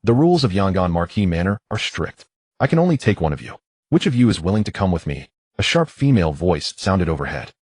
The rules of Yangon Marquis Manor are strict. I can only take one of you. Which of you is willing to come with me? A sharp female voice sounded overhead.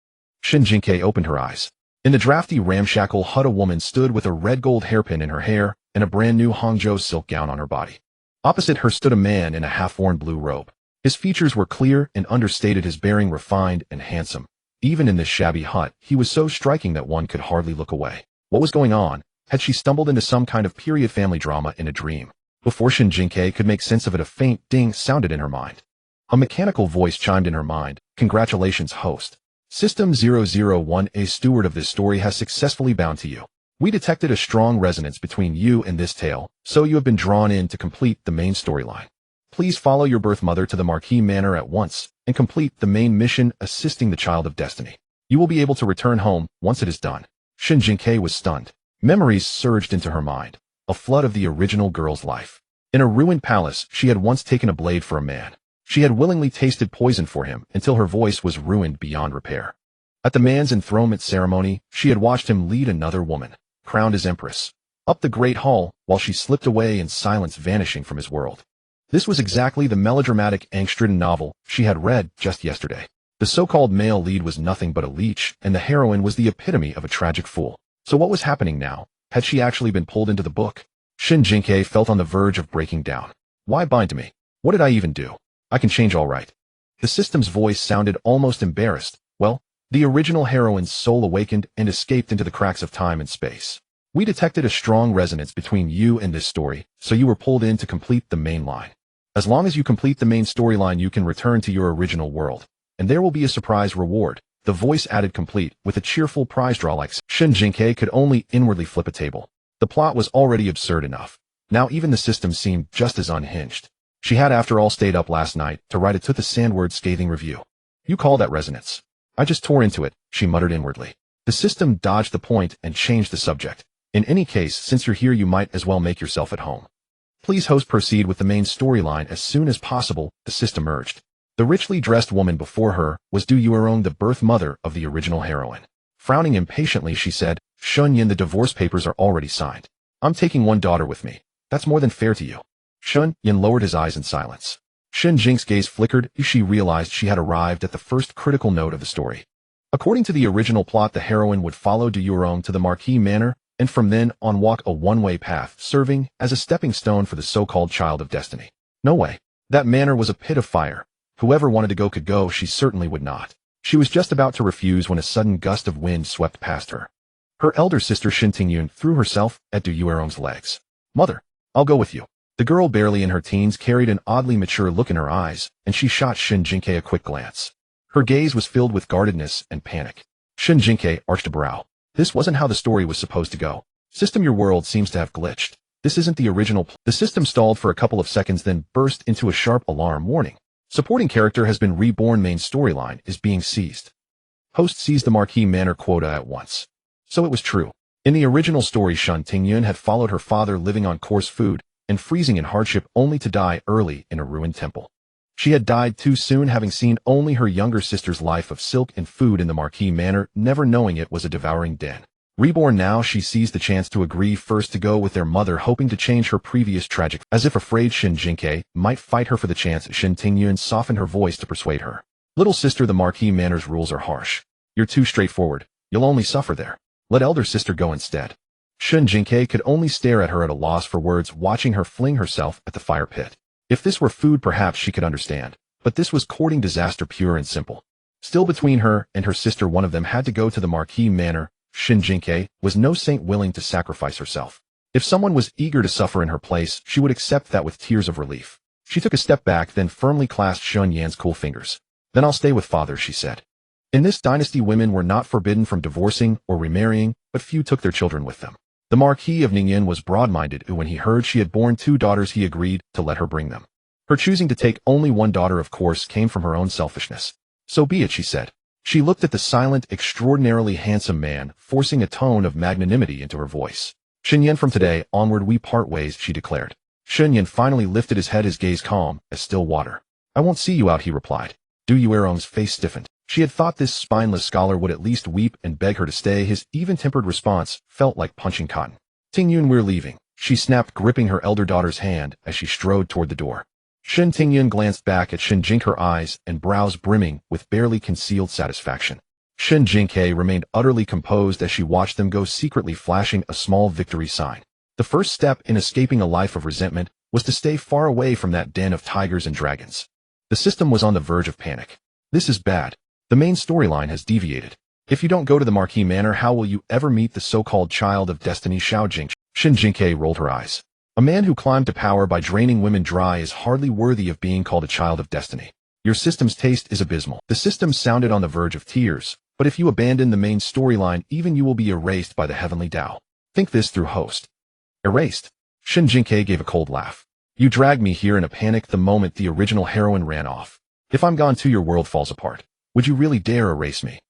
Shen Jingque opened her eyes. In the drafty ramshackle hut a woman stood with a red gold hairpin in her hair and a brand new Hangzhou silk gown on her body. Opposite her stood a man in a half-worn blue robe. His features were clear and understated, his bearing refined and handsome. Even in this shabby hut, he was so striking that one could hardly look away. What was going on? Had she stumbled into some kind of period family drama in a dream? Before Shen Jingque could make sense of it, a faint ding sounded in her mind. A mechanical voice chimed in her mind. Congratulations, host. System 001, a steward of this story has successfully bound to you. We detected a strong resonance between you and this tale, so you have been drawn in to complete the main storyline. Please follow your birth mother to the Marquis Manor at once and complete the main mission assisting the Child of Destiny. You will be able to return home once it is done. Shen Jingque was stunned. Memories surged into her mind, a flood of the original girl's life. In a ruined palace, she had once taken a blade for a man. She had willingly tasted poison for him until her voice was ruined beyond repair. At the man's enthronement ceremony, she had watched him lead another woman, crowned as empress, up the great hall while she slipped away in silence, vanishing from his world. This was exactly the melodramatic angst-ridden novel she had read just yesterday. The so-called male lead was nothing but a leech, and the heroine was the epitome of a tragic fool. So what was happening now? Had she actually been pulled into the book? Shen Jingque felt on the verge of breaking down. Why bind to me? What did I even do? I can change all right. The system's voice sounded almost embarrassed. Well, the original heroine's soul awakened and escaped into the cracks of time and space. We detected a strong resonance between you and this story, so you were pulled in to complete the main line. As long as you complete the main storyline, you can return to your original world, and there will be a surprise reward. The voice added, complete with a cheerful prize draw like Shen Jingque could only inwardly flip a table. The plot was already absurd enough. Now even the system seemed just as unhinged. She had after all stayed up last night to write a to the sandword scathing review. You call that resonance? I just tore into it, she muttered inwardly. The system dodged the point and changed the subject. In any case, since you're here, you might as well make yourself at home. Please, host, proceed with the main storyline as soon as possible, the system urged. The richly dressed woman before her was Du Yuerong, the birth mother of the original heroine. Frowning impatiently, she said, Shun Yin, the divorce papers are already signed. I'm taking one daughter with me. That's more than fair to you. Shun Yin lowered his eyes in silence. Shen Jingque's gaze flickered as she realized she had arrived at the first critical note of the story. According to the original plot, the heroine would follow Du Yuerong to the Marquis Manor and from then on walk a one-way path, serving as a stepping stone for the so-called Child of Destiny. No way. That manor was a pit of fire. Whoever wanted to go could go, she certainly would not. She was just about to refuse when a sudden gust of wind swept past her. Her elder sister Shen Tingyun threw herself at Du Yuerong's legs. Mother, I'll go with you. The girl, barely in her teens, carried an oddly mature look in her eyes, and she shot Shen Jingque a quick glance. Her gaze was filled with guardedness and panic. Shen Jingque arched a brow. This wasn't how the story was supposed to go. System, your world seems to have glitched. This isn't the original. The system stalled for a couple of seconds, then burst into a sharp alarm warning. Supporting character has been reborn. Main storyline is being seized. Host seized the Marquis Manor quota at once. So it was true. In the original story, Shen Tingyun had followed her father, living on coarse food and freezing in hardship, only to die early in a ruined temple. She had died too soon, having seen only her younger sister's life of silk and food in the Marquis Manor, never knowing it was a devouring den. Reborn, now she seized the chance to agree first to go with their mother, hoping to change her previous tragic. As if afraid Shen Jingque might fight her for the chance, Shen Tingyun softened her voice to persuade her. Little sister, the Marquis Manor's rules are harsh. You're too straightforward. You'll only suffer there. Let elder sister go instead. Shen Jingque could only stare at her at a loss for words, watching her fling herself at the fire pit. If this were food, perhaps she could understand, but this was courting disaster, pure and simple. Still, between her and her sister, one of them had to go to the Marquis Manor. Shen Jingque was no saint willing to sacrifice herself. If someone was eager to suffer in her place, she would accept that with tears of relief. She took a step back, then firmly clasped Shun Yan's cool fingers. Then I'll stay with father, she said. In this dynasty, women were not forbidden from divorcing or remarrying, but few took their children with them. The Marquis of Ningyin was broad-minded, and when he heard she had borne 2 daughters, he agreed to let her bring them. Her choosing to take only one daughter, of course, came from her own selfishness. So be it, she said. She looked at the silent, extraordinarily handsome man, forcing a tone of magnanimity into her voice. Shen Yan, from today onward we part ways, she declared. Shen Yan finally lifted his head, his gaze calm as still water. I won't see you out, he replied. Du Yuerong's face stiffened. She had thought this spineless scholar would at least weep and beg her to stay. His even-tempered response felt like punching cotton. Tingyun, we're leaving. she snapped, gripping her elder daughter's hand as she strode toward the door. Shen Jingque glanced back at Shen Jingque, her eyes and brows brimming with barely concealed satisfaction. Shen Jingque remained utterly composed as she watched them go, secretly flashing a small victory sign. The first step in escaping a life of resentment was to stay far away from that den of tigers and dragons. The system was on the verge of panic. This is bad. The main storyline has deviated. If you don't go to the Marquis Manor, how will you ever meet the so-called child of destiny, Xiao Jing? Shen Jingque rolled her eyes. A man who climbed to power by draining women dry is hardly worthy of being called a child of destiny. Your system's taste is abysmal. The system sounded on the verge of tears, but if you abandon the main storyline, even you will be erased by the heavenly Tao. Think this through, host. Erased? Shen Jingque gave a cold laugh. You dragged me here in a panic the moment the original heroine ran off. If I'm gone too, your world falls apart. Would you really dare erase me?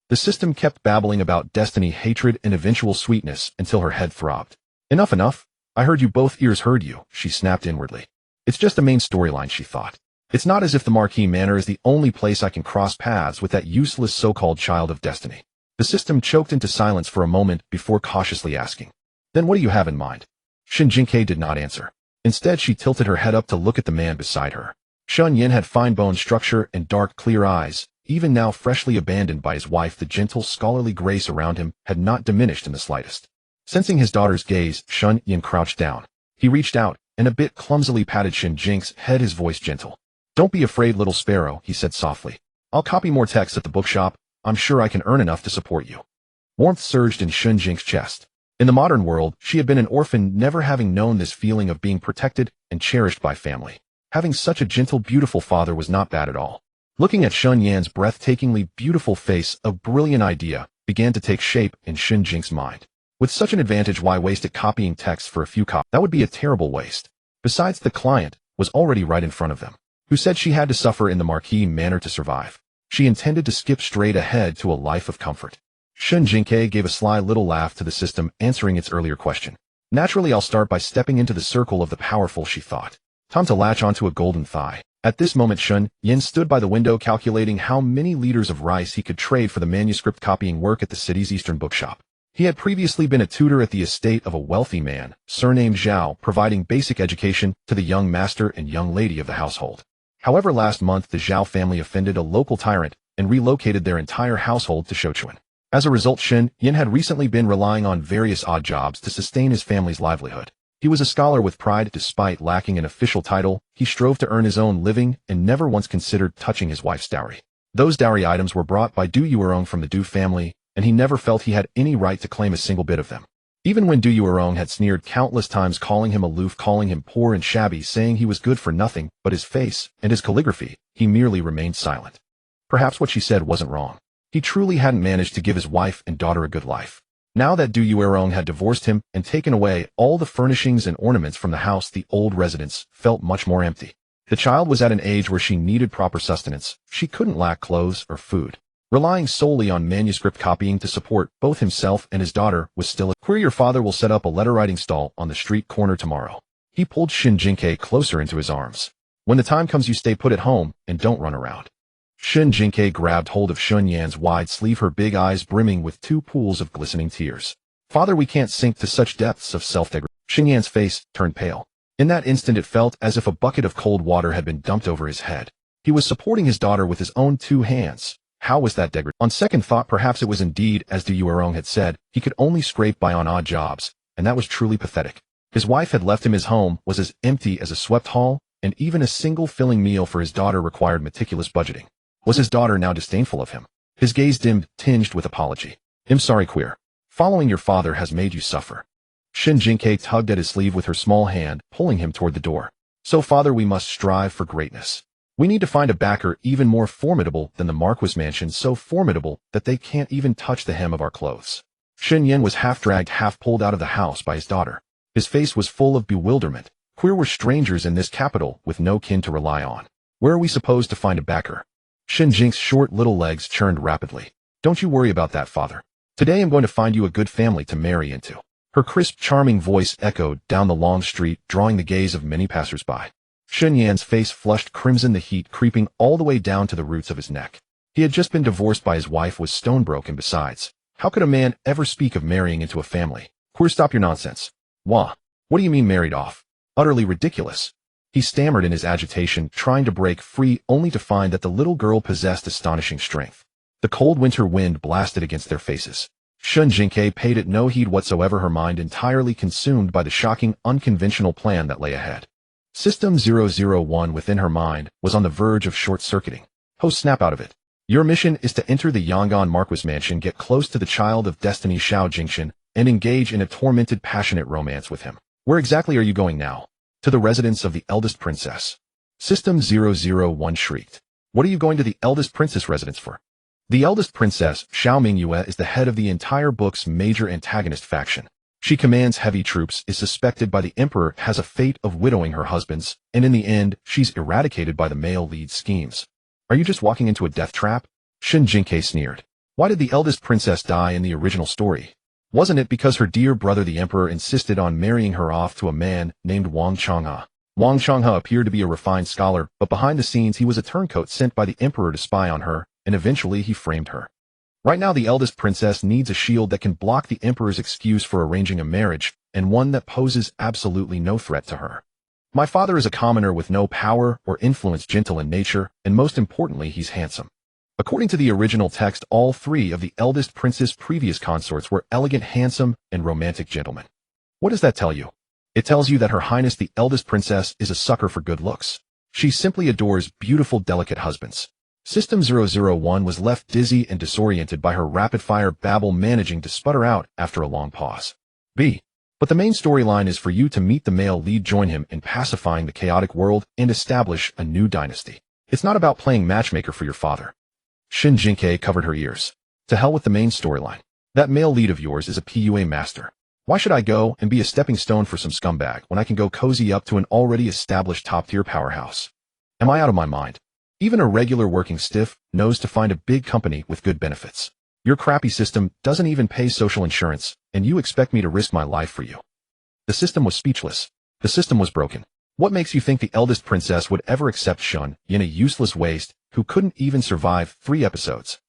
The system kept babbling about destiny, hatred, and eventual sweetness until her head throbbed. Enough, enough. I heard you, both ears heard you, she snapped inwardly. It's just a main storyline, she thought. It's not as if the Marquis Manor is the only place I can cross paths with that useless so-called child of destiny. The system choked into silence for a moment before cautiously asking. Then what do you have in mind? Shen Jingque did not answer. Instead, she tilted her head up to look at the man beside her. Shun Yin had fine bone structure and dark, clear eyes. Even now freshly abandoned by his wife, the gentle, scholarly grace around him had not diminished in the slightest. Sensing his daughter's gaze, Shun Yin crouched down. He reached out and a bit clumsily patted Shen Jingque's head, his voice gentle. Don't be afraid, little sparrow, he said softly. I'll copy more texts at the bookshop. I'm sure I can earn enough to support you. Warmth surged in Shen Jingque's chest. In the modern world, she had been an orphan, never having known this feeling of being protected and cherished by family. Having such a gentle, beautiful father was not bad at all. Looking at Shun Yan's breathtakingly beautiful face, a brilliant idea began to take shape in Shen Jingque's mind. With such an advantage, why waste it copying text for a few copies? That would be a terrible waste. Besides, the client was already right in front of them, who said she had to suffer in the Marquis Manor to survive. She intended to skip straight ahead to a life of comfort. Shen Jingque gave a sly little laugh to the system, answering its earlier question. Naturally, I'll start by stepping into the circle of the powerful, she thought. Time to latch onto a golden thigh. At this moment, Shun Yin stood by the window, calculating how many liters of rice he could trade for the manuscript copying work at the city's eastern bookshop. He had previously been a tutor at the estate of a wealthy man, surnamed Zhao, providing basic education to the young master and young lady of the household. However, last month the Zhao family offended a local tyrant and relocated their entire household to Shochuan. As a result, Shen Yin had recently been relying on various odd jobs to sustain his family's livelihood. He was a scholar with pride. Despite lacking an official title, he strove to earn his own living and never once considered touching his wife's dowry. Those dowry items were brought by Du Yuerong from the Du family, and he never felt he had any right to claim a single bit of them. Even when Du Yuerong had sneered countless times, calling him aloof, calling him poor and shabby, saying he was good for nothing but his face and his calligraphy, he merely remained silent. Perhaps what she said wasn't wrong. He truly hadn't managed to give his wife and daughter a good life. Now that Du Yuerong had divorced him and taken away all the furnishings and ornaments from the house, the old residence felt much more empty. The child was at an age where she needed proper sustenance. She couldn't lack clothes or food. Relying solely on manuscript copying to support both himself and his daughter was still a query. Your father will set up a letter-writing stall on the street corner tomorrow. He pulled Shen Jingque closer into his arms. When the time comes, you stay put at home and don't run around. Shen Jingque grabbed hold of Shun Yan's wide sleeve, her big eyes brimming with two pools of glistening tears. Father, we can't sink to such depths of self-degradation. Shen Yan's face turned pale. In that instant, it felt as if a bucket of cold water had been dumped over his head. He was supporting his daughter with his own two hands. How was that degradation? On second thought, perhaps it was indeed as Du Yuerong had said. He could only scrape by on odd jobs, and that was truly pathetic. His wife had left him. His home was as empty as a swept hall, and even a single filling meal for his daughter required meticulous budgeting. Was his daughter now disdainful of him? His gaze dimmed, tinged with apology. I'm sorry, queer. Following your father has made you suffer. Shen Jingque tugged at his sleeve with her small hand, pulling him toward the door. So, father, we must strive for greatness. We need to find a backer even more formidable than the Marquis mansion, so formidable that they can't even touch the hem of our clothes. Shen Yin was half dragged, half pulled out of the house by his daughter. His face was full of bewilderment. Queer were strangers in this capital with no kin to rely on. Where are we supposed to find a backer? Shen Jingque's short little legs churned rapidly. Don't you worry about that, father. Today I'm going to find you a good family to marry into. Her crisp, charming voice echoed down the long street, drawing the gaze of many passers-by. Shen Yan's face flushed crimson, the heat creeping all the way down to the roots of his neck. He had just been divorced by his wife, was stone-broke, and besides, how could a man ever speak of marrying into a family? Queer, stop your nonsense. Wah. What do you mean married off? Utterly ridiculous. He stammered in his agitation, trying to break free only to find that the little girl possessed astonishing strength. The cold winter wind blasted against their faces. Shen Jingque paid it no heed whatsoever, her mind entirely consumed by the shocking, unconventional plan that lay ahead. System 001 within her mind was on the verge of short-circuiting. "Oh, snap out of it. Your mission is to enter the Yangon Marquis mansion, get close to the child of destiny Xiao Jingshan, and engage in a tormented, passionate romance with him. Where exactly are you going now?" "To the residence of the eldest princess." System 001 shrieked. "What are you going to the eldest princess residence for?" The eldest princess, Xiao Mingyue, is the head of the entire book's major antagonist faction. She commands heavy troops, is suspected by the emperor, has a fate of widowing her husbands, and in the end, she's eradicated by the male lead's schemes. "Are you just walking into a death trap?" Shen Jingque sneered. "Why did the eldest princess die in the original story? Wasn't it because her dear brother the emperor insisted on marrying her off to a man named Wang Changhe? Wang Changhe appeared to be a refined scholar, but behind the scenes he was a turncoat sent by the emperor to spy on her, and eventually he framed her. Right now the eldest princess needs a shield that can block the emperor's excuse for arranging a marriage, and one that poses absolutely no threat to her. My father is a commoner with no power or influence, gentle in nature, and most importantly he's handsome." According to the original text, all three of the eldest princess' previous consorts were elegant, handsome, and romantic gentlemen. What does that tell you? It tells you that Her Highness the eldest princess is a sucker for good looks. She simply adores beautiful, delicate husbands. System 001 was left dizzy and disoriented by her rapid-fire babble, managing to sputter out after a long pause. "B. But the main storyline is for you to meet the male lead, join him in pacifying the chaotic world, and establish a new dynasty. It's not about playing matchmaker for your father." Shen Jingque covered her ears. "To hell with the main storyline. That male lead of yours is a PUA master. Why should I go and be a stepping stone for some scumbag when I can go cozy up to an already established top-tier powerhouse? Am I out of my mind? Even a regular working stiff knows to find a big company with good benefits. Your crappy system doesn't even pay social insurance, and you expect me to risk my life for you." The system was speechless. The system was broken. What makes you think the eldest princess would ever accept Shun Yin, a useless waste who couldn't even survive 3 episodes?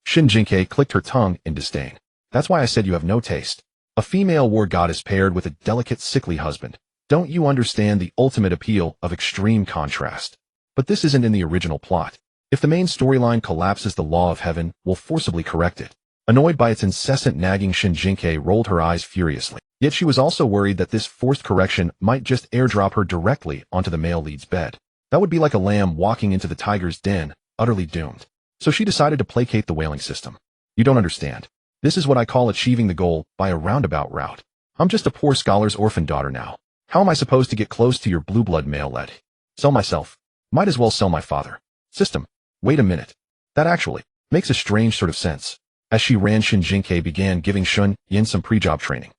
Shen Jingque clicked her tongue in disdain. "That's why I said you have no taste. A female war goddess paired with a delicate, sickly husband. Don't you understand the ultimate appeal of extreme contrast? But this isn't in the original plot. If the main storyline collapses, the law of heaven will forcibly correct it." Annoyed by its incessant nagging, Shen Jingque rolled her eyes furiously. Yet she was also worried that this forced correction might just airdrop her directly onto the male lead's bed. That would be like a lamb walking into the tiger's den, utterly doomed. So she decided to placate the whaling system. "You don't understand. This is what I call achieving the goal by a roundabout route. I'm just a poor scholar's orphan daughter now. How am I supposed to get close to your blue blood male lead? Sell myself? Might as well sell my father. System. Wait a minute. That actually makes a strange sort of sense." As she ran, Shen Jingque began giving Shun Yin some pre-job training.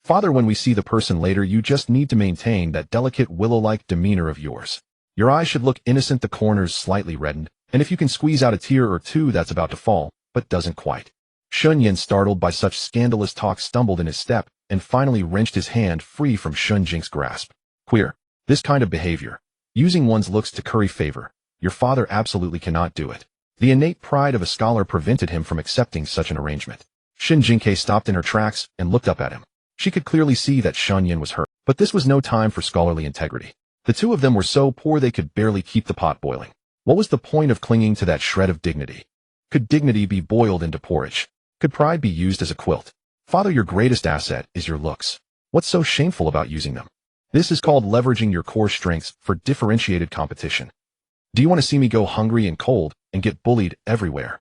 "Father, when we see the person later, you just need to maintain that delicate, willow-like demeanor of yours. Your eyes should look innocent, the corners slightly reddened, and if you can squeeze out a tear or two that's about to fall, but doesn't quite." Shun Yin, startled by such scandalous talk, stumbled in his step, and finally wrenched his hand free from Shun Jing's grasp. "Queer. This kind of behavior. Using one's looks to curry favor. Your father absolutely cannot do it." The innate pride of a scholar prevented him from accepting such an arrangement. Shen Jingque stopped in her tracks and looked up at him. She could clearly see that Shun Yin was hurt, but this was no time for scholarly integrity. The two of them were so poor they could barely keep the pot boiling. What was the point of clinging to that shred of dignity? Could dignity be boiled into porridge? Could pride be used as a quilt? "Father, your greatest asset is your looks. What's so shameful about using them? This is called leveraging your core strengths for differentiated competition. Do you want to see me go hungry and cold and get bullied everywhere?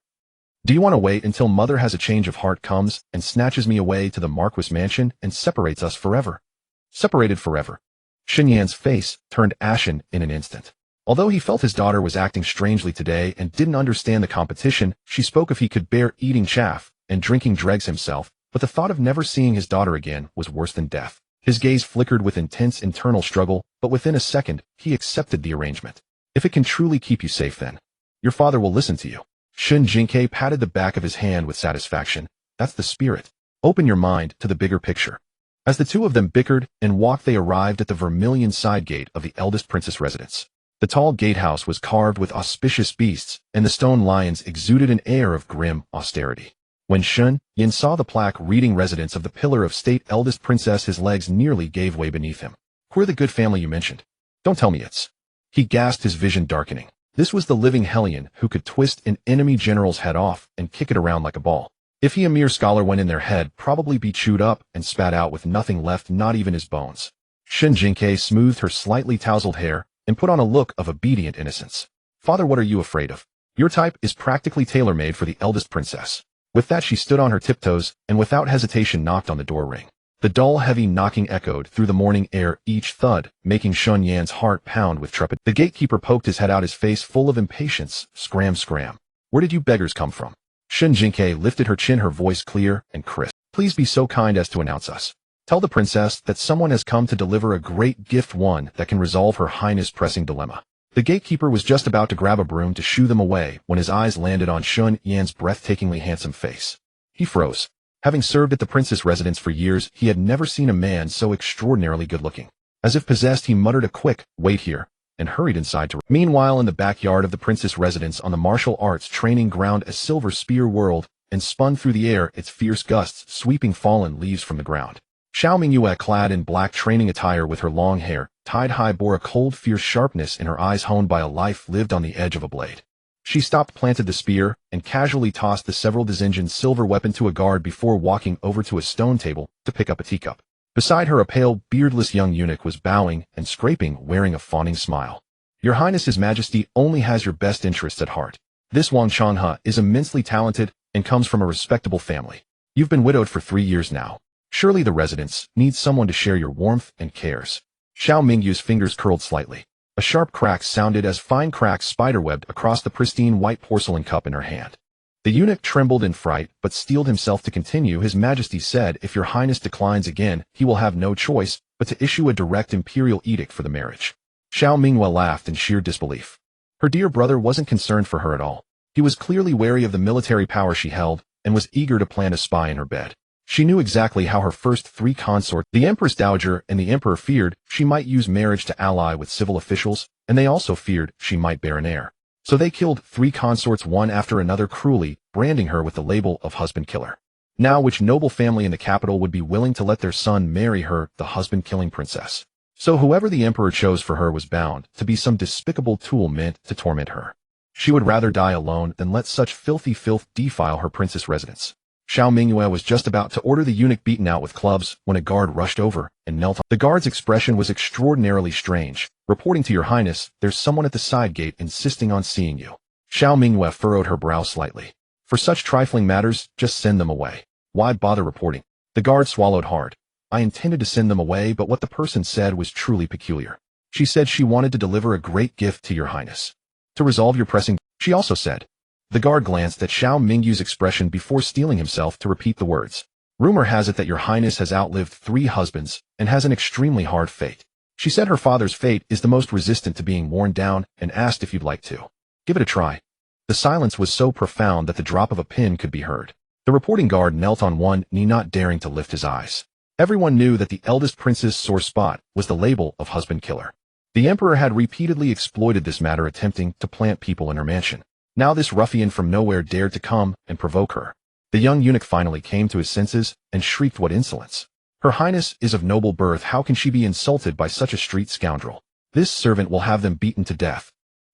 Do you want to wait until mother has a change of heart, comes and snatches me away to the Marquis mansion and separates us forever? Separated forever." Shen Yan's face turned ashen in an instant. Although he felt his daughter was acting strangely today and didn't understand the competition, she spoke if he could bear eating chaff and drinking dregs himself, but the thought of never seeing his daughter again was worse than death. His gaze flickered with intense internal struggle, but within a second, he accepted the arrangement. "If it can truly keep you safe, then your father will listen to you." Shen Jingque patted the back of his hand with satisfaction. "That's the spirit. Open your mind to the bigger picture." As the two of them bickered and walked, they arrived at the vermilion side gate of the eldest princess residence. The tall gatehouse was carved with auspicious beasts, and the stone lions exuded an air of grim austerity. When Shen Yin saw the plaque reading residence of the pillar of state eldest princess, his legs nearly gave way beneath him. We're the good family you mentioned. Don't tell me it's... He gasped, his vision darkening. This was the living hellion who could twist an enemy general's head off and kick it around like a ball. If he, a mere scholar, went in there, head probably be chewed up and spat out with nothing left, not even his bones. Shen Jingque smoothed her slightly tousled hair and put on a look of obedient innocence. Father, what are you afraid of? Your type is practically tailor-made for the eldest princess. With that, she stood on her tiptoes and without hesitation knocked on the door ring. The dull, heavy knocking echoed through the morning air, each thud making Shun Yan's heart pound with trepidation. The gatekeeper poked his head out, his face full of impatience. Scram, scram. Where did you beggars come from? Shen Jingque lifted her chin, her voice clear and crisp. Please be so kind as to announce us. Tell the princess that someone has come to deliver a great gift, one that can resolve her highness' pressing dilemma. The gatekeeper was just about to grab a broom to shoo them away when his eyes landed on Shun Yan's breathtakingly handsome face. He froze. Having served at the princess' residence for years, he had never seen a man so extraordinarily good-looking. As if possessed, he muttered a quick, "Wait here," and hurried inside to... Meanwhile, in the backyard of the princess' residence on the martial arts training ground, a silver spear whirled and spun through the air, its fierce gusts sweeping fallen leaves from the ground. Xiao Mingyue, clad in black training attire with her long hair tied high, bore a cold, fierce sharpness in her eyes honed by a life lived on the edge of a blade. She stopped, planted the spear, and casually tossed the several dizensioned silver weapon to a guard before walking over to a stone table to pick up a teacup. Beside her, a pale, beardless young eunuch was bowing and scraping, wearing a fawning smile. Your Highness, His Majesty only has your best interests at heart. This Wang Changhe is immensely talented and comes from a respectable family. You've been widowed for 3 years now. Surely the residence needs someone to share your warmth and cares. Xiao Mingyu's fingers curled slightly. A sharp crack sounded as fine cracks spiderwebbed across the pristine white porcelain cup in her hand. The eunuch trembled in fright, but steeled himself to continue. His Majesty said if your Highness declines again, he will have no choice but to issue a direct imperial edict for the marriage. Xiao Mingyue laughed in sheer disbelief. Her dear brother wasn't concerned for her at all. He was clearly wary of the military power she held and was eager to plant a spy in her bed. She knew exactly how her first 3 consorts, the Empress Dowager and the Emperor, feared she might use marriage to ally with civil officials, and they also feared she might bear an heir. So they killed 3 consorts one after another cruelly, branding her with the label of husband killer. Now, which noble family in the capital would be willing to let their son marry her, the husband-killing princess? So whoever the Emperor chose for her was bound to be some despicable tool meant to torment her. She would rather die alone than let such filthy filth defile her princess residence. Xiao Mingyue was just about to order the eunuch beaten out with clubs when a guard rushed over and knelt on. The guard's expression was extraordinarily strange. Reporting to your Highness, there's someone at the side gate insisting on seeing you. Xiao Mingyue furrowed her brow slightly. For such trifling matters, just send them away. Why bother reporting? The guard swallowed hard. I intended to send them away, but what the person said was truly peculiar. She said she wanted to deliver a great gift to your Highness. To resolve your pressing... She also said... The guard glanced at Xiao Mingyu's expression before steeling himself to repeat the words. Rumor has it that your Highness has outlived 3 husbands and has an extremely hard fate. She said her father's fate is the most resistant to being worn down and asked if you'd like to give it a try. The silence was so profound that the drop of a pin could be heard. The reporting guard knelt on one knee, not daring to lift his eyes. Everyone knew that the eldest prince's sore spot was the label of husband killer. The Emperor had repeatedly exploited this matter, attempting to plant people in her mansion. Now this ruffian from nowhere dared to come and provoke her. The young eunuch finally came to his senses and shrieked, what insolence! Her Highness is of noble birth, how can she be insulted by such a street scoundrel? This servant will have them beaten to death.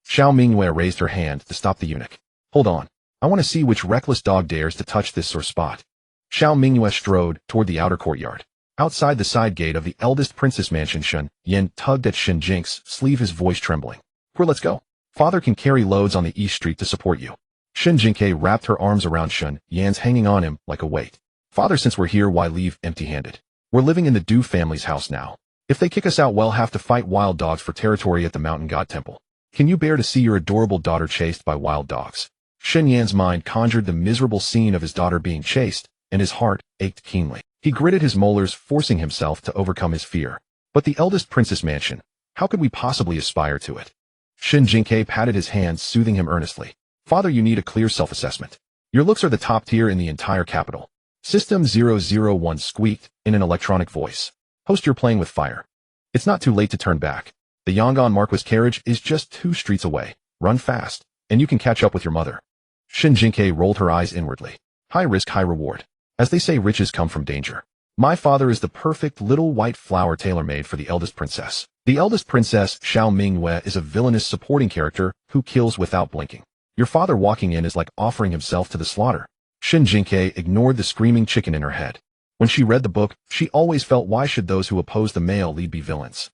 Xiao Mingyue raised her hand to stop the eunuch. Hold on. I want to see which reckless dog dares to touch this sore spot. Xiao Mingyue strode toward the outer courtyard. Outside the side gate of the eldest princess mansion, Shen Yin tugged at Shen Jingque's sleeve, his voice trembling. Let's go. Father can carry loads on the east street to support you. Shen Jingque wrapped her arms around Shen Yan's, hanging on him like a weight. Father, since we're here, why leave empty-handed? We're living in the Du family's house now. If they kick us out, we'll have to fight wild dogs for territory at the mountain god temple. Can you bear to see your adorable daughter chased by wild dogs? Shen Yan's mind conjured the miserable scene of his daughter being chased, and his heart ached keenly. He gritted his molars, forcing himself to overcome his fear. But the eldest princess mansion, how could we possibly aspire to it? Shen Jingque patted his hand, soothing him earnestly. Father, you need a clear self-assessment. Your looks are the top tier in the entire capital. System 001 squeaked in an electronic voice. Host, you're playing with fire. It's not too late to turn back. The Yangon Marquis carriage is just 2 streets away. Run fast, and you can catch up with your mother. Shen Jingque rolled her eyes inwardly. High risk, high reward. As they say, riches come from danger. My father is the perfect little white flower tailor-made for the eldest princess. The eldest princess, Xiao Mingyue, is a villainous supporting character who kills without blinking. Your father walking in is like offering himself to the slaughter. Shen Jingque ignored the screaming chicken in her head. When she read the book, she always felt why should those who oppose the male lead be villains.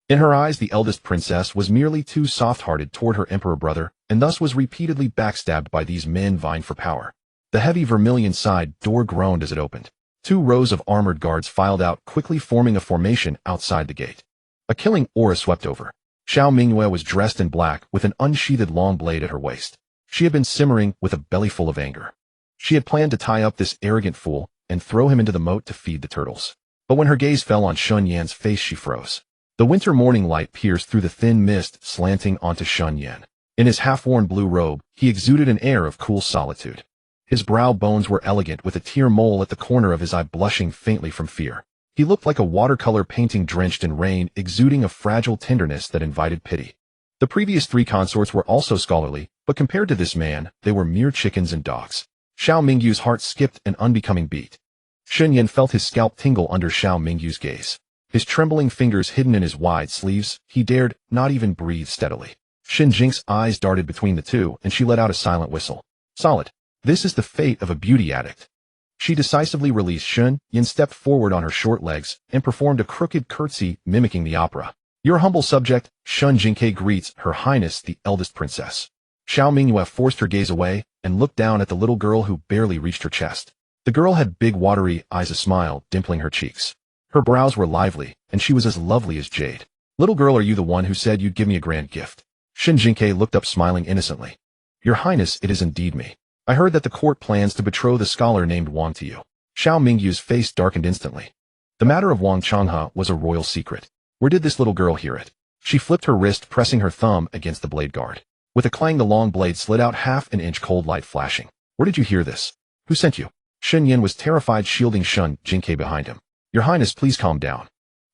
In her eyes, the eldest princess was merely too soft-hearted toward her emperor brother, and thus was repeatedly backstabbed by these men vying for power. The heavy vermilion side door groaned as it opened. 2 rows of armored guards filed out, quickly forming a formation outside the gate. A killing aura swept over. Xiao Mingyue was dressed in black with an unsheathed long blade at her waist. She had been simmering with a belly full of anger. She had planned to tie up this arrogant fool and throw him into the moat to feed the turtles. But when her gaze fell on Shun Yan's face, she froze. The winter morning light pierced through the thin mist slanting onto Shun Yan. In his half-worn blue robe, he exuded an air of cool solitude. His brow bones were elegant, with a tear mole at the corner of his eye blushing faintly from fear. He looked like a watercolor painting drenched in rain, exuding a fragile tenderness that invited pity. The previous 3 consorts were also scholarly, but compared to this man, they were mere chickens and dogs. Xiao Mingyu's heart skipped an unbecoming beat. Shen Yan felt his scalp tingle under Xiao Mingyu's gaze. His trembling fingers hidden in his wide sleeves, he dared not even breathe steadily. Shen Jingque's eyes darted between the two, and she let out a silent whistle. Solid. This is the fate of a beauty addict. She decisively released Shen Yan, stepped forward on her short legs, and performed a crooked curtsy mimicking the opera. Your humble subject, Shen Jingque, greets Her Highness the eldest princess. Xiao Mingyue forced her gaze away and looked down at the little girl who barely reached her chest. The girl had big watery eyes, a smile dimpling her cheeks. Her brows were lively, and she was as lovely as jade. Little girl, are you the one who said you'd give me a grand gift? Shen Jingque looked up, smiling innocently. Your Highness, it is indeed me. I heard that the court plans to betroth the scholar named Wang to you. Xiao Mingyu's face darkened instantly. The matter of Wang Changhe was a royal secret. Where did this little girl hear it? She flipped her wrist, pressing her thumb against the blade guard. With a clang, the long blade slid out, half an inch, cold light flashing. Where did you hear this? Who sent you? Shen Yan was terrified, shielding Shen Jingque behind him. Your Highness, please calm down.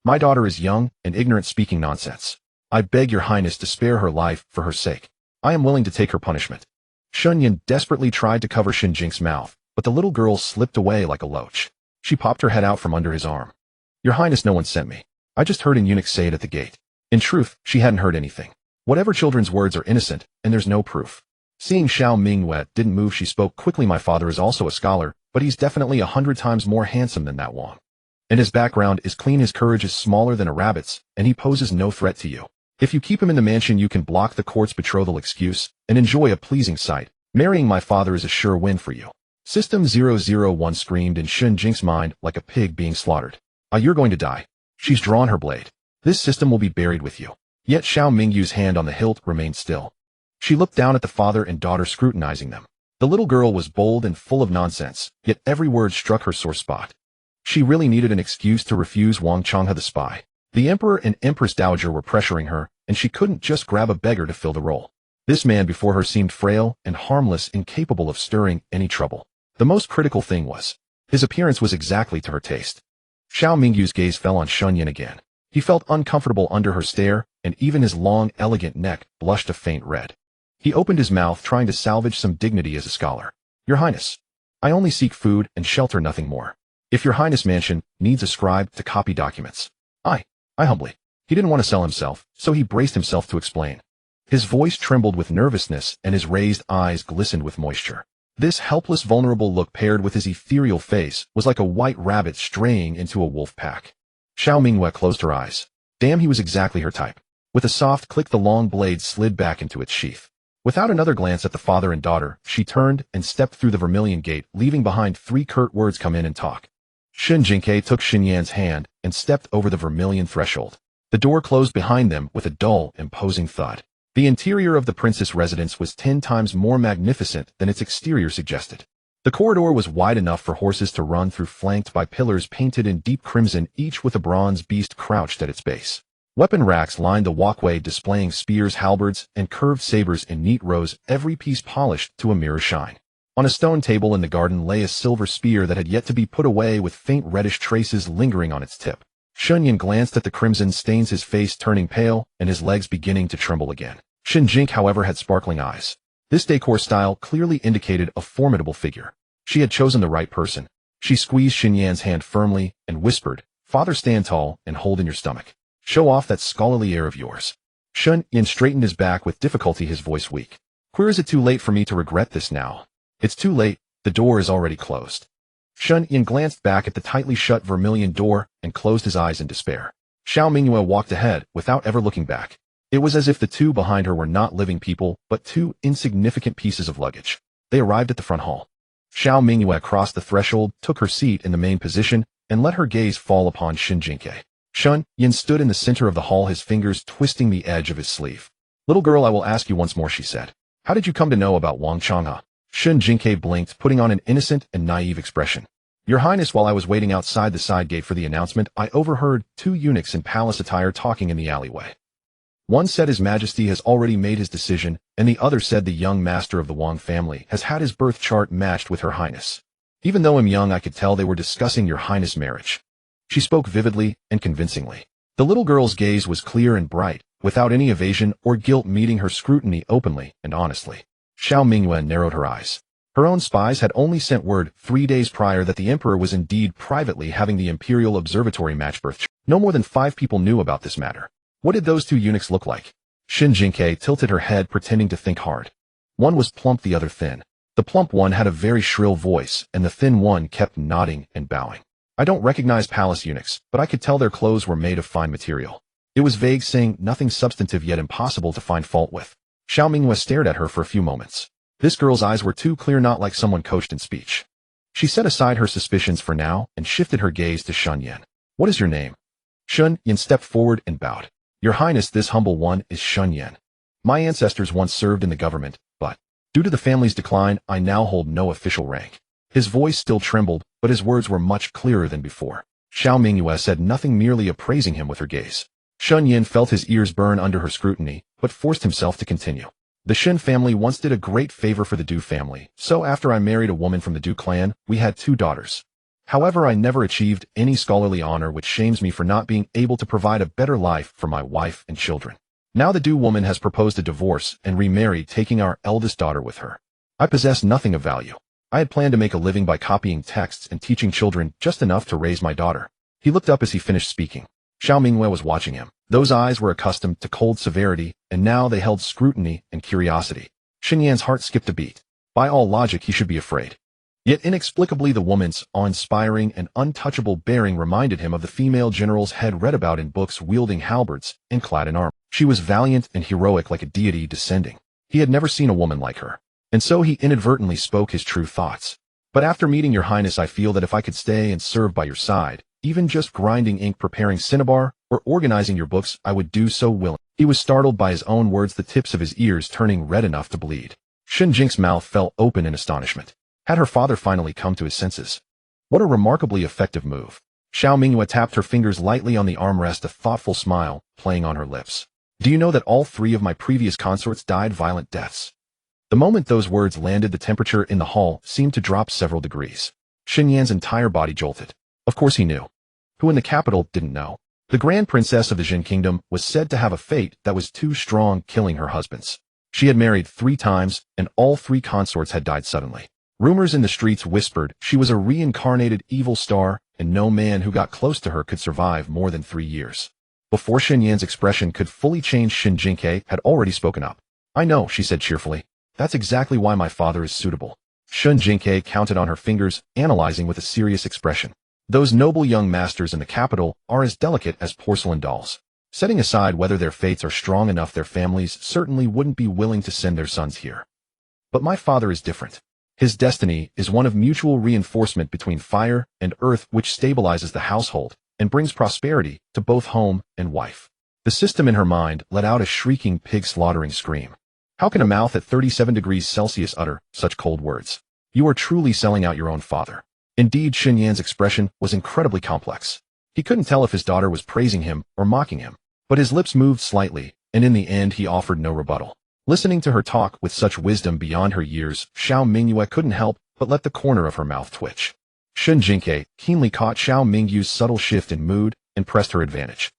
My daughter is young and ignorant, speaking nonsense. I beg your Highness to spare her life for her sake. I am willing to take her punishment. Shen Yan desperately tried to cover Shen Jingque's mouth, but the little girl slipped away like a loach. She popped her head out from under his arm. Your Highness, no one sent me. I just heard an eunuch say it at the gate. In truth, she hadn't heard anything. Whatever children's words are innocent, and there's no proof. Seeing Xiao Mingyue didn't move, she spoke quickly. My father is also a scholar, but he's definitely 100 times more handsome than that Wang. And his background is clean, his courage is smaller than a rabbit's, and he poses no threat to you. If you keep him in the mansion, you can block the court's betrothal excuse and enjoy a pleasing sight. Marrying my father is a sure win for you. System 001 screamed in Shen Jingque's mind like a pig being slaughtered. Ah, you're going to die. She's drawn her blade. This system will be buried with you. Yet Xiao Mingyu's hand on the hilt remained still. She looked down at the father and daughter, scrutinizing them. The little girl was bold and full of nonsense, yet every word struck her sore spot. She really needed an excuse to refuse Wang Changhe the spy. The emperor and empress dowager were pressuring her, and she couldn't just grab a beggar to fill the role. This man before her seemed frail and harmless, incapable of stirring any trouble. The most critical thing was, his appearance was exactly to her taste. Xiao Mingyu's gaze fell on Shun Yan again. He felt uncomfortable under her stare, and even his long, elegant neck blushed a faint red. He opened his mouth, trying to salvage some dignity as a scholar. Your Highness, I only seek food and shelter, nothing more. If your Highness' mansion needs a scribe to copy documents, I humbly. He didn't want to sell himself, so he braced himself to explain. His voice trembled with nervousness, and his raised eyes glistened with moisture. This helpless, vulnerable look paired with his ethereal face was like a white rabbit straying into a wolf pack. Xiao Mingyue closed her eyes. Damn, he was exactly her type. With a soft click, the long blade slid back into its sheath. Without another glance at the father and daughter, she turned and stepped through the vermilion gate, leaving behind 3 curt words: come in and talk. Shen Jingque took Shen Yan's hand and stepped over the vermilion threshold. The door closed behind them with a dull, imposing thud. The interior of the princess residence was 10 times more magnificent than its exterior suggested. The corridor was wide enough for horses to run through, flanked by pillars painted in deep crimson, each with a bronze beast crouched at its base. Weapon racks lined the walkway, displaying spears, halberds, and curved sabers in neat rows, every piece polished to a mirror shine. On a stone table in the garden lay a silver spear that had yet to be put away, with faint reddish traces lingering on its tip. Shun Yan glanced at the crimson stains, his face turning pale and his legs beginning to tremble again. Shen Jingque, however, had sparkling eyes. This decor style clearly indicated a formidable figure. She had chosen the right person. She squeezed Shen Yan's hand firmly and whispered, "Father, stand tall and hold in your stomach. Show off that scholarly air of yours." Shen Yan straightened his back with difficulty, his voice weak. "Queer, is it too late for me to regret this now?" "It's too late. The door is already closed." Shen Yan glanced back at the tightly shut vermilion door and closed his eyes in despair. Xiao Mingyue walked ahead without ever looking back. It was as if the two behind her were not living people, but two insignificant pieces of luggage. They arrived at the front hall. Xiao Mingyue crossed the threshold, took her seat in the main position, and let her gaze fall upon Shen Jingque. Shen Yan stood in the center of the hall, his fingers twisting the edge of his sleeve. "Little girl, I will ask you once more," she said. "How did you come to know about Wang Chang'e?" Shen Jingque blinked, putting on an innocent and naive expression. "Your Highness, while I was waiting outside the side gate for the announcement, I overheard two eunuchs in palace attire talking in the alleyway. One said His Majesty has already made his decision, and the other said the young master of the Wang family has had his birth chart matched with Her Highness. Even though I'm young, I could tell they were discussing Your Highness' marriage." She spoke vividly and convincingly. The little girl's gaze was clear and bright, without any evasion or guilt, meeting her scrutiny openly and honestly. Xiao Mingyue narrowed her eyes. Her own spies had only sent word 3 days prior that the emperor was indeed privately having the imperial observatory match birth chart. No more than 5 people knew about this matter. What did those 2 eunuchs look like? Shen Jingque tilted her head, pretending to think hard. One was plump, the other thin. The plump one had a very shrill voice, and the thin one kept nodding and bowing. "I don't recognize palace eunuchs, but I could tell their clothes were made of fine material." It was vague, saying nothing substantive yet impossible to find fault with. Xiao Mingyue stared at her for a few moments. This girl's eyes were too clear, not like someone coached in speech. She set aside her suspicions for now and shifted her gaze to Shen Yan. "What is your name?" Shen Yan stepped forward and bowed. "Your Highness, this humble one is Shen Yan. My ancestors once served in the government, but due to the family's decline, I now hold no official rank." His voice still trembled, but his words were much clearer than before. Xiao Mingyue said nothing, merely appraising him with her gaze. Shen Yan felt his ears burn under her scrutiny, but forced himself to continue. "The Shen family once did a great favor for the Du family, so after I married a woman from the Du clan, we had 2 daughters. However, I never achieved any scholarly honor, which shames me for not being able to provide a better life for my wife and children. Now the Du woman has proposed a divorce and remarried, taking our eldest daughter with her. I possess nothing of value. I had planned to make a living by copying texts and teaching children, just enough to raise my daughter." He looked up as he finished speaking. Xiao Mingyue was watching him. Those eyes were accustomed to cold severity, and now they held scrutiny and curiosity. Shen Yan's heart skipped a beat. By all logic, he should be afraid. Yet inexplicably, the woman's awe-inspiring and untouchable bearing reminded him of the female generals had read about in books, wielding halberds and clad in armor. She was valiant and heroic, like a deity descending. He had never seen a woman like her. And so he inadvertently spoke his true thoughts. "But after meeting Your Highness, I feel that if I could stay and serve by your side, even just grinding ink, preparing cinnabar, or organizing your books, I would do so willingly." He was startled by his own words, the tips of his ears turning red enough to bleed. Shen Jingque's mouth fell open in astonishment. Had her father finally come to his senses? What a remarkably effective move. Xiao Mingyue tapped her fingers lightly on the armrest, a thoughtful smile playing on her lips. "Do you know that all 3 of my previous consorts died violent deaths?" The moment those words landed, the temperature in the hall seemed to drop several degrees. Shen Yan's entire body jolted. Of course he knew. Who in the capital didn't know? The Grand Princess of the Jin Kingdom was said to have a fate that was too strong, killing her husbands. She had married 3 times, and all 3 consorts had died suddenly. Rumors in the streets whispered she was a reincarnated evil star, and no man who got close to her could survive more than 3 years. Before Shen Yan's expression could fully change, Shen Jingque had already spoken up. "I know," she said cheerfully. "That's exactly why my father is suitable." Shen Jingque counted on her fingers, analyzing with a serious expression. "Those noble young masters in the capital are as delicate as porcelain dolls. Setting aside whether their fates are strong enough, their families certainly wouldn't be willing to send their sons here. But my father is different. His destiny is one of mutual reinforcement between fire and earth, which stabilizes the household and brings prosperity to both home and wife." The system in her mind let out a shrieking, pig-slaughtering scream. How can a mouth at 37 degrees Celsius utter such cold words? You are truly selling out your own father. Indeed, Shen Yan's expression was incredibly complex. He couldn't tell if his daughter was praising him or mocking him, but his lips moved slightly, and in the end he offered no rebuttal. Listening to her talk with such wisdom beyond her years, Xiao Mingyue couldn't help but let the corner of her mouth twitch. Shen Jingque keenly caught Xiao Mingyue's subtle shift in mood and pressed her advantage.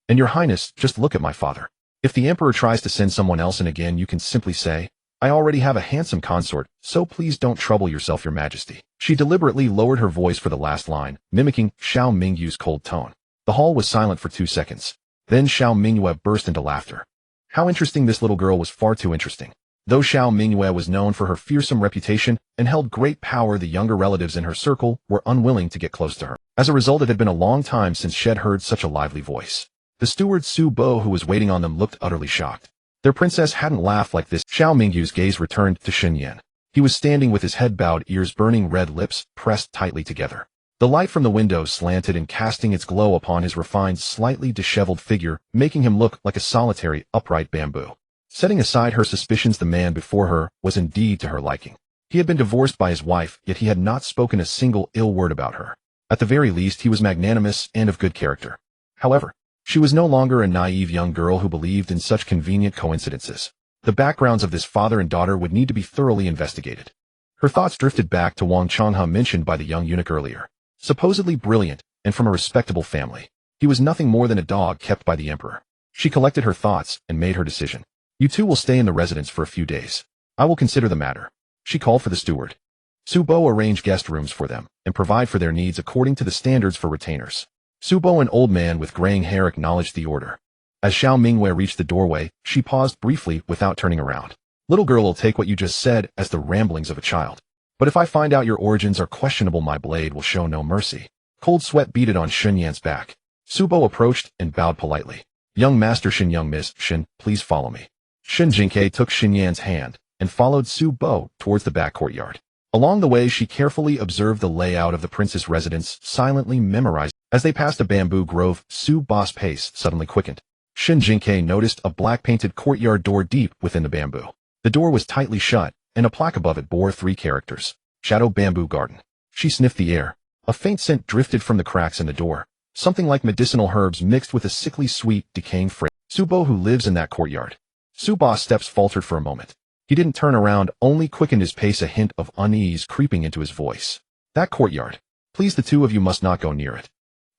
"And Your Highness, just look at my father. If the emperor tries to send someone else in again, you can simply say, I already have a handsome consort, so please don't trouble yourself, your majesty. She deliberately lowered her voice for the last line, mimicking Xiao Mingyu's cold tone. The hall was silent for 2 seconds. Then Xiao Mingyue burst into laughter. How interesting, this little girl was far too interesting. Though Xiao Mingyue was known for her fearsome reputation and held great power, the younger relatives in her circle were unwilling to get close to her. As a result, it had been a long time since she had heard such a lively voice. The steward Su Bo, who was waiting on them, looked utterly shocked. Their princess hadn't laughed like this. Xiao Mingyu's gaze returned to Shen Yan. He was standing with his head bowed, ears burning, red lips pressed tightly together. The light from the window slanted and casting its glow upon his refined, slightly disheveled figure, making him look like a solitary, upright bamboo. Setting aside her suspicions, the man before her was indeed to her liking. He had been divorced by his wife, yet he had not spoken a single ill word about her. At the very least, he was magnanimous and of good character. However, she was no longer a naive young girl who believed in such convenient coincidences. The backgrounds of this father and daughter would need to be thoroughly investigated. Her thoughts drifted back to Wang Changhe, mentioned by the young eunuch earlier. Supposedly brilliant, and from a respectable family, he was nothing more than a dog kept by the emperor. She collected her thoughts and made her decision. You two will stay in the residence for a few days. I will consider the matter. She called for the steward. Su Bo arranged guest rooms for them and provide for their needs according to the standards for retainers. Su Bo, an old man with graying hair, acknowledged the order. As Xiao Mingyue reached the doorway, she paused briefly without turning around. Little girl, will take what you just said as the ramblings of a child. But if I find out your origins are questionable, my blade will show no mercy. Cold sweat beaded on Shen Yan's back. Su Bo approached and bowed politely. Young Master Shen, young Miss Shen, please follow me. Shen Jingque took Shen Yan's hand and followed Su Bo towards the back courtyard. Along the way, she carefully observed the layout of the princess' residence, silently memorized. As they passed a bamboo grove, Su Bo's pace suddenly quickened. Shen Jingque noticed a black-painted courtyard door deep within the bamboo. The door was tightly shut, and a plaque above it bore 3 characters. Shadow Bamboo Garden. She sniffed the air. A faint scent drifted from the cracks in the door, something like medicinal herbs mixed with a sickly sweet, decaying fragrance. Su Bo, who lives in that courtyard. Su Bo's steps faltered for a moment. He didn't turn around, only quickened his pace, a hint of unease creeping into his voice. That courtyard. Please, the two of you must not go near it.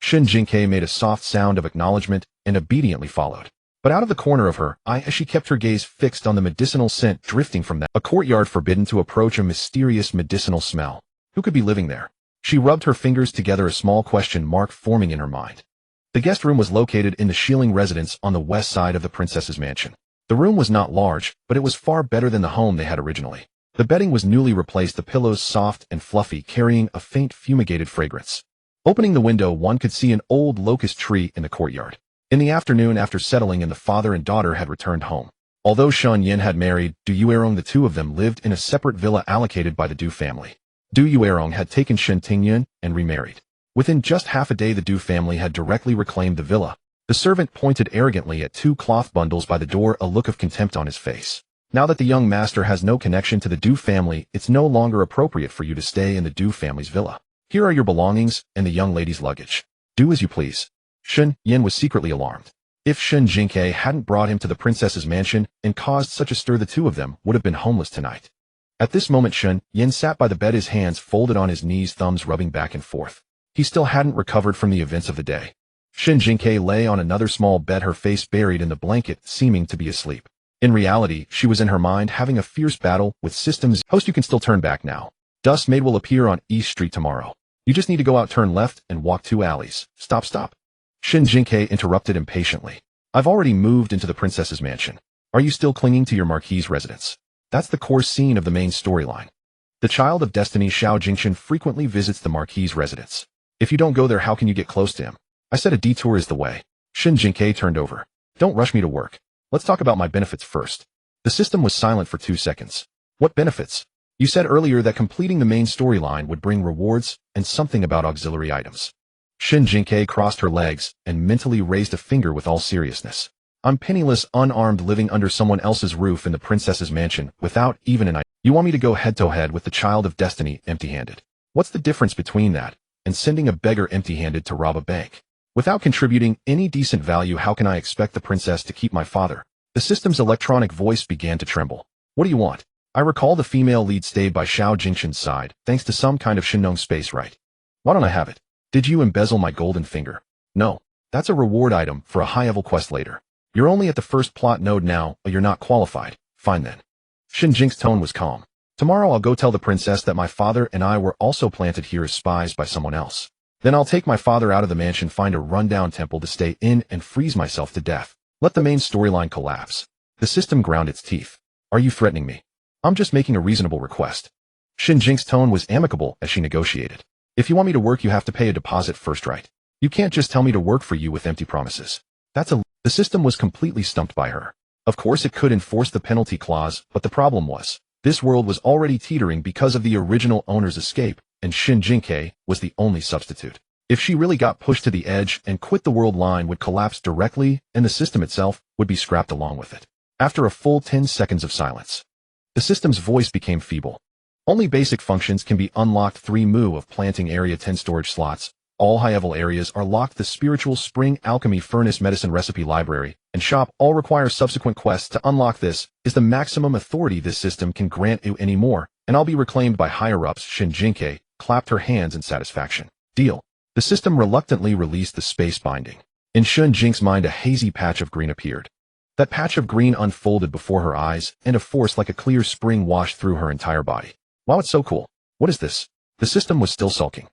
Shen Jingque made a soft sound of acknowledgement and obediently followed. But out of the corner of her eye, as she kept her gaze fixed on the medicinal scent drifting from that, a courtyard forbidden to approach, a mysterious medicinal smell. Who could be living there? She rubbed her fingers together, a small question mark forming in her mind. The guest room was located in the Shilling residence on the west side of the princess's mansion. The room was not large, but it was far better than the home they had originally. The bedding was newly replaced, the pillows soft and fluffy, carrying a faint fumigated fragrance. Opening the window, one could see an old locust tree in the courtyard. In the afternoon, after settling in, the father and daughter had returned home. Although Shen Yan had married Du Yuerong, the two of them lived in a separate villa allocated by the Du family. Du Yuerong had taken Shen Tingyan and remarried. Within just half a day, the Du family had directly reclaimed the villa. The servant pointed arrogantly at 2 cloth bundles by the door, a look of contempt on his face. Now that the young master has no connection to the Du family, it's no longer appropriate for you to stay in the Du family's villa. Here are your belongings and the young lady's luggage. Do as you please. Shen Yan was secretly alarmed. If Shen Jingque hadn't brought him to the princess's mansion and caused such a stir, the two of them would have been homeless tonight. At this moment, Shen Yan sat by the bed, his hands folded on his knees, thumbs rubbing back and forth. He still hadn't recovered from the events of the day. Shen Jingque lay on another small bed, her face buried in the blanket, seeming to be asleep. In reality, she was in her mind having a fierce battle with systems. Host, you can still turn back now. Dust Maid will appear on East Street tomorrow. You just need to go out, turn left, and walk 2 alleys. Stop. Shen Jingque interrupted impatiently. I've already moved into the princess's mansion. Are you still clinging to your marquis' residence? That's the core scene of the main storyline. The child of destiny Xiao Jingchen frequently visits the marquis' residence. If you don't go there, how can you get close to him? I said a detour is the way. Shen Jingque turned over. Don't rush me to work. Let's talk about my benefits first. The system was silent for 2 seconds. What benefits? You said earlier that completing the main storyline would bring rewards and something about auxiliary items. Shen Jingque crossed her legs and mentally raised a finger with all seriousness. I'm penniless, unarmed, living under someone else's roof in the princess's mansion without even an idea. You want me to go head-to-head with the child of destiny empty-handed? What's the difference between that and sending a beggar empty-handed to rob a bank? Without contributing any decent value, how can I expect the princess to keep my father? The system's electronic voice began to tremble. What do you want? I recall the female lead stayed by Xiao Jingchen's side, thanks to some kind of Shinong space right. Why don't I have it? Did you embezzle my golden finger? No. That's a reward item for a high-level quest later. You're only at the first plot node now, but you're not qualified. Fine then. Shen Jingque's tone was calm. Tomorrow I'll go tell the princess that my father and I were also planted here as spies by someone else. Then I'll take my father out of the mansion, find a rundown temple to stay in, and freeze myself to death. Let the main storyline collapse. The system ground its teeth. Are you threatening me? I'm just making a reasonable request. Shen Jingque's tone was amicable as she negotiated. If you want me to work, you have to pay a deposit first, right? You can't just tell me to work for you with empty promises. The system was completely stumped by her. Of course it could enforce the penalty clause, but the problem was, this world was already teetering because of the original owner's escape, and Shen Jingque was the only substitute. If she really got pushed to the edge and quit, the world line would collapse directly, and the system itself would be scrapped along with it. After a full 10 seconds of silence, the system's voice became feeble. Only basic functions can be unlocked. 3 mu of planting area, 10 storage slots. All high-level areas are locked. The spiritual spring, alchemy, furnace, medicine, recipe, library, and shop all require subsequent quests to unlock. This is the maximum authority this system can grant you anymore, and I'll be reclaimed by higher-ups. Shen Jingque clapped her hands in satisfaction. Deal. The system reluctantly released the space binding. In Shen Jingque's mind, a hazy patch of green appeared. That patch of green unfolded before her eyes, and a force like a clear spring washed through her entire body. Wow, it's so cool. What is this? The system was still sulking.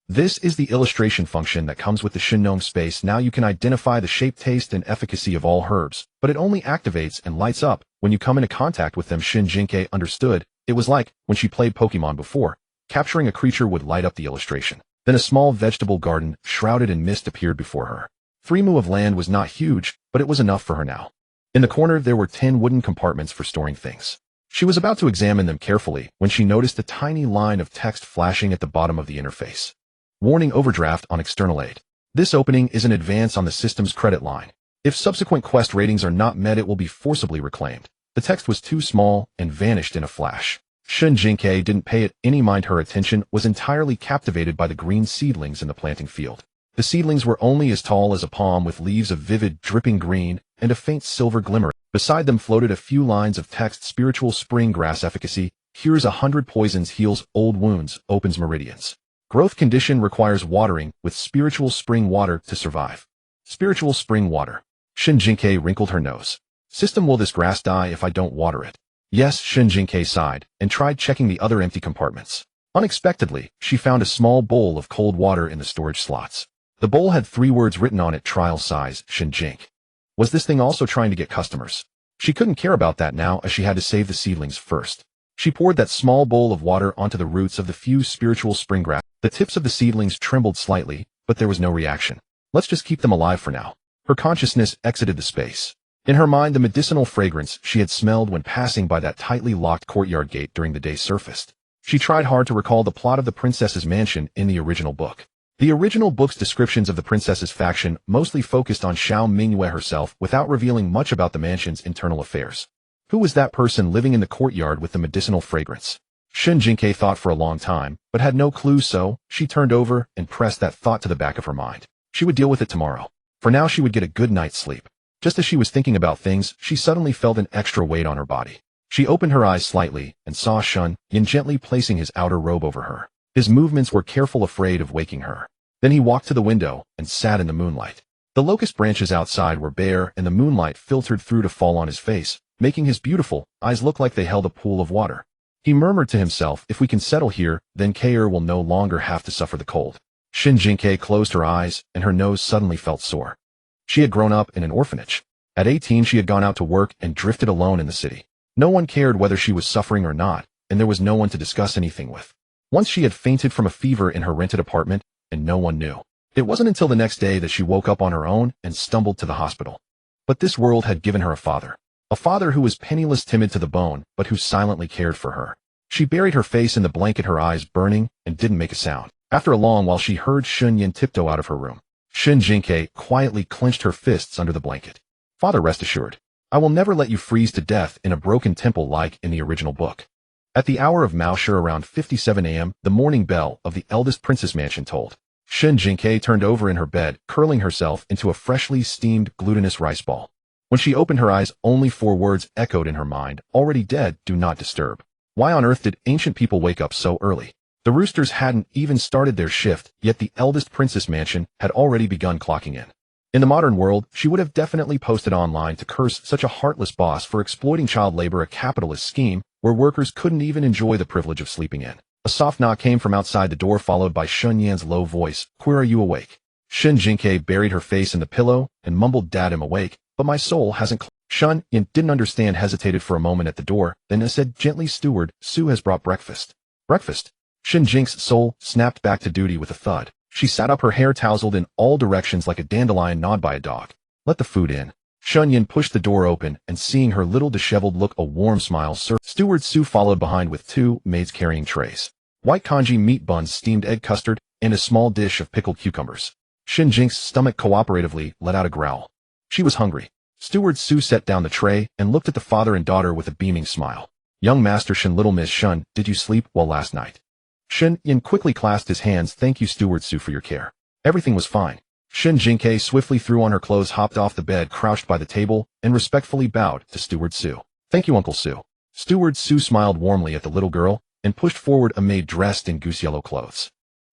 This is the illustration function that comes with the Shen Gnome space. Now you can identify the shape, taste, and efficacy of all herbs, but it only activates and lights up when you come into contact with them. Shen Jingque understood. It was like when she played Pokemon before. Capturing a creature would light up the illustration. Then a small vegetable garden, shrouded in mist, appeared before her. 3 mu of land was not huge, but it was enough for her now. In the corner there were 10 wooden compartments for storing things. She was about to examine them carefully when she noticed a tiny line of text flashing at the bottom of the interface. Warning: overdraft on external aid. This opening is an advance on the system's credit line. If subsequent quest ratings are not met, it will be forcibly reclaimed. The text was too small and vanished in a flash. Shen Jingque didn't pay it any mind. Her attention was entirely captivated by the green seedlings in the planting field. The seedlings were only as tall as a palm, with leaves of vivid, dripping green and a faint silver glimmer. Beside them floated a few lines of text: spiritual spring grass efficacy, cures 100 poisons, heals old wounds, opens meridians. Growth condition: requires watering with spiritual spring water to survive. Spiritual spring water. Shen Jingque wrinkled her nose. System: will this grass die if I don't water it? Yes. Shen Jingque sighed and tried checking the other empty compartments. Unexpectedly, she found a small bowl of cold water in the storage slots. The bowl had 3 words written on it: trial size, Shen Jingque. Was this thing also trying to get customers? She couldn't care about that now, as she had to save the seedlings first. She poured that small bowl of water onto the roots of the few spiritual spring grass. The tips of the seedlings trembled slightly, but there was no reaction. Let's just keep them alive for now. Her consciousness exited the space. In her mind, the medicinal fragrance she had smelled when passing by that tightly locked courtyard gate during the day surfaced. She tried hard to recall the plot of the princess's mansion in the original book. The original book's descriptions of the princess's faction mostly focused on Xiao Mingyue herself, without revealing much about the mansion's internal affairs. Who was that person living in the courtyard with the medicinal fragrance? Shen Jingque thought for a long time, but had no clue, so she turned over and pressed that thought to the back of her mind. She would deal with it tomorrow. For now, she would get a good night's sleep. Just as she was thinking about things, she suddenly felt an extra weight on her body. She opened her eyes slightly and saw Shen Yin gently placing his outer robe over her. His movements were careful, afraid of waking her. Then he walked to the window and sat in the moonlight. The locust branches outside were bare, and the moonlight filtered through to fall on his face, making his beautiful eyes look like they held a pool of water. He murmured to himself, if we can settle here, then Kair will no longer have to suffer the cold. Shen Jingque closed her eyes, and her nose suddenly felt sore. She had grown up in an orphanage. At 18, she had gone out to work and drifted alone in the city. No one cared whether she was suffering or not, and there was no one to discuss anything with. Once she had fainted from a fever in her rented apartment, and no one knew. It wasn't until the next day that she woke up on her own and stumbled to the hospital. But this world had given her a father. A father who was penniless, timid to the bone, but who silently cared for her. She buried her face in the blanket, her eyes burning, and didn't make a sound. After a long while, she heard Shen Yin tiptoe out of her room. Shen Jingque quietly clenched her fists under the blanket. Father, rest assured. I will never let you freeze to death in a broken temple like in the original book. At the hour of Maosher, around 57 a.m., the morning bell of the eldest princess mansion tolled. Shen Jingque turned over in her bed, curling herself into a freshly steamed glutinous rice ball. When she opened her eyes, only 4 words echoed in her mind: already dead, do not disturb. Why on earth did ancient people wake up so early? The roosters hadn't even started their shift, yet the eldest princess mansion had already begun clocking in. In the modern world, she would have definitely posted online to curse such a heartless boss for exploiting child labor, a capitalist scheme, where workers couldn't even enjoy the privilege of sleeping in. A soft knock came from outside the door, followed by Shun Yan's low voice. "Queer, are you awake?" Shen Jingque buried her face in the pillow and mumbled, "Dad, I'm awake, but my soul hasn't." Shun Yan didn't understand, hesitated for a moment at the door, then said gently, "Steward, Sue has brought breakfast." "Breakfast?" Shen Jingque's soul snapped back to duty with a thud. She sat up, her hair tousled in all directions like a dandelion gnawed by a dog. "Let the food in." Shun Yan pushed the door open, and seeing her little disheveled look, a warm smile surfaced. Steward Sue followed behind with two maids carrying trays. White congee meat buns, steamed egg custard, and a small dish of pickled cucumbers. Shen Jingque's stomach cooperatively let out a growl. She was hungry. Steward Sue set down the tray and looked at the father and daughter with a beaming smile. "Young Master Shen, little Miss Shun, did you sleep well last night?" Shen Yan quickly clasped his hands. "Thank you, Steward Sue, for your care. Everything was fine." Shen Jingque swiftly threw on her clothes, hopped off the bed, crouched by the table, and respectfully bowed to Steward Sue. "Thank you, Uncle Sue." Steward Sue smiled warmly at the little girl and pushed forward a maid dressed in goose yellow clothes.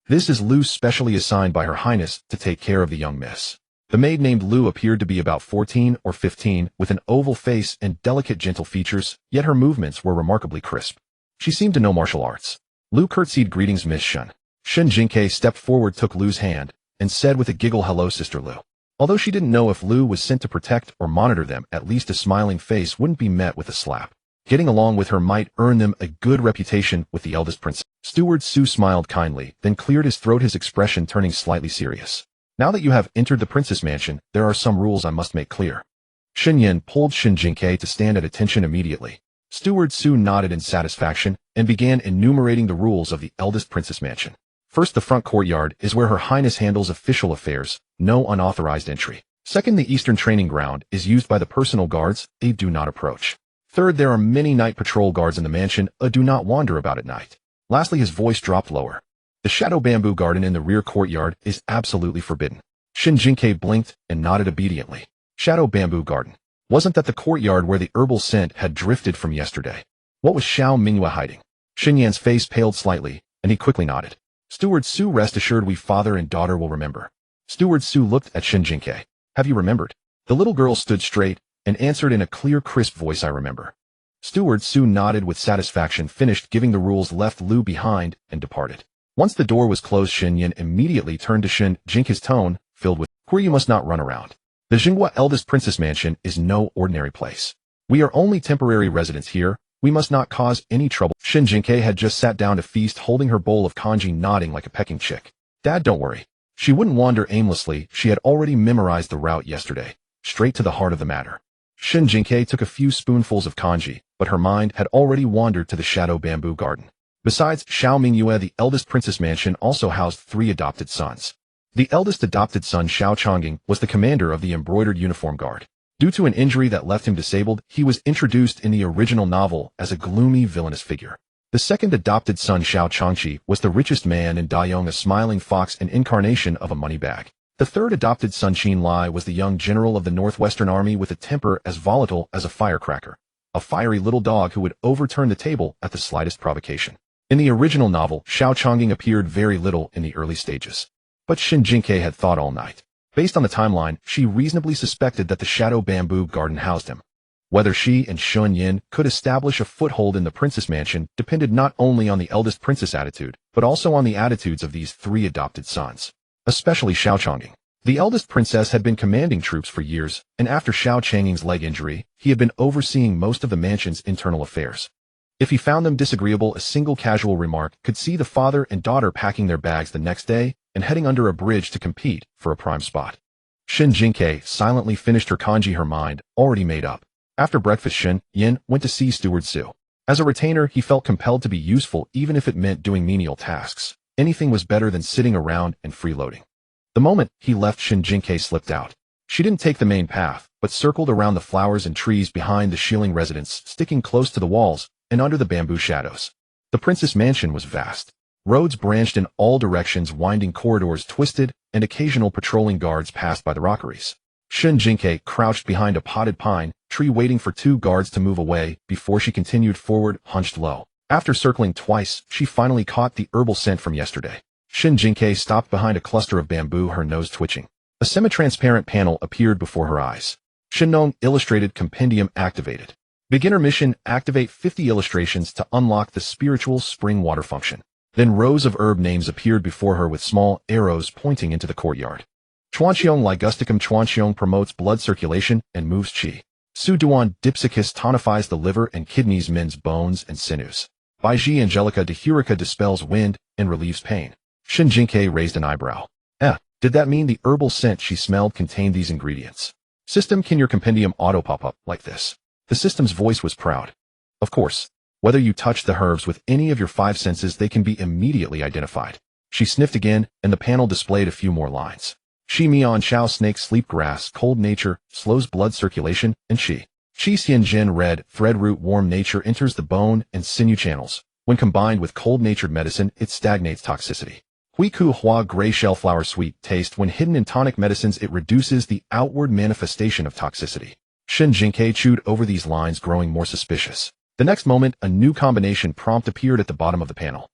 "This is Lu, specially assigned by Her Highness to take care of the young miss." The maid named Lu appeared to be about 14 or 15, with an oval face and delicate, gentle features, yet her movements were remarkably crisp. She seemed to know martial arts. Lu curtsied, "Greetings, Miss Shun." Shen Jingque stepped forward, took Lu's hand, and said with a giggle, "Hello, Sister Lu." Although she didn't know if Lu was sent to protect or monitor them, at least a smiling face wouldn't be met with a slap. Getting along with her might earn them a good reputation with the eldest princess. Steward Sue smiled kindly, then cleared his throat, his expression turning slightly serious. "Now that you have entered the princess mansion, there are some rules I must make clear." Shen Yan pulled Shen Jingque to stand at attention immediately. Steward Sue nodded in satisfaction and began enumerating the rules of the eldest princess mansion. First, the front courtyard is where Her Highness handles official affairs, no unauthorized entry. Second, the eastern training ground is used by the personal guards, they do not approach. Third, there are many night patrol guards in the mansion, do not wander about at night. Lastly, his voice dropped lower. The shadow bamboo garden in the rear courtyard is absolutely forbidden. Shen Jingque blinked and nodded obediently. Shadow bamboo garden. Wasn't that the courtyard where the herbal scent had drifted from yesterday? What was Xiao Mingyue hiding? Shen Yan's face paled slightly, and he quickly nodded. Steward Sue, rest assured we father and daughter will remember. Steward Sue looked at Shen Jingque. Have you remembered? The little girl stood straight and answered in a clear, crisp voice, I remember. Steward Sue nodded with satisfaction, finished giving the rules, left Lu behind, and departed. Once the door was closed, Shen Yan immediately turned to Shen Jingque, his tone filled with, "Where you must not run around. The Jinghua eldest princess mansion is no ordinary place. We are only temporary residents here. We must not cause any trouble." Shen Jingque had just sat down to feast, holding her bowl of congee, nodding like a pecking chick. "Dad, don't worry. She wouldn't wander aimlessly. She had already memorized the route yesterday. Straight to the heart of the matter." Shen Jingque took a few spoonfuls of congee, but her mind had already wandered to the shadow bamboo garden. Besides Xiao Mingyue, the eldest princess mansion also housed 3 adopted sons. The eldest adopted son, Xiao Changing, was the commander of the embroidered uniform guard. Due to an injury that left him disabled, he was introduced in the original novel as a gloomy, villainous figure. The second adopted son, Xiao Changqi, was the richest man in Dayong, a smiling fox, an incarnation of a money bag. The third adopted son, Qin Lai, was the young general of the Northwestern Army with a temper as volatile as a firecracker, a fiery little dog who would overturn the table at the slightest provocation. In the original novel, Xiao Changing appeared very little in the early stages. But Shen Jingque had thought all night. Based on the timeline, she reasonably suspected that the shadow bamboo garden housed him. Whether she and Shun Yin could establish a foothold in the princess mansion depended not only on the eldest princess' attitude, but also on the attitudes of these 3 adopted sons. Especially Xiao Changing. The eldest princess had been commanding troops for years, and after Xiao Changing's leg injury, he had been overseeing most of the mansion's internal affairs. If he found them disagreeable, a single casual remark could see the father and daughter packing their bags the next day and heading under a bridge to compete for a prime spot. Shen Jingque silently finished her congee, her mind already made up. After breakfast, Shen Yin went to see Steward Sue. As a retainer, he felt compelled to be useful even if it meant doing menial tasks. Anything was better than sitting around and freeloading. The moment he left, Shen Jingque slipped out. She didn't take the main path, but circled around the flowers and trees behind the Shilling residence, sticking close to the walls and under the bamboo shadows. The princess mansion was vast. Roads branched in all directions, winding corridors twisted, and occasional patrolling guards passed by the rockeries. Shen Jingque crouched behind a potted pine tree, waiting for 2 guards to move away before she continued forward, hunched low. After circling twice, she finally caught the herbal scent from yesterday. Shen Jingque stopped behind a cluster of bamboo, her nose twitching. A semi-transparent panel appeared before her eyes. Shenong illustrated compendium activated. Beginner mission, activate 50 illustrations to unlock the spiritual spring water function. Then rows of herb names appeared before her with small arrows pointing into the courtyard. Chuanqiong ligusticum Chuanqiong promotes blood circulation and moves qi. Su Duan dipsicus tonifies the liver and kidneys, mends bones and sinews. Baiji Angelica Dehurica dispels wind and relieves pain. Shen Jingque raised an eyebrow. Did that mean the herbal scent she smelled contained these ingredients? System, can your compendium auto pop up like this? The system's voice was proud. Of course. Whether you touch the herbs with any of your 5 senses, they can be immediately identified. She sniffed again, and the panel displayed a few more lines. Shi Mian Xiao snake sleep grass, cold nature, slows blood circulation, and Qi Xian Jin red, thread root warm nature enters the bone and sinew channels. When combined with cold-natured medicine, it stagnates toxicity. Hui Ku Hua gray shellflower sweet taste, when hidden in tonic medicines, it reduces the outward manifestation of toxicity. Shen Jingque chewed over these lines, growing more suspicious. The next moment, a new combination prompt appeared at the bottom of the panel.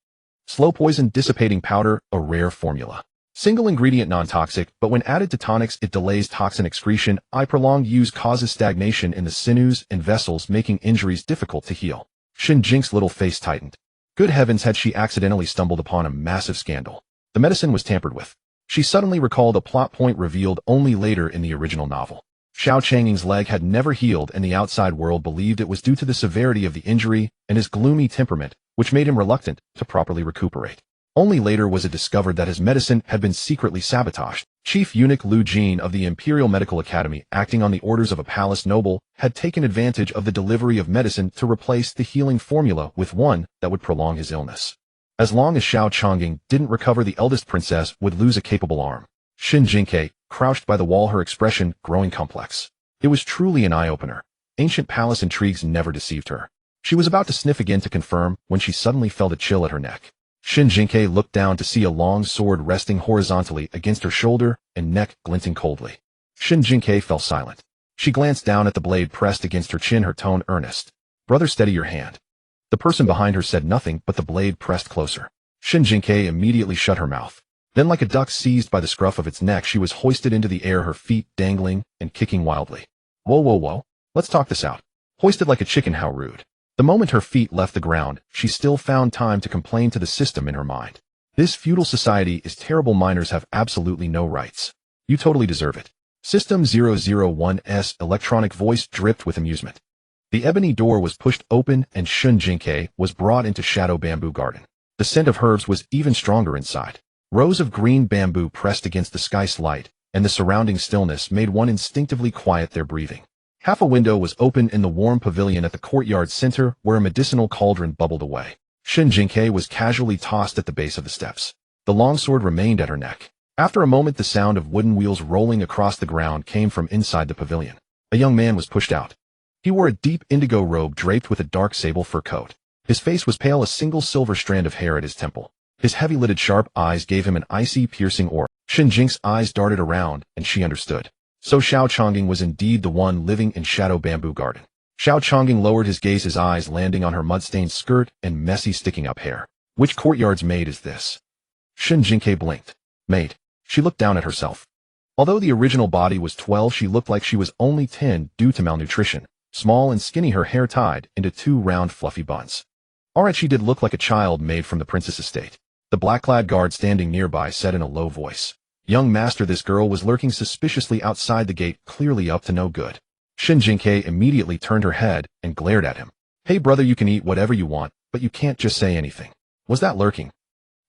Slow poison dissipating powder, a rare formula. Single ingredient, non-toxic, but when added to tonics, it delays toxin excretion. Prolonged use causes stagnation in the sinews and vessels, making injuries difficult to heal. Shen Jingque's little face tightened. Good heavens, had she accidentally stumbled upon a massive scandal? The medicine was tampered with. She suddenly recalled a plot point revealed only later in the original novel. Xiao Changying's leg had never healed, and the outside world believed it was due to the severity of the injury and his gloomy temperament, which made him reluctant to properly recuperate. Only later was it discovered that his medicine had been secretly sabotaged. Chief Eunuch Lu Jin of the Imperial Medical Academy, acting on the orders of a palace noble, had taken advantage of the delivery of medicine to replace the healing formula with one that would prolong his illness. As long as Xiao Changying didn't recover, the eldest princess would lose a capable arm. Shen Jingque crouched by the wall, her expression growing complex. It was truly an eye-opener. Ancient palace intrigues never deceived her. She was about to sniff again to confirm when she suddenly felt a chill at her neck. Shen Jingque looked down to see a long sword resting horizontally against her shoulder and neck, glinting coldly. Shen Jingque fell silent. She glanced down at the blade pressed against her chin, her tone earnest. "Brother, steady your hand." The person behind her said nothing, but the blade pressed closer. Shen Jingque immediately shut her mouth. Then, like a duck seized by the scruff of its neck, she was hoisted into the air, her feet dangling and kicking wildly. "Whoa, whoa, whoa. Let's talk this out." Hoisted like a chicken, how rude. The moment her feet left the ground, she still found time to complain to the system in her mind. "This feudal society is terrible. Minors have absolutely no rights. You totally deserve it." System 001's electronic voice dripped with amusement. The ebony door was pushed open and Shen Jingque was brought into Shadow Bamboo Garden. The scent of herbs was even stronger inside. Rows of green bamboo pressed against the sky's light, and the surrounding stillness made one instinctively quiet their breathing. Half a window was open in the warm pavilion at the courtyard center, where a medicinal cauldron bubbled away. Shen Jingque was casually tossed at the base of the steps. The longsword remained at her neck. After a moment, the sound of wooden wheels rolling across the ground came from inside the pavilion. A young man was pushed out. He wore a deep indigo robe draped with a dark sable fur coat. His face was pale, a single silver strand of hair at his temple. His heavy-lidded sharp eyes gave him an icy, piercing aura. Shen Jingque's eyes darted around, and she understood. So Xiao Changying was indeed the one living in Shadow Bamboo Garden. Xiao Changying lowered his gaze, his eyes landing on her mud-stained skirt and messy sticking-up hair. "Which courtyard's maid is this?" Shen Jingque blinked. "Maid." She looked down at herself. Although the original body was 12, she looked like she was only 10 due to malnutrition. Small and skinny, her hair tied into 2 round fluffy buns. Alright, she did look like a child made from the princess estate. The black-clad guard standing nearby said in a low voice. "Young master, this girl was lurking suspiciously outside the gate, clearly up to no good." Shen Jingque immediately turned her head and glared at him. "Hey brother, you can eat whatever you want, but you can't just say anything. Was that lurking?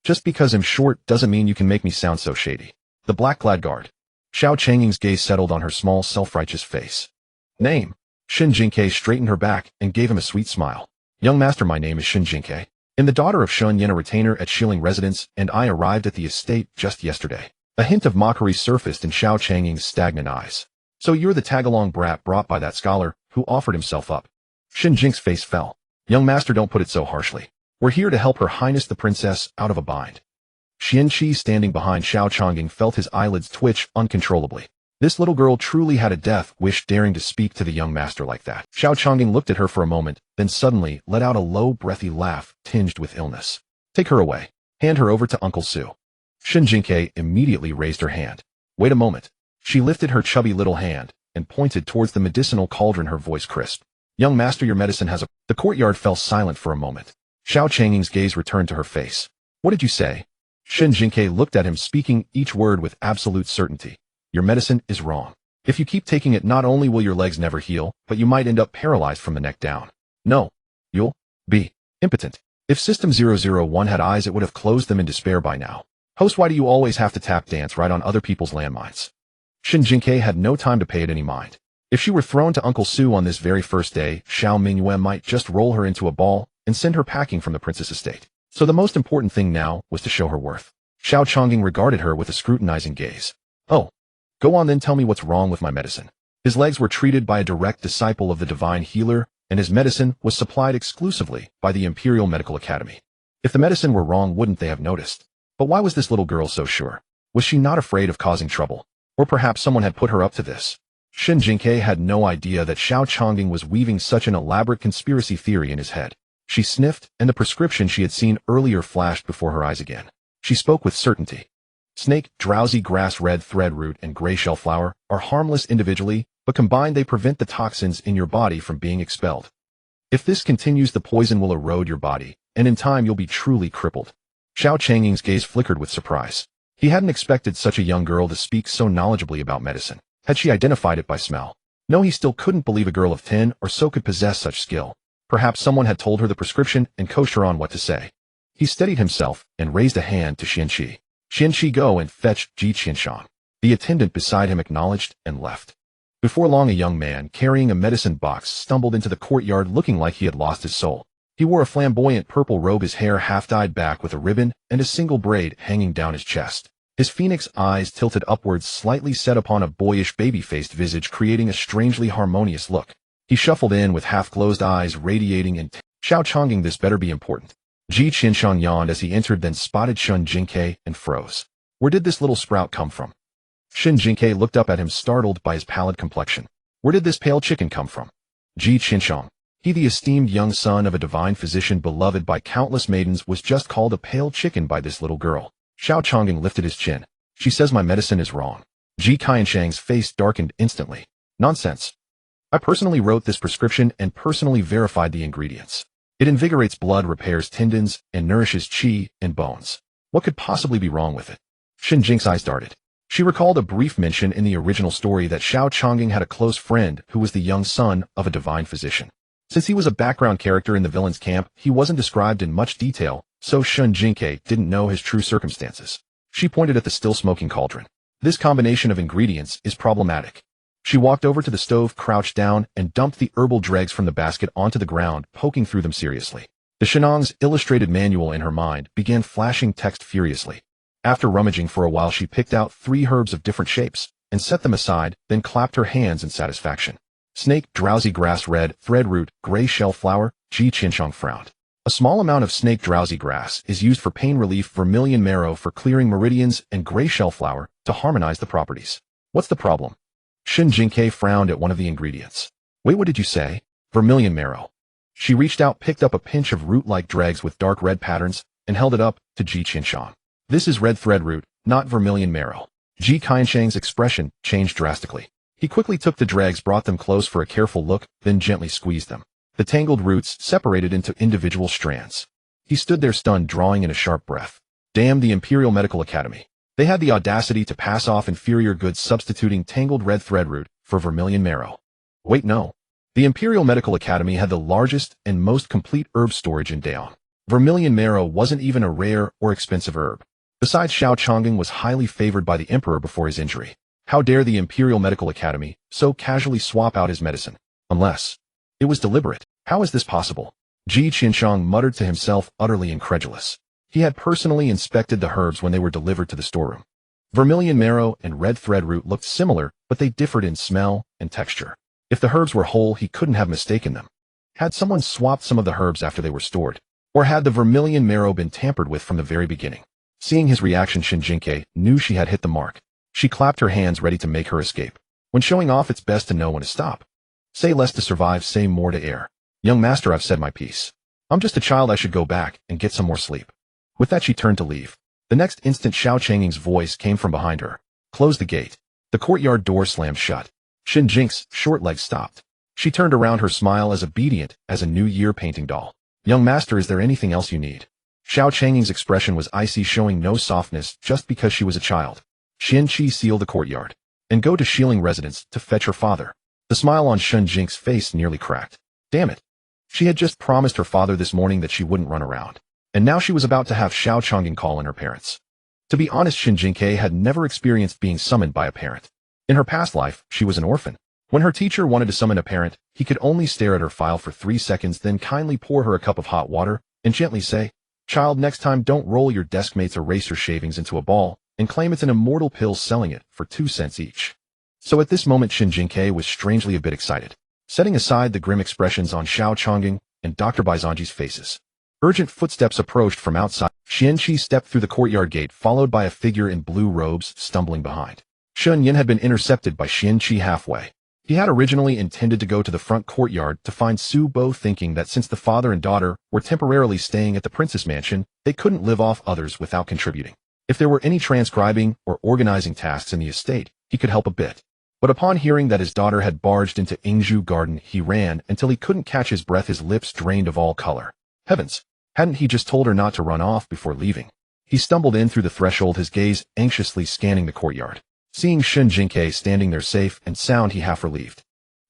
Just because I'm short doesn't mean you can make me sound so shady." The black-clad guard. Xiao Changying's gaze settled on her small, self-righteous face. "Name?" Shen Jingque straightened her back and gave him a sweet smile. "Young master, my name is Shen Jingque. I'm the daughter of Shun Yen, a retainer at Shilling Residence, and I arrived at the estate just yesterday." A hint of mockery surfaced in Xiao Changying's stagnant eyes. "So you're the tag-along brat brought by that scholar who offered himself up?" Shen Jingque's face fell. "Young master, don't put it so harshly. We're here to help Her Highness the Princess out of a bind." Xian Qi, standing behind Xiao Changying, felt his eyelids twitch uncontrollably. This little girl truly had a death wish, daring to speak to the young master like that. Xiao Changying looked at her for a moment, then suddenly let out a low, breathy laugh tinged with illness. "Take her away. Hand her over to Uncle Su." Shen Jingque immediately raised her hand. "Wait a moment." She lifted her chubby little hand and pointed towards the medicinal cauldron, her voice crisp. Young master, your medicine has a— The courtyard fell silent for a moment. Xiao Changying's gaze returned to her face. What did you say? Shen Jingque looked at him, speaking each word with absolute certainty. Your medicine is wrong. If you keep taking it, not only will your legs never heal, but you might end up paralyzed from the neck down. No. You'll be impotent. If System 001 had eyes, it would have closed them in despair by now. Host, why do you always have to tap dance right on other people's landmines? Shen Jingque had no time to pay it any mind. If she were thrown to Uncle Su on this very first day, Xiao Mingyue might just roll her into a ball and send her packing from the princess estate. So the most important thing now was to show her worth. Xiao Changying regarded her with a scrutinizing gaze. Oh. Go on then, tell me what's wrong with my medicine. His legs were treated by a direct disciple of the divine healer, and his medicine was supplied exclusively by the Imperial Medical Academy. If the medicine were wrong, wouldn't they have noticed? But why was this little girl so sure? Was she not afraid of causing trouble? Or perhaps someone had put her up to this? Shen Jingque had no idea that Xiao Changying was weaving such an elaborate conspiracy theory in his head. She sniffed, and the prescription she had seen earlier flashed before her eyes again. She spoke with certainty. Snake, drowsy grass, red thread root, and gray shell flower are harmless individually, but combined they prevent the toxins in your body from being expelled. If this continues, the poison will erode your body, and in time you'll be truly crippled. Xiao Changying's gaze flickered with surprise. He hadn't expected such a young girl to speak so knowledgeably about medicine. Had she identified it by smell? No, he still couldn't believe a girl of 10 or so could possess such skill. Perhaps someone had told her the prescription and coached her on what to say. He steadied himself and raised a hand to Xianqi. Xianqi, go and fetch Ji Qianshang. The attendant beside him acknowledged and left. Before long, a young man carrying a medicine box stumbled into the courtyard looking like he had lost his soul. He wore a flamboyant purple robe, his hair half dyed back with a ribbon and a single braid hanging down his chest. His phoenix eyes tilted upwards, slightly set upon a boyish baby-faced visage, creating a strangely harmonious look. He shuffled in with half-closed eyes radiating intent. Xiao Changying, this better be important. Ji Qianshang yawned as he entered, then spotted Shen Jingque and froze. Where did this little sprout come from? Shen Jingque looked up at him, startled by his pallid complexion. Where did this pale chicken come from? Ji Qianshang. He, the esteemed young son of a divine physician beloved by countless maidens, was just called a pale chicken by this little girl. Xiao Changying lifted his chin. She says my medicine is wrong. Ji Qianshang's face darkened instantly. Nonsense. I personally wrote this prescription and personally verified the ingredients. It invigorates blood, repairs tendons, and nourishes qi and bones. What could possibly be wrong with it? Shen Jingque's eyes darted. She recalled a brief mention in the original story that Xiao Changying had a close friend who was the young son of a divine physician. Since he was a background character in the villain's camp, he wasn't described in much detail, so Shen Jingque didn't know his true circumstances. She pointed at the still smoking cauldron. This combination of ingredients is problematic. She walked over to the stove, crouched down, and dumped the herbal dregs from the basket onto the ground, poking through them seriously. The Shenong's illustrated manual in her mind began flashing text furiously. After rummaging for a while, she picked out 3 herbs of different shapes and set them aside, then clapped her hands in satisfaction. Snake, drowsy grass, red thread root, gray shell flower. Ji Qianshang frowned. A small amount of snake drowsy grass is used for pain relief, vermilion marrow for clearing meridians, and gray shell flower to harmonize the properties. What's the problem? Shen Jingque frowned at one of the ingredients. Wait, what did you say? Vermilion marrow. She reached out, picked up a pinch of root-like dregs with dark red patterns, and held it up to Ji Qianshang. This is red thread root, not vermilion marrow. Ji Qianshang's expression changed drastically. He quickly took the dregs, brought them close for a careful look, then gently squeezed them. The tangled roots separated into individual strands. He stood there stunned, drawing in a sharp breath. Damn the Imperial Medical Academy. They had the audacity to pass off inferior goods substituting tangled red thread root for vermilion marrow. Wait, no. The Imperial Medical Academy had the largest and most complete herb storage in Daeong. Vermilion marrow wasn't even a rare or expensive herb. Besides, Xiao Changying was highly favored by the emperor before his injury. How dare the Imperial Medical Academy so casually swap out his medicine? Unless it was deliberate. How is this possible? Ji Qianshang muttered to himself, utterly incredulous. He had personally inspected the herbs when they were delivered to the storeroom. Vermilion marrow and red thread root looked similar, but they differed in smell and texture. If the herbs were whole, he couldn't have mistaken them. Had someone swapped some of the herbs after they were stored? Or had the vermilion marrow been tampered with from the very beginning? Seeing his reaction, Shen Jingque knew she had hit the mark. She clapped her hands, ready to make her escape. When showing off, it's best to know when to stop. Say less to survive, say more to err. Young master, I've said my piece. I'm just a child, I should go back and get some more sleep. With that, she turned to leave. The next instant, Xiao Changying's voice came from behind her. Close the gate. The courtyard door slammed shut. Shen Jingque's short legs stopped. She turned around, her smile as obedient as a New Year painting doll. Young master, is there anything else you need? Xiao Changying's expression was icy, showing no softness just because she was a child. Shen Jingque seal the courtyard and go to Shilling residence to fetch her father. The smile on Shen Jingque's face nearly cracked. Damn it. She had just promised her father this morning that she wouldn't run around. And now she was about to have Xiao Changying call in her parents. To be honest, Shen Jingque had never experienced being summoned by a parent. In her past life, she was an orphan. When her teacher wanted to summon a parent, he could only stare at her file for 3 seconds, then kindly pour her a cup of hot water and gently say, "Child, next time don't roll your deskmate's eraser shavings into a ball and claim it's an immortal pill selling it for 2 cents each." So at this moment, Shen Jingque was strangely a bit excited. Setting aside the grim expressions on Xiao Changying and Dr. Baizanji's faces, urgent footsteps approached from outside. Xian Qi stepped through the courtyard gate, followed by a figure in blue robes stumbling behind. Shun Yin had been intercepted by Xian Qi halfway. He had originally intended to go to the front courtyard to find Su Bo, thinking that since the father and daughter were temporarily staying at the princess mansion, they couldn't live off others without contributing. If there were any transcribing or organizing tasks in the estate, he could help a bit. But upon hearing that his daughter had barged into Ingzhu Garden, he ran until he couldn't catch his breath, his lips drained of all color. Heavens! Hadn't he just told her not to run off before leaving? He stumbled in through the threshold, his gaze anxiously scanning the courtyard. Seeing Shen Jingque standing there safe and sound, he half relieved.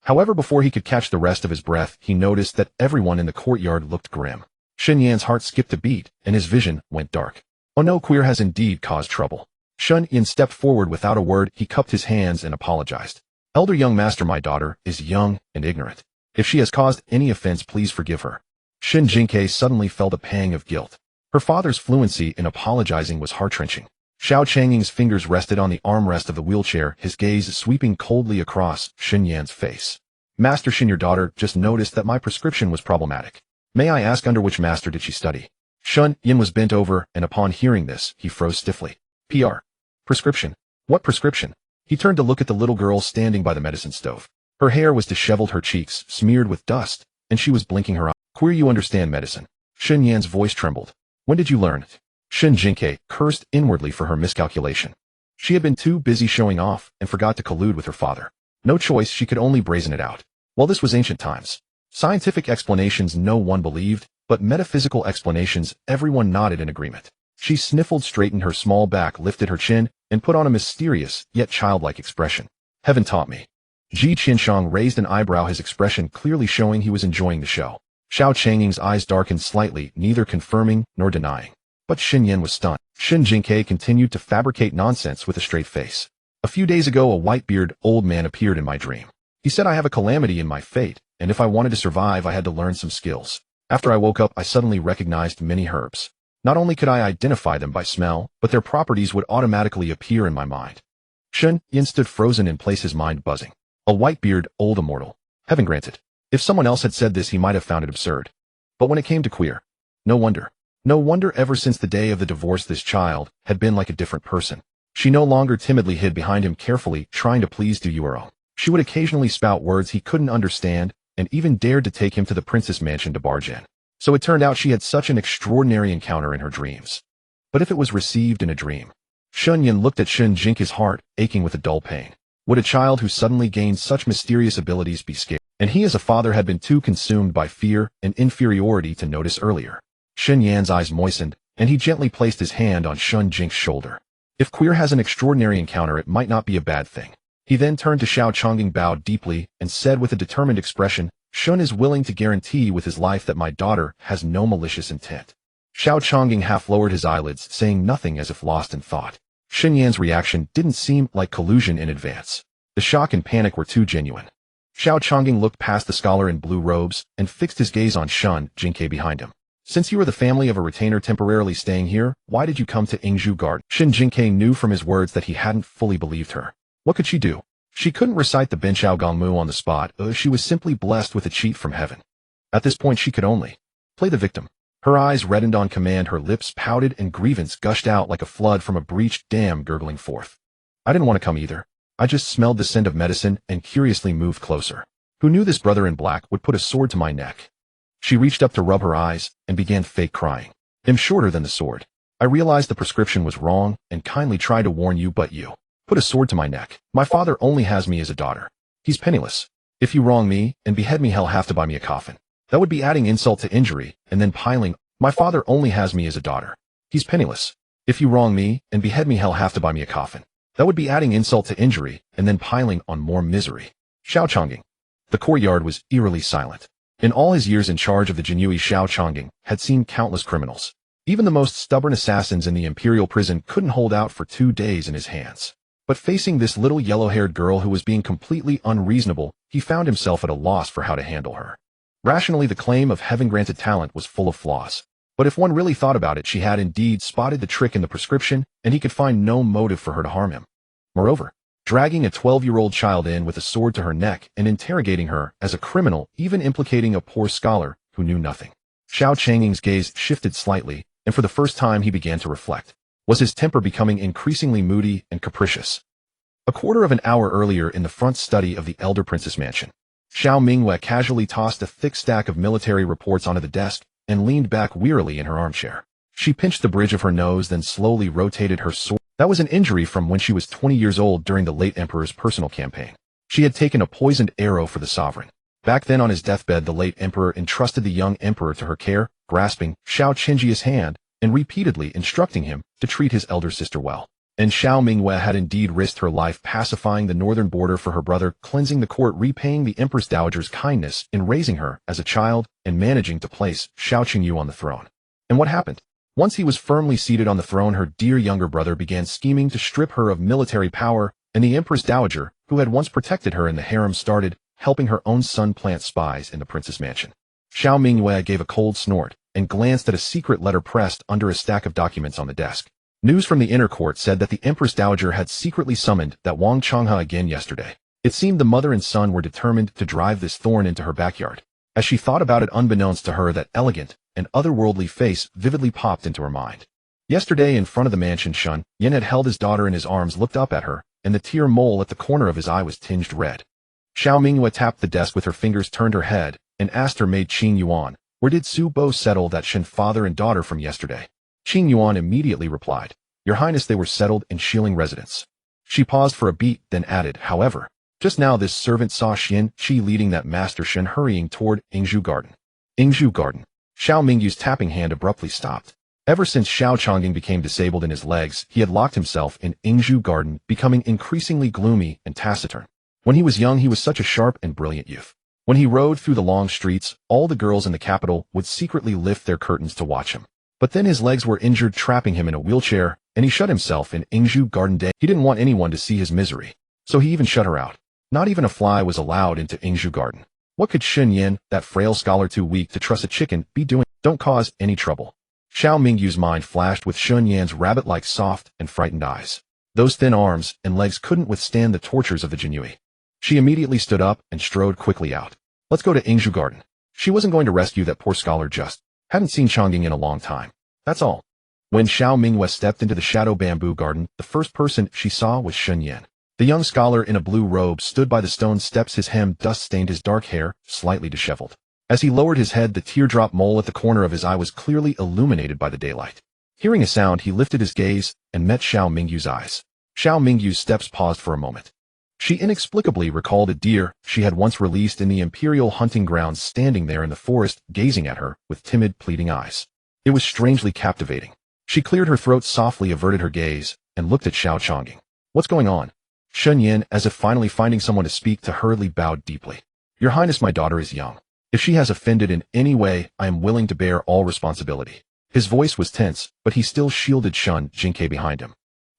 However, before he could catch the rest of his breath, he noticed that everyone in the courtyard looked grim. Shen Yan's heart skipped a beat, and his vision went dark. Oh no, Queer has indeed caused trouble. Shen Yan stepped forward without a word. He cupped his hands and apologized. Elder young master, my daughter is young and ignorant. If she has caused any offense, please forgive her. Shen Jingque suddenly felt a pang of guilt. Her father's fluency in apologizing was heart-wrenching. Xiao Changying's fingers rested on the armrest of the wheelchair, his gaze sweeping coldly across Shen Yan's face. Master Shen, your daughter just noticed that my prescription was problematic. May I ask, under which master did she study? Shen Yan was bent over, and upon hearing this, he froze stiffly. PR. Prescription. What prescription? He turned to look at the little girl standing by the medicine stove. Her hair was disheveled, her cheeks smeared with dust, and she was blinking her eyes. Queer, you understand medicine? Shen Yan's voice trembled. When did you learn it? Shen Jingque cursed inwardly for her miscalculation. She had been too busy showing off and forgot to collude with her father. No choice, she could only brazen it out. Well, this was ancient times. Scientific explanations no one believed, but metaphysical explanations everyone nodded in agreement. She sniffled, straightened her small back, lifted her chin, and put on a mysterious yet childlike expression. Heaven taught me. Ji Qianshang raised an eyebrow, his expression clearly showing he was enjoying the show. Xiao Changying's eyes darkened slightly, neither confirming nor denying. But Shen Yan was stunned. Shen Jingque continued to fabricate nonsense with a straight face. A few days ago, a white-bearded old man appeared in my dream. He said I have a calamity in my fate, and if I wanted to survive, I had to learn some skills. After I woke up, I suddenly recognized many herbs. Not only could I identify them by smell, but their properties would automatically appear in my mind. Shen Yan stood frozen in place, his mind buzzing. A white-bearded old immortal. Heaven granted. If someone else had said this, he might have found it absurd. But when it came to Queer, no wonder. No wonder ever since the day of the divorce this child had been like a different person. She no longer timidly hid behind him, carefully trying to please Du Yuero. She would occasionally spout words he couldn't understand and even dared to take him to the princess mansion to barge in. So it turned out she had such an extraordinary encounter in her dreams. But if it was received in a dream? Shen Yan looked at Shen Jingque's heart, aching with a dull pain. Would a child who suddenly gained such mysterious abilities be scared? And he as a father had been too consumed by fear and inferiority to notice earlier. Shen Yan's eyes moistened, and he gently placed his hand on Shen Jingque's shoulder. If Queer has an extraordinary encounter, it might not be a bad thing. He then turned to Xiao Changying, bowed deeply, and said with a determined expression, Shen is willing to guarantee with his life that my daughter has no malicious intent. Xiao Changying half lowered his eyelids, saying nothing as if lost in thought. Shen Yan's reaction didn't seem like collusion in advance. The shock and panic were too genuine. Xiao Changying looked past the scholar in blue robes and fixed his gaze on Shen Jingque behind him. Since you are the family of a retainer temporarily staying here, why did you come to Ingzhu Garden? Shen Jingque knew from his words that he hadn't fully believed her. What could she do? She couldn't recite the Benchao Gongmu on the spot. She was simply blessed with a cheat from heaven. At this point, she could only play the victim. Her eyes reddened on command, her lips pouted, and grievance gushed out like a flood from a breached dam, gurgling forth. I didn't want to come either. I just smelled the scent of medicine and curiously moved closer. Who knew this brother in black would put a sword to my neck? She reached up to rub her eyes and began fake crying. I'm shorter than the sword. I realized the prescription was wrong and kindly tried to warn you, but you put a sword to my neck. My father only has me as a daughter. He's penniless. If you wrong me and behead me, hell have to buy me a coffin. That would be adding insult to injury and then piling, my father only has me as a daughter. He's penniless. If you wrong me and behead me, hell have to buy me a coffin. That would be adding insult to injury and then piling on more misery. Xiao Chongqing. The courtyard was eerily silent. In all his years in charge of the Jinui, Xiao Chongqing had seen countless criminals. Even the most stubborn assassins in the imperial prison couldn't hold out for 2 days in his hands. But facing this little yellow-haired girl who was being completely unreasonable, he found himself at a loss for how to handle her. Rationally, the claim of heaven-granted talent was full of flaws. But if one really thought about it, she had indeed spotted the trick in the prescription, and he could find no motive for her to harm him. Moreover, dragging a 12-year-old child in with a sword to her neck and interrogating her as a criminal, even implicating a poor scholar who knew nothing. Xiao Changqing's gaze shifted slightly, and for the first time he began to reflect. Was his temper becoming increasingly moody and capricious? A quarter of an hour earlier in the front study of the elder princess mansion, Xiao Mingwei casually tossed a thick stack of military reports onto the desk and leaned back wearily in her armchair. She pinched the bridge of her nose, then slowly rotated her sword. That was an injury from when she was 20 years old during the late emperor's personal campaign. She had taken a poisoned arrow for the sovereign. Back then on his deathbed, the late emperor entrusted the young emperor to her care, grasping Xiao Qingji's hand and repeatedly instructing him to treat his elder sister well. And Xiao Mingwei had indeed risked her life pacifying the northern border for her brother, cleansing the court, repaying the Empress Dowager's kindness in raising her as a child, and managing to place Xiao Qingyu on the throne. And what happened? Once he was firmly seated on the throne, her dear younger brother began scheming to strip her of military power, and the Empress Dowager, who had once protected her in the harem, started helping her own son plant spies in the princess mansion. Xiao Mingwei gave a cold snort and glanced at a secret letter pressed under a stack of documents on the desk. News from the inner court said that the Empress Dowager had secretly summoned that Wang Changhe again yesterday. It seemed the mother and son were determined to drive this thorn into her backyard. As she thought about it, unbeknownst to her, that elegant and otherworldly face vividly popped into her mind. Yesterday, in front of the mansion, Shen Yin had held his daughter in his arms, looked up at her, and the tear mole at the corner of his eye was tinged red. Xiao Mingwei tapped the desk with her fingers, turned her head, and asked her maid Qing Yuan, "Where did Su Bo settle that Shen father and daughter from yesterday?" Qing Yuan immediately replied, "Your Highness, they were settled in Xiling residence." She paused for a beat, then added, "However, just now this servant saw Xian Qi leading that master Shen hurrying toward Yingzhu Garden." Yingzhu Garden. Xiao Mingyu's tapping hand abruptly stopped. Ever since Xiao Chongqing became disabled in his legs, he had locked himself in Yingzhu Garden, becoming increasingly gloomy and taciturn. When he was young, he was such a sharp and brilliant youth. When he rode through the long streets, all the girls in the capital would secretly lift their curtains to watch him. But then his legs were injured, trapping him in a wheelchair, and he shut himself in Yingzhu Garden Day. He didn't want anyone to see his misery, so he even shut her out. Not even a fly was allowed into Yingzhu Garden. What could Shen Yin, that frail scholar too weak to trust a chicken, be doing? Don't cause any trouble. Xiao Mingyu's mind flashed with Shen Yan's rabbit-like soft and frightened eyes. Those thin arms and legs couldn't withstand the tortures of the Jinui. She immediately stood up and strode quickly out. Let's go to Yingzhu Garden. She wasn't going to rescue that poor scholar, just hadn't seen Chongqing in a long time. That's all. When Xiao Mingwei stepped into the shadow bamboo garden, the first person she saw was Shen Yin. The young scholar in a blue robe stood by the stone steps, his hem dust-stained, his dark hair slightly disheveled. As he lowered his head, the teardrop mole at the corner of his eye was clearly illuminated by the daylight. Hearing a sound, he lifted his gaze and met Xiao Mingyu's eyes. Xiao Mingyu's steps paused for a moment. She inexplicably recalled a deer she had once released in the imperial hunting grounds, standing there in the forest, gazing at her with timid, pleading eyes. It was strangely captivating. She cleared her throat softly, averted her gaze, and looked at Xiao Chongqing. What's going on? Shen Yin, as if finally finding someone to speak to, hurriedly bowed deeply. Your Highness, my daughter is young. If she has offended in any way, I am willing to bear all responsibility. His voice was tense, but he still shielded Shen Jingque behind him.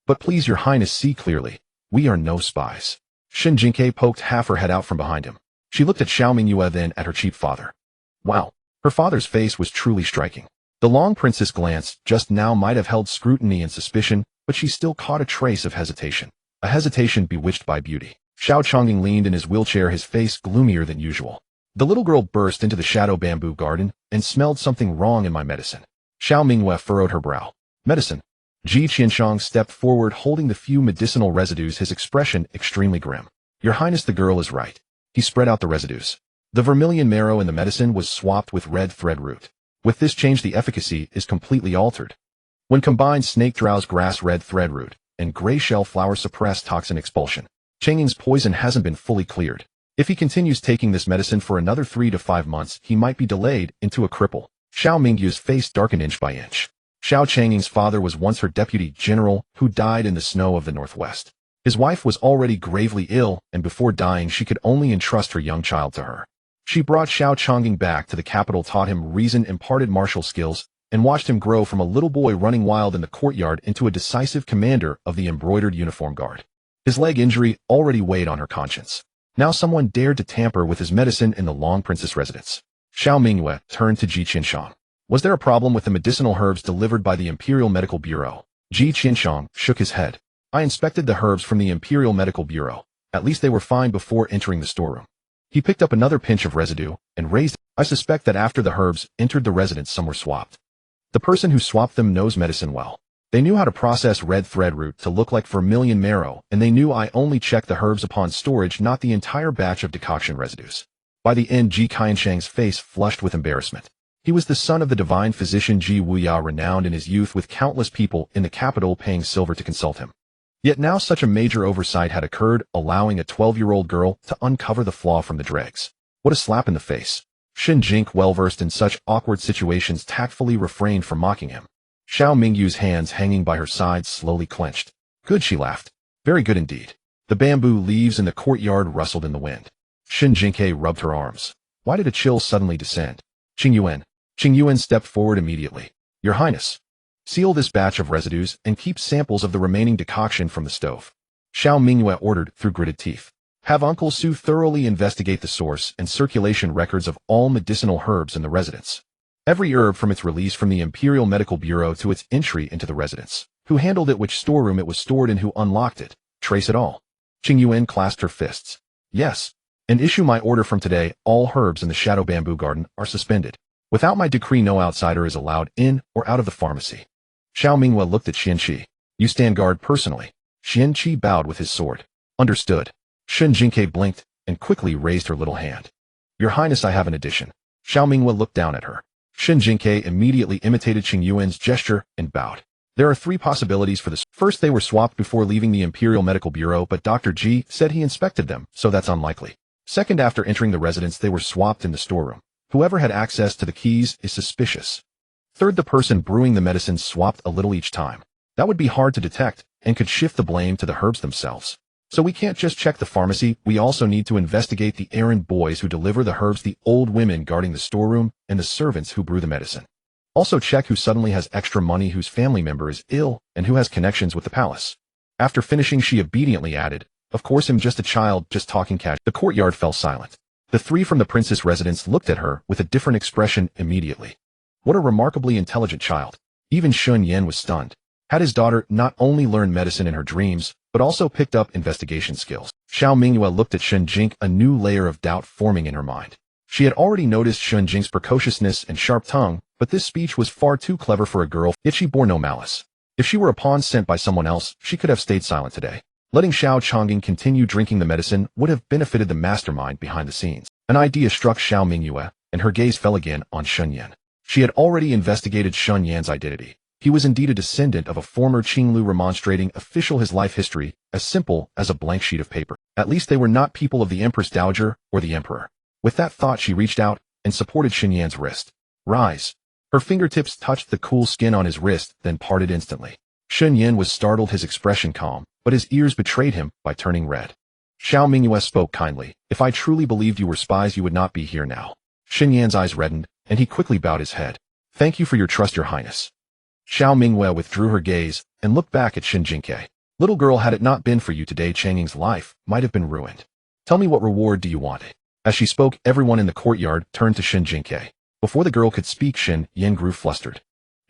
But please, Your Highness, see clearly. We are no spies. Shen Jingque poked half her head out from behind him. She looked at Xiao Mingyue, then at her cheap father. Wow. Her father's face was truly striking. The long princess glance just now might have held scrutiny and suspicion, but she still caught a trace of hesitation. A hesitation bewitched by beauty. Xiao Chongqing leaned in his wheelchair, his face gloomier than usual. The little girl burst into the shadow bamboo garden and smelled something wrong in my medicine. Xiao Mingyue furrowed her brow. Medicine. Ji Qianshang stepped forward, holding the few medicinal residues, his expression extremely grim. Your Highness, the girl is right. He spread out the residues. The vermilion marrow in the medicine was swapped with red thread root. With this change, the efficacy is completely altered. When combined, snake drowse grass, red thread root, and gray shell flower suppress toxin expulsion. Changqing's poison hasn't been fully cleared. If he continues taking this medicine for another 3 to 5 months, he might be delayed into a cripple. Xiao Mingyu's face darkened inch by inch. Xiao Changying's father was once her deputy general who died in the snow of the northwest. His wife was already gravely ill, and before dying she could only entrust her young child to her. She brought Xiao Changying back to the capital, taught him reason, imparted martial skills, and watched him grow from a little boy running wild in the courtyard into a decisive commander of the embroidered uniform guard. His leg injury already weighed on her conscience. Now someone dared to tamper with his medicine in the Long Princess residence. Xiao Mingyue turned to Ji Qianshang. Was there a problem with the medicinal herbs delivered by the Imperial Medical Bureau? Ji Qianshang shook his head. I inspected the herbs from the Imperial Medical Bureau. At least they were fine before entering the storeroom. He picked up another pinch of residue and raised it. I suspect that after the herbs entered the residence, some were swapped. The person who swapped them knows medicine well. They knew how to process red thread root to look like vermilion marrow, and they knew I only checked the herbs upon storage, not the entire batch of decoction residues. By the end, Ji Qianshang's face flushed with embarrassment. He was the son of the divine physician Ji Wuya, renowned in his youth, with countless people in the capital paying silver to consult him. Yet now such a major oversight had occurred, allowing a 12-year-old girl to uncover the flaw from the dregs. What a slap in the face. Shen Jingque, well-versed in such awkward situations, tactfully refrained from mocking him. Xiao Mingyu's hands hanging by her sides slowly clenched. Good, she laughed. Very good indeed. The bamboo leaves in the courtyard rustled in the wind. Shen Jingque rubbed her arms. Why did a chill suddenly descend? Qing Yuan stepped forward immediately. Your Highness. Seal this batch of residues and keep samples of the remaining decoction from the stove. Xiao Mingyue ordered through gritted teeth. Have Uncle Su thoroughly investigate the source and circulation records of all medicinal herbs in the residence. Every herb from its release from the Imperial Medical Bureau to its entry into the residence. Who handled it, which storeroom it was stored in, who unlocked it. Trace it all. Qing Yuan clasped her fists. Yes. And issue my order from today. All herbs in the Shadow Bamboo Garden are suspended. Without my decree, no outsider is allowed in or out of the pharmacy. Xiao Mingyue looked at Qianqi. You stand guard personally. Qianqi bowed with his sword. Understood. Shen Jingque blinked and quickly raised her little hand. Your Highness, I have an addition. Xiao Mingyue looked down at her. Shen Jingque immediately imitated Qing Yuan's gesture and bowed. There are 3 possibilities for this. First, they were swapped before leaving the Imperial Medical Bureau, but Dr. Ji said he inspected them, so that's unlikely. Second, after entering the residence, they were swapped in the storeroom. Whoever had access to the keys is suspicious. Third, the person brewing the medicine swapped a little each time. That would be hard to detect and could shift the blame to the herbs themselves. So we can't just check the pharmacy, we also need to investigate the errand boys who deliver the herbs, the old women guarding the storeroom, and the servants who brew the medicine. Also check who suddenly has extra money, whose family member is ill, and who has connections with the palace. After finishing, she obediently added, of course, I'm just a child, just talking cash. The courtyard fell silent. The 3 from the princess residence looked at her with a different expression immediately. What a remarkably intelligent child. Even Shun Yan was stunned. Had his daughter not only learned medicine in her dreams, but also picked up investigation skills? Xiao Mingyue looked at Shen Jingque, a new layer of doubt forming in her mind. She had already noticed Shen Jingque's precociousness and sharp tongue, but this speech was far too clever for a girl, yet she bore no malice. If she were a pawn sent by someone else, she could have stayed silent today. Letting Xiao Changying continue drinking the medicine would have benefited the mastermind behind the scenes. An idea struck Xiao Mingyue, and her gaze fell again on Shun Yan. She had already investigated Shun Yan's identity. He was indeed a descendant of a former Qinglu remonstrating official, his life history, as simple as a blank sheet of paper. At least they were not people of the Empress Dowager or the Emperor. With that thought, she reached out and supported Shun Yan's wrist. Rise. Her fingertips touched the cool skin on his wrist, then parted instantly. Shun Yan was startled, his expression calm, but his ears betrayed him by turning red. Xiao Mingyue spoke kindly. If I truly believed you were spies, you would not be here now. Shun Yan's eyes reddened, and he quickly bowed his head. Thank you for your trust, Your Highness. Xiao Mingyue withdrew her gaze and looked back at Shen Jingque. Little girl, had it not been for you today, Changying's life might have been ruined. Tell me, what reward do you want? As she spoke, everyone in the courtyard turned to Shen Jingque. Before the girl could speak, Shen Yan grew flustered.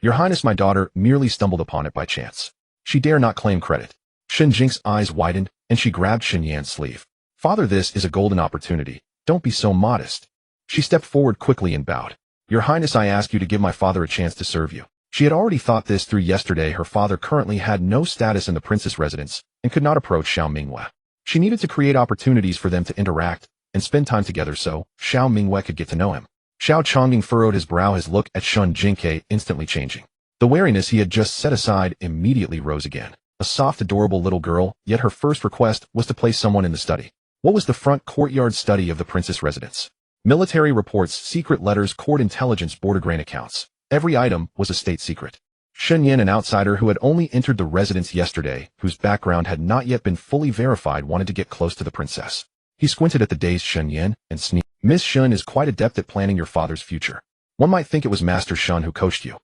Your Highness, my daughter merely stumbled upon it by chance. She dare not claim credit. Shen Jingque's eyes widened, and she grabbed Shen Yan's sleeve. Father, this is a golden opportunity. Don't be so modest. She stepped forward quickly and bowed. Your Highness, I ask you to give my father a chance to serve you. She had already thought this through. Yesterday, her father currently had no status in the princess residence and could not approach Xiao Mingyue. She needed to create opportunities for them to interact and spend time together so Xiao Mingyue could get to know him. Xiao Changying furrowed his brow, his look at Shen Jingque instantly changing. The wariness he had just set aside immediately rose again. A soft, adorable little girl, yet her first request was to place someone in the study. What was the front courtyard study of the princess residence? Military reports, secret letters, court intelligence, border grain accounts. Every item was a state secret. Shen Yin, an outsider who had only entered the residence yesterday, whose background had not yet been fully verified, wanted to get close to the princess. He squinted at the dazed Shen Yin and sneezed. Miss Shen is quite adept at planning your father's future. One might think it was Master Shen who coached you.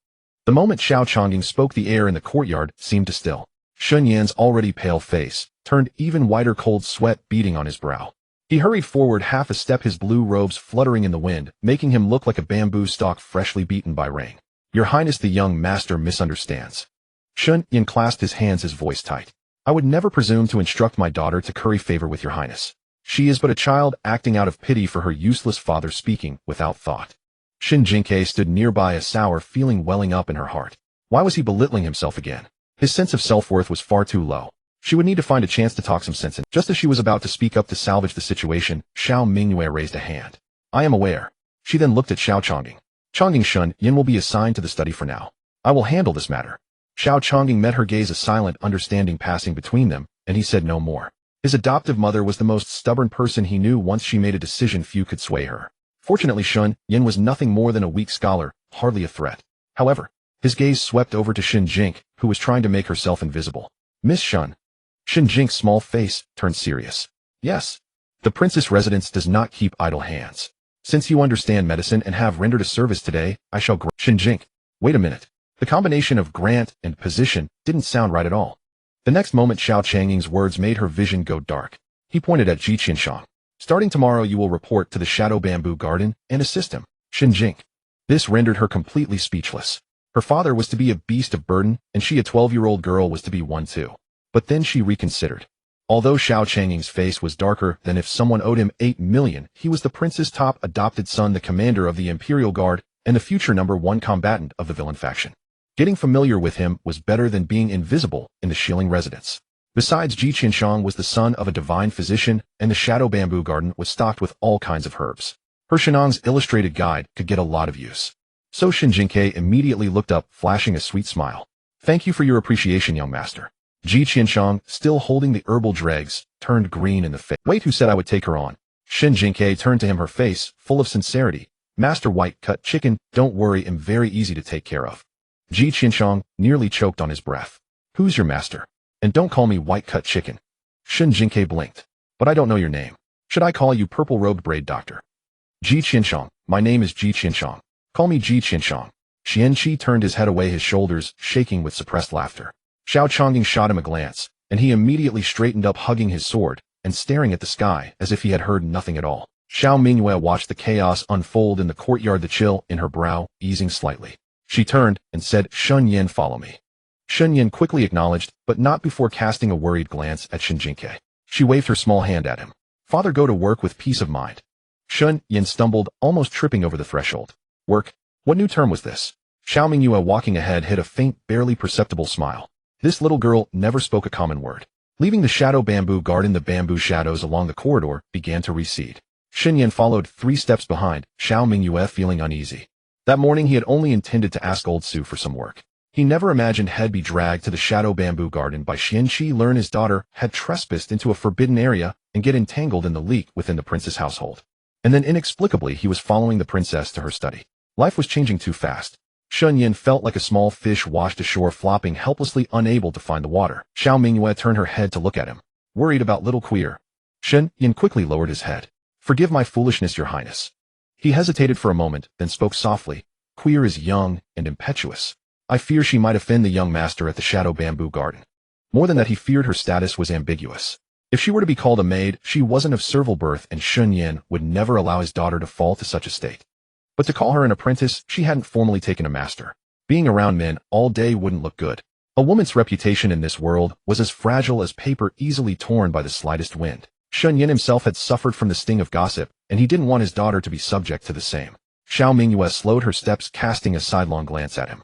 The moment Xiao Chongying spoke, the air in the courtyard seemed to still. Shen Yin's already pale face turned even whiter, cold sweat beading on his brow. He hurried forward half a step, his blue robes fluttering in the wind, making him look like a bamboo stalk freshly beaten by rain. Your Highness, the young master misunderstands. Shen Yin clasped his hands, his voice tight. I would never presume to instruct my daughter to curry favor with your Highness. She is but a child, acting out of pity for her useless father, speaking without thought. Shen Jingque stood nearby, a sour feeling welling up in her heart. Why was he belittling himself again? His sense of self-worth was far too low. She would need to find a chance to talk some sense in. Just as she was about to speak up to salvage the situation, Xiao Mingyue raised a hand. I am aware. She then looked at Xiao Chongying. Chongying, Shen Yin will be assigned to the study for now. I will handle this matter. Xiao Chongying met her gaze, a silent understanding passing between them, and he said no more. His adoptive mother was the most stubborn person he knew. Once she made a decision, few could sway her. Fortunately, Shen Yin was nothing more than a weak scholar, hardly a threat. However, his gaze swept over to Shen Jingque, who was trying to make herself invisible. Miss Shen. Shen Jingque's small face turned serious. Yes. The princess residence does not keep idle hands. Since you understand medicine and have rendered a service today, I shall grant. Shen Jingque. Wait a minute. The combination of grant and position didn't sound right at all. The next moment, Xiao Chongying's words made her vision go dark. He pointed at Ji Qianshang. Starting tomorrow, you will report to the Shadow Bamboo Garden and assist him. Shen Jingque. This rendered her completely speechless. Her father was to be a beast of burden, and she, a 12-year-old girl, was to be one too. But then she reconsidered. Although Xiao Chongying's face was darker than if someone owed him 8 million, he was the prince's top adopted son, the commander of the Imperial Guard, and the future #1 combatant of the villain faction. Getting familiar with him was better than being invisible in the Shilling residence. Besides, Ji Qianshang was the son of a divine physician, and the Shadow Bamboo Garden was stocked with all kinds of herbs. Her Shenang's illustrated guide could get a lot of use. So Shen Jingque immediately looked up, flashing a sweet smile. Thank you for your appreciation, young master. Ji Qianshang, still holding the herbal dregs, turned green in the face. Wait, who said I would take her on? Shen Jingque turned to him, her face full of sincerity. Master White Cut Chicken, don't worry, I'm very easy to take care of. Ji Qianshang nearly choked on his breath. Who's your master? And don't call me White Cut Chicken. Shen Jingque blinked. But I don't know your name. Should I call you Purple-Robed Braid Doctor? Ji Qianshang, my name is Ji Qianshang. Call me Ji Qianshang. Xianqi turned his head away, his shoulders shaking with suppressed laughter. Xiao Chongying shot him a glance, and he immediately straightened up, hugging his sword and staring at the sky as if he had heard nothing at all. Xiao Mingyue watched the chaos unfold in the courtyard, the chill in her brow easing slightly. She turned and said, Shen Yin, follow me. Shen Yin quickly acknowledged, but not before casting a worried glance at Shen Jingque. She waved her small hand at him. Father, go to work with peace of mind. Shen Yin stumbled, almost tripping over the threshold. Work? What new term was this? Xiao Mingyue, walking ahead, hid a faint, barely perceptible smile. This little girl never spoke a common word. Leaving the Shadow Bamboo Garden, the bamboo shadows along the corridor began to recede. Shen Yin followed 3 steps behind, Xiao Mingyue feeling uneasy. That morning he had only intended to ask Old Su for some work. He never imagined he'd be dragged to the Shadow Bamboo Garden by Xianqi, learn his daughter had trespassed into a forbidden area, and get entangled in the leak within the prince's household. And then inexplicably he was following the princess to her study. Life was changing too fast. Shen Yin felt like a small fish washed ashore, flopping helplessly, unable to find the water. Xiao Mingyue turned her head to look at him, worried about little Queer. Shen Yin quickly lowered his head. Forgive my foolishness, your highness. He hesitated for a moment, then spoke softly. Queer is young and impetuous. I fear she might offend the young master at the Shadow Bamboo Garden. More than that, he feared her status was ambiguous. If she were to be called a maid, she wasn't of servile birth, and Shen Yin would never allow his daughter to fall to such a state. But to call her an apprentice, she hadn't formally taken a master. Being around men all day wouldn't look good. A woman's reputation in this world was as fragile as paper easily torn by the slightest wind. Shen Yin himself had suffered from the sting of gossip, and he didn't want his daughter to be subject to the same. Xiao Mingyue slowed her steps, casting a sidelong glance at him.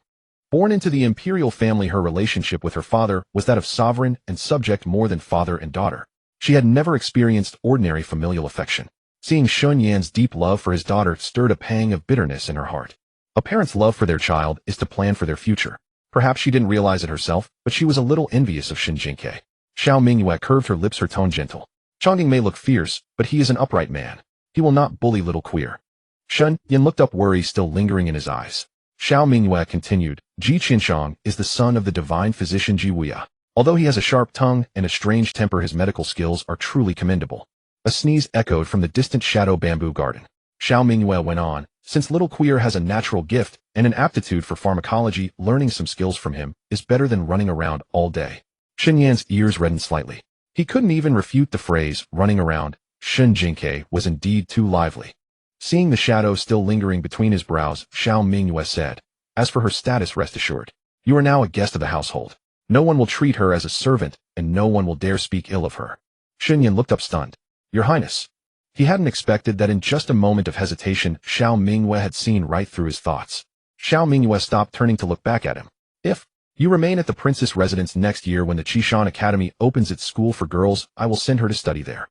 Born into the imperial family, her relationship with her father was that of sovereign and subject more than father and daughter. She had never experienced ordinary familial affection. Seeing Shen Yin's deep love for his daughter stirred a pang of bitterness in her heart. A parent's love for their child is to plan for their future. Perhaps she didn't realize it herself, but she was a little envious of Shen Jingque. Xiao Mingyue curved her lips, her tone gentle. Chongqing may look fierce, but he is an upright man. He will not bully little queer. Shen Yin looked up, worry still lingering in his eyes. Xiao Mingyue continued, Ji Qinshang is the son of the divine physician Ji Wuya. Although he has a sharp tongue and a strange temper, his medical skills are truly commendable. A sneeze echoed from the distant shadow bamboo garden. Xiao Mingyue went on, since little queer has a natural gift and an aptitude for pharmacology, learning some skills from him is better than running around all day. Shen Yan's ears reddened slightly. He couldn't even refute the phrase, running around. Shen Jingque was indeed too lively. Seeing the shadow still lingering between his brows, Xiao Mingyue said, as for her status, rest assured. You are now a guest of the household. No one will treat her as a servant, and no one will dare speak ill of her. Shen Yin looked up stunned. Your Highness. He hadn't expected that in just a moment of hesitation, Xiao Mingyue had seen right through his thoughts. Xiao Mingyue stopped, turning to look back at him. If you remain at the princess residence next year when the Qishan Academy opens its school for girls, I will send her to study there.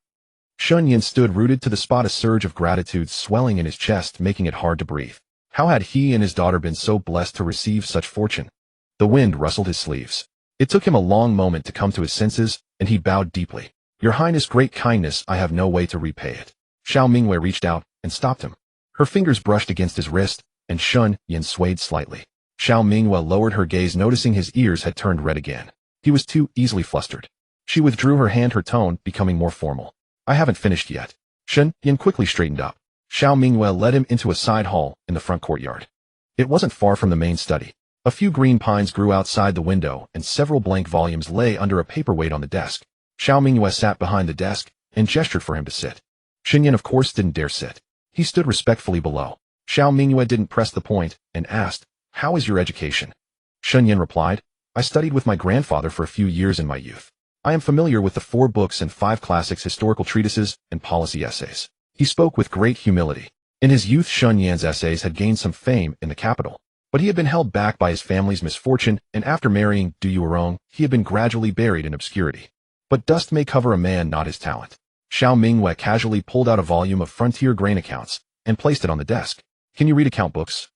Shen Yin stood rooted to the spot, a surge of gratitude swelling in his chest, making it hard to breathe. How had he and his daughter been so blessed to receive such fortune? The wind rustled his sleeves. It took him a long moment to come to his senses, and he bowed deeply. Your Highness' great kindness, I have no way to repay it. Xiao Mingyue reached out and stopped him. Her fingers brushed against his wrist, and Shen Yin swayed slightly. Xiao Mingyue lowered her gaze, noticing his ears had turned red again. He was too easily flustered. She withdrew her hand, her tone becoming more formal. I haven't finished yet. Shen Yin quickly straightened up. Xiao Mingyue led him into a side hall in the front courtyard. It wasn't far from the main study. A few green pines grew outside the window, and several blank volumes lay under a paperweight on the desk. Xiao Mingyue sat behind the desk and gestured for him to sit. Shen Yin, of course, didn't dare sit. He stood respectfully below. Xiao Mingyue didn't press the point and asked, How is your education? Shen Yin replied, I studied with my grandfather for a few years in my youth. I am familiar with the 4 books and 5 classics, historical treatises, and policy essays. He spoke with great humility. In his youth, Shen Yan's essays had gained some fame in the capital. But he had been held back by his family's misfortune, and after marrying Du Yuerong, he had been gradually buried in obscurity. But dust may cover a man, not his talent. Xiao Mingyue casually pulled out a volume of Frontier Grain Accounts and placed it on the desk. Can you read account books?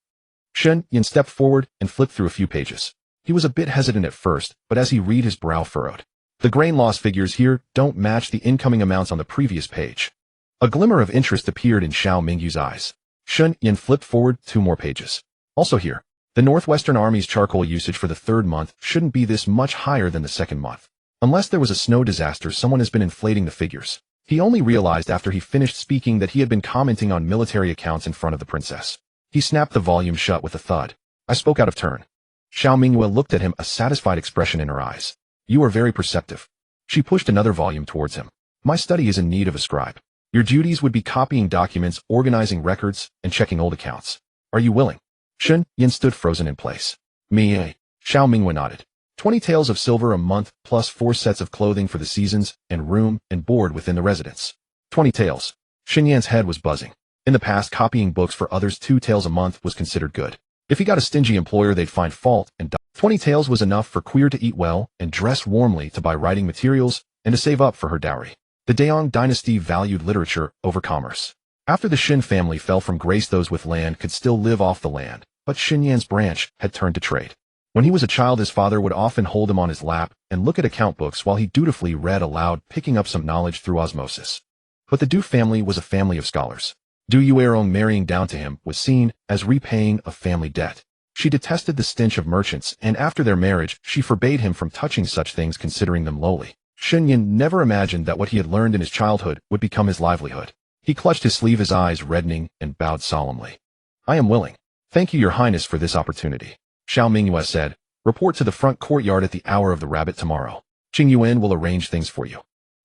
Shen Yin stepped forward and flipped through a few pages. He was a bit hesitant at first, but as he read, his brow furrowed. The grain loss figures here don't match the incoming amounts on the previous page. A glimmer of interest appeared in Xiao Mingyue's eyes. Shen Yin flipped forward 2 more pages. Also here, the Northwestern Army's charcoal usage for the 3rd month shouldn't be this much higher than the 2nd month. Unless there was a snow disaster, someone has been inflating the figures. He only realized after he finished speaking that he had been commenting on military accounts in front of the princess. He snapped the volume shut with a thud. I spoke out of turn. Xiao Mingyue looked at him, a satisfied expression in her eyes. You are very perceptive. She pushed another volume towards him. My study is in need of a scribe. Your duties would be copying documents, organizing records, and checking old accounts. Are you willing? Shen Yin stood frozen in place. Me. Xiao Mingyue nodded. 20 taels of silver a month, plus 4 sets of clothing for the seasons, and room and board within the residence. 20 taels. Shen Yan's head was buzzing. In the past, copying books for others 2 taels a month was considered good. If he got a stingy employer, they'd find fault, and 20 taels was enough for Queer to eat well and dress warmly, to buy writing materials, and to save up for her dowry. The Daong dynasty valued literature over commerce. After the Shen family fell from grace, those with land could still live off the land, but Shen Yan's branch had turned to trade. When he was a child, his father would often hold him on his lap and look at account books while he dutifully read aloud, picking up some knowledge through osmosis. But the Du family was a family of scholars. Du Yuerong marrying down to him was seen as repaying a family debt. She detested the stench of merchants, and after their marriage, she forbade him from touching such things, considering them lowly. Shen Yin never imagined that what he had learned in his childhood would become his livelihood. He clutched his sleeve, his eyes reddening, and bowed solemnly. I am willing. Thank you, Your Highness, for this opportunity. Xiao Mingyue said, report to the front courtyard at the hour of the rabbit tomorrow. Qing Yuan will arrange things for you.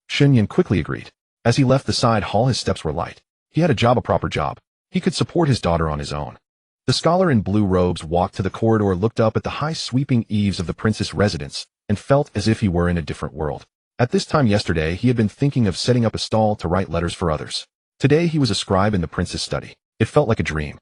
Shen Yin quickly agreed. As he left the side hall, his steps were light. He had a proper job. He could support his daughter on his own. The scholar in blue robes walked to the corridor, looked up at the high sweeping eaves of the princess residence, and felt as if he were in a different world. At this time yesterday, he had been thinking of setting up a stall to write letters for others. Today he was a scribe in the princess' study. It felt like a dream.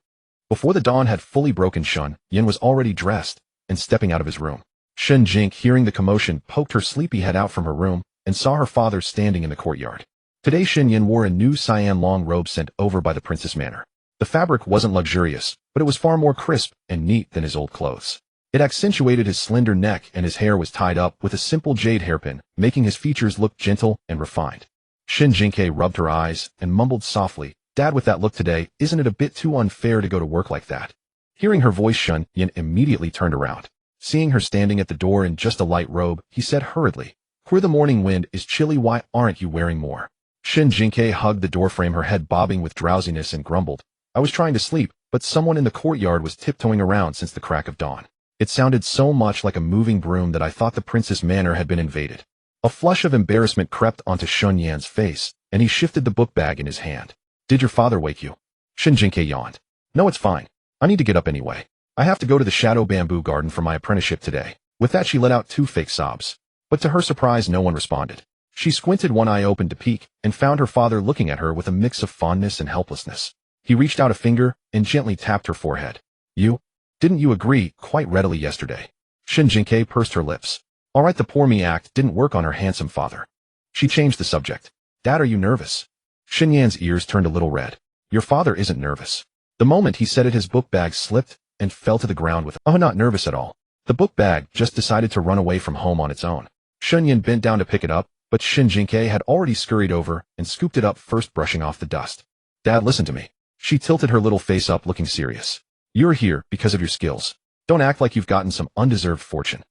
Before the dawn had fully broken, Shen Yin was already dressed and stepping out of his room. Shen Jingque, hearing the commotion, poked her sleepy head out from her room and saw her father standing in the courtyard. Today Shen Yin wore a new cyan long robe sent over by the princess Manor. The fabric wasn't luxurious, but it was far more crisp and neat than his old clothes. It accentuated his slender neck, and his hair was tied up with a simple jade hairpin, making his features look gentle and refined. Shen Jingque rubbed her eyes and mumbled softly, Dad, with that look today, isn't it a bit too unfair to go to work like that? Hearing her voice, Shen Yin immediately turned around. Seeing her standing at the door in just a light robe, he said hurriedly, Where the morning wind is chilly, why aren't you wearing more? Shen Jingque hugged the doorframe, her head bobbing with drowsiness, and grumbled, I was trying to sleep, but someone in the courtyard was tiptoeing around since the crack of dawn. It sounded so much like a moving broom that I thought the Princess Manor had been invaded. A flush of embarrassment crept onto Shun Yan's face, and he shifted the book bag in his hand. Did your father wake you? Shen Jingque yawned. No, it's fine. I need to get up anyway. I have to go to the Shadow Bamboo Garden for my apprenticeship today. With that, she let out 2 fake sobs. But to her surprise, no one responded. She squinted one eye open to peek, and found her father looking at her with a mix of fondness and helplessness. He reached out a finger and gently tapped her forehead. Didn't you agree quite readily yesterday? Shen Jingque pursed her lips. All right, the poor me act didn't work on her handsome father. She changed the subject. Dad, are you nervous? Shen Yan's ears turned a little red. Your father isn't nervous. The moment he said it, his book bag slipped and fell to the ground with, Oh, not nervous at all. The book bag just decided to run away from home on its own. Shen Yan bent down to pick it up, but Shen Jingque had already scurried over and scooped it up first, brushing off the dust. Dad, listen to me. She tilted her little face up, looking serious. You're here because of your skills. Don't act like you've gotten some undeserved fortune.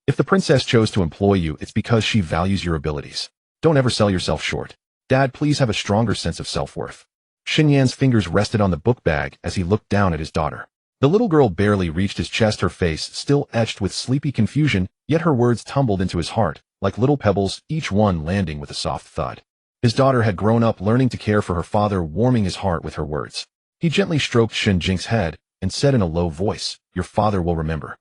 If the princess chose to employ you, it's because she values your abilities. Don't ever sell yourself short. Dad, please have a stronger sense of self-worth. Shen Yan's fingers rested on the book bag as he looked down at his daughter. The little girl barely reached his chest, her face still etched with sleepy confusion, yet her words tumbled into his heart, like little pebbles, each one landing with a soft thud. His daughter had grown up learning to care for her father, warming his heart with her words. He gently stroked Shen Jingque's head and said in a low voice, Your father will remember.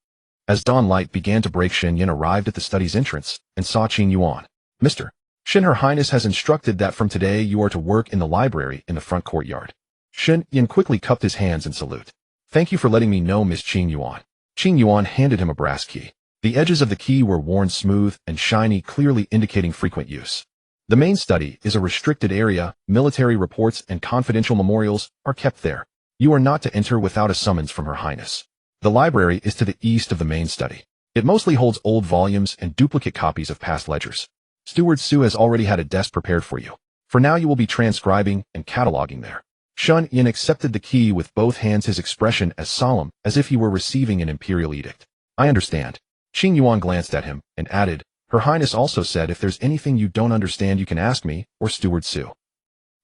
As dawn light began to break, Shen Yin arrived at the study's entrance and saw Qing Yuan. Mr. Shen, Her Highness has instructed that from today you are to work in the library in the front courtyard. Shen Yin quickly cupped his hands in salute. Thank you for letting me know, Miss Qing Yuan. Qing Yuan handed him a brass key. The edges of the key were worn smooth and shiny, clearly indicating frequent use. The main study is a restricted area. Military reports and confidential memorials are kept there. You are not to enter without a summons from Her Highness. The library is to the east of the main study. It mostly holds old volumes and duplicate copies of past ledgers. Steward Su has already had a desk prepared for you. For now, you will be transcribing and cataloging there. Shun Yin accepted the key with both hands, his expression as solemn as if he were receiving an imperial edict. I understand. Qing Yuan glanced at him and added, Her Highness also said if there's anything you don't understand, you can ask me or Steward Su.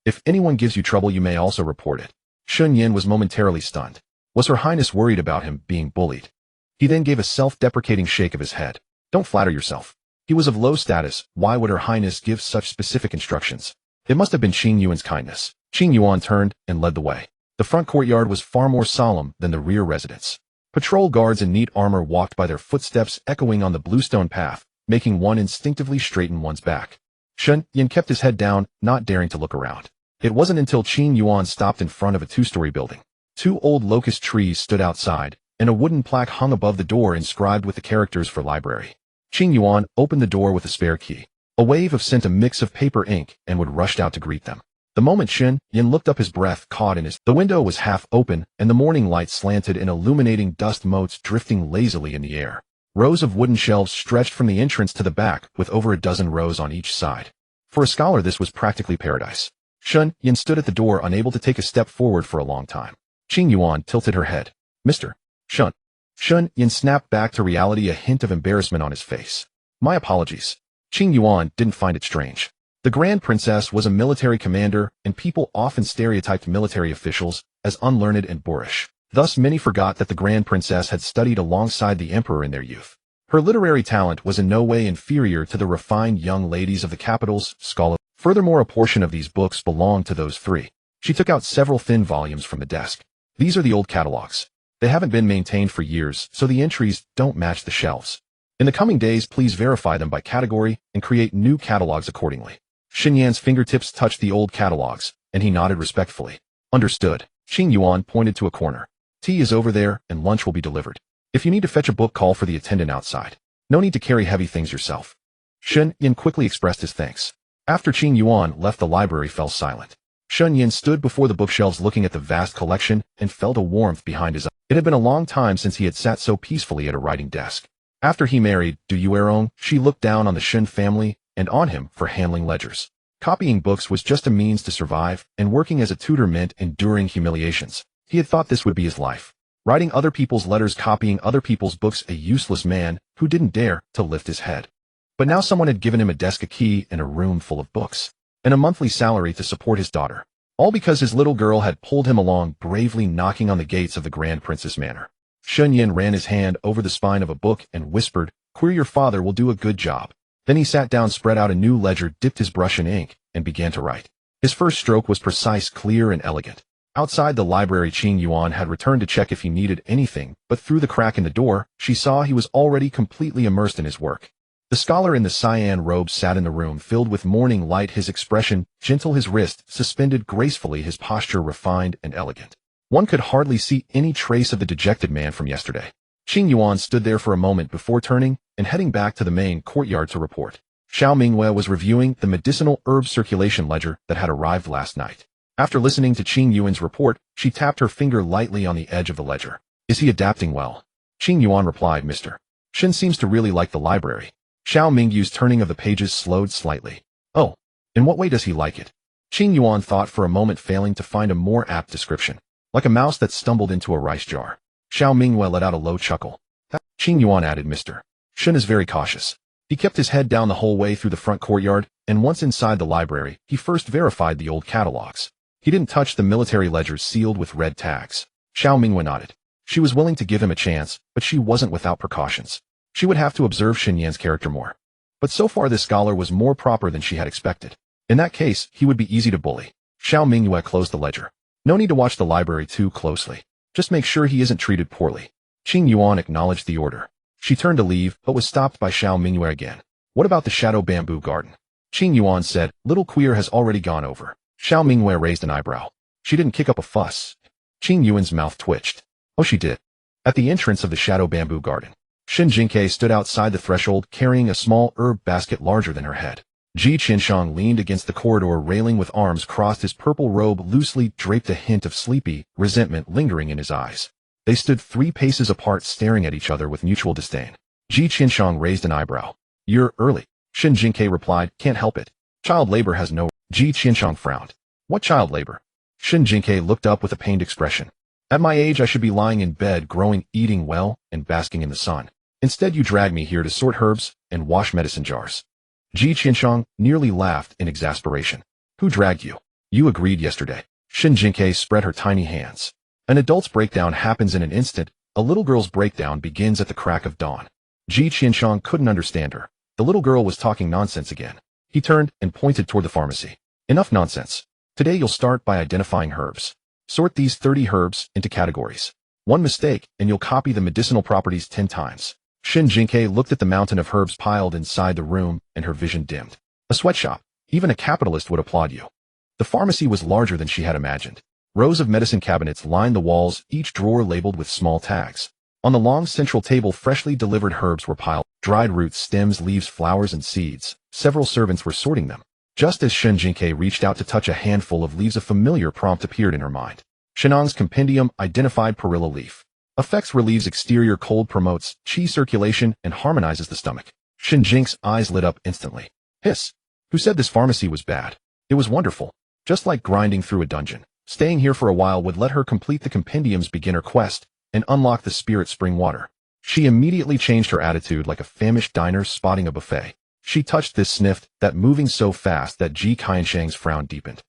If anyone gives you trouble, you may also report it. Shun Yin was momentarily stunned. Was Her Highness worried about him being bullied? He then gave a self-deprecating shake of his head. Don't flatter yourself. He was of low status. Why would Her Highness give such specific instructions? It must have been Qing Yuan's kindness. Qing Yuan turned and led the way. The front courtyard was far more solemn than the rear residence. Patrol guards in neat armor walked by, their footsteps echoing on the bluestone path, making one instinctively straighten one's back. Shen Yin kept his head down, not daring to look around. It wasn't until Qing Yuan stopped in front of a 2-story building. 2 old locust trees stood outside, and a wooden plaque hung above the door inscribed with the characters for library. Qing Yuan opened the door with a spare key. A wave of scent, a mix of paper ink, and wood rushed out to greet them. The moment Shen Yin looked up, his breath caught in his. The window was half open, and the morning light slanted in illuminating dust motes drifting lazily in the air. Rows of wooden shelves stretched from the entrance to the back, with over a dozen rows on each side. For a scholar, this was practically paradise. Shen Yin stood at the door, unable to take a step forward for a long time. Qing Yuan tilted her head. Mr. Shen. Shen Yin snapped back to reality, a hint of embarrassment on his face. My apologies. Qing Yuan didn't find it strange. The Grand Princess was a military commander, and people often stereotyped military officials as unlearned and boorish. Thus, many forgot that the Grand Princess had studied alongside the Emperor in their youth. Her literary talent was in no way inferior to the refined young ladies of the capital's scholar. Furthermore, a portion of these books belonged to those 3. She took out several thin volumes from the desk. These are the old catalogs. They haven't been maintained for years, so the entries don't match the shelves. In the coming days, please verify them by category and create new catalogs accordingly. Shen Yan's fingertips touched the old catalogs, and he nodded respectfully. Understood. Qing Yuan pointed to a corner. Tea is over there, and lunch will be delivered. If you need to fetch a book, call for the attendant outside. No need to carry heavy things yourself. Shen Yin quickly expressed his thanks. After Qing Yuan left, the library fell silent. Shen Yin stood before the bookshelves looking at the vast collection and felt a warmth behind his eyes. It had been a long time since he had sat so peacefully at a writing desk. After he married Du Yuerong, she looked down on the Shen family and on him for handling ledgers. Copying books was just a means to survive, and working as a tutor meant enduring humiliations. He had thought this would be his life. Writing other people's letters, copying other people's books, a useless man who didn't dare to lift his head. But now someone had given him a desk, a key, and a room full of books, and a monthly salary to support his daughter. All because his little girl had pulled him along, bravely knocking on the gates of the Grand Princess Manor. Shen Yin ran his hand over the spine of a book and whispered, "Queer, your father will do a good job." Then he sat down, spread out a new ledger, dipped his brush in ink, and began to write. His first stroke was precise, clear, and elegant. Outside the library, Qing Yuan had returned to check if he needed anything, but through the crack in the door, she saw he was already completely immersed in his work. The scholar in the cyan robe sat in the room filled with morning light, his expression gentle, his wrist suspended gracefully, his posture refined and elegant. One could hardly see any trace of the dejected man from yesterday. Qing Yuan stood there for a moment before turning and heading back to the main courtyard to report. Xiao Mingyue was reviewing the medicinal herb circulation ledger that had arrived last night. After listening to Qing Yuan's report, she tapped her finger lightly on the edge of the ledger. "Is he adapting well?" Qing Yuan replied, "Mr. Shen seems to really like the library." Xiao Mingyue's turning of the pages slowed slightly. "Oh, in what way does he like it?" Qing Yuan thought for a moment, failing to find a more apt description. "Like a mouse that stumbled into a rice jar." Xiao Mingyue let out a low chuckle. Qing Yuan added, "Mr. Shen is very cautious. He kept his head down the whole way through the front courtyard, and once inside the library, he first verified the old catalogs. He didn't touch the military ledgers sealed with red tags." Xiao Mingyue nodded. She was willing to give him a chance, but she wasn't without precautions. She would have to observe Shen Yan's character more. But so far this scholar was more proper than she had expected. In that case, he would be easy to bully. Xiao Mingyue closed the ledger. "No need to watch the library too closely. Just make sure he isn't treated poorly." Qing Yuan acknowledged the order. She turned to leave, but was stopped by Xiao Mingyue again. "What about the shadow bamboo garden?" Qing Yuan said, "Little Queer has already gone over." Xiao Mingyue raised an eyebrow. "She didn't kick up a fuss." Qing Yuan's mouth twitched. "Oh, she did." At the entrance of the shadow bamboo garden, Shen Jingque stood outside the threshold carrying a small herb basket larger than her head. Ji Qianshang leaned against the corridor railing with arms crossed, his purple robe loosely draped, a hint of sleepy resentment lingering in his eyes. They stood 3 paces apart, staring at each other with mutual disdain. Ji Qianshang raised an eyebrow. "You're early." Shen Jingque replied, "Can't help it. Child labor has no—" Ji Qianshang frowned. "What child labor?" Shen Jingque looked up with a pained expression. "At my age I should be lying in bed, growing, eating well, and basking in the sun. Instead you drag me here to sort herbs and wash medicine jars." Ji Qianshang nearly laughed in exasperation. "Who dragged you? You agreed yesterday." Shen Jingque spread her tiny hands. "An adult's breakdown happens in an instant. A little girl's breakdown begins at the crack of dawn." Ji Qianshang couldn't understand her. The little girl was talking nonsense again. He turned and pointed toward the pharmacy. "Enough nonsense. Today you'll start by identifying herbs. Sort these 30 herbs into categories. One mistake, and you'll copy the medicinal properties 10 times. Shen Jingque looked at the mountain of herbs piled inside the room, and her vision dimmed. A sweatshop. Even a capitalist would applaud you. The pharmacy was larger than she had imagined. Rows of medicine cabinets lined the walls, each drawer labeled with small tags. On the long central table, freshly delivered herbs were piled. Dried roots, stems, leaves, flowers, and seeds. Several servants were sorting them. Just as Shen Jingque reached out to touch a handful of leaves, a familiar prompt appeared in her mind. Shenang's compendium identified perilla leaf. Affects relieves exterior cold, promotes qi circulation, and harmonizes the stomach. Shen Jingque's eyes lit up instantly. "Hiss! Who said this pharmacy was bad? It was wonderful. Just like grinding through a dungeon. Staying here for a while would let her complete the compendium's beginner quest and unlock the spirit spring water." She immediately changed her attitude like a famished diner spotting a buffet. She touched this, sniffed that, moving so fast that Ji Qianshang's frown deepened.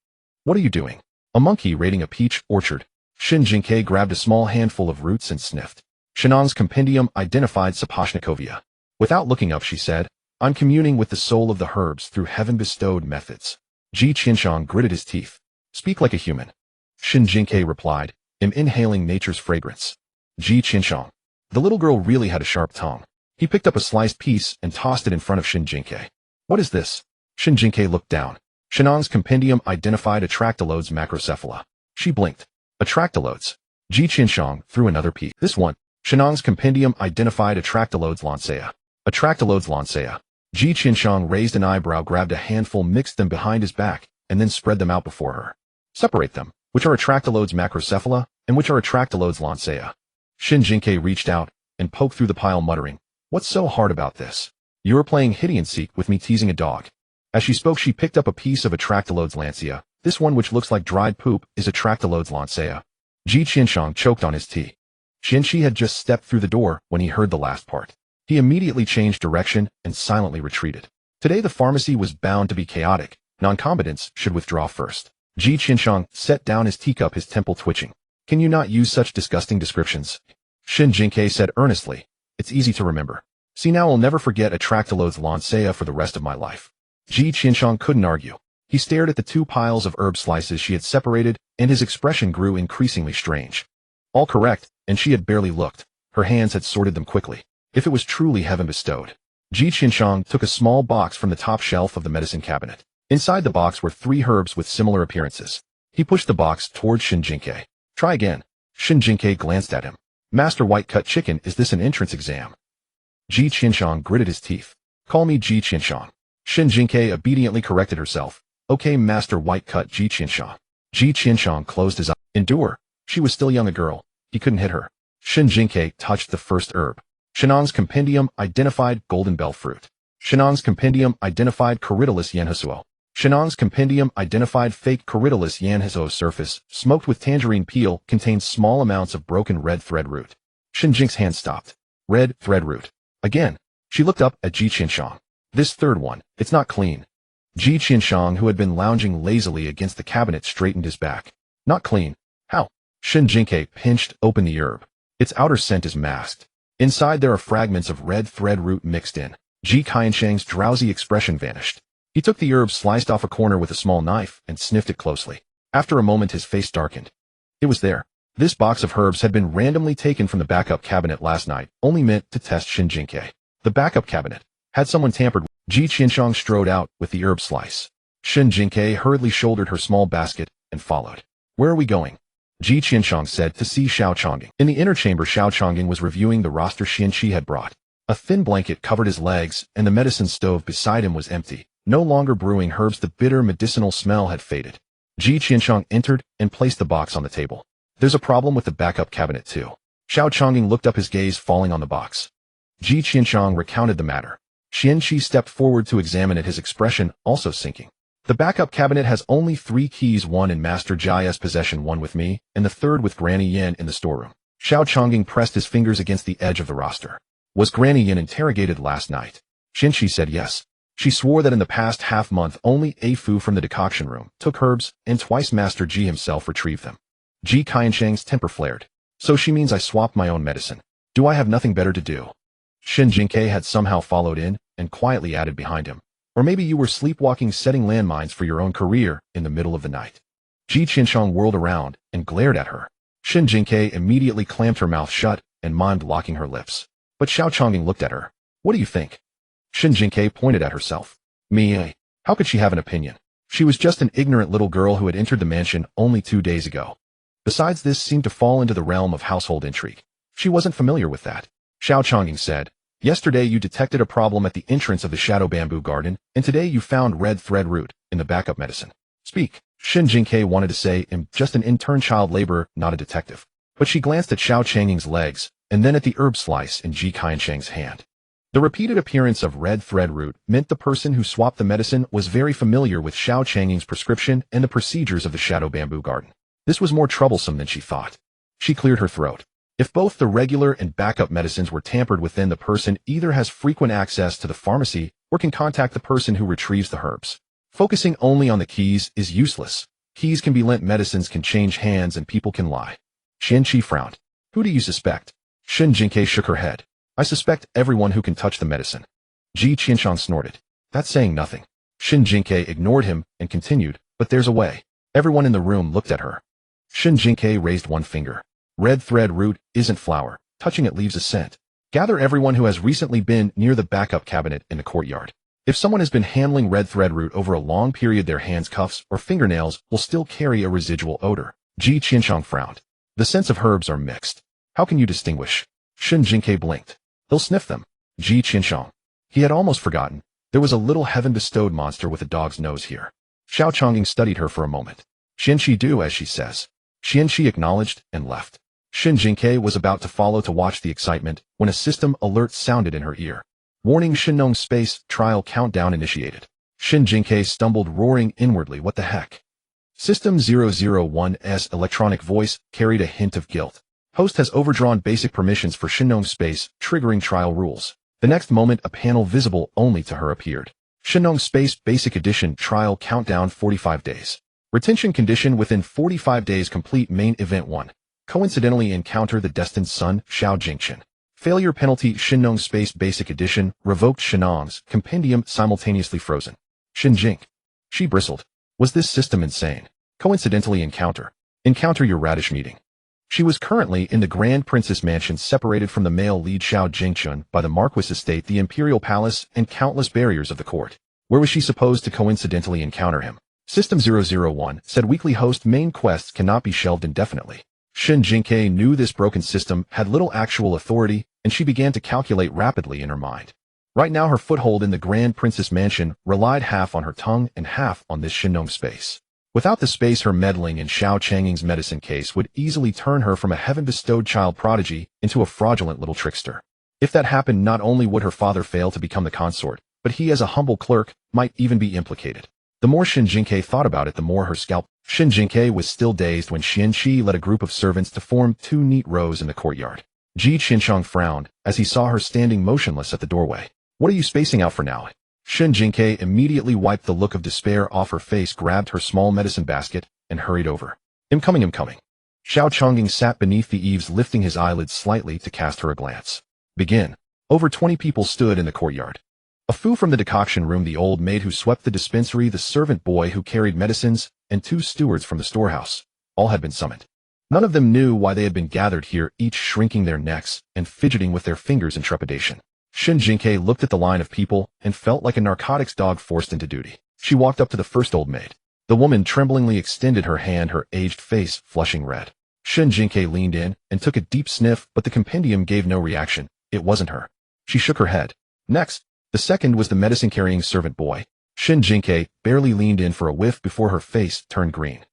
"What are you doing?" "A monkey raiding a peach orchard." Shen Jingque grabbed a small handful of roots and sniffed. Shenang's compendium identified Sapochnikovia. Without looking up, she said, "I'm communing with the soul of the herbs through heaven-bestowed methods." Ji Qianshang gritted his teeth. "Speak like a human." Shen Jingque replied, "I'm inhaling nature's fragrance." Ji Qianshang. The little girl really had a sharp tongue. He picked up a sliced piece and tossed it in front of Shen Jingque. "What is this?" Shen Jingque looked down. Shenang's compendium identified atractylodes macrocephala. She blinked. Atractylodes. Ji Qianshang threw another piece. "This one." Shenang's compendium identified atractylodes lancea. Atractylodes lancea. Ji Qianshang raised an eyebrow, grabbed a handful, mixed them behind his back, and then spread them out before her. "Separate them. Which are atractylodes macrocephala, and which are atractylodes lancea?" Shen Jingque reached out and poked through the pile, muttering, "What's so hard about this? You were playing hide and seek with me, teasing a dog." As she spoke, she picked up a piece of Atractylodes lancea. This one, which looks like dried poop, is Atractylodes lancea. Ji Qianshang choked on his tea. Xianqi had just stepped through the door when he heard the last part. He immediately changed direction and silently retreated. Today the pharmacy was bound to be chaotic. Non-combatants should withdraw first. Ji Qianshang set down his teacup, his temple twitching. Can you not use such disgusting descriptions? Shen Jingque said earnestly. It's easy to remember. See, now I'll never forget Atractylodes lancea for the rest of my life. Ji Qianshang couldn't argue. He stared at the 2 piles of herb slices she had separated, and his expression grew increasingly strange. All correct, and she had barely looked. Her hands had sorted them quickly. If it was truly heaven bestowed. Ji Qianshang took a small box from the top shelf of the medicine cabinet. Inside the box were 3 herbs with similar appearances. He pushed the box towards Shen Jingque. Try again. Shen Jingque glanced at him. Master White-Cut Chicken, is this an entrance exam? Ji Qianshang gritted his teeth. Call me Ji Qianshang. Shen Jingque obediently corrected herself. Okay, Master White-Cut Ji Qianshang. Ji Qianshang closed his eyes. Endure. She was still young a girl. He couldn't hit her. Shen Jingque touched the first herb. Shenang's compendium identified golden bell fruit. Shenang's compendium identified Corydalus yanhisuo. Shenang's compendium identified fake Corydalus yanhisuo surface, smoked with tangerine peel, contains small amounts of broken red thread root. Shen Jingque's hand stopped. Red thread root. Again. She looked up at Ji Qianshang. This third one, it's not clean. Ji Qianshang, who had been lounging lazily against the cabinet, straightened his back. Not clean. How? Shen Jingque pinched open the herb. Its outer scent is masked. Inside there are fragments of red thread root mixed in. Ji Qianshang's drowsy expression vanished. He took the herb sliced off a corner with a small knife and sniffed it closely. After a moment his face darkened. It was there. This box of herbs had been randomly taken from the backup cabinet last night, only meant to test Shen Jingque. The backup cabinet. Had someone tampered with? Ji Qianshang strode out with the herb slice. Shen Jingque hurriedly shouldered her small basket and followed. Where are we going? Ji Qianshang said to see Xiao Chongying. In the inner chamber, Xiao Chongying was reviewing the roster Xianqi had brought. A thin blanket covered his legs, and the medicine stove beside him was empty. No longer brewing herbs, the bitter medicinal smell had faded. Ji Qianshang entered and placed the box on the table. There's a problem with the backup cabinet too. Xiao Chongying looked up, his gaze falling on the box. Ji Qianshang recounted the matter. Xianqi stepped forward to examine it, his expression also sinking. The backup cabinet has only 3 keys, 1 in Master Jia's possession, 1 with me, and the 3rd with Granny Yin in the storeroom. Xiao Chongying pressed his fingers against the edge of the roster. Was Granny Yin interrogated last night? Xianqi said yes. She swore that in the past half-month only A Fu from the decoction room took herbs, and twice Master Ji himself retrieved them. Ji Qianshang's temper flared. So she means I swapped my own medicine. Do I have nothing better to do? Shen Jingque had somehow followed in, and quietly added behind him. Or maybe you were sleepwalking, setting landmines for your own career in the middle of the night. Ji Qianshang whirled around and glared at her. Shen Jingque immediately clamped her mouth shut and mimed locking her lips. But Xiao Chongying looked at her. What do you think? Shen Jingque pointed at herself. Me? How could she have an opinion? She was just an ignorant little girl who had entered the mansion only 2 days ago. Besides, this seemed to fall into the realm of household intrigue. She wasn't familiar with that. Xiao Chongying said, yesterday you detected a problem at the entrance of the Shadow Bamboo Garden, and today you found red thread root in the backup medicine. Speak. Shen Jingque wanted to say, I'm just an intern child laborer, not a detective. But she glanced at Xiao Chongying's legs, and then at the herb slice in Ji Qianshang's hand. The repeated appearance of red thread root meant the person who swapped the medicine was very familiar with Xiao Chongying's prescription and the procedures of the Shadow Bamboo Garden. This was more troublesome than she thought. She cleared her throat. If both the regular and backup medicines were tampered with, then the person either has frequent access to the pharmacy or can contact the person who retrieves the herbs. Focusing only on the keys is useless. Keys can be lent, medicines can change hands, and people can lie. Xianqi frowned. Who do you suspect? Shen Jingque shook her head. I suspect everyone who can touch the medicine. Ji Qianshang snorted. That's saying nothing. Shen Jingque ignored him and continued, but there's a way. Everyone in the room looked at her. Shen Jingque raised one finger. Red thread root isn't flower. Touching it leaves a scent. Gather everyone who has recently been near the backup cabinet in the courtyard. If someone has been handling red thread root over a long period, their hands, cuffs, or fingernails will still carry a residual odor. Ji Qianshang frowned. The scents of herbs are mixed. How can you distinguish? Shen Jingque blinked. They'll sniff them. Ji Qianshang. He had almost forgotten. There was a little heaven-bestowed monster with a dog's nose here. Xiao Chongying studied her for a moment. Xianqi do as she says. Xianqi acknowledged and left. Shen Jingque was about to follow to watch the excitement when a system alert sounded in her ear. Warning: Shenong space trial countdown initiated. Shen Jingque stumbled, roaring inwardly. What the heck? System 001's electronic voice carried a hint of guilt. Host has overdrawn basic permissions for Shenong Space, triggering trial rules. The next moment, a panel visible only to her appeared. Shenong Space Basic Edition Trial Countdown 45 days. Retention condition within 45 days complete main event 1. Coincidentally encounter the destined son, Xiao Jingchen. Failure penalty Shenong Space Basic Edition revoked Shenong's compendium simultaneously frozen. Shen Jingque. She bristled. Was this system insane? Coincidentally encounter. Encounter your radish meeting. She was currently in the Grand Princess Mansion, separated from the male lead Xiao Jingchen by the Marquis estate, the Imperial Palace, and countless barriers of the court. Where was she supposed to coincidentally encounter him? System 001 said weekly host main quests cannot be shelved indefinitely. Shen Jingque knew this broken system had little actual authority, and she began to calculate rapidly in her mind. Right now her foothold in the Grand Princess Mansion relied half on her tongue and half on this Shenong Space. Without the space, her meddling in Xiao Changying's medicine case would easily turn her from a heaven-bestowed child prodigy into a fraudulent little trickster. If that happened, not only would her father fail to become the consort, but he as a humble clerk might even be implicated. The more Shen Jingque thought about it, the more her scalp. Shen Jingque was still dazed when Xianqi led a group of servants to form 2 neat rows in the courtyard. Ji Qinshang frowned as he saw her standing motionless at the doorway. What are you spacing out for now? Shen Jingque immediately wiped the look of despair off her face, grabbed her small medicine basket, and hurried over. I'm coming. Xiao Changying sat beneath the eaves, lifting his eyelids slightly to cast her a glance. Begin. Over 20 people stood in the courtyard. A foo from the decoction room, the old maid who swept the dispensary, the servant boy who carried medicines, and 2 stewards from the storehouse. All had been summoned. None of them knew why they had been gathered here, each shrinking their necks and fidgeting with their fingers in trepidation. Shen Jingque looked at the line of people and felt like a narcotics dog forced into duty. She walked up to the first old maid. The woman tremblingly extended her hand, her aged face flushing red. Shen Jingque leaned in and took a deep sniff, but the compendium gave no reaction. It wasn't her. She shook her head. Next, the second was the medicine-carrying servant boy. Shen Jingque barely leaned in for a whiff before her face turned green.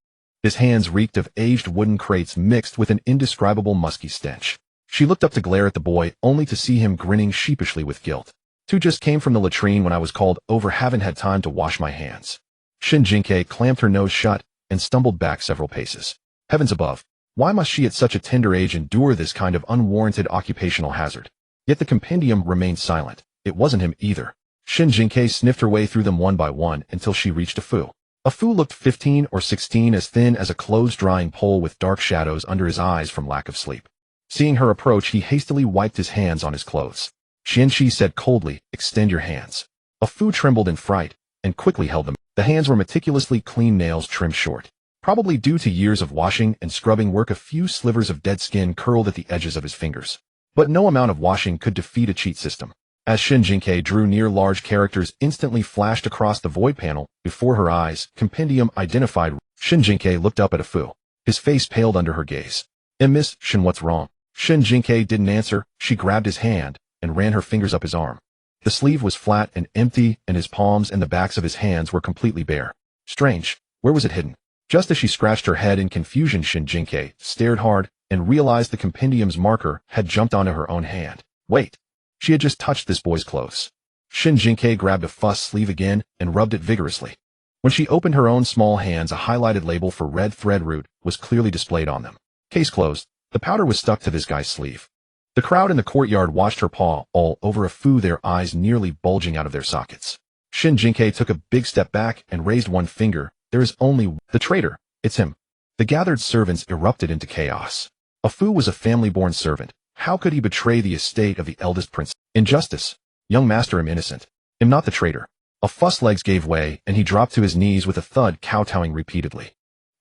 His hands reeked of aged wooden crates mixed with an indescribable musky stench. She looked up to glare at the boy, only to see him grinning sheepishly with guilt. 2 just came from the latrine when I was called over, haven't had time to wash my hands. Shen Jingque clamped her nose shut and stumbled back several paces. Heavens above, why must she at such a tender age endure this kind of unwarranted occupational hazard? Yet the compendium remained silent. It wasn't him either. Shen Jingque sniffed her way through them one by one until she reached a foo. A foo looked 15 or 16, as thin as a clothes-drying pole with dark shadows under his eyes from lack of sleep. Seeing her approach, he hastily wiped his hands on his clothes. Xianqi said coldly, "Extend your hands." A foo trembled in fright and quickly held them. The hands were meticulously clean, nails trimmed short. Probably due to years of washing and scrubbing work, a few slivers of dead skin curled at the edges of his fingers. But no amount of washing could defeat a cheat system. As Shen Jingque drew near, large characters instantly flashed across the void panel before her eyes. Compendium identified. Shen Jingque looked up at a foo. His face paled under her gaze. Miss Shen, what's wrong? Shen Jingque didn't answer. She grabbed his hand and ran her fingers up his arm. The sleeve was flat and empty, and his palms and the backs of his hands were completely bare. Strange. Where was it hidden? Just as she scratched her head in confusion, Shen Jingque stared hard and realized the compendium's marker had jumped onto her own hand. Wait. She had just touched this boy's clothes. Shen Jingque grabbed a fuss sleeve again and rubbed it vigorously. When she opened her own small hands, a highlighted label for red thread root was clearly displayed on them. Case closed. The powder was stuck to this guy's sleeve. The crowd in the courtyard watched her paw all over a foo, their eyes nearly bulging out of their sockets. Shen Jingque took a big step back and raised one finger. There is only the traitor. It's him. The gathered servants erupted into chaos. A foo was a family-born servant. How could he betray the estate of the eldest prince? Injustice. Young master, I'm innocent. I'm not the traitor. A fuss legs gave way, and he dropped to his knees with a thud, kowtowing repeatedly.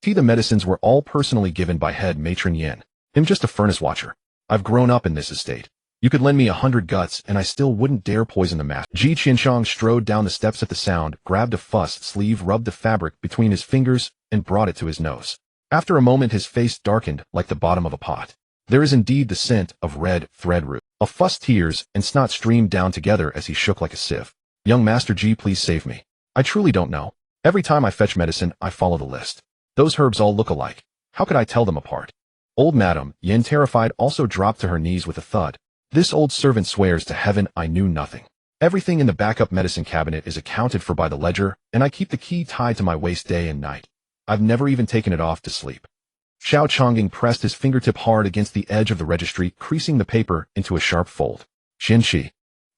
The medicines were all personally given by head matron Yin. I'm just a furnace watcher. I've grown up in this estate. You could lend me 100 guts, and I still wouldn't dare poison the master. Ji Qianshang strode down the steps at the sound, grabbed a fuss sleeve, rubbed the fabric between his fingers, and brought it to his nose. After a moment, his face darkened like the bottom of a pot. There is indeed the scent of red thread root. A fuss, tears and snot streamed down together as he shook like a sieve. Young Master Ji, please save me. I truly don't know. Every time I fetch medicine, I follow the list. Those herbs all look alike. How could I tell them apart? Old Madam Yin, terrified, also dropped to her knees with a thud. This old servant swears to heaven I knew nothing. Everything in the backup medicine cabinet is accounted for by the ledger, and I keep the key tied to my waist day and night. I've never even taken it off to sleep. Xiao Chongying pressed his fingertip hard against the edge of the registry, creasing the paper into a sharp fold. Xian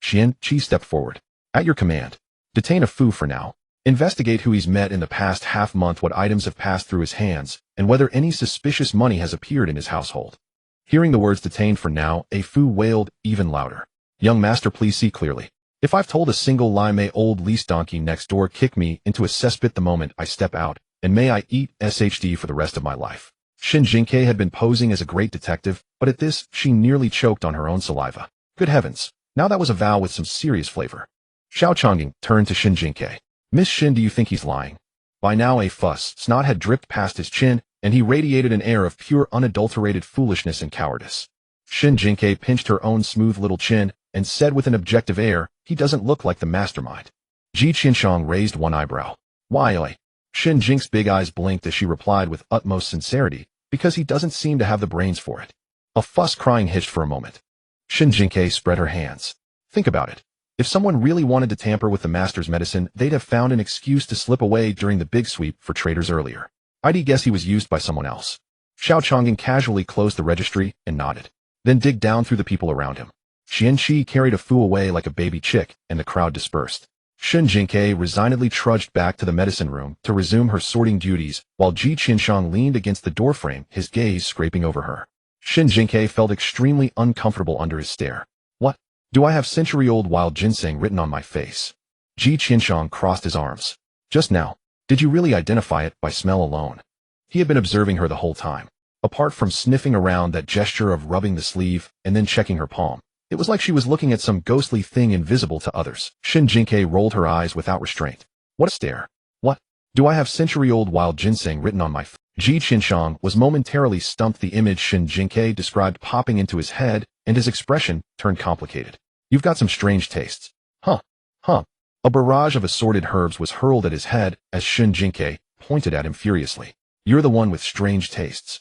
Qi stepped forward. At your command. Detain a Fu for now. Investigate who he's met in the past half-month, what items have passed through his hands, and whether any suspicious money has appeared in his household. Hearing the words detained for now, a Fu wailed even louder. Young master, please see clearly. If I've told a single lie, may old lease donkey next door kick me into a cesspit the moment I step out, and may I eat SHD for the rest of my life. Shen Jingque had been posing as a great detective, but at this, she nearly choked on her own saliva. Good heavens, now that was a vow with some serious flavor. Xiao Chongying turned to Shen Jingque. Miss Shen, do you think he's lying? By now a snot had dripped past his chin, and he radiated an air of pure unadulterated foolishness and cowardice. Shen Jingque pinched her own smooth little chin, and said with an objective air, he doesn't look like the mastermind. Ji Qianshang raised one eyebrow. Why, oi? Shen Jingque's big eyes blinked as she replied with utmost sincerity, because he doesn't seem to have the brains for it. A fuss crying hissed for a moment. Shen Jingque spread her hands. Think about it. If someone really wanted to tamper with the master's medicine, they'd have found an excuse to slip away during the big sweep for traders earlier. I'd guess he was used by someone else. Xiao Chongying casually closed the registry and nodded, then digged down through the people around him. Xian Qi carried a Fu away like a baby chick, and the crowd dispersed. Shen Jingque resignedly trudged back to the medicine room to resume her sorting duties, while Ji Qianshang leaned against the doorframe, his gaze scraping over her. Shen Jingque felt extremely uncomfortable under his stare. What? Do I have century-old wild ginseng written on my face? Ji Qianshang crossed his arms. Just now. Did you really identify it by smell alone? He had been observing her the whole time. Apart from sniffing around that gesture of rubbing the sleeve and then checking her palm, it was like she was looking at some ghostly thing invisible to others. Shen Jingque rolled her eyes without restraint. What a stare. What? Do I have century-old wild ginseng written on my face? Ji Qianshang was momentarily stumped. The image Shen Jingque described popping into his head, and his expression turned complicated. You've got some strange tastes. Huh. A barrage of assorted herbs was hurled at his head as Shen Jingque pointed at him furiously. You're the one with strange tastes.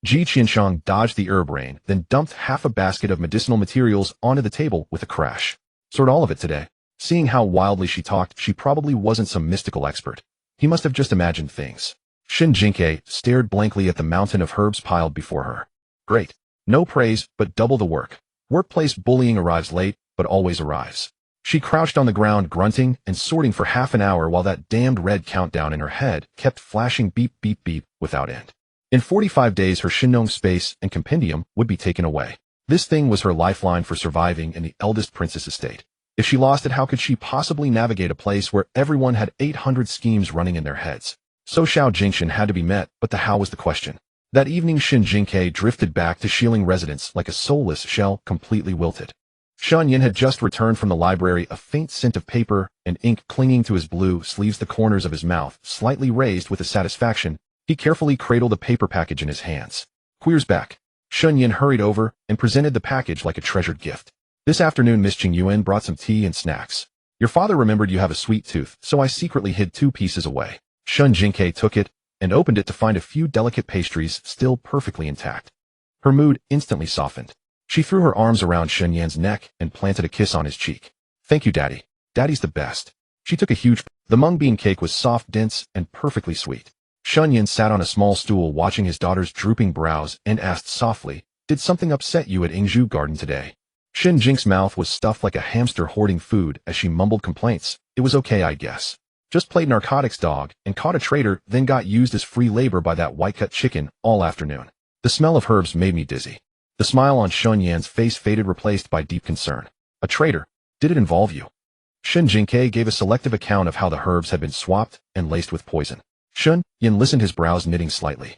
Ji Qianshang dodged the herb rain, then dumped half a basket of medicinal materials onto the table with a crash. Sort all of it today. Seeing how wildly she talked, she probably wasn't some mystical expert. He must have just imagined things. Shen Jingque stared blankly at the mountain of herbs piled before her. Great. No praise, but double the work. Workplace bullying arrives late, but always arrives. She crouched on the ground grunting and sorting for half an hour while that damned red countdown in her head kept flashing beep beep beep without end. In 45 days her Shinnong space and compendium would be taken away. This thing was her lifeline for surviving in the eldest princess estate. If she lost it, how could she possibly navigate a place where everyone had 800 schemes running in their heads? So Xiao Jingshan had to be met, but the how was the question. That evening Shen Jingque drifted back to Shieling residence like a soulless shell, completely wilted. Shen Yin had just returned from the library, a faint scent of paper and ink clinging to his blue sleeves, the corners of his mouth slightly raised with a satisfaction. He carefully cradled the paper package in his hands. Queer's back. Shen Yin hurried over and presented the package like a treasured gift. This afternoon Miss Qing Yuan brought some tea and snacks. Your father remembered you have a sweet tooth, so I secretly hid 2 pieces away. Shen Jingque took it and opened it to find a few delicate pastries still perfectly intact. Her mood instantly softened. She threw her arms around Shen Yan's neck and planted a kiss on his cheek. Thank you, Daddy. Daddy's the best. She took a huge... The mung bean cake was soft, dense, and perfectly sweet. Shen Yin sat on a small stool watching his daughter's drooping brows and asked softly, Did something upset you at Ingzhu Garden today? Shen Jingque's mouth was stuffed like a hamster hoarding food as she mumbled complaints. It was okay, I guess. Just played narcotics dog and caught a traitor, then got used as free labor by that white-cut chicken all afternoon. The smell of herbs made me dizzy. The smile on Shen Yan's face faded, replaced by deep concern. A traitor? Did it involve you? Shen Jingque gave a selective account of how the herbs had been swapped and laced with poison. Shen Yin listened, his brows knitting slightly.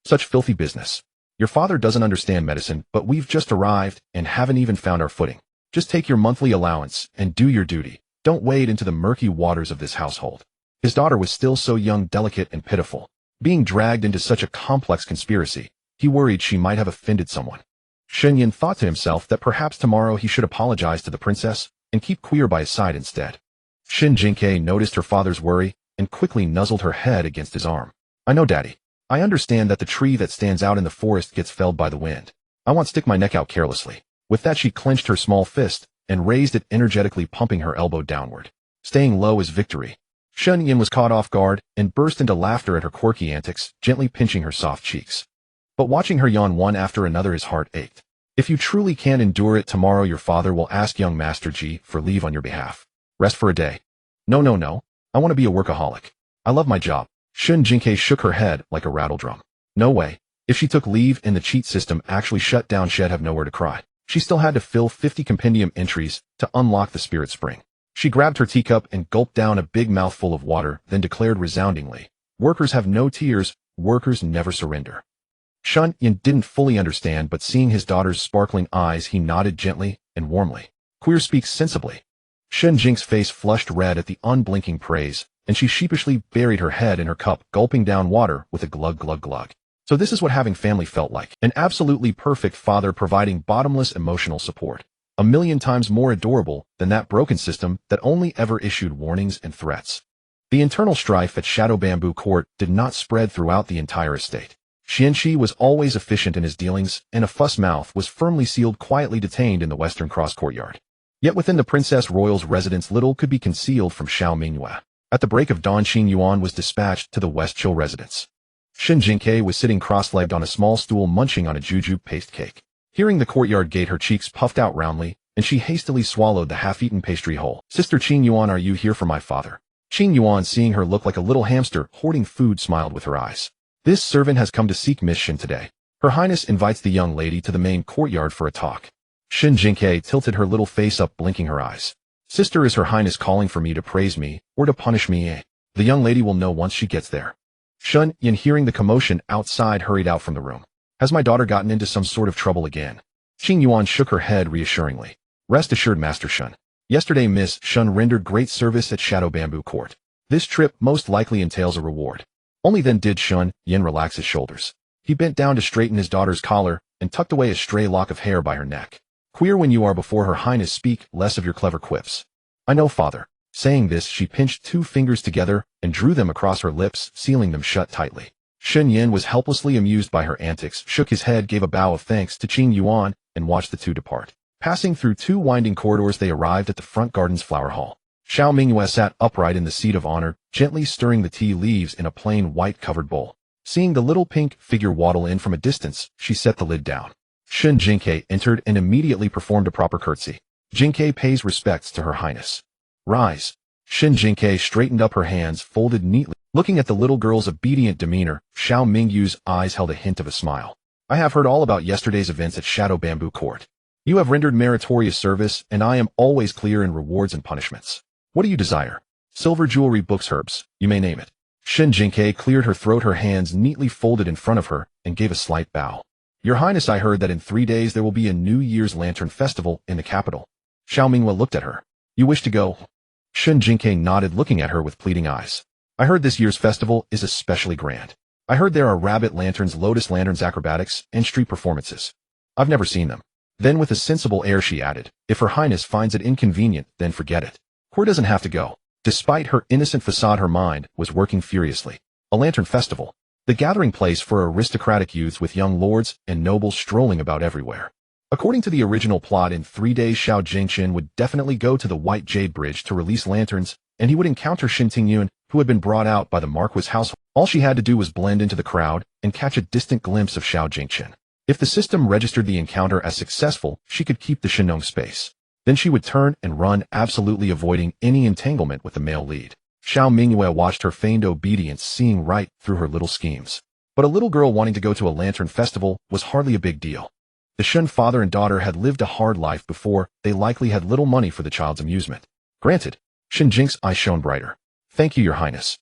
Such filthy business. Your father doesn't understand medicine, but we've just arrived and haven't even found our footing. Just take your monthly allowance and do your duty. Don't wade into the murky waters of this household. His daughter was still so young, delicate, and pitiful. Being dragged into such a complex conspiracy, he worried she might have offended someone. Shen Yin thought to himself that perhaps tomorrow he should apologize to the princess and keep Queer by his side instead. Shen Jingque noticed her father's worry and quickly nuzzled her head against his arm. I know, Daddy. I understand that the tree that stands out in the forest gets felled by the wind. I won't stick my neck out carelessly. With that she clenched her small fist and raised it, energetically pumping her elbow downward. Staying low is victory. Shen Yin was caught off guard and burst into laughter at her quirky antics, gently pinching her soft cheeks. But watching her yawn one after another, his heart ached. If you truly can't endure it, tomorrow your father will ask young Master Ji for leave on your behalf. Rest for a day. No. I want to be a workaholic. I love my job. Shen Jingque shook her head like a rattledrum. No way. If she took leave and the cheat system actually shut down, she'd have nowhere to cry. She still had to fill 50 compendium entries to unlock the spirit spring. She grabbed her teacup and gulped down a big mouthful of water, then declared resoundingly, "Workers have no tears, workers never surrender." Shen Yin didn't fully understand, but seeing his daughter's sparkling eyes, he nodded gently and warmly. Queer speaks sensibly. Shen Jingque's face flushed red at the unblinking praise, and she sheepishly buried her head in her cup, gulping down water with a glug glug glug. So this is what having family felt like. An absolutely perfect father providing bottomless emotional support. A million times more adorable than that broken system that only ever issued warnings and threats. The internal strife at Shadow Bamboo Court did not spread throughout the entire estate. Xianqi was always efficient in his dealings, and a fuss mouth was firmly sealed, quietly detained in the Western Cross courtyard. Yet within the Princess Royal's residence, little could be concealed from Xiao Mingyue. At the break of dawn, Qing Yuan was dispatched to the West Chill residence. Shen Jingque was sitting cross-legged on a small stool, munching on a juju paste cake. Hearing the courtyard gate, her cheeks puffed out roundly, and she hastily swallowed the half-eaten pastry whole. "Sister Qing Yuan, are you here for my father?" Qing Yuan, seeing her look like a little hamster hoarding food, smiled with her eyes. "This servant has come to seek Miss Shen today. Her Highness invites the young lady to the main courtyard for a talk." Shen Jingque tilted her little face up, blinking her eyes. "Sister, is Her Highness calling for me to praise me or to punish me? The young lady will know once she gets there." Shen Yin, hearing the commotion outside, hurried out from the room. "Has my daughter gotten into some sort of trouble again?" Qing Yuan shook her head reassuringly. "Rest assured, Master Shen. Yesterday Miss Shen rendered great service at Shadow Bamboo Court. This trip most likely entails a reward." Only then did Shen Yin relax his shoulders. He bent down to straighten his daughter's collar and tucked away a stray lock of hair by her neck. "Queer when you are before Her Highness. Speak less of your clever quips." "I know, father." Saying this, she pinched two fingers together and drew them across her lips, sealing them shut tightly. Shen Yin was helplessly amused by her antics, shook his head, gave a bow of thanks to Qing Yuan, and watched the two depart. Passing through two winding corridors, they arrived at the front garden's flower hall. Xiao Mingyue sat upright in the seat of honor, gently stirring the tea leaves in a plain white-covered bowl. Seeing the little pink figure waddle in from a distance, she set the lid down. Shen Jingque entered and immediately performed a proper curtsy. "Jingque pays respects to Her Highness." "Rise." Shen Jingque straightened up, her hands folded neatly. Looking at the little girl's obedient demeanor, Xiao Mingyu's eyes held a hint of a smile. "I have heard all about yesterday's events at Shadow Bamboo Court. You have rendered meritorious service, and I am always clear in rewards and punishments. What do you desire? Silver, jewelry, books, herbs, you may name it." Shen Jingque cleared her throat, her hands neatly folded in front of her, and gave a slight bow. "Your Highness, I heard that in 3 days there will be a New Year's Lantern Festival in the capital." Xiao Mingyue looked at her. "You wish to go?" Shen Jingque nodded, looking at her with pleading eyes. "I heard this year's festival is especially grand. I heard there are rabbit lanterns, lotus lanterns, acrobatics, and street performances. I've never seen them." Then with a sensible air she added, "If Her Highness finds it inconvenient, then forget it. Queer doesn't have to go." Despite her innocent facade, her mind was working furiously. A lantern festival. The gathering place for aristocratic youths, with young lords and nobles strolling about everywhere. According to the original plot, in 3 days Xiao Jingchen would definitely go to the White Jade Bridge to release lanterns, and he would encounter Shen Tingyun, who had been brought out by the marquis' household. All she had to do was blend into the crowd and catch a distant glimpse of Xiao Jingchen. If the system registered the encounter as successful, she could keep the Shenong space. Then she would turn and run, absolutely avoiding any entanglement with the male lead. Xiao Mingyue watched her feigned obedience, seeing right through her little schemes. But a little girl wanting to go to a lantern festival was hardly a big deal. The Shen father and daughter had lived a hard life before, they likely had little money for the child's amusement. "Granted." Shen Jingque's eyes shone brighter. "Thank you, Your Highness."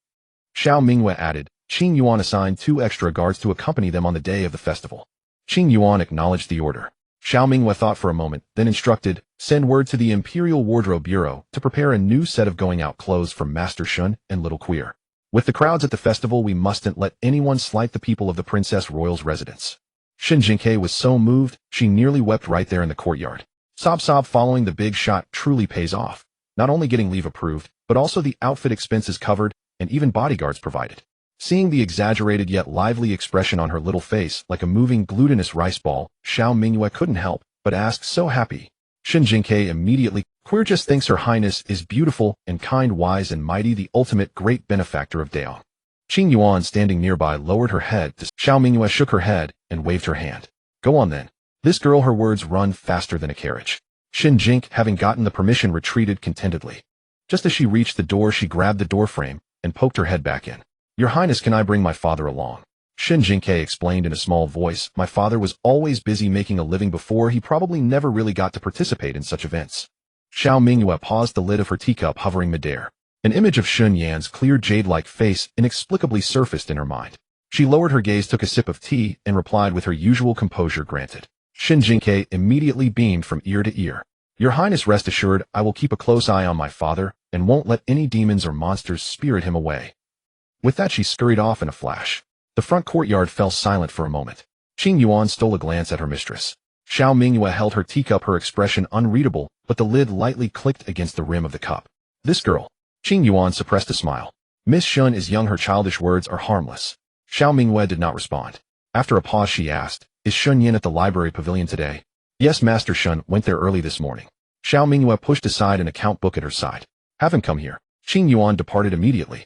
Xiao Mingyue added. Qing Yuan assigned 2 extra guards to accompany them on the day of the festival. Qing Yuan acknowledged the order. Xiao Mingyue thought for a moment, then instructed, "Send word to the Imperial Wardrobe Bureau to prepare a new set of going-out clothes for Master Shen and Little Queer. With the crowds at the festival, we mustn't let anyone slight the people of the Princess Royal's residence." Shen Jingque was so moved, she nearly wept right there in the courtyard. Sob following the big shot truly pays off. Not only getting leave approved, but also the outfit expenses covered, and even bodyguards provided. Seeing the exaggerated yet lively expression on her little face, like a moving glutinous rice ball, Xiao Mingyue couldn't help but ask, "So happy?" Shen Jingque immediately, Queer just thinks her highness is beautiful and kind, wise and mighty, the ultimate great benefactor of Daong. Qing Yuan, standing nearby, lowered her head. Xiao Mingyue shook her head and waved her hand. Go on then. This girl, her words run faster than a carriage. Shen Jingque, having gotten the permission, retreated contentedly. Just as she reached the door, she grabbed the doorframe and poked her head back in. Your Highness, can I bring my father along? Shen Jingque explained in a small voice. My father was always busy making a living before. He probably never really got to participate in such events. Xiao Mingyue paused, the lid of her teacup hovering midair. An image of Shun Yan's clear jade-like face inexplicably surfaced in her mind. She lowered her gaze, took a sip of tea, and replied with her usual composure, granted. Shen Jingque immediately beamed from ear to ear. Your Highness, rest assured, I will keep a close eye on my father, and won't let any demons or monsters spirit him away. With that, she scurried off in a flash. The front courtyard fell silent for a moment. Qing Yuan stole a glance at her mistress. Xiao Mingyue held her teacup, her expression unreadable, but the lid lightly clicked against the rim of the cup. This girl. Qing Yuan suppressed a smile. Miss Shun is young, her childish words are harmless. Xiao Mingyue did not respond. After a pause, she asked, Is Shun Yin at the library pavilion today? Yes, Master Shun went there early this morning. Xiao Mingyue pushed aside an account book at her side. Have him come here. Qing Yuan departed immediately.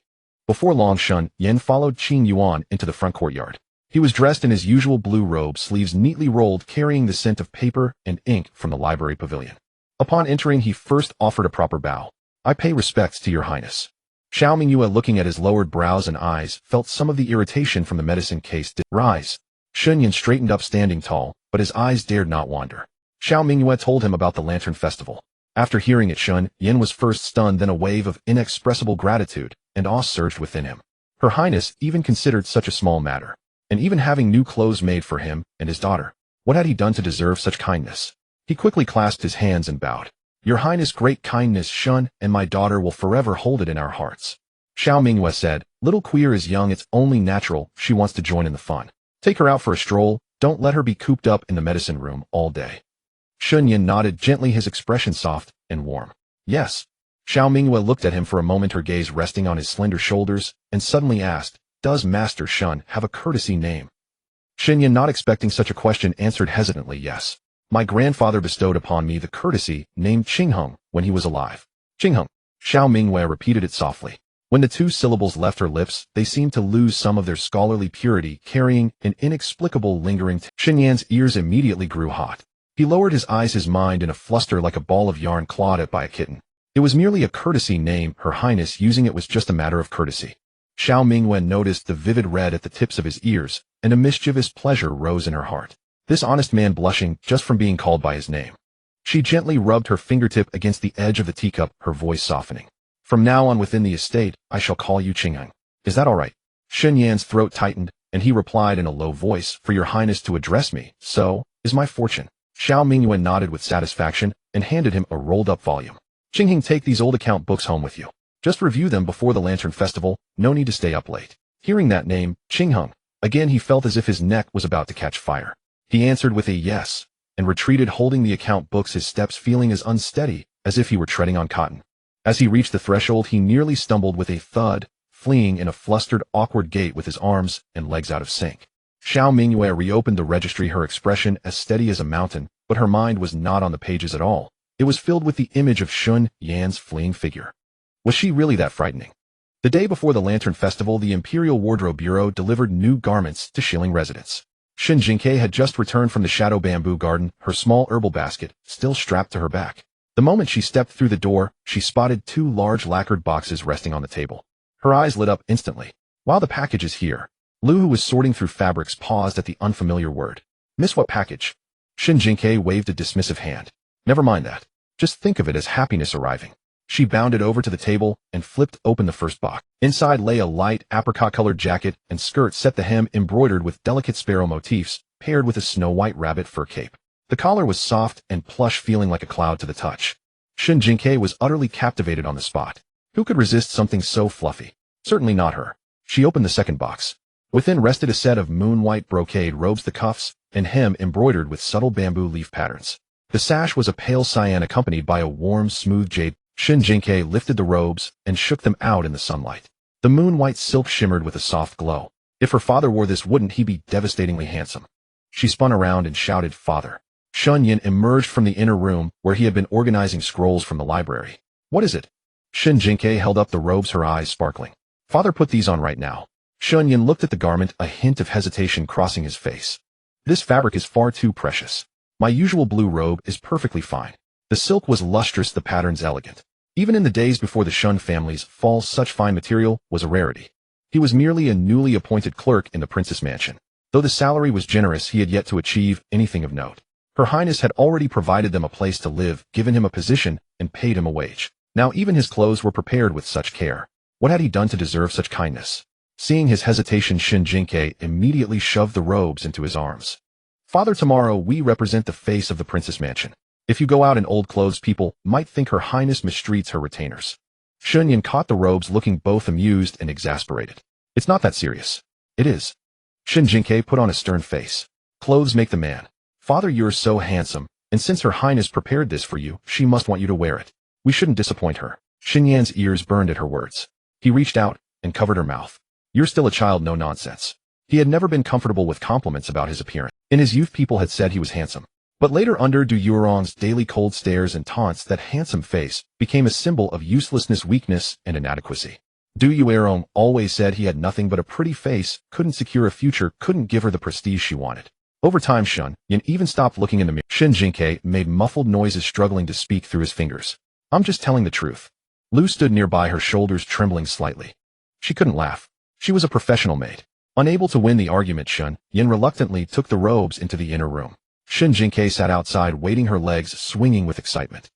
Before long, Shun Yin followed Qing Yuan into the front courtyard. He was dressed in his usual blue robe, sleeves neatly rolled, carrying the scent of paper and ink from the library pavilion. Upon entering, he first offered a proper bow. I pay respects to your highness. Xiao Mingyue, looking at his lowered brows and eyes, felt some of the irritation from the medicine case. Rise. Shun Yin straightened up, standing tall, but his eyes dared not wander. Xiao Mingyue told him about the Lantern Festival. After hearing it, Shun Yin was first stunned, then a wave of inexpressible gratitude and awe surged within him. Her highness even considered such a small matter. And even having new clothes made for him and his daughter. What had he done to deserve such kindness? He quickly clasped his hands and bowed. Your Highness, great kindness, Shun and my daughter will forever hold it in our hearts. Xiao Mingyue said, Little Queer is young, it's only natural she wants to join in the fun. Take her out for a stroll, don't let her be cooped up in the medicine room all day. Shun Yin nodded gently, his expression soft and warm. Yes. Xiao Mingyue looked at him for a moment, her gaze resting on his slender shoulders, and suddenly asked, Does Master Shun have a courtesy name? Shen Yin, not expecting such a question, answered hesitantly, Yes. My grandfather bestowed upon me the courtesy named Qingheng when he was alive. Qingheng. Xiao Mingyue repeated it softly. When the two syllables left her lips, they seemed to lose some of their scholarly purity, carrying an inexplicable lingering Shen Yan's ears immediately grew hot. He lowered his eyes, his mind in a fluster like a ball of yarn clawed at by a kitten. It was merely a courtesy name, her highness using it was just a matter of courtesy. Xiao Mingyue noticed the vivid red at the tips of his ears, and a mischievous pleasure rose in her heart. This honest man blushing just from being called by his name. She gently rubbed her fingertip against the edge of the teacup, her voice softening. From now on within the estate, I shall call you Qingheng. Is that all right? Shen Yan's throat tightened, and he replied in a low voice, For your highness to address me, so is my fortune. Xiao Mingyue nodded with satisfaction and handed him a rolled-up volume. Qingheng, take these old account books home with you. Just review them before the Lantern Festival, no need to stay up late. Hearing that name, Qingheng, again he felt as if his neck was about to catch fire. He answered with a yes, and retreated holding the account books, his steps feeling as unsteady as if he were treading on cotton. As he reached the threshold, he nearly stumbled with a thud, fleeing in a flustered, awkward gait with his arms and legs out of sync. Xiao Mingyue reopened the registry, her expression as steady as a mountain, but her mind was not on the pages at all. It was filled with the image of Shun Yan's fleeing figure. Was she really that frightening? The day before the Lantern Festival, the Imperial Wardrobe Bureau delivered new garments to Shilling residents. Shen Jingque had just returned from the Shadow Bamboo Garden, her small herbal basket still strapped to her back. The moment she stepped through the door, she spotted two large lacquered boxes resting on the table. Her eyes lit up instantly. While the package is here, Lu, who was sorting through fabrics, paused at the unfamiliar word. Miss, what package? Shen Jingque waved a dismissive hand. Never mind that. Just think of it as happiness arriving. She bounded over to the table and flipped open the first box. Inside lay a light apricot-colored jacket and skirt, set the hem embroidered with delicate sparrow motifs, paired with a snow-white rabbit fur cape. The collar was soft and plush, feeling like a cloud to the touch. Shen Jingque was utterly captivated on the spot. Who could resist something so fluffy? Certainly not her. She opened the second box. Within rested a set of moon-white brocade robes, the cuffs and hem embroidered with subtle bamboo leaf patterns. The sash was a pale cyan accompanied by a warm, smooth jade. Shen Jingque lifted the robes and shook them out in the sunlight. The moon-white silk shimmered with a soft glow. If her father wore this, wouldn't he be devastatingly handsome? She spun around and shouted, Father. Shen Yin emerged from the inner room where he had been organizing scrolls from the library. What is it? Shen Jingque held up the robes, her eyes sparkling. Father, put these on right now. Shen Yin looked at the garment, a hint of hesitation crossing his face. This fabric is far too precious. My usual blue robe is perfectly fine. The silk was lustrous, the patterns elegant. Even in the days before the Shun family's fall, such fine material was a rarity. He was merely a newly appointed clerk in the princess mansion. Though the salary was generous, he had yet to achieve anything of note. Her Highness had already provided them a place to live, given him a position, and paid him a wage. Now even his clothes were prepared with such care. What had he done to deserve such kindness? Seeing his hesitation, Shen Jingque immediately shoved the robes into his arms. Father, tomorrow we represent the face of the princess mansion. If you go out in old clothes, people might think Her Highness mistreats her retainers. Shen Yin caught the robes, looking both amused and exasperated. It's not that serious. It is. Shen Jingque put on a stern face. Clothes make the man. Father, you're so handsome, and since Her Highness prepared this for you, she must want you to wear it. We shouldn't disappoint her. Shen Yan's ears burned at her words. He reached out and covered her mouth. You're still a child, no nonsense. He had never been comfortable with compliments about his appearance. In his youth, people had said he was handsome. But later, under Du Yuron's daily cold stares and taunts, that handsome face became a symbol of uselessness, weakness, and inadequacy. Du Yuron always said he had nothing but a pretty face, couldn't secure a future, couldn't give her the prestige she wanted. Over time, Shen Yin even stopped looking in the mirror. Shen Jingque made muffled noises, struggling to speak through his fingers. I'm just telling the truth. Lu stood nearby, her shoulders trembling slightly. She couldn't laugh. She was a professional maid. Unable to win the argument, Shen Yin reluctantly took the robes into the inner room. Shen Jingque sat outside, waiting, her legs swinging with excitement.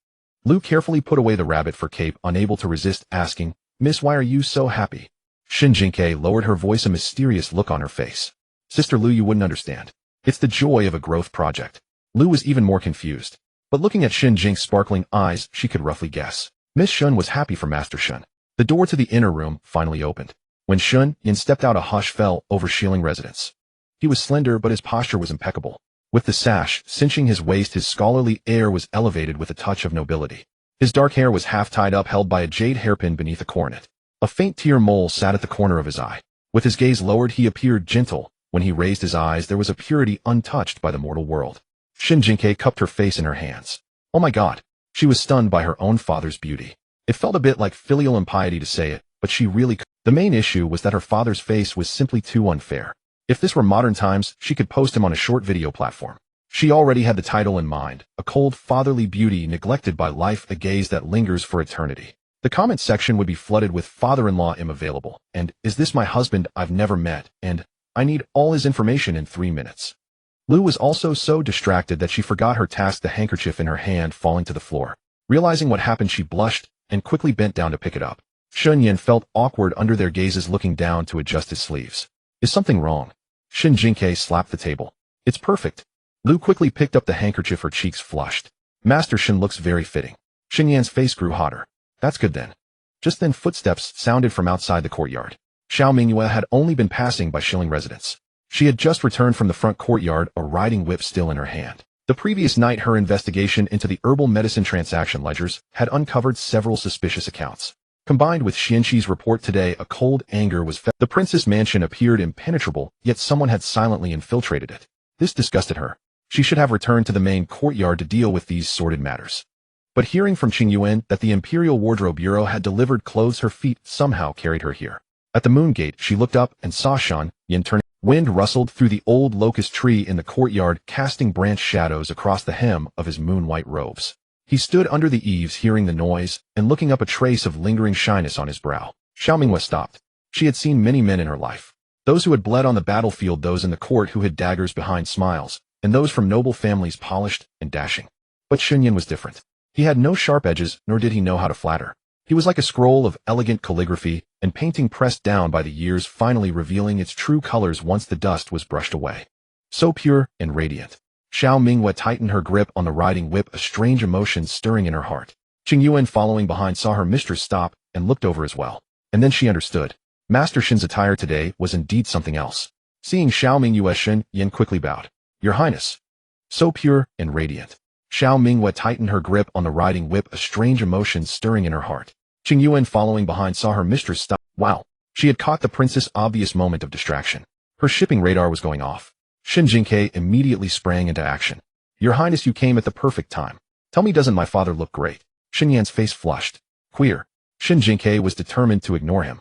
Lu carefully put away the rabbit fur cape, unable to resist asking, Miss, why are you so happy? Shen Jingque lowered her voice, a mysterious look on her face. Sister Lu, you wouldn't understand. It's the joy of a growth project. Lu was even more confused. But looking at Shen Jingque's sparkling eyes, she could roughly guess. Miss Shen was happy for Master Shen. The door to the inner room finally opened. When Shen Yin stepped out, a hush fell over Shilling residence. He was slender, but his posture was impeccable. With the sash cinching his waist, his scholarly air was elevated with a touch of nobility. His dark hair was half tied up, held by a jade hairpin beneath a coronet. A faint tear mole sat at the corner of his eye. With his gaze lowered, he appeared gentle. When he raised his eyes, there was a purity untouched by the mortal world. Shen Jingque cupped her face in her hands. Oh my God! She was stunned by her own father's beauty. It felt a bit like filial impiety to say it, but she really could. The main issue was that her father's face was simply too unfair. If this were modern times, she could post him on a short video platform. She already had the title in mind, a cold fatherly beauty neglected by life, a gaze that lingers for eternity. The comment section would be flooded with father-in-law am available, and is this my husband I've never met, and I need all his information in 3 minutes. Lu was also so distracted that she forgot her task, the handkerchief in her hand falling to the floor. Realizing what happened, she blushed and quickly bent down to pick it up. Shen Yin felt awkward under their gazes, looking down to adjust his sleeves. Is something wrong? Shen Jingque slapped the table. It's perfect. Lu quickly picked up the handkerchief, her cheeks flushed. Master Shen looks very fitting. Shen Yan's face grew hotter. That's good then. Just then footsteps sounded from outside the courtyard. Xiao Mingyue had only been passing by Shilling residence. She had just returned from the front courtyard, a riding whip still in her hand. The previous night, her investigation into the herbal medicine transaction ledgers had uncovered several suspicious accounts. Combined with Xianxi's report today, a cold anger was felt. The princess mansion appeared impenetrable, yet someone had silently infiltrated it. This disgusted her. She should have returned to the main courtyard to deal with these sordid matters. But hearing from Qing Yuan that the Imperial Wardrobe Bureau had delivered clothes, her feet somehow carried her here. At the moon gate, she looked up and saw Shen Yin turning. Wind rustled through the old locust tree in the courtyard, casting branch shadows across the hem of his moon-white robes. He stood under the eaves, hearing the noise, and looking up, a trace of lingering shyness on his brow. Xiao Mingyue stopped. She had seen many men in her life. Those who had bled on the battlefield, those in the court who hid daggers behind smiles, and those from noble families, polished and dashing. But Shen Yin was different. He had no sharp edges, nor did he know how to flatter. He was like a scroll of elegant calligraphy, and painting pressed down by the years, finally revealing its true colors once the dust was brushed away. So pure and radiant. Xiao Mingyue tightened her grip on the riding whip, a strange emotion stirring in her heart. Qing Yuan, following behind, saw her mistress stop and looked over as well. And then she understood. Master Shen's attire today was indeed something else. Seeing Xiao Mingyue, Shen Yin quickly bowed. Your Highness. So pure and radiant. Xiao Mingyue tightened her grip on the riding whip, a strange emotion stirring in her heart. Qing Yuan, following behind, saw her mistress stop. Wow. She had caught the princess' obvious moment of distraction. Her shipping radar was going off. Shen Jingque immediately sprang into action. Your Highness, you came at the perfect time. Tell me, doesn't my father look great? Shen Yan's face flushed. Queer. Shen Jingque was determined to ignore him.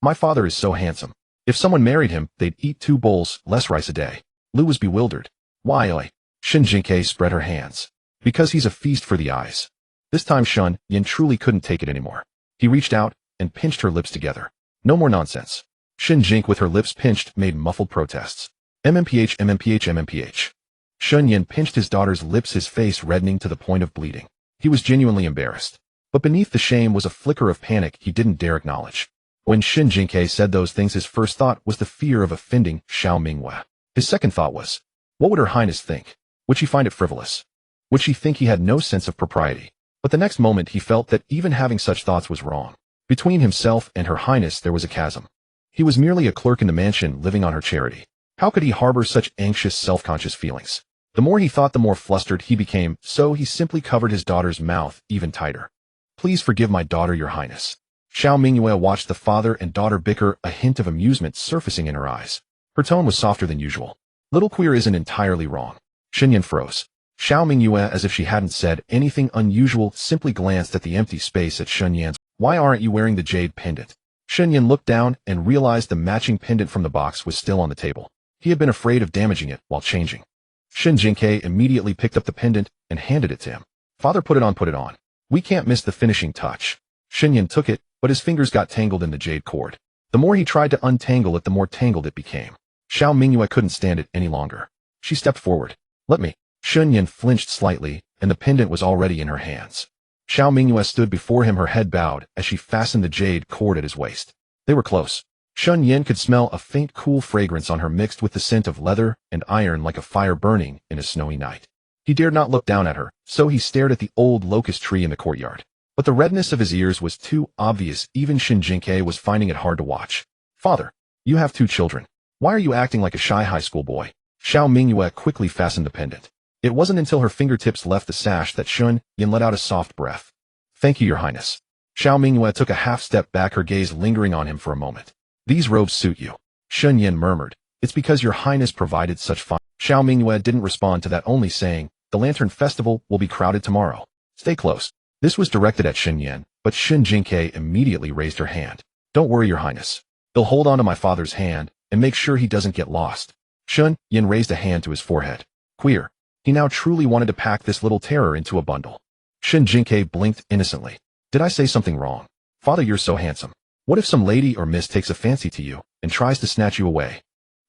My father is so handsome. If someone married him, they'd eat 2 bowls less rice a day. Lu was bewildered. Why, oi? Shen Jingque spread her hands. Because he's a feast for the eyes. This time Shen Yan truly couldn't take it anymore. He reached out and pinched her lips together. No more nonsense. Shen Jingque, with her lips pinched, made muffled protests. MMPH, MMPH, MMPH. Shen Yan pinched his daughter's lips, his face reddening to the point of bleeding. He was genuinely embarrassed. But beneath the shame was a flicker of panic he didn't dare acknowledge. When Shen Jingque said those things, his first thought was the fear of offending Xiao Mingyue. His second thought was, what would her Highness think? Would she find it frivolous? Would she think he had no sense of propriety? But the next moment he felt that even having such thoughts was wrong. Between himself and her Highness there was a chasm. He was merely a clerk in the mansion living on her charity. How could he harbor such anxious, self-conscious feelings? The more he thought, the more flustered he became, so he simply covered his daughter's mouth even tighter. Please forgive my daughter, Your Highness. Xiao Mingyue watched the father and daughter bicker, a hint of amusement surfacing in her eyes. Her tone was softer than usual. Little Queer isn't entirely wrong. Shen Yan froze. Xiao Mingyue, as if she hadn't said anything unusual, simply glanced at the empty space at Shen Yan's. Why aren't you wearing the jade pendant? Shen Yan looked down and realized the matching pendant from the box was still on the table. He had been afraid of damaging it while changing. Shen Jingque immediately picked up the pendant and handed it to him. Father, put it on, put it on. We can't miss the finishing touch. Shen Yan took it, but his fingers got tangled in the jade cord. The more he tried to untangle it, the more tangled it became. Xiao Mingyue couldn't stand it any longer. She stepped forward. Let me. Shen Yan flinched slightly, and the pendant was already in her hands. Xiao Mingyue stood before him, her head bowed, as she fastened the jade cord at his waist. They were close. Shen Yan could smell a faint, cool fragrance on her mixed with the scent of leather and iron, like a fire burning in a snowy night. He dared not look down at her, so he stared at the old locust tree in the courtyard. But the redness of his ears was too obvious. Even Shen Jingque was finding it hard to watch. Father, you have 2 children. Why are you acting like a shy high school boy? Xiao Mingyue quickly fastened the pendant. It wasn't until her fingertips left the sash that Shen Yan let out a soft breath. Thank you, Your Highness. Xiao Mingyue took a half step back, her gaze lingering on him for a moment. These robes suit you. Shen Yan murmured. It's because Your Highness provided such fine. Xiao Mingyue didn't respond to that, only saying, the Lantern Festival will be crowded tomorrow. Stay close. This was directed at Shen Yan, but Shen Jingque immediately raised her hand. Don't worry, Your Highness. They'll hold on to my father's hand and make sure he doesn't get lost. Shen Yan raised a hand to his forehead. Queer. He now truly wanted to pack this little terror into a bundle. Shen Jingque blinked innocently. Did I say something wrong? Father, you're so handsome. What if some lady or miss takes a fancy to you and tries to snatch you away?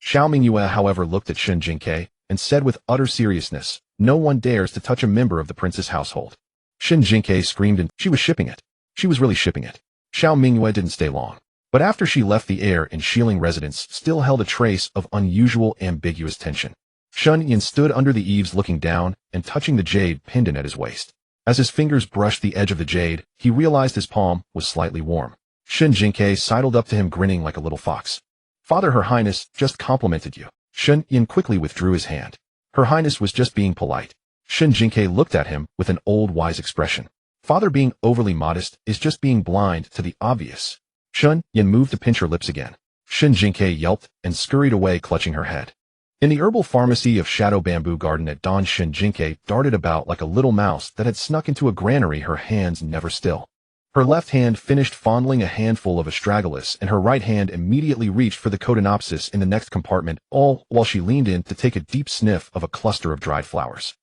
Xiao Mingyue, however, looked at Shen Jingque and said with utter seriousness, no one dares to touch a member of the prince's household. Shen Jingque screamed, and she was shipping it. She was really shipping it. Xiao Mingyue didn't stay long. But after she left, the air in Shiling residence still held a trace of unusual, ambiguous tension. Shen Yan stood under the eaves looking down and touching the jade pendant at his waist. As his fingers brushed the edge of the jade, he realized his palm was slightly warm. Shen Jingque sidled up to him, grinning like a little fox. Father, Her Highness just complimented you. Shen Yan quickly withdrew his hand. Her Highness was just being polite. Shen Jingque looked at him with an old wise expression. Father, being overly modest is just being blind to the obvious. Shen Yan moved to pinch her lips again. Shen Jingque yelped and scurried away, clutching her head. In the herbal pharmacy of Shadow Bamboo Garden at dawn, Shen Jingque darted about like a little mouse that had snuck into a granary, her hands never still. Her left hand finished fondling a handful of astragalus, and her right hand immediately reached for the codenopsis in the next compartment, all while she leaned in to take a deep sniff of a cluster of dried flowers.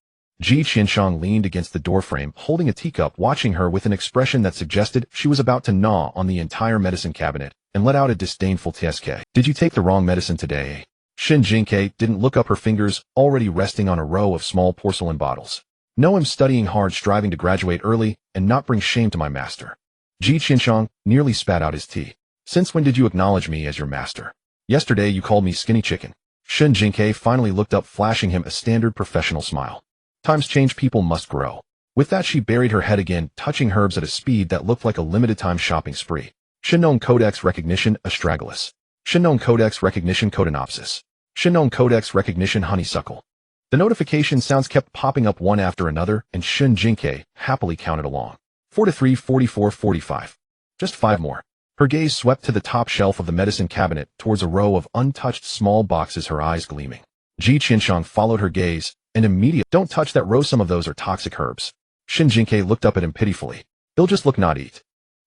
Ji Qianshang leaned against the doorframe, holding a teacup, watching her with an expression that suggested she was about to gnaw on the entire medicine cabinet, and let out a disdainful tsk. Did you take the wrong medicine today? Shen Jingque didn't look up, her fingers already resting on a row of small porcelain bottles. No, I'm studying hard, striving to graduate early and not bring shame to my master. Ji Qianshang nearly spat out his tea. Since when did you acknowledge me as your master? Yesterday you called me skinny chicken. Shen Jingque finally looked up, flashing him a standard professional smile. Times change, people must grow. With that, she buried her head again, touching herbs at a speed that looked like a limited-time shopping spree. Shenong Codex Recognition Astragalus. Shenong Codex Recognition Codenopsis. Shenong Codex Recognition Honeysuckle. The notification sounds kept popping up one after another, and Shen Jingque happily counted along. 43, 44, 45. Just 5 more. Her gaze swept to the top shelf of the medicine cabinet towards a row of untouched small boxes, her eyes gleaming. Ji Qianshang followed her gaze and immediately, "Don't touch that rose, some of those are toxic herbs." Shen Jingque looked up at him pitifully. "They'll just look, not eat."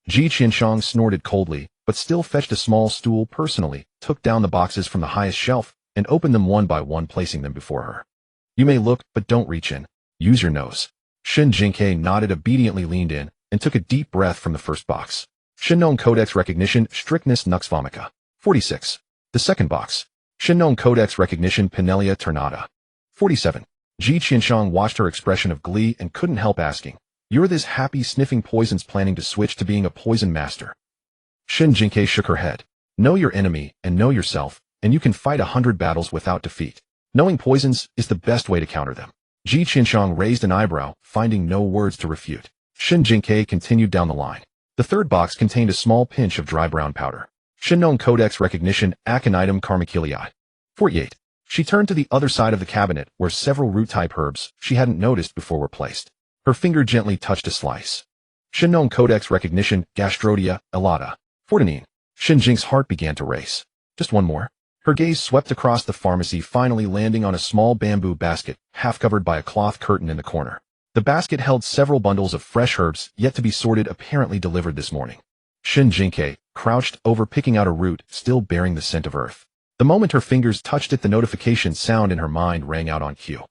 Ji Qianshang snorted coldly, but still fetched a small stool personally, took down the boxes from the highest shelf, and opened them one by one, placing them before her. "You may look, but don't reach in. Use your nose." Shen Jingque nodded, obediently leaned in, and took a deep breath from the first box. Shenong Codex Recognition Strictness Nux Vomica. 46. The second box. Shenong Codex Recognition Pinelia Tornata. 47. Ji Qianshang watched her expression of glee and couldn't help asking, "You're this happy sniffing poisons planning to switch to being a poison master?" Shen Jingque shook her head. "Know your enemy and know yourself, and you can fight 100 battles without defeat. Knowing poisons is the best way to counter them." Ji Qianshang raised an eyebrow, finding no words to refute. Shen Jingque continued down the line. The third box contained a small pinch of dry brown powder. Shenong Codex Recognition Aconitum Carmiculae. 48. She turned to the other side of the cabinet where several root-type herbs she hadn't noticed before were placed. Her finger gently touched a slice. Shenong Codex Recognition Gastrodia Elata. 49. Shen Jing's heart began to race. Just one more. Her gaze swept across the pharmacy, finally landing on a small bamboo basket, half covered by a cloth curtain in the corner. The basket held several bundles of fresh herbs yet to be sorted, apparently delivered this morning. Shen Jingque crouched over, picking out a root still bearing the scent of earth. The moment her fingers touched it, the notification sound in her mind rang out on cue.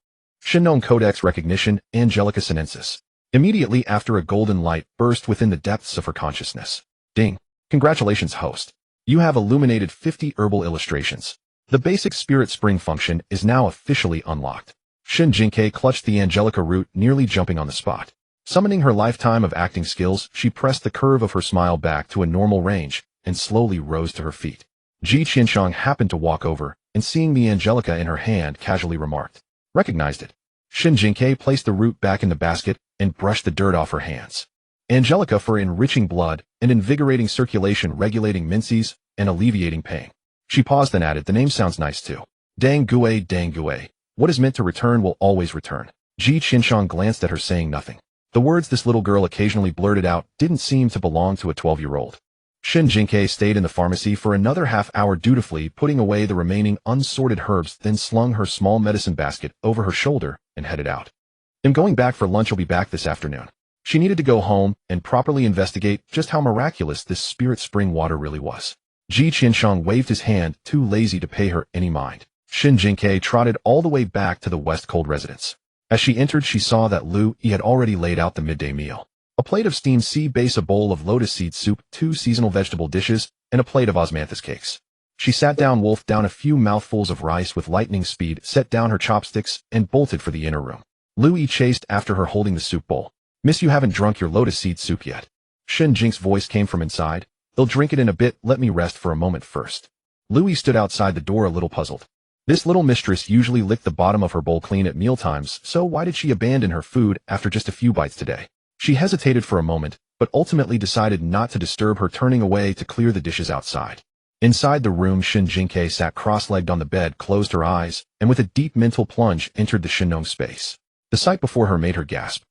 Shenong Codex Recognition Angelica Sinensis. Immediately after, a golden light burst within the depths of her consciousness. Ding! Congratulations, host. You have illuminated 50 herbal illustrations. The basic spirit spring function is now officially unlocked. Shen Jingque clutched the Angelica root, nearly jumping on the spot. Summoning her lifetime of acting skills, she pressed the curve of her smile back to a normal range and slowly rose to her feet. Ji Qianshang happened to walk over, and seeing the Angelica in her hand, casually remarked, "Recognized it." Shen Jingque placed the root back in the basket and brushed the dirt off her hands. Angelica for enriching blood and invigorating circulation, regulating menses, and alleviating pain. She paused, then added, "The name sounds nice too. Dang Gue. What is meant to return will always return." Ji Qianshang glanced at her, saying nothing. The words this little girl occasionally blurted out didn't seem to belong to a 12-year-old. Shen Jingque stayed in the pharmacy for another half hour, dutifully putting away the remaining unsorted herbs, then slung her small medicine basket over her shoulder and headed out. "I'm going back for lunch. I'll be back this afternoon." She needed to go home and properly investigate just how miraculous this spirit spring water really was. Ji Qianshang waved his hand, too lazy to pay her any mind. Shen Jingque trotted all the way back to the West Cold residence. As she entered, she saw that Lu Yi had already laid out the midday meal. A plate of steamed sea bass, a bowl of lotus seed soup, 2 seasonal vegetable dishes, and a plate of osmanthus cakes. She sat down, wolfed down a few mouthfuls of rice with lightning speed, set down her chopsticks, and bolted for the inner room. Lu Yi chased after her, holding the soup bowl. "Miss, you haven't drunk your lotus seed soup yet." Shen Jing's voice came from inside. "They'll drink it in a bit. Let me rest for a moment first." Lu Yi stood outside the door, a little puzzled. This little mistress usually licked the bottom of her bowl clean at mealtimes, so why did she abandon her food after just a few bites today? She hesitated for a moment, but ultimately decided not to disturb her, turning away to clear the dishes outside. Inside the room, Shen Jingque sat cross-legged on the bed, closed her eyes, and with a deep mental plunge entered the Shenong space. The sight before her made her gasp.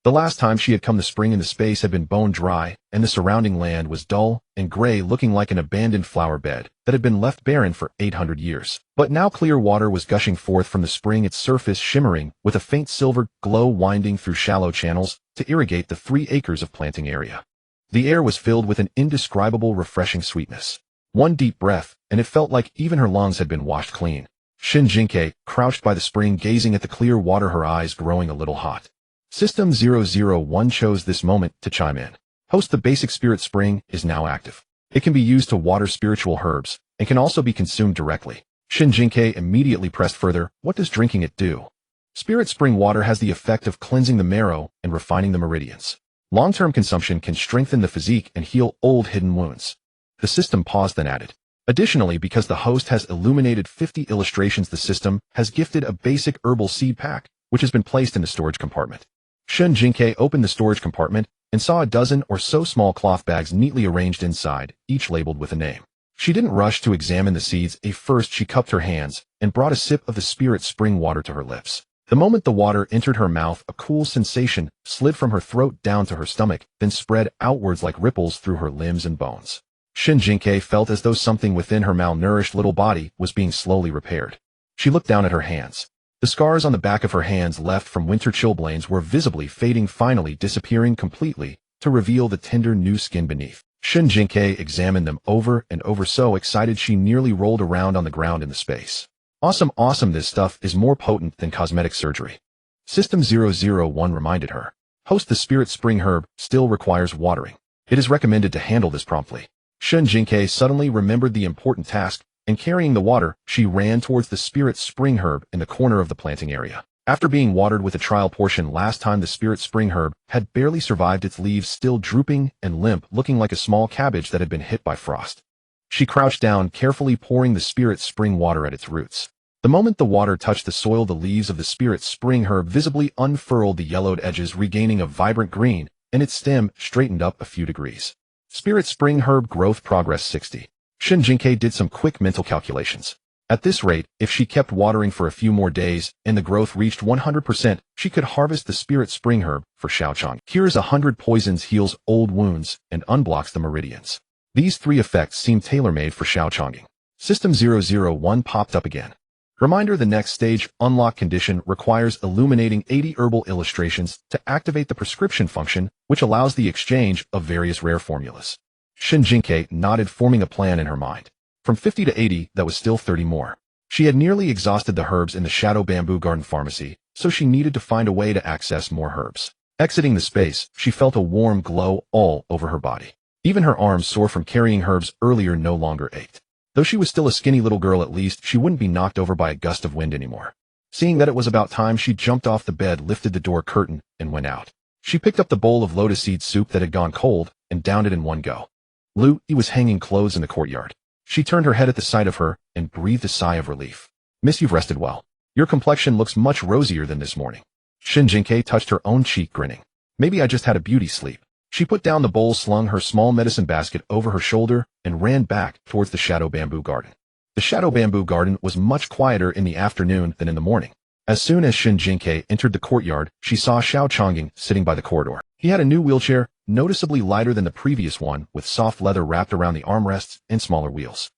The last time she had come, the spring in the space had been bone dry, and the surrounding land was dull and gray, looking like an abandoned flower bed that had been left barren for 800 years. But now clear water was gushing forth from the spring, its surface shimmering with a faint silver glow, winding through shallow channels to irrigate the 3 acres of planting area. The air was filled with an indescribable, refreshing sweetness. One deep breath, and it felt like even her lungs had been washed clean. Shen Jingque crouched by the spring, gazing at the clear water, her eyes growing a little hot. System 001 chose this moment to chime in. "Host, the basic spirit spring is now active. It can be used to water spiritual herbs and can also be consumed directly." Shen Jingque immediately pressed further. "What does drinking it do?" "Spirit spring water has the effect of cleansing the marrow and refining the meridians. Long-term consumption can strengthen the physique and heal old hidden wounds." The system paused, then added, "Additionally, because the host has illuminated 50 illustrations, the system has gifted a basic herbal seed pack, which has been placed in the storage compartment." Shen Jingque opened the storage compartment and saw a dozen or so small cloth bags neatly arranged inside, each labeled with a name. She didn't rush to examine the seeds. First, she cupped her hands and brought a sip of the spirit spring water to her lips. The moment the water entered her mouth, a cool sensation slid from her throat down to her stomach, then spread outwards like ripples through her limbs and bones. Shen Jingque felt as though something within her malnourished little body was being slowly repaired. She looked down at her hands. The scars on the back of her hands left from winter chilblains were visibly fading, finally disappearing completely to reveal the tender new skin beneath. Shen Jingque examined them over and over, so excited she nearly rolled around on the ground in the space. Awesome, awesome, this stuff is more potent than cosmetic surgery. System 001 reminded her. Host, the spirit spring herb still requires watering. It is recommended to handle this promptly. Shen Jingque suddenly remembered the important task, and carrying the water, she ran towards the spirit spring herb in the corner of the planting area. After being watered with a trial portion last time, the spirit spring herb had barely survived, its leaves still drooping and limp, looking like a small cabbage that had been hit by frost. She crouched down, carefully pouring the spirit spring water at its roots. The moment the water touched the soil, the leaves of the spirit spring herb visibly unfurled, the yellowed edges regaining a vibrant green, and its stem straightened up a few degrees. Spirit spring herb growth progress 60. Shen Jingque did some quick mental calculations. At this rate, if she kept watering for a few more days and the growth reached 100%, she could harvest the spirit spring herb for Xiaochang. Cures 100 poisons, heals old wounds, and unblocks the meridians. These three effects seem tailor-made for Xiaochanging. System 001 popped up again. Reminder: the next stage, unlock condition, requires illuminating 80 herbal illustrations to activate the prescription function, which allows the exchange of various rare formulas. Shen Jingque nodded, forming a plan in her mind. From 50 to 80, that was still 30 more. She had nearly exhausted the herbs in the Shadow Bamboo Garden pharmacy, so she needed to find a way to access more herbs. Exiting the space, she felt a warm glow all over her body. Even her arms, sore from carrying herbs earlier, no longer ached. Though she was still a skinny little girl, at least she wouldn't be knocked over by a gust of wind anymore. Seeing that it was about time, she jumped off the bed, lifted the door curtain, and went out. She picked up the bowl of lotus seed soup that had gone cold and downed it in one go. Lu Yi was hanging clothes in the courtyard. She turned her head at the sight of her and breathed a sigh of relief. Miss, you've rested well. Your complexion looks much rosier than this morning. Shen Jingque touched her own cheek, grinning. Maybe I just had a beauty sleep. She put down the bowl, slung her small medicine basket over her shoulder, and ran back towards the Shadow Bamboo Garden. The Shadow Bamboo Garden was much quieter in the afternoon than in the morning. As soon as Shen Jingque entered the courtyard, she saw Xiaochanging sitting by the corridor. He had a new wheelchair, noticeably lighter than the previous one, with soft leather wrapped around the armrests and smaller wheels.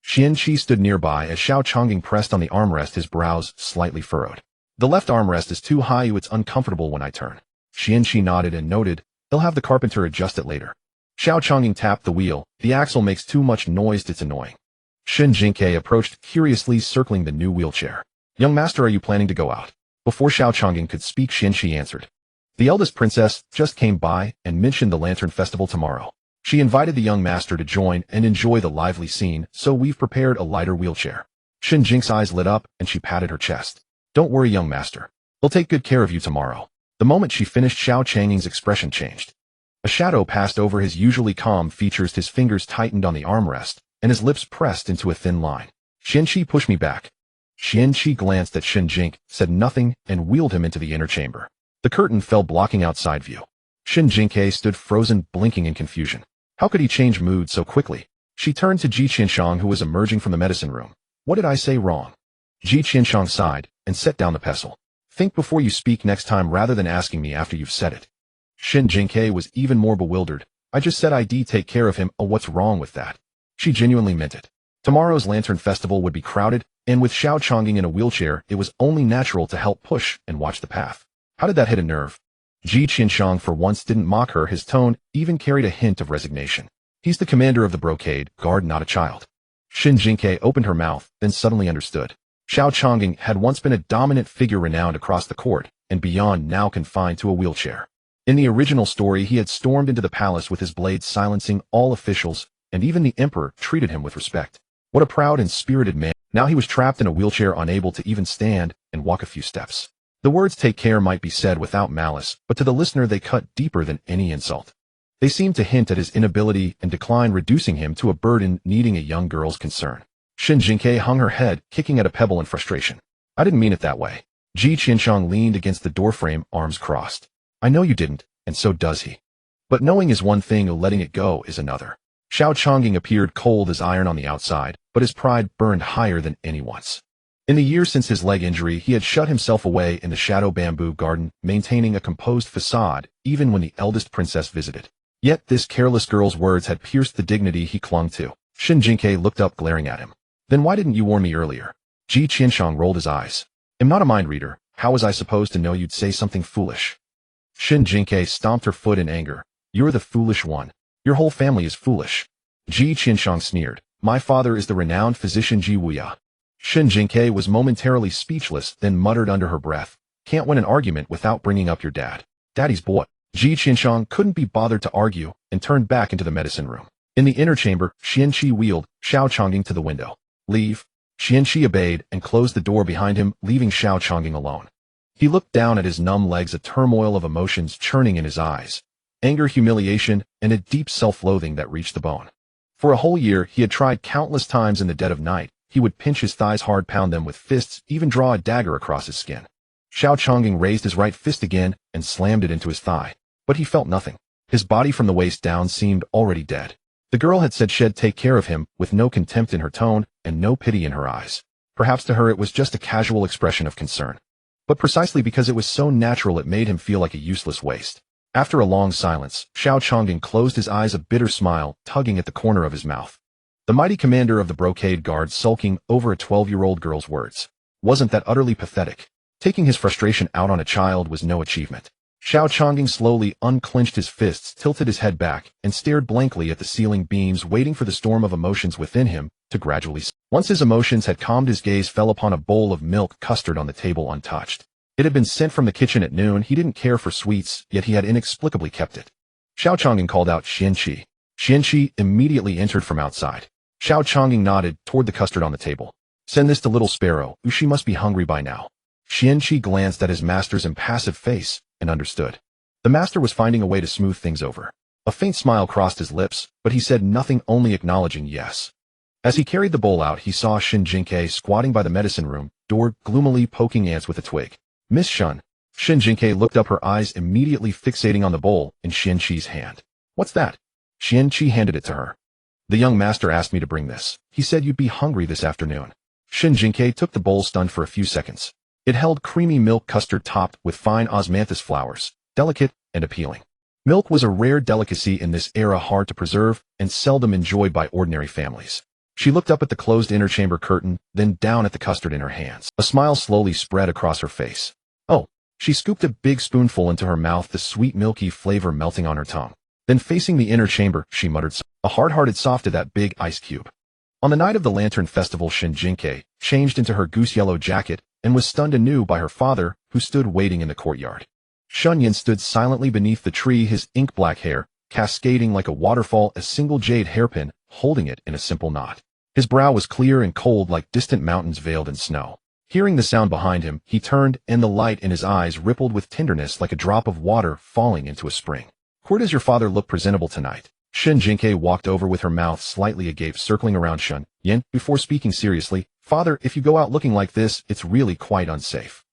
Xianqi stood nearby as Xiaochanging pressed on the armrest, his brows slightly furrowed. The left armrest is too high, it's uncomfortable when I turn. Xianqi nodded and noted, they'll have the carpenter adjust it later. Xiaochanging tapped the wheel. The axle makes too much noise, it's annoying. Shen Jingque approached, curiously circling the new wheelchair. Young master, are you planning to go out? Before Xiaochanging could speak, Xianqi answered. The eldest princess just came by and mentioned the Lantern Festival tomorrow. She invited the young master to join and enjoy the lively scene, so we've prepared a lighter wheelchair. Shen Jingque's eyes lit up and she patted her chest. Don't worry, young master. They'll take good care of you tomorrow. The moment she finished, Xiaochanging's expression changed. A shadow passed over his usually calm features, his fingers tightened on the armrest, and his lips pressed into a thin line. Xianqi, push me back. Xianqi glanced at Shen Jingque, said nothing, and wheeled him into the inner chamber. The curtain fell, blocking outside view. Shen Jingque stood frozen, blinking in confusion. How could he change mood so quickly? She turned to Ji Qianshang, who was emerging from the medicine room. What did I say wrong? Ji Qianshang sighed and set down the pestle. Think before you speak next time rather than asking me after you've said it. Shen Jingque was even more bewildered. I just said I'd take care of him. Oh, what's wrong with that? She genuinely meant it. Tomorrow's Lantern Festival would be crowded, and with Xiaochanging in a wheelchair, it was only natural to help push and watch the path. How did that hit a nerve? Ji Qianshang for once didn't mock her, his tone even carried a hint of resignation. He's the commander of the brocade guard, not a child. Shen Jingque opened her mouth, then suddenly understood. Xiaochanging had once been a dominant figure renowned across the court, and beyond, now confined to a wheelchair. In the original story, he had stormed into the palace with his blade, silencing all officials, and even the emperor treated him with respect. What a proud and spirited man. Now he was trapped in a wheelchair, unable to even stand and walk a few steps. The words "take care" might be said without malice, but to the listener they cut deeper than any insult. They seemed to hint at his inability and decline, reducing him to a burden, needing a young girl's concern. Shen Jingque hung her head, kicking at a pebble in frustration. I didn't mean it that way. Ji Qianshang leaned against the doorframe, arms crossed. I know you didn't, and so does he. But knowing is one thing, letting it go is another. Xiaochanging appeared cold as iron on the outside, but his pride burned higher than anyone's. In the years since his leg injury, he had shut himself away in the Shadow Bamboo Garden, maintaining a composed facade even when the eldest princess visited. Yet this careless girl's words had pierced the dignity he clung to. Shen Jingque looked up, glaring at him. Then why didn't you warn me earlier? Ji Qianshang rolled his eyes. am not a mind reader. How was I supposed to know you'd say something foolish? Shen Jingque stomped her foot in anger. You're the foolish one. Your whole family is foolish. Ji Qianshang sneered. My father is the renowned physician Ji Wuya. Shen Jingque was momentarily speechless, then muttered under her breath. Can't win an argument without bringing up your dad. Daddy's boy. Ji Qianshang couldn't be bothered to argue and turned back into the medicine room. In the inner chamber, Xianqi wheeled Xiao Chongqing to the window. Leave. Xianqi obeyed and closed the door behind him, leaving Xiao Chongqing alone. He looked down at his numb legs, a turmoil of emotions churning in his eyes. Anger, humiliation, and a deep self-loathing that reached the bone. For a whole year, he had tried countless times in the dead of night. He would pinch his thighs hard, pound them with fists, even draw a dagger across his skin. Xiao Chongqing raised his right fist again and slammed it into his thigh. But he felt nothing. His body from the waist down seemed already dead. The girl had said she'd take care of him, with no contempt in her tone and no pity in her eyes. Perhaps to her it was just a casual expression of concern. But precisely because it was so natural, it made him feel like a useless waste. After a long silence, Xiao Chongqing closed his eyes, a bitter smile tugging at the corner of his mouth. The mighty commander of the brocade guard sulking over a 12-year-old girl's words. Wasn't that utterly pathetic? Taking his frustration out on a child was no achievement. Xiao Chongqing slowly unclenched his fists, tilted his head back, and stared blankly at the ceiling beams, waiting for the storm of emotions within him to gradually subside. Once his emotions had calmed, his gaze fell upon a bowl of milk custard on the table untouched. It had been sent from the kitchen at noon. He didn't care for sweets, yet he had inexplicably kept it. Xiao Chongqing called out Xianqi. Xianqi immediately entered from outside. Xiao Chongqing nodded toward the custard on the table. Send this to little Sparrow. She must be hungry by now. Xianqi glanced at his master's impassive face and understood. The master was finding a way to smooth things over. A faint smile crossed his lips, but he said nothing, only acknowledging yes. As he carried the bowl out, he saw Shen Jingque squatting by the medicine room door, gloomily poking ants with a twig. Miss Shen. Shen Jingque looked up, her eyes immediately fixating on the bowl in Xianqi's hand. What's that? Xianqi handed it to her. The young master asked me to bring this. He said you'd be hungry this afternoon. Shen Jingque took the bowl, stunned for a few seconds. It held creamy milk custard topped with fine osmanthus flowers, delicate and appealing. Milk was a rare delicacy in this era, hard to preserve and seldom enjoyed by ordinary families. She looked up at the closed inner chamber curtain, then down at the custard in her hands. A smile slowly spread across her face. Oh, she scooped a big spoonful into her mouth, the sweet milky flavor melting on her tongue. Then facing the inner chamber, she muttered, a hard-hearted soft to that big ice cube. On the night of the Lantern Festival, Shen Jingque changed into her goose-yellow jacket and was stunned anew by her father, who stood waiting in the courtyard. Shunyan stood silently beneath the tree, his ink-black hair cascading like a waterfall, a single jade hairpin holding it in a simple knot. His brow was clear and cold like distant mountains veiled in snow. Hearing the sound behind him, he turned, and the light in his eyes rippled with tenderness like a drop of water falling into a spring. Where does your father look presentable tonight? Shen Jingque walked over with her mouth slightly agape, circling around Shun Yin before speaking seriously. Father, if you go out looking like this, it's really quite unsafe.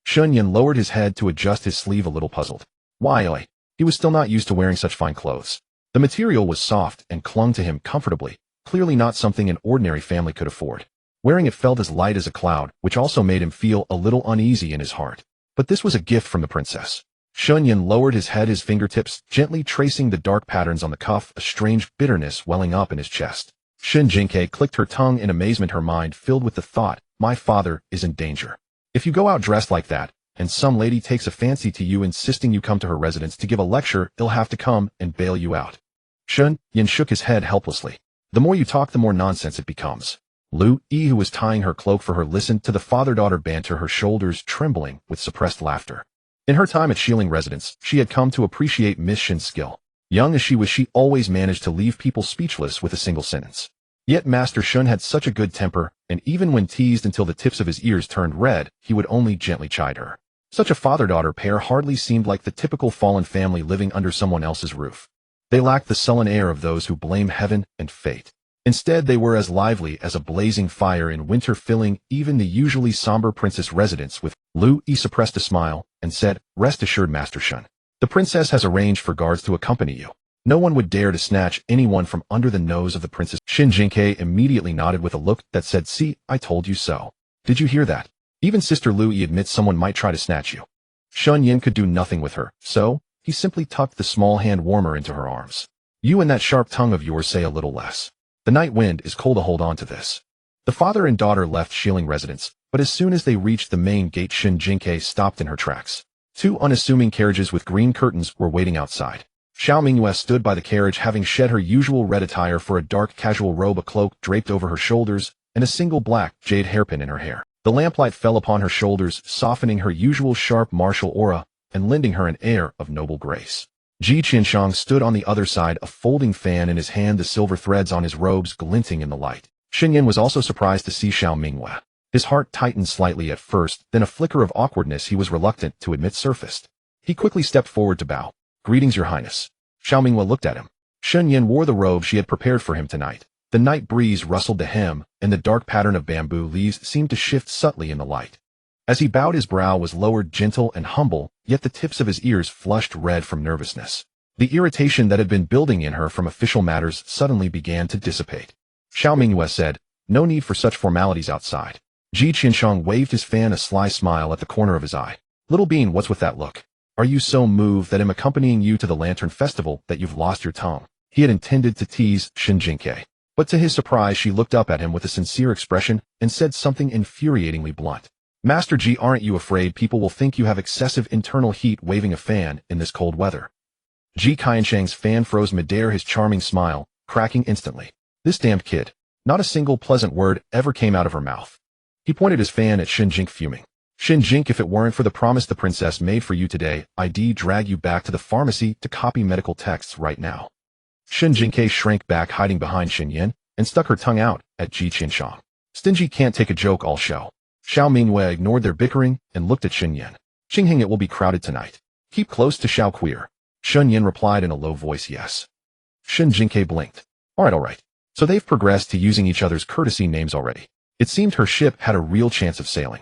Shun Yin lowered his head to adjust his sleeve, a little puzzled. Why, oi? He was still not used to wearing such fine clothes. The material was soft and clung to him comfortably, clearly not something an ordinary family could afford. Wearing it felt as light as a cloud, which also made him feel a little uneasy in his heart. But this was a gift from the princess. Shun Yin lowered his head, his fingertips gently tracing the dark patterns on the cuff, a strange bitterness welling up in his chest. Shen Jingque clicked her tongue in amazement, her mind filled with the thought, my father is in danger. If you go out dressed like that, and some lady takes a fancy to you, insisting you come to her residence to give a lecture, he'll have to come and bail you out. Shun Yin shook his head helplessly. The more you talk, the more nonsense it becomes. Lu Yi, who was tying her cloak for her, listened to the father-daughter banter, her shoulders trembling with suppressed laughter. In her time at Shilling residence, she had come to appreciate Miss Shen's skill. Young as she was, she always managed to leave people speechless with a single sentence. Yet Master Shun had such a good temper, and even when teased until the tips of his ears turned red, he would only gently chide her. Such a father-daughter pair hardly seemed like the typical fallen family living under someone else's roof. They lacked the sullen air of those who blame heaven and fate. Instead, they were as lively as a blazing fire in winter, filling even the usually somber princess residence with. Lu Yi suppressed a smile and said, rest assured, Master Shun. The princess has arranged for guards to accompany you. No one would dare to snatch anyone from under the nose of the princess. Shen Jingque immediately nodded with a look that said, see, I told you so. Did you hear that? Even Sister Lu Yi admits someone might try to snatch you. Shun Yin could do nothing with her, so he simply tucked the small hand warmer into her arms. You and that sharp tongue of yours say a little less. The night wind is cold, to hold on to this. The father and daughter left Shilling residence, but as soon as they reached the main gate, Shen Jingque stopped in her tracks. Two unassuming carriages with green curtains were waiting outside. Xiao Mingyue stood by the carriage, having shed her usual red attire for a dark casual robe, a cloak draped over her shoulders, and a single black jade hairpin in her hair. The lamplight fell upon her shoulders, softening her usual sharp martial aura and lending her an air of noble grace. Ji Qianshang stood on the other side, a folding fan in his hand, the silver threads on his robes glinting in the light. Shen Yin was also surprised to see Xiao Mingyue. His heart tightened slightly at first, then a flicker of awkwardness he was reluctant to admit surfaced. He quickly stepped forward to bow. "Greetings, Your Highness." Xiao Mingyue looked at him. Shen Yin wore the robe she had prepared for him tonight. The night breeze rustled the hem, and the dark pattern of bamboo leaves seemed to shift subtly in the light. As he bowed, his brow was lowered, gentle and humble, yet the tips of his ears flushed red from nervousness. The irritation that had been building in her from official matters suddenly began to dissipate. Xiao Mingyue said, "No need for such formalities outside." Ji Qianshang waved his fan, a sly smile at the corner of his eye. "Little Bean, what's with that look? Are you so moved that I'm accompanying you to the Lantern Festival that you've lost your tongue?" He had intended to tease Shen Jingque, but to his surprise she looked up at him with a sincere expression and said something infuriatingly blunt. "Master Ji, aren't you afraid people will think you have excessive internal heat waving a fan in this cold weather?" Ji Qianshang's fan froze midair, his charming smile cracking instantly. This damned kid. Not a single pleasant word ever came out of her mouth. He pointed his fan at Shen Jingque, fuming. "Shen Jingque, if it weren't for the promise the princess made for you today, I'd drag you back to the pharmacy to copy medical texts right now." Shen Jingque shrank back, hiding behind Shen Yin, and stuck her tongue out at Ji Qianshang. "Stingy can't take a joke, all show." Xiao Mingyue ignored their bickering and looked at Shen Yin. "Qingheng, it will be crowded tonight. Keep close to Xiao Queer." Shen Yin replied in a low voice, "Yes." Shen Jingque blinked. All right. So they've progressed to using each other's courtesy names already. It seemed her ship had a real chance of sailing.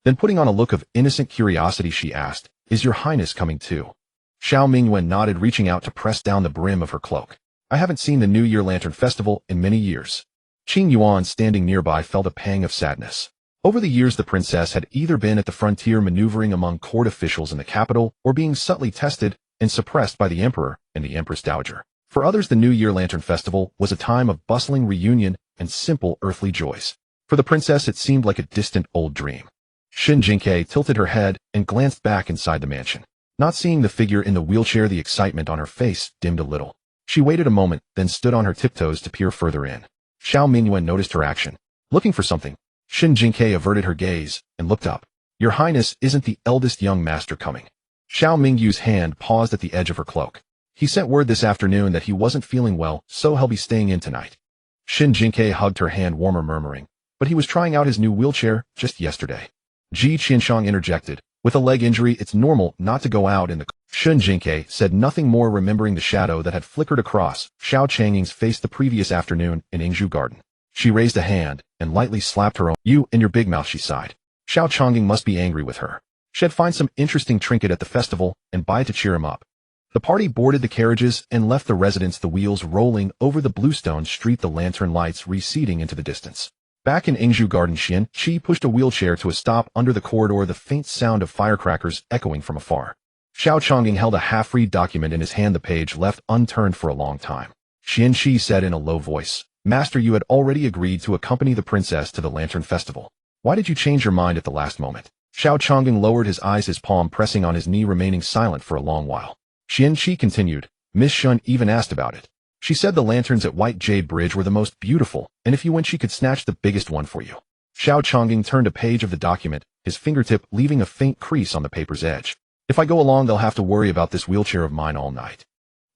Then, putting on a look of innocent curiosity, she asked, "Is Your Highness coming too?" Xiao Mingyue nodded, reaching out to press down the brim of her cloak. "I haven't seen the New Year Lantern Festival in many years." Qing Yuan, standing nearby, felt a pang of sadness. Over the years, the princess had either been at the frontier maneuvering among court officials in the capital, or being subtly tested and suppressed by the emperor and the empress dowager. For others, the New Year Lantern Festival was a time of bustling reunion and simple earthly joys. For the princess, it seemed like a distant old dream. Shen Jingque tilted her head and glanced back inside the mansion. Not seeing the figure in the wheelchair, the excitement on her face dimmed a little. She waited a moment, then stood on her tiptoes to peer further in. Xiao Mingyue noticed her action. Looking for something, Shen Jingque averted her gaze and looked up. "Your Highness, isn't the eldest young master coming?" Xiao Mingyue's hand paused at the edge of her cloak. "He sent word this afternoon that he wasn't feeling well, so he'll be staying in tonight." Shen Jingque hugged her hand warmer, murmuring, "But he was trying out his new wheelchair just yesterday." Ji Qianshang interjected, "With a leg injury, it's normal not to go out in the..." Shen Jingque said nothing more, remembering the shadow that had flickered across Xiao Changying's face the previous afternoon in Yingzhu Garden. She raised a hand and lightly slapped her own. "You and your big mouth," she sighed. Xiao Changying must be angry with her. She'd find some interesting trinket at the festival and buy it to cheer him up. The party boarded the carriages and left the residence, the wheels rolling over the bluestone street, the lantern lights receding into the distance. Back in Yingzhu Garden, Xian Qi pushed a wheelchair to a stop under the corridor, the faint sound of firecrackers echoing from afar. Xiao Changying held a half-read document in his hand, the page left unturned for a long time. Xian Qi said in a low voice, "Master, you had already agreed to accompany the princess to the Lantern Festival. Why did you change your mind at the last moment?" Xiao Changying lowered his eyes, his palm pressing on his knee, remaining silent for a long while. Xian Qi continued, "Miss Shun even asked about it. She said the lanterns at White Jade Bridge were the most beautiful, and if you went she could snatch the biggest one for you." Xiao Changying turned a page of the document, his fingertip leaving a faint crease on the paper's edge. "If I go along, they'll have to worry about this wheelchair of mine all night.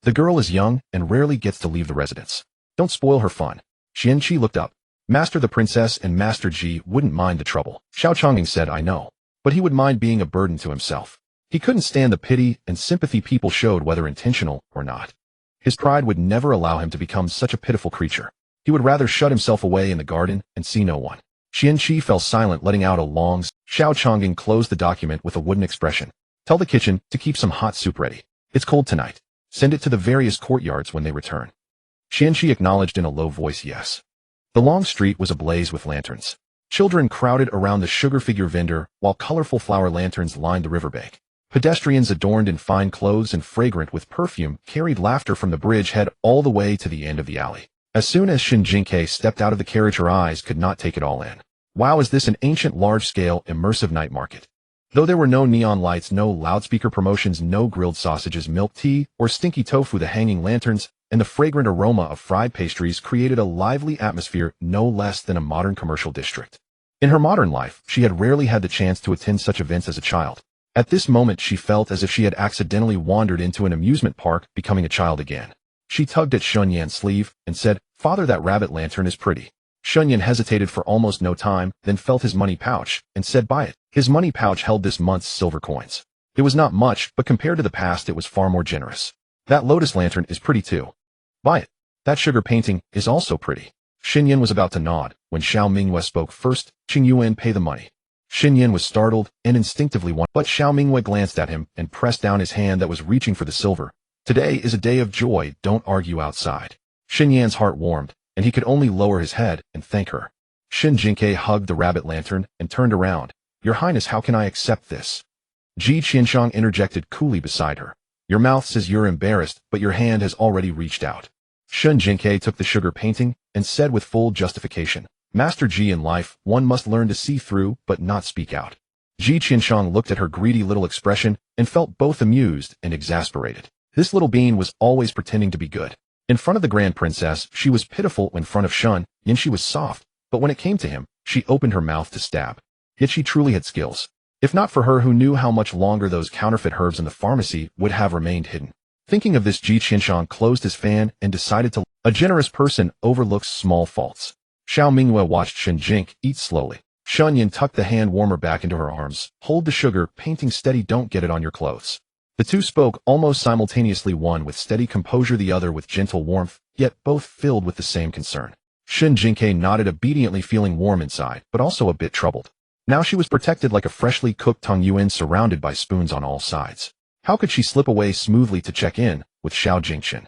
The girl is young and rarely gets to leave the residence. Don't spoil her fun." Xian Qi looked up. "Master, the princess and Master Ji wouldn't mind the trouble." Xiao Changying said, "I know. But he would mind being a burden to himself." He couldn't stand the pity and sympathy people showed, whether intentional or not. His pride would never allow him to become such a pitiful creature. He would rather shut himself away in the garden and see no one. Xian Qi fell silent, letting out a long sigh. Xiao Changying closed the document with a wooden expression. "Tell the kitchen to keep some hot soup ready. It's cold tonight. Send it to the various courtyards when they return." Xian Qi acknowledged in a low voice, "Yes." The long street was ablaze with lanterns. Children crowded around the sugar figure vendor, while colorful flower lanterns lined the riverbank. Pedestrians adorned in fine clothes and fragrant with perfume carried laughter from the bridgehead all the way to the end of the alley. As soon as Shen Jingque stepped out of the carriage, her eyes could not take it all in. Wow, is this an ancient large-scale immersive night market? Though there were no neon lights, no loudspeaker promotions, no grilled sausages, milk tea, or stinky tofu, the hanging lanterns and the fragrant aroma of fried pastries created a lively atmosphere no less than a modern commercial district. In her modern life, she had rarely had the chance to attend such events as a child. At this moment, she felt as if she had accidentally wandered into an amusement park, becoming a child again. She tugged at Shen Yan's sleeve and said, "Father, that rabbit lantern is pretty." Shen Yan hesitated for almost no time, then felt his money pouch and said, "Buy it." His money pouch held this month's silver coins. It was not much, but compared to the past, it was far more generous. "That lotus lantern is pretty too. Buy it. That sugar painting is also pretty." Shen Yan was about to nod when Xiao Mingyue spoke first. "Qing Yuan, pay the money." Shen Yan was startled and instinctively wanted, but Xiao Mingyue glanced at him and pressed down his hand that was reaching for the silver. "Today is a day of joy, don't argue outside." Shen Yan's heart warmed, and he could only lower his head and thank her. Shen Jingque hugged the rabbit lantern and turned around. "Your Highness, how can I accept this?" Ji Qianshang interjected coolly beside her. "Your mouth says you're embarrassed, but your hand has already reached out." Shen Jingque took the sugar painting and said with full justification, "Master Ji, in life, one must learn to see through but not speak out." Ji Qianshang looked at her greedy little expression and felt both amused and exasperated. This little bean was always pretending to be good. In front of the Grand Princess, she was pitiful. In front of Shen Yan, she was soft, but when it came to him, she opened her mouth to stab. Yet she truly had skills. If not for her, who knew how much longer those counterfeit herbs in the pharmacy would have remained hidden. Thinking of this, Ji Qianshang closed his fan and decided to. A generous person overlooks small faults. Xiao Mingyue watched Shen Jingque eat slowly. Shen Yan tucked the hand warmer back into her arms. "Hold the sugar painting steady, don't get it on your clothes." The two spoke almost simultaneously, one with steady composure, the other with gentle warmth, yet both filled with the same concern. Shen Jingque nodded obediently, feeling warm inside, but also a bit troubled. Now she was protected like a freshly cooked Tong Yuan, surrounded by spoons on all sides. How could she slip away smoothly to check in with Xiao Jingqian?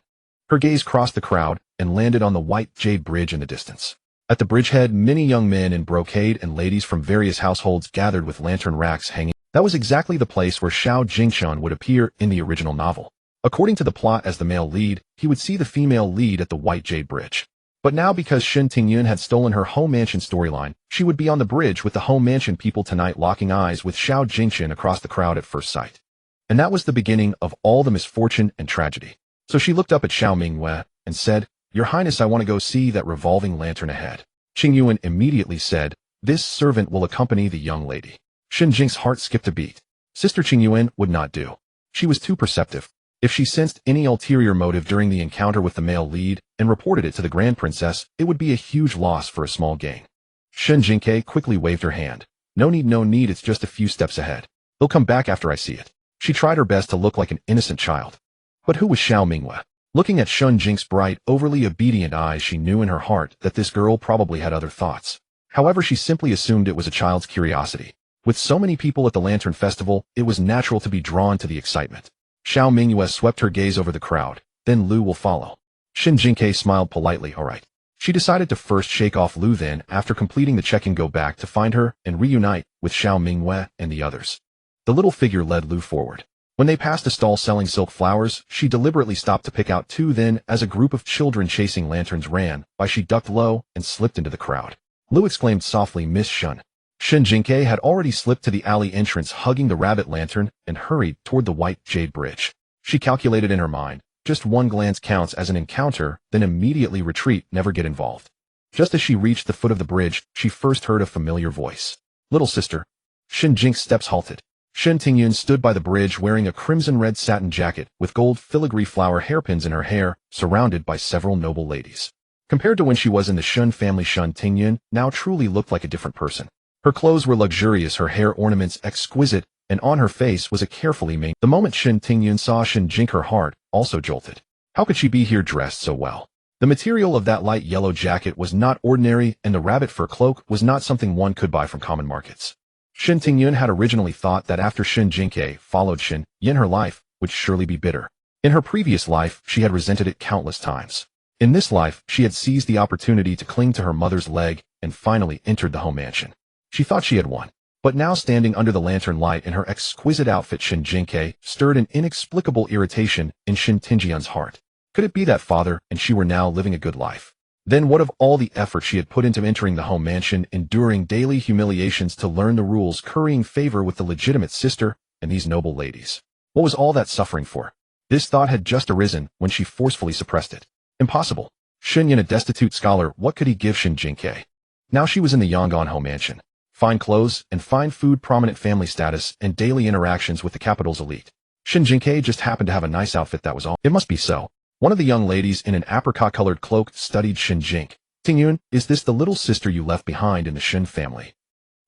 Her gaze crossed the crowd and landed on the white jade bridge in the distance. At the bridgehead, many young men in brocade and ladies from various households gathered with lantern racks hanging. That was exactly the place where Xiao Jingqian would appear in the original novel. According to the plot, as the male lead, he would see the female lead at the white jade bridge. But now, because Shen Tingyun had stolen her home mansion storyline, she would be on the bridge with the home mansion people tonight, locking eyes with Xiao Jingqian across the crowd at first sight. And that was the beginning of all the misfortune and tragedy. So she looked up at Xiao Mingyue and said, "Your Highness, I want to go see that revolving lantern ahead." Qing Yuan immediately said, "This servant will accompany the young lady." Shen Jingque's heart skipped a beat. Sister Qing Yuan would not do. She was too perceptive. If she sensed any ulterior motive during the encounter with the male lead and reported it to the Grand Princess, it would be a huge loss for a small gain. Shen Jingque quickly waved her hand. No need, it's just a few steps ahead. They'll come back after I see it." She tried her best to look like an innocent child. But who was Xiao Mingyue? Looking at Shen Jingque's bright, overly obedient eyes, she knew in her heart that this girl probably had other thoughts. However, she simply assumed it was a child's curiosity. With so many people at the Lantern Festival, it was natural to be drawn to the excitement. Xiao Mingyue swept her gaze over the crowd. "Then Lu will follow." Shen Jingque smiled politely. "All right." She decided to first shake off Lu, then, after completing the check-in, go back to find her and reunite with Xiao Mingyue and the others. The little figure led Lu forward. When they passed a stall selling silk flowers, she deliberately stopped to pick out two. Then, as a group of children chasing lanterns ran by, she ducked low and slipped into the crowd. Lu exclaimed softly, "Miss Shen." Shen Jingque had already slipped to the alley entrance, hugging the rabbit lantern, and hurried toward the white jade bridge. She calculated in her mind, just one glance counts as an encounter, then immediately retreat, never get involved. Just as she reached the foot of the bridge, she first heard a familiar voice. "Little sister." Shen Jingque's steps halted. Shen Tingyun stood by the bridge wearing a crimson-red satin jacket with gold filigree flower hairpins in her hair, surrounded by several noble ladies. Compared to when she was in the Shen family, Shen Tingyun now truly looked like a different person. Her clothes were luxurious, her hair ornaments exquisite, and on her face was a carefully maintained. The moment Shen Tingyun saw Shen Jingque, her heart also jolted. How could she be here dressed so well? The material of that light yellow jacket was not ordinary, and the rabbit fur cloak was not something one could buy from common markets. Shen Tingyun had originally thought that after Shen Jingque followed Shen Yan, her life would surely be bitter. In her previous life, she had resented it countless times. In this life, she had seized the opportunity to cling to her mother's leg and finally entered the home mansion. She thought she had won. But now, standing under the lantern light in her exquisite outfit, Shen Jingque stirred an inexplicable irritation in Shen Tingyun's heart. Could it be that father and she were now living a good life? Then what of all the effort she had put into entering the home mansion, enduring daily humiliations to learn the rules, currying favor with the legitimate sister and these noble ladies? What was all that suffering for? This thought had just arisen when she forcefully suppressed it. Impossible. Shen Yin, a destitute scholar, what could he give Shen Jingque? Now she was in the Yangon home mansion. Fine clothes and fine food, prominent family status, and daily interactions with the capital's elite. Shen Jingque just happened to have a nice outfit, that was all. It must be so. One of the young ladies in an apricot-colored cloak studied Shen Jingque. Tingyun, is this the little sister you left behind in the Shen family?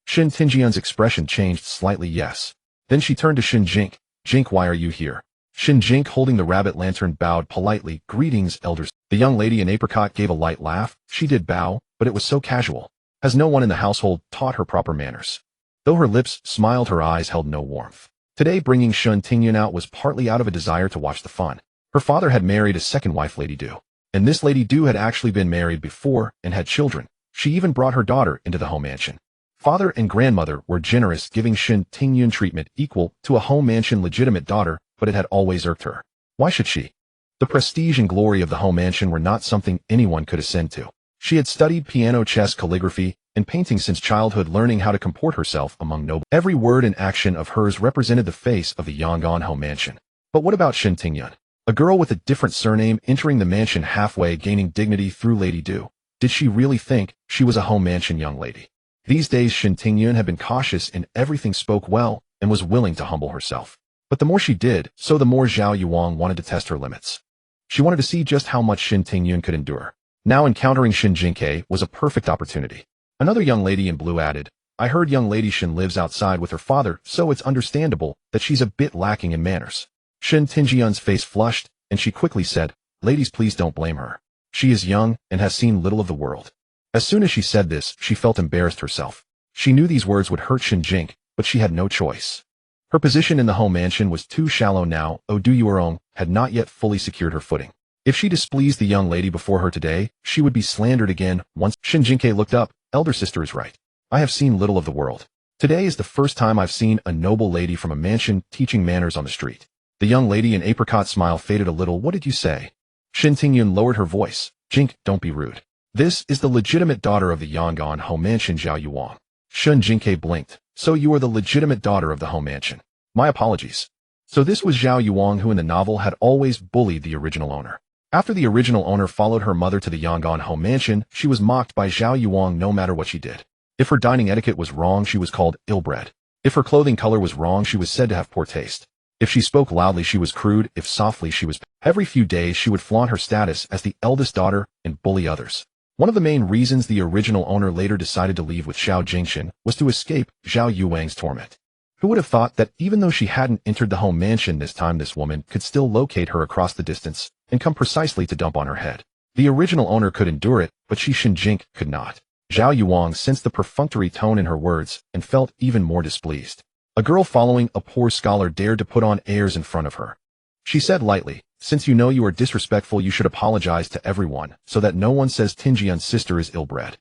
Shen Tingyun's expression changed slightly, yes. Then she turned to Shen Jingque. Jingque, why are you here? Shen Jingque, holding the rabbit lantern, bowed politely. Greetings, elders. The young lady in apricot gave a light laugh. She did bow, but it was so casual. Has no one in the household taught her proper manners? Though her lips smiled, her eyes held no warmth. Today bringing Shen Tingyun out was partly out of a desire to watch the fun. Her father had married a second wife, Lady Du. And this Lady Du had actually been married before and had children. She even brought her daughter into the home mansion. Father and grandmother were generous, giving Shen Tingyun treatment equal to a home mansion legitimate daughter, but it had always irked her. Why should she? The prestige and glory of the home mansion were not something anyone could ascend to. She had studied piano, chess, calligraphy, and painting since childhood, learning how to comport herself among noble. Every word and action of hers represented the face of the Yangon home mansion. But what about Shen Tingyun? A girl with a different surname entering the mansion halfway, gaining dignity through Lady Du. Did she really think she was a home mansion young lady? These days Shen Tingyun had been cautious in everything, spoke well, and was willing to humble herself. But the more she did, so the more Zhao Yuang wanted to test her limits. She wanted to see just how much Shen Tingyun could endure. Now encountering Shen Jingque was a perfect opportunity. Another young lady in blue added, I heard young lady Shen lives outside with her father, so it's understandable that she's a bit lacking in manners. Shen Tingyun's face flushed, and she quickly said, ladies, please don't blame her. She is young and has seen little of the world. As soon as she said this, she felt embarrassed herself. She knew these words would hurt Shen Jingque, but she had no choice. Her position in the home mansion was too shallow now. Du Yuerong had not yet fully secured her footing. If she displeased the young lady before her today, she would be slandered again. Once Shen Jingque looked up, elder sister is right. I have seen little of the world. Today is the first time I've seen a noble lady from a mansion teaching manners on the street. The young lady in apricot smile faded a little. What did you say? Shen Tingyun lowered her voice. Jingque, don't be rude. This is the legitimate daughter of the Yangon home mansion, Zhao Yuang. Shen Jingque blinked. So you are the legitimate daughter of the home mansion. My apologies. So this was Zhao Yuang, who in the novel had always bullied the original owner. After the original owner followed her mother to the Yangon home mansion, she was mocked by Zhao Yuang no matter what she did. If her dining etiquette was wrong, she was called ill-bred. If her clothing color was wrong, she was said to have poor taste. If she spoke loudly, she was crude. If softly, she was... Every few days, she would flaunt her status as the eldest daughter and bully others. One of the main reasons the original owner later decided to leave with Xiao Jingshan was to escape Zhao Yuang's torment. Who would have thought that even though she hadn't entered the home mansion this time, this woman could still locate her across the distance and come precisely to dump on her head? The original owner could endure it, but Shen Jingque could not. Zhao Yuang sensed the perfunctory tone in her words and felt even more displeased. A girl following a poor scholar dared to put on airs in front of her. She said lightly, since you know you are disrespectful, you should apologize to everyone so that no one says Tingyun's sister is ill-bred.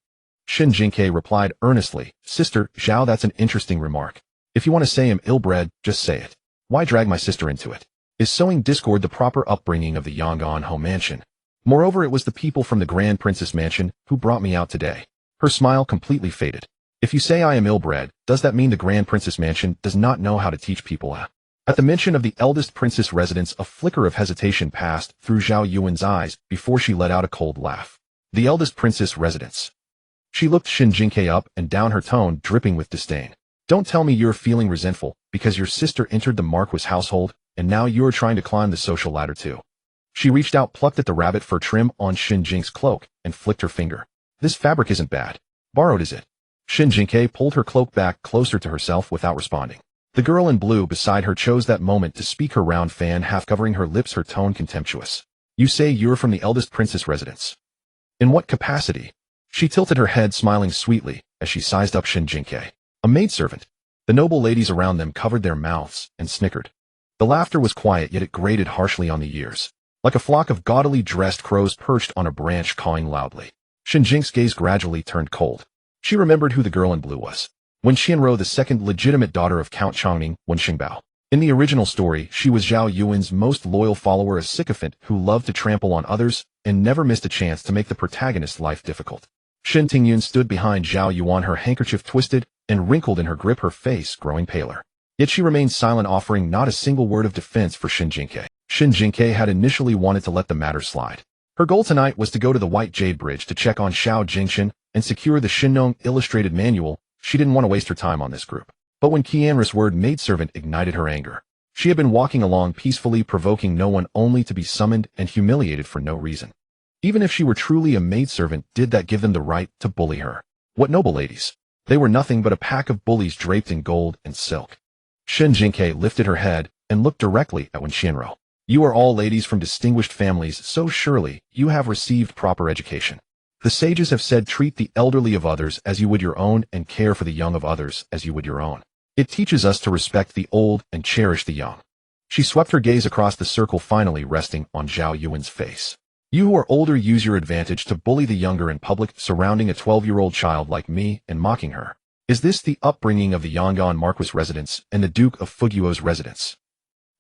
Shen Jingque replied earnestly, Sister Zhao, that's an interesting remark. If you want to say I'm ill-bred, just say it. Why drag my sister into it? Is sowing discord the proper upbringing of the Yangon home mansion? Moreover, it was the people from the Grand Princess Mansion who brought me out today. Her smile completely faded. If you say I am ill-bred, does that mean the Grand Princess Mansion does not know how to teach people? At the mention of the eldest princess residence, a flicker of hesitation passed through Zhao Yuan's eyes before she let out a cold laugh. The eldest princess residence. She looked Shen Jingque up and down, her tone dripping with disdain. Don't tell me you're feeling resentful because your sister entered the marquis household and now you're trying to climb the social ladder too. She reached out, plucked at the rabbit fur trim on Shen Jingque's cloak, and flicked her finger. This fabric isn't bad. Borrowed, is it? Shen Jingque pulled her cloak back closer to herself without responding. The girl in blue beside her chose that moment to speak, her round fan half covering her lips, her tone contemptuous. You say you're from the eldest princess residence. In what capacity? She tilted her head, smiling sweetly as she sized up Shen Jingque. A maidservant. The noble ladies around them covered their mouths and snickered. The laughter was quiet, yet it grated harshly on the ears. Like a flock of gaudily dressed crows perched on a branch cawing loudly. Shen Jingque's gaze gradually turned cold. She remembered who the girl in blue was. Wen Xianro, the second legitimate daughter of Count Chongning, Wen Xingbao. In the original story, she was Zhao Yuan's most loyal follower, a sycophant who loved to trample on others and never missed a chance to make the protagonist's life difficult. Shen Tingyun stood behind Zhao Yuan, her handkerchief twisted and wrinkled in her grip, her face growing paler. Yet she remained silent, offering not a single word of defense for Shen Jingque. Shen Jingque had initially wanted to let the matter slide. Her goal tonight was to go to the White Jade Bridge to check on Xiao Jingshan and secure the Shinong illustrated manual. She didn't want to waste her time on this group. But when Qianru's word maidservant ignited her anger, she had been walking along peacefully, provoking no one, only to be summoned and humiliated for no reason. Even if she were truly a maidservant, did that give them the right to bully her? What noble ladies! They were nothing but a pack of bullies draped in gold and silk. Shen Jingque lifted her head and looked directly at Wen Qianru. You are all ladies from distinguished families, so surely you have received proper education. The sages have said, treat the elderly of others as you would your own, and care for the young of others as you would your own. It teaches us to respect the old and cherish the young. She swept her gaze across the circle, finally resting on Zhao Yuan's face. You who are older use your advantage to bully the younger in public, surrounding a 12-year-old child like me and mocking her. Is this the upbringing of the Yangon Marquis residence and the Duke of Fuguo's residence?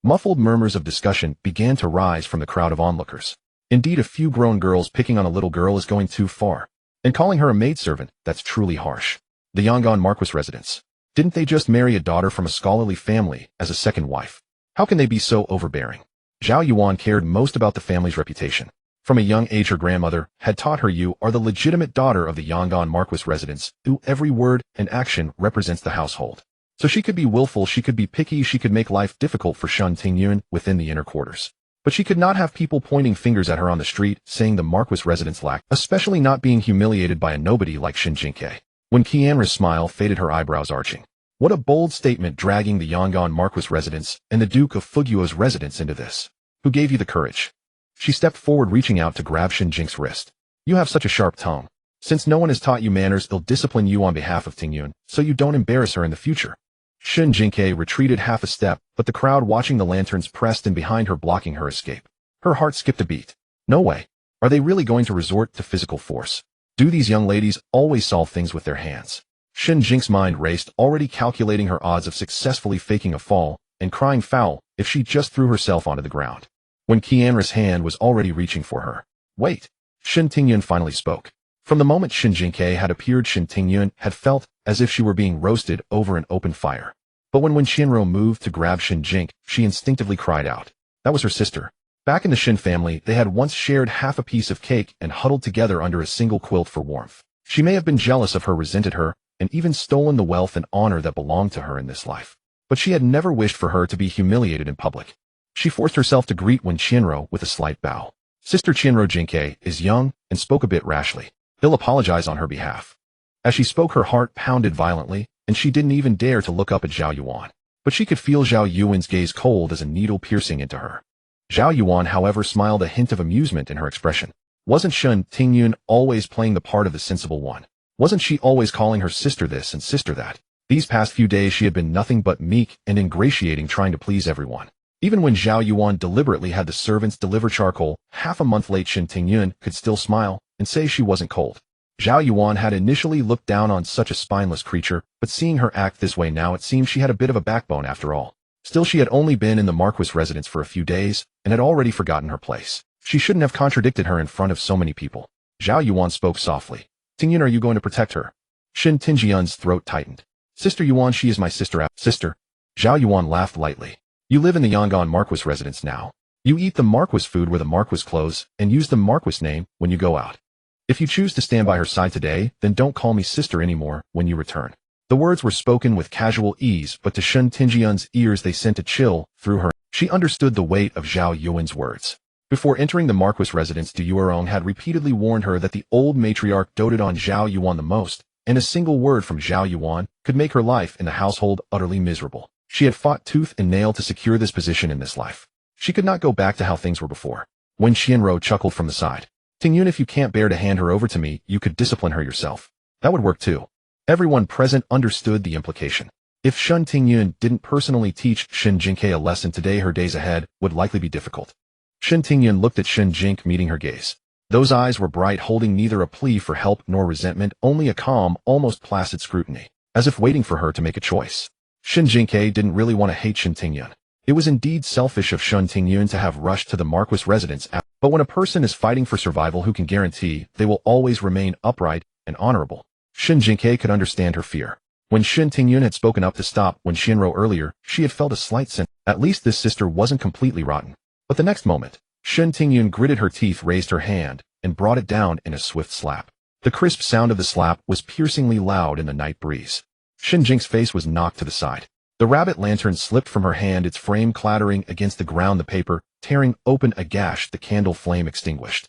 Muffled murmurs of discussion began to rise from the crowd of onlookers. Indeed, a few grown girls picking on a little girl is going too far. And calling her a maidservant, that's truly harsh. The Yangon Marquis residence. Didn't they just marry a daughter from a scholarly family as a second wife? How can they be so overbearing? Zhao Yuan cared most about the family's reputation. From a young age, her grandmother had taught her, you are the legitimate daughter of the Yangon Marquis residence, who every word and action represents the household. So she could be willful, she could be picky, she could make life difficult for Shen Tingyun within the inner quarters. But she could not have people pointing fingers at her on the street, saying the Marquis residence lacked, especially not being humiliated by a nobody like Shen Jingque. When Qianru's smile faded, her eyebrows arching. What a bold statement, dragging the Yangon Marquis residence and the Duke of Fuguo's residence into this. Who gave you the courage? She stepped forward, reaching out to grab Shen Jingque's wrist. You have such a sharp tongue. Since no one has taught you manners, they'll discipline you on behalf of Tingyun, so you don't embarrass her in the future. Shen Jingque retreated half a step, but the crowd watching the lanterns pressed in behind her, blocking her escape. Her heart skipped a beat. No way. Are they really going to resort to physical force? Do these young ladies always solve things with their hands? Shen Jingque's mind raced, already calculating her odds of successfully faking a fall and crying foul if she just threw herself onto the ground. When Qianru's hand was already reaching for her. Wait. Shen Tingyun finally spoke. From the moment Shen Jingque had appeared, Shen Tingyun had felt as if she were being roasted over an open fire. But when Qianru moved to grab Shen Jingque, she instinctively cried out. That was her sister. Back in the Shen family, they had once shared half a piece of cake and huddled together under a single quilt for warmth. She may have been jealous of her, resented her, and even stolen the wealth and honor that belonged to her in this life. But she had never wished for her to be humiliated in public. She forced herself to greet Wen Qianru with a slight bow. Sister Qianru Jingque is young and spoke a bit rashly. He'll apologize on her behalf. As she spoke, her heart pounded violently, and she didn't even dare to look up at Zhao Yuan. But she could feel Zhao Yuan's gaze, cold as a needle piercing into her. Zhao Yuan, however, smiled, a hint of amusement in her expression. Wasn't Shen Tingyun always playing the part of the sensible one? Wasn't she always calling her sister this and sister that? These past few days she had been nothing but meek and ingratiating, trying to please everyone. Even when Zhao Yuan deliberately had the servants deliver charcoal half a month late, Shen Tingyun could still smile and say she wasn't cold. Zhao Yuan had initially looked down on such a spineless creature, but seeing her act this way now, it seemed she had a bit of a backbone after all. Still, she had only been in the Marquis residence for a few days and had already forgotten her place. She shouldn't have contradicted her in front of so many people. Zhao Yuan spoke softly. Tingyun, are you going to protect her? Shen Tingyun's throat tightened. Sister Yuan, she is my sister. Sister? Zhao Yuan laughed lightly. You live in the Yangon Marquis residence now. You eat the Marquis food, wear the Marquis clothes, and use the Marquis name when you go out. If you choose to stand by her side today, then don't call me sister anymore when you return. The words were spoken with casual ease, but to Shen Tingyun's ears they sent a chill through her. She understood the weight of Zhao Yuan's words. Before entering the Marquis residence, Du Yuerong had repeatedly warned her that the old matriarch doted on Zhao Yuan the most, and a single word from Zhao Yuan could make her life in the household utterly miserable. She had fought tooth and nail to secure this position in this life. She could not go back to how things were before. When Qianru chuckled from the side. Tingyun, if you can't bear to hand her over to me, you could discipline her yourself. That would work too. Everyone present understood the implication. If Shen Tingyun didn't personally teach Shen Jingque a lesson today, her days ahead would likely be difficult. Shen Tingyun looked at Shen Jingque, meeting her gaze. Those eyes were bright, holding neither a plea for help nor resentment, only a calm, almost placid scrutiny, as if waiting for her to make a choice. Shen Jingque didn't really want to hate Shen Tingyun. It was indeed selfish of Shen Tingyun to have rushed to the marquis residence, but when a person is fighting for survival, who can guarantee they will always remain upright and honorable? Shen Jingque could understand her fear. When Shen Tingyun had spoken up to stop when Shinro earlier, she had felt a slight sense. At least this sister wasn't completely rotten. But the next moment, Shen Tingyun gritted her teeth, raised her hand, and brought it down in a swift slap. The crisp sound of the slap was piercingly loud in the night breeze. Shen Jingque's face was knocked to the side. The rabbit lantern slipped from her hand, its frame clattering against the ground, the paper tearing open a gash, the candle flame extinguished.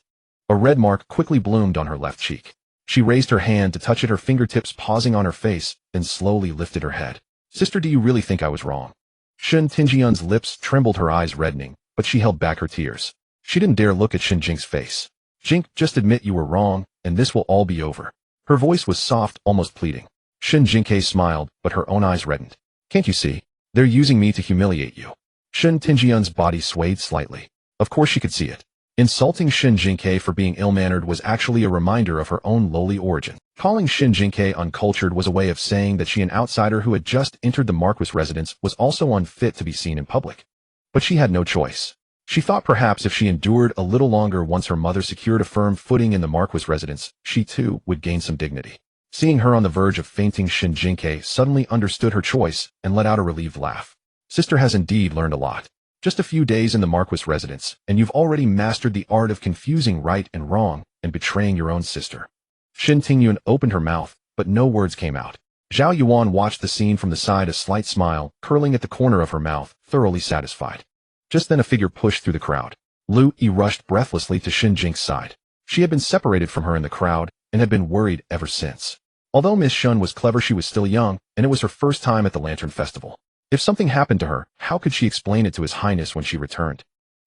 A red mark quickly bloomed on her left cheek. She raised her hand to touch it, her fingertips pausing on her face, then slowly lifted her head. Sister, do you really think I was wrong? Shen Tingyun's lips trembled, her eyes reddening, but she held back her tears. She didn't dare look at Shen Jingque's face. Jingque, just admit you were wrong, and this will all be over. Her voice was soft, almost pleading. Shen Jingque smiled, but her own eyes reddened. Can't you see? They're using me to humiliate you. Shen Tingyun's body swayed slightly. Of course she could see it. Insulting Shen Jingque for being ill-mannered was actually a reminder of her own lowly origin. Calling Shen Jingque uncultured was a way of saying that she, an outsider who had just entered the marquis residence, was also unfit to be seen in public. But she had no choice. She thought perhaps if she endured a little longer, once her mother secured a firm footing in the marquis residence, she too would gain some dignity. Seeing her on the verge of fainting, Shen Jingque suddenly understood her choice and let out a relieved laugh. Sister has indeed learned a lot. Just a few days in the marquis residence, and you've already mastered the art of confusing right and wrong and betraying your own sister. Shen Tingyun opened her mouth, but no words came out. Zhao Yuan watched the scene from the side, a slight smile curling at the corner of her mouth, thoroughly satisfied. Just then a figure pushed through the crowd. Lu Yi rushed breathlessly to Shen Jingque's side. She had been separated from her in the crowd and had been worried ever since. Although Miss Shen was clever, she was still young, and it was her first time at the Lantern Festival. If something happened to her, how could she explain it to His Highness when she returned?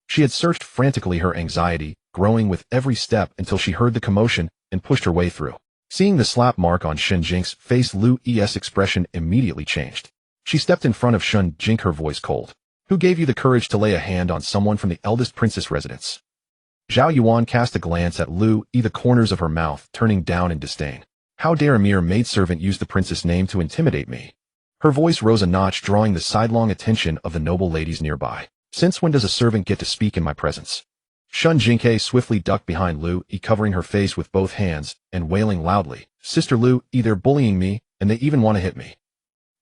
She had searched frantically, her anxiety growing with every step until she heard the commotion and pushed her way through. Seeing the slap mark on Shen Jingque's face, Lu Yi's expression immediately changed. She stepped in front of Shen Jingque, her voice cold. Who gave you the courage to lay a hand on someone from the eldest princess residence? Zhao Yuan cast a glance at Lu Yi, the corners of her mouth turning down in disdain. How dare a mere maidservant use the princess' name to intimidate me? Her voice rose a notch, drawing the sidelong attention of the noble ladies nearby. Since when does a servant get to speak in my presence? Shen Jingque swiftly ducked behind Lu Yi, covering her face with both hands and wailing loudly. Sister Lu Yi, they're bullying me, and they even want to hit me.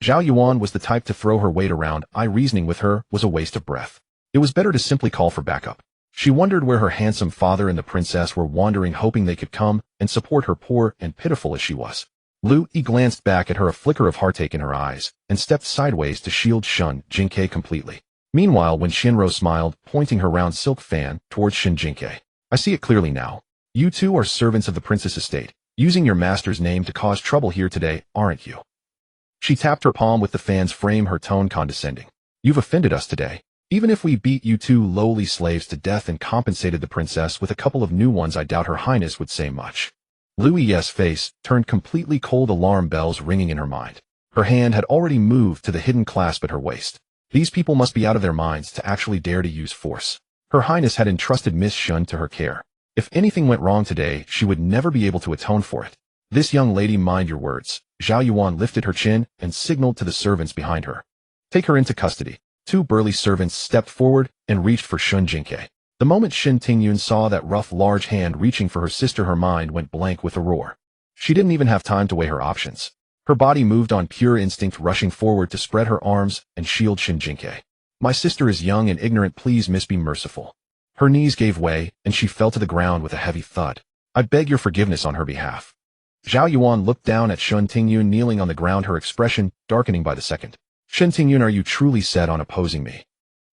Zhao Yuan was the type to throw her weight around. Reasoning with her was a waste of breath. It was better to simply call for backup. She wondered where her handsome father and the princess were wandering, hoping they could come and support her, poor and pitiful as she was. Lu Yi glanced back at her, a flicker of heartache in her eyes, and stepped sideways to shield Shen Jingque completely. Meanwhile, when Shinro smiled, pointing her round silk fan towards Shen Jingque. I see it clearly now. You two are servants of the princess estate, using your master's name to cause trouble here today, aren't you? She tapped her palm with the fan's frame, her tone condescending. You've offended us today. Even if we beat you two lowly slaves to death and compensated the princess with a couple of new ones, I doubt Her Highness would say much. Lu Yi's face turned completely cold, alarm bells ringing in her mind. Her hand had already moved to the hidden clasp at her waist. These people must be out of their minds to actually dare to use force. Her Highness had entrusted Miss Shen to her care. If anything went wrong today, she would never be able to atone for it. This young lady, mind your words. Zhao Yuan lifted her chin and signaled to the servants behind her. Take her into custody. Two burly servants stepped forward and reached for Shen Jingque. The moment Shen Tingyun saw that rough, large hand reaching for her sister, her mind went blank with a roar. She didn't even have time to weigh her options. Her body moved on pure instinct, rushing forward to spread her arms and shield Shen Jingque. My sister is young and ignorant, please, miss, be merciful. Her knees gave way, and she fell to the ground with a heavy thud. I beg your forgiveness on her behalf. Zhao Yuan looked down at Shen Tingyun kneeling on the ground, her expression darkening by the second. Shen Tingyun, are you truly set on opposing me?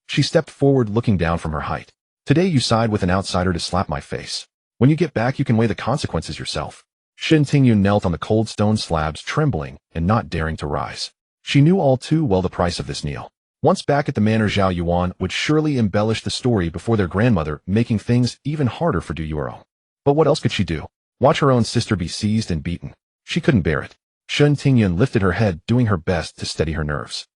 She stepped forward, looking down from her height. Today you side with an outsider to slap my face. When you get back, you can weigh the consequences yourself. Shen Tingyun knelt on the cold stone slabs, trembling and not daring to rise. She knew all too well the price of this kneel. Once back at the manor, Zhao Yuan would surely embellish the story before their grandmother, making things even harder for Du Yuero. But what else could she do? Watch her own sister be seized and beaten? She couldn't bear it. Shen Tingyun lifted her head, doing her best to steady her nerves.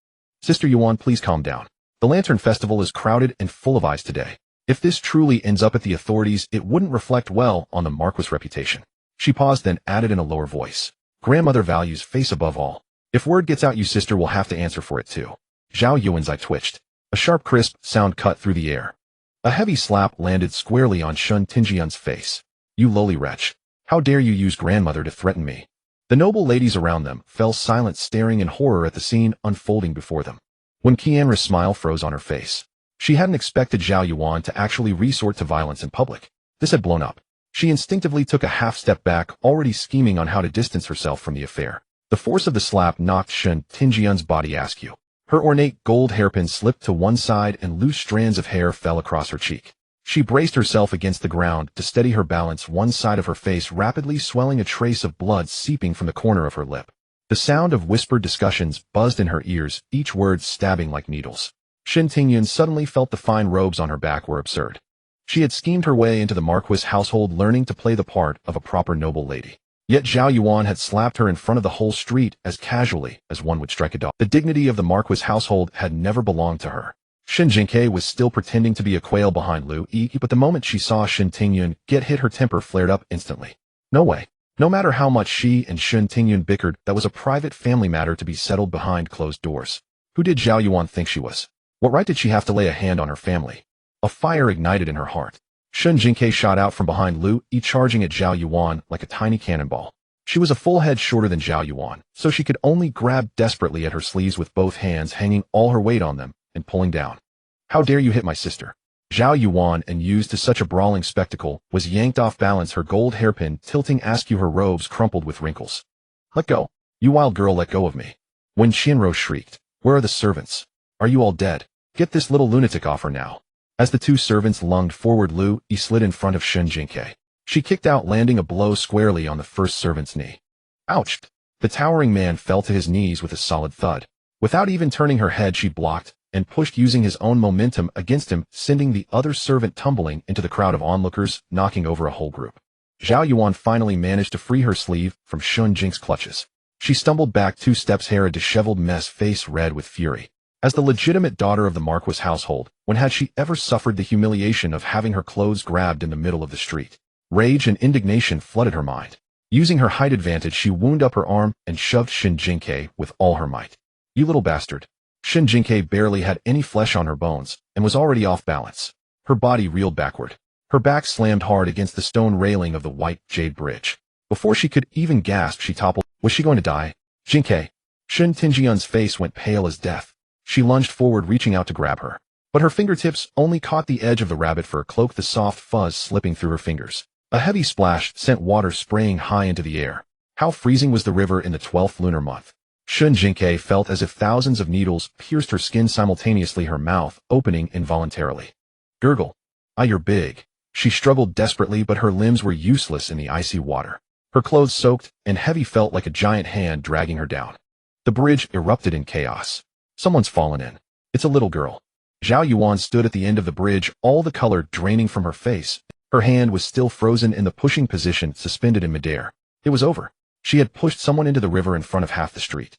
Sister Yuan, please calm down. The Lantern Festival is crowded and full of eyes today. If this truly ends up at the authorities, it wouldn't reflect well on the marquis' reputation. She paused, then added in a lower voice. Grandmother values face above all. If word gets out, you sister will have to answer for it too. Zhao Yuan's eye twitched. A sharp crisp sound cut through the air. A heavy slap landed squarely on Shen Jingque's face. You lowly wretch. How dare you use grandmother to threaten me? The noble ladies around them fell silent, staring in horror at the scene unfolding before them. When Qianru's smile froze on her face. She hadn't expected Zhao Yuan to actually resort to violence in public. This had blown up. She instinctively took a half step back, already scheming on how to distance herself from the affair. The force of the slap knocked Shen Jingque's body askew. Her ornate gold hairpin slipped to one side and loose strands of hair fell across her cheek. She braced herself against the ground to steady her balance, one side of her face rapidly swelling, a trace of blood seeping from the corner of her lip. The sound of whispered discussions buzzed in her ears, each word stabbing like needles. Shen Jingque suddenly felt the fine robes on her back were absurd. She had schemed her way into the marquis household, learning to play the part of a proper noble lady. Yet Zhao Yuan had slapped her in front of the whole street as casually as one would strike a dog. The dignity of the marquis household had never belonged to her. Shen Jingque was still pretending to be a quail behind Lu Yi, but the moment she saw Shen Jingque get hit, her temper flared up instantly. No way. No matter how much she and Shen Jingque bickered, that was a private family matter to be settled behind closed doors. Who did Zhao Yuan think she was? What right did she have to lay a hand on her family? A fire ignited in her heart. Shen Jingque shot out from behind Lu Yi, charging at Zhao Yuan like a tiny cannonball. She was a full head shorter than Zhao Yuan, so she could only grab desperately at her sleeves with both hands, hanging all her weight on them and pulling down. How dare you hit my sister? Zhao Yuan, and used to such a brawling spectacle, was yanked off balance, her gold hairpin tilting askew, her robes crumpled with wrinkles. Let go. You wild girl, let go of me. When Qianru shrieked, where are the servants? Are you all dead? Get this little lunatic off her now. As the two servants lunged forward, Lu Yi slid in front of Shen Jingque. She kicked out, landing a blow squarely on the first servant's knee. Ouch! The towering man fell to his knees with a solid thud. Without even turning her head, she blocked and pushed, using his own momentum against him, sending the other servant tumbling into the crowd of onlookers, knocking over a whole group. Zhao Yuan finally managed to free her sleeve from Shen Jingque's clutches. She stumbled back 2 steps, hair a disheveled mess, face red with fury. As the legitimate daughter of the marquis household, when had she ever suffered the humiliation of having her clothes grabbed in the middle of the street? Rage and indignation flooded her mind. Using her height advantage, she wound up her arm and shoved Shen Jingque with all her might. You little bastard. Shen Jingque barely had any flesh on her bones and was already off balance. Her body reeled backward. Her back slammed hard against the stone railing of the white jade bridge. Before she could even gasp, she toppled. Was she going to die? Jingque. Shen Jingque's face went pale as death. She lunged forward, reaching out to grab her. But her fingertips only caught the edge of the rabbit fur cloak, the soft fuzz slipping through her fingers. A heavy splash sent water spraying high into the air. How freezing was the river in the 12th lunar month? Shen Jingque felt as if thousands of needles pierced her skin simultaneously, her mouth opening involuntarily. Gurgle. Ah, you're big. She struggled desperately, but her limbs were useless in the icy water. Her clothes soaked and heavy, felt like a giant hand dragging her down. The bridge erupted in chaos. Someone's fallen in. It's a little girl. Zhao Yuan stood at the end of the bridge, all the color draining from her face. Her hand was still frozen in the pushing position, suspended in midair. It was over. She had pushed someone into the river in front of half the street.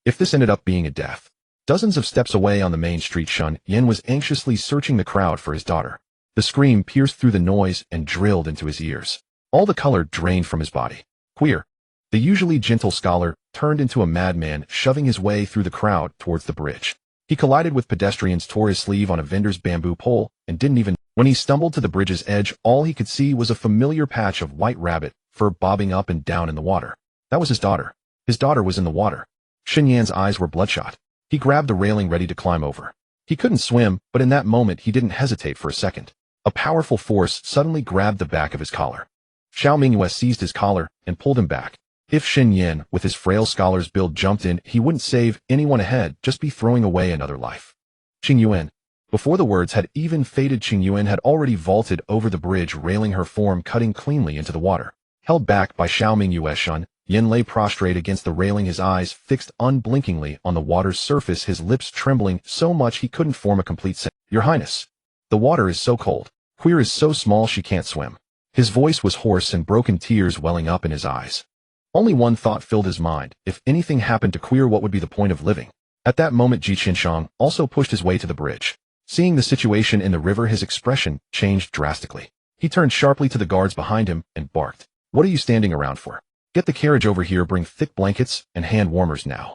If this ended up being a death. Dozens of steps away on the main street, Shen Yin was anxiously searching the crowd for his daughter. The scream pierced through the noise and drilled into his ears. All the color drained from his body. Queer. The usually gentle scholar turned into a madman, shoving his way through the crowd towards the bridge. He collided with pedestrians, tore his sleeve on a vendor's bamboo pole, and didn't even. When he stumbled to the bridge's edge, all he could see was a familiar patch of white rabbit fur bobbing up and down in the water. That was his daughter. His daughter was in the water. Shen Yan's eyes were bloodshot. He grabbed the railing, ready to climb over. He couldn't swim, but in that moment he didn't hesitate for a second. A powerful force suddenly grabbed the back of his collar. Xiao Mingyue seized his collar and pulled him back. If Shen Yin, with his frail scholar's build, jumped in, he wouldn't save anyone ahead, just be throwing away another life. Qing Yuan. Before the words had even faded, Qing Yuan had already vaulted over the bridge railing, her form cutting cleanly into the water. Held back by Xiao Mingyue, Shen Yin lay prostrate against the railing, his eyes fixed unblinkingly on the water's surface, his lips trembling so much he couldn't form a complete sentence. Your Highness. The water is so cold. Queer is so small she can't swim. His voice was hoarse and broken, tears welling up in his eyes. Only one thought filled his mind. If anything happened to Queer, what would be the point of living? At that moment, Ji Qianshang also pushed his way to the bridge. Seeing the situation in the river, his expression changed drastically. He turned sharply to the guards behind him and barked. What are you standing around for? Get the carriage over here, bring thick blankets and hand warmers now.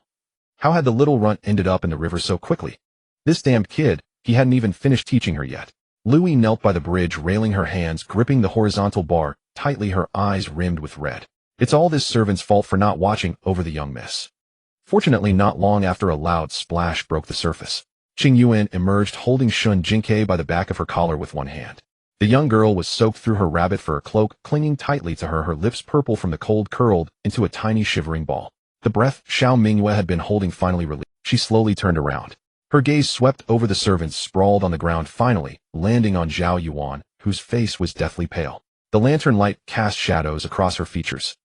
How had the little runt ended up in the river so quickly? This damned kid, He hadn't even finished teaching her yet. Louie knelt by the bridge railing, her hands gripping the horizontal bar tightly, her eyes rimmed with red. It's all this servant's fault for not watching over the young miss. Fortunately, not long after, a loud splash broke the surface. Qing Yuan emerged holding Shen Jingque by the back of her collar with one hand. The young girl was soaked through her rabbit fur cloak, clinging tightly to her, her lips purple from the cold, curled into a tiny shivering ball. The breath Xiao Mingyue had been holding finally released. She slowly turned around. Her gaze swept over the servants sprawled on the ground, finally landing on Zhao Yuan, whose face was deathly pale. The lantern light cast shadows across her features.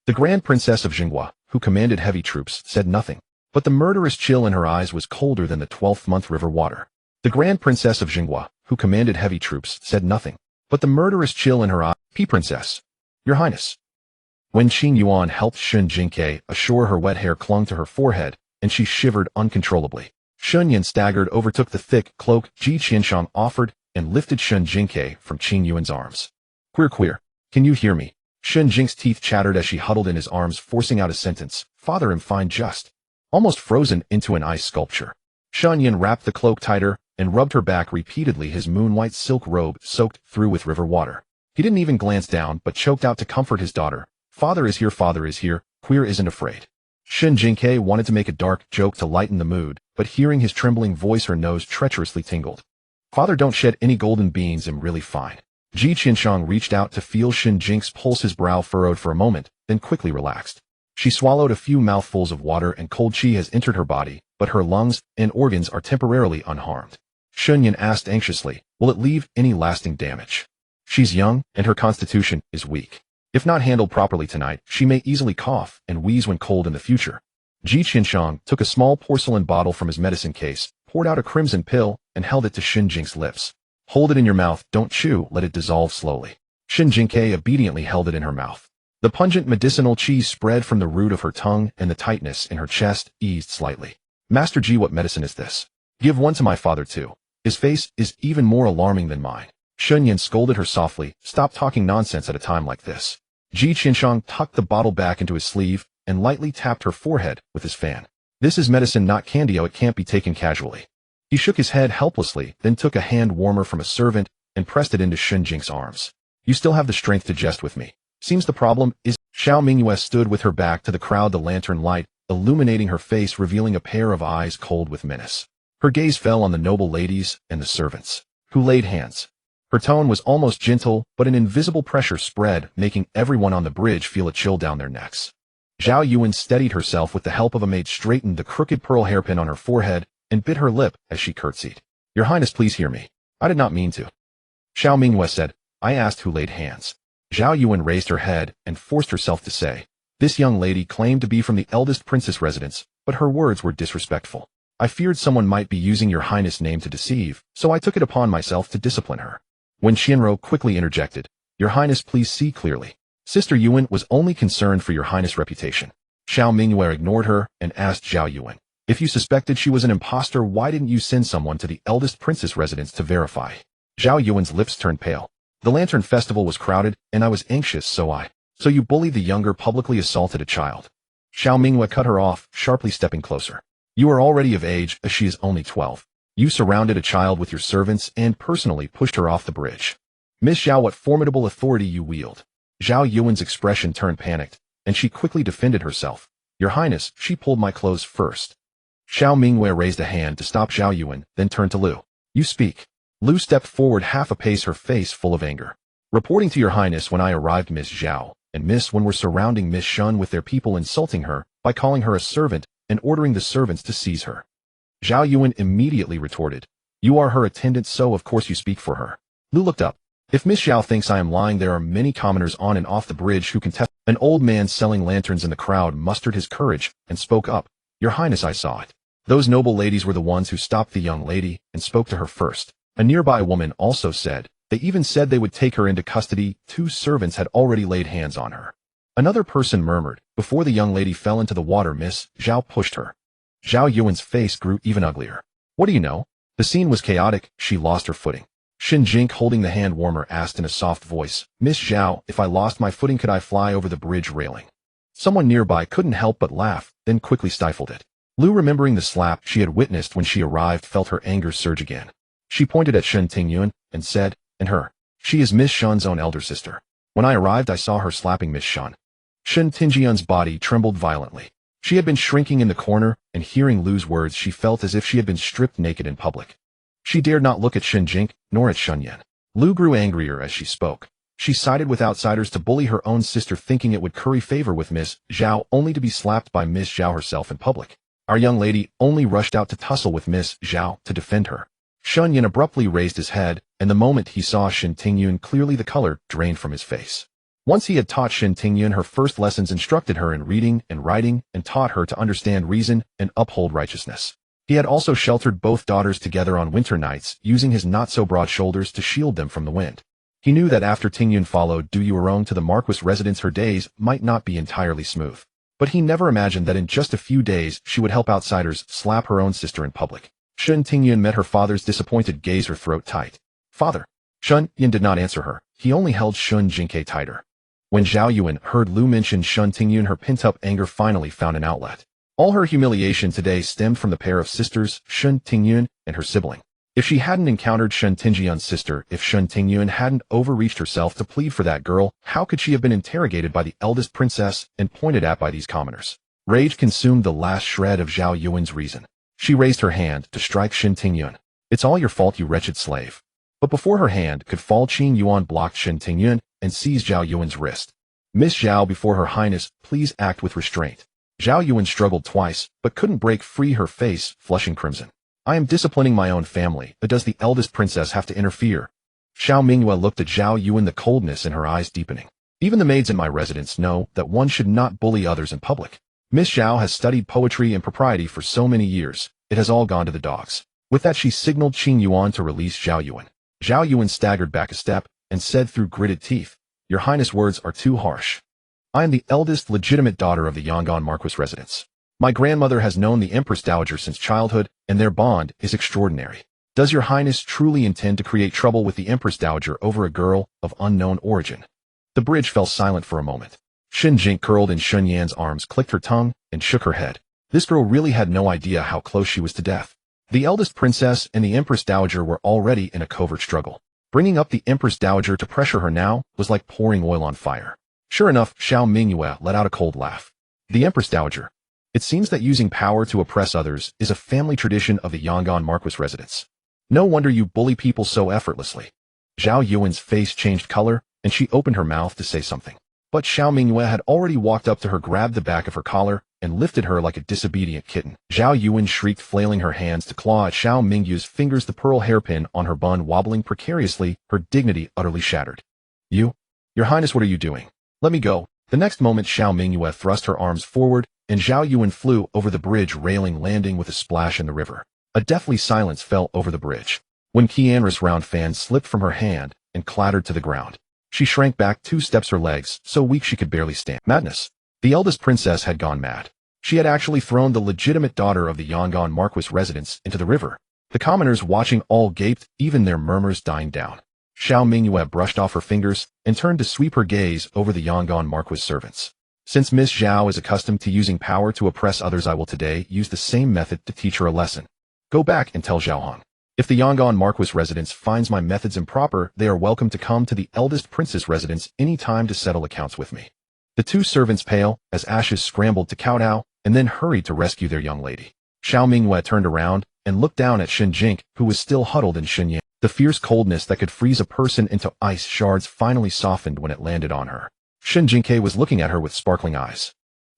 The Grand Princess of Jingque, who commanded heavy troops, said nothing, but the murderous chill in her eyes was colder than the 12th-month river water. The Grand Princess of Jingque, who commanded heavy troops, said nothing, but the murderous chill in her eyes. Princess, Your Highness. When Qing Yuan helped Shen Jingque ashore, her wet hair clung to her forehead, and she shivered uncontrollably. Shen Yan staggered, overtook the thick cloak Ji Qianshang offered, and lifted Shen Jingque from Qing Yuan's arms. Queer, can you hear me? Shen Jing's teeth chattered as she huddled in his arms, forcing out a sentence. Father, am fine, just. Almost frozen into an ice sculpture. Shen Yan wrapped the cloak tighter and rubbed her back repeatedly, his moon-white silk robe soaked through with river water. He didn't even glance down, but choked out to comfort his daughter. Father is here, Queer isn't afraid. Shen Jingque wanted to make a dark joke to lighten the mood, but hearing his trembling voice, her nose treacherously tingled. Father, don't shed any golden beans, I'm really fine. Ji Qianshang reached out to feel Shen Jingque's pulse, his brow furrowed for a moment, then quickly relaxed. She swallowed a few mouthfuls of water, and cold qi has entered her body, but her lungs and organs are temporarily unharmed. Shen Yan asked anxiously, will it leave any lasting damage? She's young, and her constitution is weak. If not handled properly tonight, she may easily cough and wheeze when cold in the future. Ji Qianshang took a small porcelain bottle from his medicine case, poured out a crimson pill, and held it to Shen Jingque's lips. Hold it in your mouth, don't chew, let it dissolve slowly. Shen Jingque obediently held it in her mouth. The pungent medicinal qi spread from the root of her tongue, and the tightness in her chest eased slightly. Master Ji, what medicine is this? Give one to my father too. His face is even more alarming than mine. Shen Yan scolded her softly, stop talking nonsense at a time like this. Ji Qianshang tucked the bottle back into his sleeve and lightly tapped her forehead with his fan. This is medicine, not candy, it can't be taken casually. He shook his head helplessly, then took a hand warmer from a servant and pressed it into Shen Jingque's arms. You still have the strength to jest with me. Seems the problem is. Xiao Mingyue stood with her back to the crowd, the lantern light illuminating her face, revealing a pair of eyes cold with menace. Her gaze fell on the noble ladies and the servants, who laid hands. Her tone was almost gentle, but an invisible pressure spread, making everyone on the bridge feel a chill down their necks. Zhao Yuan steadied herself with the help of a maid, straightened the crooked pearl hairpin on her forehead, and bit her lip as she curtsied. Your Highness, please hear me. I did not mean to. Xiao Mingyue said, I asked who laid hands. Zhao Yuan raised her head and forced herself to say, this young lady claimed to be from the eldest princess residence, but her words were disrespectful. I feared someone might be using your Highness' name to deceive, so I took it upon myself to discipline her. When Xianro quickly interjected, Your Highness, please see clearly. Sister Yuan was only concerned for your Highness' reputation. Xiao Mingyue ignored her and asked Zhao Yuan, if you suspected she was an impostor, why didn't you send someone to the eldest princess residence to verify? Zhao Yuan's lips turned pale. The Lantern Festival was crowded, and I was anxious, so you bullied the younger, publicly assaulted a child. Xiao Mingyue cut her off, sharply stepping closer. You are already of age, as she is only 12. You surrounded a child with your servants and personally pushed her off the bridge. Miss Zhao, what formidable authority you wield. Zhao Yuan's expression turned panicked, and she quickly defended herself. Your Highness, she pulled my clothes first. Xiao Mingyue raised a hand to stop Zhao Yuan, then turned to Lu. You speak. Lu stepped forward half a pace, her face full of anger. Reporting to your Highness, when I arrived, Miss Zhao and Miss Wen were surrounding Miss Shen with their people, insulting her by calling her a servant and ordering the servants to seize her. Zhao Yuan immediately retorted, you are her attendant, so of course you speak for her. Lu looked up. If Miss Zhao thinks I am lying, there are many commoners on and off the bridge who can test. An old man selling lanterns in the crowd mustered his courage and spoke up. Your Highness, I saw it. Those noble ladies were the ones who stopped the young lady and spoke to her first. A nearby woman also said, they even said they would take her into custody. 2 servants had already laid hands on her. Another person murmured, before the young lady fell into the water, Miss Zhao pushed her. Zhao Yuan's face grew even uglier. What do you know? The scene was chaotic, she lost her footing. Shen Jingque, holding the hand warmer, asked in a soft voice, Miss Zhao, if I lost my footing, could I fly over the bridge railing? Someone nearby couldn't help but laugh, then quickly stifled it. Lu, remembering the slap she had witnessed when she arrived, felt her anger surge again. She pointed at Shen Tingyun and said, and her. She is Miss Shun's own elder sister. When I arrived I saw her slapping Miss Shun. Shen Tingyun's body trembled violently. She had been shrinking in the corner, and hearing Lu's words she felt as if she had been stripped naked in public. She dared not look at Shen Jingque, nor at Shun Yan. Lu grew angrier as she spoke. She sided with outsiders to bully her own sister, thinking it would curry favor with Miss Zhao, only to be slapped by Miss Zhao herself in public. Our young lady only rushed out to tussle with Miss Zhao to defend her. Shun Yan abruptly raised his head, and the moment he saw Shen Tingyun clearly the color drained from his face. Once he had taught Shen Tingyun her first lessons, instructed her in reading and writing, and taught her to understand reason and uphold righteousness. He had also sheltered both daughters together on winter nights, using his not-so-broad shoulders to shield them from the wind. He knew that after Tingyun followed Du Yuerong to the marquis residence her days might not be entirely smooth. But he never imagined that in just a few days she would help outsiders slap her own sister in public. Shen Tingyun met her father's disappointed gaze, her throat tight. Father. Shun Yan did not answer her. He only held Shen Jingque tighter. When Zhao Yuan heard Lu mention Shen Tingyun, her pent-up anger finally found an outlet. All her humiliation today stemmed from the pair of sisters, Shen Tingyun and her sibling. If she hadn't encountered Shen Tingyun's sister, if Shen Tingyun hadn't overreached herself to plead for that girl, how could she have been interrogated by the eldest princess and pointed at by these commoners? Rage consumed the last shred of Zhao Yuan's reason. She raised her hand to strike Shen Tingyun. It's all your fault, you wretched slave. But before her hand could fall, Qin Yuan blocked Shen Tingyun and seized Zhao Yuan's wrist. Miss Zhao, before her highness, please act with restraint. Zhao Yuan struggled twice, but couldn't break free, her face flushing crimson. I am disciplining my own family, but does the eldest princess have to interfere? Xiao Mingyue looked at Zhao Yuan, the coldness in her eyes deepening. Even the maids in my residence know that one should not bully others in public. Miss Zhao has studied poetry and propriety for so many years, it has all gone to the dogs. With that she signaled Qin Yuan to release Zhao Yuan. Zhao Yuan staggered back a step and said through gritted teeth, Your Highness, words are too harsh. I am the eldest legitimate daughter of the Yangon Marquis residence. My grandmother has known the Empress Dowager since childhood, and their bond is extraordinary. Does your Highness truly intend to create trouble with the Empress Dowager over a girl of unknown origin? The bridge fell silent for a moment. Shen Jingque curled in Shun Yan's arms, clicked her tongue, and shook her head. This girl really had no idea how close she was to death. The eldest princess and the Empress Dowager were already in a covert struggle. Bringing up the Empress Dowager to pressure her now was like pouring oil on fire. Sure enough, Xiao Mingyue let out a cold laugh. The Empress Dowager. It seems that using power to oppress others is a family tradition of the Yangon Marquis residence. No wonder you bully people so effortlessly. Zhao Yuan's face changed color, and she opened her mouth to say something. But Xiao Mingyue had already walked up to her, grabbed the back of her collar, and lifted her like a disobedient kitten. Zhao Yuan shrieked, flailing her hands to claw at Xiao Mingyue's fingers, the pearl hairpin on her bun wobbling precariously, her dignity utterly shattered. Your Highness, what are you doing? Let me go. The next moment Xiao Mingyue thrust her arms forward, and Zhao Yuan flew over the bridge railing, landing with a splash in the river. A deathly silence fell over the bridge. When Qianra's round fan slipped from her hand and clattered to the ground, she shrank back 2 steps, her legs so weak she could barely stand. Madness. The eldest princess had gone mad. She had actually thrown the legitimate daughter of the Yangon Marquis residence into the river. The commoners watching all gaped, even their murmurs dying down. Xiao Mingyue brushed off her fingers and turned to sweep her gaze over the Yangon Marquis servants. Since Miss Zhao is accustomed to using power to oppress others, I will today use the same method to teach her a lesson. Go back and tell Zhao Hong. If the Yangon Marquis residence finds my methods improper, they are welcome to come to the eldest princess residence any time to settle accounts with me. The 2 servants pale as ashes scrambled to kowtow and then hurried to rescue their young lady. Xiao Mingyue turned around and looked down at Shen Jingque, who was still huddled in Shen Yan. The fierce coldness that could freeze a person into ice shards finally softened when it landed on her. Shen Jingque was looking at her with sparkling eyes.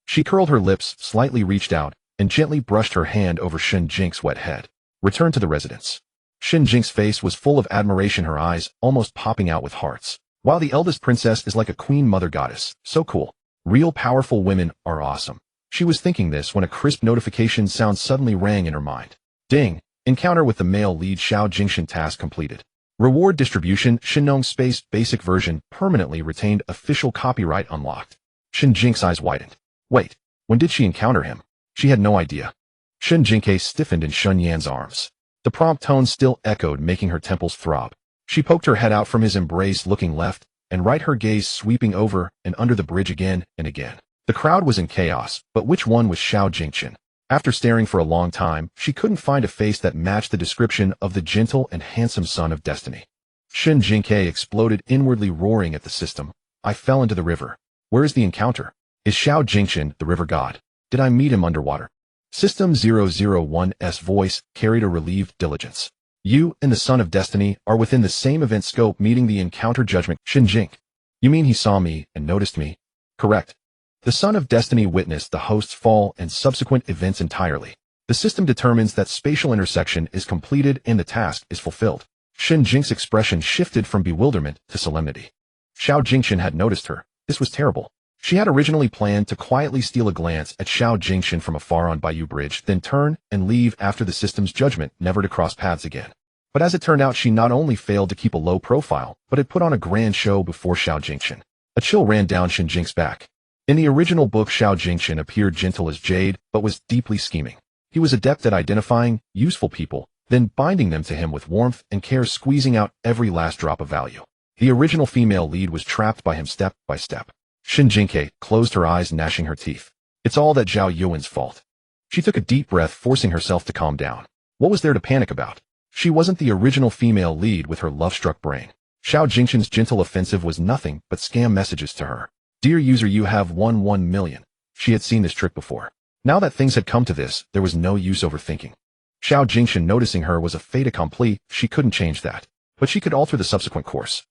She curled her lips, slightly reached out, and gently brushed her hand over Shen Jingque's wet head. Return to the residence. Shen Jingque's face was full of admiration, her eyes almost popping out with hearts. While the eldest princess is like a queen mother goddess, so cool. Real powerful women are awesome. She was thinking this when a crisp notification sound suddenly rang in her mind. Ding! Encounter with the male lead, Xiao Jingshan, task completed. Reward distribution, Shenong Space Basic Version, permanently retained, official copyright unlocked. Shen Jingque's eyes widened. Wait, when did she encounter him? She had no idea. Shen Jingque stiffened in Shun Yan's arms. The prompt tone still echoed, making her temples throb. She poked her head out from his embrace, looking left and right, her gaze sweeping over and under the bridge again and again. The crowd was in chaos, but which one was Xiao Jingshan? After staring for a long time, she couldn't find a face that matched the description of the gentle and handsome son of destiny. Shen Jingque exploded, inwardly roaring at the system. I fell into the river. Where is the encounter? Is Xiao Jingqian the river god? Did I meet him underwater? System 001's voice carried a relieved diligence. You and the son of destiny are within the same event scope, meeting the encounter judgment. Shen Jingque. You mean he saw me and noticed me? Correct. The son of destiny witnessed the host's fall and subsequent events entirely. The system determines that spatial intersection is completed and the task is fulfilled. Shen Jingque's expression shifted from bewilderment to solemnity. Xiao Jingqian had noticed her. This was terrible. She had originally planned to quietly steal a glance at Xiao Jingqian from afar on Bayou Bridge, then turn and leave after the system's judgment, never to cross paths again. But as it turned out, she not only failed to keep a low profile, but had put on a grand show before Xiao Jingqian. A chill ran down Shen Jingque's back. In the original book, Xiao Jingqian appeared gentle as jade, but was deeply scheming. He was adept at identifying useful people, then binding them to him with warmth and care, squeezing out every last drop of value. The original female lead was trapped by him step by step. Shen Jingque closed her eyes, gnashing her teeth. It's all that Zhao Yuan's fault. She took a deep breath, forcing herself to calm down. What was there to panic about? She wasn't the original female lead with her love-struck brain. Xiao Jingqian's gentle offensive was nothing but scam messages to her. Dear user, you have won 1 million. She had seen this trick before. Now that things had come to this, there was no use overthinking. Xiao Jingqian noticing her was a fait accompli. She couldn't change that. But she could alter the subsequent course.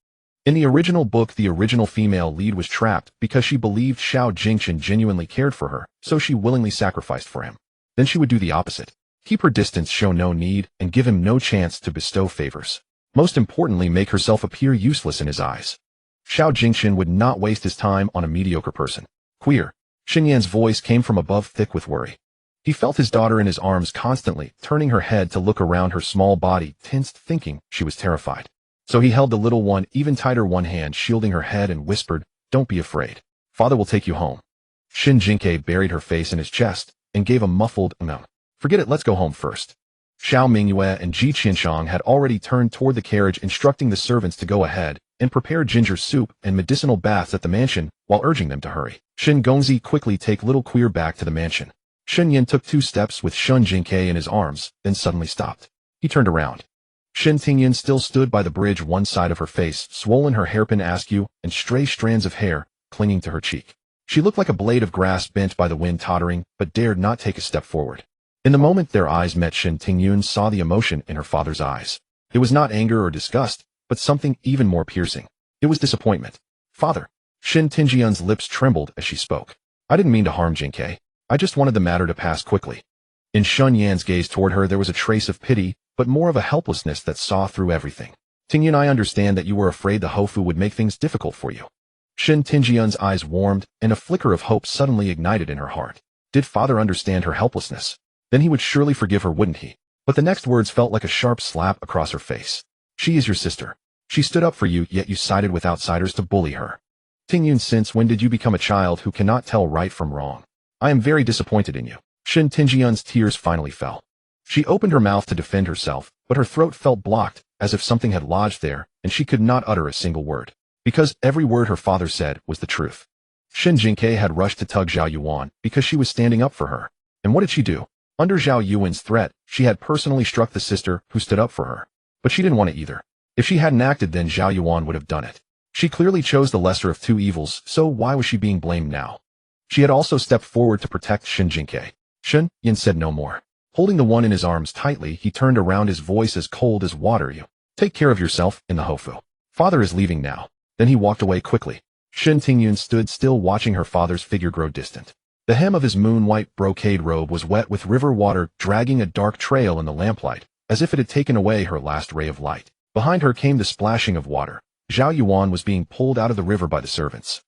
In the original book, the original female lead was trapped because she believed Xiao Jingqian genuinely cared for her, so she willingly sacrificed for him. Then she would do the opposite. Keep her distance, show no need, and give him no chance to bestow favors. Most importantly, make herself appear useless in his eyes. Xiao Jingqian would not waste his time on a mediocre person. Queer. Shen Yan's voice came from above, thick with worry. He felt his daughter in his arms constantly, turning her head to look around her small body, tensed, thinking she was terrified. So he held the little one even tighter, one hand shielding her head, and whispered, Don't be afraid. Father will take you home. Shen Jingque buried her face in his chest and gave a muffled, No. Forget it, let's go home first. Xiao Mingyue and Ji Qianshang had already turned toward the carriage, instructing the servants to go ahead and prepare ginger soup and medicinal baths at the mansion while urging them to hurry. Shen Gongzi quickly take little queer back to the mansion. Shen Yan took 2 steps with Shen Jingque in his arms, then suddenly stopped. He turned around. Shen Tingyan still stood by the bridge, one side of her face swollen, her hairpin askew, and stray strands of hair clinging to her cheek. She looked like a blade of grass bent by the wind, tottering, but dared not take a step forward. In the moment their eyes met, Shen Tingyun saw the emotion in her father's eyes. It was not anger or disgust, but something even more piercing. It was disappointment. Father. Shen Tingyun's lips trembled as she spoke. I didn't mean to harm Jingque. I just wanted the matter to pass quickly. In Shun Yan's gaze toward her there was a trace of pity, but more of a helplessness that saw through everything. Tingyun, I understand that you were afraid the Hofu would make things difficult for you. Shen Tingyun's eyes warmed, and a flicker of hope suddenly ignited in her heart. Did father understand her helplessness? Then he would surely forgive her, wouldn't he? But the next words felt like a sharp slap across her face. She is your sister. She stood up for you, yet you sided with outsiders to bully her. Tingyun, since when did you become a child who cannot tell right from wrong? I am very disappointed in you. Shen Tingyun's tears finally fell. She opened her mouth to defend herself, but her throat felt blocked, as if something had lodged there, and she could not utter a single word. Because every word her father said was the truth. Shen Jingque had rushed to tug Zhao Yuan because she was standing up for her. And what did she do? Under Zhao Yuan's threat, she had personally struck the sister who stood up for her. But she didn't want it either. If she hadn't acted, then Zhao Yuan would have done it. She clearly chose the lesser of two evils, so why was she being blamed now? She had also stepped forward to protect Shen Jingque. Shen Yin said no more. Holding the one in his arms tightly, he turned around, his voice as cold as water. You take care of yourself in the Hofu. Father is leaving now. Then he walked away quickly. Shen Tingyun stood still, watching her father's figure grow distant. The hem of his moon-white brocade robe was wet with river water, dragging a dark trail in the lamplight, as if it had taken away her last ray of light. Behind her came the splashing of water. Zhao Yuan was being pulled out of the river by the servants.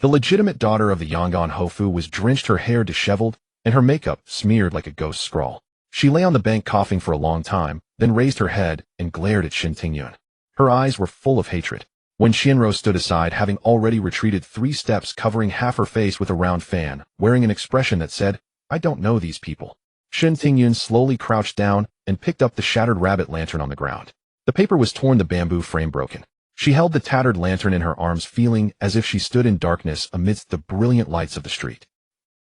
The legitimate daughter of the Yangon Hofu was drenched, her hair disheveled, and her makeup smeared like a ghost scrawl. She lay on the bank coughing for a long time, then raised her head and glared at Shen Tingyun. Her eyes were full of hatred. When Xianro stood aside, having already retreated 3 steps, covering half her face with a round fan, wearing an expression that said, I don't know these people. Shen Tingyun slowly crouched down and picked up the shattered rabbit lantern on the ground. The paper was torn, the bamboo frame broken. She held the tattered lantern in her arms, feeling as if she stood in darkness amidst the brilliant lights of the street.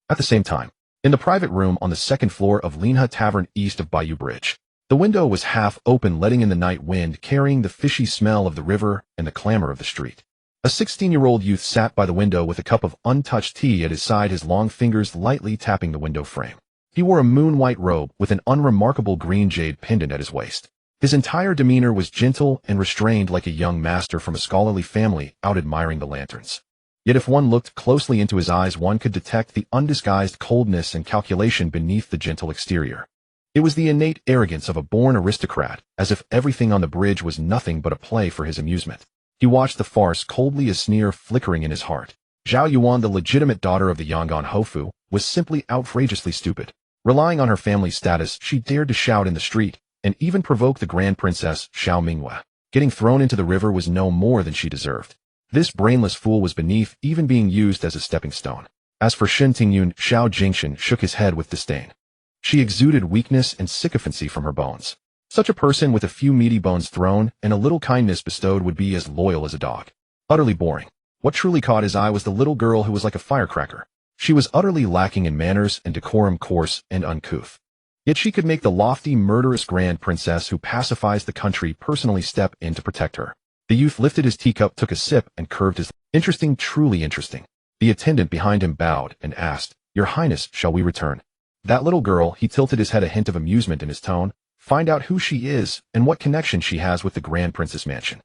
At the same time, In the private room on the second floor of Linha Tavern east of Bayou Bridge, the window was half open, letting in the night wind, carrying the fishy smell of the river and the clamor of the street. A 16-year-old youth sat by the window with a cup of untouched tea at his side, his long fingers lightly tapping the window frame. He wore a moon-white robe with an unremarkable green jade pendant at his waist. His entire demeanor was gentle and restrained, like a young master from a scholarly family out admiring the lanterns. Yet if one looked closely into his eyes, one could detect the undisguised coldness and calculation beneath the gentle exterior. It was the innate arrogance of a born aristocrat, as if everything on the bridge was nothing but a play for his amusement. He watched the farce coldly, a sneer flickering in his heart. Zhao Yuan, the legitimate daughter of the Yangon Hofu, was simply outrageously stupid. Relying on her family's status, she dared to shout in the street, and even provoke the Grand Princess Xiao Minghua. Getting thrown into the river was no more than she deserved. This brainless fool was beneath even being used as a stepping stone. As for Shen Tingyun, Xiao Jingqian shook his head with disdain. She exuded weakness and sycophancy from her bones. Such a person with a few meaty bones thrown and a little kindness bestowed would be as loyal as a dog. Utterly boring. What truly caught his eye was the little girl who was like a firecracker. She was utterly lacking in manners and decorum, coarse and uncouth. Yet she could make the lofty, murderous grand princess who pacifies the country personally step in to protect her. The youth lifted his teacup, took a sip, and curved his lips. Interesting, truly interesting. The attendant behind him bowed and asked, "Your Highness, shall we return?" That little girl, he tilted his head, a hint of amusement in his tone, find out who she is and what connection she has with the Grand Princess Mansion.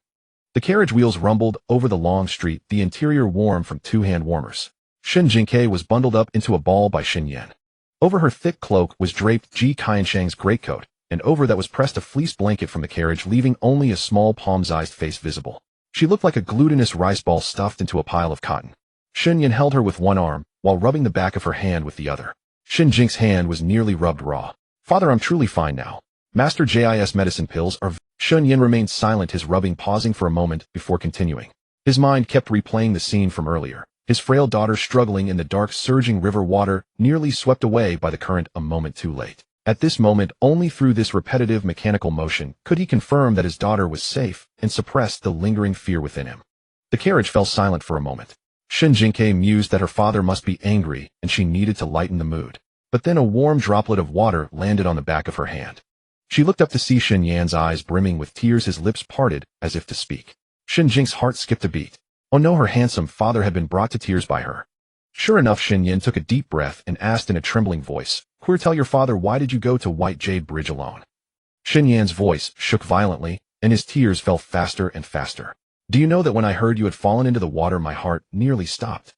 The carriage wheels rumbled over the long street, the interior warm from two hand warmers. Shen Jingque was bundled up into a ball by Shen Yan. Over her thick cloak was draped Ji Qianshang's greatcoat, and over that was pressed a fleece blanket from the carriage, leaving only a small palm-sized face visible. She looked like a glutinous rice ball stuffed into a pile of cotton. Shen Yan held her with one arm, while rubbing the back of her hand with the other. Shen Jingque's hand was nearly rubbed raw. "Father, I'm truly fine now. Master Jis medicine pills are..." Shen Yan remained silent, his rubbing pausing for a moment before continuing. His mind kept replaying the scene from earlier. His frail daughter struggling in the dark, surging river water, nearly swept away by the current a moment too late. At this moment, only through this repetitive mechanical motion could he confirm that his daughter was safe and suppress the lingering fear within him. The carriage fell silent for a moment. Shen Jingque mused that her father must be angry and she needed to lighten the mood. But then a warm droplet of water landed on the back of her hand. She looked up to see Shen Yan's eyes brimming with tears, his lips parted as if to speak. Shen Jingque's heart skipped a beat. Oh no, her handsome father had been brought to tears by her. Sure enough, Shen Yan took a deep breath and asked in a trembling voice, "Queer, tell your father, why did you go to White Jade Bridge alone?" Shen Yan's voice shook violently, and his tears fell faster and faster. "Do you know that when I heard you had fallen into the water, my heart nearly stopped?"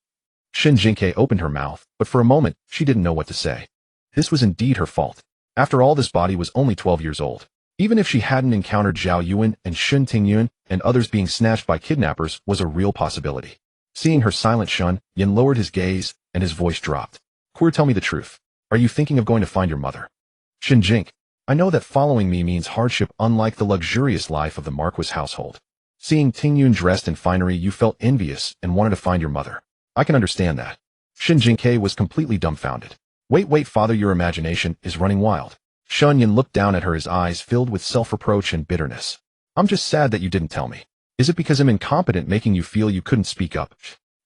Shen Jingque opened her mouth, but for a moment, she didn't know what to say. This was indeed her fault. After all, this body was only 12 years old. Even if she hadn't encountered Zhao Yuan and Shen Tingyun and others being snatched by kidnappers was a real possibility. Seeing her silent, Shen Yan lowered his gaze, and his voice dropped. "Queer, tell me the truth. Are you thinking of going to find your mother?" "Shen Jingque, I know that following me means hardship, unlike the luxurious life of the marquis household. Seeing Tingyun dressed in finery, you felt envious and wanted to find your mother. I can understand that." Shen Jingque was completely dumbfounded. Wait, father, your imagination is running wild." Shen Yan looked down at her, his eyes filled with self-reproach and bitterness. "I'm just sad that you didn't tell me. Is it because I'm incompetent making you feel you couldn't speak up?"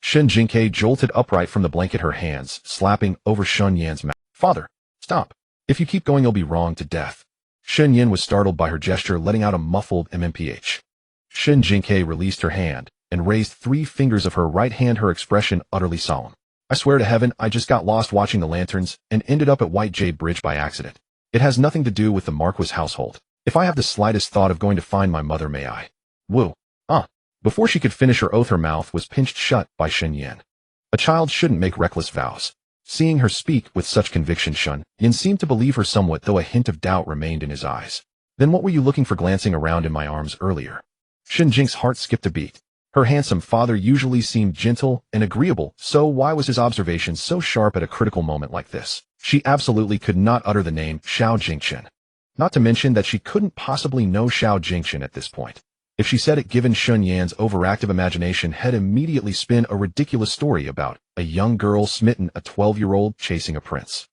Shen Jingque jolted upright from the blanket, her hands slapping over Shen Yan's mouth. "Father, stop. If you keep going, you'll be wrong to death." Shen Yan was startled by her gesture, letting out a muffled MMPH. Shen Jingque released her hand and raised 3 fingers of her right hand, her expression utterly solemn. "I swear to heaven, I just got lost watching the lanterns and ended up at White Jade Bridge by accident. It has nothing to do with the marquis household. If I have the slightest thought of going to find my mother, may I?" "Woo. Before she could finish her oath, her mouth was pinched shut by Shen Yan. A child shouldn't make reckless vows. Seeing her speak with such conviction, Shen Yan seemed to believe her somewhat, though a hint of doubt remained in his eyes. "Then what were you looking for glancing around in my arms earlier?" Shen Jingque's heart skipped a beat. Her handsome father usually seemed gentle and agreeable, so why was his observation so sharp at a critical moment like this? She absolutely could not utter the name Xiao Jingqian. Not to mention that she couldn't possibly know Xiao Jingqian at this point. If she said it, given Shen Yan's overactive imagination had immediately spin a ridiculous story about a young girl smitten, a 12-year-old chasing a prince.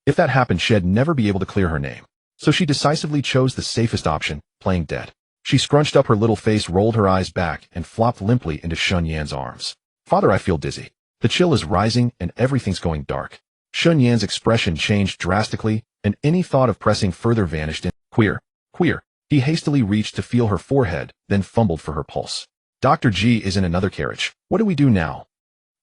If that happened, she'd never be able to clear her name. So she decisively chose the safest option, playing dead. She scrunched up her little face, rolled her eyes back, and flopped limply into Shen Yan's arms. "Father, I feel dizzy. The chill is rising and everything's going dark." Shun Yan's expression changed drastically, and any thought of pressing further vanished in. Queer. Queer. He hastily reached to feel her forehead, then fumbled for her pulse. Dr. G is in another carriage. What do we do now?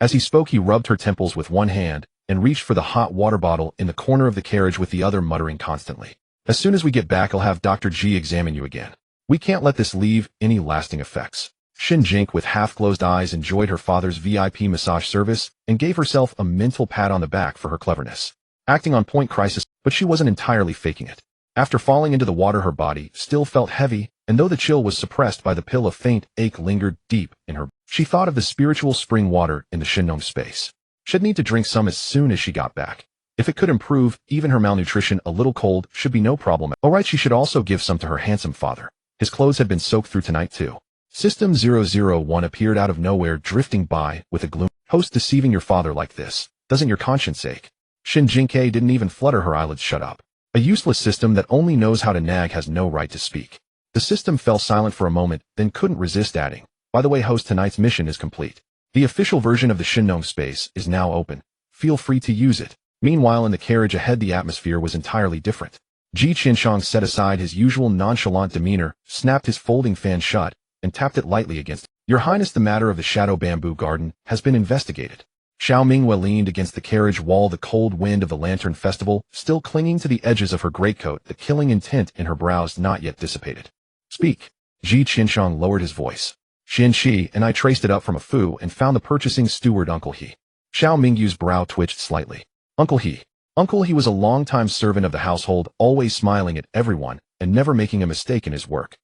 As he spoke, he rubbed her temples with one hand and reached for the hot water bottle in the corner of the carriage with the other, muttering constantly. As soon as we get back, I'll have Dr. G examine you again. We can't let this leave any lasting effects. Shen Jingque, with half-closed eyes, enjoyed her father's VIP massage service and gave herself a mental pat on the back for her cleverness. Acting on point crisis, but she wasn't entirely faking it. After falling into the water, her body still felt heavy, and though the chill was suppressed by the pill, a faint ache lingered deep in her. She thought of the spiritual spring water in the Shenong space. She'd need to drink some as soon as she got back. If it could improve even her malnutrition, a little cold should be no problem. Alright, she should also give some to her handsome father. His clothes had been soaked through tonight too. System 001 appeared out of nowhere, drifting by with a gloom. Host, deceiving your father like this, doesn't your conscience ache? Shen Jingque didn't even flutter, her eyelids shut up. A useless system that only knows how to nag has no right to speak. The system fell silent for a moment, then couldn't resist adding, by the way, host, tonight's mission is complete. The official version of the Shenong space is now open. Feel free to use it. Meanwhile, in the carriage ahead, the atmosphere was entirely different. Ji Qianshang set aside his usual nonchalant demeanor, snapped his folding fan shut, and tapped it lightly against. Your Highness, the matter of the Shadow Bamboo Garden has been investigated. Xiao Mingyue leaned against the carriage wall, the cold wind of the Lantern Festival still clinging to the edges of her greatcoat, the killing intent in her brows not yet dissipated. Speak. Ji Qianshang lowered his voice. Xin Shi and I traced it up from a foo and found the purchasing steward, Uncle He. Xiao Mingyue's brow twitched slightly. Uncle He. Uncle He was a long-time servant of the household, always smiling at everyone and never making a mistake in his work.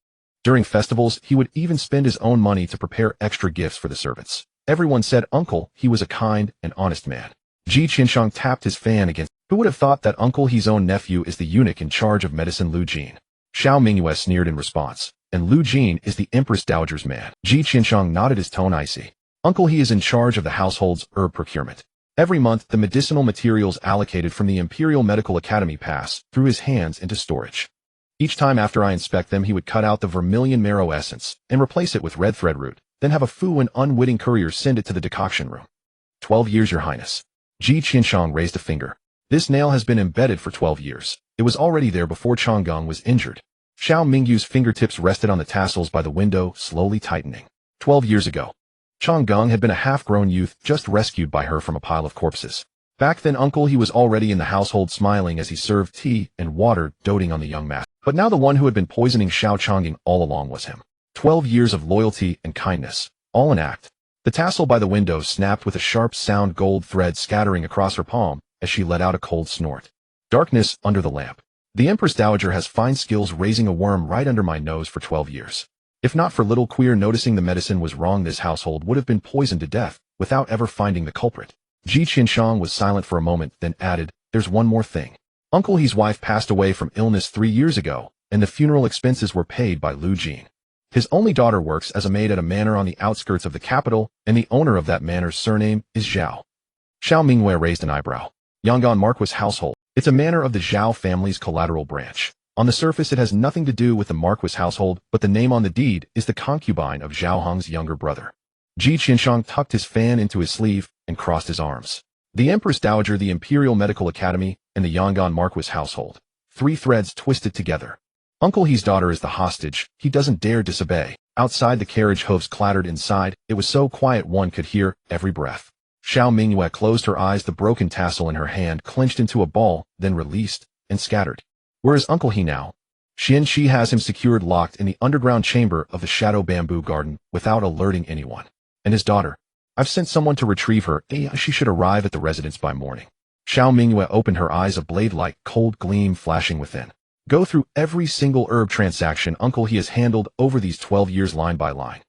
During festivals, he would even spend his own money to prepare extra gifts for the servants. Everyone said Uncle He was a kind and honest man. Ji Qianshang tapped his fan against. Who would have thought that Uncle He's own nephew is the eunuch in charge of medicine, Lu Jin? Xiao Mingyue sneered in response. And Lu Jin is the Empress Dowager's man. Ji Qianshang nodded, his tone icy. Uncle He is in charge of the household's herb procurement. Every month, the medicinal materials allocated from the Imperial Medical Academy pass through his hands into storage. Each time after I inspect them, he would cut out the vermilion marrow essence and replace it with red thread root, then have a fu and unwitting courier send it to the decoction room. 12 years, Your Highness. Ji Qianshang raised a finger. This nail has been embedded for 12 years. It was already there before Changgang was injured. Xiao Mingyue's fingertips rested on the tassels by the window, slowly tightening. 12 years ago. Changgang had been a half-grown youth just rescued by her from a pile of corpses. Back then, Uncle He was already in the household, smiling as he served tea and water, doting on the young master. But now the one who had been poisoning Xiao Changgang all along was him. 12 years of loyalty and kindness, all an act. The tassel by the window snapped with a sharp sound, gold thread scattering across her palm as she let out a cold snort. Darkness under the lamp. The Empress Dowager has fine skills raising a worm right under my nose for 12 years. If not for little Queer noticing the medicine was wrong, this household would have been poisoned to death without ever finding the culprit. Ji Qianshang was silent for a moment, then added, there's one more thing. Uncle He's wife passed away from illness 3 years ago, and the funeral expenses were paid by Lu Jin. His only daughter works as a maid at a manor on the outskirts of the capital, and the owner of that manor's surname is Zhao. Xiao Mingyue raised an eyebrow. Yangon Marquis household. It's a manor of the Zhao family's collateral branch. On the surface, it has nothing to do with the Marquis household, but the name on the deed is the concubine of Zhao Hong's younger brother. Ji Qianshang tucked his fan into his sleeve and crossed his arms. The Empress Dowager, the Imperial Medical Academy, and the Yangon Marquis household. 3 threads twisted together. Uncle He's daughter is the hostage. He doesn't dare disobey. Outside, the carriage hooves clattered. Inside, it was so quiet one could hear every breath. Xiao Mingyue closed her eyes, the broken tassel in her hand clenched into a ball, then released and scattered. Where is Uncle He now? Xin Shi has him secured, locked in the underground chamber of the Shadow Bamboo Garden without alerting anyone. And his daughter? I've sent someone to retrieve her. She should arrive at the residence by morning. Xiao Mingyue opened her eyes, a blade-like cold gleam flashing within. Go through every single herb transaction Uncle He has handled over these 12 years, line by line.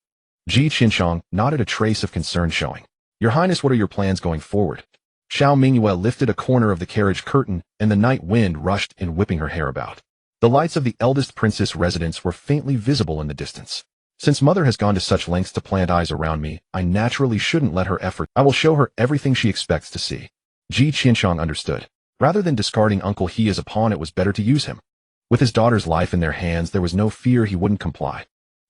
Ji Qianshang nodded, a trace of concern showing. Your Highness, what are your plans going forward? Xiao Mingyue lifted a corner of the carriage curtain, and the night wind rushed in, whipping her hair about. The lights of the eldest princess' residence were faintly visible in the distance. Since Mother has gone to such lengths to plant eyes around me, I naturally shouldn't let her effort. I will show her everything she expects to see. Ji Qianshang understood. Rather than discarding Uncle He as a pawn, it was better to use him. With his daughter's life in their hands, there was no fear he wouldn't comply.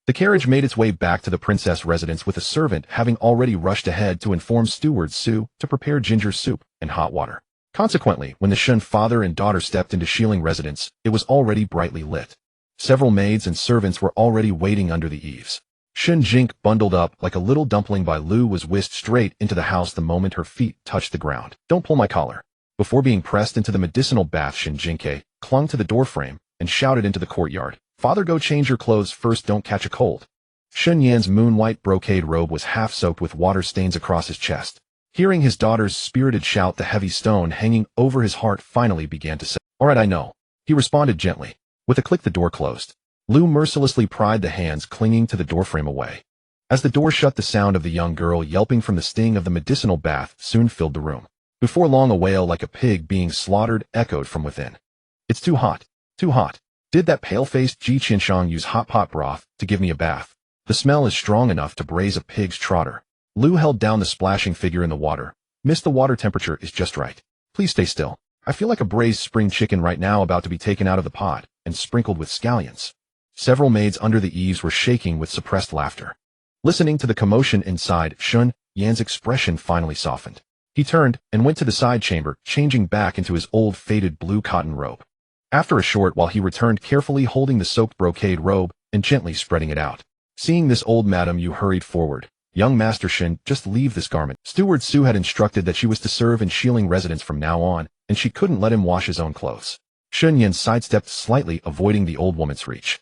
The carriage made its way back to the princess residence, with a servant having already rushed ahead to inform Steward Su to prepare ginger soup and hot water. Consequently, when the Shen father and daughter stepped into Shilling residence, it was already brightly lit. Several maids and servants were already waiting under the eaves. Shen Jingque, bundled up like a little dumpling by Lu, was whisked straight into the house the moment her feet touched the ground. Don't pull my collar. Before being pressed into the medicinal bath, Shen Jingque clung to the doorframe and shouted into the courtyard, "Father, go change your clothes first, don't catch a cold." Shun Yan's moon-white brocade robe was half-soaked with water stains across his chest. Hearing his daughter's spirited shout, the heavy stone hanging over his heart finally began to say, "All right, I know," he responded gently. With a click, the door closed. Lu mercilessly pried the hands clinging to the doorframe away. As the door shut, the sound of the young girl yelping from the sting of the medicinal bath soon filled the room. Before long, a wail like a pig being slaughtered echoed from within. "It's too hot. Too hot. Did that pale-faced Ji Qianshang use hot pot broth to give me a bath? The smell is strong enough to braise a pig's trotter." Lu held down the splashing figure in the water. "Miss, the water temperature is just right. Please stay still. I feel like a braised spring chicken right now about to be taken out of the pot and sprinkled with scallions." Several maids under the eaves were shaking with suppressed laughter. Listening to the commotion inside, Shun Yan's expression finally softened. He turned and went to the side chamber, changing back into his old faded blue cotton robe. After a short while, he returned, carefully holding the soaked brocade robe and gently spreading it out. Seeing this, old madam, you hurried forward. "Young Master Shen, just leave this garment." Steward Su had instructed that she was to serve in Shilling residence from now on, and she couldn't let him wash his own clothes. Shun Yan sidestepped slightly, avoiding the old woman's reach.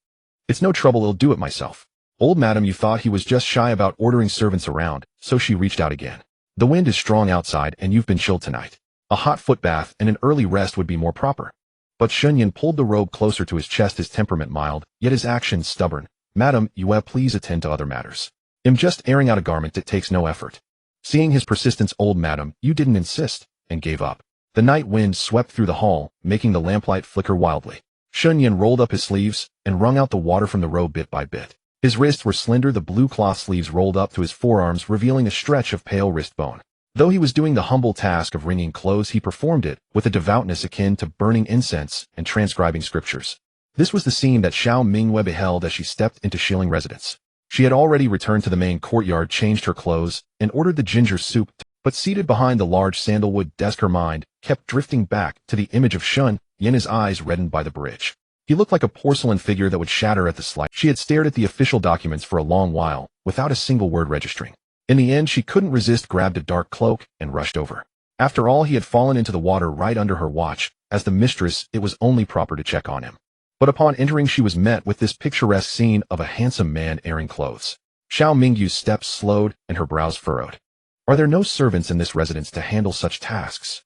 "It's no trouble, I'll do it myself." "Old madam, you thought he was just shy about ordering servants around, so she reached out again. "The wind is strong outside and you've been chilled tonight. A hot foot bath and an early rest would be more proper." But Shun Yan pulled the robe closer to his chest, his temperament mild, yet his actions stubborn. "Madam, please attend to other matters. I'm just airing out a garment that takes no effort." Seeing his persistence, old madam, you didn't insist, and gave up. The night wind swept through the hall, making the lamplight flicker wildly. Shun Yan rolled up his sleeves and wrung out the water from the robe bit by bit. His wrists were slender, the blue cloth sleeves rolled up to his forearms, revealing a stretch of pale wrist bone. Though he was doing the humble task of wringing clothes, he performed it with a devoutness akin to burning incense and transcribing scriptures. This was the scene that Xiao Mingyue beheld as she stepped into Shilling residence. She had already returned to the main courtyard, changed her clothes, and ordered the ginger soup, but seated behind the large sandalwood desk, her mind kept drifting back to the image of Shun Yan, his eyes reddened by the bridge. He looked like a porcelain figure that would shatter at the slight. She had stared at the official documents for a long while, without a single word registering. In the end, she couldn't resist, grabbed a dark cloak, and rushed over. After all, he had fallen into the water right under her watch. As the mistress, it was only proper to check on him. But upon entering, she was met with this picturesque scene of a handsome man airing clothes. Xiao Mingyu's steps slowed and her brows furrowed. "Are there no servants in this residence to handle such tasks?"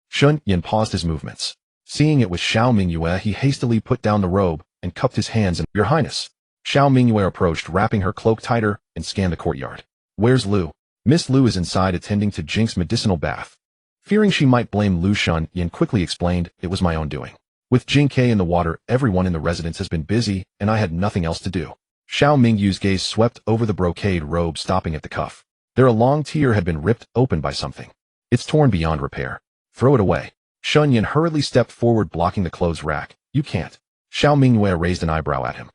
Shun Yan paused his movements. Seeing it was Xiao Mingyue, he hastily put down the robe and cupped his hands. "Your Highness." Xiao Mingyue approached, wrapping her cloak tighter, and scanned the courtyard. "Where's Lu?" "Miss Lu is inside attending to Jingque's medicinal bath." Fearing she might blame Lu, Shun Yan quickly explained, "It was my own doing. With Jingque in the water, everyone in the residence has been busy, and I had nothing else to do." Xiao Mingyu's gaze swept over the brocade robe, stopping at the cuff. There a long tear had been ripped open by something. "It's torn beyond repair. Throw it away." Shun Yan hurriedly stepped forward, blocking the clothes rack. "You can't." Xiao Mingyue raised an eyebrow at him.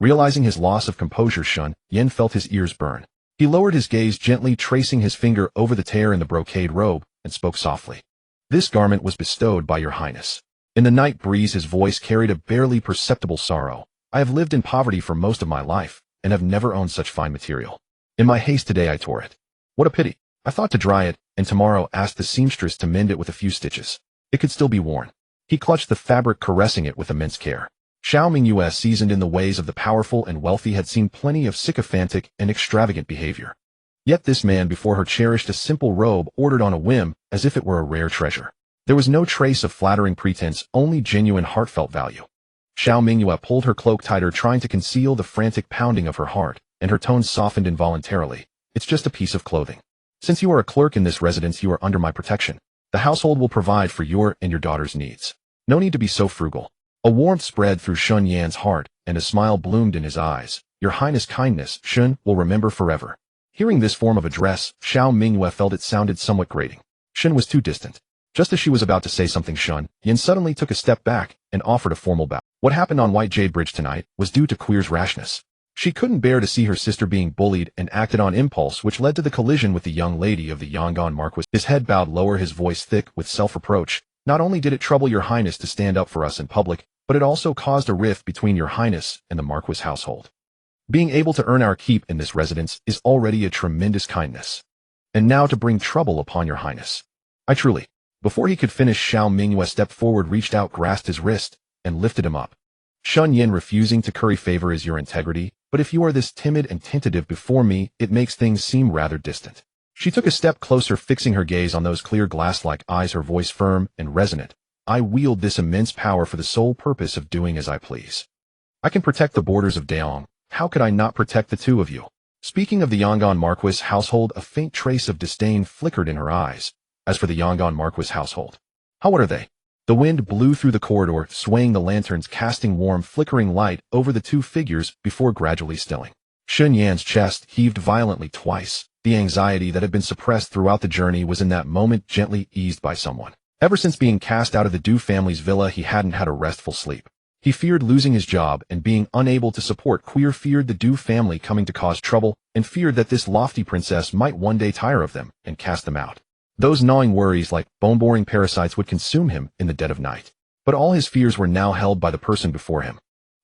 Realizing his loss of composure, Shun Yan felt his ears burn. He lowered his gaze, gently tracing his finger over the tear in the brocade robe, and spoke softly. "This garment was bestowed by your Highness." In the night breeze, his voice carried a barely perceptible sorrow. "I have lived in poverty for most of my life, and have never owned such fine material. In my haste today, I tore it. What a pity. I thought to dry it, and tomorrow ask the seamstress to mend it with a few stitches. It could still be worn." He clutched the fabric, caressing it with immense care. Xiao Mingyue, seasoned in the ways of the powerful and wealthy, had seen plenty of sycophantic and extravagant behavior. Yet this man before her cherished a simple robe ordered on a whim, as if it were a rare treasure. There was no trace of flattering pretense, only genuine heartfelt value. Xiao Mingyue pulled her cloak tighter, trying to conceal the frantic pounding of her heart, and her tone softened involuntarily. "It's just a piece of clothing. Since you are a clerk in this residence, you are under my protection. The household will provide for your and your daughter's needs. No need to be so frugal." A warmth spread through Shun Yan's heart, and a smile bloomed in his eyes. "Your Highness' kindness, Shun will remember forever." Hearing this form of address, Xiao Mingyue felt it sounded somewhat grating. Shun was too distant. Just as she was about to say something, Shun Yan suddenly took a step back and offered a formal bow. What happened on White Jade Bridge tonight was due to Queer's rashness. She couldn't bear to see her sister being bullied and acted on impulse, which led to the collision with the young lady of the Yangon Marquis. His head bowed lower, his voice thick with self-reproach. Not only did it trouble your highness to stand up for us in public, but it also caused a rift between your highness and the marquis household. Being able to earn our keep in this residence is already a tremendous kindness. And now to bring trouble upon your highness. I truly. Before he could finish, Xiao Mingyue stepped forward, reached out, grasped his wrist, and lifted him up. Shun Yin, refusing to curry favor is your integrity, but if you are this timid and tentative before me, it makes things seem rather distant. She took a step closer, fixing her gaze on those clear glass-like eyes, her voice firm and resonant. I wield this immense power for the sole purpose of doing as I please. I can protect the borders of Daong. How could I not protect the two of you? Speaking of the Yangon Marquis household, a faint trace of disdain flickered in her eyes. As for the Yangon Marquis household, how what are they? The wind blew through the corridor, swaying the lanterns, casting warm, flickering light over the two figures before gradually stilling. Shun Yan's chest heaved violently twice. The anxiety that had been suppressed throughout the journey was in that moment gently eased by someone. Ever since being cast out of the Du family's villa, he hadn't had a restful sleep. He feared losing his job and being unable to support Queer, feared the Du family coming to cause trouble, and feared that this lofty princess might one day tire of them and cast them out. Those gnawing worries like bone-boring parasites would consume him in the dead of night. But all his fears were now held by the person before him.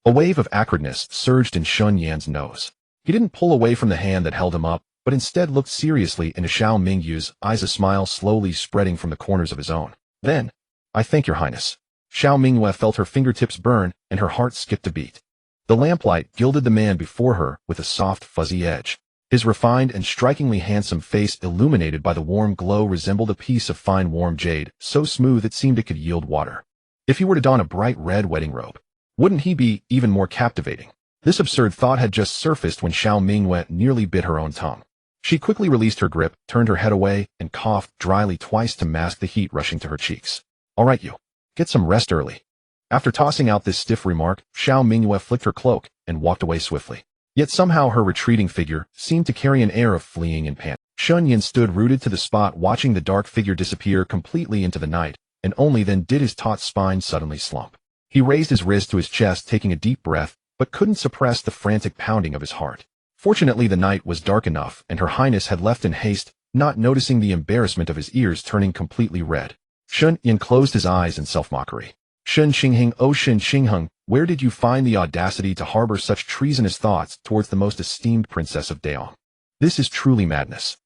A wave of acridness surged in Shun Yan's nose. He didn't pull away from the hand that held him up, but instead looked seriously into Xiao Mingyue's eyes, a smile slowly spreading from the corners of his own. Then, I thank your highness. Xiao Mingyue felt her fingertips burn, and her heart skipped a beat. The lamplight gilded the man before her with a soft, fuzzy edge. His refined and strikingly handsome face, illuminated by the warm glow, resembled a piece of fine warm jade, so smooth it seemed it could yield water. If he were to don a bright red wedding robe, wouldn't he be even more captivating? This absurd thought had just surfaced when Xiao Mingyue nearly bit her own tongue. She quickly released her grip, turned her head away, and coughed dryly twice to mask the heat rushing to her cheeks. All right, you. Get some rest early. After tossing out this stiff remark, Xiao Mingyue flicked her cloak and walked away swiftly. Yet somehow her retreating figure seemed to carry an air of fleeing and panic. Shun Yin stood rooted to the spot, watching the dark figure disappear completely into the night, and only then did his taut spine suddenly slump. He raised his wrist to his chest, taking a deep breath, but couldn't suppress the frantic pounding of his heart. Fortunately, the night was dark enough, and her highness had left in haste, not noticing the embarrassment of his ears turning completely red. Shun Yin closed his eyes in self-mockery. Shen Jingque, oh Shen Jingque, where did you find the audacity to harbor such treasonous thoughts towards the most esteemed princess of Daong? This is truly madness.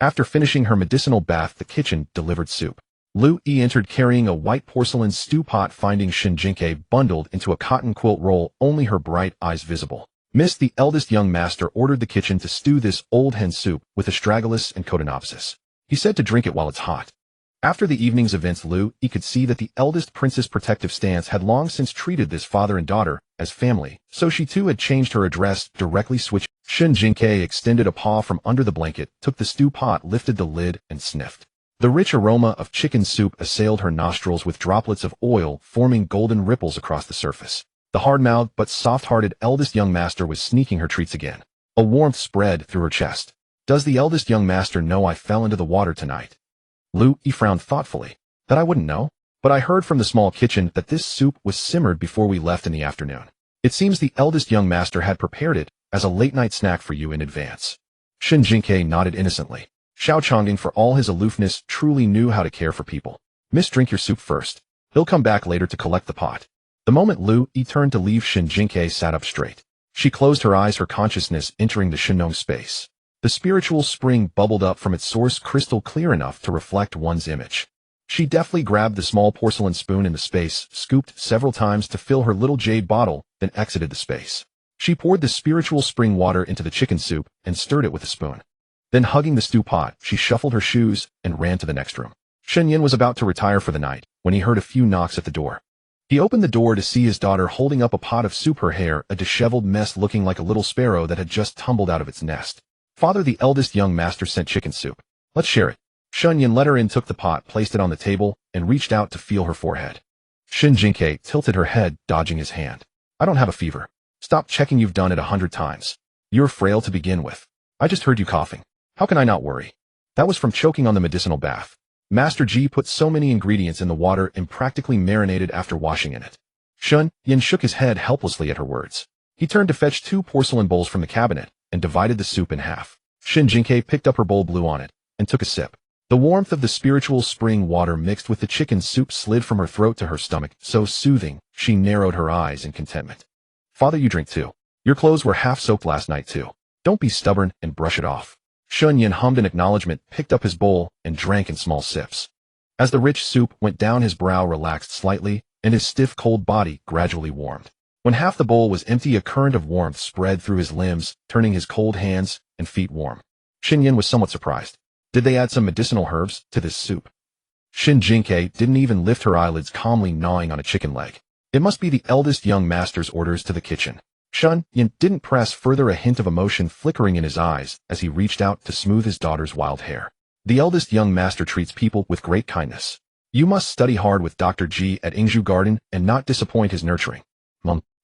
After finishing her medicinal bath, the kitchen delivered soup. Lu Yi entered carrying a white porcelain stew pot, finding Shen Jingque bundled into a cotton quilt roll, only her bright eyes visible. Miss, the eldest young master, ordered the kitchen to stew this old hen soup with astragalus and cotinopsis. He said to drink it while it's hot. After the evening's events, Lu Yi could see that the eldest princess' protective stance had long since treated this father and daughter as family, so she too had changed her address, directly switching. Shen Jingque extended a paw from under the blanket, took the stew pot, lifted the lid, and sniffed. The rich aroma of chicken soup assailed her nostrils, with droplets of oil forming golden ripples across the surface. The hard-mouthed but soft-hearted eldest young master was sneaking her treats again. A warmth spread through her chest. Does the eldest young master know I fell into the water tonight? Lu Yi frowned thoughtfully. That I wouldn't know, but I heard from the small kitchen that this soup was simmered before we left in the afternoon. It seems the eldest young master had prepared it as a late-night snack for you in advance. Shen Jingque nodded innocently. Xiao Chongding, for all his aloofness, truly knew how to care for people. Miss, drink your soup first. He'll come back later to collect the pot. The moment Lu Yi turned to leave, Shen Jingque sat up straight. She closed her eyes, her consciousness entering the Shenong space. The spiritual spring bubbled up from its source, crystal clear enough to reflect one's image. She deftly grabbed the small porcelain spoon in the space, scooped several times to fill her little jade bottle, then exited the space. She poured the spiritual spring water into the chicken soup and stirred it with a spoon. Then, hugging the stew pot, she shuffled her shoes and ran to the next room. Shen Yin was about to retire for the night when he heard a few knocks at the door. He opened the door to see his daughter holding up a pot of soup, her hair a disheveled mess, looking like a little sparrow that had just tumbled out of its nest. Father, the eldest young master sent chicken soup. Let's share it. Shen Yin let her in, took the pot, placed it on the table, and reached out to feel her forehead. Shen Jingque tilted her head, dodging his hand. I don't have a fever. Stop checking, you've done it 100 times. You're frail to begin with. I just heard you coughing. How can I not worry? That was from choking on the medicinal bath. Master Ji put so many ingredients in the water and practically marinated after washing in it. Shen Yin shook his head helplessly at her words. He turned to fetch 2 porcelain bowls from the cabinet and divided the soup in half. Shen Jingque picked up her bowl, blew on it, and took a sip. The warmth of the spiritual spring water mixed with the chicken soup slid from her throat to her stomach, so soothing, she narrowed her eyes in contentment. Father, you drink too. Your clothes were half soaked last night too. Don't be stubborn and brush it off. Shen Yin hummed an acknowledgement, picked up his bowl, and drank in small sips. As the rich soup went down, his brow relaxed slightly, and his stiff cold body gradually warmed. When half the bowl was empty, a current of warmth spread through his limbs, turning his cold hands and feet warm. Shen Yin was somewhat surprised. Did they add some medicinal herbs to this soup? Shen Jingque didn't even lift her eyelids, calmly gnawing on a chicken leg. It must be the eldest young master's orders to the kitchen. Shen Yin didn't press further, a hint of emotion flickering in his eyes as he reached out to smooth his daughter's wild hair. The eldest young master treats people with great kindness. You must study hard with Dr. G at Ingju Garden and not disappoint his nurturing.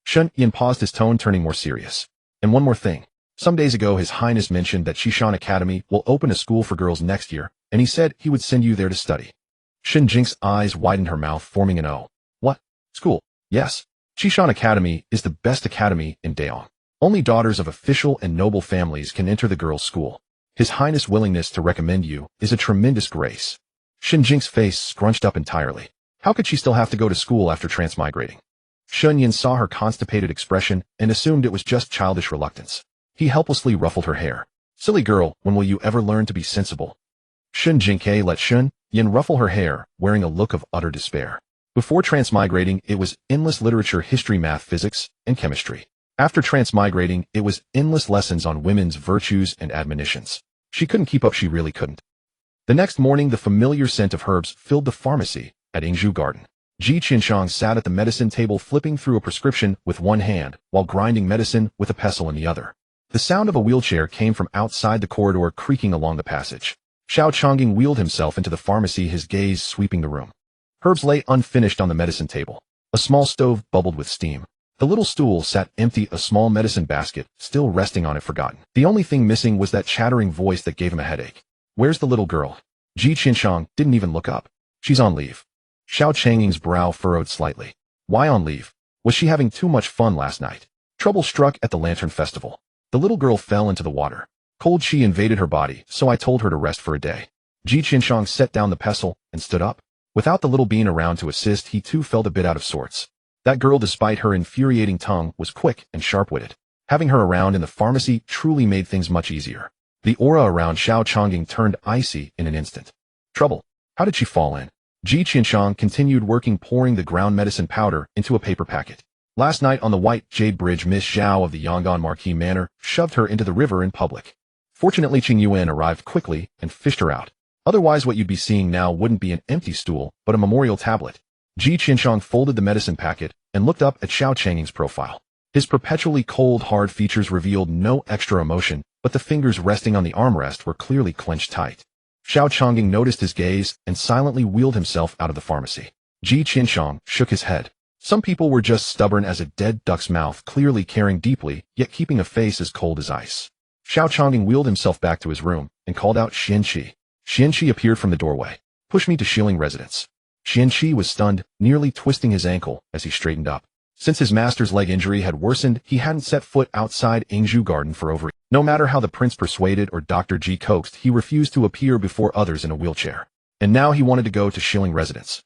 Shen Yin paused, his tone turning more serious. And one more thing. Some days ago, His Highness mentioned that Shishan Academy will open a school for girls next year, and he said he would send you there to study. Shen Jingque's eyes widened, her mouth forming an O. What? School? Yes. Shishan Academy is the best academy in Daeong. Only daughters of official and noble families can enter the girls' school. His Highness' willingness to recommend you is a tremendous grace. Shen Jingque's face scrunched up entirely. How could she still have to go to school after transmigrating? Shen Yin saw her constipated expression and assumed it was just childish reluctance. He helplessly ruffled her hair. Silly girl, when will you ever learn to be sensible? Shen Jingque let Shen Yin ruffle her hair, wearing a look of utter despair. Before transmigrating, it was endless literature, history, math, physics, and chemistry. After transmigrating, it was endless lessons on women's virtues and admonitions. She couldn't keep up, she really couldn't. The next morning, the familiar scent of herbs filled the pharmacy at Ingju Garden. Ji Qianshang sat at the medicine table, flipping through a prescription with one hand while grinding medicine with a pestle in the other. The sound of a wheelchair came from outside the corridor, creaking along the passage. Xiao Chongying wheeled himself into the pharmacy, his gaze sweeping the room. Herbs lay unfinished on the medicine table. A small stove bubbled with steam. The little stool sat empty, a small medicine basket still resting on it, forgotten. The only thing missing was that chattering voice that gave him a headache. Where's the little girl? Ji Qianshang didn't even look up. She's on leave. Xiao Changying's brow furrowed slightly. Why on leave? Was she having too much fun last night? Trouble struck at the Lantern Festival. The little girl fell into the water. Cold chi invaded her body, so I told her to rest for a day. Ji Qianshang set down the pestle and stood up. Without the little bean around to assist, he too felt a bit out of sorts. That girl, despite her infuriating tongue, was quick and sharp-witted. Having her around in the pharmacy truly made things much easier. The aura around Xiao Chongying turned icy in an instant. Trouble. How did she fall in? Ji Qianshang continued working, pouring the ground medicine powder into a paper packet. Last night on the White Jade Bridge, Miss Zhao of the Yangon Marquis Manor shoved her into the river in public. Fortunately, Qing Yuan arrived quickly and fished her out. Otherwise, what you'd be seeing now wouldn't be an empty stool, but a memorial tablet. Ji Qianshang folded the medicine packet and looked up at Xiao Changying's profile. His perpetually cold, hard features revealed no extra emotion, but the fingers resting on the armrest were clearly clenched tight. Xiao Chongying noticed his gaze and silently wheeled himself out of the pharmacy. Ji Qianshang shook his head. Some people were just stubborn as a dead duck's mouth, clearly caring deeply, yet keeping a face as cold as ice. Xiao Chongying wheeled himself back to his room and called out Xianqi. Xianqi appeared from the doorway. Push me to Shilling residence. Xianqi was stunned, nearly twisting his ankle as he straightened up. Since his master's leg injury had worsened, he hadn't set foot outside Ingju Garden for over a year. No matter how the prince persuaded or Dr. G coaxed, he refused to appear before others in a wheelchair. And now he wanted to go to Shilling residence.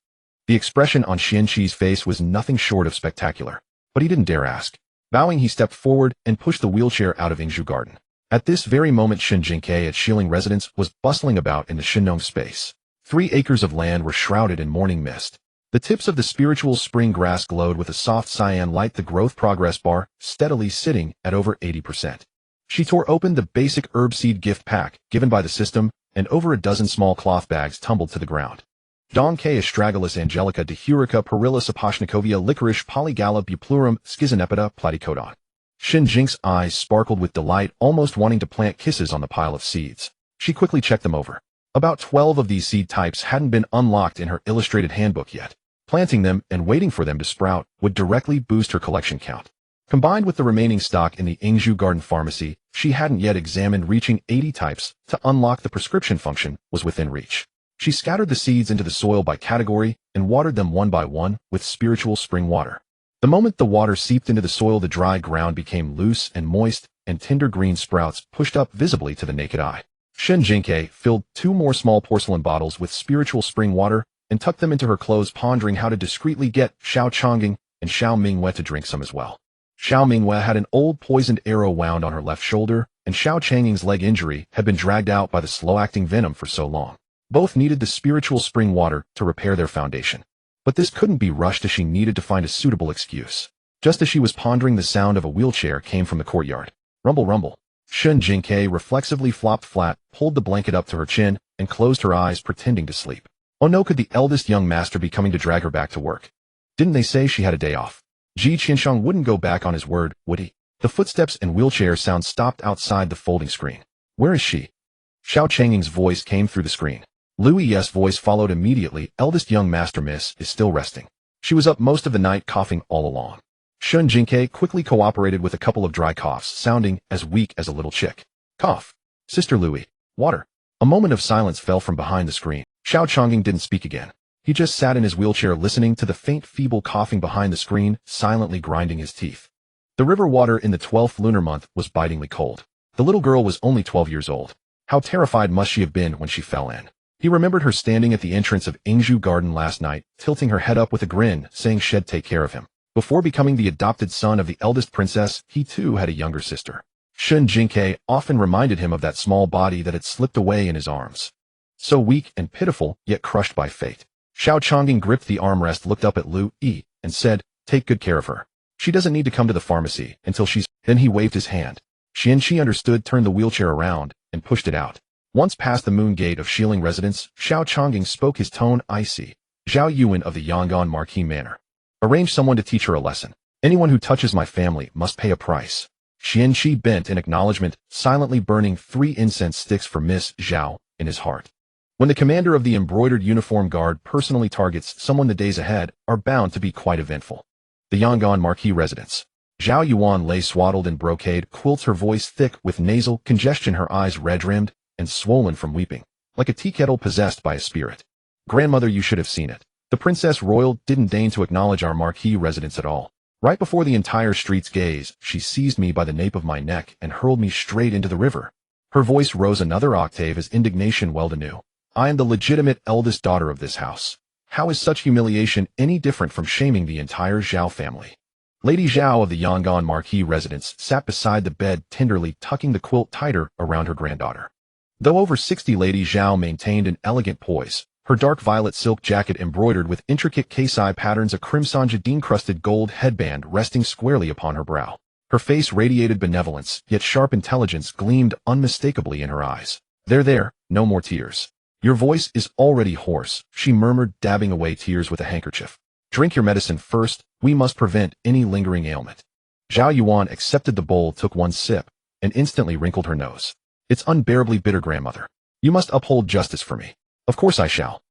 The expression on Xianqi's face was nothing short of spectacular, but he didn't dare ask. Bowing, he stepped forward and pushed the wheelchair out of Ingju Garden. At this very moment, Shen Jingque at Shilling residence was bustling about in the Shenong space. 3 acres of land were shrouded in morning mist. The tips of the spiritual spring grass glowed with a soft cyan light, the growth progress bar steadily sitting at over 80%. She tore open the basic herb seed gift pack given by the system, and over a dozen small cloth bags tumbled to the ground. Don K. Astragalus Angelica Dehurica Perillus Aposhnikovia Licorice Polygala Buplurum Schizonepida Platycodon. Shen Jingque's eyes sparkled with delight, almost wanting to plant kisses on the pile of seeds. She quickly checked them over. About 12 of these seed types hadn't been unlocked in her illustrated handbook yet. Planting them and waiting for them to sprout would directly boost her collection count. Combined with the remaining stock in the Ingju Garden Pharmacy, she hadn't yet examined, reaching 80 types to unlock the prescription function was within reach. She scattered the seeds into the soil by category and watered them one by one with spiritual spring water. The moment the water seeped into the soil, the dry ground became loose and moist, and tender green sprouts pushed up visibly to the naked eye. Shen Jingque filled 2 more small porcelain bottles with spiritual spring water and tucked them into her clothes, pondering how to discreetly get Xiao Changing and Xiao Mingwe to drink some as well. Xiao Mingwe had an old poisoned arrow wound on her left shoulder, and Xiao Changing's leg injury had been dragged out by the slow-acting venom for so long. Both needed the spiritual spring water to repair their foundation. But this couldn't be rushed, as she needed to find a suitable excuse. Just as she was pondering, the sound of a wheelchair came from the courtyard. Rumble, rumble. Shen Jingque reflexively flopped flat, pulled the blanket up to her chin, and closed her eyes, pretending to sleep. Oh no, could the eldest young master be coming to drag her back to work? Didn't they say she had a day off? Ji Qiansheng wouldn't go back on his word, would he? The footsteps and wheelchair sound stopped outside the folding screen. Where is she? Xiao Changying's voice came through the screen. Lu Yi's voice followed immediately. Eldest young master miss is still resting. She was up most of the night, coughing all along. Shen Jingque quickly cooperated with a couple of dry coughs, sounding as weak as a little chick. Cough. Sister Louis. Water. A moment of silence fell from behind the screen. Xiao Changying didn't speak again. He just sat in his wheelchair, listening to the faint, feeble coughing behind the screen, silently grinding his teeth. The river water in the 12th lunar month was bitingly cold. The little girl was only 12 years old. How terrified must she have been when she fell in? He remembered her standing at the entrance of Ingzhu Garden last night, tilting her head up with a grin, saying she'd take care of him. Before becoming the adopted son of the eldest princess, he too had a younger sister. Shen Jingque often reminded him of that small body that had slipped away in his arms. So weak and pitiful, yet crushed by fate. Xiao Changying gripped the armrest, looked up at Lu Yi, and said, "Take good care of her. She doesn't need to come to the pharmacy until she's—" Then he waved his hand. Qianqi understood, turned the wheelchair around, and pushed it out. Once past the moon gate of Xiling residence, Xiao Changying spoke, his tone icy. "Zhao Yuan of the Yangon Marquis Manor. Arrange someone to teach her a lesson. Anyone who touches my family must pay a price." Qianqi bent in acknowledgement, silently burning 3 incense sticks for Miss Zhao in his heart. When the commander of the embroidered uniform guard personally targets someone, the days ahead are bound to be quite eventful. The Yangon Marquis residence. Zhao Yuan lay swaddled in brocade quilts, her voice thick with nasal congestion, her eyes red-rimmed and swollen from weeping, like a tea kettle possessed by a spirit. "Grandmother, you should have seen it. The Princess Royal didn't deign to acknowledge our Marquis residence at all. Right before the entire street's gaze, she seized me by the nape of my neck and hurled me straight into the river." Her voice rose another octave as indignation welled anew. "I am the legitimate eldest daughter of this house. How is such humiliation any different from shaming the entire Zhao family?" Lady Zhao of the Yangon Marquis residence sat beside the bed, tenderly tucking the quilt tighter around her granddaughter. Though over 60, Lady Zhao maintained an elegant poise, her dark violet silk jacket embroidered with intricate Kaisai patterns, a crimson jade-encrusted gold headband resting squarely upon her brow. Her face radiated benevolence, yet sharp intelligence gleamed unmistakably in her eyes. There, no more tears. Your voice is already hoarse," she murmured, dabbing away tears with a handkerchief. "Drink your medicine first. We must prevent any lingering ailment." Zhao Yuan accepted the bowl, took one sip, and instantly wrinkled her nose. "It's unbearably bitter, grandmother. You must uphold justice for me." "Of course I shall."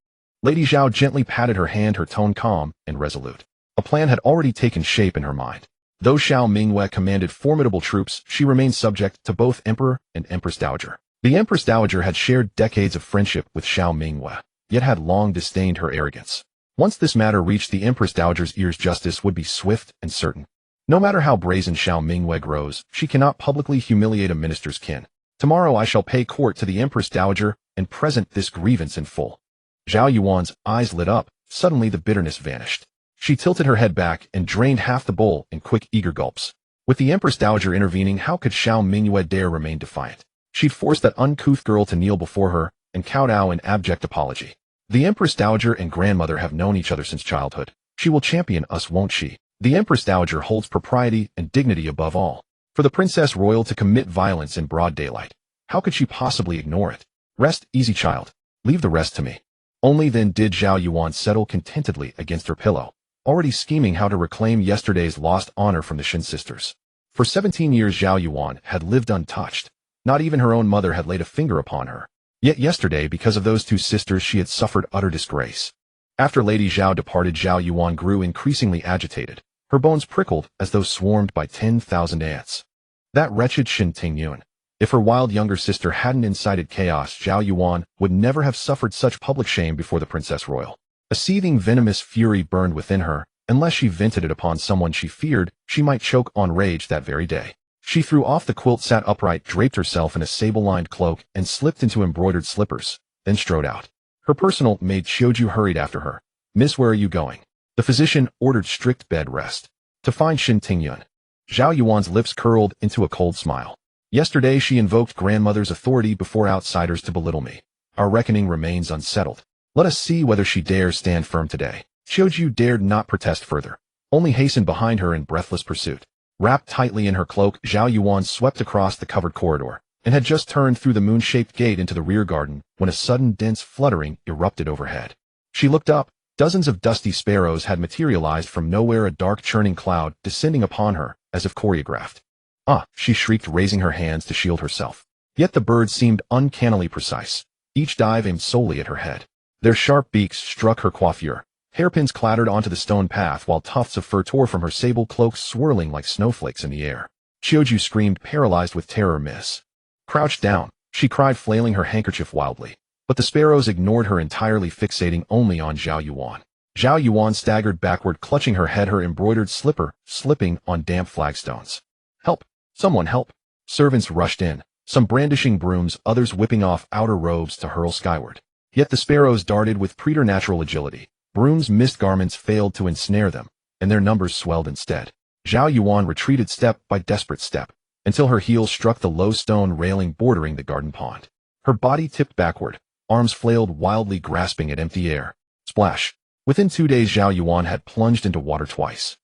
Lady Zhao gently patted her hand, her tone calm and resolute. A plan had already taken shape in her mind. Though Xiao Mingwe commanded formidable troops, she remained subject to both Emperor and Empress Dowager. The Empress Dowager had shared decades of friendship with Xiao Mingwe, yet had long disdained her arrogance. Once this matter reached the Empress Dowager's ears, justice would be swift and certain. No matter how brazen Xiao Mingwe grows, she cannot publicly humiliate a minister's kin. "Tomorrow I shall pay court to the Empress Dowager and present this grievance in full." Zhao Yuan's eyes lit up. Suddenly the bitterness vanished. She tilted her head back and drained half the bowl in quick, eager gulps. With the Empress Dowager intervening, how could Xiao Mingwe dare remain defiant? She'd forced that uncouth girl to kneel before her and kowtow in abject apology. The Empress Dowager and grandmother have known each other since childhood. She will champion us, won't she? The Empress Dowager holds propriety and dignity above all. For the Princess Royal to commit violence in broad daylight, how could she possibly ignore it? "Rest easy, child. Leave the rest to me." Only then did Zhao Yuan settle contentedly against her pillow, already scheming how to reclaim yesterday's lost honor from the Shen sisters. For 17 years Zhao Yuan had lived untouched. Not even her own mother had laid a finger upon her. Yet yesterday, because of those 2 sisters, she had suffered utter disgrace. After Lady Zhao departed, Zhao Yuan grew increasingly agitated. Her bones prickled as though swarmed by 10,000 ants. That wretched Shen Tingyun. If her wild younger sister hadn't incited chaos, Zhao Yuan would never have suffered such public shame before the Princess Royal. A seething venomous fury burned within her. Unless she vented it upon someone she feared, she might choke on rage that very day. She threw off the quilt, sat upright, draped herself in a sable-lined cloak, and slipped into embroidered slippers, then strode out. Her personal maid Xiaoju hurried after her. "Miss, where are you going?" The physician ordered strict bed rest. "To find Shen Tingyun." Zhao Yuan's lips curled into a cold smile. "Yesterday she invoked grandmother's authority before outsiders to belittle me. Our reckoning remains unsettled. Let us see whether she dares stand firm today." Xiaoju dared not protest further, only hastened behind her in breathless pursuit. Wrapped tightly in her cloak, Zhao Yuan swept across the covered corridor, and had just turned through the moon-shaped gate into the rear garden when a sudden dense fluttering erupted overhead. She looked up. Dozens of dusty sparrows had materialized from nowhere, a dark churning cloud descending upon her, as if choreographed. "Ah!" she shrieked, raising her hands to shield herself. Yet the birds seemed uncannily precise, each dive aimed solely at her head. Their sharp beaks struck her coiffure. Hairpins clattered onto the stone path while tufts of fur tore from her sable cloak, swirling like snowflakes in the air. Xiaoju screamed, paralyzed with terror. "Miss! Crouch down!" she cried, flailing her handkerchief wildly. But the sparrows ignored her entirely, fixating only on Zhao Yuan. Zhao Yuan staggered backward, clutching her head, her embroidered slipper slipping on damp flagstones. "Help! Someone help!" Servants rushed in, some brandishing brooms, others whipping off outer robes to hurl skyward. Yet the sparrows darted with preternatural agility. Brooms' mist garments failed to ensnare them, and their numbers swelled instead. Zhao Yuan retreated step by desperate step, until her heels struck the low stone railing bordering the garden pond. Her body tipped backward, arms flailed wildly, grasping at empty air. Splash! Within 2 days, Zhao Yuan had plunged into water twice.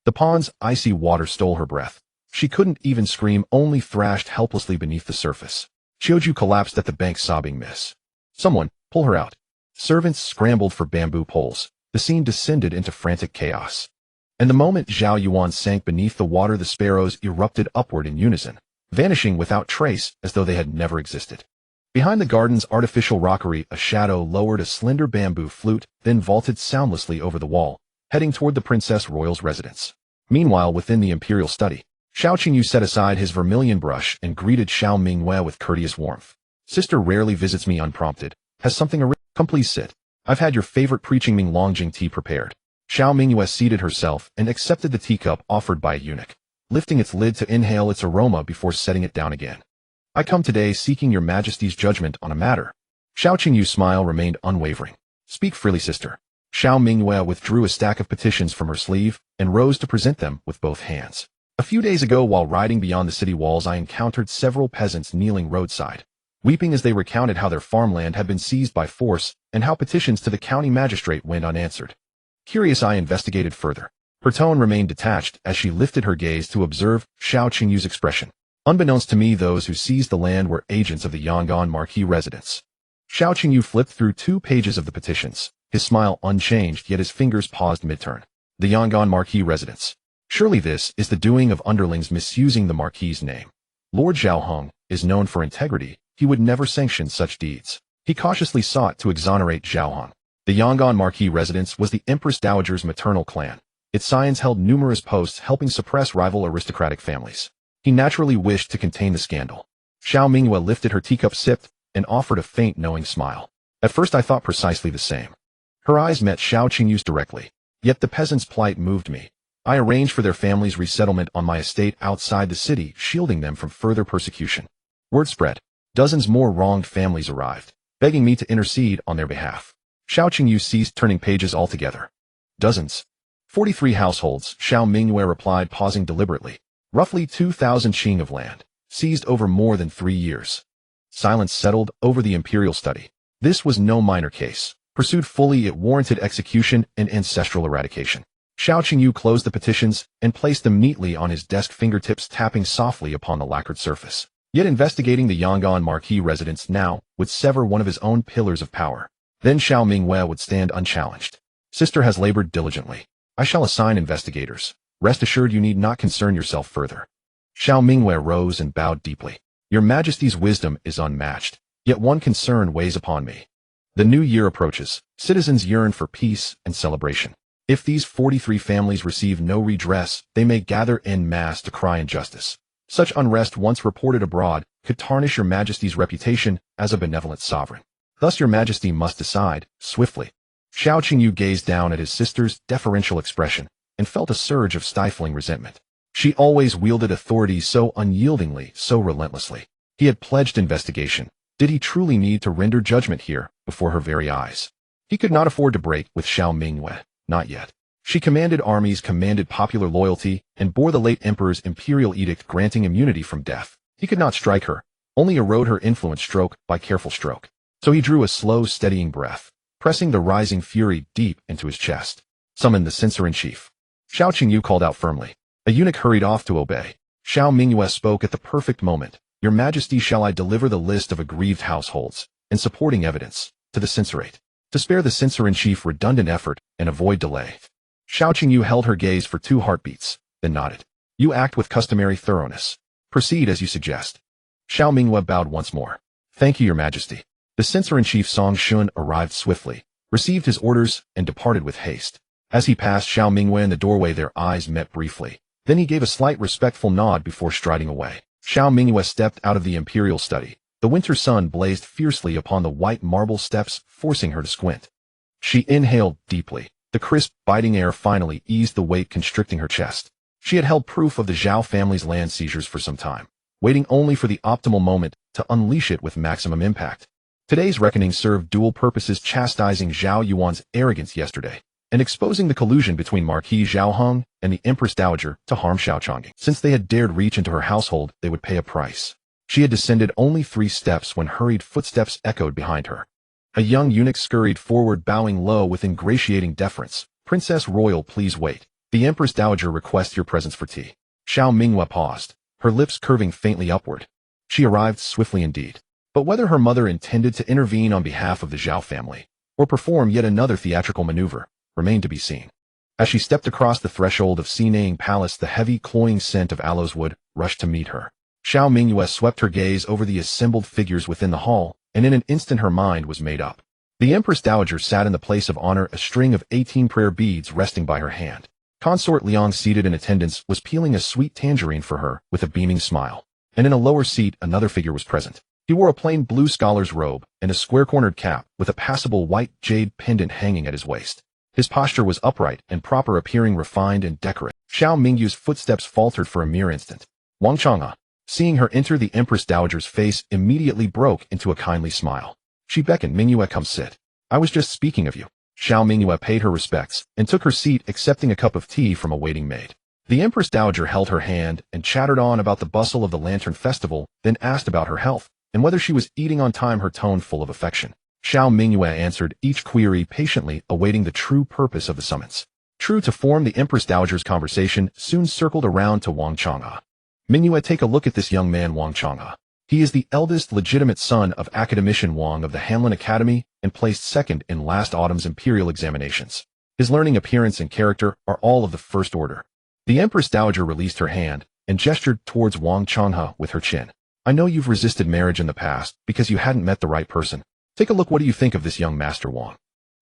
The pond's icy water stole her breath. She couldn't even scream, only thrashed helplessly beneath the surface. Xiaoju collapsed at the bank, sobbing. "Miss! Someone, pull her out!" Servants scrambled for bamboo poles. The scene descended into frantic chaos. And the moment Zhao Yuan sank beneath the water, the sparrows erupted upward in unison, vanishing without trace as though they had never existed. Behind the garden's artificial rockery, a shadow lowered a slender bamboo flute, then vaulted soundlessly over the wall, heading toward the Princess Royal's residence. Meanwhile, within the imperial study, Xiao Qingyu set aside his vermilion brush and greeted Xiao Mingyue with courteous warmth. "Sister rarely visits me unprompted. Has something come? Please sit. I've had your favorite preaching Ming Longjing tea prepared." Xiao Mingyue seated herself and accepted the teacup offered by a eunuch, lifting its lid to inhale its aroma before setting it down again. "I come today seeking your majesty's judgment on a matter." Xiao Qingyu's smile remained unwavering. "Speak freely, sister." Xiao Mingyue withdrew a stack of petitions from her sleeve and rose to present them with both hands. "A few days ago, while riding beyond the city walls, I encountered several peasants kneeling roadside, weeping as they recounted how their farmland had been seized by force and how petitions to the county magistrate went unanswered. Curious, I investigated further." Her tone remained detached as she lifted her gaze to observe Xiao Qingyu's expression. "Unbeknownst to me, those who seized the land were agents of the Yangon marquis residence." Xiao Qingyu flipped through 2 pages of the petitions, his smile unchanged, yet his fingers paused mid-turn. "The Yangon marquis residence. Surely this is the doing of underlings misusing the marquis's name. Lord Zhaohong is known for integrity. He would never sanction such deeds." He cautiously sought to exonerate Zhaohong. The Yangon marquis residence was the Empress Dowager's maternal clan. Its scions held numerous posts, helping suppress rival aristocratic families. He naturally wished to contain the scandal. Xiao Mingyue lifted her teacup, sipped, and offered a faint, knowing smile. "At first I thought precisely the same." Her eyes met Xiao Qingyu's directly. "Yet the peasants' plight moved me. I arranged for their families' resettlement on my estate outside the city, shielding them from further persecution. Word spread. Dozens more wronged families arrived, begging me to intercede on their behalf." Xiao Qingyu ceased, turning pages altogether. "Dozens?" 43 households, Xiao Mingyue replied, pausing deliberately. "Roughly 2,000 qing of land, seized over more than 3 years." Silence settled over the imperial study. This was no minor case. Pursued fully, it warranted execution and ancestral eradication. Xiao Qingyu closed the petitions and placed them neatly on his desk, fingertips tapping softly upon the lacquered surface. Yet investigating the Yangon marquis residence now would sever one of his own pillars of power. Then Xiao Mingyue would stand unchallenged. "Sister has labored diligently. I shall assign investigators. Rest assured you need not concern yourself further." Xiao Mingyue rose and bowed deeply. "Your Majesty's wisdom is unmatched, yet one concern weighs upon me. The new year approaches. Citizens yearn for peace and celebration. If these 43 families receive no redress, they may gather en masse to cry injustice. Such unrest, once reported abroad, could tarnish your Majesty's reputation as a benevolent sovereign. Thus your Majesty must decide, swiftly." Xiao Qingyu gazed down at his sister's deferential expression and felt a surge of stifling resentment. She always wielded authority so unyieldingly, so relentlessly. He had pledged investigation. Did he truly need to render judgment here, before her very eyes? He could not afford to break with Xiao Mingyue, not yet. She commanded armies, commanded popular loyalty, and bore the late emperor's imperial edict granting immunity from death. He could not strike her, only erode her influence stroke by careful stroke. So he drew a slow, steadying breath, pressing the rising fury deep into his chest. Summoned the censor-in-chief. Xiao Qingyu called out firmly. A eunuch hurried off to obey. Xiao Mingyue spoke at the perfect moment. Your Majesty, shall I deliver the list of aggrieved households and supporting evidence to the censorate, to spare the censor-in-chief redundant effort and avoid delay? Xiao Qingyu held her gaze for 2 heartbeats, then nodded. You act with customary thoroughness. Proceed as you suggest. Xiao Mingyue bowed once more. Thank you, Your Majesty. The censor-in-chief Song Shun arrived swiftly, received his orders, and departed with haste. As he passed Xiao Mingyue in the doorway, their eyes met briefly. Then he gave a slight respectful nod before striding away. Xiao Mingyue stepped out of the imperial study. The winter sun blazed fiercely upon the white marble steps, forcing her to squint. She inhaled deeply. The crisp, biting air finally eased the weight constricting her chest. She had held proof of the Zhao family's land seizures for some time, waiting only for the optimal moment to unleash it with maximum impact. Today's reckoning served dual purposes, chastising Zhao Yuan's arrogance yesterday, and exposing the collusion between Marquis Zhao Heng and the Empress Dowager to harm Xiao Chang'e. Since they had dared reach into her household, they would pay a price. She had descended only 3 steps when hurried footsteps echoed behind her. A young eunuch scurried forward, bowing low with ingratiating deference. Princess Royal, please wait. The Empress Dowager requests your presence for tea. Xiao Mingyue paused, her lips curving faintly upward. She arrived swiftly indeed. But whether her mother intended to intervene on behalf of the Zhao family, or perform yet another theatrical maneuver, remained to be seen. As she stepped across the threshold of Sinaying Palace, the heavy, cloying scent of aloes wood rushed to meet her. Xiao Mingyue swept her gaze over the assembled figures within the hall, and in an instant her mind was made up. The Empress Dowager sat in the place of honor, a string of 18 prayer beads resting by her hand. Consort Liang, seated in attendance, was peeling a sweet tangerine for her with a beaming smile. And in a lower seat, another figure was present. He wore a plain blue scholar's robe and a square-cornered cap with a passable white jade pendant hanging at his waist. His posture was upright and proper, appearing refined and decorate. Xiao Mingyue's footsteps faltered for a mere instant. Wang Chang'e, seeing her enter, the Empress Dowager's face immediately broke into a kindly smile. She beckoned. Mingyue, come sit. I was just speaking of you. Xiao Mingyue paid her respects and took her seat, accepting a cup of tea from a waiting maid. The Empress Dowager held her hand and chattered on about the bustle of the Lantern Festival, then asked about her health and whether she was eating on time, her tone full of affection. Xiao Mingyue answered each query patiently, awaiting the true purpose of the summons. True to form, the Empress Dowager's conversation soon circled around to Wang Chang'e. Mingyue, take a look at this young man, Wang Chang'e. He is the eldest legitimate son of Academician Wang of the Hanlin Academy and placed second in last autumn's imperial examinations. His learning, appearance, and character are all of the first order. The Empress Dowager released her hand and gestured towards Wang Chang'e with her chin. I know you've resisted marriage in the past because you hadn't met the right person. Take a look. What do you think of this young Master Wang?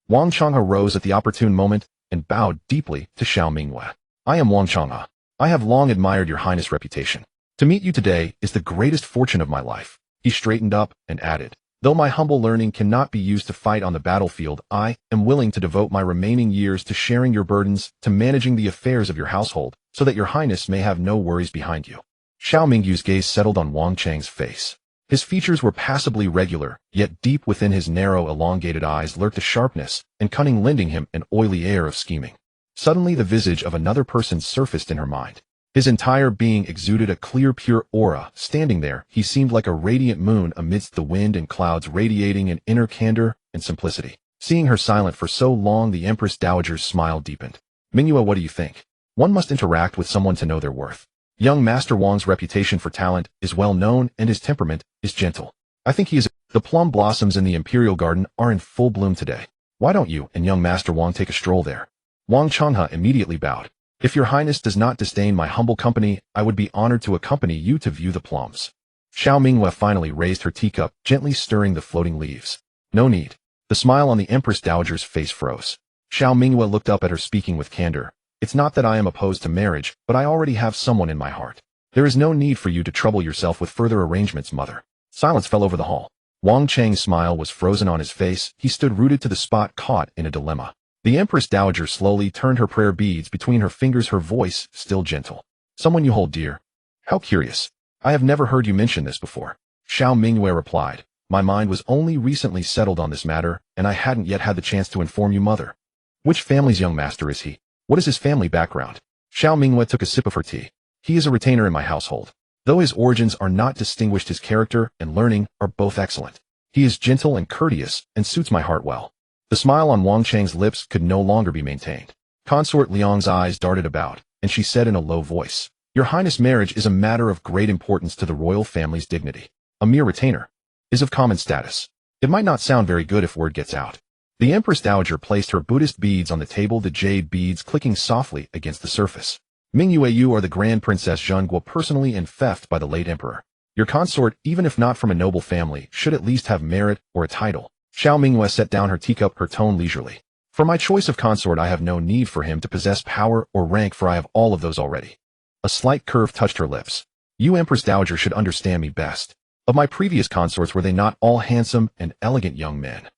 Wang Chang'e rose at the opportune moment and bowed deeply to Xiao Mingyue. I am Wang Chang'e. I have long admired your Highness' reputation. To meet you today is the greatest fortune of my life. He straightened up and added, though my humble learning cannot be used to fight on the battlefield, I am willing to devote my remaining years to sharing your burdens, to managing the affairs of your household, so that your Highness may have no worries behind you. Xiao Mingyue's gaze settled on Wang Chang's face. His features were passably regular, yet deep within his narrow, elongated eyes lurked a sharpness and cunning, lending him an oily air of scheming. Suddenly the visage of another person surfaced in her mind. His entire being exuded a clear, pure aura. Standing there, he seemed like a radiant moon amidst the wind and clouds, radiating an inner candor and simplicity. Seeing her silent for so long, the Empress Dowager's smile deepened. Mingyue, what do you think? One must interact with someone to know their worth. Young Master Wang's reputation for talent is well known, and his temperament is gentle. I think he is. The plum blossoms in the Imperial Garden are in full bloom today. Why don't you and young Master Wang take a stroll there? Wang Chang'e immediately bowed. If your Highness does not disdain my humble company, I would be honored to accompany you to view the plums. Xiao Mingyue finally raised her teacup, gently stirring the floating leaves. No need. The smile on the Empress Dowager's face froze. Xiao Mingyue looked up at her, speaking with candor. It's not that I am opposed to marriage, but I already have someone in my heart. There is no need for you to trouble yourself with further arrangements, mother. Silence fell over the hall. Wang Chang's smile was frozen on his face. He stood rooted to the spot, caught in a dilemma. The Empress Dowager slowly turned her prayer beads between her fingers, her voice still gentle. Someone you hold dear. How curious. I have never heard you mention this before. Xiao Mingyue replied. My mind was only recently settled on this matter, and I hadn't yet had the chance to inform you, mother. Which family's young master is he? What is his family background? Xiao Mingyue took a sip of her tea. He is a retainer in my household. Though his origins are not distinguished, his character and learning are both excellent. He is gentle and courteous, and suits my heart well. The smile on Wang Chang's lips could no longer be maintained. Consort Liang's eyes darted about, and she said in a low voice, Your Highness, marriage is a matter of great importance to the royal family's dignity. A mere retainer is of common status. It might not sound very good if word gets out. The Empress Dowager placed her Buddhist beads on the table, the jade beads clicking softly against the surface. Mingyue, you are the Grand Princess Zhenguo, personally enfeoffed by the late emperor. Your consort, even if not from a noble family, should at least have merit or a title. Xiao Mingyue set down her teacup, her tone leisurely. For my choice of consort, I have no need for him to possess power or rank, for I have all of those already. A slight curve touched her lips. You, Empress Dowager, should understand me best. Of my previous consorts, were they not all handsome and elegant young men?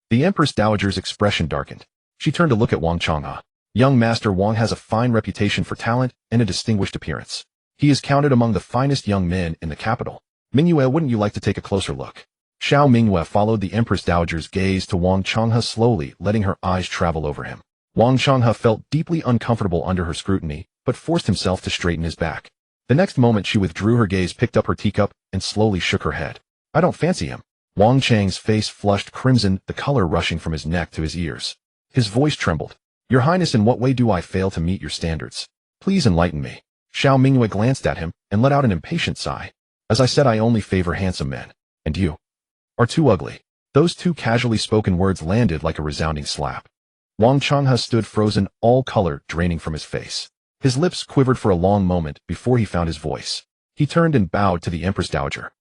The Empress Dowager's expression darkened. She turned to look at Wang Changhe. Young Master Wang has a fine reputation for talent and a distinguished appearance. He is counted among the finest young men in the capital. Mingyue, wouldn't you like to take a closer look? Xiao Mingyue followed the Empress Dowager's gaze to Wang Changhe, slowly letting her eyes travel over him. Wang Changhe felt deeply uncomfortable under her scrutiny, but forced himself to straighten his back. The next moment she withdrew her gaze, picked up her teacup, and slowly shook her head. I don't fancy him. Wang Chang's face flushed crimson, the color rushing from his neck to his ears. His voice trembled. Your Highness, in what way do I fail to meet your standards? Please enlighten me. Xiao Mingyue glanced at him and let out an impatient sigh. As I said, I only favor handsome men. And you are too ugly. Those two casually spoken words landed like a resounding slap. Wang Changhe stood frozen, all color draining from his face. His lips quivered for a long moment before he found his voice. He turned and bowed to the Empress Dowager.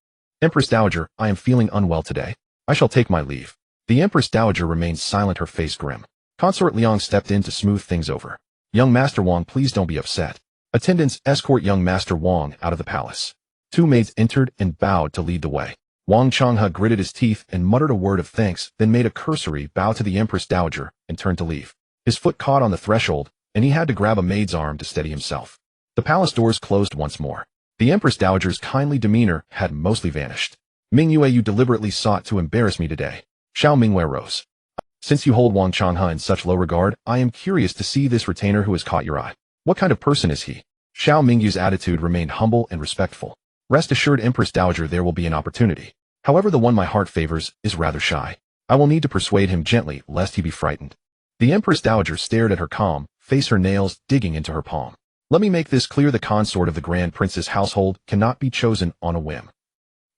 Empress Dowager, I am feeling unwell today. I shall take my leave. The Empress Dowager remained silent, her face grim. Consort Liang stepped in to smooth things over. Young Master Wang, please don't be upset. Attendants, escort young Master Wang out of the palace. Two maids entered and bowed to lead the way. Wang Changhe gritted his teeth and muttered a word of thanks, then made a cursory bow to the Empress Dowager and turned to leave. His foot caught on the threshold, and he had to grab a maid's arm to steady himself. The palace doors closed once more. The Empress Dowager's kindly demeanor had mostly vanished. Mingyue, you deliberately sought to embarrass me today. Xiao Mingyue rose. Since you hold Wang Changhe in such low regard, I am curious to see this retainer who has caught your eye. What kind of person is he? Xiao Mingyue's attitude remained humble and respectful. Rest assured, Empress Dowager, there will be an opportunity. However, the one my heart favors is rather shy. I will need to persuade him gently, lest he be frightened. The Empress Dowager stared at her calm face, her nails digging into her palm. Let me make this clear, the consort of the Grand Prince's household cannot be chosen on a whim.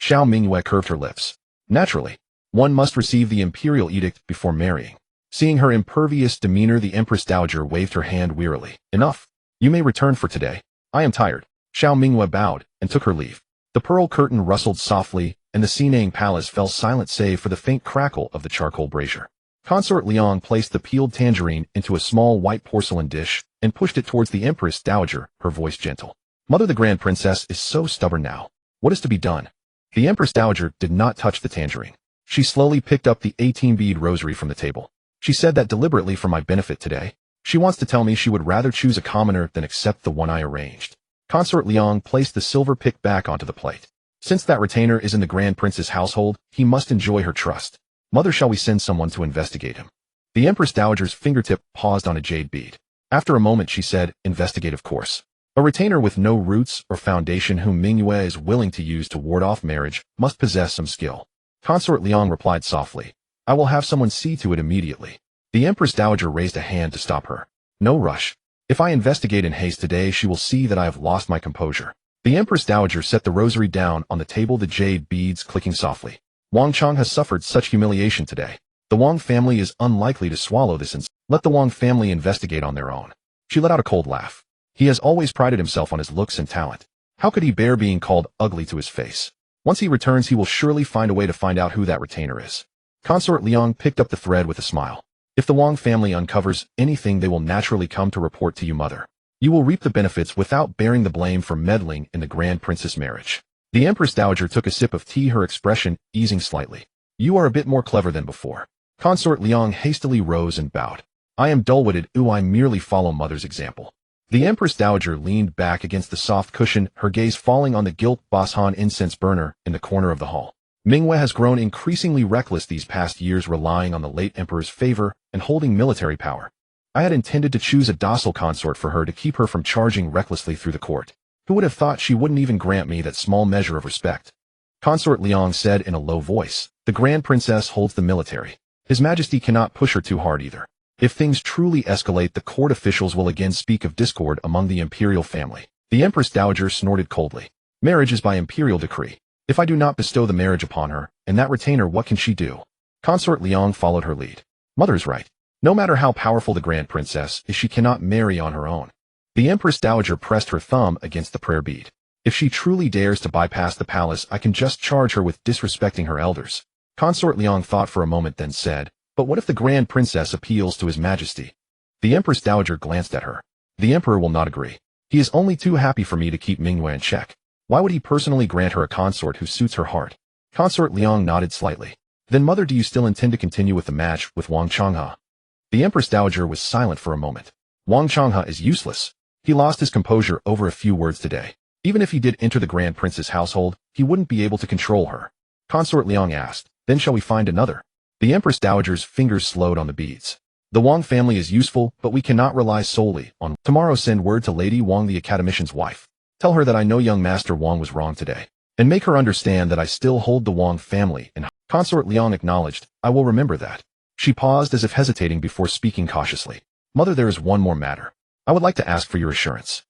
Xiao Mingyue curved her lips. Naturally, one must receive the imperial edict before marrying. Seeing her impervious demeanor, the Empress Dowager waved her hand wearily. Enough. You may return for today. I am tired. Xiao Mingyue bowed and took her leave. The pearl curtain rustled softly, and the Sinang Palace fell silent save for the faint crackle of the charcoal brazier. Consort Liang placed the peeled tangerine into a small white porcelain dish and pushed it towards the Empress Dowager, her voice gentle. Mother, the Grand Princess is so stubborn now. What is to be done? The Empress Dowager did not touch the tangerine. She slowly picked up the 18-bead rosary from the table. She said that deliberately for my benefit today. She wants to tell me she would rather choose a commoner than accept the one I arranged. Consort Liang placed the silver pick back onto the plate. Since that retainer is in the Grand Prince's household, he must enjoy her trust. Mother, shall we send someone to investigate him? The Empress Dowager's fingertip paused on a jade bead. After a moment she said, investigate, of course. A retainer with no roots or foundation whom Mingyue is willing to use to ward off marriage must possess some skill. Consort Liang replied softly. I will have someone see to it immediately. The Empress Dowager raised a hand to stop her. No rush. If I investigate in haste today, she will see that I have lost my composure. The Empress Dowager set the rosary down on the table, the jade beads clicking softly. Wang Changhe has suffered such humiliation today. The Wang family is unlikely to swallow this and let the Wang family investigate on their own. She let out a cold laugh. He has always prided himself on his looks and talent. How could he bear being called ugly to his face? Once he returns, he will surely find a way to find out who that retainer is. Consort Liang picked up the thread with a smile. If the Wang family uncovers anything, they will naturally come to report to you, Mother. You will reap the benefits without bearing the blame for meddling in the Grand Prince's marriage. The Empress Dowager took a sip of tea, her expression easing slightly. You are a bit more clever than before. Consort Liang hastily rose and bowed. I am dull-witted, I merely follow Mother's example. The Empress Dowager leaned back against the soft cushion, her gaze falling on the gilt Boshan incense burner in the corner of the hall. Mingwe has grown increasingly reckless these past years, relying on the late emperor's favor and holding military power. I had intended to choose a docile consort for her to keep her from charging recklessly through the court. Who would have thought she wouldn't even grant me that small measure of respect? Consort Liang said in a low voice. The Grand Princess holds the military. His Majesty cannot push her too hard either. If things truly escalate, the court officials will again speak of discord among the imperial family. The Empress Dowager snorted coldly. Marriage is by imperial decree. If I do not bestow the marriage upon her, and that retainer, what can she do? Consort Liang followed her lead. Mother is right. No matter how powerful the Grand Princess is, she cannot marry on her own. The Empress Dowager pressed her thumb against the prayer bead. If she truly dares to bypass the palace, I can just charge her with disrespecting her elders. Consort Liang thought for a moment, then said, but what if the Grand Princess appeals to His Majesty? The Empress Dowager glanced at her. The Emperor will not agree. He is only too happy for me to keep Mingwe in check. Why would he personally grant her a consort who suits her heart? Consort Liang nodded slightly. Then, Mother, do you still intend to continue with the match with Wang Changhe? The Empress Dowager was silent for a moment. Wang Changhe is useless. He lost his composure over a few words today. Even if he did enter the Grand Prince's household, he wouldn't be able to control her. Consort Liang asked, then shall we find another? The Empress Dowager's fingers slowed on the beads. The Wang family is useful, but we cannot rely solely on. Tomorrow send word to Lady Wang, the academician's wife. Tell her that I know young Master Wang was wrong today, and make her understand that I still hold the Wang family. And Consort Liang acknowledged, I will remember that. She paused as if hesitating before speaking cautiously. Mother, there is one more matter. I would like to ask for your assurance.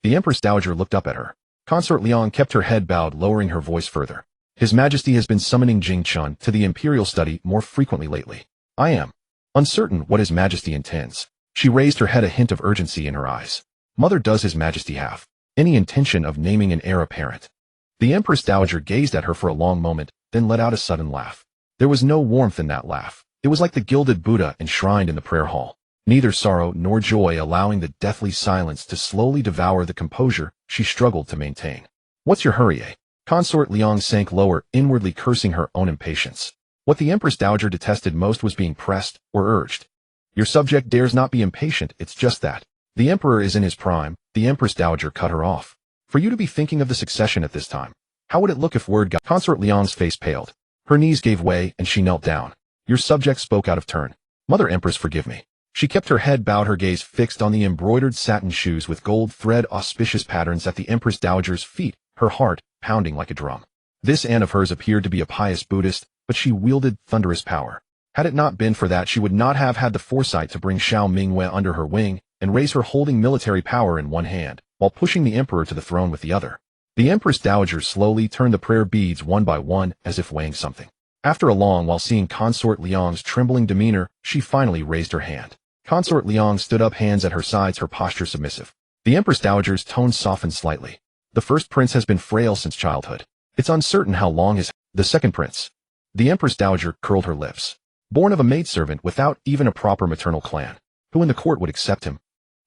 The Empress Dowager looked up at her. Consort Liang kept her head bowed, lowering her voice further. His Majesty has been summoning Jing Chun to the imperial study more frequently lately. I am uncertain what His Majesty intends. She raised her head, a hint of urgency in her eyes. Mother, does His Majesty have any intention of naming an heir apparent? The Empress Dowager gazed at her for a long moment, then let out a sudden laugh. There was no warmth in that laugh. It was like the gilded Buddha enshrined in the prayer hall. Neither sorrow nor joy, allowing the deathly silence to slowly devour the composure she struggled to maintain. What's your hurry, eh? Consort Liang sank lower, inwardly cursing her own impatience. What the Empress Dowager detested most was being pressed or urged. Your subject dares not be impatient, it's just that. The Emperor is in his prime. The Empress Dowager cut her off. For you to be thinking of the succession at this time. How would it look if word got? Consort Liang's face paled. Her knees gave way and she knelt down. Your subject spoke out of turn. Mother Empress, forgive me. She kept her head bowed, her gaze fixed on the embroidered satin shoes with gold thread auspicious patterns at the Empress Dowager's feet, her heart pounding like a drum. This aunt of hers appeared to be a pious Buddhist, but she wielded thunderous power. Had it not been for that, she would not have had the foresight to bring Xiao Mingwe under her wing and raise her, holding military power in one hand, while pushing the emperor to the throne with the other. The Empress Dowager slowly turned the prayer beads one by one, as if weighing something. After a long while, seeing Consort Liang's trembling demeanor, she finally raised her hand. Consort Liang stood up, hands at her sides, her posture submissive. The Empress Dowager's tone softened slightly. The first prince has been frail since childhood. It's uncertain how long the second prince. The Empress Dowager curled her lips. Born of a maidservant without even a proper maternal clan. Who in the court would accept him?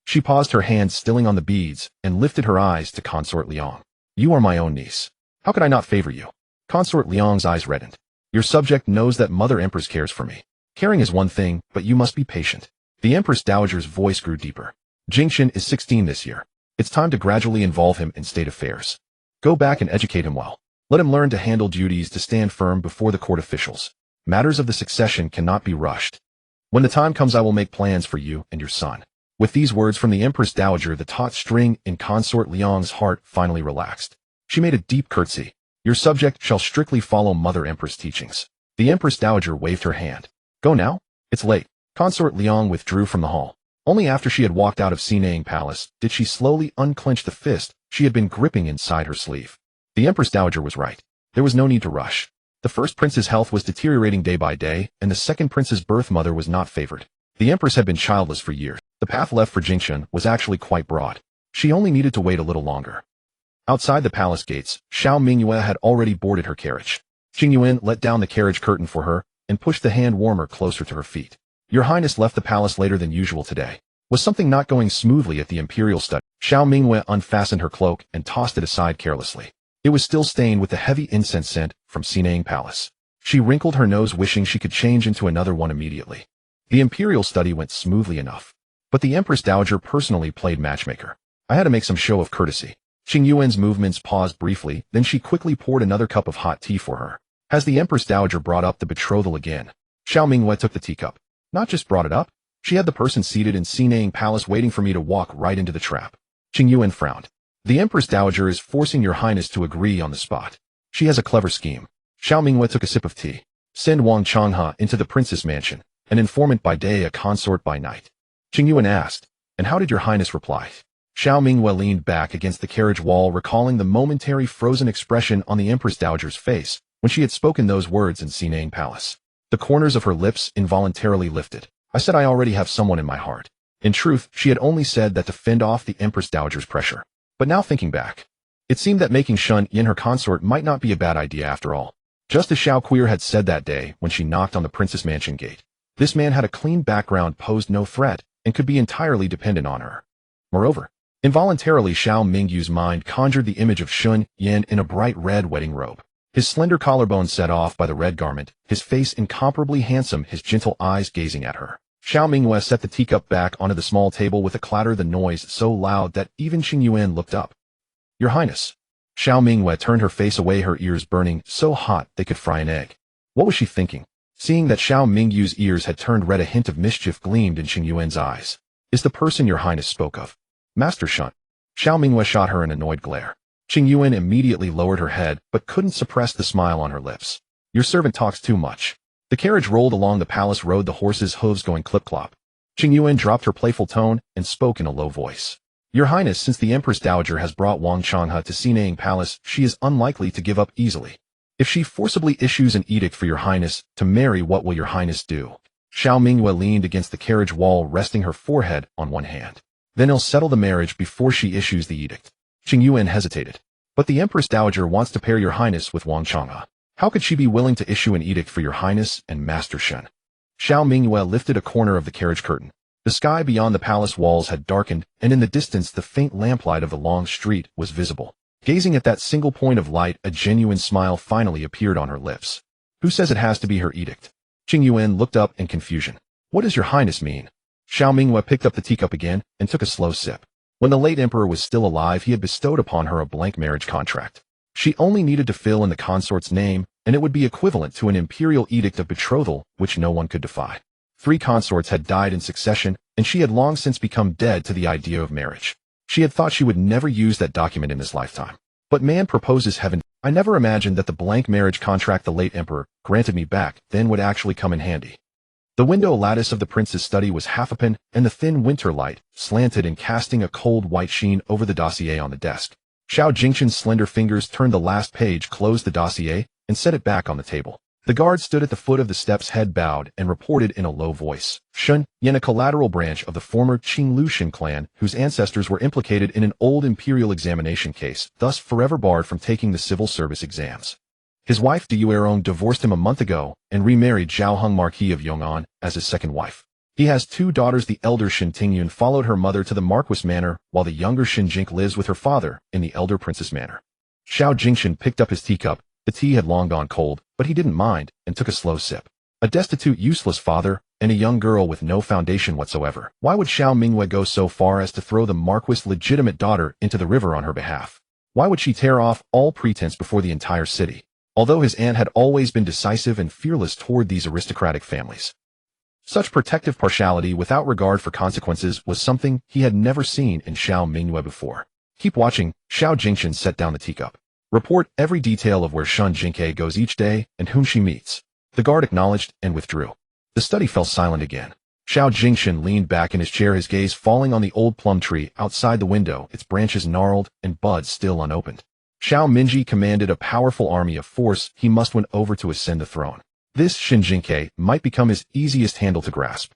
She paused, her hand stilling on the beads, and lifted her eyes to Consort Liang. You are my own niece. How could I not favor you? Consort Liang's eyes reddened. Your subject knows that Mother Empress cares for me. Caring is one thing, but you must be patient. The Empress Dowager's voice grew deeper. Jingchen is 16 this year. It's time to gradually involve him in state affairs. Go back and educate him well. Let him learn to handle duties, to stand firm before the court officials. Matters of the succession cannot be rushed. When the time comes, I will make plans for you and your son. With these words from the Empress Dowager, the taut string in Consort Liang's heart finally relaxed. She made a deep curtsy. Your subject shall strictly follow Mother Empress' teachings. The Empress Dowager waved her hand. Go now? It's late. Consort Liang withdrew from the hall. Only after she had walked out of Sinang Palace did she slowly unclench the fist she had been gripping inside her sleeve. The Empress Dowager was right. There was no need to rush. The first prince's health was deteriorating day by day, and the second prince's birth mother was not favored. The Empress had been childless for years. The path left for Jingchen was actually quite broad. She only needed to wait a little longer. Outside the palace gates, Xiao Mingyue had already boarded her carriage. Qing Yuan let down the carriage curtain for her and pushed the hand warmer closer to her feet. Your Highness left the palace later than usual today. Was something not going smoothly at the imperial study? Xiao Mingyue unfastened her cloak and tossed it aside carelessly. It was still stained with the heavy incense scent from Sinang Palace. She wrinkled her nose, wishing she could change into another one immediately. The imperial study went smoothly enough. But the Empress Dowager personally played matchmaker. I had to make some show of courtesy. Qing Yuan's movements paused briefly, then she quickly poured another cup of hot tea for her. Has the Empress Dowager brought up the betrothal again? Xiao Mingwei took the teacup. Not just brought it up. She had the person seated in Xinang Palace waiting for me to walk right into the trap. Qing Yuan frowned. The Empress Dowager is forcing your Highness to agree on the spot. She has a clever scheme. Xiao Mingwei took a sip of tea. Send Wang Changhe into the Princess Mansion, an informant by day, a consort by night. Qing Yuan asked, and how did your Highness reply? Xiao Mingwei leaned back against the carriage wall, recalling the momentary frozen expression on the Empress Dowager's face when she had spoken those words in Xinang Palace. The corners of her lips involuntarily lifted. I said I already have someone in my heart. In truth, she had only said that to fend off the Empress Dowager's pressure. But now thinking back, it seemed that making Shen Yin her consort might not be a bad idea after all. Just as Xiao Queer had said that day when she knocked on the Princess Mansion gate. This man had a clean background, posed no threat, and could be entirely dependent on her. Moreover, involuntarily Xiao Mingyu's mind conjured the image of Shen Yin in a bright red wedding robe. His slender collarbone set off by the red garment, his face incomparably handsome, his gentle eyes gazing at her. Xiao Mingwei set the teacup back onto the small table with a clatter, the noise so loud that even Qing Yuan looked up. Your Highness. Xiao Mingwei turned her face away, her ears burning, so hot they could fry an egg. What was she thinking? Seeing that Xiao Mingyu's ears had turned red, a hint of mischief gleamed in Qing Yuan's eyes. Is the person your Highness spoke of Master Shen? Xiao Mingwei shot her an annoyed glare. Qing Yuan immediately lowered her head, but couldn't suppress the smile on her lips. Your servant talks too much. The carriage rolled along the palace road, the horses' hooves going clip-clop. Qing Yuan dropped her playful tone and spoke in a low voice. Your Highness, since the Empress Dowager has brought Wang Changhe to Xinang Palace, she is unlikely to give up easily. If she forcibly issues an edict for your Highness to marry, what will your Highness do? Xiao Mingwei leaned against the carriage wall, resting her forehead on one hand. Then he'll settle the marriage before she issues the edict. Qing Yuan hesitated. But the Empress Dowager wants to pair your Highness with Wang Changhe. How could she be willing to issue an edict for your Highness and Master Shen? Xiao Mingwei lifted a corner of the carriage curtain. The sky beyond the palace walls had darkened, and in the distance the faint lamplight of the long street was visible. Gazing at that single point of light, a genuine smile finally appeared on her lips. Who says it has to be her edict? Qing Yuan looked up in confusion. What does your Highness mean? Xiao Mingwei picked up the teacup again and took a slow sip. When the late emperor was still alive, he had bestowed upon her a blank marriage contract. She only needed to fill in the consort's name, and it would be equivalent to an imperial edict of betrothal, which no one could defy. 3 consorts had died in succession, and she had long since become dead to the idea of marriage. She had thought she would never use that document in this lifetime. But man proposes heaven. I never imagined that the blank marriage contract the late emperor granted me back then would actually come in handy. The window lattice of the prince's study was half open, and the thin winter light slanted and casting a cold white sheen over the dossier on the desk. Xiao Jingque's slender fingers turned the last page, closed the dossier, and set it back on the table. The guard stood at the foot of the steps, head bowed, and reported in a low voice. Shen Yin, a collateral branch of the former Qing Lushan clan, whose ancestors were implicated in an old imperial examination case, thus forever barred from taking the civil service exams. His wife Heroine divorced him a month ago and remarried Zhao Heng, Marquis of Yong'an, as his second wife. He has 2 daughters. The elder Shen Tingyun followed her mother to the Marquis Manor, while the younger Shen Jingque lives with her father in the elder Princess Manor. Xiao Jingquan picked up his teacup. The tea had long gone cold, but he didn't mind and took a slow sip. A destitute, useless father and a young girl with no foundation whatsoever. Why would Xiao Mingwei go so far as to throw the Marquis' legitimate daughter into the river on her behalf? Why would she tear off all pretense before the entire city? Although his aunt had always been decisive and fearless toward these aristocratic families. Such protective partiality without regard for consequences was something he had never seen in Xiao Mingwei before. Keep watching. Xiao Jingquan set down the teacup. Report every detail of where Shen Jingque goes each day and whom she meets. The guard acknowledged and withdrew. The study fell silent again. Xiao Jingquan leaned back in his chair, his gaze falling on the old plum tree outside the window, its branches gnarled and buds still unopened. Xiao Minji commanded a powerful army of force he must win over to ascend the throne. This Shen Jingque might become his easiest handle to grasp.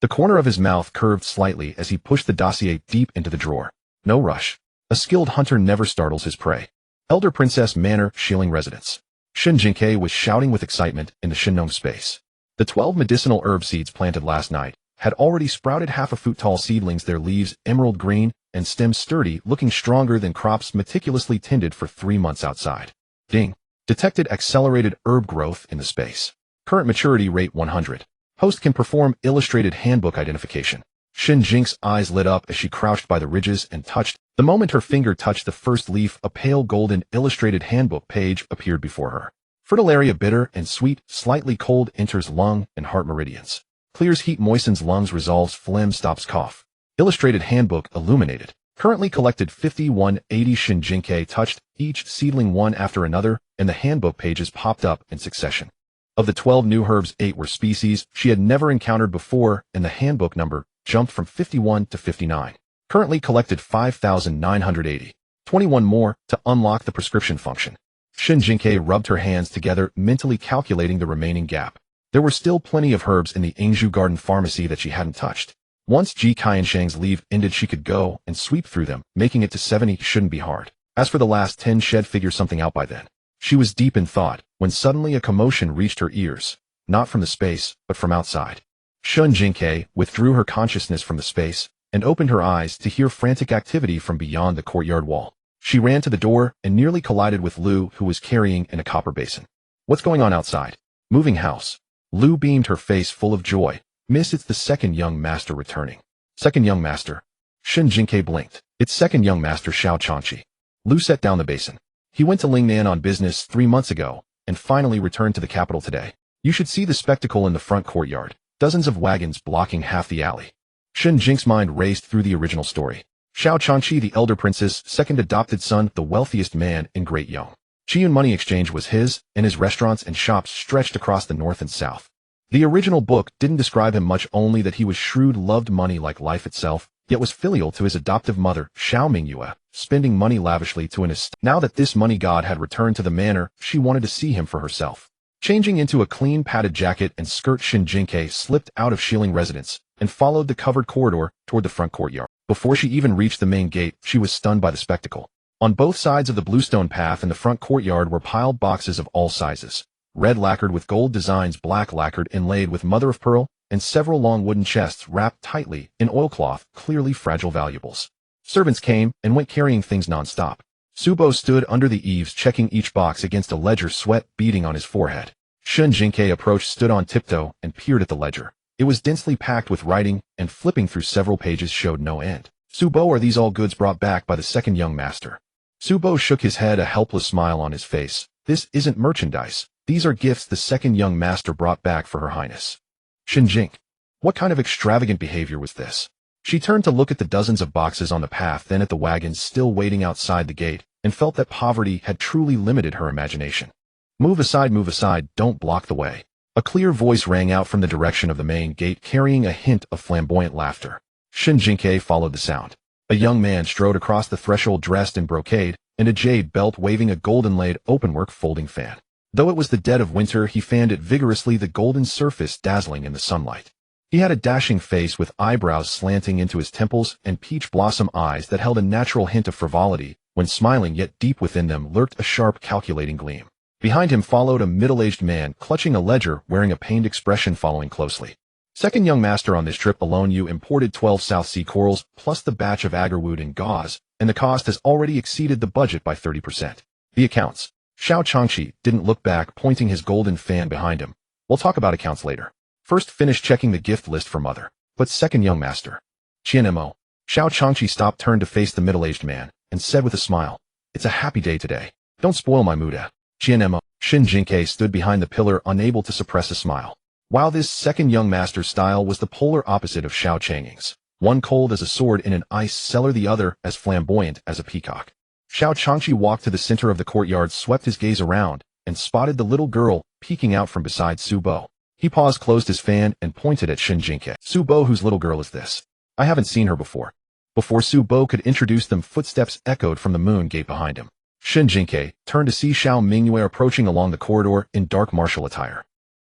The corner of his mouth curved slightly as he pushed the dossier deep into the drawer. No rush. A skilled hunter never startles his prey. Elder Princess Manor, Shilling Residence. Shen Jingque was shouting with excitement in the Shenong space. The 12 medicinal herb seeds planted last night had already sprouted half a foot tall seedlings, their leaves emerald green and stems sturdy, looking stronger than crops meticulously tended for 3 months outside. Ding. Detected accelerated herb growth in the space. Current maturity rate 100. Host can perform illustrated handbook identification. Shen Jingque's eyes lit up as she crouched by the ridges and touched. The moment her finger touched the first leaf, a pale golden illustrated handbook page appeared before her. Fertilaria bitter and sweet, slightly cold, enters lung and heart meridians. Clears heat, moistens lungs, resolves phlegm, stops cough. Illustrated handbook illuminated. Currently collected 5180. Shen Jingque touched each seedling one after another, and the handbook pages popped up in succession. Of the 12 new herbs, 8 were species she had never encountered before, and the handbook number jumped from 51 to 59. Currently collected 5,980. 21 more to unlock the prescription function. Shen Jingque rubbed her hands together, mentally calculating the remaining gap. There were still plenty of herbs in the Angju Garden Pharmacy that she hadn't touched. Once Ji Qianshang's leave ended, she could go and sweep through them, making it to 70 shouldn't be hard. As for the last 10, she'd figure something out by then. She was deep in thought when suddenly a commotion reached her ears, not from the space, but from outside. Shen Jingque withdrew her consciousness from the space and opened her eyes to hear frantic activity from beyond the courtyard wall. She ran to the door and nearly collided with Lu, who was carrying in a copper basin. What's going on outside? Moving house. Lu beamed, her face full of joy. Miss, it's the second young master returning. Second young master? Shen Jingque blinked. It's second young master Xiao Changqi. Lu set down the basin. He went to Lingnan on business 3 months ago and finally returned to the capital today. You should see the spectacle in the front courtyard. Dozens of wagons blocking half the alley. Shen Jingque's mind raced through the original story. Xiao Changqi, the elder princess, second adopted son, the wealthiest man in Great Yong. Qiyun Money Exchange was his, and his restaurants and shops stretched across the north and south. The original book didn't describe him much, only that he was shrewd, loved money like life itself, yet was filial to his adoptive mother, Xiao Mingyue, spending money lavishly to an extent. Now that this money god had returned to the manor, she wanted to see him for herself. Changing into a clean padded jacket and skirt, Shen Jingque slipped out of Shilling residence and followed the covered corridor toward the front courtyard. Before she even reached the main gate, she was stunned by the spectacle. On both sides of the bluestone path in the front courtyard were piled boxes of all sizes. Red lacquered with gold designs, black lacquered inlaid with mother of pearl, and several long wooden chests wrapped tightly in oilcloth, clearly fragile valuables. Servants came and went carrying things non-stop. Subo stood under the eaves checking each box against a ledger, sweat beading on his forehead. Shen Jingque approached, stood on tiptoe, and peered at the ledger. It was densely packed with writing, and flipping through several pages showed no end. Subo, are these all goods brought back by the second young master? Subo shook his head, a helpless smile on his face. This isn't merchandise. These are gifts the second young master brought back for her highness. Shen Jingque. What kind of extravagant behavior was this? She turned to look at the dozens of boxes on the path, then at the wagons still waiting outside the gate, and felt that poverty had truly limited her imagination. Move aside, don't block the way. A clear voice rang out from the direction of the main gate, carrying a hint of flamboyant laughter. Shen Jingque followed the sound. A young man strode across the threshold dressed in brocade and a jade belt, waving a golden-laid openwork folding fan. Though it was the dead of winter, he fanned it vigorously, the golden surface dazzling in the sunlight. He had a dashing face with eyebrows slanting into his temples and peach blossom eyes that held a natural hint of frivolity when smiling, yet deep within them lurked a sharp, calculating gleam. Behind him followed a middle-aged man clutching a ledger, wearing a pained expression, following closely. Second young master, on this trip alone you imported 12 South Sea corals plus the batch of agarwood and gauze, and the cost has already exceeded the budget by 30%. The accounts. Xiao Changqi didn't look back, pointing his golden fan behind him. We'll talk about accounts later. First finish checking the gift list for mother. But second young master. Qianmo. Xiao Changqi stopped, turned to face the middle-aged man, and said with a smile, it's a happy day today. Don't spoil my mood. Qianmo. Shen Jingque stood behind the pillar, unable to suppress a smile. While this second young master's style was the polar opposite of Xiao Changqing's, one cold as a sword in an ice cellar, the other as flamboyant as a peacock. Xiao Changqi walked to the center of the courtyard, swept his gaze around, and spotted the little girl peeking out from beside Subo. He paused, closed his fan, and pointed at Shen Jingque. Subo, whose little girl is this? I haven't seen her before. Before Subo could introduce them, footsteps echoed from the moon gate behind him. Shen Jingque turned to see Xiao Mingyue approaching along the corridor in dark martial attire.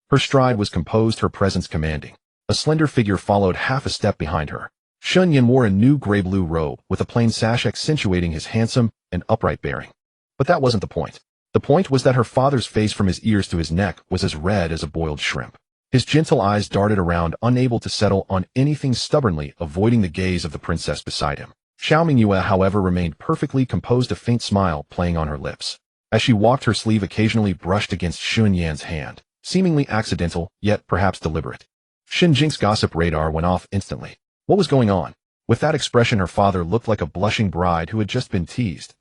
Her stride was composed, her presence commanding. A slender figure followed half a step behind her. Shun Yin wore a new gray-blue robe with a plain sash accentuating his handsome and upright bearing. But that wasn't the point. The point was that her father's face from his ears to his neck was as red as a boiled shrimp. His gentle eyes darted around, unable to settle on anything, stubbornly avoiding the gaze of the princess beside him. Xiao Mingyue, however, remained perfectly composed, a faint smile playing on her lips. As she walked, her sleeve occasionally brushed against Shun Yan's hand, seemingly accidental, yet perhaps deliberate. Shen Jingque's gossip radar went off instantly. What was going on? With that expression, her father looked like a blushing bride who had just been teased.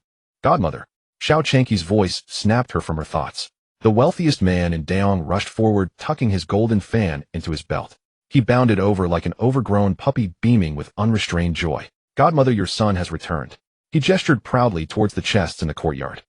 Godmother. Xiao Changque's voice snapped her from her thoughts. The wealthiest man in Daong rushed forward, tucking his golden fan into his belt. He bounded over like an overgrown puppy, beaming with unrestrained joy. Godmother, your son has returned. He gestured proudly towards the chests in the courtyard.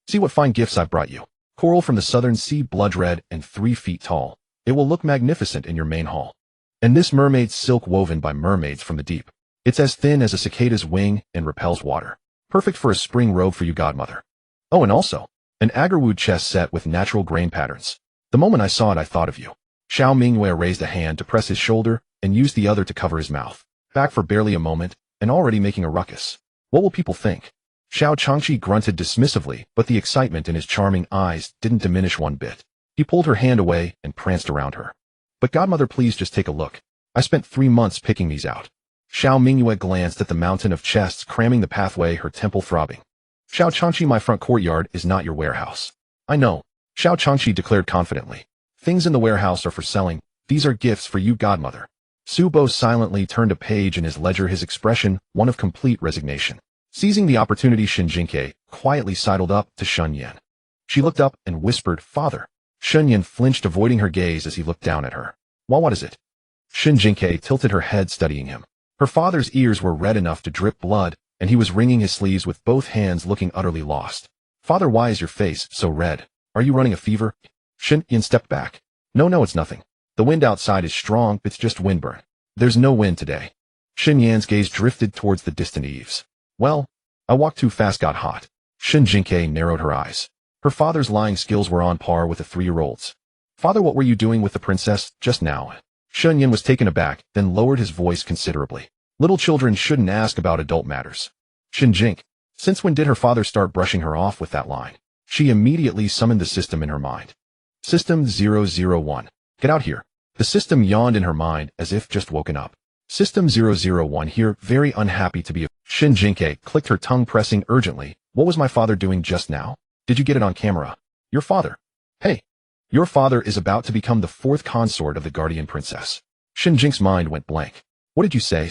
See what fine gifts I've brought you. Coral from the southern sea, blood red and 3 feet tall. It will look magnificent in your main hall. And this mermaid's silk woven by mermaids from the deep. It's as thin as a cicada's wing and repels water. Perfect for a spring robe for you, Godmother. Oh, and also, an agarwood chest set with natural grain patterns. The moment I saw it, I thought of you. Xiao Mingyue raised a hand to press his shoulder and used the other to cover his mouth. Back for barely a moment, and already making a ruckus. What will people think? Xiao Changqi grunted dismissively, but the excitement in his charming eyes didn't diminish one bit. He pulled her hand away and pranced around her. But Godmother, please just take a look. I spent 3 months picking these out. Xiao Mingyue glanced at the mountain of chests cramming the pathway, her temple throbbing. Xiao Changqi, my front courtyard is not your warehouse. I know, Xiao Changqi declared confidently. Things in the warehouse are for selling. These are gifts for you, Godmother. Su Bo silently turned a page in his ledger, his expression one of complete resignation. Seizing the opportunity, Shen Jingque quietly sidled up to Shen Yan. She looked up and whispered, Father. Shen Yan flinched, avoiding her gaze as he looked down at her. Well, what is it? Shen Jingque tilted her head, studying him. Her father's ears were red enough to drip blood, and he was wringing his sleeves with both hands, looking utterly lost. Father, why is your face so red? Are you running a fever? Shen Yan stepped back. No, it's nothing. The wind outside is strong, it's just windburn. There's no wind today. Shen Yan's gaze drifted towards the distant eaves. Well, I walked too fast, got hot. Shen Jingque narrowed her eyes. Her father's lying skills were on par with a 3-year-old's. Father, what were you doing with the princess just now? Shen Yan was taken aback, then lowered his voice considerably. Little children shouldn't ask about adult matters. Shen Jingque, since when did her father start brushing her off with that line? She immediately summoned the system in her mind. System 001. Get out here. The system yawned in her mind as if just woken up. System 001 here, very unhappy to be a... Shen Jingque clicked her tongue, pressing urgently. What was my father doing just now? Did you get it on camera? Your father. Hey. Your father is about to become the 4th consort of the guardian princess. Shen Jingque's mind went blank. What did you say?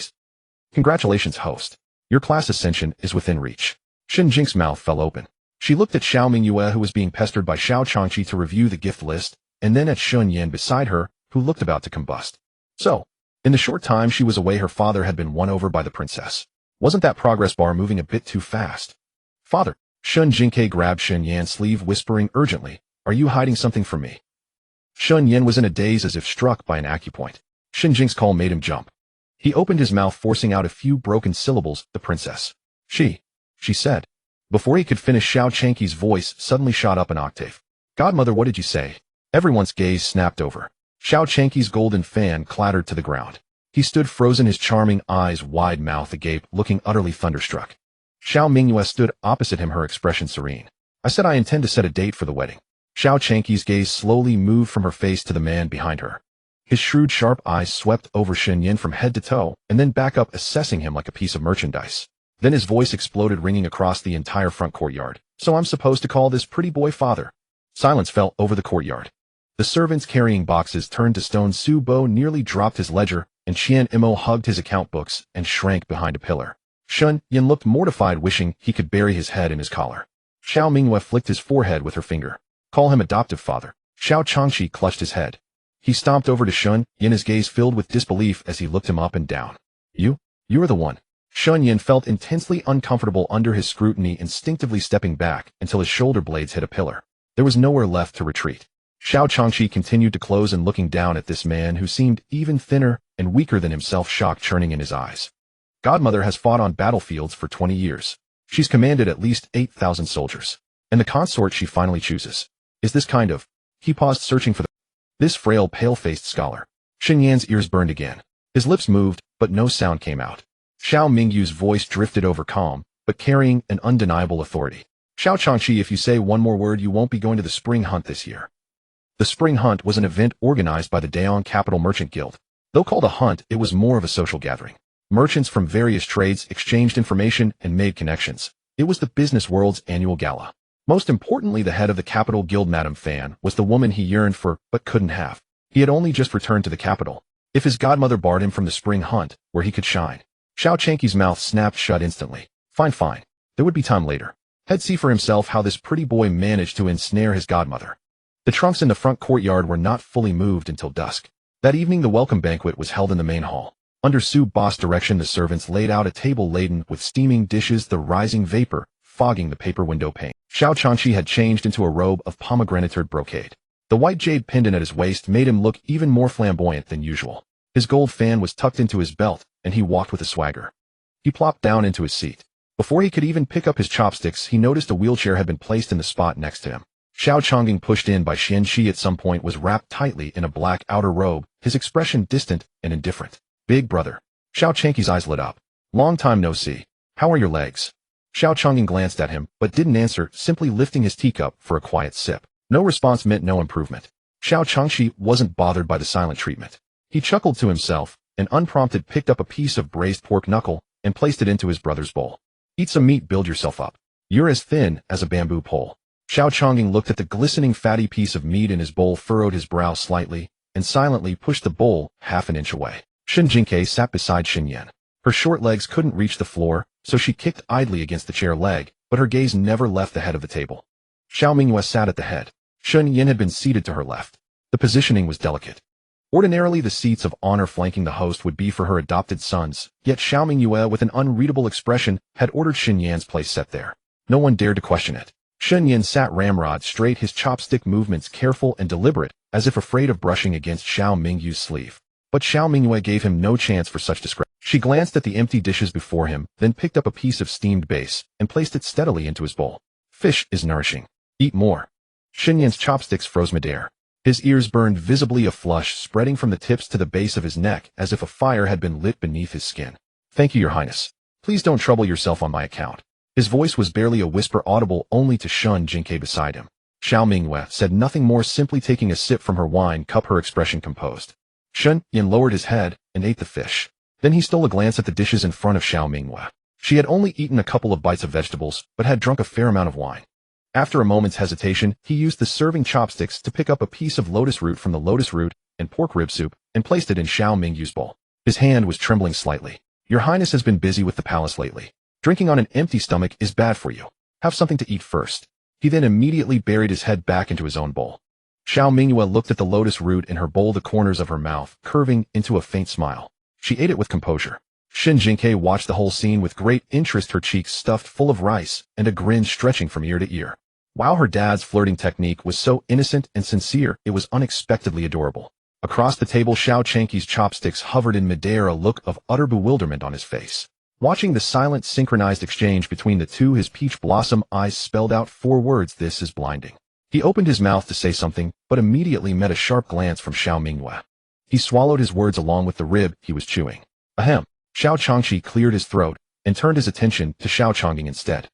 Congratulations, host. Your class ascension is within reach. Shen Jingque's mouth fell open. She looked at Xiao Mingyue, who was being pestered by Xiao Changqi to review the gift list, and then at Shen Yan beside her, who looked about to combust. So, in the short time she was away, her father had been won over by the princess. Wasn't that progress bar moving a bit too fast? Father. Shen Jingque grabbed Shen Yan's sleeve, whispering urgently, are you hiding something from me? Shen Yan was in a daze, as if struck by an acupoint. Shen Jingque's call made him jump. He opened his mouth, forcing out a few broken syllables. The princess. She said. Before he could finish, Xiao Changque's voice suddenly shot up an octave. Godmother, what did you say? Everyone's gaze snapped over. Xiao Changque's golden fan clattered to the ground. He stood frozen, his charming eyes wide, mouth agape, looking utterly thunderstruck. Xiao Mingyue stood opposite him, her expression serene. I said I intend to set a date for the wedding. Xiao Changque's gaze slowly moved from her face to the man behind her. His shrewd, sharp eyes swept over Shen Yan from head to toe, and then back up, assessing him like a piece of merchandise. Then his voice exploded, ringing across the entire front courtyard. So I'm supposed to call this pretty boy father? Silence fell over the courtyard. The servants carrying boxes turned to stone. Su Bo nearly dropped his ledger, and Qian Imo hugged his account books and shrank behind a pillar. Shen Yan looked mortified, wishing he could bury his head in his collar. Xiao Mingyue flicked his forehead with her finger. Call him adoptive father. Xiao Changqi clutched his head. He stomped over to Shen Yan, his gaze filled with disbelief as he looked him up and down. You're the one. Shen Yan felt intensely uncomfortable under his scrutiny, instinctively stepping back until his shoulder blades hit a pillar. There was nowhere left to retreat. Xiao Changqi continued to close and looking down at this man who seemed even thinner and weaker than himself, shock churning in his eyes. Godmother has fought on battlefields for 20 years. She's commanded at least 8,000 soldiers. And the consort she finally chooses is this kind of... He paused, searching for this frail, pale-faced scholar. Shen Yan's ears burned again. His lips moved, but no sound came out. Xiao Mingyu's voice drifted over, calm, but carrying an undeniable authority. Xiao Changqi, if you say one more word, you won't be going to the spring hunt this year. The spring hunt was an event organized by the Daong Capital Merchant Guild. Though called a hunt, it was more of a social gathering. Merchants from various trades exchanged information and made connections. It was the business world's annual gala. Most importantly, the head of the Capital Guild, Madame Fan, was the woman he yearned for but couldn't have. He had only just returned to the capital. If his godmother barred him from the spring hunt, where he could shine. Xiao Changque's mouth snapped shut instantly. Fine, fine. There would be time later. He'd see for himself how this pretty boy managed to ensnare his godmother. The trunks in the front courtyard were not fully moved until dusk. That evening the welcome banquet was held in the main hall. Under Su Boss' direction the servants laid out a table laden with steaming dishes, the rising vapor fogging the paper window pane. Xiao Changqi had changed into a robe of pomegranate brocade. The white jade pendant at his waist made him look even more flamboyant than usual. His gold fan was tucked into his belt, and he walked with a swagger. He plopped down into his seat. Before he could even pick up his chopsticks, he noticed a wheelchair had been placed in the spot next to him. Xiao Changqing, pushed in by Xian Shi at some point, was wrapped tightly in a black outer robe, his expression distant and indifferent. Big brother. Xiao Changqing's eyes lit up. Long time no see. How are your legs? Xiao Changqing glanced at him, but didn't answer, simply lifting his teacup for a quiet sip. No response meant no improvement. Xiao Changqi wasn't bothered by the silent treatment. He chuckled to himself, and unprompted picked up a piece of braised pork knuckle and placed it into his brother's bowl. Eat some meat, build yourself up. You're as thin as a bamboo pole. Xiao Changqing looked at the glistening fatty piece of meat in his bowl, furrowed his brow slightly, and silently pushed the bowl half an inch away. Shen Jingque sat beside Shen Yan. Her short legs couldn't reach the floor, so she kicked idly against the chair leg, but her gaze never left the head of the table. Xiao Mingyue sat at the head. Shen Yan had been seated to her left. The positioning was delicate. Ordinarily the seats of honor flanking the host would be for her adopted sons, yet Xiao Mingyue, with an unreadable expression, had ordered Shen Yan's place set there. No one dared to question it. Shen Yan sat ramrod straight, his chopstick movements careful and deliberate, as if afraid of brushing against Xiao Mingyue's sleeve. But Xiao Mingyue gave him no chance for such discretion. She glanced at the empty dishes before him, then picked up a piece of steamed base, and placed it steadily into his bowl. Fish is nourishing. Eat more. Shen Yan's chopsticks froze midair. His ears burned visibly, a flush spreading from the tips to the base of his neck, as if a fire had been lit beneath his skin. Thank you, Your Highness. Please don't trouble yourself on my account. His voice was barely a whisper, audible only to Shen Jingque beside him. Xiao Mingyue said nothing more, simply taking a sip from her wine cup, her expression composed. Shen Yan lowered his head and ate the fish. Then he stole a glance at the dishes in front of Xiao Mingyue. She had only eaten a couple of bites of vegetables, but had drunk a fair amount of wine. After a moment's hesitation, he used the serving chopsticks to pick up a piece of lotus root from the lotus root and pork rib soup and placed it in Xiao Mingyue's bowl. His hand was trembling slightly. Your Highness has been busy with the palace lately. Drinking on an empty stomach is bad for you. Have something to eat first. He then immediately buried his head back into his own bowl. Xiao Mingyue looked at the lotus root in her bowl, the corners of her mouth curving into a faint smile. She ate it with composure. Shen Jingque watched the whole scene with great interest, her cheeks stuffed full of rice and a grin stretching from ear to ear. Wow, her dad's flirting technique was so innocent and sincere, it was unexpectedly adorable. Across the table, Xiao Changque's chopsticks hovered in midair, a look of utter bewilderment on his face. Watching the silent, synchronized exchange between the two, his peach blossom eyes spelled out 4 words: this is blinding. He opened his mouth to say something, but immediately met a sharp glance from Xiao Mingyue. He swallowed his words along with the rib he was chewing. Ahem. Xiao Changqi cleared his throat and turned his attention to Xiao Changqing instead.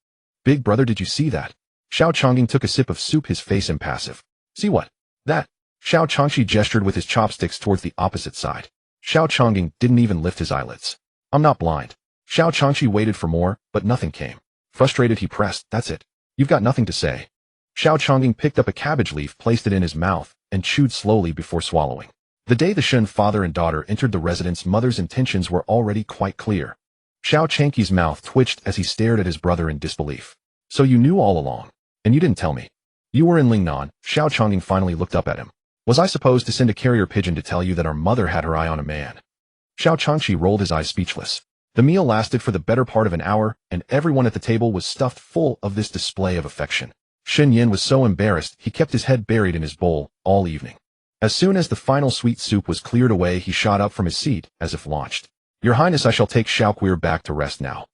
Big brother, did you see that? Xiao Changqing took a sip of soup, his face impassive. See what? That. Xiao Changqi gestured with his chopsticks towards the opposite side. Xiao Changqing didn't even lift his eyelids. I'm not blind. Xiao Changqi waited for more, but nothing came. Frustrated, he pressed, that's it. You've got nothing to say. Xiao Changqing picked up a cabbage leaf, placed it in his mouth, and chewed slowly before swallowing. The day the Shen father and daughter entered the residence, mother's intentions were already quite clear. Xiao Changqi's mouth twitched as he stared at his brother in disbelief. So you knew all along? And you didn't tell me. You were in Lingnan. Xiao Changqing finally looked up at him. Was I supposed to send a carrier pigeon to tell you that our mother had her eye on a man? Xiao Changqi rolled his eyes, speechless. The meal lasted for the better part of an hour, and everyone at the table was stuffed full of this display of affection. Shen Yan was so embarrassed he kept his head buried in his bowl all evening. As soon as the final sweet soup was cleared away, he shot up from his seat, as if launched. Your Highness, I shall take Xiaoquir back to rest now.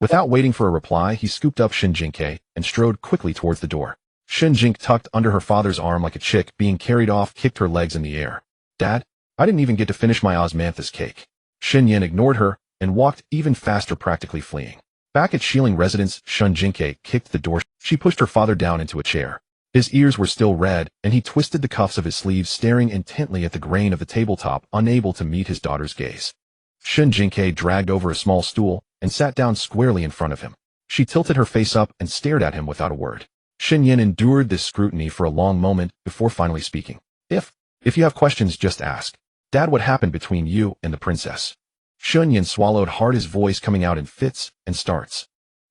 Without waiting for a reply, he scooped up Shen Jingque and strode quickly towards the door. Shen Jingque, tucked under her father's arm like a chick being carried off, kicked her legs in the air. Dad, I didn't even get to finish my osmanthus cake. Shen Yan ignored her and walked even faster, practically fleeing. Back at Xiling residence, Shen Jingque kicked the door. She pushed her father down into a chair. His ears were still red, and he twisted the cuffs of his sleeves, staring intently at the grain of the tabletop, unable to meet his daughter's gaze. Shen Jingque dragged over a small stool and sat down squarely in front of him. She tilted her face up and stared at him without a word. Shen Yan endured this scrutiny for a long moment before finally speaking. If you have questions, just ask. Dad, what happened between you and the princess? Shen Jingque swallowed hard, his voice coming out in fits and starts.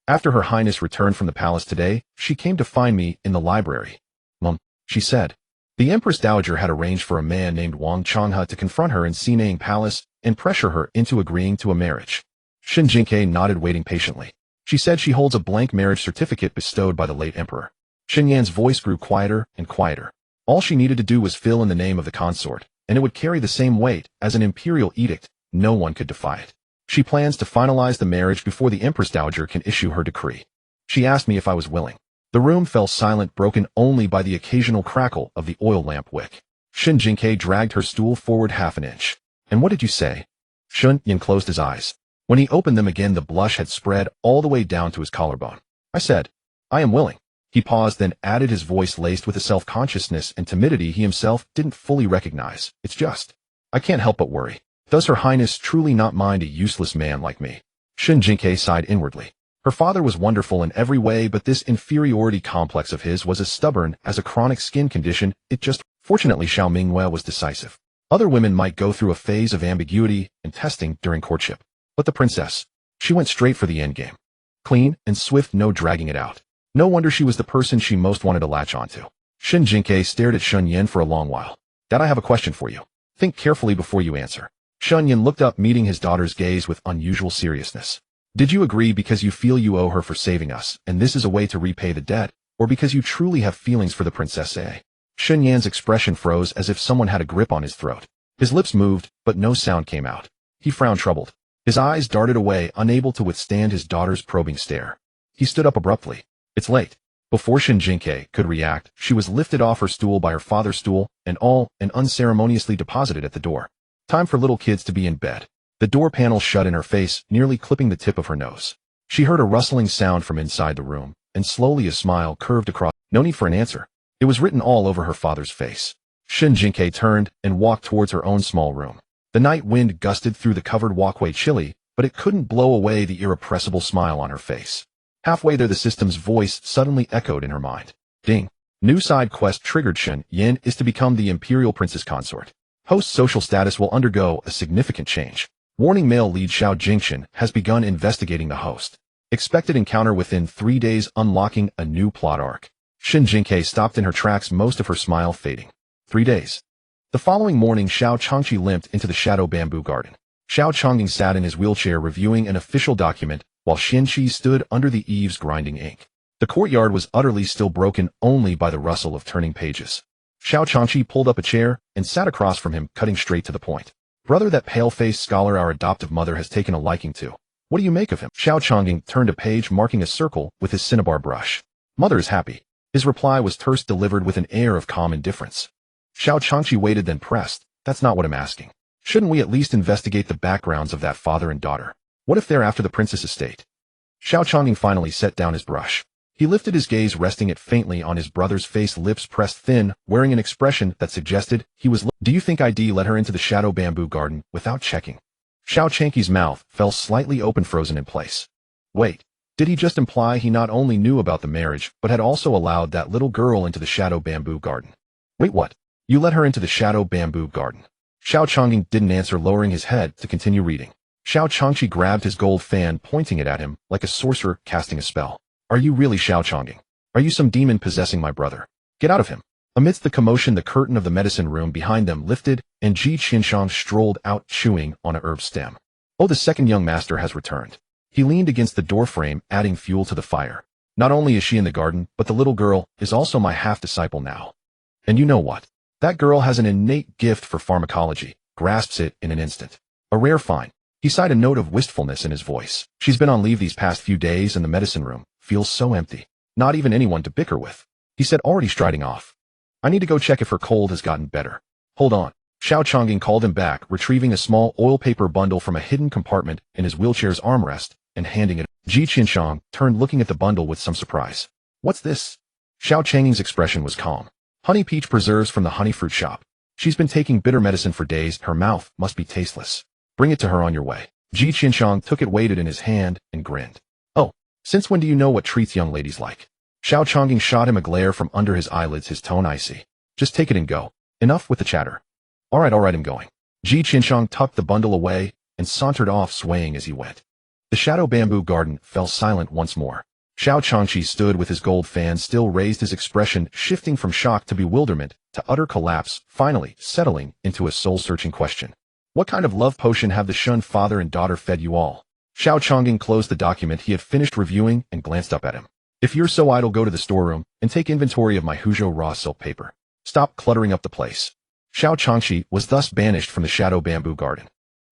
After Her Highness returned from the palace today, she came to find me in the library. Mum, she said. The Empress Dowager had arranged for a man named Wang Changhe to confront her in Sinang Palace and pressure her into agreeing to a marriage. Shen Jingque nodded, waiting patiently. She said she holds a blank marriage certificate bestowed by the late emperor. Shen Yan's voice grew quieter and quieter. All she needed to do was fill in the name of the consort, and it would carry the same weight as an imperial edict. No one could defy it. She plans to finalize the marriage before the Empress Dowager can issue her decree. She asked me if I was willing. The room fell silent, broken only by the occasional crackle of the oil lamp wick. Shen Jingque dragged her stool forward half an inch. And what did you say? Shen Jingque closed his eyes. When he opened them again, the blush had spread all the way down to his collarbone. I said, I am willing. He paused, then added, his voice laced with a self-consciousness and timidity he himself didn't fully recognize. It's just, I can't help but worry. Does Her Highness truly not mind a useless man like me? Shen Jingque sighed inwardly. Her father was wonderful in every way, but this inferiority complex of his was as stubborn as a chronic skin condition. Fortunately, Xiao Mingyue was decisive. Other women might go through a phase of ambiguity and testing during courtship. But the princess, she went straight for the endgame. Clean and swift, no dragging it out. No wonder she was the person she most wanted to latch onto. Shen Jingque stared at Shen Jingque for a long while. Dad, I have a question for you. Think carefully before you answer. Shen Jingque looked up, meeting his daughter's gaze with unusual seriousness. Did you agree because you feel you owe her for saving us, and this is a way to repay the debt, or because you truly have feelings for the princess? Shen Yan's expression froze as if someone had a grip on his throat. His lips moved, but no sound came out. He frowned, troubled. His eyes darted away, unable to withstand his daughter's probing stare. He stood up abruptly. It's late. Before Shen Jingque could react, she was lifted off her stool by her father's stool and unceremoniously deposited at the door. Time for little kids to be in bed. The door panel shut in her face, nearly clipping the tip of her nose. She heard a rustling sound from inside the room, and slowly a smile curved across. No need for an answer. It was written all over her father's face. Shen Jingque turned and walked towards her own small room. The night wind gusted through the covered walkway, chilly, but it couldn't blow away the irrepressible smile on her face. Halfway there, the system's voice suddenly echoed in her mind. Ding. New side quest triggered. Shen Jingque is to become the imperial princess consort. Host's social status will undergo a significant change. Warning, male lead Xiao Jingqian has begun investigating the host. Expected encounter within 3 days, unlocking a new plot arc. Shen Jingque stopped in her tracks, most of her smile fading. 3 days. The following morning, Xiao Changqi limped into the shadow bamboo garden. Xiao Changqing sat in his wheelchair reviewing an official document, while Xianqi stood under the eaves grinding ink. The courtyard was utterly still, broken only by the rustle of turning pages. Xiao Changqi pulled up a chair and sat across from him, cutting straight to the point. Brother, that pale-faced scholar our adoptive mother has taken a liking to. What do you make of him? Xiao Changqing turned a page, marking a circle with his cinnabar brush. Mother is happy. His reply was terse, delivered with an air of calm indifference. Xiao Changqi waited, then pressed. That's not what I'm asking. Shouldn't we at least investigate the backgrounds of that father and daughter? What if they're after the princess estate? Xiao Changqing finally set down his brush. He lifted his gaze, resting it faintly on his brother's face, lips pressed thin, wearing an expression that suggested he was. Do you think I'd let her into the shadow bamboo garden without checking? Xiao Changqi's mouth fell slightly open, frozen in place. Wait, did he just imply he not only knew about the marriage, but had also allowed that little girl into the shadow bamboo garden? Wait, what? You let her into the shadow bamboo garden? Xiao Changqing didn't answer, lowering his head to continue reading. Xiao Changqi grabbed his gold fan, pointing it at him like a sorcerer casting a spell. Are you really Xiao Changqing? Are you some demon possessing my brother? Get out of him. Amidst the commotion, the curtain of the medicine room behind them lifted, and Ji Qianshang strolled out, chewing on a herb stem. Oh, the second young master has returned. He leaned against the doorframe, adding fuel to the fire. Not only is she in the garden, but the little girl is also my half-disciple now. And you know what? That girl has an innate gift for pharmacology, grasps it in an instant. A rare find. He sighed, a note of wistfulness in his voice. She's been on leave these past few days, and the medicine room feels so empty. Not even anyone to bicker with. He said, already striding off. I need to go check if her cold has gotten better. Hold on. Xiao Changqing called him back, retrieving a small oil paper bundle from a hidden compartment in his wheelchair's armrest and handing it. Ji Qianshang turned, looking at the bundle with some surprise. What's this? Xiao Changqing's expression was calm. Honey peach preserves from the honey fruit shop. She's been taking bitter medicine for days. Her mouth must be tasteless. Bring it to her on your way. Ji Qianshang took it, weighed it in his hand, and grinned. Oh, since when do you know what treats young ladies like? Xiao Changqing shot him a glare from under his eyelids, his tone icy. Just take it and go. Enough with the chatter. All right, I'm going. Ji Qinshang tucked the bundle away and sauntered off, swaying as he went. The shadow bamboo garden fell silent once more. Xiao Changqi stood with his gold fan still raised, his expression shifting from shock to bewilderment to utter collapse, finally settling into a soul-searching question. What kind of love potion have the Shen father and daughter fed you all? Xiao Changqing closed the document he had finished reviewing and glanced up at him. If you're so idle, go to the storeroom and take inventory of my Huzhou raw silk paper. Stop cluttering up the place. Xiao Changqi was thus banished from the shadow bamboo garden.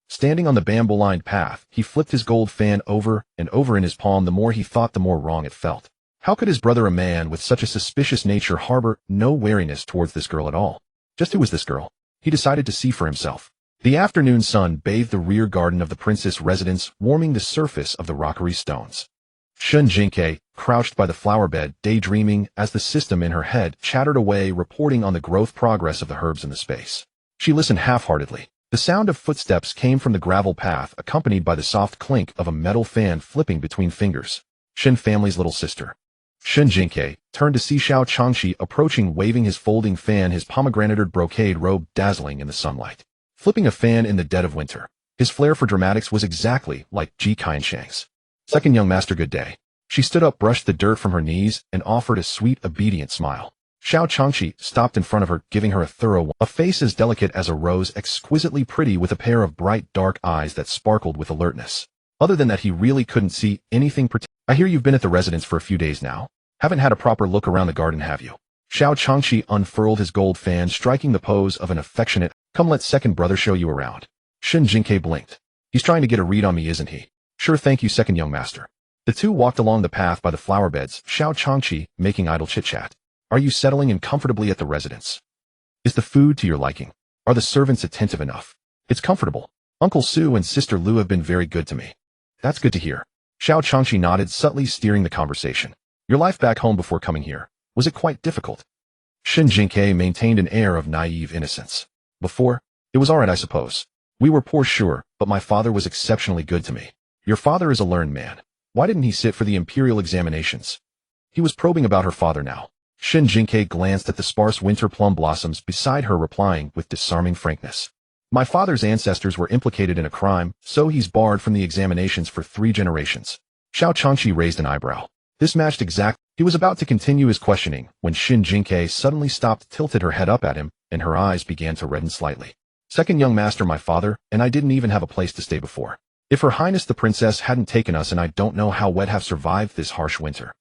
Standing on the bamboo-lined path, he flipped his gold fan over and over in his palm. The more he thought, the more wrong it felt. How could his brother, a man with such a suspicious nature, harbor no wariness towards this girl at all? Just who was this girl? He decided to see for himself. The afternoon sun bathed the rear garden of the princess' residence, warming the surface of the rockery stones. Shen Jingque crouched by the flower bed, daydreaming as the system in her head chattered away, reporting on the growth progress of the herbs in the space. She listened half-heartedly. The sound of footsteps came from the gravel path, accompanied by the soft clink of a metal fan flipping between fingers. Shen family's little sister. Shen Jingque turned to see Xiao Changqi approaching, waving his folding fan, his pomegranated brocade robe dazzling in the sunlight. Flipping a fan in the dead of winter. His flair for dramatics was exactly like Ji Qianshang's. Second young master, good day. She stood up, brushed the dirt from her knees, and offered a sweet, obedient smile. Xiao Changqi stopped in front of her, giving her a thorough one. A face as delicate as a rose, exquisitely pretty, with a pair of bright, dark eyes that sparkled with alertness. Other than that, he really couldn't see anything particular. I hear you've been at the residence for a few days now. Haven't had a proper look around the garden, have you? Xiao Changqi unfurled his gold fan, striking the pose of an affectionate, come let second brother show you around. Shen Jingque blinked. He's trying to get a read on me, isn't he? Sure, thank you, second young master. The two walked along the path by the flower beds, Xiao Changqi making idle chit-chat. Are you settling in comfortably at the residence? Is the food to your liking? Are the servants attentive enough? It's comfortable. Uncle Su and Sister Lu have been very good to me. That's good to hear. Xiao Changqi nodded, subtly steering the conversation. Your life back home before coming here, was it quite difficult? Shen Jingque maintained an air of naive innocence. Before, it was alright, I suppose. We were poor, sure, but my father was exceptionally good to me. Your father is a learned man. Why didn't he sit for the imperial examinations? He was probing about her father now. Shen Jingque glanced at the sparse winter plum blossoms beside her, replying with disarming frankness. My father's ancestors were implicated in a crime, so he's barred from the examinations for 3 generations. Xiao Changqi raised an eyebrow. This matched exactly. He was about to continue his questioning when Shen Jingque suddenly stopped, tilted her head up at him, and her eyes began to redden slightly. Second young master, my father and I didn't even have a place to stay before. If Her Highness the Princess hadn't taken us, and I don't know how we'd have survived this harsh winter.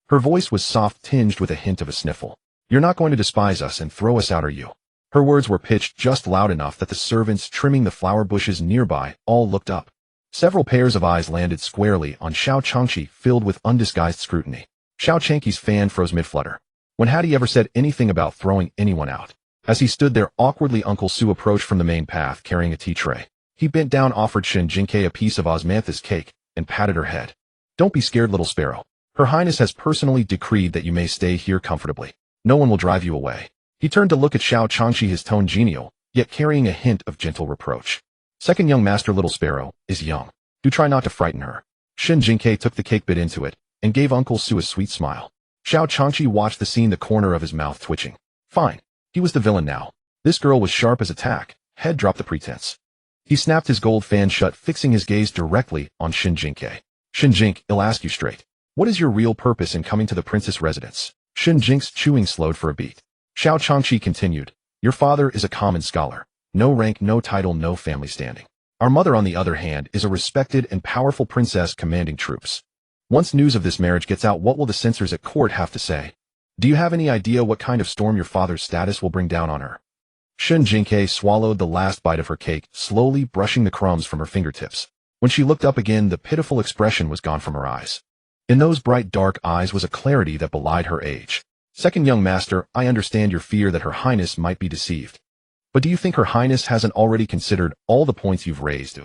Her voice was soft, tinged with a hint of a sniffle. You're not going to despise us and throw us out, are you? Her words were pitched just loud enough that the servants trimming the flower bushes nearby all looked up. Several pairs of eyes landed squarely on Xiao Changqi, filled with undisguised scrutiny. Xiao Changqi's fan froze mid-flutter. When had he ever said anything about throwing anyone out? As he stood there awkwardly, Uncle Su approached from the main path carrying a tea tray. He bent down, offered Shen Jingque a piece of osmanthus cake, and patted her head. Don't be scared, little sparrow. Her Highness has personally decreed that you may stay here comfortably. No one will drive you away. He turned to look at Xiao Changqi, his tone genial, yet carrying a hint of gentle reproach. Second young master, little sparrow, is young. Do try not to frighten her. Shen Jingque took the cake, bit into it, and gave Uncle Su a sweet smile. Xiao Changqi watched the scene, the corner of his mouth twitching. Fine. He was the villain now. This girl was sharp as a tack. Head dropped the pretense. He snapped his gold fan shut, fixing his gaze directly on Shen Jingque. Shen Jingque, I'll ask you straight. What is your real purpose in coming to the princess residence? Shen Jingque's chewing slowed for a beat. Xiao Changqi continued. Your father is a common scholar. No rank, no title, no family standing. Our mother, on the other hand, is a respected and powerful princess commanding troops. Once news of this marriage gets out, what will the censors at court have to say? Do you have any idea what kind of storm your father's status will bring down on her? Shen Jingque swallowed the last bite of her cake, slowly brushing the crumbs from her fingertips. When she looked up again, the pitiful expression was gone from her eyes. In those bright dark eyes was a clarity that belied her age. Second young master, I understand your fear that Her Highness might be deceived. But do you think Her Highness hasn't already considered all the points you've raised?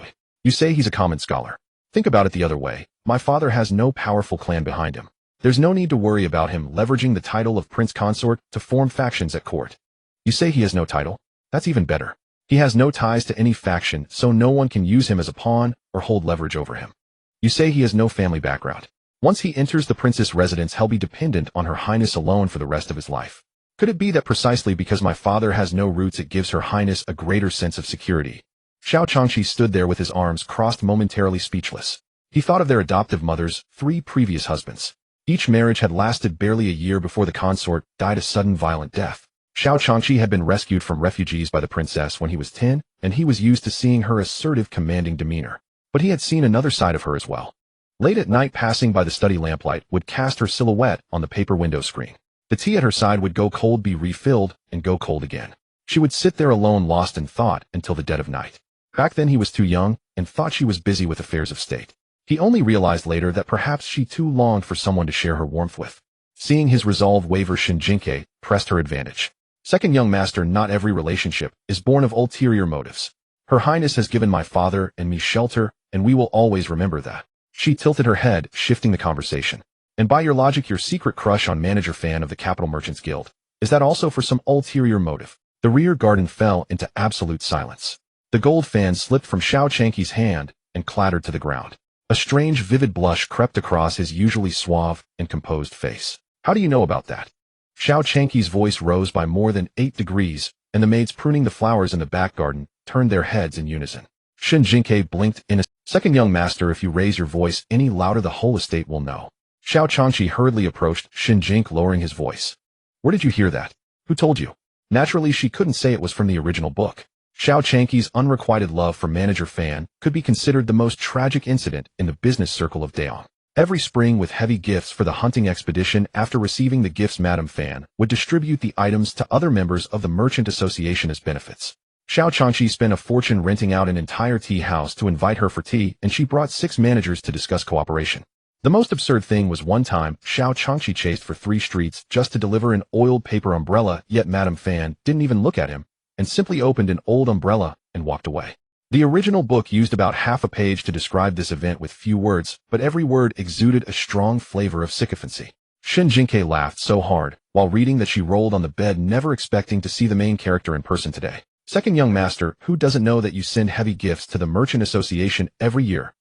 You say he's a common scholar. Think about it the other way. My father has no powerful clan behind him. There's no need to worry about him leveraging the title of prince consort to form factions at court. You say he has no title? That's even better. He has no ties to any faction, so no one can use him as a pawn or hold leverage over him. You say he has no family background. Once he enters the princess residence, he'll be dependent on Her Highness alone for the rest of his life. Could it be that precisely because my father has no roots, it gives Her Highness a greater sense of security? Xiao Changqi stood there with his arms crossed, momentarily speechless. He thought of their adoptive mother's 3 previous husbands. Each marriage had lasted barely a year before the consort died a sudden violent death. Xiao Changqi had been rescued from refugees by the princess when he was 10, and he was used to seeing her assertive, commanding demeanor. But he had seen another side of her as well. Late at night, passing by the study lamplight would cast her silhouette on the paper window screen. The tea at her side would go cold, be refilled, and go cold again. She would sit there alone, lost in thought, until the dead of night. Back then he was too young, and thought she was busy with affairs of state. He only realized later that perhaps she too longed for someone to share her warmth with. Seeing his resolve waver, Shen Jingque pressed her advantage. Second young master, not every relationship is born of ulterior motives. Her Highness has given my father and me shelter, and we will always remember that. She tilted her head, shifting the conversation. And by your logic, your secret crush on Manager Fan of the Capital Merchants Guild, is that also for some ulterior motive? The rear garden fell into absolute silence. The gold fan slipped from Xiao Changqi's hand and clattered to the ground. A strange, vivid blush crept across his usually suave and composed face. How do you know about that? Xiao Changqi's voice rose by more than 8 degrees, and the maids pruning the flowers in the back garden turned their heads in unison. Shen Jingque blinked in a second. Young master, if you raise your voice any louder, the whole estate will know. Xiao Changqi hurriedly approached Shen Jingque, lowering his voice. Where did you hear that? Who told you? Naturally, she couldn't say it was from the original book. Xiao Changqi's unrequited love for Manager Fan could be considered the most tragic incident in the business circle of Daeong. Every spring, with heavy gifts for the hunting expedition, after receiving the gifts, Madame Fan would distribute the items to other members of the Merchant Association as benefits. Xiao Changqi spent a fortune renting out an entire tea house to invite her for tea, and she brought 6 managers to discuss cooperation. The most absurd thing was one time, Xiao Changqi chased for 3 streets just to deliver an oiled paper umbrella, yet Madame Fan didn't even look at him, and simply opened an old umbrella and walked away. The original book used about half a page to describe this event with few words, but every word exuded a strong flavor of sycophancy. Shen Jingque laughed so hard while reading that she rolled on the bed, never expecting to see the main character in person today. Second young master, who doesn't know that you send heavy gifts to the Merchant Association every year?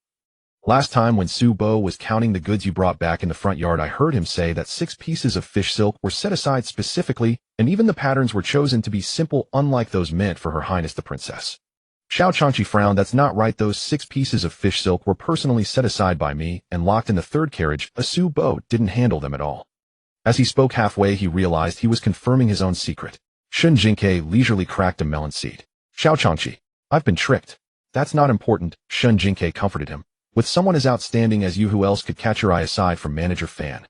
Last time when Su Bo was counting the goods you brought back in the front yard, I heard him say that 6 pieces of fish silk were set aside specifically, and even the patterns were chosen to be simple, unlike those meant for Her Highness the Princess. Xiao Changqi frowned. That's not right. Those 6 pieces of fish silk were personally set aside by me and locked in the 3rd carriage. A Su Bo didn't handle them at all. As he spoke halfway, he realized he was confirming his own secret. Shen Jingque leisurely cracked a melon seed. Xiao Changqi, I've been tricked. That's not important, Shen Jingque comforted him. With someone as outstanding as you, who else could catch your eye aside from Manager Fan?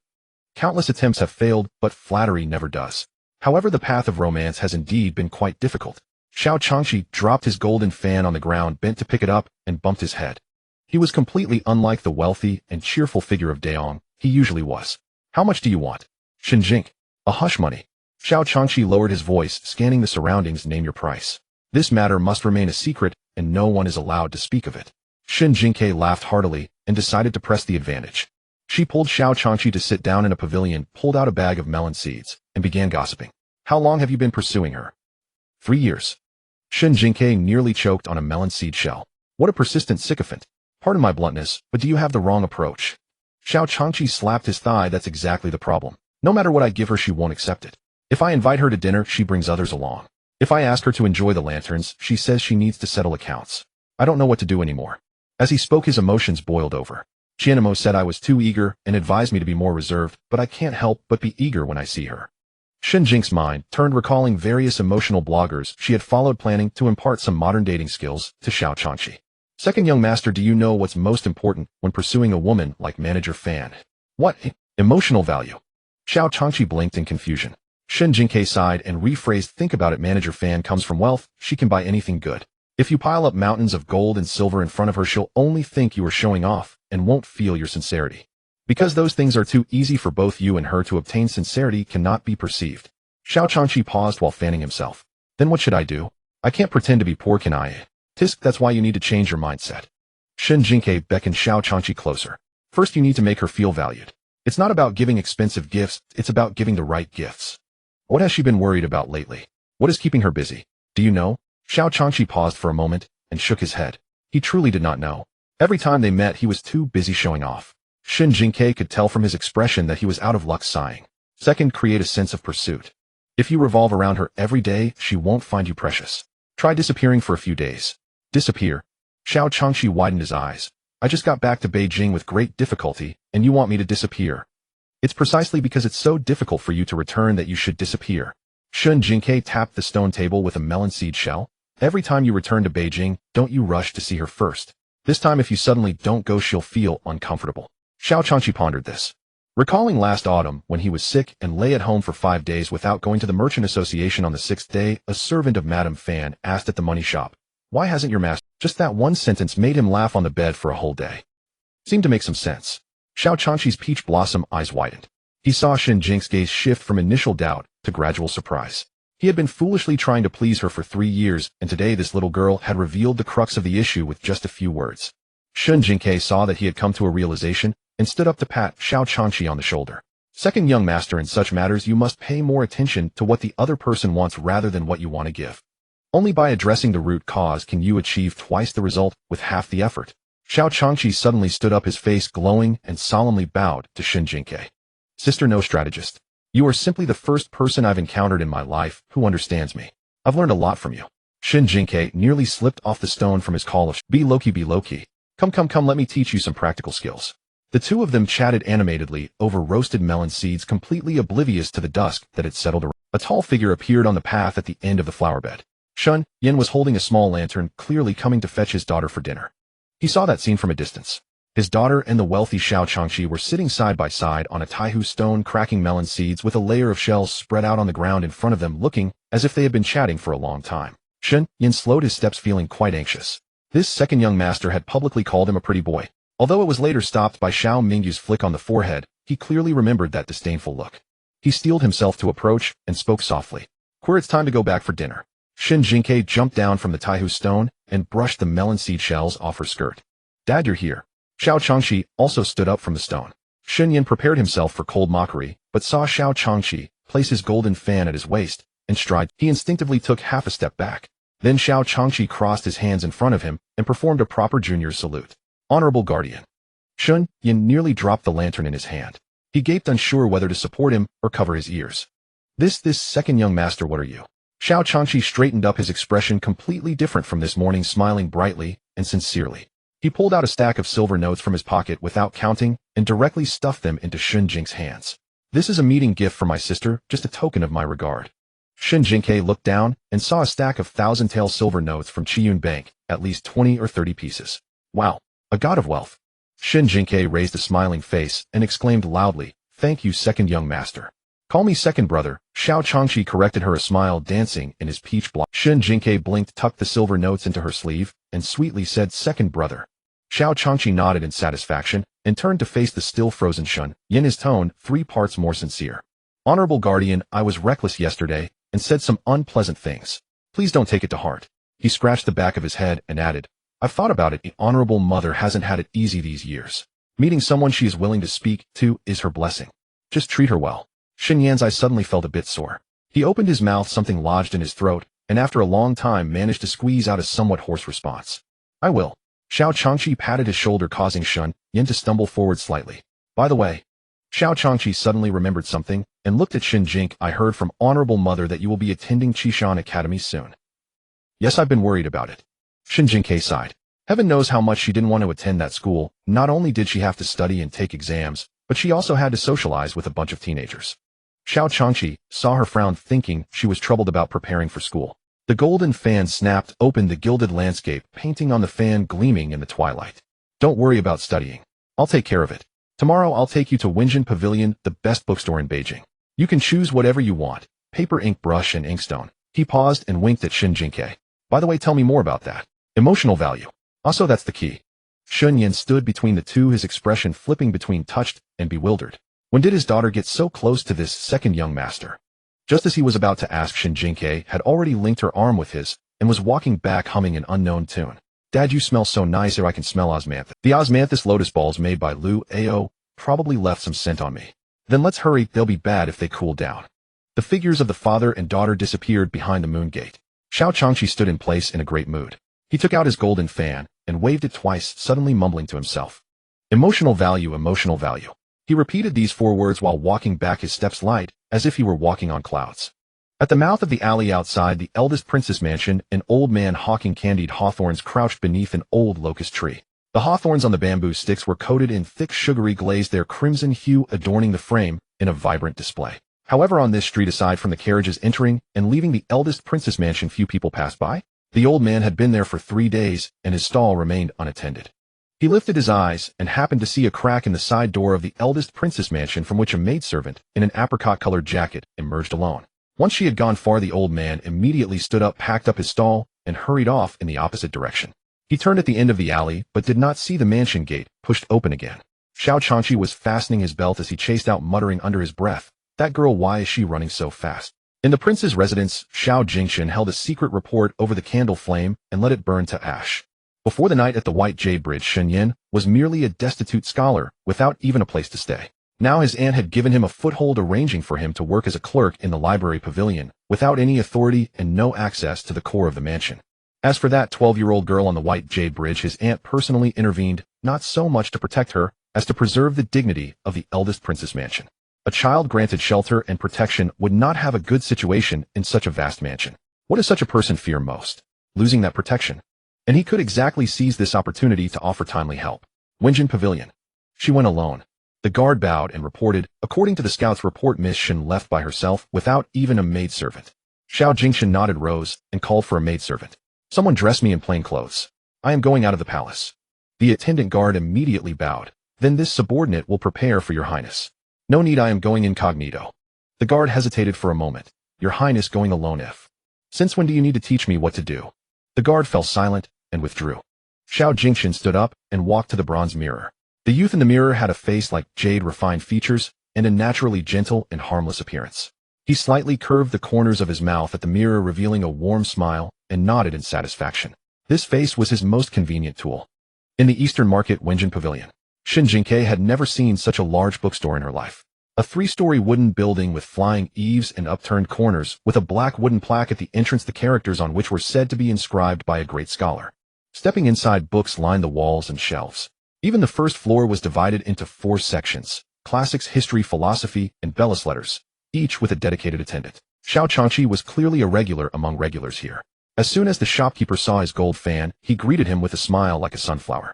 Countless attempts have failed, but flattery never does. However, the path of romance has indeed been quite difficult. Xiao Changqi dropped his golden fan on the ground, bent to pick it up, and bumped his head. He was completely unlike the wealthy and cheerful figure of Daeong he usually was. How much do you want? Shen Jingque. A hush money. Xiao Changqi lowered his voice, scanning the surroundings. Name your price. This matter must remain a secret, and no one is allowed to speak of it. Shen Jingque laughed heartily and decided to press the advantage. She pulled Xiao Changqi to sit down in a pavilion, pulled out a bag of melon seeds, and began gossiping. How long have you been pursuing her? 3 years. Shen Jingque nearly choked on a melon seed shell. What a persistent sycophant. Pardon my bluntness, but do you have the wrong approach? Xiao Changqi slapped his thigh. That's exactly the problem. No matter what I give her, she won't accept it. If I invite her to dinner, she brings others along. If I ask her to enjoy the lanterns, she says she needs to settle accounts. I don't know what to do anymore. As he spoke, his emotions boiled over. Qianemo said I was too eager and advised me to be more reserved, but I can't help but be eager when I see her. Shen Jingque's mind turned, recalling various emotional bloggers she had followed, planning to impart some modern dating skills to Xiao Changqi. Second young master, do you know what's most important when pursuing a woman like Manager Fan? What? Emotional value. Xiao Changqi blinked in confusion. Shen Jingque sighed and rephrased, think about it. Manager Fan comes from wealth. She can buy anything good. If you pile up mountains of gold and silver in front of her, she'll only think you are showing off and won't feel your sincerity. Because those things are too easy for both you and her to obtain, sincerity cannot be perceived. Xiao Changqi paused while fanning himself. Then what should I do? I can't pretend to be poor, can I? Tisk, that's why you need to change your mindset. Shen Jingque beckoned Xiao Changqi closer. First, you need to make her feel valued. It's not about giving expensive gifts, it's about giving the right gifts. What has she been worried about lately? What is keeping her busy? Do you know? Xiao Changqi paused for a moment and shook his head. He truly did not know. Every time they met, he was too busy showing off. Shen Jingque could tell from his expression that he was out of luck, sighing. Second, create a sense of pursuit. If you revolve around her every day, she won't find you precious. Try disappearing for a few days. Disappear. Xiao Changxi widened his eyes. I just got back to Beijing with great difficulty, and you want me to disappear. It's precisely because it's so difficult for you to return that you should disappear. Shen Jingque tapped the stone table with a melon seed shell. Every time you return to Beijing, don't you rush to see her first. This time if you suddenly don't go, she'll feel uncomfortable. Xiao Changxi pondered this. Recalling last autumn when he was sick and lay at home for 5 days without going to the Merchant Association on the 6th day, a servant of Madame Fan asked at the money shop, "Why hasn't your master?" Just that one sentence made him laugh on the bed for a whole day. Seemed to make some sense. Xiao Changxi's peach blossom eyes widened. He saw Shen Jingque's gaze shift from initial doubt to gradual surprise. He had been foolishly trying to please her for 3 years, and today this little girl had revealed the crux of the issue with just a few words. Shen Jingque saw that he had come to a realization and stood up to pat Xiao Changxi on the shoulder. Second young master, in such matters you must pay more attention to what the other person wants rather than what you want to give. Only by addressing the root cause can you achieve twice the result with half the effort. Xiao Changxi suddenly stood up, his face glowing, and solemnly bowed to Shen Jingque. Sister, no strategist. You are simply the first person I've encountered in my life who understands me. I've learned a lot from you. Shen Jingque nearly slipped off the stone from his call of, "Be low-key, be low-key. Come, let me teach you some practical skills." The two of them chatted animatedly over roasted melon seeds, completely oblivious to the dusk that had settled around. A tall figure appeared on the path at the end of the flower bed. Shun Yin was holding a small lantern, clearly coming to fetch his daughter for dinner. He saw that scene from a distance. His daughter and the wealthy Xiao Changxi were sitting side by side on a taihu stone, cracking melon seeds with a layer of shells spread out on the ground in front of them, looking as if they had been chatting for a long time. Shen Yin slowed his steps, feeling quite anxious. This second young master had publicly called him a pretty boy. Although it was later stopped by Xiao Mingyu's flick on the forehead, he clearly remembered that disdainful look. He steeled himself to approach and spoke softly. "Queer, it's time to go back for dinner." Shen Jingque jumped down from the taihu stone and brushed the melon seed shells off her skirt. "Dad, you're here." Xiao Changxi also stood up from the stone. Shen Yin prepared himself for cold mockery, but saw Xiao Changxi place his golden fan at his waist and stride. He instinctively took half a step back. Then Xiao Changxi crossed his hands in front of him and performed a proper junior salute. "Honorable guardian." Shen Yin nearly dropped the lantern in his hand. He gaped, unsure whether to support him or cover his ears. This second young master, what are you?" Xiao Changxi straightened up, his expression completely different from this morning, smiling brightly and sincerely. He pulled out a stack of silver notes from his pocket without counting and directly stuffed them into Shen Jingque's hands. "This is a meeting gift for my sister, just a token of my regard." Shen Jingque looked down and saw a stack of thousand-tael silver notes from Qiyun Bank, at least 20 or 30 pieces. "Wow, a god of wealth." Shen Jingque raised a smiling face and exclaimed loudly, "Thank you, second young master." "Call me second brother," Xiao Changxi corrected her, a smile dancing in his peach blossom. Shen Jingque blinked, tucked the silver notes into her sleeve, and sweetly said, "Second brother." Xiao Changxi nodded in satisfaction and turned to face the still frozen Shun Yin, his tone 3 parts more sincere. "Honorable guardian, I was reckless yesterday and said some unpleasant things. Please don't take it to heart." He scratched the back of his head and added, "I've thought about it. The honorable mother hasn't had it easy these years. Meeting someone she is willing to speak to is her blessing. Just treat her well." Shen Yan's eyes suddenly felt a bit sore. He opened his mouth, something lodged in his throat, and after a long time managed to squeeze out a somewhat hoarse response. "I will." Xiao Changxi patted his shoulder, causing Shen Yin to stumble forward slightly. "By the way," Xiao Changxi suddenly remembered something and looked at Shen Jingque, "I heard from Honorable Mother that you will be attending Qishan Academy soon." "Yes, I've been worried about it." Shen Jingque sighed. Heaven knows how much she didn't want to attend that school. Not only did she have to study and take exams, but she also had to socialize with a bunch of teenagers. Xiao Changxi saw her frown, thinking she was troubled about preparing for school. The golden fan snapped open, the gilded landscape painting on the fan gleaming in the twilight. "Don't worry about studying. I'll take care of it. Tomorrow I'll take you to Wenjin Pavilion, the best bookstore in Beijing. You can choose whatever you want, paper, ink, brush, and inkstone." He paused and winked at Shen Jingque. "By the way, tell me more about that. Emotional value. Also, that's the key." Shen Yin stood between the two, his expression flipping between touched and bewildered. When did his daughter get so close to this second young master? Just as he was about to ask, Shen Jingque had already linked her arm with his and was walking back, humming an unknown tune. "Dad, you smell so nice here. I can smell osmanthus. The osmanthus lotus balls made by Lu Ao probably left some scent on me. Then let's hurry, they'll be bad if they cool down." The figures of the father and daughter disappeared behind the moon gate. Xiao Changxi stood in place in a great mood. He took out his golden fan and waved it twice, suddenly mumbling to himself. "Emotional value, emotional value." He repeated these 4 words while walking back, his steps light, as if he were walking on clouds. At the mouth of the alley outside the eldest princess mansion, an old man hawking candied hawthorns crouched beneath an old locust tree. The hawthorns on the bamboo sticks were coated in thick sugary glaze, their crimson hue adorning the frame in a vibrant display. However, on this street, aside from the carriages entering and leaving the eldest princess mansion, few people passed by. The old man had been there for 3 days, and his stall remained unattended. He lifted his eyes and happened to see a crack in the side door of the eldest princess mansion from which a maidservant in an apricot-colored jacket emerged alone. Once she had gone far, the old man immediately stood up, packed up his stall, and hurried off in the opposite direction. He turned at the end of the alley, but did not see the mansion gate pushed open again. Xiao Changqi was fastening his belt as he chased out, muttering under his breath, "That girl, why is she running so fast?" In the prince's residence, Xiao Jingque held a secret report over the candle flame and let it burn to ash. Before the night at the White Jade Bridge, Shen Yin was merely a destitute scholar without even a place to stay. Now his aunt had given him a foothold, arranging for him to work as a clerk in the library pavilion, without any authority and no access to the core of the mansion. As for that 12-year-old girl on the White Jade Bridge, his aunt personally intervened, not so much to protect her as to preserve the dignity of the eldest princess mansion. A child granted shelter and protection would not have a good situation in such a vast mansion. What does such a person fear most? Losing that protection. And he could exactly seize this opportunity to offer timely help. Wenjin Pavilion. She went alone. The guard bowed and reported, according to the scout's report, Miss Shen left by herself without even a maidservant. Xiao Jingque nodded, rose, and called for a maidservant. "Someone dress me in plain clothes. I am going out of the palace." The attendant guard immediately bowed. "Then this subordinate will prepare for your highness." "No need, I am going incognito." The guard hesitated for a moment. "Your highness going alone if? Since when do you need to teach me what to do?" The guard fell silent and withdrew. Xiao Jingque stood up and walked to the bronze mirror. The youth in the mirror had a face like jade, refined features, and a naturally gentle and harmless appearance. He slightly curved the corners of his mouth at the mirror, revealing a warm smile, and nodded in satisfaction. This face was his most convenient tool. In the Eastern Market, Wenjin Pavilion, Shen Jingque had never seen such a large bookstore in her life. A 3-story wooden building with flying eaves and upturned corners, with a black wooden plaque at the entrance, the characters on which were said to be inscribed by a great scholar. Stepping inside, books lined the walls and shelves. Even the first floor was divided into 4 sections: classics, history, philosophy, and Bellis letters, each with a dedicated attendant. Xiao Changqi was clearly a regular among regulars here. As soon as the shopkeeper saw his gold fan, he greeted him with a smile like a sunflower.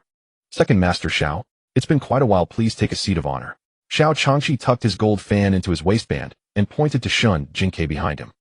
"Second Master Xiao, it's been quite a while, please take a seat of honor." Xiao Changqi tucked his gold fan into his waistband and pointed to Shen Jingque behind him.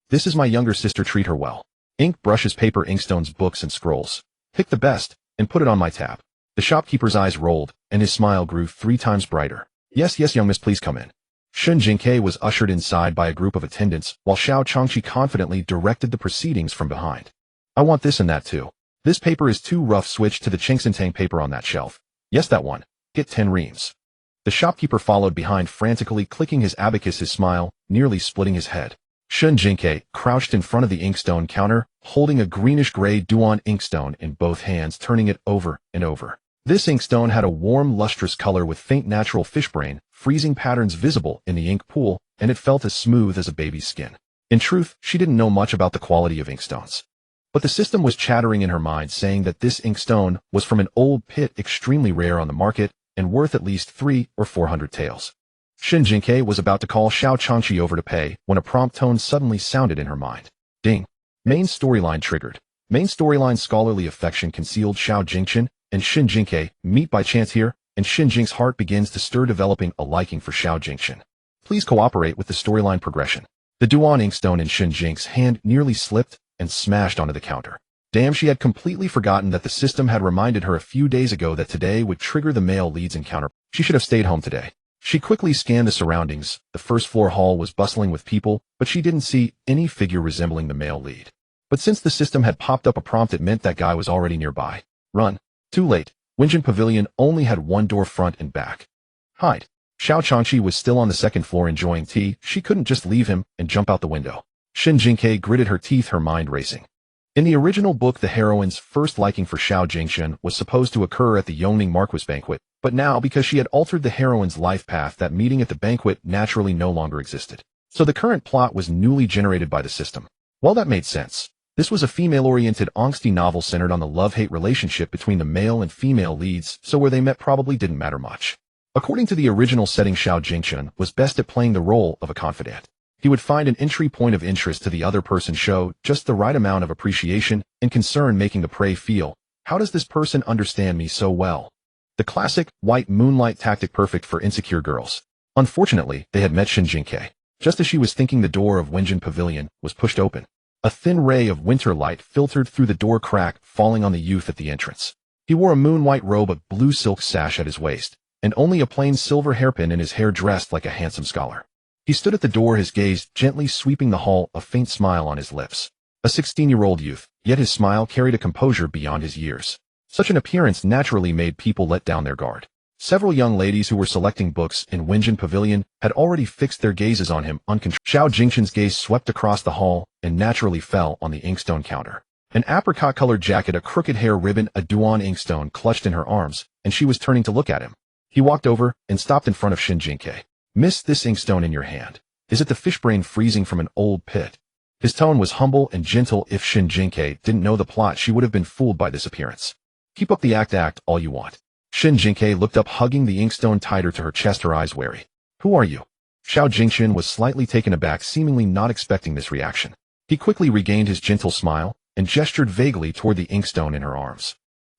"This is my younger sister, treat her well. Ink, brushes, paper, inkstones, books, and scrolls. Pick the best and put it on my tab." The shopkeeper's eyes rolled, and his smile grew 3 times brighter. "Yes, yes, young miss, please come in." Shen Jingque was ushered inside by a group of attendants, while Xiao Changqi confidently directed the proceedings from behind. "I want this and that too. This paper is too rough, switch to the Chingsentang paper on that shelf. Yes, that one. Get 10 reams." The shopkeeper followed behind, frantically clicking his abacus, his smile nearly splitting his head. Shen Jingque crouched in front of the inkstone counter, holding a greenish-gray Duan inkstone in both hands, turning it over and over. This inkstone had a warm, lustrous color with faint natural fishbrain, freezing patterns visible in the ink pool, and it felt as smooth as a baby's skin. In truth, she didn't know much about the quality of inkstones. But the system was chattering in her mind, saying that this inkstone was from an old pit, extremely rare on the market, and worth at least 300 or 400 taels. Shen Jingque was about to call Xiao Changqi over to pay when a prompt tone suddenly sounded in her mind. Ding. Main storyline triggered. Main storyline, scholarly affection concealed. Xiao Jingque and Shen Jingque meet by chance here, and Shen Jingque's heart begins to stir, developing a liking for Xiao Jingque. Please cooperate with the storyline progression. The Duan inkstone in Shen Jingque's hand nearly slipped and smashed onto the counter. Damn, she had completely forgotten that the system had reminded her a few days ago that today would trigger the male lead's encounter. She should have stayed home today. She quickly scanned the surroundings. The first-floor hall was bustling with people, but she didn't see any figure resembling the male lead. But since the system had popped up a prompt, it meant that guy was already nearby. Run. Too late. Wenjin Pavilion only had 1 door, front and back. Hide. Xiao Changqi was still on the 2nd floor enjoying tea. She couldn't just leave him and jump out the window. Shen Jingque gritted her teeth, her mind racing. In the original book, the heroine's first liking for Xiao Jingque was supposed to occur at the Yongning Marquis banquet, but now, because she had altered the heroine's life path, that meeting at the banquet naturally no longer existed. So the current plot was newly generated by the system. Well, that made sense. This was a female-oriented angsty novel centered on the love-hate relationship between the male and female leads, so where they met probably didn't matter much. According to the original setting, Xiao Jingque was best at playing the role of a confidant. He would find an entry point of interest to the other person show just the right amount of appreciation and concern, making the prey feel, how does this person understand me so well? The classic white moonlight tactic, perfect for insecure girls. Unfortunately, they had met Shen Jingque. Just as she was thinking, the door of Wenjin Pavilion was pushed open. A thin ray of winter light filtered through the door crack, falling on the youth at the entrance. He wore a moon-white robe, a blue silk sash at his waist, and only a plain silver hairpin in his hair, dressed like a handsome scholar. He stood at the door, his gaze gently sweeping the hall, a faint smile on his lips. A 16-year-old youth, yet his smile carried a composure beyond his years. Such an appearance naturally made people let down their guard. Several young ladies who were selecting books in Wenjin Pavilion had already fixed their gazes on him uncontrollably. Xiao Jingque's gaze swept across the hall and naturally fell on the inkstone counter. An apricot-colored jacket, a crooked hair ribbon, a Duan inkstone clutched in her arms, and she was turning to look at him. He walked over and stopped in front of Shen Jingque. "Miss, this inkstone in your hand. Is it the fishbrain freezing from an old pit?" His tone was humble and gentle. If Shen Jingque didn't know the plot, she would have been fooled by this appearance. "Keep up the act all you want." Shen Jingque looked up, hugging the inkstone tighter to her chest, her eyes wary. "Who are you?" Xiao Jingquan was slightly taken aback, seemingly not expecting this reaction. He quickly regained his gentle smile and gestured vaguely toward the inkstone in her arms.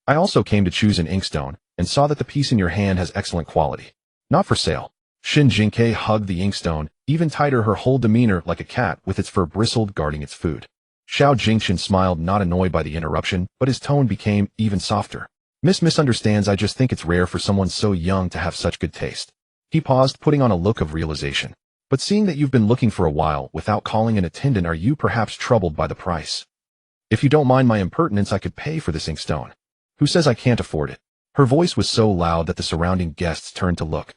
"I also came to choose an inkstone, and saw that the piece in your hand has excellent quality. Not for sale." Shen Jingque hugged the inkstone even tighter, her whole demeanor like a cat with its fur bristled guarding its food. Xiao Jingquan smiled, not annoyed by the interruption, but his tone became even softer. "Miss misunderstands. I just think it's rare for someone so young to have such good taste." He paused, putting on a look of realization. "But seeing that you've been looking for a while without calling an attendant, are you perhaps troubled by the price? If you don't mind my impertinence, I could pay for this inkstone." "Who says I can't afford it?" Her voice was so loud that the surrounding guests turned to look.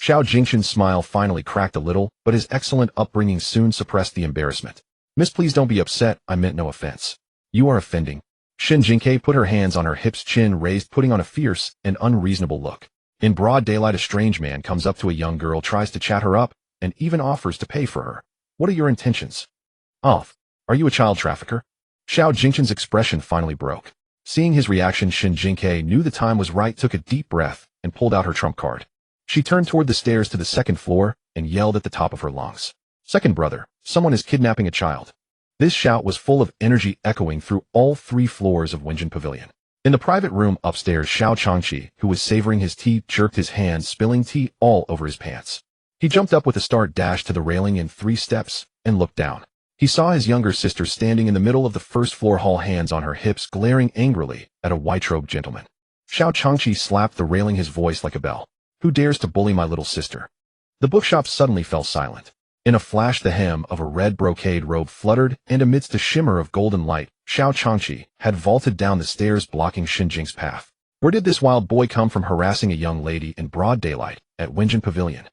Xiao Jingquan's smile finally cracked a little, but his excellent upbringing soon suppressed the embarrassment. "Miss, please don't be upset. I meant no offense." "You are offending." Shen Jingque put her hands on her hips, chin raised, putting on a fierce and unreasonable look. In broad daylight, a strange man comes up to a young girl, tries to chat her up, and even offers to pay for her. "What are your intentions?" "Oh, are you a child trafficker?" Xiao Jingquan's expression finally broke. Seeing his reaction, Shen Jingque knew the time was right, took a deep breath, and pulled out her trump card. She turned toward the stairs to the second floor and yelled at the top of her lungs. "Second brother, someone is kidnapping a child." This shout was full of energy, echoing through all 3 floors of Wenjin Pavilion. In the private room upstairs, Xiao Changqi, who was savoring his tea, jerked his hand, spilling tea all over his pants. He jumped up with a start, dashed to the railing in 3 steps, and looked down. He saw his younger sister standing in the middle of the first floor hall, hands on her hips, glaring angrily at a white-robed gentleman. Xiao Changqi slapped the railing, his voice like a bell. "Who dares to bully my little sister?" The bookshop suddenly fell silent. In a flash, the hem of a red brocade robe fluttered, and amidst a shimmer of golden light, Xiao Changqi had vaulted down the stairs, blocking Shen Jingque's path. Where did this wild boy come from, harassing a young lady in broad daylight at Wenjin Pavilion?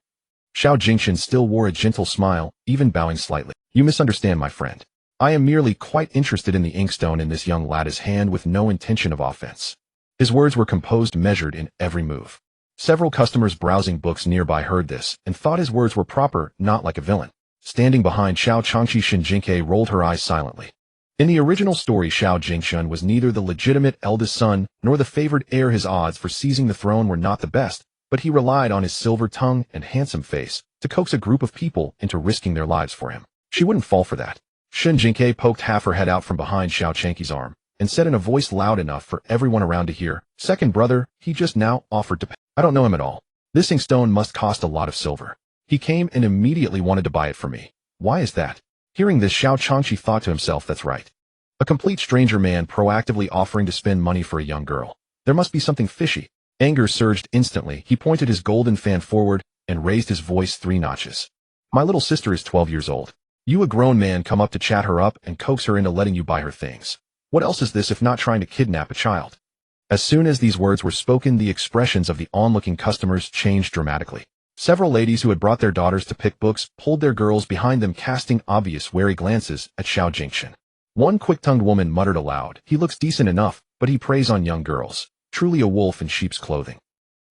Xiao Jingquan still wore a gentle smile, even bowing slightly. "You misunderstand, my friend. I am merely quite interested in the inkstone in this young lad's hand, with no intention of offense." His words were composed, measured in every move. Several customers browsing books nearby heard this and thought his words were proper, not like a villain. Standing behind Xiao Changqi, Shen Jingque rolled her eyes silently. In the original story, Xiao Jingquan was neither the legitimate eldest son nor the favored heir. His odds for seizing the throne were not the best, but he relied on his silver tongue and handsome face to coax a group of people into risking their lives for him. She wouldn't fall for that. Shen Jingque poked half her head out from behind Xiao Changqi's arm and said in a voice loud enough for everyone around to hear, "Second brother, he just now offered to pay. I don't know him at all. This inkstone must cost a lot of silver. He came and immediately wanted to buy it for me. Why is that?" Hearing this, Xiao Changqi thought to himself, that's right. A complete stranger man proactively offering to spend money for a young girl. There must be something fishy. Anger surged instantly. He pointed his golden fan forward and raised his voice 3 notches. "My little sister is 12 years old. You, a grown man, come up to chat her up and coax her into letting you buy her things. What else is this if not trying to kidnap a child?" As soon as these words were spoken, the expressions of the onlooking customers changed dramatically. Several ladies who had brought their daughters to pick books pulled their girls behind them, casting obvious wary glances at Xiao Jingquan. One quick-tongued woman muttered aloud, "He looks decent enough, but he preys on young girls. Truly a wolf in sheep's clothing."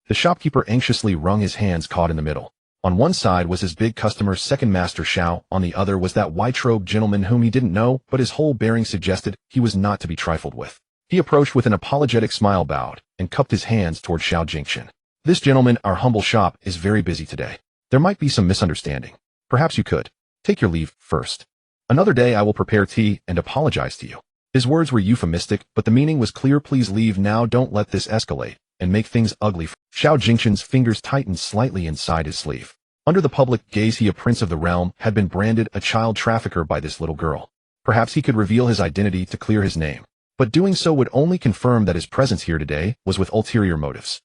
The shopkeeper anxiously wrung his hands, caught in the middle. On one side was his big customer, second master Xiao. On the other was that white-robed gentleman whom he didn't know, but his whole bearing suggested he was not to be trifled with. He approached with an apologetic smile, bowed, and cupped his hands toward Xiao Jingquan. "This gentleman, our humble shop, is very busy today. There might be some misunderstanding. Perhaps you could." Take your leave first. Another day I will prepare tea and apologize to you. His words were euphemistic, but the meaning was clear. Please leave now, don't let this escalate and make things ugly. Xiao Jingque's fingers tightened slightly inside his sleeve. Under the public gaze, he, a prince of the realm, had been branded a child trafficker by this little girl. Perhaps he could reveal his identity to clear his name, but doing so would only confirm that his presence here today was with ulterior motives.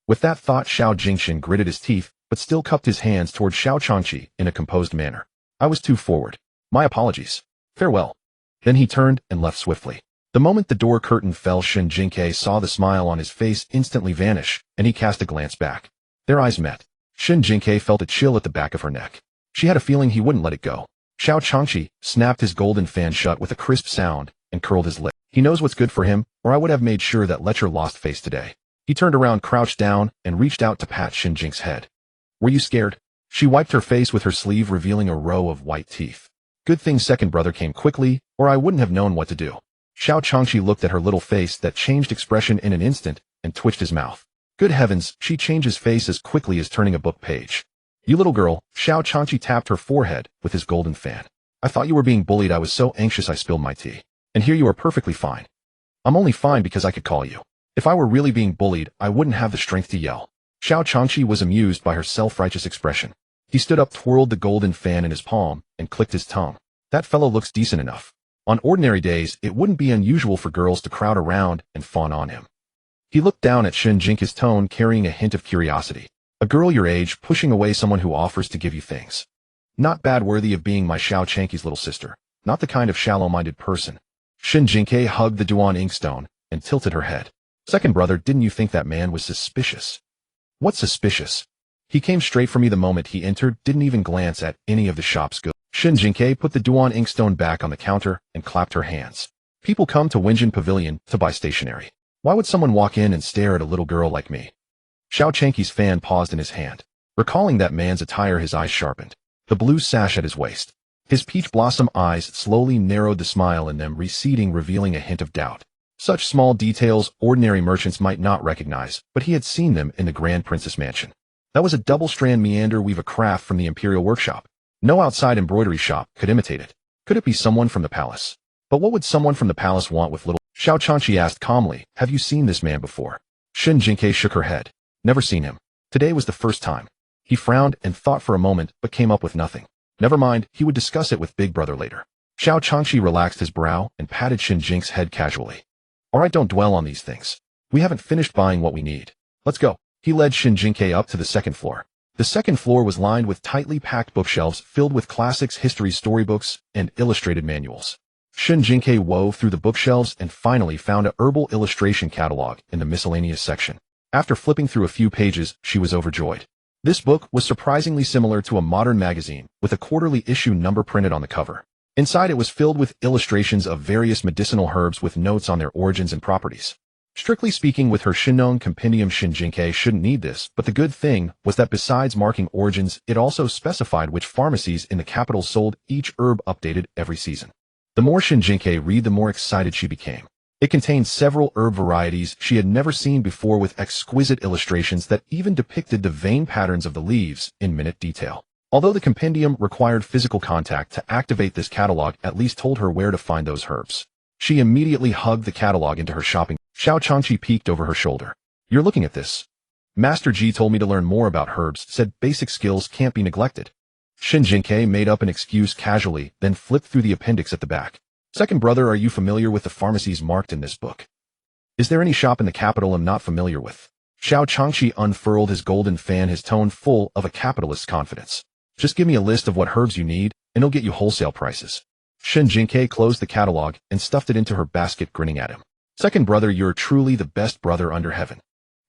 With that thought, Xiao Jingque gritted his teeth, but still cupped his hands toward Xiao Changqi in a composed manner. I was too forward. My apologies. Farewell. Then he turned and left swiftly. The moment the door curtain fell, Shen Jingque saw the smile on his face instantly vanish, and he cast a glance back. Their eyes met. Shen Jingque felt a chill at the back of her neck. She had a feeling he wouldn't let it go. Xiao Changqi snapped his golden fan shut with a crisp sound and curled his lip. He knows what's good for him, or I would have made sure that Lecher lost face today. He turned around, crouched down, and reached out to pat Shen Jingque's head. Were you scared? She wiped her face with her sleeve, revealing a row of white teeth. Good thing second brother came quickly, or I wouldn't have known what to do. Xiao Changqi looked at her little face that changed expression in an instant and twitched his mouth. Good heavens, she changed his face as quickly as turning a book page. You little girl, Xiao Changqi tapped her forehead with his golden fan. I thought you were being bullied. I was so anxious I spilled my tea. And here you are perfectly fine. I'm only fine because I could call you. If I were really being bullied, I wouldn't have the strength to yell. Xiao Changqi was amused by her self-righteous expression. He stood up, twirled the golden fan in his palm, and clicked his tongue. That fellow looks decent enough. On ordinary days, it wouldn't be unusual for girls to crowd around and fawn on him. He looked down at Shen Jingque's tone, carrying a hint of curiosity. A girl your age pushing away someone who offers to give you things. Not bad, worthy of being my Xiao Changque's little sister. Not the kind of shallow-minded person. Shen Jingque hugged the Duan inkstone and tilted her head. Second brother, didn't you think that man was suspicious? What's suspicious? He came straight for me the moment he entered, didn't even glance at any of the shop's goods. Shen Jingque put the Duan inkstone back on the counter and clapped her hands. People come to Wenjin Pavilion to buy stationery. Why would someone walk in and stare at a little girl like me? Xiao Changque's fan paused in his hand. Recalling that man's attire, his eyes sharpened. The blue sash at his waist. His peach blossom eyes slowly narrowed, the smile in them receding, revealing a hint of doubt. Such small details ordinary merchants might not recognize, but he had seen them in the Grand Princess Mansion. That was a double-strand meander weave, a craft from the Imperial Workshop. No outside embroidery shop could imitate it. Could it be someone from the palace? But what would someone from the palace want with little? Xiao Changqi asked calmly, have you seen this man before? Shen Jingque shook her head. Never seen him. Today was the first time. He frowned and thought for a moment, but came up with nothing. Never mind, he would discuss it with Big Brother later. Xiao Changqi relaxed his brow and patted Shen Jingque's head casually. Alright, don't dwell on these things. We haven't finished buying what we need. Let's go. He led Shen Jingque up to the second floor. The second floor was lined with tightly packed bookshelves filled with classics, history, storybooks, and illustrated manuals. Shen Jingque wove through the bookshelves and finally found a herbal illustration catalog in the miscellaneous section. After flipping through a few pages, she was overjoyed. This book was surprisingly similar to a modern magazine, with a quarterly issue number printed on the cover. Inside, it was filled with illustrations of various medicinal herbs with notes on their origins and properties. Strictly speaking, with her Shinong compendium, Shen Jingque shouldn't need this, but the good thing was that besides marking origins, it also specified which pharmacies in the capital sold each herb, updated every season. The more Shen Jingque read, the more excited she became. It contained several herb varieties she had never seen before, with exquisite illustrations that even depicted the vein patterns of the leaves in minute detail. Although the compendium required physical contact to activate, this catalog at least told her where to find those herbs. She immediately hugged the catalog into her shopping. Xiao Changqi peeked over her shoulder. You're looking at this? Master Ji told me to learn more about herbs, said basic skills can't be neglected. Shen Jingque made up an excuse casually, then flipped through the appendix at the back. Second brother, are you familiar with the pharmacies marked in this book? Is there any shop in the capital I'm not familiar with? Xiao Changqi unfurled his golden fan, his tone full of a capitalist's confidence. Just give me a list of what herbs you need, and it'll get you wholesale prices. Shen Jingque closed the catalog and stuffed it into her basket, grinning at him. Second brother, you're truly the best brother under heaven.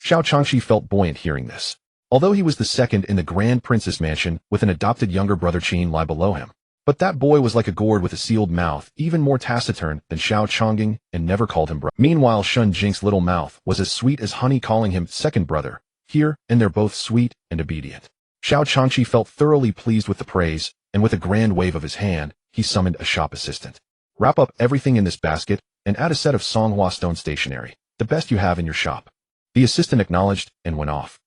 Xiao Changqi felt buoyant hearing this. Although he was the second in the Grand Princess Mansion, with an adopted younger brother Qin lie below him. But that boy was like a gourd with a sealed mouth, even more taciturn than Xiao Changqing, and never called him brother. Meanwhile, Shen Jingque's little mouth was as sweet as honey, calling him second brother here, and they're both sweet and obedient. Xiao Changqi felt thoroughly pleased with the praise, and with a grand wave of his hand, he summoned a shop assistant. Wrap up everything in this basket, and add a set of Songhua stone stationery, the best you have in your shop. The assistant acknowledged and went off.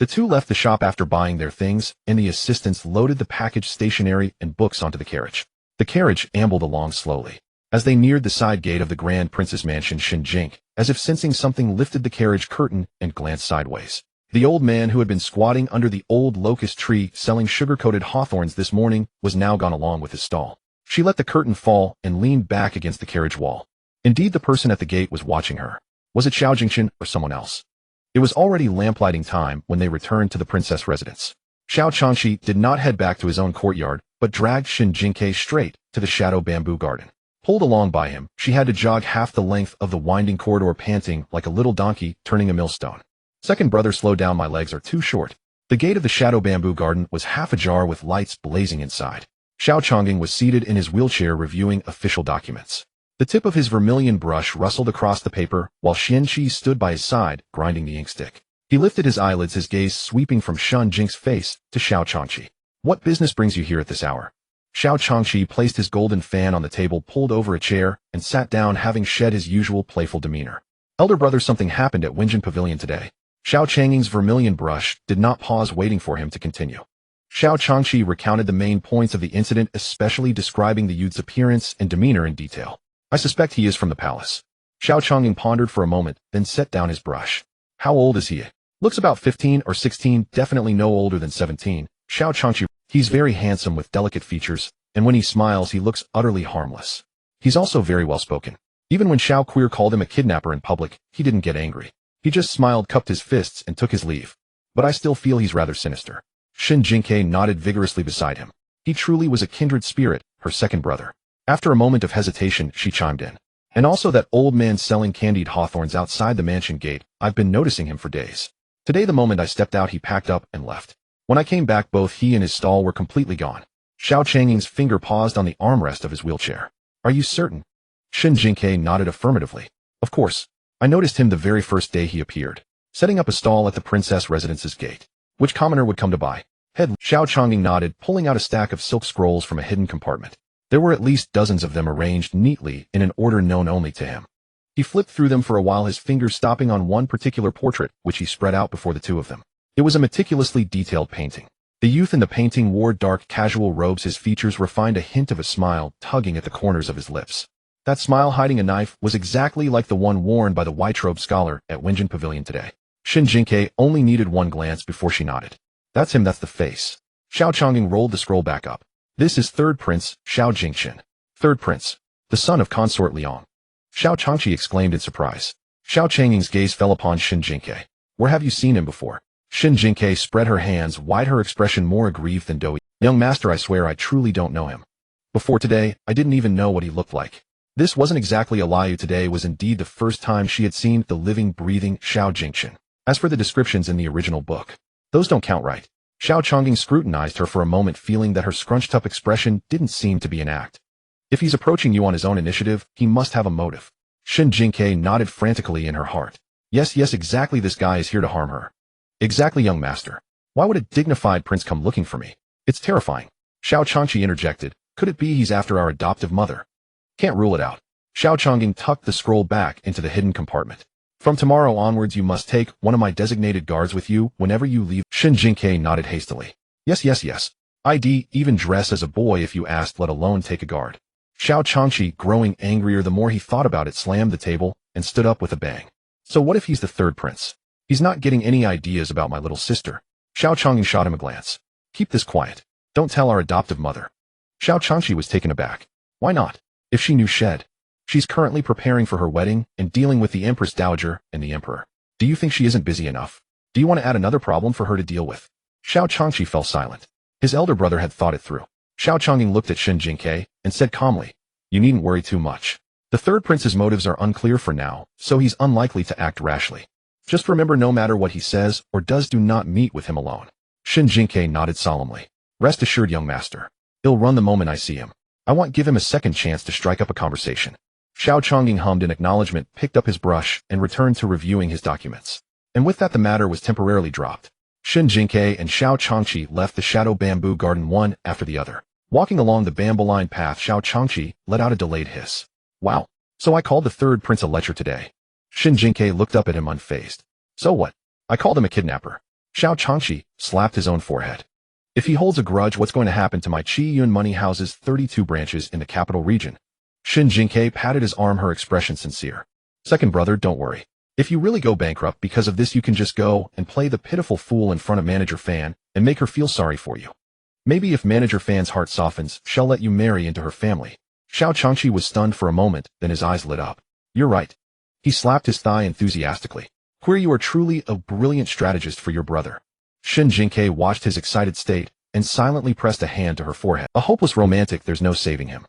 The two left the shop after buying their things, and the assistants loaded the packaged stationery and books onto the carriage. The carriage ambled along slowly. As they neared the side gate of the Grand Prince's mansion, Shen Jingque, as if sensing something, lifted the carriage curtain and glanced sideways. The old man who had been squatting under the old locust tree selling sugar-coated hawthorns this morning was now gone along with his stall. She let the curtain fall and leaned back against the carriage wall. Indeed, the person at the gate was watching her. Was it Xiao Jingqian or someone else? It was already lamplighting time when they returned to the princess residence. Xiao Changqi did not head back to his own courtyard, but dragged Shen Jingque straight to the shadow bamboo garden. Pulled along by him, she had to jog half the length of the winding corridor, panting like a little donkey turning a millstone. Second brother, slow down, my legs are too short. The gate of the shadow bamboo garden was half ajar with lights blazing inside. Xiao Changqing was seated in his wheelchair reviewing official documents. The tip of his vermilion brush rustled across the paper, while Xian Qi stood by his side, grinding the inkstick. He lifted his eyelids, his gaze sweeping from Shen Jingque's face to Xiao Changqi. What business brings you here at this hour? Xiao Changqi placed his golden fan on the table, pulled over a chair, and sat down, having shed his usual playful demeanor. Elder brother, something happened at Wenjin Pavilion today. Xiao Changqing's vermilion brush did not pause, waiting for him to continue. Xiao Changqi recounted the main points of the incident, especially describing the youth's appearance and demeanor in detail. I suspect he is from the palace. Xiao Changqing pondered for a moment, then set down his brush. How old is he? Looks about 15 or 16, definitely no older than 17. Xiao Changqi. He's very handsome with delicate features, and when he smiles he looks utterly harmless. He's also very well spoken. Even when Xiao Queer called him a kidnapper in public, he didn't get angry. He just smiled, cupped his fists, and took his leave. But I still feel he's rather sinister. Shen Jingque nodded vigorously beside him. He truly was a kindred spirit, her second brother. After a moment of hesitation, she chimed in. And also that old man selling candied hawthorns outside the mansion gate, I've been noticing him for days. Today, the moment I stepped out, he packed up and left. When I came back, both he and his stall were completely gone. Xiao Changqing's finger paused on the armrest of his wheelchair. Are you certain? Shen Jingque nodded affirmatively. Of course. I noticed him the very first day he appeared, setting up a stall at the princess residence's gate. Which commoner would come to buy? Head. Xiao Changqing nodded, pulling out a stack of silk scrolls from a hidden compartment. There were at least dozens of them arranged neatly in an order known only to him. He flipped through them for a while, his fingers stopping on one particular portrait, which he spread out before the two of them. It was a meticulously detailed painting. The youth in the painting wore dark casual robes, his features refined, a hint of a smile tugging at the corners of his lips. That smile, hiding a knife, was exactly like the one worn by the white-robed scholar at Wenjin Pavilion today. Shen Jingque only needed one glance before she nodded. That's him, that's the face. Xiao Changqing rolled the scroll back up. This is third prince, Xiao Jingqian. Third prince. The son of consort Liang. Xiao Changqi exclaimed in surprise. Xiao Changqing's gaze fell upon Shen Jingque. Where have you seen him before? Shen Jingque spread her hands wide, her expression more aggrieved than doughy. Young master, I swear I truly don't know him. Before today, I didn't even know what he looked like. This wasn't exactly a lie. Today was indeed the first time she had seen the living, breathing Xiao Jingqian. As for the descriptions in the original book, those don't count, right? Xiao Changqing scrutinized her for a moment, feeling that her scrunched-up expression didn't seem to be an act. If he's approaching you on his own initiative, he must have a motive. Shen Jingque nodded frantically in her heart. Yes, exactly, this guy is here to harm her. Exactly, young master. Why would a dignified prince come looking for me? It's terrifying. Xiao Changqi interjected. Could it be he's after our adoptive mother? Can't rule it out. Xiao Changqing tucked the scroll back into the hidden compartment. From tomorrow onwards, you must take one of my designated guards with you whenever you leave. Shen Jingque nodded hastily. Yes. I'd even dress as a boy if you asked, let alone take a guard. Xiao Changqi, growing angrier the more he thought about it, slammed the table and stood up with a bang. So what if he's the third prince? He's not getting any ideas about my little sister. Xiao Changqing shot him a glance. Keep this quiet. Don't tell our adoptive mother. Xiao Changqi was taken aback. Why not? If she knew Shed. She's currently preparing for her wedding and dealing with the Empress Dowager and the Emperor. Do you think she isn't busy enough? Do you want to add another problem for her to deal with? Xiao Changqi fell silent. His elder brother had thought it through. Xiao Changqing looked at Shen Jingque and said calmly, you needn't worry too much. The third prince's motives are unclear for now, so he's unlikely to act rashly. Just remember, no matter what he says or does, do not meet with him alone. Shen Jingque nodded solemnly. Rest assured, young master. He'll run the moment I see him. I won't give him a second chance to strike up a conversation. Xiao Changqing hummed in acknowledgement, picked up his brush, and returned to reviewing his documents. And with that, the matter was temporarily dropped. Shen Jingque and Xiao Changqi left the shadow bamboo garden one after the other. Walking along the bamboo-lined path, Xiao Changqi let out a delayed hiss. Wow. So I called the third prince a lecher today. Shen Jingque looked up at him unfazed. So what? I called him a kidnapper. Xiao Changqi slapped his own forehead. If he holds a grudge, what's going to happen to my Qi Yun money houses 32 branches in the capital region? Shen Jingque patted his arm, her expression sincere. Second brother, don't worry. If you really go bankrupt because of this, you can just go and play the pitiful fool in front of Manager Fan and make her feel sorry for you. Maybe if Manager Fan's heart softens, she'll let you marry into her family. Xiao Changqi was stunned for a moment, then his eyes lit up. You're right. He slapped his thigh enthusiastically. Queer, you are truly a brilliant strategist for your brother. Shen Jingque watched his excited state and silently pressed a hand to her forehead. A hopeless romantic, there's no saving him.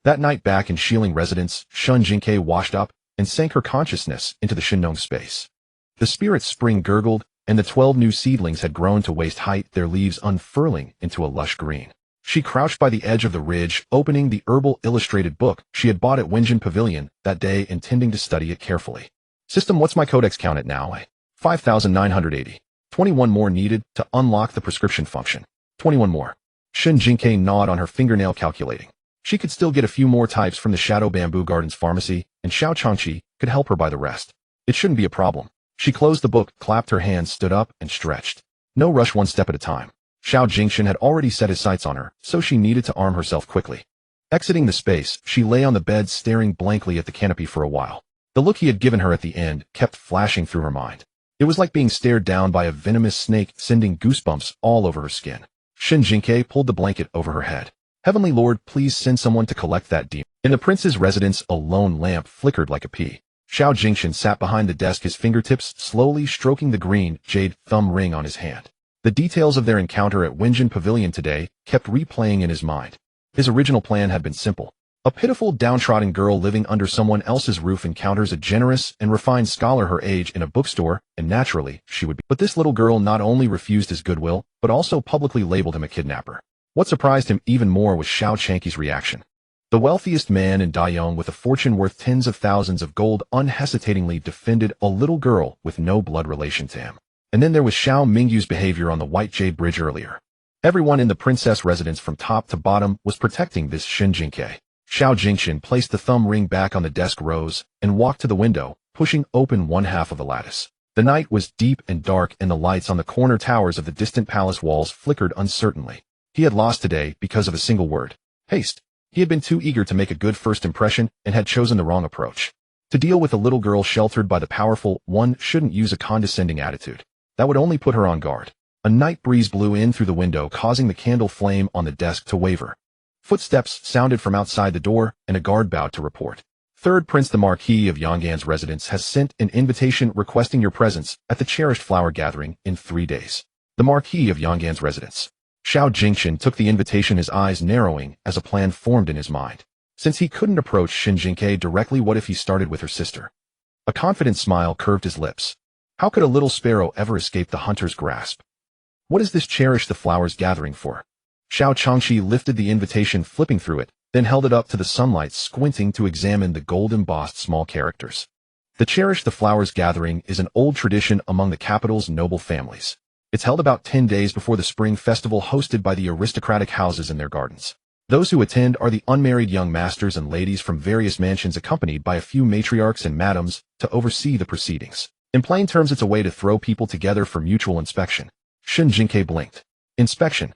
That night back in Xiling residence, Shen Jingque washed up and sank her consciousness into the Shinong space. The spirit spring gurgled, and the 12 new seedlings had grown to waist height, their leaves unfurling into a lush green. She crouched by the edge of the ridge, opening the herbal illustrated book she had bought at Wenjin Pavilion that day, intending to study it carefully. System, what's my codex count at now? 5,980. 21 more needed to unlock the prescription function. 21 more. Shen Jingque gnawed on her fingernail, calculating. She could still get a few more types from the Shadow Bamboo Gardens pharmacy, and Xiao Changqi could help her buy the rest. It shouldn't be a problem. She closed the book, clapped her hands, stood up, and stretched. No rush, one step at a time. Xiao Jingqian had already set his sights on her, so she needed to arm herself quickly. Exiting the space, she lay on the bed staring blankly at the canopy for a while. The look he had given her at the end kept flashing through her mind. It was like being stared down by a venomous snake, sending goosebumps all over her skin. Shen Jingque pulled the blanket over her head. Heavenly Lord, please send someone to collect that demon. In the prince's residence, a lone lamp flickered like a pea. Xiao Jingqian sat behind the desk, his fingertips slowly stroking the green jade thumb ring on his hand. The details of their encounter at Wenjin Pavilion today kept replaying in his mind. His original plan had been simple. A pitiful, downtrodden girl living under someone else's roof encounters a generous and refined scholar her age in a bookstore, and naturally, she would be. But this little girl not only refused his goodwill, but also publicly labeled him a kidnapper. What surprised him even more was Xiao Changqi's reaction. The wealthiest man in Dayong, with a fortune worth tens of thousands of gold, unhesitatingly defended a little girl with no blood relation to him. And then there was Xiao Mingyu's behavior on the White Jade Bridge earlier. Everyone in the princess residence from top to bottom was protecting this Shen Jingque. Xiao Jingqian placed the thumb ring back on the desk, rose, and walked to the window, pushing open one half of the lattice. The night was deep and dark, and the lights on the corner towers of the distant palace walls flickered uncertainly. He had lost today because of a single word. Haste. He had been too eager to make a good first impression and had chosen the wrong approach. To deal with a little girl sheltered by the powerful, one shouldn't use a condescending attitude. That would only put her on guard. A night breeze blew in through the window, causing the candle flame on the desk to waver. Footsteps sounded from outside the door, and a guard bowed to report. Third Prince, the Marquis of Yonggan's residence, has sent an invitation requesting your presence at the cherished flower gathering in 3 days. The Marquis of Yonggan's residence. Xiao Jingqian took the invitation, his eyes narrowing as a plan formed in his mind. Since he couldn't approach Shen Jingque directly, what if he started with her sister? A confident smile curved his lips. How could a little sparrow ever escape the hunter's grasp? What is this cherish the flowers gathering for? Xiao Changqi lifted the invitation, flipping through it, then held it up to the sunlight, squinting to examine the gold-embossed small characters. The Cherish the Flowers Gathering is an old tradition among the capital's noble families. It's held about 10 days before the spring festival, hosted by the aristocratic houses in their gardens. Those who attend are the unmarried young masters and ladies from various mansions, accompanied by a few matriarchs and madams to oversee the proceedings. In plain terms, it's a way to throw people together for mutual inspection. Shen Jingque blinked. Inspection.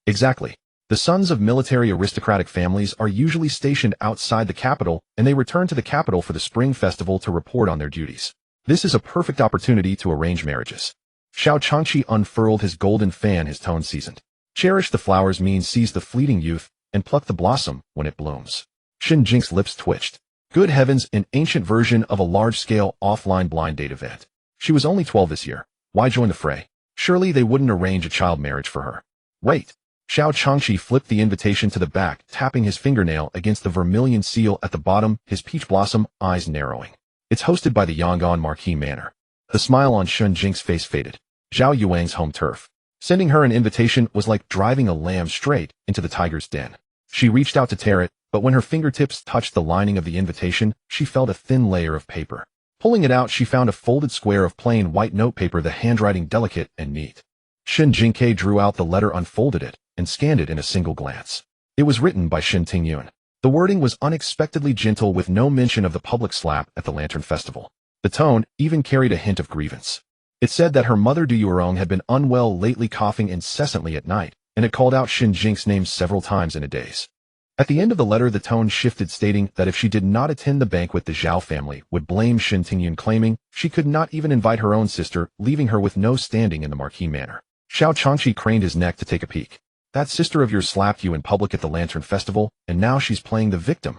Exactly. The sons of military aristocratic families are usually stationed outside the capital, and they return to the capital for the spring festival to report on their duties. This is a perfect opportunity to arrange marriages. Xiao Changqi unfurled his golden fan, his tone seasoned. Cherish the flowers means seize the fleeting youth and pluck the blossom when it blooms. Shen Jingque's lips twitched. Good heavens, an ancient version of a large-scale offline blind date event. She was only 12 this year. Why join the fray? Surely they wouldn't arrange a child marriage for her. Wait. Xiao Changqi flipped the invitation to the back, tapping his fingernail against the vermilion seal at the bottom, his peach blossom eyes narrowing. It's hosted by the Yonggan Marquis Manor. The smile on Shen Jingque's face faded. Zhao Yuang's home turf. Sending her an invitation was like driving a lamb straight into the tiger's den. She reached out to tear it, but when her fingertips touched the lining of the invitation, she felt a thin layer of paper. Pulling it out, she found a folded square of plain white notepaper, the handwriting delicate and neat. Shen Jingque drew out the letter, unfolded it, and scanned it in a single glance. It was written by Shen Tingyun. The wording was unexpectedly gentle, with no mention of the public slap at the Lantern Festival. The tone even carried a hint of grievance. It said that her mother Duyurong had been unwell lately, coughing incessantly at night, and it called out Shen Jingque's name several times in a daze. At the end of the letter, the tone shifted, stating that if she did not attend the banquet, the Zhao family would blame Shen Tingyun, claiming she could not even invite her own sister, leaving her with no standing in the marquis manor. Xiao Changqi craned his neck to take a peek. That sister of yours slapped you in public at the Lantern Festival, and now she's playing the victim.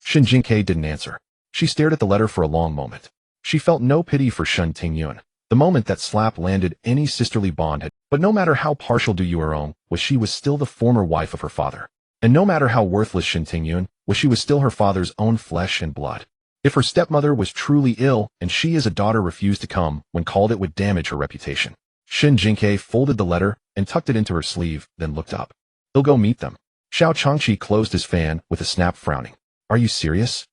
Shen Jingque didn't answer. She stared at the letter for a long moment. She felt no pity for Shen Tingyun. The moment that slap landed, any sisterly bond had, but no matter how partial Duyurong was, she was still the former wife of her father. And no matter how worthless Shen Tingyun was, she was still her father's own flesh and blood. If her stepmother was truly ill, and she as a daughter refused to come when called, it would damage her reputation. Shen Jingque folded the letter and tucked it into her sleeve, then looked up. He'll go meet them. Xiao Changqi closed his fan with a snap, frowning. Are you serious?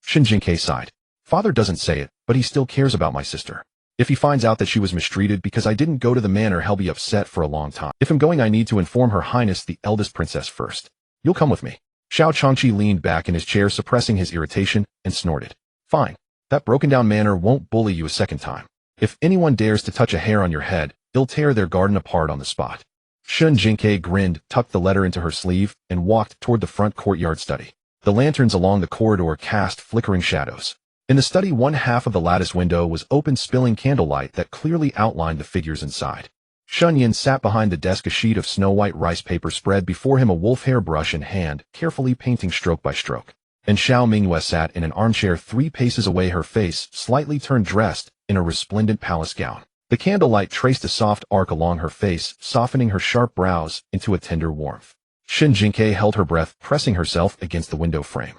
Shen Jingque sighed. Father doesn't say it, but he still cares about my sister. If he finds out that she was mistreated because I didn't go to the manor, he'll be upset for a long time. If I'm going, I need to inform Her Highness, the eldest princess, first. You'll come with me. Xiao Changqi leaned back in his chair, suppressing his irritation, and snorted. Fine. That broken-down manor won't bully you a second time. If anyone dares to touch a hair on your head, they'll tear their garden apart on the spot. Shen Jingque grinned, tucked the letter into her sleeve, and walked toward the front courtyard study. The lanterns along the corridor cast flickering shadows. In the study, one half of the lattice window was open, spilling candlelight that clearly outlined the figures inside. Shun Yin sat behind the desk, a sheet of snow-white rice paper spread before him, a wolf hair brush in hand, carefully painting stroke by stroke. And Xiao Mingyue sat in an armchair 3 paces away, her face slightly turned, dressed in a resplendent palace gown. The candlelight traced a soft arc along her face, softening her sharp brows into a tender warmth. Shen Jingque held her breath, pressing herself against the window frame.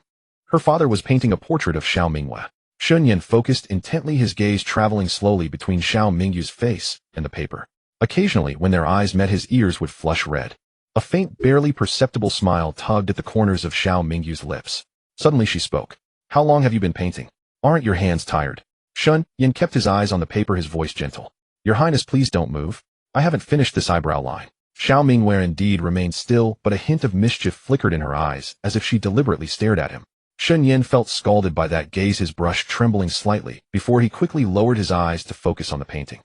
Her father was painting a portrait of Xiao Mingyue. Shun Yin focused intently, his gaze traveling slowly between Xiao Mingyue's face and the paper. Occasionally, when their eyes met, his ears would flush red. A faint, barely perceptible smile tugged at the corners of Xiao Mingyue's lips. Suddenly she spoke. How long have you been painting? Aren't your hands tired? Shun Yin kept his eyes on the paper, his voice gentle. Your Highness, please don't move. I haven't finished this eyebrow line. Xiao Mingyue indeed remained still, but a hint of mischief flickered in her eyes, as if she deliberately stared at him. Shen Yin felt scalded by that gaze, his brush trembling slightly, before he quickly lowered his eyes to focus on the painting.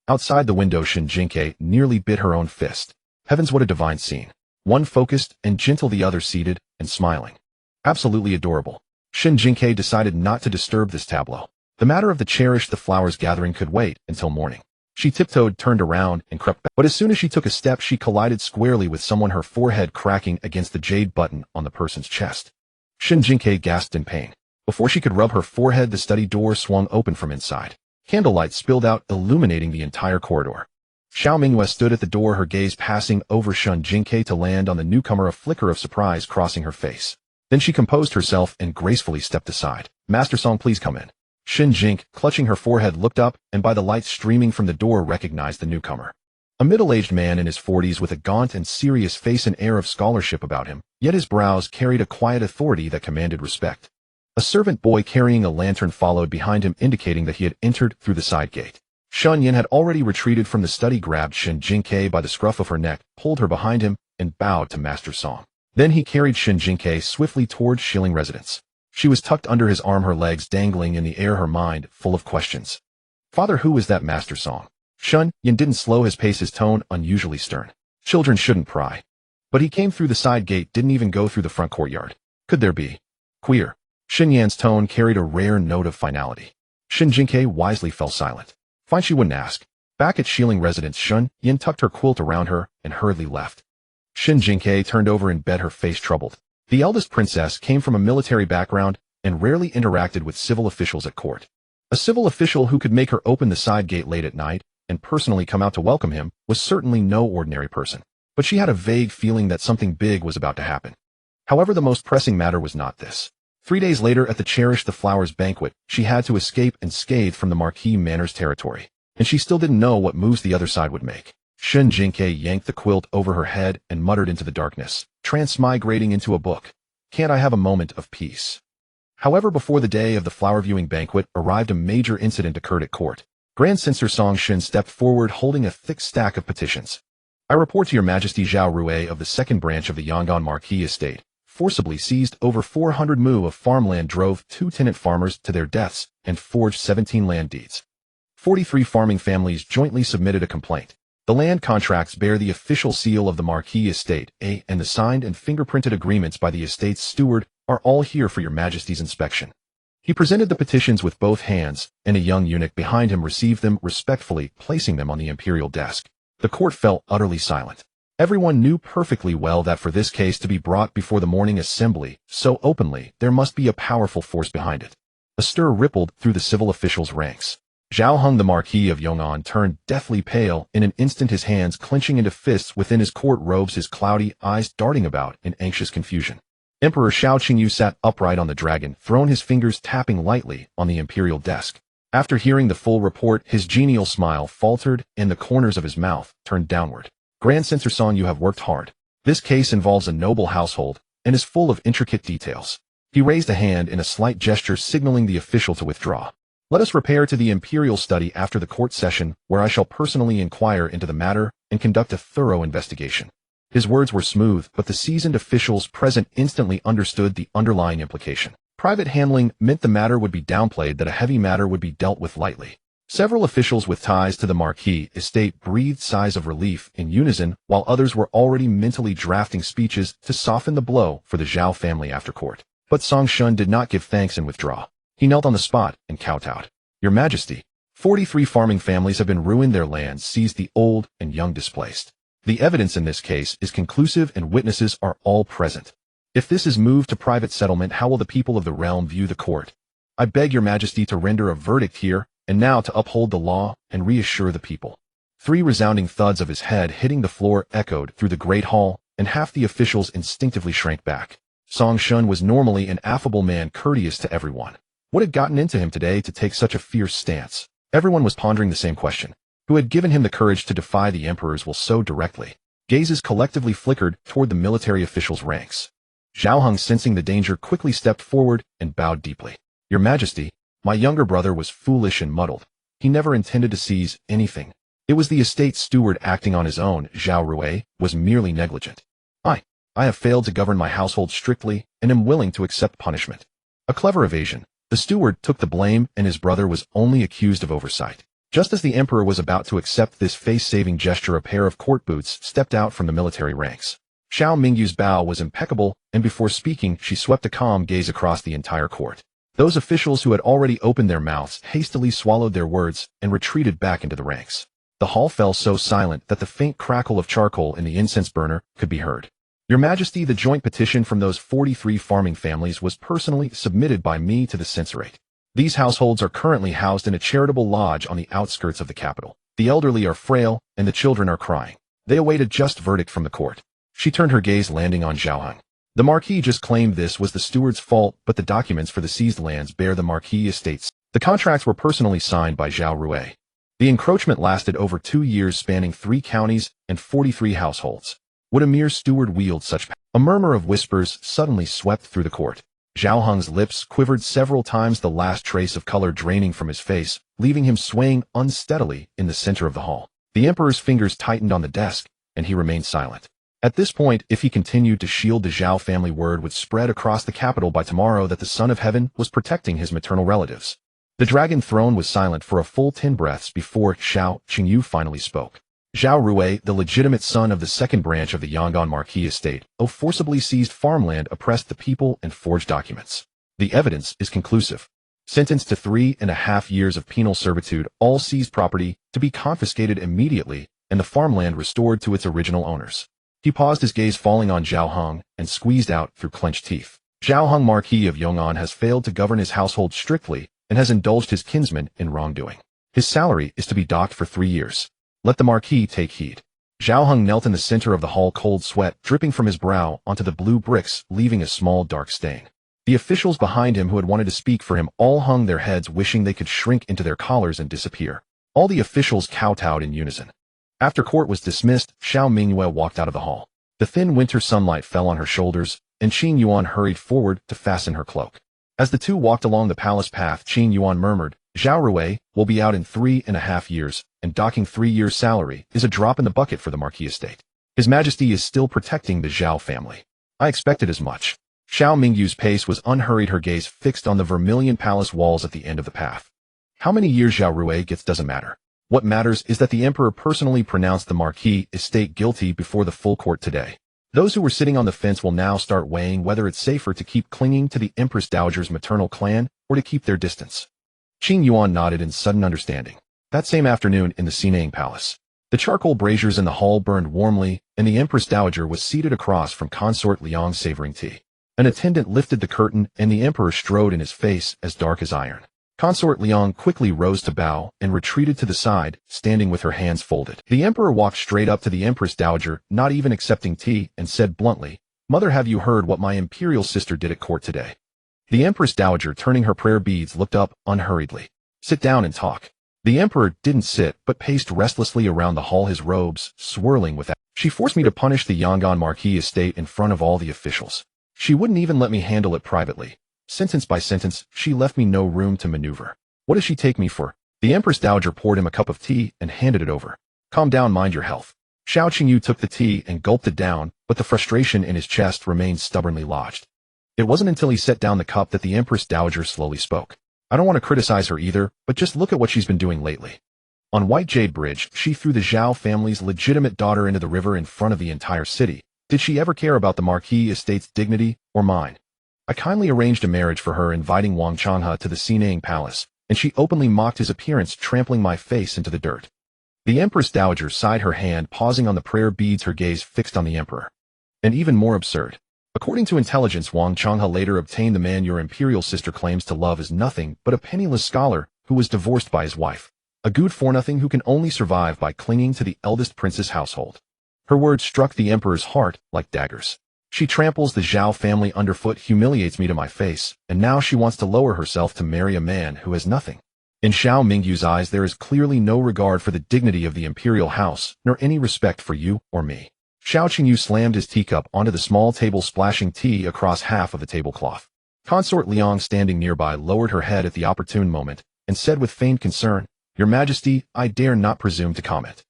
Outside the window, Shen Jingque nearly bit her own fist. Heavens, what a divine scene. One focused and gentle, the other seated and smiling. Absolutely adorable. Shen Jingque decided not to disturb this tableau. The matter of the Cherish the Flowers gathering could wait until morning. She tiptoed, turned around, and crept back. But as soon as she took a step, she collided squarely with someone, her forehead cracking against the jade button on the person's chest. Shen Jingque gasped in pain. Before she could rub her forehead, the study door swung open from inside. Candlelight spilled out, illuminating the entire corridor. Xiao Mingyue stood at the door, her gaze passing over Shen Jingque to land on the newcomer, a flicker of surprise crossing her face. Then she composed herself and gracefully stepped aside. Master Song, please come in. Shen Jingque, clutching her forehead, looked up, and by the light streaming from the door recognized the newcomer. A middle-aged man in his 40s with a gaunt and serious face, an air of scholarship about him, yet his brows carried a quiet authority that commanded respect. A servant boy carrying a lantern followed behind him, indicating that he had entered through the side gate. Shun Yin had already retreated from the study, grabbed Shen Jingque by the scruff of her neck, pulled her behind him, and bowed to Master Song. Then he carried Shen Jingque swiftly toward Shilling residence. She was tucked under his arm, her legs dangling in the air, her mind full of questions. Father, who is that Master Song? Shun Yin didn't slow his pace, his tone unusually stern. Children shouldn't pry. But he came through the side gate, didn't even go through the front courtyard. Could there be? Queer. Shen Yan's tone carried a rare note of finality. Shen Jingque wisely fell silent. Fine, she wouldn't ask. Back at Shilling residence, Shun Yin tucked her quilt around her and hurriedly left. Shen Jingque turned over in bed, her face troubled. The eldest princess came from a military background and rarely interacted with civil officials at court. A civil official who could make her open the side gate late at night and personally come out to welcome him was certainly no ordinary person. But she had a vague feeling that something big was about to happen. However, the most pressing matter was not this. 3 days later, at the Cherish the Flowers banquet, she had to escape unscathed from the Marquis Manor's territory, and she still didn't know what moves the other side would make. Shen Jingque yanked the quilt over her head and muttered into the darkness, transmigrating into a book. Can't I have a moment of peace? However, before the day of the flower viewing banquet arrived, a major incident occurred at court. Grand Censor Song Shen stepped forward holding a thick stack of petitions. I report to your Majesty, Zhao Rui of the second branch of the Yangon Marquis estate forcibly seized over 400 mu of farmland, drove 2 tenant farmers to their deaths, and forged 17 land deeds. 43 farming families jointly submitted a complaint. The land contracts bear the official seal of the marquis estate, and the signed and fingerprinted agreements by the estate's steward are all here for your majesty's inspection. He presented the petitions with both hands, and a young eunuch behind him received them respectfully, placing them on the imperial desk. The court fell utterly silent. Everyone knew perfectly well that for this case to be brought before the morning assembly so openly, there must be a powerful force behind it. A stir rippled through the civil officials' ranks. Zhao Hung, the Marquis of Yong'an, turned deathly pale in an instant, his hands clenching into fists within his court robes, his cloudy eyes darting about in anxious confusion. Emperor Xiao Qingyu sat upright on the dragon throne, his fingers tapping lightly on the imperial desk. After hearing the full report, his genial smile faltered and the corners of his mouth turned downward. Grand Censor Song, you have worked hard. This case involves a noble household and is full of intricate details. He raised a hand in a slight gesture, signaling the official to withdraw. Let us repair to the imperial study after the court session, where I shall personally inquire into the matter and conduct a thorough investigation. His words were smooth, but the seasoned officials present instantly understood the underlying implication. Private handling meant the matter would be downplayed, that a heavy matter would be dealt with lightly. Several officials with ties to the Marquis estate breathed sighs of relief in unison, while others were already mentally drafting speeches to soften the blow for the Zhao family after court. But Song Shun did not give thanks and withdraw. He knelt on the spot and kowtowed. Your Majesty, 43 farming families have been ruined, their lands seized, the old and young displaced. The evidence in this case is conclusive and witnesses are all present. If this is moved to private settlement, how will the people of the realm view the court? I beg your Majesty to render a verdict here and now to uphold the law and reassure the people. 3 resounding thuds of his head hitting the floor echoed through the great hall, and half the officials instinctively shrank back. Song Shun was normally an affable man, courteous to everyone. What had gotten into him today to take such a fierce stance? Everyone was pondering the same question. Who had given him the courage to defy the emperor's will so directly? Gazes collectively flickered toward the military officials' ranks. Zhao Hung, sensing the danger, quickly stepped forward and bowed deeply. Your Majesty, my younger brother was foolish and muddled. He never intended to seize anything. It was the estate steward acting on his own. Zhao Rui was merely negligent. I have failed to govern my household strictly and am willing to accept punishment. A clever evasion. The steward took the blame and his brother was only accused of oversight. Just as the emperor was about to accept this face-saving gesture, a pair of court boots stepped out from the military ranks. Xiao Mingyu's bow was impeccable, and before speaking, she swept a calm gaze across the entire court. Those officials who had already opened their mouths hastily swallowed their words and retreated back into the ranks. The hall fell so silent that the faint crackle of charcoal in the incense burner could be heard. Your Majesty, the joint petition from those 43 farming families was personally submitted by me to the censorate. These households are currently housed in a charitable lodge on the outskirts of the capital. The elderly are frail, and the children are crying. They await a just verdict from the court. She turned her gaze, landing on Zhao Hung. The Marquis just claimed this was the steward's fault, but the documents for the seized lands bear the Marquis estates. The contracts were personally signed by Zhao Rui. The encroachment lasted over 2 years, spanning 3 counties and 43 households. Would a mere steward wield such power? A murmur of whispers suddenly swept through the court. Zhao Hung's lips quivered several times, the last trace of color draining from his face, leaving him swaying unsteadily in the center of the hall. The emperor's fingers tightened on the desk, and he remained silent. At this point, if he continued to shield the Zhao family, word would spread across the capital by tomorrow that the Son of Heaven was protecting his maternal relatives. The dragon throne was silent for a full 10 breaths before Xiao Qingyu finally spoke. Zhao Rui, the legitimate son of the second branch of the Yong'an Marquis estate, forcibly seized farmland, oppressed the people, and forged documents. The evidence is conclusive. Sentenced to 3.5 years of penal servitude, all seized property to be confiscated immediately, and the farmland restored to its original owners. He paused, his gaze falling on Zhao Hung, and squeezed out through clenched teeth. Zhao Hung, Marquis of Yong'an, has failed to govern his household strictly and has indulged his kinsman in wrongdoing. His salary is to be docked for 3 years. Let the Marquis take heed. Zhao Hung knelt in the center of the hall, cold sweat dripping from his brow onto the blue bricks, leaving a small dark stain. The officials behind him who had wanted to speak for him all hung their heads, wishing they could shrink into their collars and disappear. All the officials kowtowed in unison. After court was dismissed, Xiao Mingyue walked out of the hall. The thin winter sunlight fell on her shoulders, and Qin Yuan hurried forward to fasten her cloak. As the two walked along the palace path, Qin Yuan murmured, Zhao Rui will be out in 3.5 years, and docking 3 years' salary is a drop in the bucket for the Marquis estate. His Majesty is still protecting the Zhao family. I expected as much. Xiao Mingyu's pace was unhurried, her gaze fixed on the vermilion palace walls at the end of the path. How many years Zhao Rui gets doesn't matter. What matters is that the emperor personally pronounced the marquis estate guilty before the full court today. Those who were sitting on the fence will now start weighing whether it's safer to keep clinging to the Empress Dowager's maternal clan or to keep their distance. Qing Yuan nodded in sudden understanding. That same afternoon in the Sinang Palace, the charcoal braziers in the hall burned warmly, and the Empress Dowager was seated across from Consort Liang savoring tea. An attendant lifted the curtain, and the emperor strode in his face as dark as iron. Consort Liang quickly rose to bow and retreated to the side, standing with her hands folded. The emperor walked straight up to the Empress Dowager, not even accepting tea, and said bluntly, "Mother, have you heard what my imperial sister did at court today?" The Empress Dowager, turning her prayer beads, looked up unhurriedly. "Sit down and talk." The emperor didn't sit, but paced restlessly around the hall, his robes swirling with anger. "She forced me to punish the Yangon marquis estate in front of all the officials. She wouldn't even let me handle it privately. Sentence by sentence, she left me no room to maneuver. What does she take me for?" The Empress Dowager poured him a cup of tea and handed it over. "Calm down, mind your health." Xiao Qingyu took the tea and gulped it down, but the frustration in his chest remained stubbornly lodged. It wasn't until he set down the cup that the Empress Dowager slowly spoke. "I don't want to criticize her either, but just look at what she's been doing lately. On White Jade Bridge, she threw the Zhao family's legitimate daughter into the river in front of the entire city. Did she ever care about the marquis estate's dignity or mine? I kindly arranged a marriage for her, inviting Wang Changhe to the Sinang Palace, and she openly mocked his appearance, trampling my face into the dirt." The Empress Dowager sighed, her hand pausing on the prayer beads, her gaze fixed on the emperor. "And even more absurd. According to intelligence, Wang Changhe later obtained the man your imperial sister claims to love as nothing but a penniless scholar who was divorced by his wife, a good-for-nothing who can only survive by clinging to the eldest prince's household." Her words struck the emperor's heart like daggers. "She tramples the Zhao family underfoot, humiliates me to my face, and now she wants to lower herself to marry a man who has nothing." In Xiao Mingyu's eyes, there is clearly no regard for the dignity of the imperial house, nor any respect for you or me. Xiao Qingyu slammed his teacup onto the small table, splashing tea across half of the tablecloth. Consort Liang, standing nearby, lowered her head at the opportune moment and said with feigned concern, "Your Majesty, I dare not presume to comment.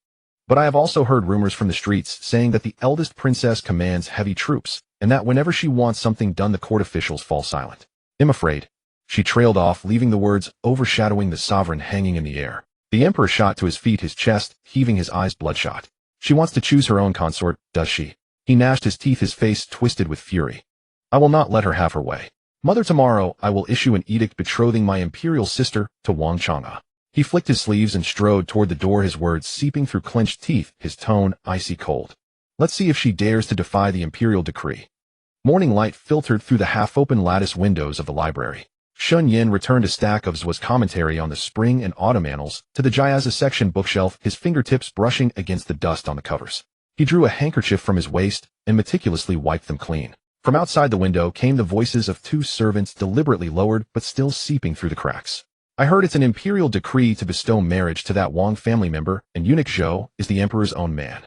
But I have also heard rumors from the streets saying that the eldest princess commands heavy troops, and that whenever she wants something done, the court officials fall silent. I'm afraid." She trailed off, leaving the words overshadowing the sovereign hanging in the air. The emperor shot to his feet, his chest heaving, his eyes bloodshot. "She wants to choose her own consort, does she?" He gnashed his teeth, his face twisted with fury. "I will not let her have her way. Mother, tomorrow I will issue an edict betrothing my imperial sister to Wang Changhe." He flicked his sleeves and strode toward the door, his words seeping through clenched teeth, his tone icy cold. "Let's see if she dares to defy the imperial decree." Morning light filtered through the half-open lattice windows of the library. Shun Yin returned a stack of Zhu's commentary on the spring and autumn annals to the Jiazi section bookshelf, his fingertips brushing against the dust on the covers. He drew a handkerchief from his waist and meticulously wiped them clean. From outside the window came the voices of two servants, deliberately lowered but still seeping through the cracks. "I heard it's an imperial decree to bestow marriage to that Wang family member, and eunuch Zhou is the emperor's own man.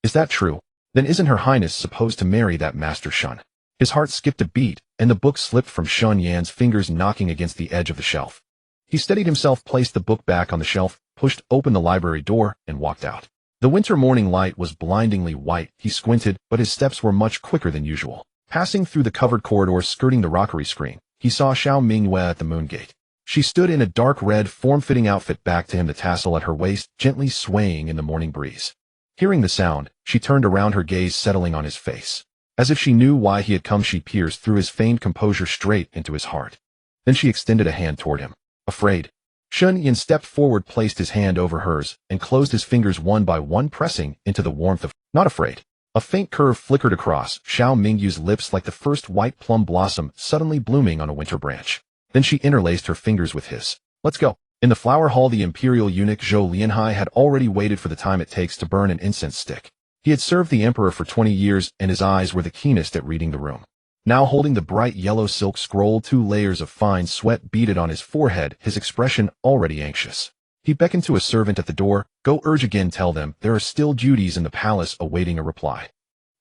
Is that true? Then isn't her highness supposed to marry that master Shun?" His heart skipped a beat, and the book slipped from Shun Yan's fingers, knocking against the edge of the shelf. He steadied himself, placed the book back on the shelf, pushed open the library door, and walked out. The winter morning light was blindingly white. He squinted, but his steps were much quicker than usual. Passing through the covered corridor skirting the rockery screen, he saw Xiao Mingyue at the moon gate. She stood in a dark red, form-fitting outfit, back to him, the tassel at her waist gently swaying in the morning breeze. Hearing the sound, she turned around, her gaze settling on his face. As if she knew why he had come, she pierced through his feigned composure straight into his heart. Then she extended a hand toward him. "Afraid?" Shun Yin stepped forward, placed his hand over hers, and closed his fingers one by one, pressing into the warmth of "Not afraid." A faint curve flickered across Xiao Mingyu's lips like the first white plum blossom suddenly blooming on a winter branch. Then she interlaced her fingers with his. "Let's go." In the flower hall, the imperial eunuch Zhou Lianhai had already waited for the time it takes to burn an incense stick. He had served the emperor for 20 years, and his eyes were the keenest at reading the room. Now, holding the bright yellow silk scroll, 2 layers of fine sweat beaded on his forehead, his expression already anxious. He beckoned to a servant at the door. "Go urge again, tell them there are still duties in the palace awaiting a reply."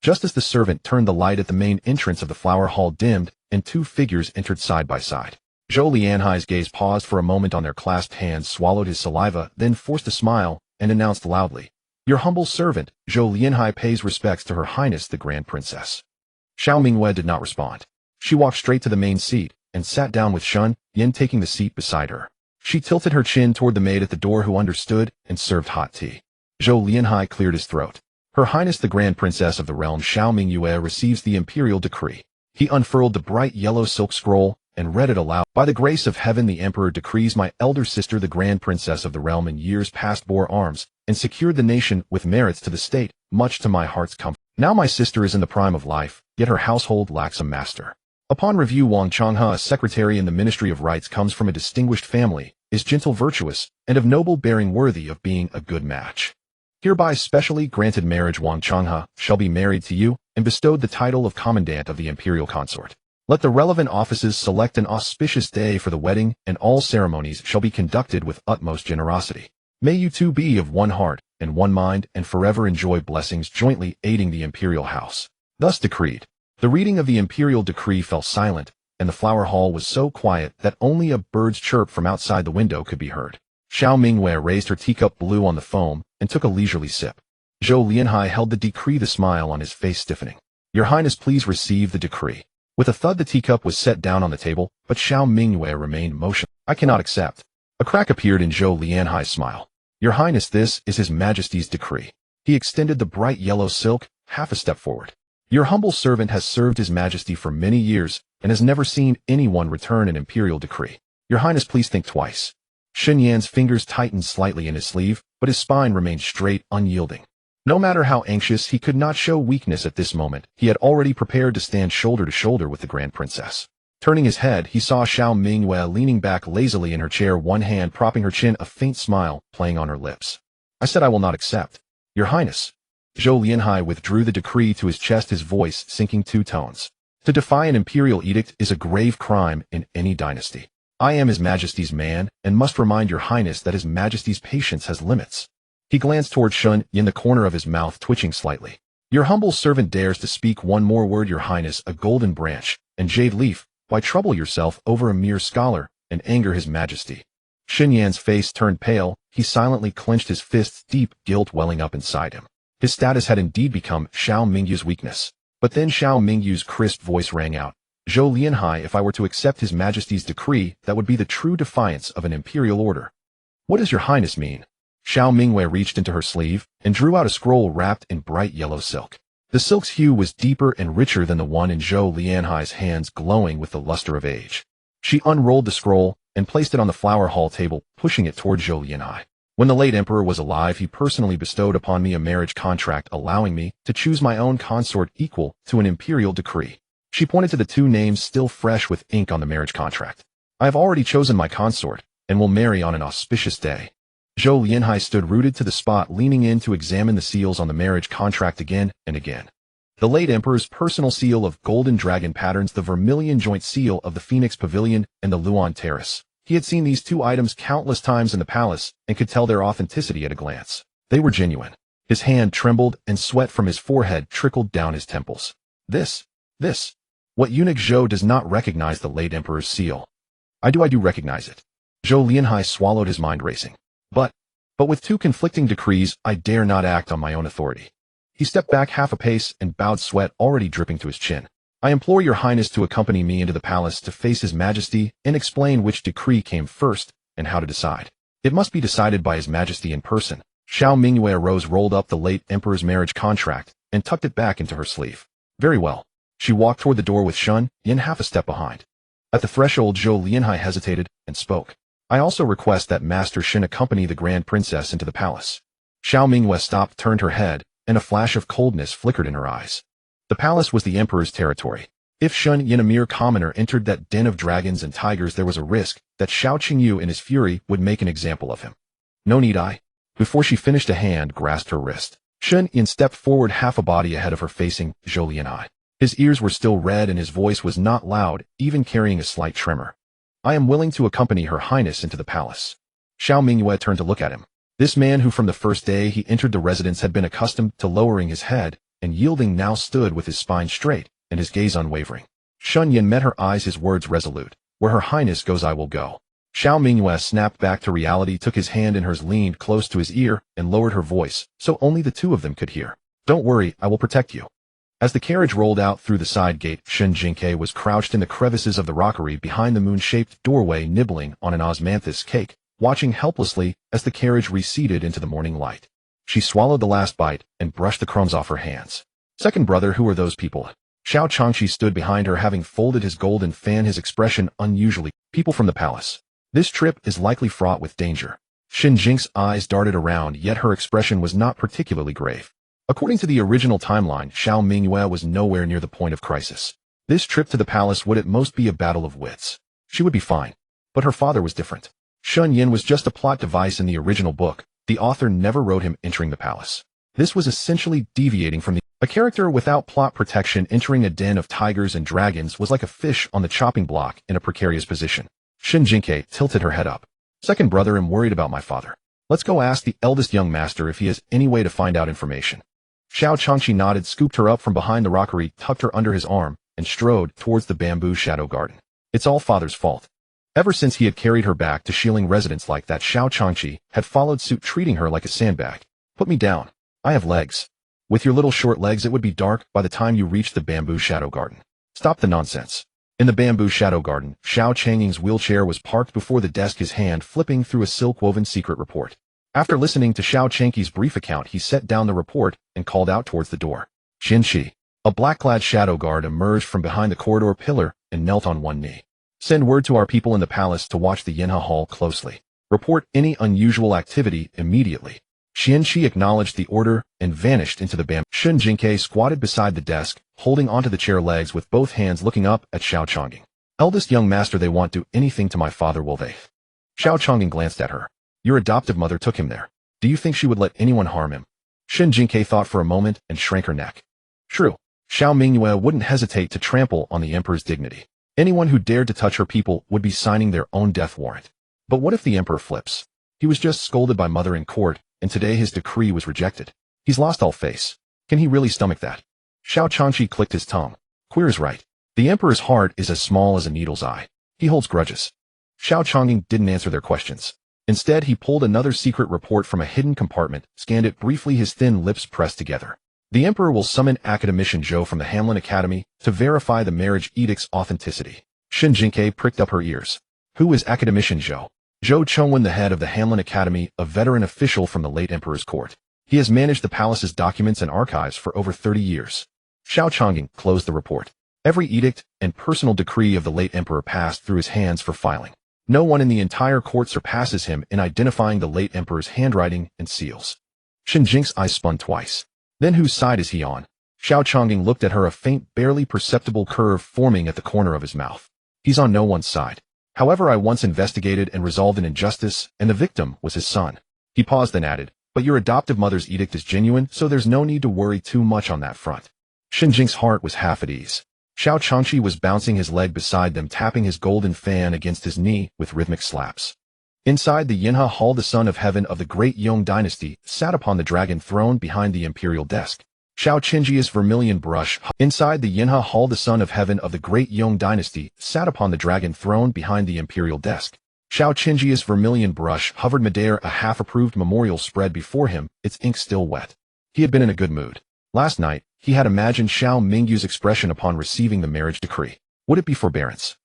Just as the servant turned, the light at the main entrance of the flower hall dimmed, and 2 figures entered side by side. Zhou Lianhai's gaze paused for a moment on their clasped hands, swallowed his saliva, then forced a smile, and announced loudly, "Your humble servant, Zhou Lianhai, pays respects to Her Highness the Grand Princess." Xiao Mingyue did not respond. She walked straight to the main seat, and sat down with Shun Yin taking the seat beside her. She tilted her chin toward the maid at the door who understood and served hot tea. Zhou Lianhai cleared his throat. Her Highness the Grand Princess of the realm Xiao Mingyue receives the imperial decree. He unfurled the bright yellow silk scroll and read it aloud. By the grace of heaven the Emperor decrees my elder sister the Grand Princess of the realm in years past bore arms and secured the nation with merits to the state, much to my heart's comfort. Now my sister is in the prime of life, yet her household lacks a master. Upon review Wang Changhe, a secretary in the Ministry of Rights, comes from a distinguished family, is gentle, virtuous, and of noble bearing, worthy of being a good match. Hereby specially granted marriage, Wang Changhe shall be married to you and bestowed the title of Commandant of the Imperial Consort. Let the relevant offices select an auspicious day for the wedding, and all ceremonies shall be conducted with utmost generosity. May you two be of one heart and one mind and forever enjoy blessings jointly aiding the imperial house. Thus decreed. The reading of the imperial decree fell silent, and the flower hall was so quiet that only a bird's chirp from outside the window could be heard. Xiao Mingyue raised her teacup blue on the foam and took a leisurely sip. Zhou Lianhai held the decree, the smile on his face stiffening. Your Highness, please receive the decree. With a thud the teacup was set down on the table, but Xiao Mingyue remained motionless. I cannot accept. A crack appeared in Zhou Lianhai's smile. Your Highness, this is His Majesty's decree. He extended the bright yellow silk half a step forward. Your humble servant has served His Majesty for many years and has never seen anyone return an imperial decree. Your Highness, please think twice. Shen Yan's fingers tightened slightly in his sleeve, but his spine remained straight, unyielding. No matter how anxious, he could not show weakness at this moment. He had already prepared to stand shoulder to shoulder with the Grand Princess. Turning his head, he saw Xiao Mingyue leaning back lazily in her chair, one hand propping her chin, a faint smile playing on her lips. I said I will not accept. Your Highness. Zhou Lianhai withdrew the decree to his chest, his voice sinking 2 tones. To defy an imperial edict is a grave crime in any dynasty. I am His Majesty's man and must remind Your Highness that His Majesty's patience has limits. He glanced toward Shun Yin, the corner of his mouth twitching slightly. Your humble servant dares to speak one more word, Your Highness, a golden branch and jade leaf. Why trouble yourself over a mere scholar and anger His Majesty? Shen Yan's face turned pale. He silently clenched his fists, deep guilt welling up inside him. His status had indeed become Xiao Mingyue's weakness. But then Xiao Mingyue's crisp voice rang out. Zhou Lianhai, if I were to accept His Majesty's decree, that would be the true defiance of an imperial order. What does Your Highness mean? Xiao Mingyue reached into her sleeve and drew out a scroll wrapped in bright yellow silk. The silk's hue was deeper and richer than the one in Zhou Lianhai's hands, glowing with the luster of age. She unrolled the scroll and placed it on the flower hall table, pushing it toward Zhou Lianhai. When the late emperor was alive, he personally bestowed upon me a marriage contract allowing me to choose my own consort equal to an imperial decree. She pointed to the 2 names still fresh with ink on the marriage contract. I have already chosen my consort and will marry on an auspicious day. Zhou Lianhai stood rooted to the spot, leaning in to examine the seals on the marriage contract again and again. The late emperor's personal seal of golden dragon patterns, the vermilion joint seal of the Phoenix Pavilion, and the Luan Terrace. He had seen these 2 items countless times in the palace and could tell their authenticity at a glance. They were genuine. His hand trembled and sweat from his forehead trickled down his temples. This. What eunuch Zhou does not recognize the late emperor's seal? I do recognize it. Zhou Lianhai swallowed, his mind racing. But with 2 conflicting decrees, I dare not act on my own authority. He stepped back half a pace and bowed, sweat already dripping to his chin. I implore Your Highness to accompany me into the palace to face His Majesty and explain which decree came first and how to decide. It must be decided by His Majesty in person. Xiao Mingyue arose, rolled up the late emperor's marriage contract, and tucked it back into her sleeve. Very well. She walked toward the door with Shun Yin half a step behind. At the threshold, Zhou Lianhai hesitated and spoke. I also request that Master Shen accompany the Grand Princess into the palace. Xiao Mingyue stopped, turned her head, and a flash of coldness flickered in her eyes. The palace was the emperor's territory. If Shen Yin, a mere commoner, entered that den of dragons and tigers, there was a risk that Xiao Qingyu in his fury would make an example of him. No need I. Before she finished, a hand grasped her wrist. Shen Yin stepped forward, half a body ahead of her, facing Zhou Lianhai. His ears were still red and his voice was not loud, even carrying a slight tremor. I am willing to accompany Her Highness into the palace. Xiao Mingyue turned to look at him. This man, who from the first day he entered the residence had been accustomed to lowering his head and yielding, now stood with his spine straight and his gaze unwavering. Shun Yin met her eyes, his words resolute. Where Her Highness goes, I will go. Xiao Mingyue snapped back to reality, took his hand in hers, leaned close to his ear, and lowered her voice, so only the 2 of them could hear. Don't worry, I will protect you. As the carriage rolled out through the side gate, Shen Jingque was crouched in the crevices of the rockery behind the moon-shaped doorway, nibbling on an osmanthus cake, watching helplessly as the carriage receded into the morning light. She swallowed the last bite and brushed the crumbs off her hands. Second brother, who are those people? Xiao Changqi stood behind her, having folded his golden fan, his expression unusually. People from the palace. This trip is likely fraught with danger. Shen Jingque's eyes darted around, yet her expression was not particularly grave. According to the original timeline, Xiao Mingyue was nowhere near the point of crisis. This trip to the palace would at most be a battle of wits. She would be fine. But her father was different. Shun Yin was just a plot device in the original book. The author never wrote him entering the palace. This was essentially deviating from a character without plot protection. Entering a den of tigers and dragons was like a fish on the chopping block in a precarious position. Shen Jingque tilted her head up. Second brother, I'm worried about my father. Let's go ask the eldest young master if he has any way to find out information. Xiao Changqi nodded, scooped her up from behind the rockery, tucked her under his arm, and strode towards the bamboo shadow garden. It's all father's fault. Ever since he had carried her back to Shilling residence like that, Xiao Changqi had followed suit, treating her like a sandbag. Put me down. I have legs. With your little short legs, it would be dark by the time you reach the bamboo shadow garden. Stop the nonsense. In the bamboo shadow garden, Xiao Changying's wheelchair was parked before the desk, his hand flipping through a silk-woven secret report. After listening to Xiao Changqi's brief account, he set down the report and called out towards the door. Xinqi. A black-clad shadow guard emerged from behind the corridor pillar and knelt on one knee. Send word to our people in the palace to watch the Yinha Hall closely. Report any unusual activity immediately. Xinqi acknowledged the order and vanished into the bamboo. Shen Jingque squatted beside the desk, holding onto the chair legs with both hands, looking up at Xiao Changying. Eldest young master, they won't do anything to my father, will they? Xiao Changying glanced at her. Your adoptive mother took him there. Do you think she would let anyone harm him? Shen Jingque thought for a moment and shrank her neck. True. Xiao Mingyue wouldn't hesitate to trample on the emperor's dignity. Anyone who dared to touch her people would be signing their own death warrant. But what if the emperor flips? He was just scolded by mother in court, and today his decree was rejected. He's lost all face. Can he really stomach that? Xiao Changqi clicked his tongue. Queer is right. The emperor's heart is as small as a needle's eye. He holds grudges. Xiao Changying didn't answer their questions. Instead, he pulled another secret report from a hidden compartment, scanned it briefly, his thin lips pressed together. The emperor will summon academician Zhou from the Hanlin Academy to verify the marriage edict's authenticity. Shen Jingque pricked up her ears. Who is academician Zhou? Zhou Chengwen, the head of the Hanlin Academy, a veteran official from the late emperor's court. He has managed the palace's documents and archives for over 30 years. Xiao Changying closed the report. Every edict and personal decree of the late emperor passed through his hands for filing. No one in the entire court surpasses him in identifying the late emperor's handwriting and seals. Shen Jingque's eyes spun twice. Then whose side is he on? Xiao Changying looked at her, a faint, barely perceptible curve forming at the corner of his mouth. He's on no one's side. However, I once investigated and resolved an injustice, and the victim was his son. He paused, then added, but your adoptive mother's edict is genuine, so there's no need to worry too much on that front. Shen Jingque's heart was half at ease. Xiao Changqi was bouncing his leg beside them, tapping his golden fan against his knee with rhythmic slaps. Inside the Yinha Hall, the son of heaven of the great Yong dynasty sat upon the dragon throne behind the imperial desk. Xiao Qingji's vermilion brush. Inside the Yinha Hall, the son of heaven of the great Yong dynasty sat upon the dragon throne behind the imperial desk. Xiao Qingji's vermilion brush hovered midair, a half-approved memorial spread before him, its ink still wet. He had been in a good mood. Last night, he had imagined Xiao Mingyu's expression upon receiving the marriage decree. Would it be forbearance?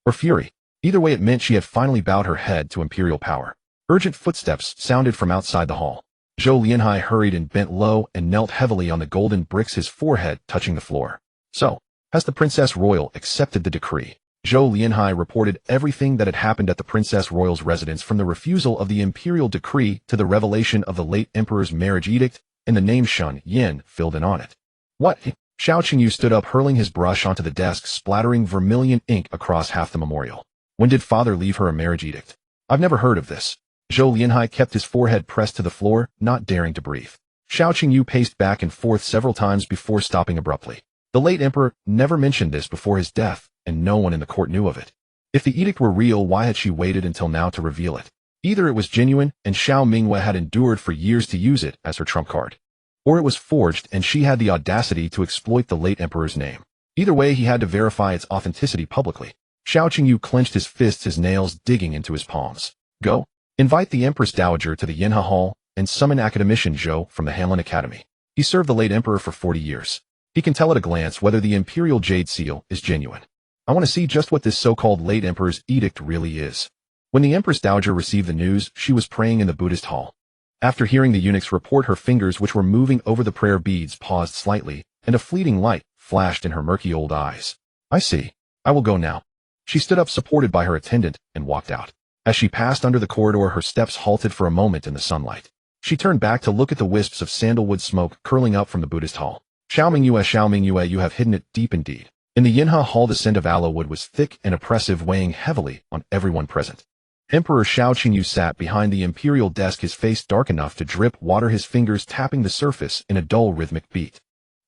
Or fury? Either way, it meant she had finally bowed her head to imperial power. Urgent footsteps sounded from outside the hall. Zhou Lianhai hurried and bent low and knelt heavily on the golden bricks, his forehead touching the floor. So, has the Princess Royal accepted the decree? Zhou Lianhai reported everything that had happened at the Princess Royal's residence, from the refusal of the imperial decree to the revelation of the late emperor's marriage edict, and the name Shun Yin filled in on it. What? Xiao Qingyu stood up, hurling his brush onto the desk, splattering vermilion ink across half the memorial. When did father leave her a marriage edict? I've never heard of this. Zhou Lianhai kept his forehead pressed to the floor, not daring to breathe. Xiao Qingyu paced back and forth several times before stopping abruptly. The late emperor never mentioned this before his death, and no one in the court knew of it. If the edict were real, why had she waited until now to reveal it? Either it was genuine, and Xiao Mingyue had endured for years to use it as her trump card, or it was forged and she had the audacity to exploit the late emperor's name. Either way, he had to verify its authenticity publicly. Xiao Qingyu clenched his fists, his nails digging into his palms. Go. Invite the Empress Dowager to the Yinha Hall and summon academician Zhou from the Hanlin Academy. He served the late emperor for 40 years. He can tell at a glance whether the imperial jade seal is genuine. I want to see just what this so-called late emperor's edict really is. When the Empress Dowager received the news, she was praying in the Buddhist hall. After hearing the eunuchs report, her fingers, which were moving over the prayer beads, paused slightly, and a fleeting light flashed in her murky old eyes. I see. I will go now. She stood up, supported by her attendant, and walked out. As she passed under the corridor, her steps halted for a moment in the sunlight. She turned back to look at the wisps of sandalwood smoke curling up from the Buddhist hall. Xiao Mingyue, you have hidden it deep indeed. In the Yinha hall, the scent of aloe wood was thick and oppressive, weighing heavily on everyone present. Emperor Xiao Qingyu sat behind the imperial desk, his face dark enough to drip water, his fingers tapping the surface in a dull rhythmic beat.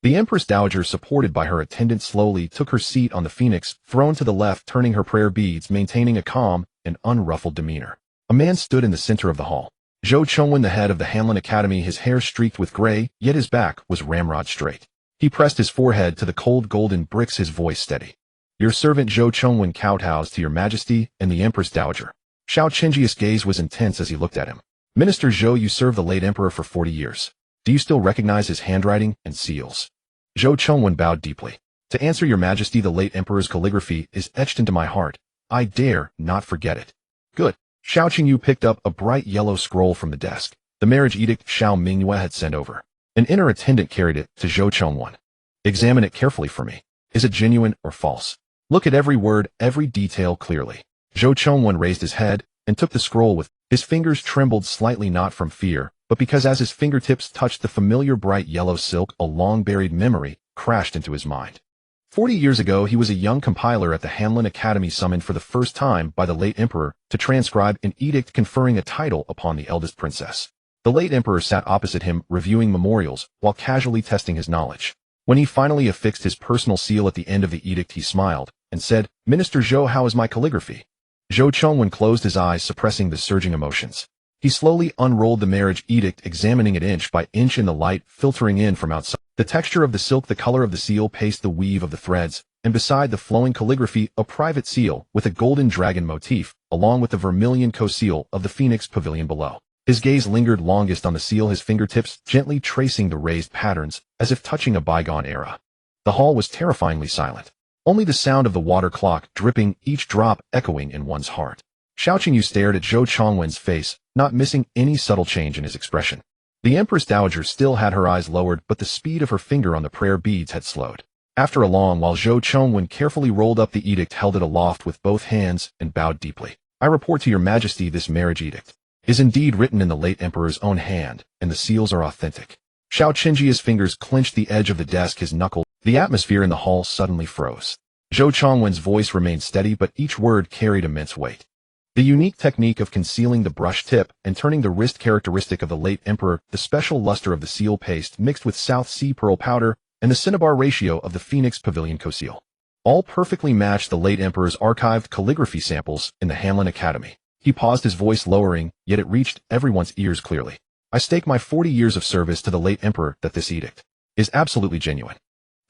The Empress Dowager, supported by her attendant, slowly took her seat on the phoenix throne to the left, turning her prayer beads, maintaining a calm and unruffled demeanor. A man stood in the center of the hall. Zhou Chongwen, the head of the Hanlin Academy, his hair streaked with gray, yet his back was ramrod straight. He pressed his forehead to the cold golden bricks, his voice steady. Your servant Zhou Chongwen kowtows to your majesty and the Empress Dowager. Xiao Qingji's gaze was intense as he looked at him. Minister Zhou, you served the late emperor for 40 years. Do you still recognize his handwriting and seals? Zhou Chongwen bowed deeply. To answer your majesty, the late emperor's calligraphy is etched into my heart. I dare not forget it. Good. Xiao Qingyu picked up a bright yellow scroll from the desk. The marriage edict Xiao Mingyue had sent over. An inner attendant carried it to Zhou Chongwen. Examine it carefully for me. Is it genuine or false? Look at every word, every detail clearly. Zhou Chongwen raised his head and took the scroll with his fingers trembled slightly, not from fear, but because as his fingertips touched the familiar bright yellow silk, a long-buried memory crashed into his mind. 40 years ago, he was a young compiler at the Hanlin Academy, summoned for the first time by the late emperor to transcribe an edict conferring a title upon the eldest princess. The late emperor sat opposite him, reviewing memorials while casually testing his knowledge. When he finally affixed his personal seal at the end of the edict, he smiled and said, Minister Zhou, how is my calligraphy? Zhou Chongwen closed his eyes, suppressing the surging emotions. He slowly unrolled the marriage edict, examining it inch by inch in the light filtering in from outside. The texture of the silk, the color of the seal paste, the weave of the threads, and beside the flowing calligraphy, a private seal with a golden dragon motif, along with the vermilion co-seal of the Phoenix Pavilion below. His gaze lingered longest on the seal, his fingertips gently tracing the raised patterns as if touching a bygone era. The hall was terrifyingly silent. Only the sound of the water clock dripping, each drop echoing in one's heart. Xiao Qingyu stared at Zhou Chongwen's face, not missing any subtle change in his expression. The Empress Dowager still had her eyes lowered, but the speed of her finger on the prayer beads had slowed. After a long while, Zhou Chongwen carefully rolled up the edict, held it aloft with both hands, and bowed deeply. I report to your majesty, this marriage edict is indeed written in the late emperor's own hand, and the seals are authentic. Xiao Qingji's fingers clenched the edge of the desk, his knuckles. The atmosphere in the hall suddenly froze. Zhou Chongwen's voice remained steady, but each word carried immense weight. The unique technique of concealing the brush tip and turning the wrist, characteristic of the late emperor, the special luster of the seal paste mixed with South Sea pearl powder, and the cinnabar ratio of the Phoenix Pavilion co-seal, all perfectly matched the late emperor's archived calligraphy samples in the Hanlin Academy. He paused, his voice lowering, yet it reached everyone's ears clearly. I stake my 40 years of service to the late emperor that this edict is absolutely genuine.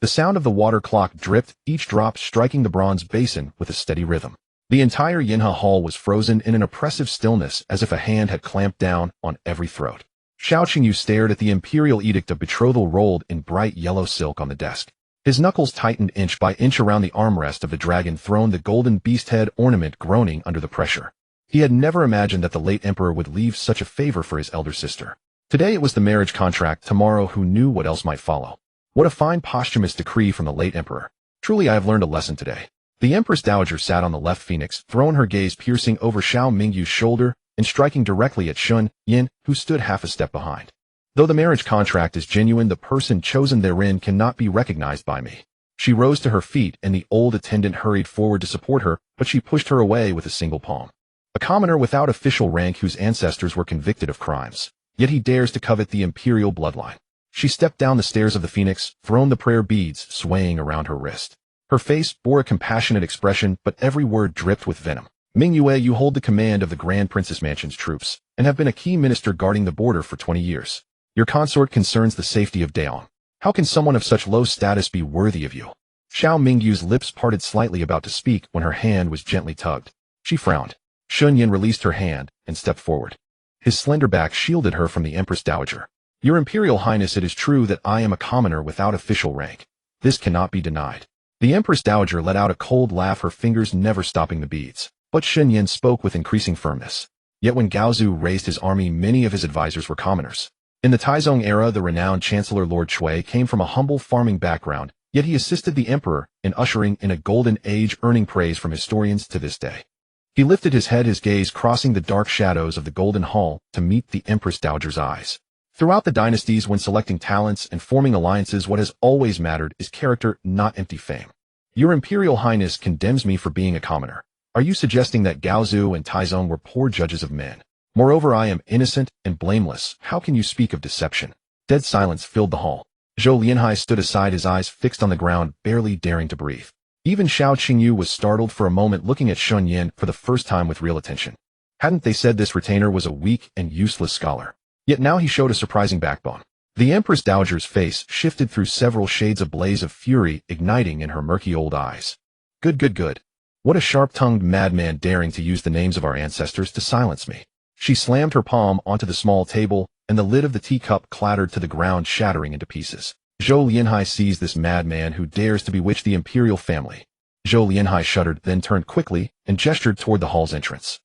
The sound of the water clock dripped, each drop striking the bronze basin with a steady rhythm. The entire Yinha hall was frozen in an oppressive stillness, as if a hand had clamped down on every throat. Xiao Qingyu stared at the imperial edict of betrothal rolled in bright yellow silk on the desk. His knuckles tightened inch by inch around the armrest of the dragon throne, the golden beast head ornament groaning under the pressure. He had never imagined that the late emperor would leave such a favor for his elder sister. Today it was the marriage contract, tomorrow who knew what else might follow. What a fine posthumous decree from the late emperor. Truly I have learned a lesson today. The Empress Dowager sat on the left phoenix throne, her gaze piercing over Xiao Mingyu's shoulder and striking directly at Shun Yin, who stood half a step behind. Though the marriage contract is genuine, the person chosen therein cannot be recognized by me. She rose to her feet and the old attendant hurried forward to support her, but she pushed her away with a single palm. A commoner without official rank whose ancestors were convicted of crimes, yet he dares to covet the imperial bloodline. She stepped down the stairs of the phoenix throne, the prayer beads swaying around her wrist. Her face bore a compassionate expression, but every word dripped with venom. Mingyue, you hold the command of the Grand Princess Mansion's troops, and have been a key minister guarding the border for 20 years. Your consort concerns the safety of Daon. How can someone of such low status be worthy of you? Xiao Mingyu's lips parted slightly, about to speak when her hand was gently tugged. She frowned. Shun Yin released her hand and stepped forward. His slender back shielded her from the Empress Dowager. Your Imperial Highness, it is true that I am a commoner without official rank. This cannot be denied. The Empress Dowager let out a cold laugh, her fingers never stopping the beads. But Shen Yin spoke with increasing firmness. Yet when Gaozu raised his army, many of his advisors were commoners. In the Taizong era, the renowned Chancellor Lord Cui came from a humble farming background, yet he assisted the emperor in ushering in a golden age, earning praise from historians to this day. He lifted his head, his gaze crossing the dark shadows of the Golden Hall to meet the Empress Dowager's eyes. Throughout the dynasties, when selecting talents and forming alliances, what has always mattered is character, not empty fame. Your Imperial Highness condemns me for being a commoner. Are you suggesting that Gaozu and Taizong were poor judges of men? Moreover, I am innocent and blameless. How can you speak of deception? Dead silence filled the hall. Zhou Lianhai stood aside, his eyes fixed on the ground, barely daring to breathe. Even Xiao Qingyu was startled for a moment, looking at Shen Yin for the first time with real attention. Hadn't they said this retainer was a weak and useless scholar? Yet now he showed a surprising backbone. The Empress Dowager's face shifted through several shades of blaze of fury, igniting in her murky old eyes. Good. What a sharp-tongued madman, daring to use the names of our ancestors to silence me. She slammed her palm onto the small table, and the lid of the teacup clattered to the ground, shattering into pieces. Zhou Lianhai sees this madman who dares to bewitch the imperial family. Zhou Lianhai shuddered, then turned quickly and gestured toward the hall's entrance.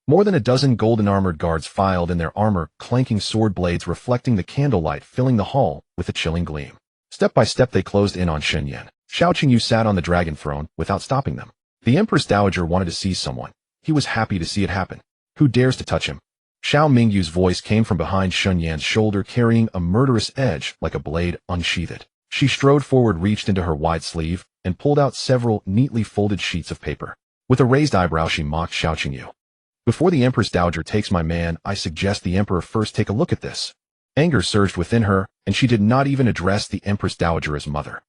More than a dozen golden-armored guards filed in, their armor clanking, sword blades reflecting the candlelight, filling the hall with a chilling gleam. Step by step they closed in on Shen Yin. Xiao Qingyu sat on the dragon throne without stopping them. The Empress Dowager wanted to seize someone. He was happy to see it happen. Who dares to touch him? Xiao Mingyu's voice came from behind Shen Yan's shoulder, carrying a murderous edge like a blade unsheathed. She strode forward, reached into her wide sleeve, and pulled out several neatly folded sheets of paper. With a raised eyebrow, she mocked Xiao Qingyu. Before the Empress Dowager takes my man, I suggest the Emperor first take a look at this. Anger surged within her, and she did not even address the Empress Dowager as mother.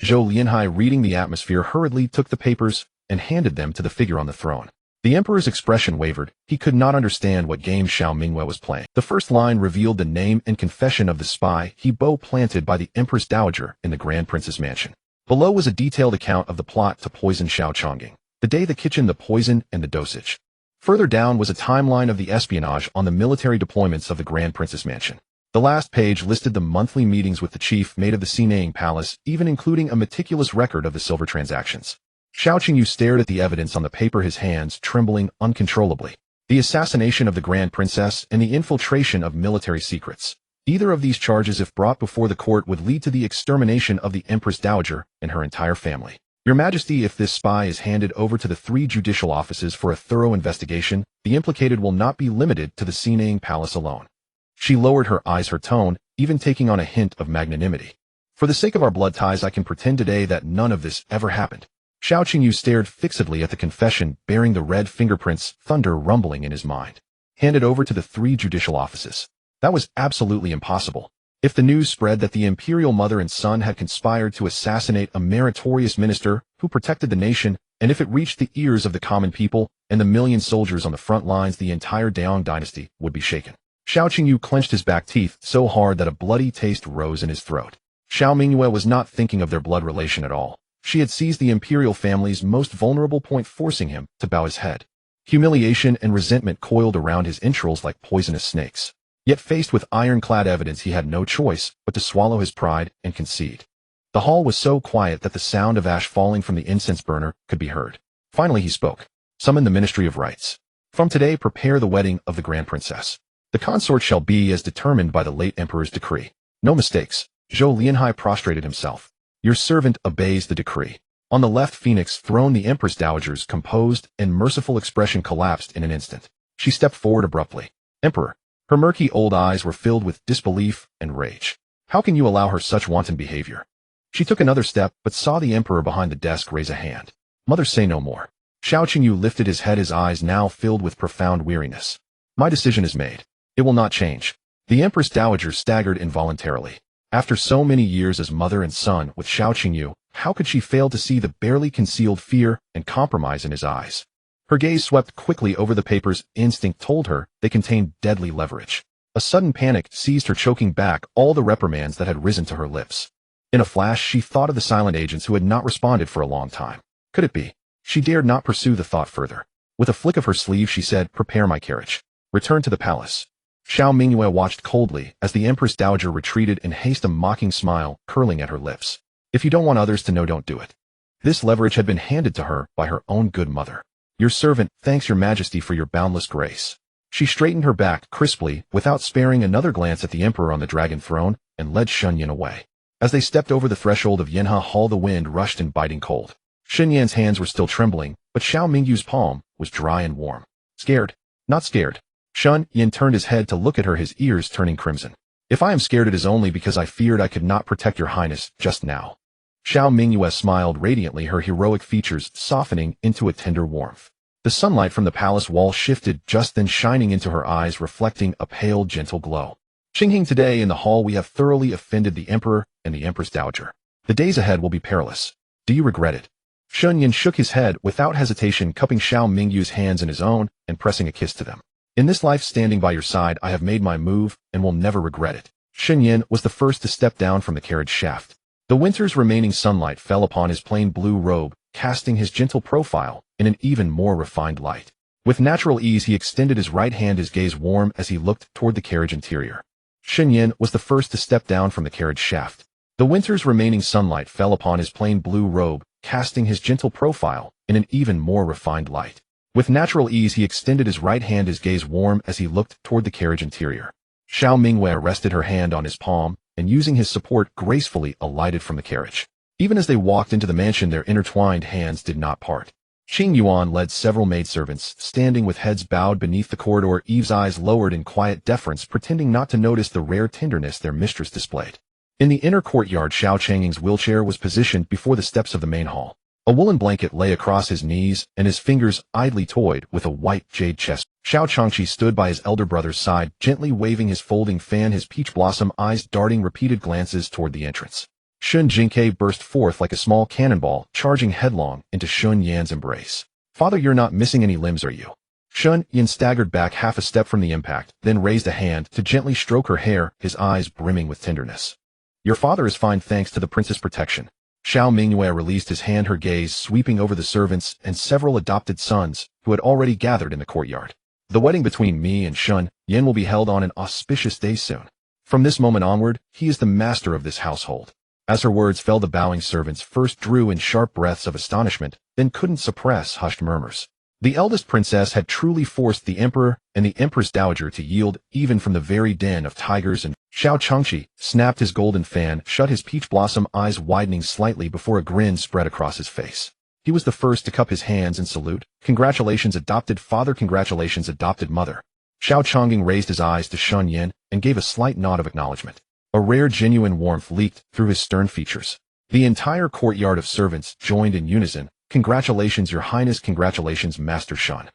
Zhou Lianhai, reading the atmosphere, hurriedly took the papers and handed them to the figure on the throne. The Emperor's expression wavered. He could not understand what game Xiao Mingyue was playing. The first line revealed the name and confession of the spy he planted by the Empress Dowager in the Grand Prince's mansion. Below was a detailed account of the plot to poison Xiao Chongying, the day, the kitchen, the poison, and the dosage. Further down was a timeline of the espionage on the military deployments of the Grand Prince's mansion. The last page listed the monthly meetings with the chief mate of the Sinaying Palace, even including a meticulous record of the silver transactions. Xiao Qingyu stared at the evidence on the paper, his hands trembling uncontrollably. The assassination of the Grand Princess and the infiltration of military secrets. Either of these charges, if brought before the court, would lead to the extermination of the Empress Dowager and her entire family. Your Majesty, if this spy is handed over to the 3 judicial offices for a thorough investigation, the implicated will not be limited to the Sinaying Palace alone. She lowered her eyes, her tone even taking on a hint of magnanimity. For the sake of our blood ties, I can pretend today that none of this ever happened. Xiao Qingyu stared fixedly at the confession, bearing the red fingerprints, thunder rumbling in his mind. Handed over to the 3 judicial offices. That was absolutely impossible. If the news spread that the imperial mother and son had conspired to assassinate a meritorious minister who protected the nation, and if it reached the ears of the common people and the million soldiers on the front lines, the entire Daong dynasty would be shaken. Xiao Qingyu clenched his back teeth so hard that a bloody taste rose in his throat. Xiao Mingyue was not thinking of their blood relation at all. She had seized the imperial family's most vulnerable point, forcing him to bow his head. Humiliation and resentment coiled around his entrails like poisonous snakes. Yet faced with ironclad evidence, he had no choice but to swallow his pride and concede. The hall was so quiet that the sound of ash falling from the incense burner could be heard. Finally he spoke. Summon the Ministry of Rites. From today prepare the wedding of the Grand Princess. The consort shall be as determined by the late Emperor's decree. No mistakes. Zhou Lianhai prostrated himself. Your servant obeys the decree. On the left phoenix throne, the Empress Dowager's composed and merciful expression collapsed in an instant. She stepped forward abruptly. Emperor. Her murky old eyes were filled with disbelief and rage. How can you allow her such wanton behavior? She took another step, but saw the Emperor behind the desk raise a hand. Mother, say no more. Xiao Qingyu lifted his head, his eyes now filled with profound weariness. My decision is made. It will not change. The Empress Dowager staggered involuntarily. After so many years as mother and son with Xiao Qingyu, how could she fail to see the barely concealed fear and compromise in his eyes? Her gaze swept quickly over the papers. Instinct told her they contained deadly leverage. A sudden panic seized her, choking back all the reprimands that had risen to her lips. In a flash, she thought of the silent agents who had not responded for a long time. Could it be? She dared not pursue the thought further. With a flick of her sleeve, she said, prepare my carriage. Return to the palace. Xiao Mingyue watched coldly as the Empress Dowager retreated in haste, a mocking smile curling at her lips. If you don't want others to know, don't do it. This leverage had been handed to her by her own good mother. Your servant thanks your majesty for your boundless grace. She straightened her back crisply, without sparing another glance at the emperor on the dragon throne, and led Shen Yan away. As they stepped over the threshold of Yanhe Hall, the wind rushed in biting cold. Shen Yan's hands were still trembling, but Xiao Mingyu's palm was dry and warm. Scared? Not scared. Shen Yan turned his head to look at her, his ears turning crimson. If I am scared, it is only because I feared I could not protect your highness just now. Xiao Mingyue smiled radiantly, her heroic features softening into a tender warmth. The sunlight from the palace wall shifted just then, shining into her eyes, reflecting a pale, gentle glow. Xinghing, today in the hall we have thoroughly offended the emperor and the empress dowager. The days ahead will be perilous. Do you regret it? Shen Yan shook his head without hesitation, cupping Xiao Mingyu's hands in his own and pressing a kiss to them. In this life, standing by your side, I have made my move and will never regret it. Shen Yan was the first to step down from the carriage shaft. The winter's remaining sunlight fell upon his plain blue robe, casting his gentle profile in an even more refined light. With natural ease, he extended his right hand, his gaze warm as he looked toward the carriage interior. Shen Yan was the first to step down from the carriage shaft. The winter's remaining sunlight fell upon his plain blue robe, casting his gentle profile in an even more refined light. With natural ease, he extended his right hand, his gaze warm as he looked toward the carriage interior. Xiao Mingyue rested her hand on his palm, and using his support, gracefully alighted from the carriage. Even as they walked into the mansion, their intertwined hands did not part. Qing Yuan led several maidservants, standing with heads bowed beneath the corridor, Eve's eyes lowered in quiet deference, pretending not to notice the rare tenderness their mistress displayed. In the inner courtyard, Xiao Changying's wheelchair was positioned before the steps of the main hall. A woolen blanket lay across his knees, and his fingers idly toyed with a white jade chest. Xiao Changqi stood by his elder brother's side, gently waving his folding fan, his peach blossom eyes darting repeated glances toward the entrance. Shen Jingque burst forth like a small cannonball, charging headlong into Shen Yan's embrace. Father, you're not missing any limbs, are you? Shen Yan staggered back half a step from the impact, then raised a hand to gently stroke her hair, his eyes brimming with tenderness. Your father is fine thanks to the prince's protection. Xiao Mingyue released his hand, her gaze sweeping over the servants and several adopted sons who had already gathered in the courtyard. The wedding between me and Shen Yan will be held on an auspicious day soon. From this moment onward, he is the master of this household. As her words fell, the bowing servants first drew in sharp breaths of astonishment, then couldn't suppress hushed murmurs. The eldest princess had truly forced the emperor and the empress dowager to yield, even from the very den of tigers, and Xiao Changqi snapped his golden fan shut, his peach blossom eyes widening slightly before a grin spread across his face. He was the first to cup his hands and salute. Congratulations, adopted father. Congratulations, adopted mother. Xiao Changying raised his eyes to Shen Yan and gave a slight nod of acknowledgement. A rare, genuine warmth leaked through his stern features. The entire courtyard of servants joined in unison. Congratulations, your highness. Congratulations, Master Shen.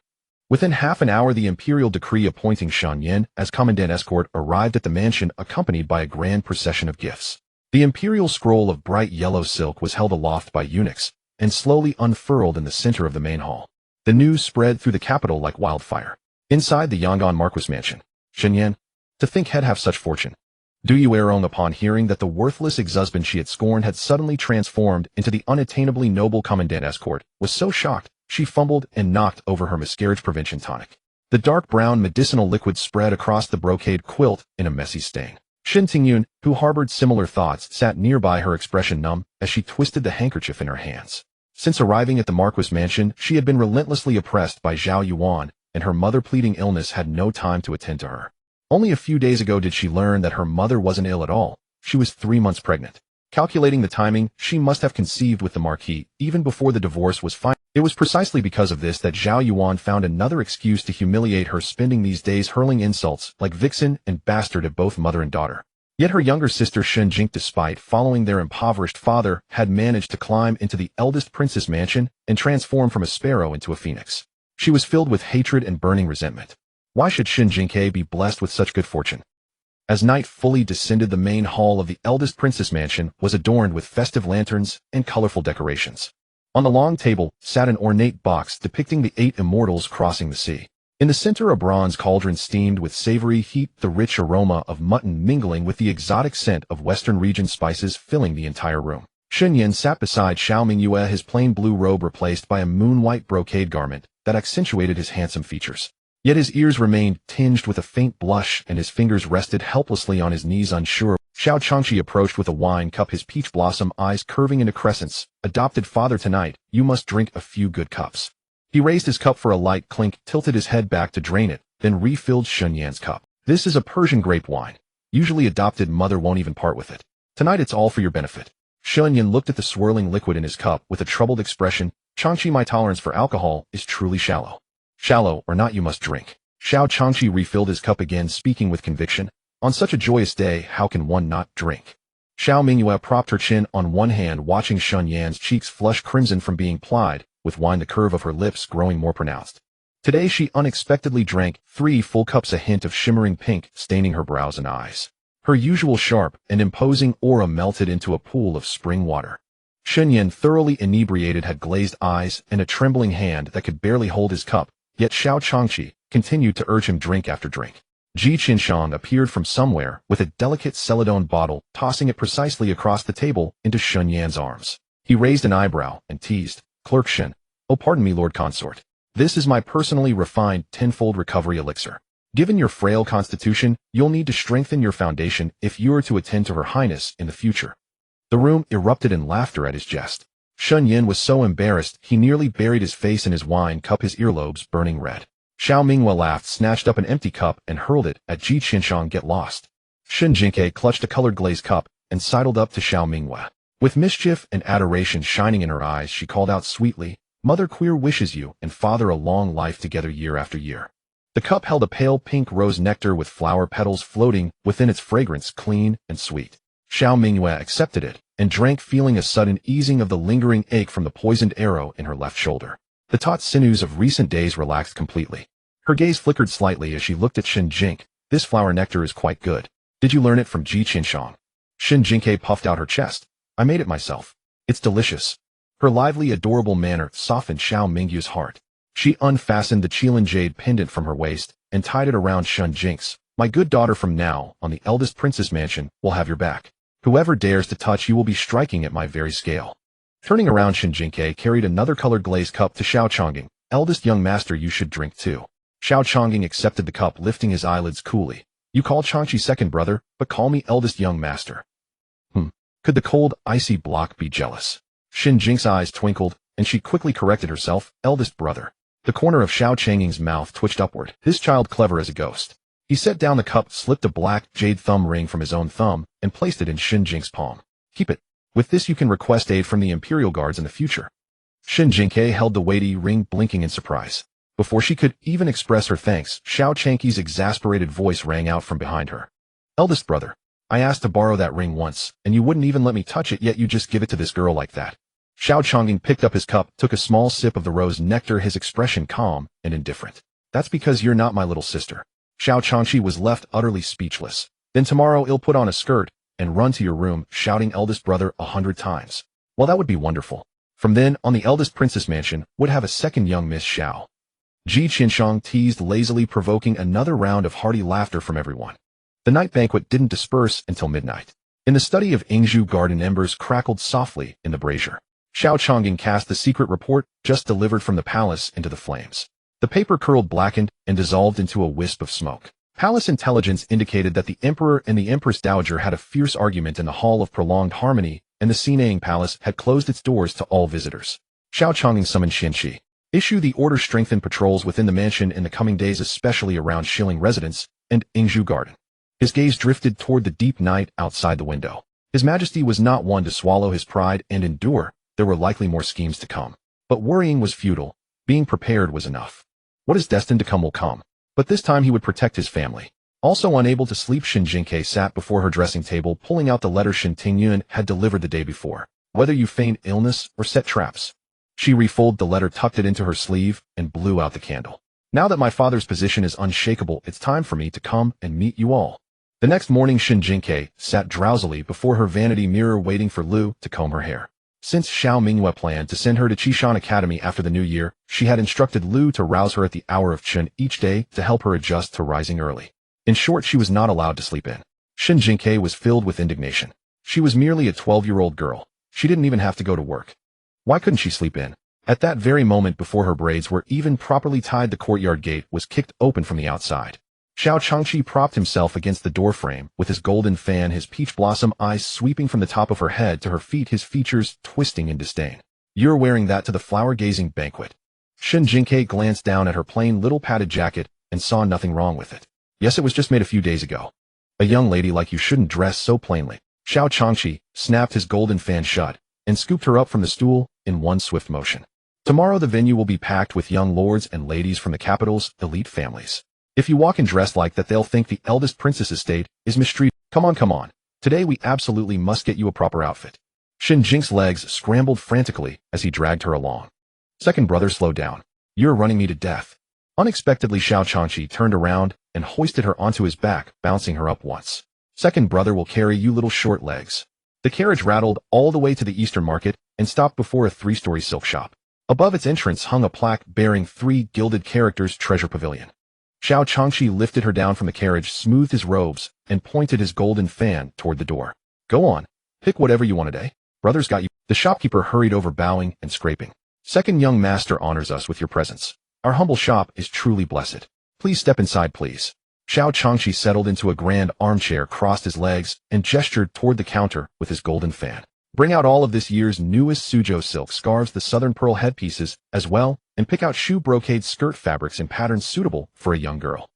Within half an hour, the imperial decree appointing Shen Yan as commandant escort arrived at the mansion, accompanied by a grand procession of gifts. The imperial scroll of bright yellow silk was held aloft by eunuchs and slowly unfurled in the center of the main hall. The news spread through the capital like wildfire. Inside the Yangon Marquis mansion, Shen Yan, to think he'd have such fortune. Du Yuerong, upon hearing that the worthless ex-husband she had scorned had suddenly transformed into the unattainably noble commandant escort, was so shocked, she fumbled and knocked over her miscarriage prevention tonic. The dark brown medicinal liquid spread across the brocade quilt in a messy stain. Shen Tingyun, who harbored similar thoughts, sat nearby, her expression numb as she twisted the handkerchief in her hands. Since arriving at the Marquis mansion, she had been relentlessly oppressed by Zhao Yuan, and her mother, pleading illness, had no time to attend to her. Only a few days ago did she learn that her mother wasn't ill at all. She was 3 months pregnant. Calculating the timing, she must have conceived with the marquis even before the divorce was final. It was precisely because of this that Zhao Yuan found another excuse to humiliate her, spending these days hurling insults like vixen and bastard at both mother and daughter. Yet her younger sister Shen Jingque, despite following their impoverished father, had managed to climb into the eldest prince's mansion and transform from a sparrow into a phoenix. She was filled with hatred and burning resentment. Why should Shen Jingque be blessed with such good fortune? As night fully descended, the main hall of the eldest princess mansion was adorned with festive lanterns and colorful decorations. On the long table sat an ornate box depicting the 8 immortals crossing the sea. In the center, a bronze cauldron steamed with savory heat, the rich aroma of mutton mingling with the exotic scent of western region spices filling the entire room. Shen Yan sat beside Xiao Mingyue, his plain blue robe replaced by a moon-white brocade garment that accentuated his handsome features. Yet his ears remained tinged with a faint blush, and his fingers rested helplessly on his knees, unsure. Xiao Changqi approached with a wine cup, his peach blossom eyes curving into crescents. Adopted father, tonight, you must drink a few good cups. He raised his cup for a light clink, tilted his head back to drain it, then refilled Shen Yan's cup. This is a Persian grape wine. Usually adopted mother won't even part with it. Tonight it's all for your benefit. Shen Yan looked at the swirling liquid in his cup with a troubled expression. Changqi, my tolerance for alcohol is truly shallow. Shallow or not, you must drink. Xiao Changqi refilled his cup again, speaking with conviction. On such a joyous day, how can one not drink? Xiao Mingyue propped her chin on one hand, watching Shen Yan's cheeks flush crimson from being plied, with wine, the curve of her lips growing more pronounced. Today she unexpectedly drank 3 full cups, a hint of shimmering pink staining her brows and eyes. Her usual sharp and imposing aura melted into a pool of spring water. Shen Yan, thoroughly inebriated, had glazed eyes and a trembling hand that could barely hold his cup, yet Xiao Changqi continued to urge him drink after drink. Ji Qinshang appeared from somewhere with a delicate celadone bottle, tossing it precisely across the table into Shen Yan's arms. He raised an eyebrow and teased, Clerk Shen, oh pardon me, Lord Consort. This is my personally refined tenfold recovery elixir. Given your frail constitution, you'll need to strengthen your foundation if you are to attend to Her Highness in the future. The room erupted in laughter at his jest. Shen Yan was so embarrassed he nearly buried his face in his wine cup, his earlobes burning red. Xiao Mingyue laughed, snatched up an empty cup, and hurled it at Ji Qinshang. Get lost. Shen Jingque clutched a colored glazed cup and sidled up to Xiao Mingyue. With mischief and adoration shining in her eyes, she called out sweetly, Mother Queer wishes you and father a long life together year after year. The cup held a pale pink rose nectar with flower petals floating within its fragrance, clean and sweet. Xiao Mingyue accepted it and drank, feeling a sudden easing of the lingering ache from the poisoned arrow in her left shoulder. The taut sinews of recent days relaxed completely. Her gaze flickered slightly as she looked at Shen Jingque. This flower nectar is quite good. Did you learn it from Ji Qinshang? Shen Jingque puffed out her chest. I made it myself. It's delicious. Her lively, adorable manner softened Xiao Mingyue's heart. She unfastened the Qilin jade pendant from her waist and tied it around Shen Jingque's. My good daughter, from now on the eldest princess mansion will have your back. Whoever dares to touch you will be striking at my very scale. Turning around, Shen Jingque carried another colored glazed cup to Xiao Changqing. Eldest young master, you should drink too. Xiao Changqing accepted the cup, lifting his eyelids coolly. You call Changqi second brother, but call me eldest young master. Could the cold, icy block be jealous? Shen Jingque's eyes twinkled, and she quickly corrected herself. Eldest brother. The corner of Xiao Changqing's mouth twitched upward. This child clever as a ghost. He set down the cup, slipped a black jade thumb ring from his own thumb, and placed it in Shen Jingque's palm. Keep it. With this you can request aid from the Imperial Guards in the future. Shen Jingque held the weighty ring, blinking in surprise. Before she could even express her thanks, Xiao Changqi's exasperated voice rang out from behind her. Eldest brother, I asked to borrow that ring once, and you wouldn't even let me touch it, yet you just give it to this girl like that. Xiao Changqing picked up his cup, took a small sip of the rose nectar, his expression calm and indifferent. That's because you're not my little sister. Xiao Changqi was left utterly speechless. Then tomorrow I'll put on a skirt and run to your room, shouting eldest brother 100 times. Well, that would be wonderful. From then on, the eldest princess mansion would have a second young Miss Xiao. Ji Qinshang teased lazily, provoking another round of hearty laughter from everyone. The night banquet didn't disperse until midnight. In the study of Ingzhu garden, embers crackled softly in the brazier. Xiao Changqing cast the secret report just delivered from the palace into the flames. The paper curled, blackened, and dissolved into a wisp of smoke. Palace intelligence indicated that the emperor and the empress dowager had a fierce argument in the Hall of Prolonged Harmony, and the Sinang Palace had closed its doors to all visitors. Xiao Changqing summoned Xianqi. Issue the order, strengthen patrols within the mansion in the coming days, especially around Shilling residence and Ingzhu garden. His gaze drifted toward the deep night outside the window. His Majesty was not one to swallow his pride and endure. There were likely more schemes to come. But worrying was futile. Being prepared was enough. What is destined to come will come. But this time he would protect his family. Also unable to sleep, Shen Jingque sat before her dressing table, pulling out the letter Shen Tingyuan had delivered the day before. Whether you feign illness or set traps. She refolded the letter, tucked it into her sleeve, and blew out the candle. Now that my father's position is unshakable, it's time for me to come and meet you all. The next morning, Shen Jingque sat drowsily before her vanity mirror, waiting for Lu to comb her hair. Since Xiao Mingyue planned to send her to Qishan Academy after the new year, she had instructed Lu to rouse her at the hour of Chen each day to help her adjust to rising early. In short, she was not allowed to sleep in. Shen Jingque was filled with indignation. She was merely a 12-year-old girl. She didn't even have to go to work. Why couldn't she sleep in? At that very moment, before her braids were even properly tied, the courtyard gate was kicked open from the outside. Xiao Changqi propped himself against the doorframe, with his golden fan, his peach blossom eyes sweeping from the top of her head to her feet, his features twisting in disdain. You're wearing that to the flower-gazing banquet. Shen Jingque glanced down at her plain little padded jacket and saw nothing wrong with it. Yes, it was just made a few days ago. A young lady like you shouldn't dress so plainly. Xiao Changqi snapped his golden fan shut and scooped her up from the stool in one swift motion. Tomorrow the venue will be packed with young lords and ladies from the capital's elite families. If you walk in dressed like that, they'll think the eldest princess estate is mistreated. Come on. Today we absolutely must get you a proper outfit. Shen Jingque's legs scrambled frantically as he dragged her along. Second brother, slow down. You're running me to death. Unexpectedly, Xiao Changqi turned around and hoisted her onto his back, bouncing her up once. Second brother will carry you, little short legs. The carriage rattled all the way to the Eastern Market and stopped before a 3-story silk shop. Above its entrance hung a plaque bearing 3 gilded characters, Treasure Pavilion. Xiao Changqi lifted her down from the carriage, smoothed his robes, and pointed his golden fan toward the door. Go on, pick whatever you want today. Brother's got you. The shopkeeper hurried over, bowing and scraping. Second young master honors us with your presence. Our humble shop is truly blessed. Please step inside, please. Xiao Changqi settled into a grand armchair, crossed his legs, and gestured toward the counter with his golden fan. Bring out all of this year's newest Suzhou silk scarves, the southern pearl headpieces as well, and pick out shoe brocade skirt fabrics in patterns suitable for a young girl.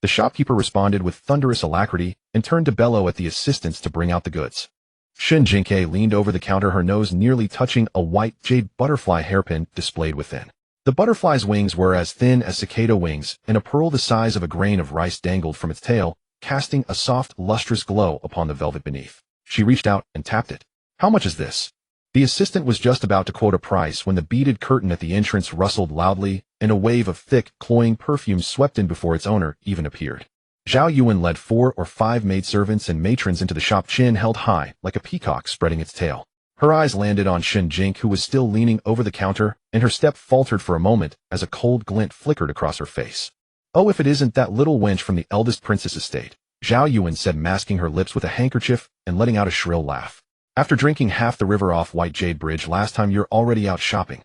The shopkeeper responded with thunderous alacrity and turned to bellow at the assistants to bring out the goods. Shen Jingque leaned over the counter, her nose nearly touching a white jade butterfly hairpin displayed within. The butterfly's wings were as thin as cicada wings, and a pearl the size of a grain of rice dangled from its tail, casting a soft, lustrous glow upon the velvet beneath. She reached out and tapped it. How much is this? The assistant was just about to quote a price when the beaded curtain at the entrance rustled loudly, and a wave of thick, cloying perfume swept in before its owner even appeared. Zhao Yuan led 4 or 5 maidservants and matrons into the shop, chin held high like a peacock spreading its tail. Her eyes landed on Shen Jingque, who was still leaning over the counter, and her step faltered for a moment as a cold glint flickered across her face. Oh, if it isn't that little wench from the eldest princess estate, Zhao Yuan said, masking her lips with a handkerchief and letting out a shrill laugh. After drinking half the river off White Jade Bridge last time, you're already out shopping.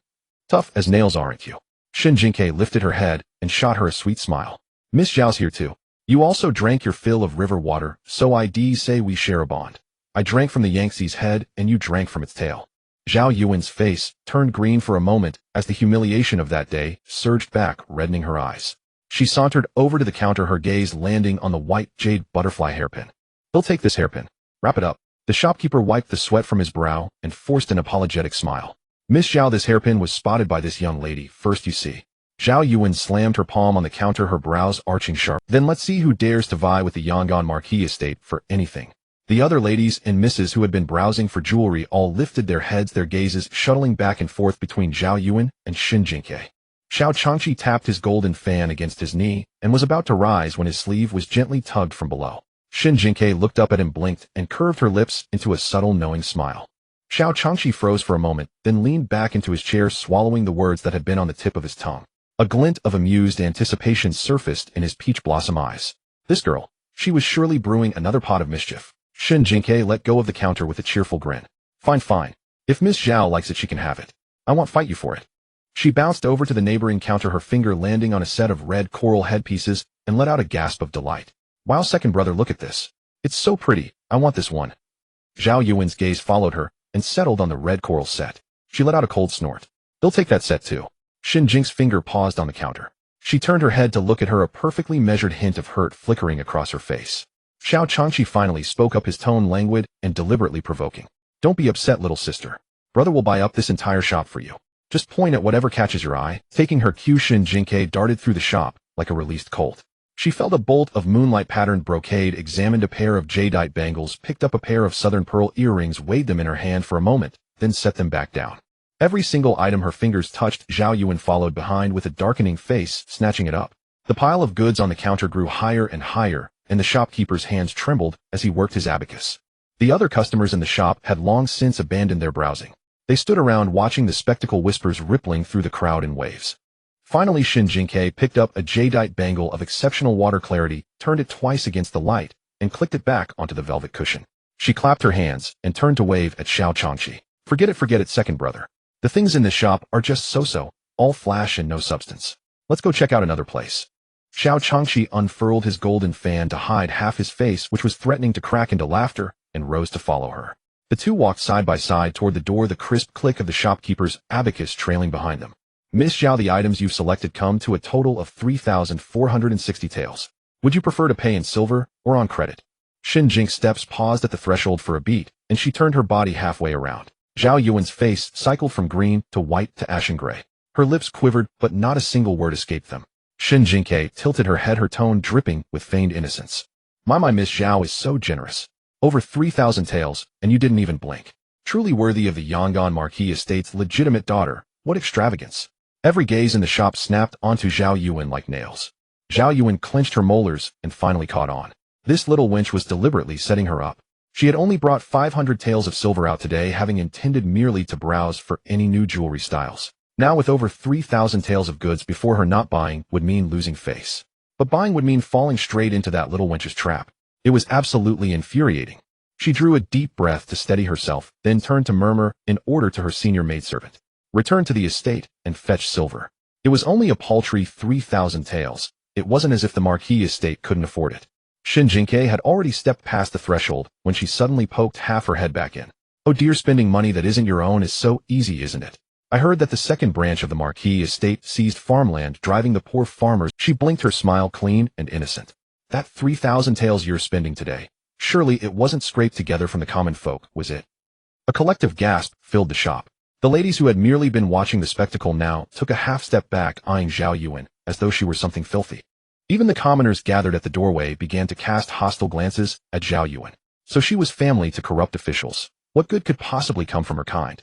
Tough as nails, aren't you? Shen Jingque lifted her head and shot her a sweet smile. Miss Zhao's here too. You also drank your fill of river water, so I say we share a bond. I drank from the Yangtze's head and you drank from its tail. Zhao Yuan's face turned green for a moment as the humiliation of that day surged back, reddening her eyes. She sauntered over to the counter, her gaze landing on the white jade butterfly hairpin. He'll take this hairpin. Wrap it up. The shopkeeper wiped the sweat from his brow and forced an apologetic smile. Miss Zhao, this hairpin was spotted by this young lady first, you see. Zhao Yuan slammed her palm on the counter, her brows arching sharp. Then let's see who dares to vie with the Yangon marquis estate for anything. The other ladies and misses who had been browsing for jewelry all lifted their heads, their gazes shuttling back and forth between Zhao Yuan and Shen Jingque. Xiao Changqi tapped his golden fan against his knee and was about to rise when his sleeve was gently tugged from below. Shen Jingque looked up at him, blinked, and curved her lips into a subtle, knowing smile. Xiao Changqi froze for a moment, then leaned back into his chair, swallowing the words that had been on the tip of his tongue. A glint of amused anticipation surfaced in his peach blossom eyes. This girl, she was surely brewing another pot of mischief. Shen Jingque let go of the counter with a cheerful grin. Fine. If Miss Zhao likes it, she can have it. I won't fight you for it. She bounced over to the neighboring counter, her finger landing on a set of red coral headpieces, and let out a gasp of delight. Wow, second brother, look at this. It's so pretty. I want this one. Zhao Yuan's gaze followed her and settled on the red coral set. She let out a cold snort. They'll take that set too. Shen Jingque's finger paused on the counter. She turned her head to look at her, a perfectly measured hint of hurt flickering across her face. Xiao Changqi finally spoke up, his tone languid and deliberately provoking. Don't be upset, little sister. Brother will buy up this entire shop for you. Just point at whatever catches your eye. Taking her cue, Shen Jingque darted through the shop like a released colt. She felt a bolt of moonlight-patterned brocade, examined a pair of jadeite bangles, picked up a pair of southern pearl earrings, weighed them in her hand for a moment, then set them back down. Every single item her fingers touched, Zhao Yuan followed behind with a darkening face, snatching it up. The pile of goods on the counter grew higher and higher, and the shopkeeper's hands trembled as he worked his abacus. The other customers in the shop had long since abandoned their browsing. They stood around watching the spectacle, whispers rippling through the crowd in waves. Finally, Shen Jingque picked up a jadeite bangle of exceptional water clarity, turned it twice against the light, and clicked it back onto the velvet cushion. She clapped her hands and turned to wave at Xiao Changqi. Forget it, second brother. The things in this shop are just so-so, all flash and no substance. Let's go check out another place. Xiao Changqi unfurled his golden fan to hide half his face, which was threatening to crack into laughter, and rose to follow her. The two walked side by side toward the door, the crisp click of the shopkeeper's abacus trailing behind them. Miss Zhao, the items you've selected come to a total of 3,460 taels. Would you prefer to pay in silver or on credit? Shen Jingque's steps paused at the threshold for a beat, and she turned her body halfway around. Zhao Yuan's face cycled from green to white to ashen gray. Her lips quivered, but not a single word escaped them. Shen Jingque tilted her head, her tone dripping with feigned innocence. My Miss Zhao is so generous. Over 3,000 taels, and you didn't even blink. Truly worthy of the Yangon Marquis estate's legitimate daughter. What extravagance. Every gaze in the shop snapped onto Zhao Yuan like nails. Zhao Yuan clenched her molars and finally caught on. This little wench was deliberately setting her up. She had only brought 500 taels of silver out today, having intended merely to browse for any new jewelry styles. Now with over 3,000 taels of goods before her, not buying would mean losing face. But buying would mean falling straight into that little wench's trap. It was absolutely infuriating. She drew a deep breath to steady herself, then turned to murmur in order to her senior maidservant. Return to the estate and fetch silver. It was only a paltry 3,000 taels. It wasn't as if the Marquis estate couldn't afford it. Shen Jingque had already stepped past the threshold when she suddenly poked half her head back in. Oh dear, spending money that isn't your own is so easy, isn't it? I heard that the second branch of the Marquis estate seized farmland, driving the poor farmers. She blinked, her smile clean and innocent. That 3,000 taels you're spending today. Surely it wasn't scraped together from the common folk, was it? A collective gasp filled the shop. The ladies who had merely been watching the spectacle now took a half step back, eyeing Zhao Yuan as though she were something filthy. Even the commoners gathered at the doorway began to cast hostile glances at Zhao Yuan. So she was family to corrupt officials. What good could possibly come from her kind?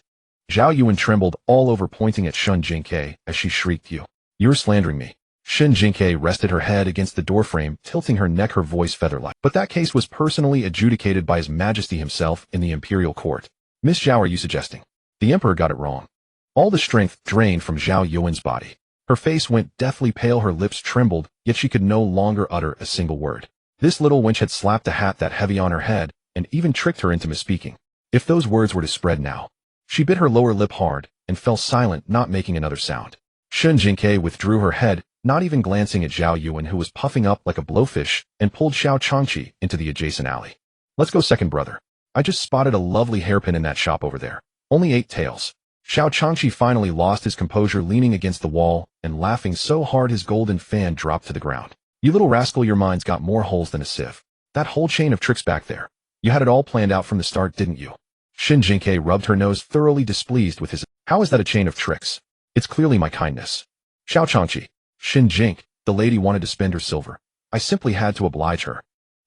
Zhao Yuan trembled all over, pointing at Shen Jingque as she shrieked, You're slandering me. Shen Jingque rested her head against the doorframe, tilting her neck, her voice feather-like. But that case was personally adjudicated by His Majesty himself in the imperial court. Miss Zhao, are you suggesting the emperor got it wrong? All the strength drained from Zhao Yuan's body. Her face went deathly pale, her lips trembled, yet she could no longer utter a single word. This little wench had slapped a hat that heavy on her head, and even tricked her into misspeaking. If those words were to spread now. She bit her lower lip hard, and fell silent, not making another sound. Shen Jingque withdrew her head, not even glancing at Zhao Yuan, who was puffing up like a blowfish, and pulled Xiao Changqi into the adjacent alley. Let's go, second brother. I just spotted a lovely hairpin in that shop over there. Only 8 taels. Xiao Changqi finally lost his composure, leaning against the wall and laughing so hard his golden fan dropped to the ground. You little rascal, your mind's got more holes than a sieve. That whole chain of tricks back there. You had it all planned out from the start, didn't you? Shen Jingque rubbed her nose, thoroughly displeased with his. How is that a chain of tricks? It's clearly my kindness. Xiao Changqi. Shen Jingque, the lady wanted to spend her silver. I simply had to oblige her.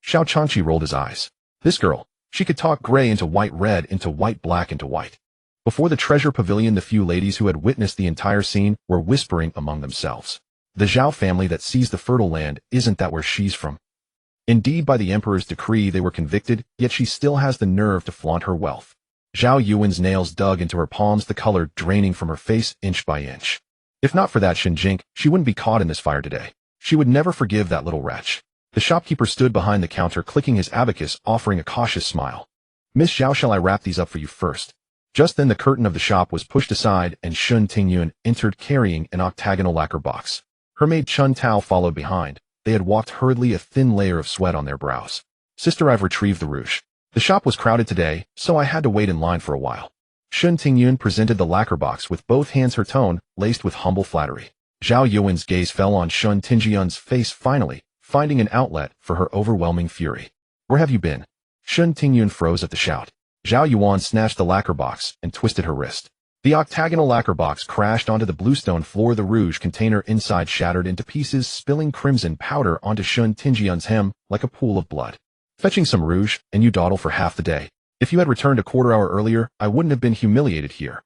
Xiao Changqi rolled his eyes. This girl, she could talk gray into white, red into white, black into white. Before the treasure pavilion, the few ladies who had witnessed the entire scene were whispering among themselves. The Zhao family that seized the fertile land, isn't that where she's from? Indeed, by the emperor's decree they were convicted, yet she still has the nerve to flaunt her wealth. Zhao Yuan's nails dug into her palms, the color draining from her face inch by inch. If not for that Shen Jingque, she wouldn't be caught in this fire today. She would never forgive that little wretch. The shopkeeper stood behind the counter, clicking his abacus, offering a cautious smile. Miss Zhao, shall I wrap these up for you first? Just then the curtain of the shop was pushed aside and Shun Tingyun entered carrying an octagonal lacquer box. Her maid Chun Tao followed behind. They had walked hurriedly, a thin layer of sweat on their brows. Sister, I've retrieved the rouge. The shop was crowded today, so I had to wait in line for a while. Shun Tingyun presented the lacquer box with both hands, her tone laced with humble flattery. Zhao Yuan's gaze fell on Shun Tingyun's face, finally finding an outlet for her overwhelming fury. Where have you been? Shun Tingyun froze at the shout. Zhao Yuan snatched the lacquer box and twisted her wrist. The octagonal lacquer box crashed onto the bluestone floor, the rouge container inside shattered into pieces, spilling crimson powder onto Shun Tingyun's hem like a pool of blood. Fetching some rouge, and you dawdle for half the day. If you had returned a quarter hour earlier, I wouldn't have been humiliated here.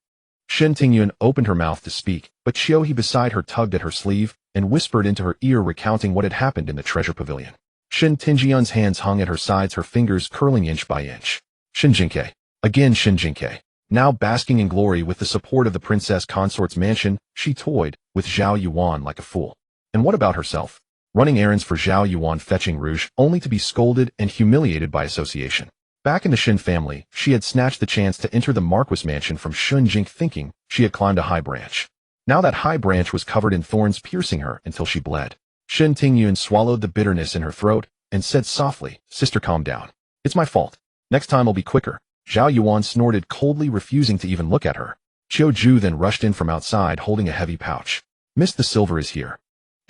Shen Tingyun opened her mouth to speak, but Xiaohe beside her tugged at her sleeve and whispered into her ear, recounting what had happened in the treasure pavilion. Shen Tingyun's hands hung at her sides, her fingers curling inch by inch. Shen Jingque. Again Shen Jingque. Now basking in glory with the support of the princess consort's mansion, she toyed with Zhao Yuan like a fool. And what about herself? Running errands for Zhao Yuan, fetching rouge, only to be scolded and humiliated by association. Back in the Shen family, she had snatched the chance to enter the marquis mansion from Shen Jingque, thinking she had climbed a high branch. Now that high branch was covered in thorns, piercing her until she bled. Shen Tingyun swallowed the bitterness in her throat and said softly, "Sister, calm down. It's my fault. Next time I'll be quicker." Zhao Yuan snorted coldly, refusing to even look at her. Qiu Ju then rushed in from outside holding a heavy pouch. "Miss, the silver is here."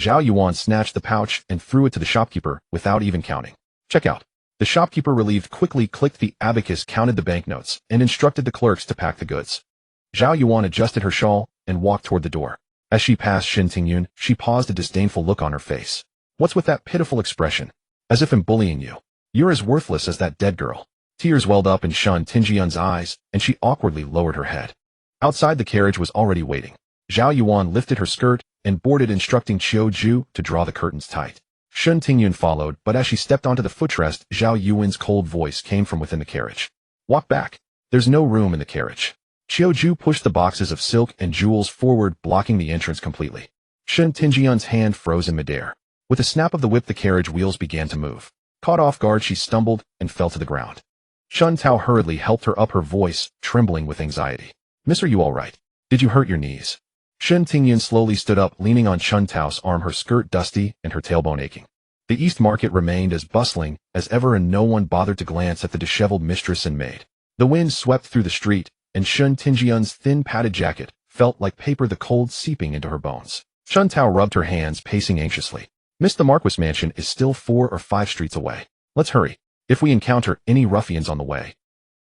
Zhao Yuan snatched the pouch and threw it to the shopkeeper without even counting. "Check out." The shopkeeper, relieved, quickly clicked the abacus, counted the banknotes, and instructed the clerks to pack the goods. Zhao Yuan adjusted her shawl and walked toward the door. As she passed Shen Tingyun, she paused, a disdainful look on her face. "What's with that pitiful expression? As if I'm bullying you. You're as worthless as that dead girl." Tears welled up in Shen Tingyun's eyes, and she awkwardly lowered her head. Outside, the carriage was already waiting. Zhao Yuan lifted her skirt and boarded, instructing Qiu Ju to draw the curtains tight. Shen Tingyun followed, but as she stepped onto the footrest, Zhao Yuan's cold voice came from within the carriage. "Walk back. There's no room in the carriage." Qiu Ju pushed the boxes of silk and jewels forward, blocking the entrance completely. Shen Tingyun's hand froze in midair. With a snap of the whip, the carriage wheels began to move. Caught off guard, she stumbled and fell to the ground. Shun Tao hurriedly helped her up, her voice trembling with anxiety. "Miss, are you all right? Did you hurt your knees?" Shen Tingyun slowly stood up, leaning on Shun Tao's arm, her skirt dusty and her tailbone aching. The East Market remained as bustling as ever, and no one bothered to glance at the disheveled mistress and maid. The wind swept through the street, and Shen Tingyun's thin padded jacket felt like paper, the cold seeping into her bones. Shun Tao rubbed her hands, pacing anxiously. "Miss, the Marquis mansion is still 4 or 5 streets away. Let's hurry. If we encounter any ruffians on the way."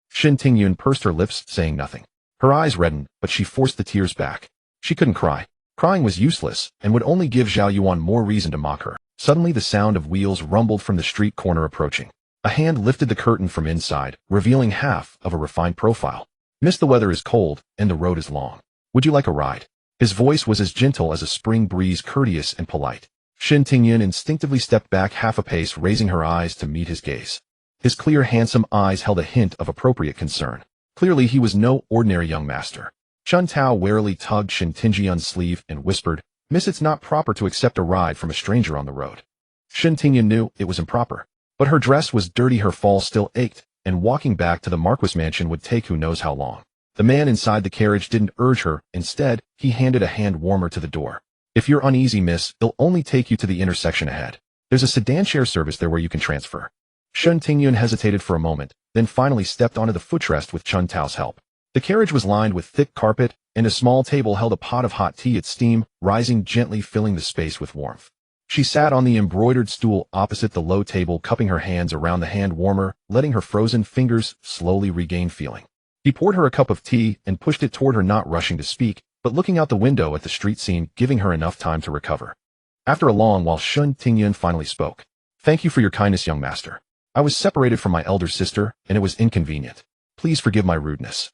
Shen Tingyun pursed her lips, saying nothing. Her eyes reddened, but she forced the tears back. She couldn't cry. Crying was useless and would only give Zhao Yuan more reason to mock her. Suddenly, the sound of wheels rumbled from the street corner, approaching. A hand lifted the curtain from inside, revealing half of a refined profile. "Miss, the weather is cold and the road is long. Would you like a ride?" His voice was as gentle as a spring breeze, courteous and polite. Shen Tingyun instinctively stepped back half a pace, raising her eyes to meet his gaze. His clear, handsome eyes held a hint of appropriate concern. Clearly, he was no ordinary young master. Shun Tao warily tugged Shen Tingyun's sleeve and whispered, "Miss, it's not proper to accept a ride from a stranger on the road." Shen Tingyun knew it was improper, but her dress was dirty, her fall still ached, and walking back to the Marquis mansion would take who knows how long. The man inside the carriage didn't urge her. Instead, he handed a hand warmer to the door. "If you're uneasy, miss, it'll only take you to the intersection ahead. There's a sedan share service there where you can transfer." Shen Tingyun hesitated for a moment, then finally stepped onto the footrest with Shun Tao's help. The carriage was lined with thick carpet, and a small table held a pot of hot tea, its steam rising gently, filling the space with warmth. She sat on the embroidered stool opposite the low table, cupping her hands around the hand warmer, letting her frozen fingers slowly regain feeling. He poured her a cup of tea and pushed it toward her, not rushing to speak, but looking out the window at the street scene, giving her enough time to recover. After a long while, Shen Tingyun finally spoke. "Thank you for your kindness, young master. I was separated from my elder sister, and it was inconvenient. Please forgive my rudeness.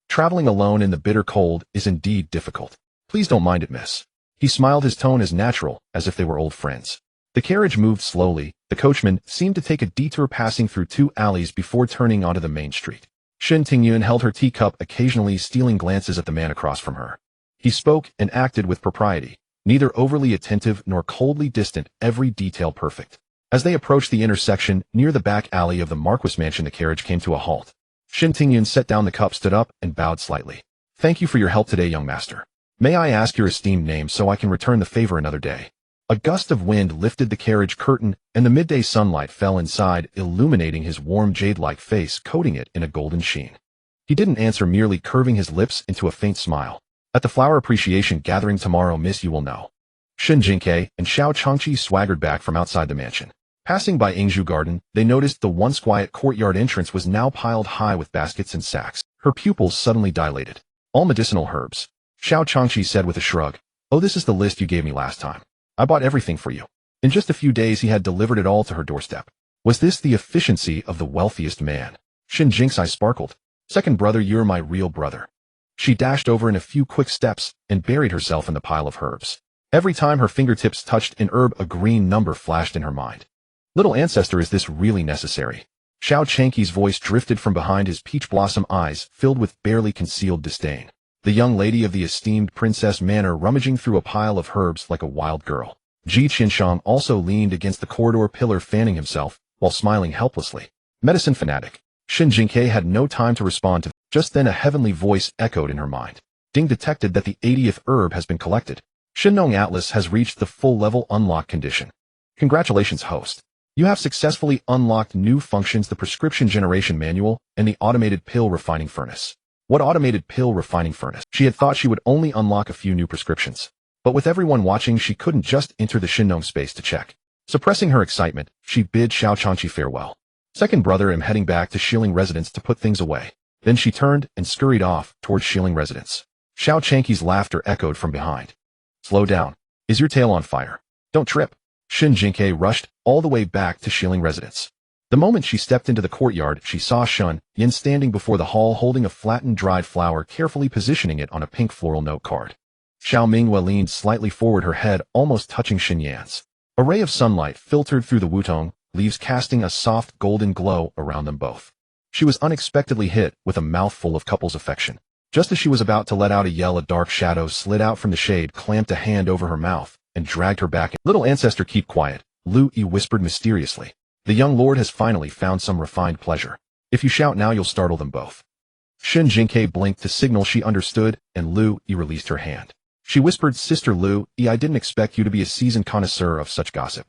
Traveling alone in the bitter cold is indeed difficult. Please don't mind it, miss." He smiled, his tone as natural as if they were old friends. The carriage moved slowly. The coachman seemed to take a detour, passing through 2 alleys before turning onto the main street. Shen Tingyun held her teacup, occasionally stealing glances at the man across from her. He spoke and acted with propriety, neither overly attentive nor coldly distant, every detail perfect. As they approached the intersection near the back alley of the Marquis mansion, the carriage came to a halt. Shen Tingyun set down the cup, stood up, and bowed slightly. "Thank you for your help today, young master. May I ask your esteemed name so I can return the favor another day?" A gust of wind lifted the carriage curtain, and the midday sunlight fell inside, illuminating his warm jade-like face, coating it in a golden sheen. He didn't answer, merely curving his lips into a faint smile. "At the flower appreciation gathering tomorrow, miss, you will know." Shen Jingque and Xiao Changqi swaggered back from outside the mansion. Passing by Yingzhu Garden, they noticed the once quiet courtyard entrance was now piled high with baskets and sacks. Her pupils suddenly dilated. "All medicinal herbs," Xiao Changqi said with a shrug. "Oh, this is the list you gave me last time. I bought everything for you." In just a few days, he had delivered it all to her doorstep. Was this the efficiency of the wealthiest man? Shen Jingque's eyes sparkled. "Second brother, you're my real brother." She dashed over in a few quick steps and buried herself in the pile of herbs. Every time her fingertips touched an herb, a green number flashed in her mind. "Little ancestor, is this really necessary?" Xiao Changqi's voice drifted from behind his peach blossom eyes, filled with barely concealed disdain. The young lady of the esteemed Princess Manor, rummaging through a pile of herbs like a wild girl. Ji Qianshang also leaned against the corridor pillar, fanning himself, while smiling helplessly. "Medicine fanatic." Shen Jingque had no time to respond to. Just then a heavenly voice echoed in her mind. "Ding, detected that the 80th herb has been collected." Shenong Atlas has reached the full-level unlock condition. Congratulations, host. You have successfully unlocked new functions: the prescription generation manual and the automated pill refining furnace. What automated pill refining furnace? She had thought she would only unlock a few new prescriptions. But with everyone watching, she couldn't just enter the Shenong space to check. Suppressing her excitement, she bid Xiao Changqi farewell. Second brother, am heading back to Shilling residence to put things away. Then she turned and scurried off towards Shilling residence. Xiao Changqi's laughter echoed from behind. Slow down. Is your tail on fire? Don't trip. Shen Jingque rushed all the way back to Shilling residence. The moment she stepped into the courtyard, she saw Shun Yin standing before the hall holding a flattened dried flower, carefully positioning it on a pink floral note card. Xiao Minghua leaned slightly forward, her head almost touching Shen Yan's. A ray of sunlight filtered through the wutong, leaves casting a soft golden glow around them both. She was unexpectedly hit with a mouthful of couple's affection. Just as she was about to let out a yell, a dark shadow slid out from the shade, clamped a hand over her mouth, and dragged her back. Little ancestor, keep quiet, Lu Yi whispered mysteriously. The young lord has finally found some refined pleasure. If you shout now, you'll startle them both. Shen Jingque blinked to signal she understood, and Lu Yi released her hand. She whispered, Sister Lu Yi, I didn't expect you to be a seasoned connoisseur of such gossip.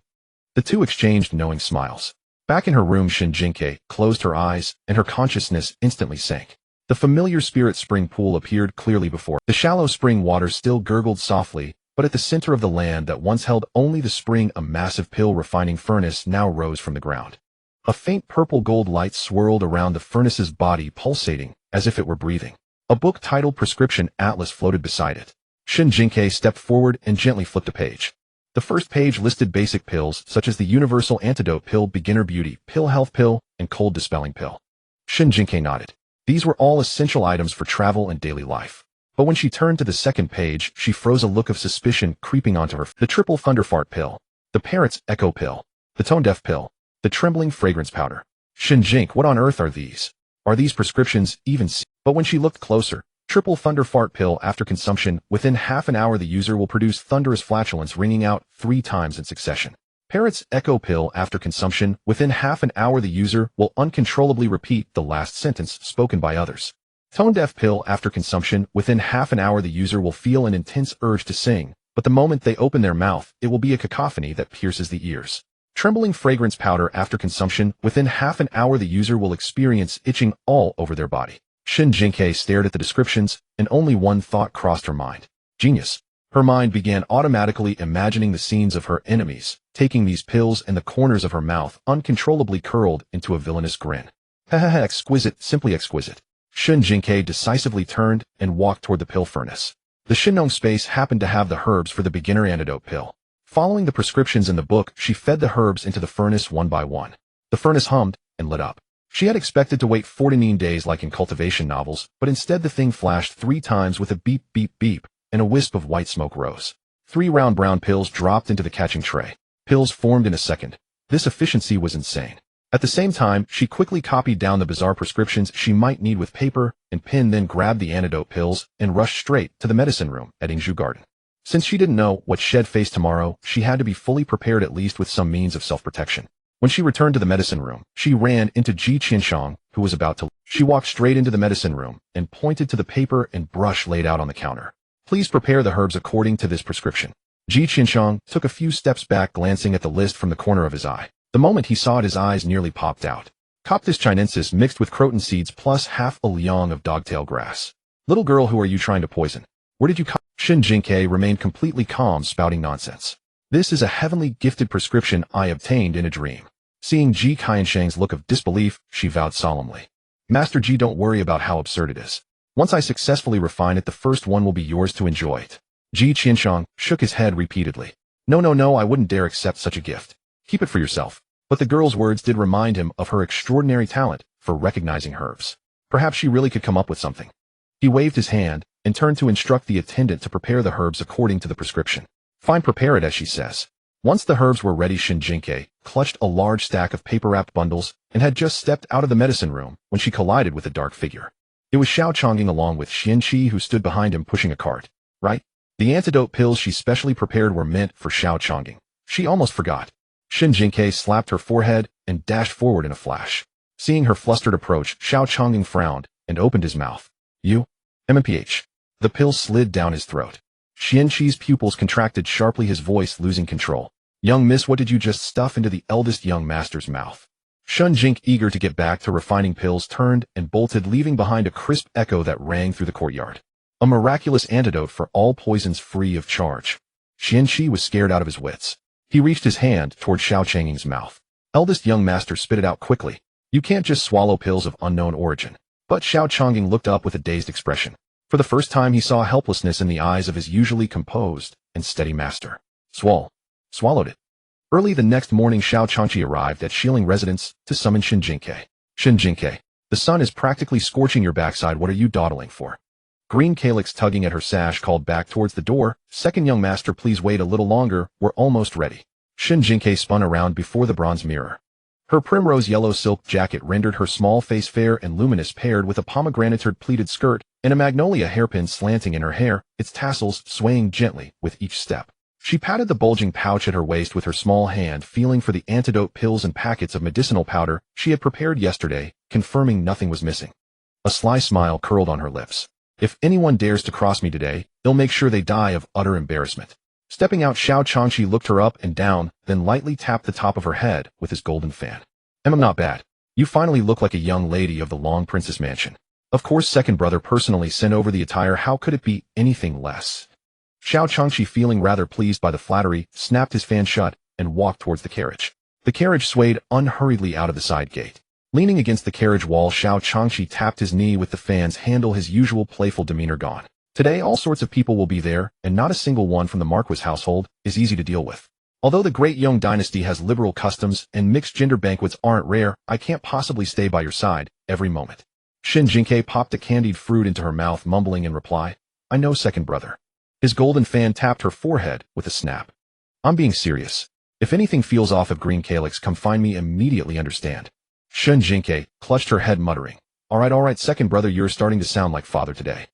The two exchanged knowing smiles. Back in her room, Shen Jingque closed her eyes, and her consciousness instantly sank. The familiar spirit spring pool appeared clearly before. The shallow spring water still gurgled softly, but at the center of the land that once held only the spring, a massive pill refining furnace now rose from the ground. A faint purple gold light swirled around the furnace's body, pulsating as if it were breathing. A book titled Prescription Atlas floated beside it. Shen Jingque stepped forward and gently flipped a page. The first page listed basic pills such as the Universal Antidote Pill, Beginner Beauty Pill, Health Pill, and Cold Dispelling Pill. Shen Jingque nodded. These were all essential items for travel and daily life. But when she turned to the second page, she froze, a look of suspicion creeping onto her. The Triple Thunderfart Pill, the Parrot's Echo Pill, the Tone Deaf Pill, the Trembling Fragrance Powder. Shen Jingque, what on earth are these? Are these prescriptions even? But when she looked closer, Triple Thunderfart Pill, after consumption, within half an hour the user will produce thunderous flatulence ringing out 3 times in succession. Parrot's Echo Pill, after consumption, within half an hour the user will uncontrollably repeat the last sentence spoken by others. Tone Deaf Pill, after consumption, within half an hour the user will feel an intense urge to sing, but the moment they open their mouth, it will be a cacophony that pierces the ears. Trembling Fragrance Powder, after consumption, within half an hour the user will experience itching all over their body. Shen Jingque stared at the descriptions, and only one thought crossed her mind. Genius. Her mind began automatically imagining the scenes of her enemies, taking these pills, and the corners of her mouth uncontrollably curled into a villainous grin. Exquisite, simply exquisite. Shen Jingque decisively turned and walked toward the pill furnace. The Shenong space happened to have the herbs for the beginner antidote pill. Following the prescriptions in the book, she fed the herbs into the furnace one by one. The furnace hummed and lit up. She had expected to wait 49 days like in cultivation novels, but instead the thing flashed 3 times with a beep, beep, beep, and a wisp of white smoke rose. 3 round brown pills dropped into the catching tray. Pills formed in a second. This efficiency was insane. At the same time, she quickly copied down the bizarre prescriptions she might need with paper and pen, then grabbed the antidote pills and rushed straight to the medicine room at Yingzhu Garden. Since she didn't know what she'd face tomorrow, she had to be fully prepared, at least with some means of self-protection. When she returned to the medicine room, she ran into Ji Qianshang, who was about to leave. She walked straight into the medicine room and pointed to the paper and brush laid out on the counter. Please prepare the herbs according to this prescription. Ji Qianshang took a few steps back, glancing at the list from the corner of his eye. The moment he saw it, his eyes nearly popped out. Coptis chinensis mixed with croton seeds plus half a liang of dogtail grass. Little girl, who are you trying to poison? Where did you come? Shen Jingque remained completely calm, spouting nonsense. This is a heavenly gifted prescription I obtained in a dream. Seeing Ji Qianshang's look of disbelief, she vowed solemnly. Master Ji, don't worry about how absurd it is. Once I successfully refine it, the first one will be yours to enjoy it. Ji Qianshang shook his head repeatedly. No, I wouldn't dare accept such a gift. Keep it for yourself. But the girl's words did remind him of her extraordinary talent for recognizing herbs. Perhaps she really could come up with something. He waved his hand and turned to instruct the attendant to prepare the herbs according to the prescription. Fine, prepare it as she says. Once the herbs were ready, Shen Jingque clutched a large stack of paper-wrapped bundles and had just stepped out of the medicine room when she collided with a dark figure. It was Xiao Changqing along with Xian Qi, who stood behind him pushing a cart. Right? The antidote pills she specially prepared were meant for Xiao Changqing. She almost forgot. Shen Jingque slapped her forehead and dashed forward in a flash. Seeing her flustered approach, Xiao Changqing frowned and opened his mouth. You? MMPH. The pill slid down his throat. Qianqi's pupils contracted sharply, his voice losing control. Young miss, what did you just stuff into the eldest young master's mouth? Shen Jingque, eager to get back to refining pills, turned and bolted, leaving behind a crisp echo that rang through the courtyard. A miraculous antidote for all poisons free of charge. Qianqi was scared out of his wits. He reached his hand toward Xiao Changying's mouth. Eldest young master spit it out quickly. You can't just swallow pills of unknown origin. But Xiao Changying looked up with a dazed expression. For the first time he saw helplessness in the eyes of his usually composed and steady master. Swallowed it. Early the next morning, Xiao Chanqi arrived at Shilling residence to summon Shen Jingque. Shen Jingque, the sun is practically scorching your backside. What are you dawdling for? Green Calyx, tugging at her sash, called back towards the door. Second young master, please wait a little longer. We're almost ready. Shen Jingque spun around before the bronze mirror. Her primrose yellow silk jacket rendered her small face fair and luminous, paired with a pomegranate pleated skirt and a magnolia hairpin slanting in her hair, its tassels swaying gently with each step. She patted the bulging pouch at her waist with her small hand, feeling for the antidote pills and packets of medicinal powder she had prepared yesterday, confirming nothing was missing. A sly smile curled on her lips. If anyone dares to cross me today, they'll make sure they die of utter embarrassment. Stepping out, Xiao Chanqi looked her up and down, then lightly tapped the top of her head with his golden fan. Not bad. You finally look like a young lady of the Long Princess Mansion. Of course, second brother personally sent over the attire. How could it be anything less? Xiao Chanqi, feeling rather pleased by the flattery, snapped his fan shut and walked towards the carriage. The carriage swayed unhurriedly out of the side gate. Leaning against the carriage wall, Xiao Chanqi tapped his knee with the fan's handle, his usual playful demeanor gone. Today all sorts of people will be there, and not a single one from the marquis household is easy to deal with. Although the great Yong dynasty has liberal customs and mixed-gender banquets aren't rare, I can't possibly stay by your side every moment. Shen Jingque popped a candied fruit into her mouth, mumbling in reply, I know, second brother. His golden fan tapped her forehead with a snap. I'm being serious. If anything feels off of Green Calyx, come find me immediately, understand? Shen Jingque clutched her head, muttering, all right, second brother, you're starting to sound like father today.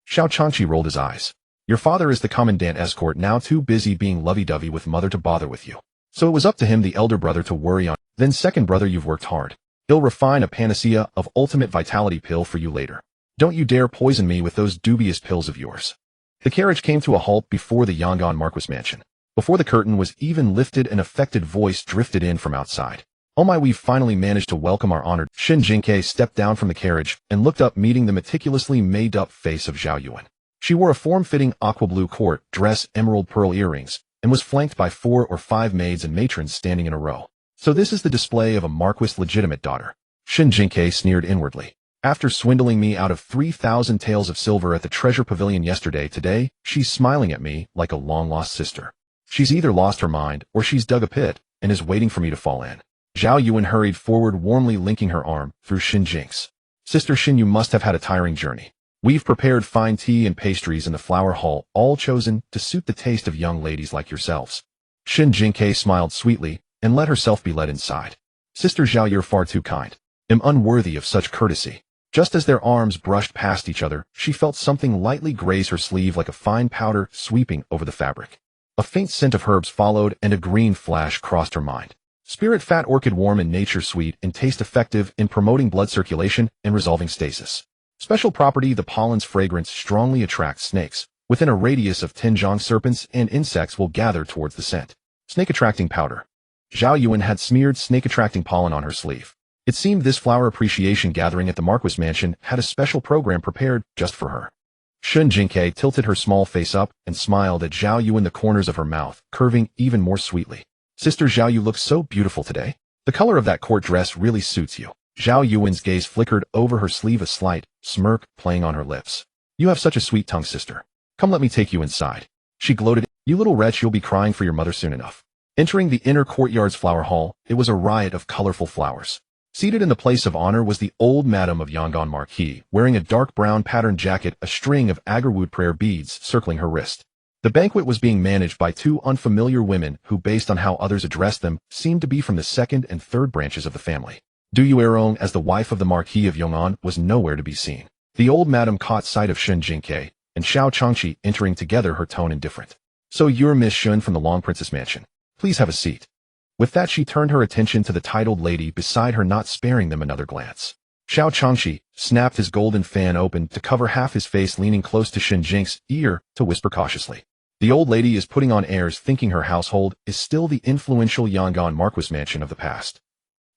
Xiao Chanqi rolled his eyes. Your father is the commandant escort, now too busy being lovey-dovey with mother to bother with you. So it was up to him, the elder brother, to worry on. Then second brother, you've worked hard. He'll refine a panacea of ultimate vitality pill for you later. Don't you dare poison me with those dubious pills of yours. The carriage came to a halt before the Yangon Marquis mansion. Before the curtain was even lifted, an affected voice drifted in from outside. Oh my, we've finally managed to welcome our honored. Shen Jingque stepped down from the carriage and looked up, meeting the meticulously made-up face of Zhao Yuan. She wore a form-fitting aqua blue court dress, emerald pearl earrings, and was flanked by 4 or 5 maids and matrons standing in a row. So this is the display of a marquis' legitimate daughter. Shen Jingque sneered inwardly. After swindling me out of 3,000 taels of silver at the treasure pavilion yesterday, today, she's smiling at me like a long-lost sister. She's either lost her mind or she's dug a pit and is waiting for me to fall in. Zhao Yuan hurried forward, warmly linking her arm through Shen Jingque's. Sister Shen, you must have had a tiring journey. We've prepared fine tea and pastries in the flower hall, all chosen to suit the taste of young ladies like yourselves. Shen Jingque smiled sweetly and let herself be led inside. Sister Zhao, you're far too kind. Am unworthy of such courtesy. Just as their arms brushed past each other, she felt something lightly graze her sleeve like a fine powder sweeping over the fabric. A faint scent of herbs followed, and a green flash crossed her mind. Spirit fat orchid, warm in nature, sweet in taste, effective in promoting blood circulation and resolving stasis. Special property, the pollen's fragrance strongly attracts snakes. Within a radius of 10 zhang, serpents and insects will gather towards the scent. Snake-attracting powder. Zhao Yuan had smeared snake-attracting pollen on her sleeve. It seemed this flower appreciation gathering at the Marquis mansion had a special program prepared just for her. Shen Jingque tilted her small face up and smiled at Zhao Yuan, the corners of her mouth curving even more sweetly. Sister Zhao, you look so beautiful today. The color of that court dress really suits you. Zhao Yuan's gaze flickered over her sleeve, a slight smirk playing on her lips. You have such a sweet tongue, sister. Come, let me take you inside. She gloated. You little wretch, you'll be crying for your mother soon enough. Entering the inner courtyard's flower hall, it was a riot of colorful flowers. Seated in the place of honor was the old madam of Yangon Marquis, wearing a dark brown patterned jacket, a string of agarwood prayer beads circling her wrist. The banquet was being managed by 2 unfamiliar women who, based on how others addressed them, seemed to be from the 2nd and 3rd branches of the family. Du Yuerong, as the wife of the Marquis of Yong'an, was nowhere to be seen. The old madam caught sight of Shen Jingque and Xiao Chanqi entering together, her tone indifferent. So you're Miss Shen from the Long Princess Mansion. Please have a seat. With that, she turned her attention to the titled lady beside her, not sparing them another glance. Xiao Chanqi snapped his golden fan open to cover half his face, leaning close to Shen Jingque's ear to whisper cautiously. The old lady is putting on airs thinking her household is still the influential Yangon Marquis mansion of the past.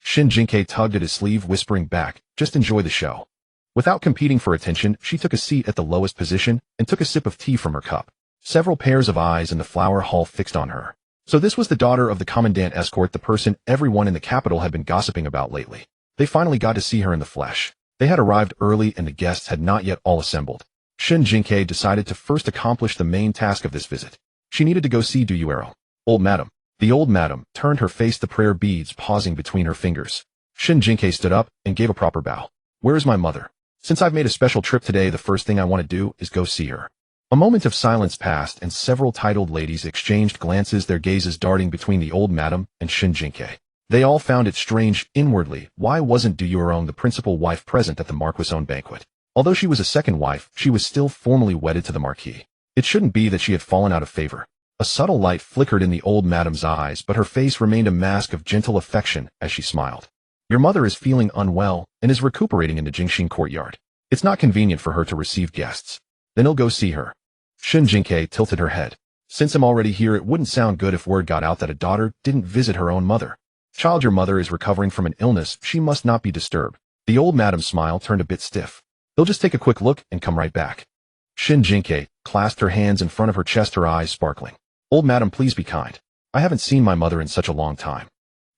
Shen Jingque tugged at his sleeve, whispering back, just enjoy the show. Without competing for attention, she took a seat at the lowest position and took a sip of tea from her cup. Several pairs of eyes in the flower hall fixed on her. So this was the daughter of the commandant escort, the person everyone in the capital had been gossiping about lately. They finally got to see her in the flesh. They had arrived early and the guests had not yet all assembled. Shen Jingque decided to first accomplish the main task of this visit. She needed to go see Du Yuero. Old madam. The old madam turned her face, the prayer beads pausing between her fingers. Shen Jingque stood up and gave a proper bow. Where is my mother? Since I've made a special trip today, the first thing I want to do is go see her. A moment of silence passed and several titled ladies exchanged glances, their gazes darting between the old madam and Shen Jingque. They all found it strange inwardly. Why wasn't Du Yuero, the principal wife, present at the Marquis' own banquet? Although she was a second wife, she was still formally wedded to the Marquis. It shouldn't be that she had fallen out of favor. A subtle light flickered in the old madam's eyes, but her face remained a mask of gentle affection as she smiled. Your mother is feeling unwell and is recuperating in the Jingxin courtyard. It's not convenient for her to receive guests. Then I'll go see her. Shen Jingque tilted her head. Since I'm already here, it wouldn't sound good if word got out that a daughter didn't visit her own mother. Child, your mother is recovering from an illness. She must not be disturbed. The old madam's smile turned a bit stiff. They'll just take a quick look and come right back. Shen Jingque clasped her hands in front of her chest, her eyes sparkling. Old madam, please be kind. I haven't seen my mother in such a long time.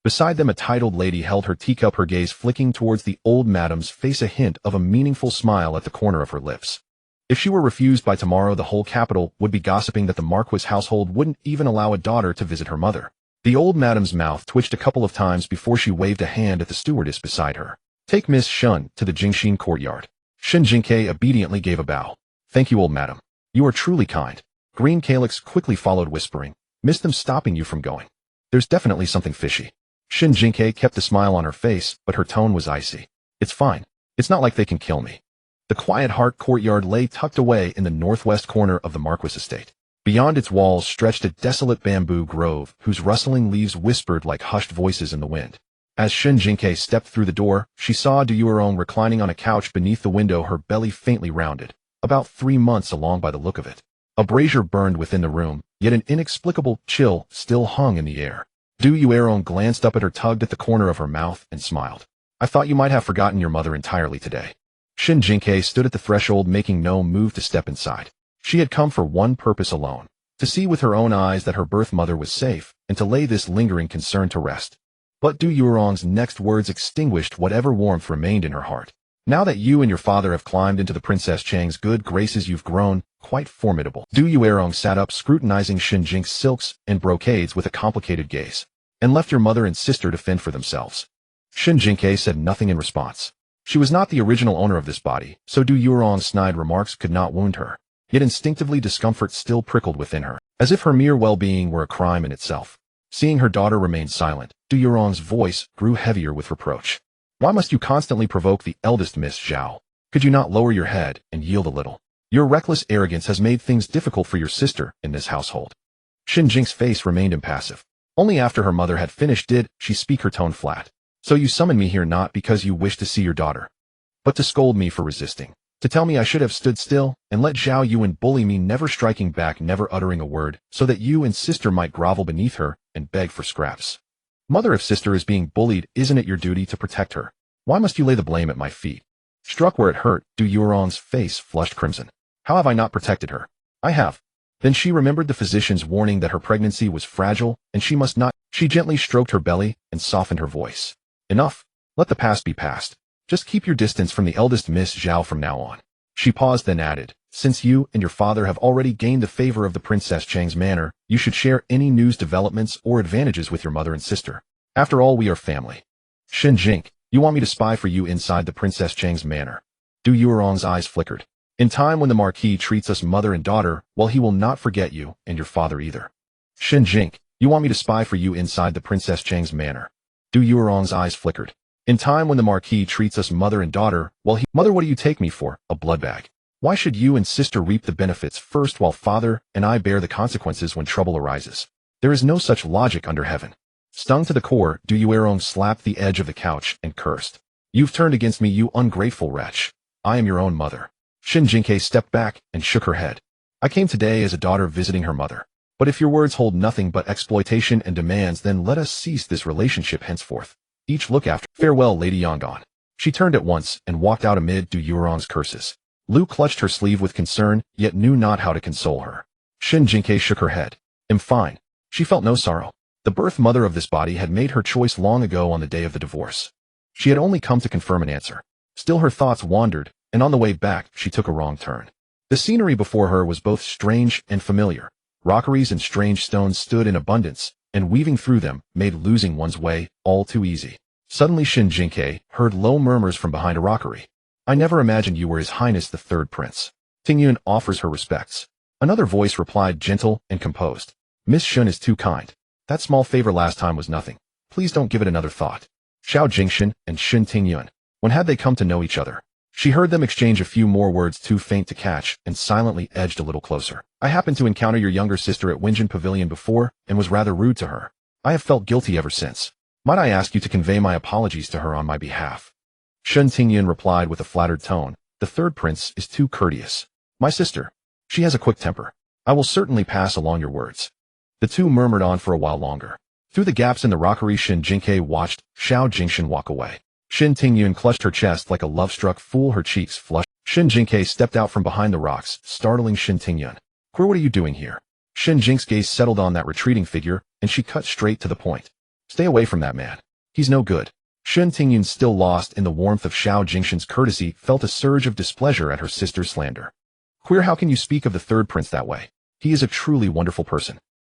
Beside them, a titled lady held her teacup, her gaze flicking towards the old madam's face, a hint of a meaningful smile at the corner of her lips. If she were refused by tomorrow, the whole capital would be gossiping that the Marquis household wouldn't even allow a daughter to visit her mother. The old madam's mouth twitched a couple of times before she waved a hand at the stewardess beside her. Take Miss Shun to the Jingxin courtyard. Shen Jingque obediently gave a bow. Thank you, old madam. You are truly kind. Green Calyx quickly followed, whispering, Miss them stopping you from going. There's definitely something fishy. Shen Jingque kept a smile on her face, but her tone was icy. It's fine. It's not like they can kill me. The quiet heart courtyard lay tucked away in the northwest corner of the Marquis estate. Beyond its walls stretched a desolate bamboo grove, whose rustling leaves whispered like hushed voices in the wind. As Shen Jingque stepped through the door, she saw Du Yuero reclining on a couch beneath the window, her belly faintly rounded, about 3 months along by the look of it. A brazier burned within the room, yet an inexplicable chill still hung in the air. Du Yuero glanced up at her, tugged at the corner of her mouth, and smiled. I thought you might have forgotten your mother entirely today. Shen Jingque stood at the threshold, making no move to step inside. She had come for one purpose alone, to see with her own eyes that her birth mother was safe, and to lay this lingering concern to rest. But Du Yueron's next words extinguished whatever warmth remained in her heart. Now that you and your father have climbed into the Princess Chang's good graces, you've grown quite formidable. Du Yuero sat up, scrutinizing Shen Jingque's silks and brocades with a complicated gaze, and left your mother and sister to fend for themselves. Shen Jingque said nothing in response. She was not the original owner of this body, so Du Yueron's snide remarks could not wound her. Yet instinctively discomfort still prickled within her, as if her mere well-being were a crime in itself. Seeing her daughter remain silent, Du Yueron's voice grew heavier with reproach. Why must you constantly provoke the eldest Miss Zhao? Could you not lower your head and yield a little? Your reckless arrogance has made things difficult for your sister in this household. Shen Jingque's face remained impassive. Only after her mother had finished did she speak, her tone flat. So you summoned me here not because you wish to see your daughter, but to scold me for resisting, to tell me I should have stood still and let Zhao Yuan bully me, never striking back, never uttering a word, so that you and sister might grovel beneath her and beg for scraps. Mother, if sister is being bullied, isn't it your duty to protect her? Why must you lay the blame at my feet? Struck where it hurt, Du Yueron's face flushed crimson. How have I not protected her? I have. Then she remembered the physician's warning that her pregnancy was fragile and she must not. She gently stroked her belly and softened her voice. Enough. Let the past be past. Just keep your distance from the eldest Miss Zhao from now on. She paused, then added, since you and your father have already gained the favor of the Princess Chang's manor, you should share any news developments or advantages with your mother and sister. After all, we are family. Shen Jingque, you want me to spy for you inside the Princess Chang's manor? Du Yueron's eyes flickered. In time, when the Marquis treats us mother and daughter, well, he will not forget you and your father either. Shen Jingque, you want me to spy for you inside the Princess Chang's manor? Du Yueron's eyes flickered. In time, when the Marquis treats us mother and daughter, well, mother, what do you take me for, a blood bag? Why should you and sister reap the benefits first while father and I bear the consequences when trouble arises? There is no such logic under heaven. Stung to the core, Du Yuero slapped the edge of the couch and cursed. You've turned against me, you ungrateful wretch. I am your own mother. Shen Jingque stepped back and shook her head. I came today as a daughter visiting her mother. But if your words hold nothing but exploitation and demands, then let us cease this relationship henceforth. Each look after. Farewell, Lady Yangon. She turned at once and walked out amid Du Yuron's curses. Lu clutched her sleeve with concern, yet knew not how to console her. Shen Jingque shook her head. "I'm fine." She felt no sorrow. The birth mother of this body had made her choice long ago on the day of the divorce. She had only come to confirm an answer. Still her thoughts wandered, and on the way back she took a wrong turn. The scenery before her was both strange and familiar. Rockeries and strange stones stood in abundance, and weaving through them made losing one's way all too easy. Suddenly Shen Jingque heard low murmurs from behind a rockery. "I never imagined you were His Highness the Third Prince. Tingyun offers her respects." Another voice replied, gentle and composed. "Miss Shen is too kind. That small favor last time was nothing. Please don't give it another thought." Xiao Jingshan and Shen Tingyun. When had they come to know each other? She heard them exchange a few more words too faint to catch, and silently edged a little closer. "I happened to encounter your younger sister at Wenjin Pavilion before, and was rather rude to her. I have felt guilty ever since. Might I ask you to convey my apologies to her on my behalf?" Shen Tingyun replied with a flattered tone. "The third prince is too courteous. My sister, she has a quick temper. I will certainly pass along your words." The two murmured on for a while longer. Through the gaps in the rockery, Shen Jingque watched Xiao Jingshan walk away. Shen Tingyun clutched her chest like a love-struck fool, her cheeks flushed. Shen Jingque stepped out from behind the rocks, startling Shen Tingyun. "Queer, what are you doing here?" Shen Jing's gaze settled on that retreating figure, and she cut straight to the point. "Stay away from that man. He's no good." Shen Tingyun, still lost in the warmth of Xiao Jingshan's courtesy, felt a surge of displeasure at her sister's slander. "Queer, how can you speak of the third prince that way? He is a truly wonderful person."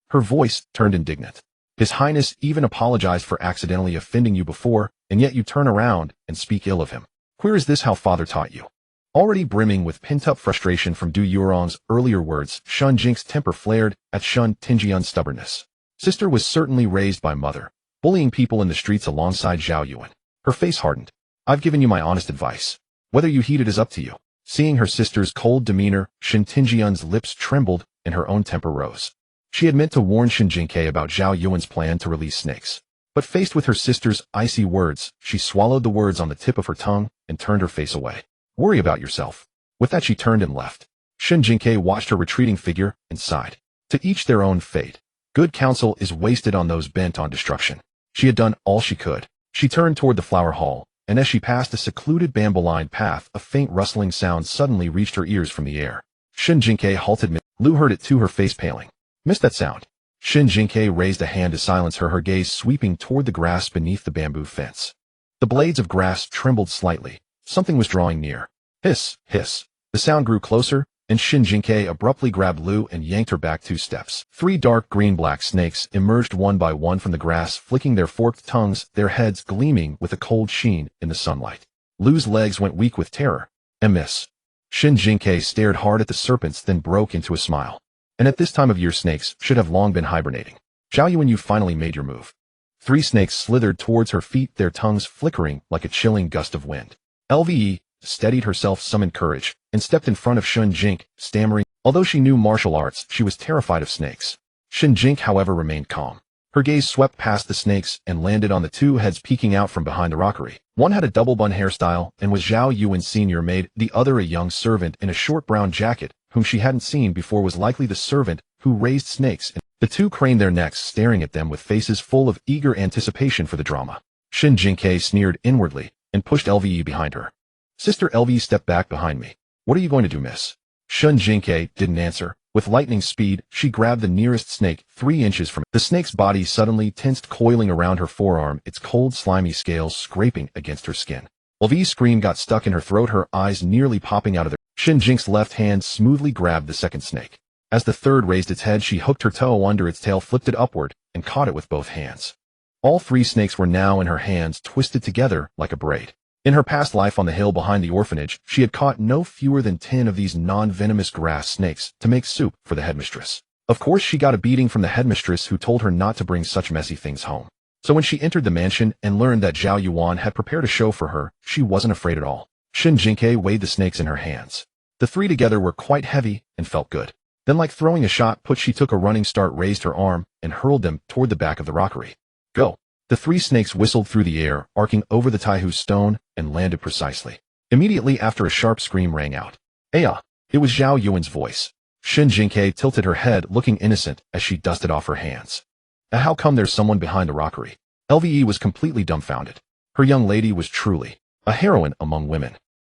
Her voice turned indignant. "His Highness even apologized for accidentally offending you before, and yet you turn around and speak ill of him. Queer, is this how father taught you?" Already brimming with pent-up frustration from Du Yuron's earlier words, Shen Jing's temper flared at Shen Tingyun's stubbornness. Sister was certainly raised by mother, bullying people in the streets alongside Zhao Yuan. Her face hardened. "I've given you my honest advice. Whether you heed it is up to you." Seeing her sister's cold demeanor, Shen Tingyun's lips trembled and her own temper rose. She had meant to warn Shen Jingque about Zhao Yuan's plan to release snakes. But faced with her sister's icy words, she swallowed the words on the tip of her tongue and turned her face away. "Worry about yourself." With that she turned and left. Shen Jingque watched her retreating figure and sighed. To each their own fate. Good counsel is wasted on those bent on destruction. She had done all she could. She turned toward the flower hall, and as she passed a secluded bamboo-lined path, a faint rustling sound suddenly reached her ears from the air. Shen Jingque halted mid. Lu heard it too, her face paling. "Missed that sound." Shen Jingque raised a hand to silence her, her gaze sweeping toward the grass beneath the bamboo fence. The blades of grass trembled slightly. Something was drawing near. Hiss, hiss. The sound grew closer, and Shen Jingque abruptly grabbed Lu and yanked her back 2 steps. 3 dark green-black snakes emerged one by one from the grass, flicking their forked tongues, their heads gleaming with a cold sheen in the sunlight. Lu's legs went weak with terror. "Miss." Shen Jingque stared hard at the serpents, then broke into a smile. "And at this time of year, snakes should have long been hibernating. Zhao Yuan, you finally made your move." 3 snakes slithered towards her feet, their tongues flickering like a chilling gust of wind. LVE steadied herself, summoned courage, and stepped in front of Shen Jingque, stammering. Although she knew martial arts, she was terrified of snakes. Shen Jingque, however, remained calm. Her gaze swept past the snakes and landed on the 2 heads peeking out from behind the rockery. One had a double bun hairstyle and was Zhao Yuan's senior maid, the other a young servant in a short brown jacket, whom she hadn't seen before, was likely the servant who raised snakes. The 2 craned their necks, staring at them with faces full of eager anticipation for the drama. Shen Jingque sneered inwardly and pushed LVE behind her. "Sister LVE, step back behind me." "What are you going to do, miss?" Shen Jingque didn't answer. With lightning speed, she grabbed the nearest snake 3 inches from it. The snake's body suddenly tensed, coiling around her forearm, its cold, slimy scales scraping against her skin. LVE's scream got stuck in her throat, her eyes nearly popping out of their. Shen Jingque's left hand smoothly grabbed the second snake. As the third raised its head, she hooked her toe under its tail, flipped it upward, and caught it with both hands. All 3 snakes were now in her hands, twisted together like a braid. In her past life on the hill behind the orphanage, she had caught no fewer than 10 of these non-venomous grass snakes to make soup for the headmistress. Of course, she got a beating from the headmistress, who told her not to bring such messy things home. So when she entered the mansion and learned that Zhao Yuan had prepared a show for her, she wasn't afraid at all. Shen Jingque weighed the snakes in her hands. The 3 together were quite heavy and felt good. Then, like throwing a shot put, she took a running start, raised her arm, and hurled them toward the back of the rockery. "Go." The 3 snakes whistled through the air, arcing over the Taihu stone, and landed precisely. Immediately after, a sharp scream rang out. "Aya!" It was Zhao Yuan's voice. Shen Jingque tilted her head, looking innocent as she dusted off her hands. How come there's someone behind the rockery? LVE was completely dumbfounded. Her young lady was truly a heroine among women,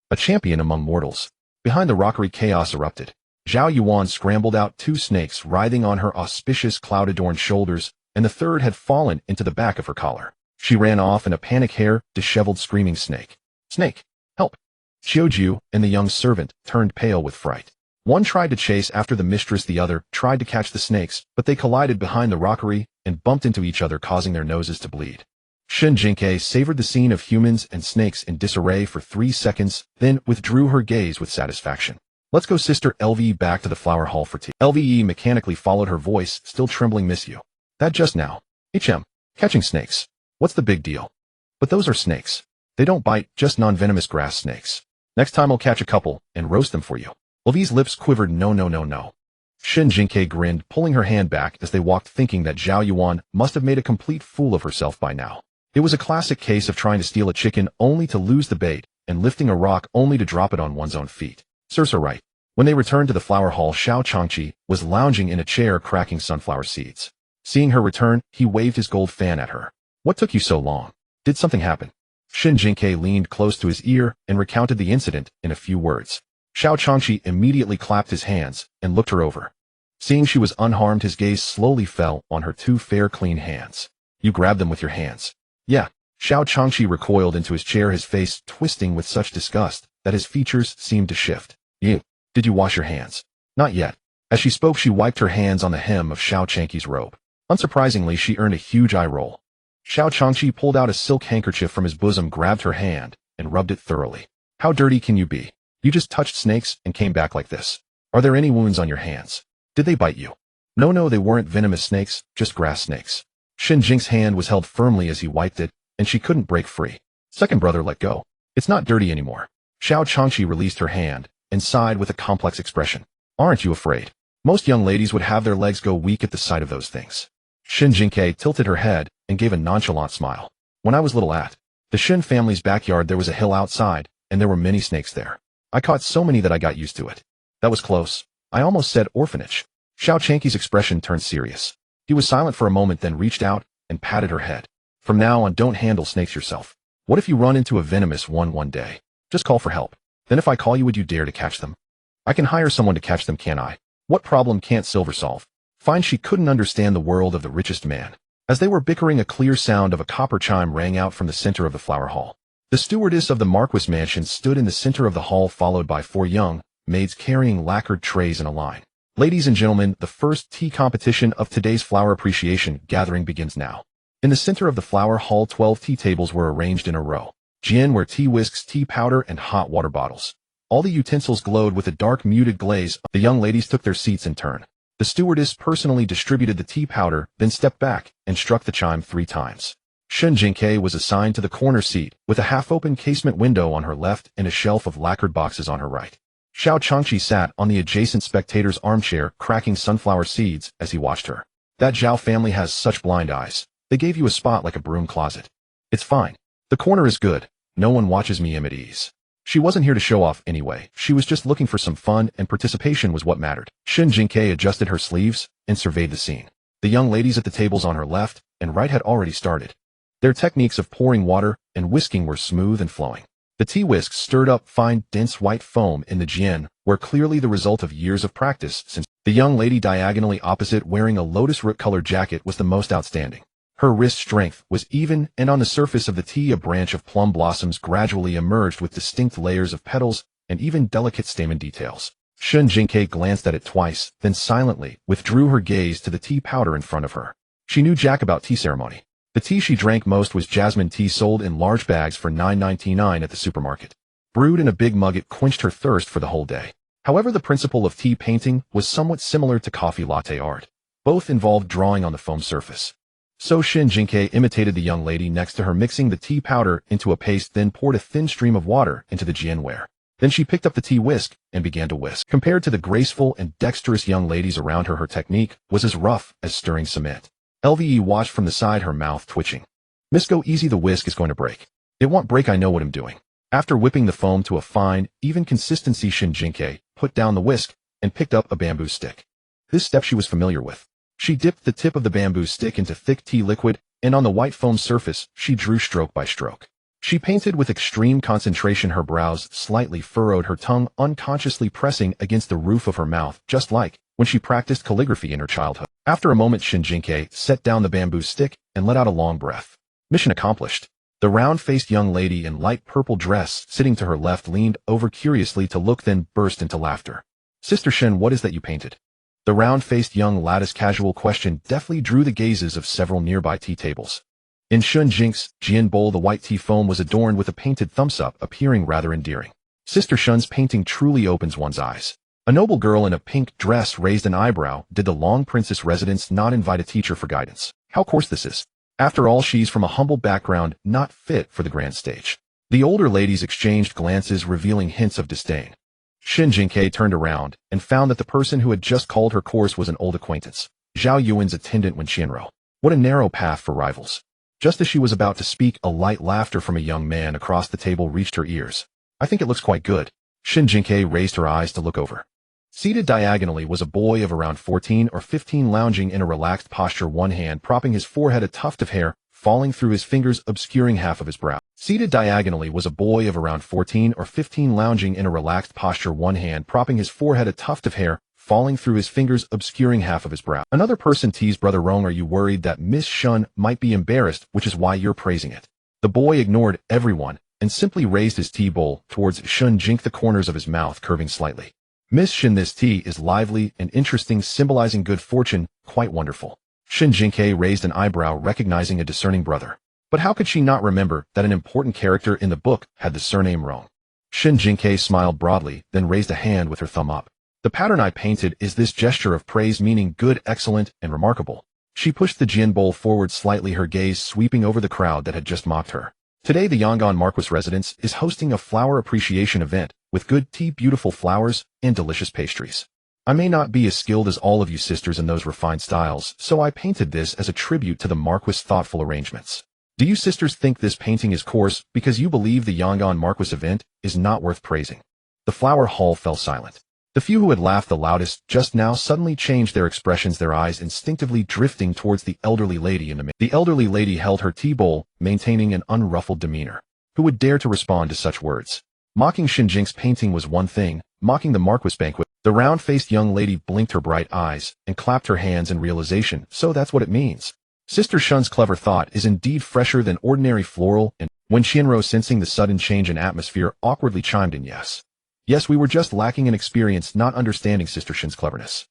a champion among mortals. Behind the rockery, chaos erupted. Zhao Yuan scrambled out, 2 snakes writhing on her auspicious cloud-adorned shoulders, and the third had fallen into the back of her collar. She ran off in a panic, hair disheveled, screaming, "Snake! Snake! Help!" Xiuju and the young servant turned pale with fright. One tried to chase after the mistress, the other tried to catch the snakes, but they collided behind the rockery and bumped into each other, causing their noses to bleed. Shen Jingque savored the scene of humans and snakes in disarray for 3 seconds, then withdrew her gaze with satisfaction. "Let's go, sister." LVE back to the flower hall for tea. LVE mechanically followed her voice, still trembling. "Miss you. That just now. Catching snakes. What's the big deal?" "But those are snakes. They don't bite, just non-venomous grass snakes. Next time I'll catch a couple and roast them for you." LVE's lips quivered. No, no, no, no. Shen Jingque grinned, pulling her hand back as they walked, thinking that Zhao Yuan must have made a complete fool of herself by now. It was a classic case of trying to steal a chicken only to lose the bait, and lifting a rock only to drop it on one's own feet. Serves her right. When they returned to the flower hall, Xiao Changqi was lounging in a chair, cracking sunflower seeds. Seeing her return, he waved his gold fan at her. "What took you so long? Did something happen?" Shen Jingque leaned close to his ear and recounted the incident in a few words. Xiao Changqi immediately clapped his hands and looked her over. Seeing she was unharmed, his gaze slowly fell on her 2 fair, clean hands. "You grabbed them with your hands?" "Yeah." Xiao Changqi recoiled into his chair, his face twisting with such disgust that his features seemed to shift. Did you wash your hands?" "Not yet." As she spoke, she wiped her hands on the hem of Xiao Changqi's robe. Unsurprisingly, she earned a huge eye roll. Xiao Changqi pulled out a silk handkerchief from his bosom, grabbed her hand, and rubbed it thoroughly. "How dirty can you be? You just touched snakes and came back like this. Are there any wounds on your hands? Did they bite you?" No, they weren't venomous snakes, just grass snakes." Shen Jingque's hand was held firmly as he wiped it, and she couldn't break free. "Second brother, let go. It's not dirty anymore." Xiao Changqi released her hand and sighed with a complex expression. "Aren't you afraid? Most young ladies would have their legs go weak at the sight of those things." Shen Jingque tilted her head and gave a nonchalant smile. "When I was little, at the Shen family's backyard, there was a hill outside, and there were many snakes there. I caught so many that I got used to it." "That was close. I almost said orphanage." Xiao Changqi's expression turned serious. He was silent for a moment, then reached out and patted her head. "From now on, don't handle snakes yourself. What if you run into a venomous one day? Just call for help. Then if I call you, would you dare to catch them? I can hire someone to catch them, can't I? What problem can't silver solve?" Fine. She couldn't understand the world of the richest man. As they were bickering, a clear sound of a copper chime rang out from the center of the flower hall. The stewardess of the marquis mansion stood in the center of the hall, followed by 4 young maids carrying lacquered trays in a line. "Ladies and gentlemen, the first tea competition of today's flower appreciation gathering begins now." In the center of the flower hall, 12 tea tables were arranged in a row. Jian were tea whisks, tea powder, and hot water bottles. All the utensils glowed with a dark, muted glaze. The young ladies took their seats in turn. The stewardess personally distributed the tea powder, then stepped back and struck the chime 3 times. Shen Jingque was assigned to the corner seat, with a half-open casement window on her left and a shelf of lacquered boxes on her right. Xiao Changqi sat on the adjacent spectator's armchair, cracking sunflower seeds as he watched her. "That Zhao family has such blind eyes. They gave you a spot like a broom closet." "It's fine. The corner is good. No one watches me. I'm at ease." She wasn't here to show off anyway. She was just looking for some fun, and participation was what mattered. Shen Jingque adjusted her sleeves and surveyed the scene. The young ladies at the tables on her left and right had already started. Their techniques of pouring water and whisking were smooth and flowing. The tea whisks stirred up fine, dense white foam in the jian, were clearly the result of years of practice, since the young lady diagonally opposite, wearing a lotus root-colored jacket, was the most outstanding. Her wrist strength was even, and on the surface of the tea a branch of plum blossoms gradually emerged with distinct layers of petals and even delicate stamen details. Shen Jingque glanced at it twice, then silently withdrew her gaze to the tea powder in front of her. She knew jack about tea ceremony. The tea she drank most was jasmine tea, sold in large bags for $9.99 at the supermarket. Brewed in a big mug, it quenched her thirst for the whole day. However, the principle of tea painting was somewhat similar to coffee latte art. Both involved drawing on the foam surface. So Shen Jingque imitated the young lady next to her, mixing the tea powder into a paste, then poured a thin stream of water into the jianware. Then she picked up the tea whisk and began to whisk. Compared to the graceful and dexterous young ladies around her, her technique was as rough as stirring cement. LVE watched from the side, her mouth twitching. "Miss, go easy, the whisk is going to break." "It won't break, I know what I'm doing." After whipping the foam to a fine, even consistency, Shen Jingque put down the whisk and picked up a bamboo stick. This step she was familiar with. She dipped the tip of the bamboo stick into thick tea liquid, and on the white foam surface, she drew stroke by stroke. She painted with extreme concentration, her brows slightly furrowed, her tongue unconsciously pressing against the roof of her mouth, just like when she practiced calligraphy in her childhood. After a moment, Shen Jingque set down the bamboo stick and let out a long breath. Mission accomplished. The round-faced young lady in light purple dress sitting to her left leaned over curiously to look, then burst into laughter. Sister Shen, what is that you painted? The round-faced young lady's casual question deftly drew the gazes of several nearby tea tables. In Shen Jingque's Jian bowl, the white tea foam was adorned with a painted thumbs-up, appearing rather endearing. Sister Shen's painting truly opens one's eyes. A noble girl in a pink dress raised an eyebrow. Did the Long Princess residence not invite a teacher for guidance? How coarse this is. After all, she's from a humble background, not fit for the grand stage. The older ladies exchanged glances, revealing hints of disdain. Shen Jingque turned around and found that the person who had just called her coarse was an old acquaintance, Zhao Yuan's attendant Wen Qianrou. What a narrow path for rivals. Just as she was about to speak, a light laughter from a young man across the table reached her ears. I think it looks quite good. Shen Jingque raised her eyes to look over. Seated diagonally was a boy of around 14 or 15, lounging in a relaxed posture, one hand propping his forehead, a tuft of hair falling through his fingers, obscuring half of his brow. Seated diagonally was a boy of around 14 or 15, lounging in a relaxed posture, one hand propping his forehead, a tuft of hair falling through his fingers, obscuring half of his brow. Another person teased Brother Rong, are you worried that Miss Shen might be embarrassed, which is why you're praising it? The boy ignored everyone and simply raised his tea bowl towards Shen Jingque, the corners of his mouth curving slightly. Miss Shen, this tea is lively and interesting, symbolizing good fortune, quite wonderful. Shen Jingque raised an eyebrow, recognizing a discerning brother. But how could she not remember that an important character in the book had the surname Rong? Shen Jingque smiled broadly, then raised a hand with her thumb up. The pattern I painted is this gesture of praise, meaning good, excellent, and remarkable. She pushed the Jian bowl forward slightly, her gaze sweeping over the crowd that had just mocked her. Today the Yangon Marquis residence is hosting a flower appreciation event with good tea, beautiful flowers, and delicious pastries. I may not be as skilled as all of you sisters in those refined styles, so I painted this as a tribute to the Marquis' thoughtful arrangements. Do you sisters think this painting is coarse because you believe the Yangon Marquis event is not worth praising? The flower hall fell silent. The few who had laughed the loudest just now suddenly changed their expressions, their eyes instinctively drifting towards the elderly lady in the midst. The elderly lady held her tea bowl, maintaining an unruffled demeanor. Who would dare to respond to such words? Mocking Shen Jingque's painting was one thing, mocking the Marquis banquet. The round-faced young lady blinked her bright eyes and clapped her hands in realization. So that's what it means. Sister Shen's clever thought is indeed fresher than ordinary floral, and when Qianrou, sensing the sudden change in atmosphere, awkwardly chimed in, yes. Yes, we were just lacking in experience, not understanding Sister Shen's cleverness.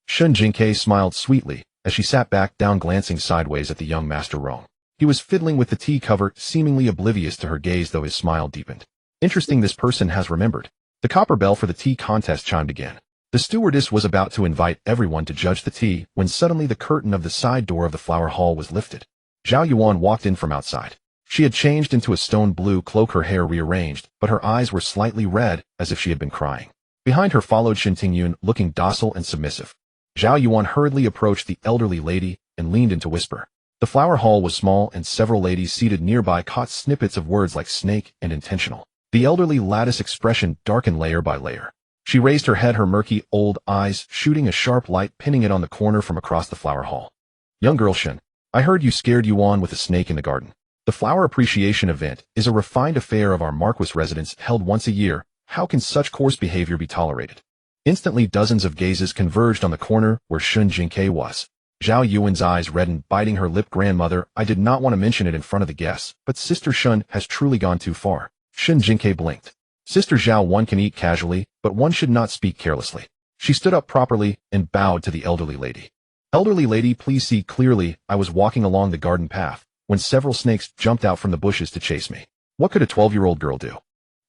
Shen Jingque smiled sweetly as she sat back down, glancing sideways at the young Master Rong. He was fiddling with the tea cover, seemingly oblivious to her gaze, though his smile deepened. Interesting, this person has remembered. The copper bell for the tea contest chimed again. The stewardess was about to invite everyone to judge the tea when suddenly the curtain of the side door of the flower hall was lifted. Zhao Yuan walked in from outside. She had changed into a stone blue cloak, her hair rearranged, but her eyes were slightly red, as if she had been crying. Behind her followed Shen Tingyun, looking docile and submissive. Zhao Yuan hurriedly approached the elderly lady and leaned in to whisper. The flower hall was small, and several ladies seated nearby caught snippets of words like snake and intentional. The elderly lady's expression darkened layer by layer. She raised her head, her murky old eyes shooting a sharp light, pinning it on the corner from across the flower hall. Young girl Shen, I heard you scared Yuan with a snake in the garden. The flower appreciation event is a refined affair of our Marquis residence held once a year. How can such coarse behavior be tolerated? Instantly dozens of gazes converged on the corner where Shen Jingque was. Zhao Yuan's eyes reddened, biting her lip. Grandmother, I did not want to mention it in front of the guests, but Sister Shen has truly gone too far. Shen Jingque blinked. Sister Zhao, one can eat casually, but one should not speak carelessly. She stood up properly and bowed to the elderly lady. Elderly lady, please see clearly. I was walking along the garden path when several snakes jumped out from the bushes to chase me. What could a 12-year-old girl do?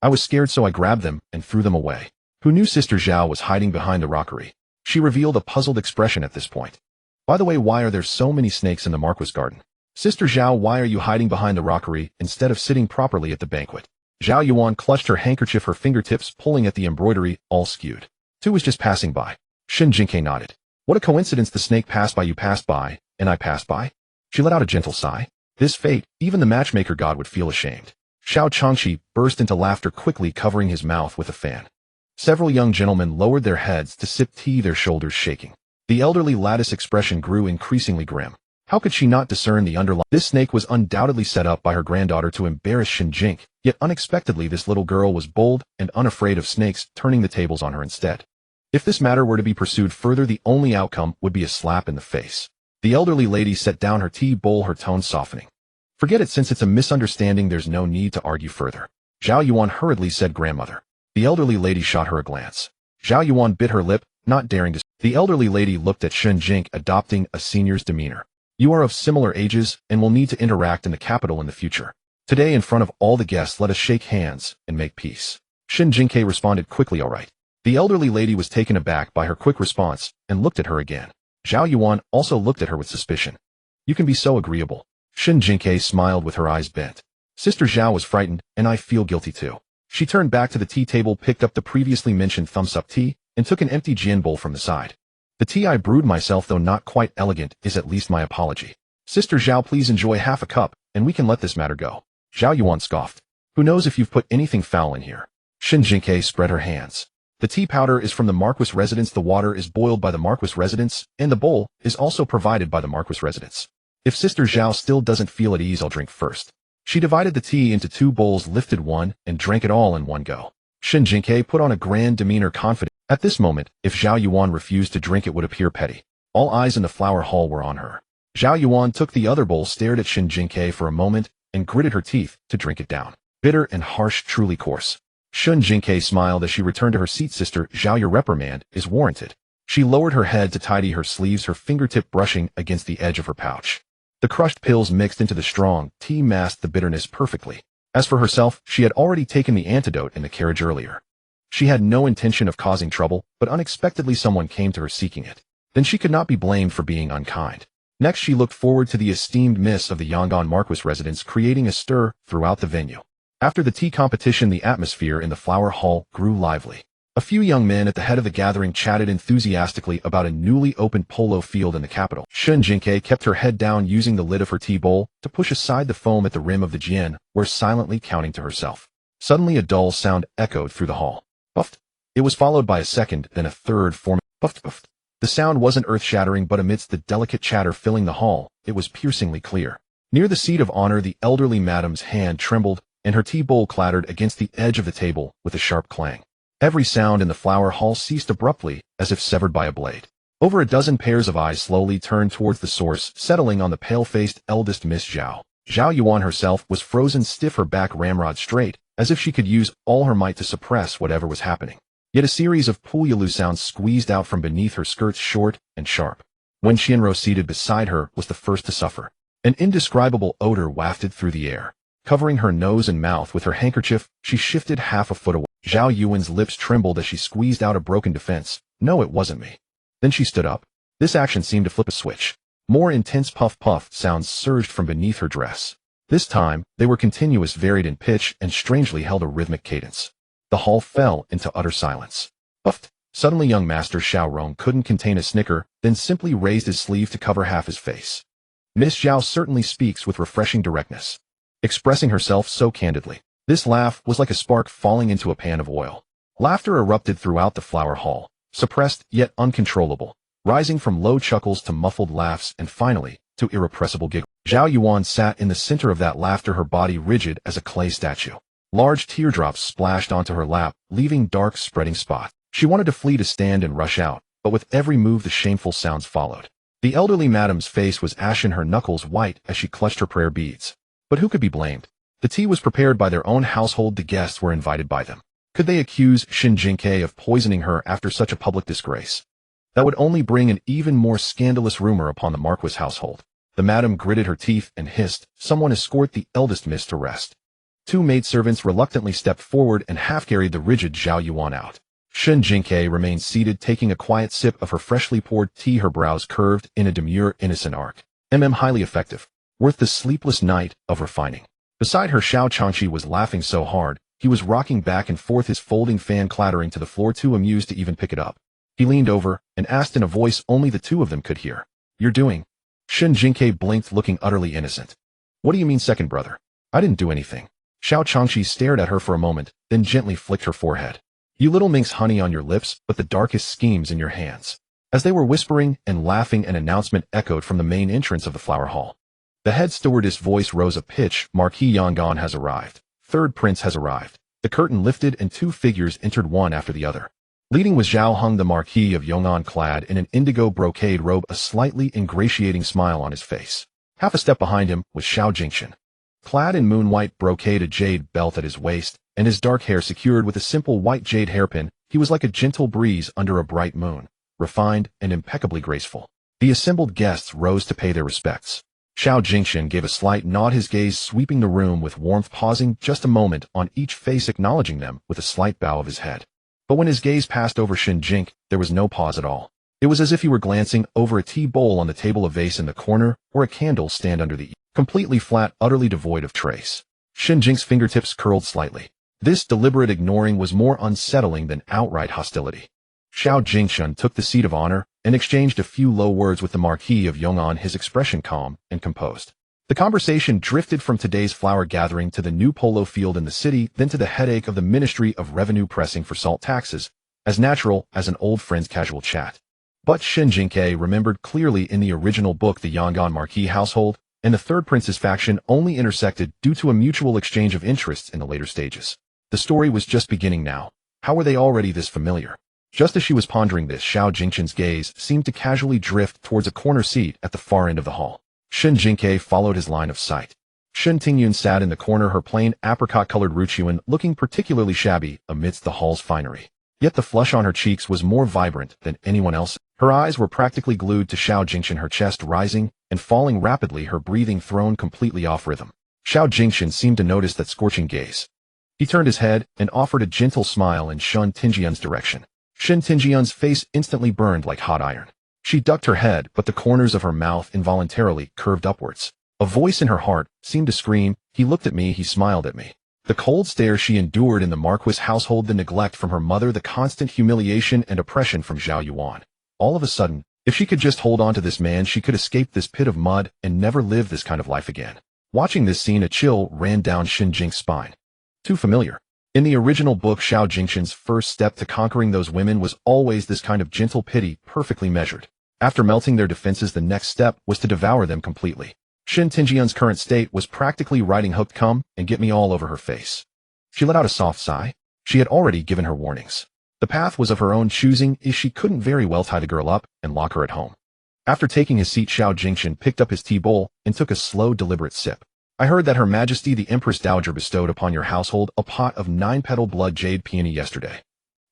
I was scared, so I grabbed them and threw them away. Who knew Sister Zhao was hiding behind the rockery? She revealed a puzzled expression at this point. By the way, why are there so many snakes in the Marquis garden? Sister Zhao, why are you hiding behind the rockery instead of sitting properly at the banquet? Zhao Yuan clutched her handkerchief, her fingertips pulling at the embroidery, all skewed. Tu was just passing by. Shen Jingque nodded. What a coincidence, the snake passed by, you passed by, and I passed by? She let out a gentle sigh. This fate, even the matchmaker god would feel ashamed. Xiao Changqi burst into laughter, quickly covering his mouth with a fan. Several young gentlemen lowered their heads to sip tea, their shoulders shaking. The elderly lattice expression grew increasingly grim. How could she not discern the underlying? This snake was undoubtedly set up by her granddaughter to embarrass Shen Jingque, yet unexpectedly this little girl was bold and unafraid of snakes, turning the tables on her instead. If this matter were to be pursued further, the only outcome would be a slap in the face. The elderly lady set down her tea bowl, her tone softening. Forget it, since it's a misunderstanding, there's no need to argue further. Zhao Yuan hurriedly said, grandmother. The elderly lady shot her a glance. Zhao Yuan bit her lip, not daring to. The elderly lady looked at Shen Jingque, adopting a senior's demeanor. You are of similar ages and will need to interact in the capital in the future. Today, in front of all the guests, let us shake hands and make peace. Shen Jingque responded quickly, all right. The elderly lady was taken aback by her quick response and looked at her again. Zhao Yuan also looked at her with suspicion. You can be so agreeable. Shen Jingque smiled with her eyes bent. Sister Zhao was frightened, and I feel guilty too. She turned back to the tea table, picked up the previously mentioned thumbs-up tea, and took an empty gin bowl from the side. The tea I brewed myself, though not quite elegant, is at least my apology. Sister Zhao, please enjoy half a cup, and we can let this matter go. Zhao Yuan scoffed. Who knows if you've put anything foul in here? Shen Jingque spread her hands. The tea powder is from the marquis residence, the water is boiled by the marquis residence, and the bowl is also provided by the marquis residence. If Sister Zhao still doesn't feel at ease, I'll drink first. She divided the tea into 2 bowls, lifted one, and drank it all in one go. Shen Jingque put on a grand demeanor, confident. At this moment, if Zhao Yuan refused to drink, it would appear petty. All eyes in the flower hall were on her. Zhao Yuan took the other bowl, stared at Shen Jingque for a moment, and gritted her teeth to drink it down. Bitter and harsh, truly coarse. Shen Jingque smiled as she returned to her seat. Sister Zhao, your reprimand is warranted. She lowered her head to tidy her sleeves, her fingertip brushing against the edge of her pouch. The crushed pills mixed into the strong tea masked the bitterness perfectly. As for herself, she had already taken the antidote in the carriage earlier. She had no intention of causing trouble, but unexpectedly someone came to her seeking it. Then she could not be blamed for being unkind. Next, she looked forward to the esteemed miss of the Yangon Marquis residence, creating a stir throughout the venue. After the tea competition, the atmosphere in the flower hall grew lively. A few young men at the head of the gathering chatted enthusiastically about a newly opened polo field in the capital. Shen Jingque kept her head down, using the lid of her tea bowl to push aside the foam at the rim of the gin, where silently counting to herself. Suddenly a dull sound echoed through the hall. Puffed. It was followed by a second, then a third, forming puffed, puffed. The sound wasn't earth-shattering, but amidst the delicate chatter filling the hall, it was piercingly clear. Near the seat of honor, the elderly madam's hand trembled, and her tea bowl clattered against the edge of the table with a sharp clang. Every sound in the flower hall ceased abruptly, as if severed by a blade. Over a dozen pairs of eyes slowly turned towards the source, settling on the pale-faced eldest Miss Zhao. Zhao Yuan herself was frozen stiff, her back ramrod straight, as if she could use all her might to suppress whatever was happening. Yet a series of pululu sounds squeezed out from beneath her skirts, short and sharp. Wen Qianruo, seated beside her, was the first to suffer. An indescribable odor wafted through the air. Covering her nose and mouth with her handkerchief, she shifted half a foot away. Zhao Yuan's lips trembled as she squeezed out a broken defense. No, it wasn't me. Then she stood up. This action seemed to flip a switch. More intense puff-puff sounds surged from beneath her dress. This time, they were continuous, varied in pitch, and strangely held a rhythmic cadence. The hall fell into utter silence. Puffed. Suddenly young Master Xiaorong couldn't contain a snicker, then simply raised his sleeve to cover half his face. Miss Zhao certainly speaks with refreshing directness. Expressing herself so candidly. This laugh was like a spark falling into a pan of oil. Laughter erupted throughout the flower hall, suppressed yet uncontrollable, rising from low chuckles to muffled laughs and finally, to irrepressible giggles. Zhao Yuan sat in the center of that laughter, her body rigid as a clay statue. Large teardrops splashed onto her lap, leaving dark spreading spots. She wanted to flee, to stand and rush out, but with every move the shameful sounds followed. The elderly madam's face was ashen, her knuckles white as she clutched her prayer beads. But who could be blamed? The tea was prepared by their own household, the guests were invited by them. Could they accuse Shen Jingque of poisoning her after such a public disgrace? That would only bring an even more scandalous rumor upon the marquis household. The madam gritted her teeth and hissed, "Someone escort the eldest miss to rest." 2 maidservants reluctantly stepped forward and half-carried the rigid Zhao Yuan out. Shen Jingque remained seated, taking a quiet sip of her freshly poured tea, her brows curved in a demure, innocent arc. Highly effective. Worth the sleepless night of refining. Beside her, Xiao Changqi was laughing so hard, he was rocking back and forth, his folding fan clattering to the floor, too amused to even pick it up. He leaned over and asked in a voice only the 2 of them could hear, "You're doing?" Shen Jingque blinked, looking utterly innocent. "What do you mean, second brother? I didn't do anything." Xiao Changqi stared at her for a moment, then gently flicked her forehead. You little minx, honey on your lips, but the darkest schemes in your hands. As they were whispering and laughing, an announcement echoed from the main entrance of the flower hall. The head stewardess' voice rose a pitch. Marquis Yangon has arrived. Third prince has arrived. The curtain lifted and two figures entered, one after the other. Leading was Zhao Hung, the Marquis of Yong'an, clad in an indigo brocade robe, a slightly ingratiating smile on his face. Half a step behind him was Xiao Jingqian, clad in moon-white brocade, a jade belt at his waist, and his dark hair secured with a simple white jade hairpin. He was like a gentle breeze under a bright moon, refined and impeccably graceful. The assembled guests rose to pay their respects. Xiao Jingqian gave a slight nod, his gaze sweeping the room with warmth, pausing just a moment on each face, acknowledging them with a slight bow of his head. But when his gaze passed over Shen Jingque, there was no pause at all. It was as if he were glancing over a tea bowl on the table, a vase in the corner, or a candle stand under the completely flat, utterly devoid of trace. Shen Jingque's fingertips curled slightly. This deliberate ignoring was more unsettling than outright hostility. Xiao Jingqian took the seat of honor and exchanged a few low words with the Marquis of Yong'an, his expression calm and composed. The conversation drifted from today's flower gathering to the new polo field in the city, then to the headache of the Ministry of Revenue pressing for salt taxes, as natural as an old friend's casual chat. But Shen Jingque remembered clearly, in the original book, the Yong'an Marquis household and the third prince's faction only intersected due to a mutual exchange of interests in the later stages. The story was just beginning now. How were they already this familiar? Just as she was pondering this, Xiao Jingqian's gaze seemed to casually drift towards a corner seat at the far end of the hall. Shen Jingque followed his line of sight. Shen Tingyun sat in the corner, her plain apricot-colored ruchuan looking particularly shabby amidst the hall's finery. Yet the flush on her cheeks was more vibrant than anyone else. Her eyes were practically glued to Xiao Jingqian, her chest rising and falling rapidly, her breathing thrown completely off rhythm. Xiao Jingqian seemed to notice that scorching gaze. He turned his head and offered a gentle smile in Shen Tingyun's direction. Shen Tingyun's face instantly burned like hot iron. She ducked her head, but the corners of her mouth involuntarily curved upwards. A voice in her heart seemed to scream, "He looked at me, he smiled at me." The cold stare she endured in the Marquis household, the neglect from her mother, the constant humiliation and oppression from Zhao Yuan. All of a sudden, if she could just hold on to this man, she could escape this pit of mud and never live this kind of life again. Watching this scene, a chill ran down Shen Jingque's spine. Too familiar. In the original book, Xiao Jingqian's first step to conquering those women was always this kind of gentle pity, perfectly measured. After melting their defenses, the next step was to devour them completely. Shen Tingyun's current state was practically riding hooked, come and get me all over her face. She let out a soft sigh. She had already given her warnings. The path was of her own choosing, as she couldn't very well tie the girl up and lock her at home. After taking his seat, Xiao Jingqian picked up his tea bowl and took a slow, deliberate sip. "I heard that Her Majesty the Empress Dowager bestowed upon your household a pot of 9-petal blood jade peony yesterday.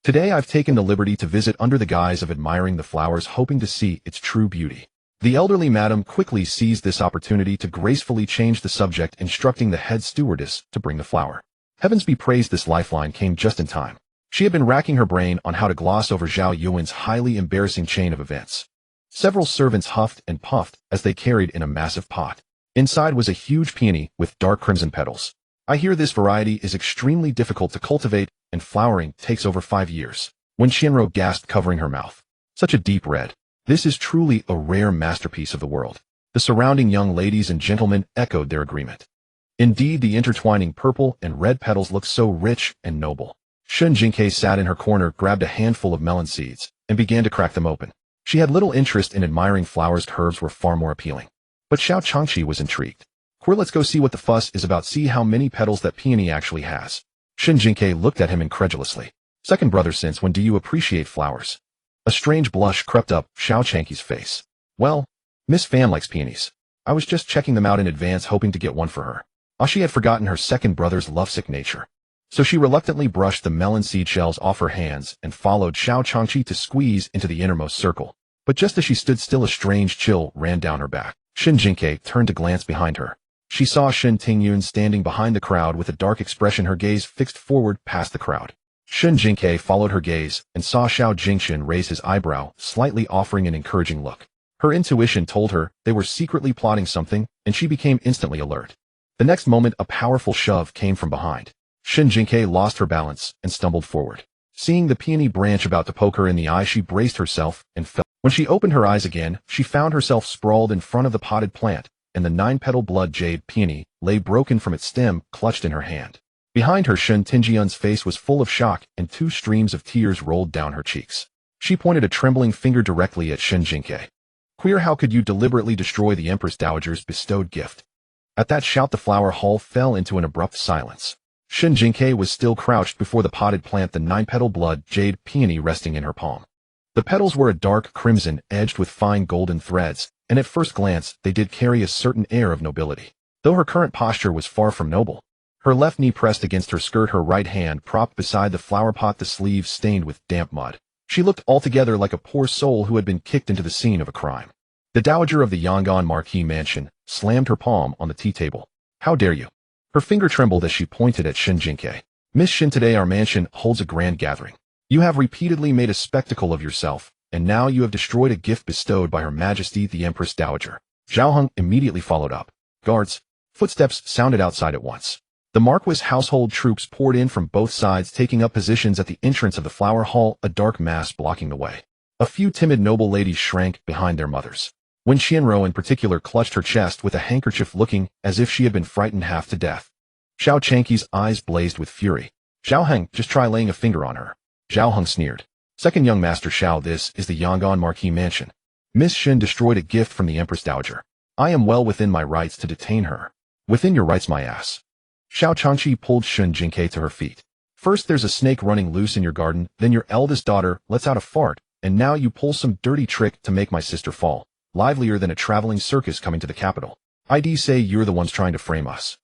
Today I've taken the liberty to visit under the guise of admiring the flowers, hoping to see its true beauty." The elderly madam quickly seized this opportunity to gracefully change the subject, instructing the head stewardess to bring the flower. Heavens be praised, this lifeline came just in time. She had been racking her brain on how to gloss over Zhao Yuan's highly embarrassing chain of events. Several servants huffed and puffed as they carried in a massive pot. Inside was a huge peony with dark crimson petals. "I hear this variety is extremely difficult to cultivate, and flowering takes over 5 years. When Qianro gasped, covering her mouth. "Such a deep red. This is truly a rare masterpiece of the world." The surrounding young ladies and gentlemen echoed their agreement. Indeed, the intertwining purple and red petals looked so rich and noble. Shen Jingque sat in her corner, grabbed a handful of melon seeds, and began to crack them open. She had little interest in admiring flowers. Herbs were far more appealing. But Xiao Changqi was intrigued. "Queer, let's go see what the fuss is about, see how many petals that peony actually has." Shen Jingque looked at him incredulously. "Second brother, since when do you appreciate flowers?" A strange blush crept up Xiao Changqi's face. "Well, Miss Fan likes peonies. I was just checking them out in advance, hoping to get one for her." She had forgotten her second brother's lovesick nature. So she reluctantly brushed the melon seed shells off her hands and followed Xiao Changqi to squeeze into the innermost circle. But just as she stood still, a strange chill ran down her back. Shen Jingque turned to glance behind her. She saw Shen Tingyun standing behind the crowd with a dark expression, her gaze fixed forward past the crowd. Shen Jingque followed her gaze and saw Xiao Jingqian raise his eyebrow, slightly offering an encouraging look. Her intuition told her they were secretly plotting something, and she became instantly alert. The next moment, a powerful shove came from behind. Shen Jingque lost her balance and stumbled forward. Seeing the peony branch about to poke her in the eye, she braced herself and fell. When she opened her eyes again, she found herself sprawled in front of the potted plant, and the 9-petal blood jade peony lay broken from its stem, clutched in her hand. Behind her, Shen Jingque's face was full of shock, and 2 streams of tears rolled down her cheeks. She pointed a trembling finger directly at Shen Jingque. Queer, how could you deliberately destroy the Empress Dowager's bestowed gift? At that shout, the flower hall fell into an abrupt silence. Shen Jingque was still crouched before the potted plant, the 9-petal blood jade peony resting in her palm. The petals were a dark crimson, edged with fine golden threads, and at first glance they did carry a certain air of nobility. Though her current posture was far from noble. Her left knee pressed against her skirt, her right hand propped beside the flower pot, the sleeves stained with damp mud. She looked altogether like a poor soul who had been kicked into the scene of a crime. The dowager of the Yangon Marquis mansion slammed her palm on the tea table. How dare you? Her finger trembled as she pointed at Shen Jingque. Miss Shen, today our mansion holds a grand gathering. You have repeatedly made a spectacle of yourself, and now you have destroyed a gift bestowed by Her Majesty the Empress Dowager. Zhao Heng immediately followed up. Guards. Footsteps sounded outside at once. The Marquis' household troops poured in from both sides, taking up positions at the entrance of the flower hall, a dark mass blocking the way. A few timid noble ladies shrank behind their mothers. When Xianro in particular clutched her chest with a handkerchief, looking as if she had been frightened half to death. Xiao Changque's eyes blazed with fury. Zhao Heng, just try laying a finger on her. Zhao Heng sneered. Second young master Xiao, this is the Yangon Marquis mansion. Miss Shen destroyed a gift from the Empress Dowager. I am well within my rights to detain her. Within your rights, my ass. Xiao Changqi pulled Shen Jingque to her feet. First there's a snake running loose in your garden, then your eldest daughter lets out a fart, and now you pull some dirty trick to make my sister fall. Livelier than a traveling circus coming to the capital. I'd say you're the ones trying to frame us.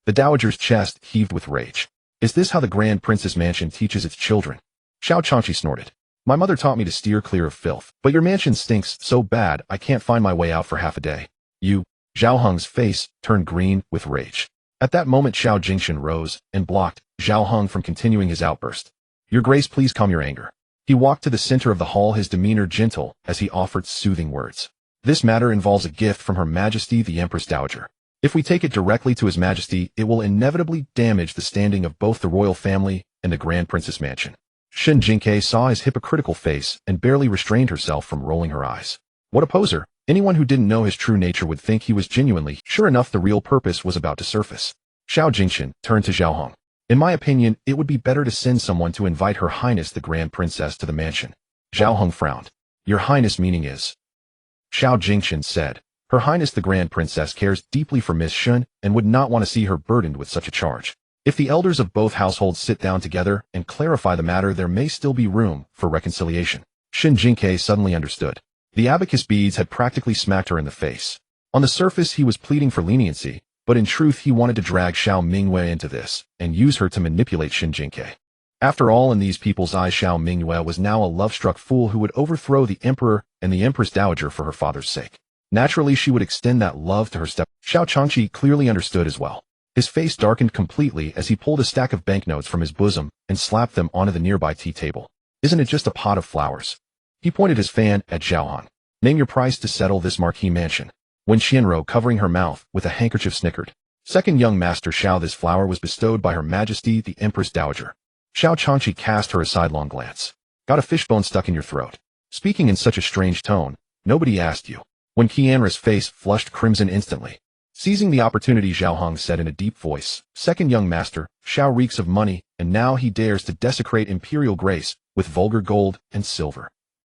The dowager's chest heaved with rage. Is this how the Grand Princess Mansion teaches its children? Xiao Changqi snorted. My mother taught me to steer clear of filth, but your mansion stinks so bad I can't find my way out for half a day. You. Zhao Heng's face turned green with rage. At that moment Xiao Jingshan rose and blocked Zhao Heng from continuing his outburst. Your Grace, please calm your anger. He walked to the center of the hall, his demeanor gentle as he offered soothing words. This matter involves a gift from Her Majesty the Empress Dowager. If we take it directly to His Majesty, it will inevitably damage the standing of both the royal family and the Grand Princess Mansion. Shen Jingque saw his hypocritical face and barely restrained herself from rolling her eyes. What a poser! Anyone who didn't know his true nature would think he was genuinely. Sure enough, the real purpose was about to surface. Xiao Jingshan turned to Zhao Heng. In my opinion, it would be better to send someone to invite Her Highness the Grand Princess to the mansion. Zhao Heng frowned. Your Highness meaning is? Xiao Jingshan said. Her Highness the Grand Princess cares deeply for Miss Shen and would not want to see her burdened with such a charge. If the elders of both households sit down together and clarify the matter, there may still be room for reconciliation. Shen Jingque suddenly understood. The abacus beads had practically smacked her in the face. On the surface he was pleading for leniency, but in truth he wanted to drag Xiao Mingyue into this and use her to manipulate Shen Jingque. After all, in these people's eyes, Xiao Mingyue was now a love-struck fool who would overthrow the emperor and the Empress Dowager for her father's sake. Naturally, she would extend that love to her step. Xiao Changqi clearly understood as well. His face darkened completely as he pulled a stack of banknotes from his bosom and slapped them onto the nearby tea table. Isn't it just a pot of flowers? He pointed his fan at Zhao Heng. Name your price to settle this Marquis mansion. When Xianro, covering her mouth with a handkerchief, snickered. Second young master Xiao, this flower was bestowed by Her Majesty the Empress Dowager. Xiao Changqi cast her a sidelong glance. Got a fishbone stuck in your throat. Speaking in such a strange tone, nobody asked you. When Qianra's face flushed crimson instantly. Seizing the opportunity, Zhao Heng said in a deep voice, Second young master, Xiao reeks of money, and now he dares to desecrate imperial grace with vulgar gold and silver.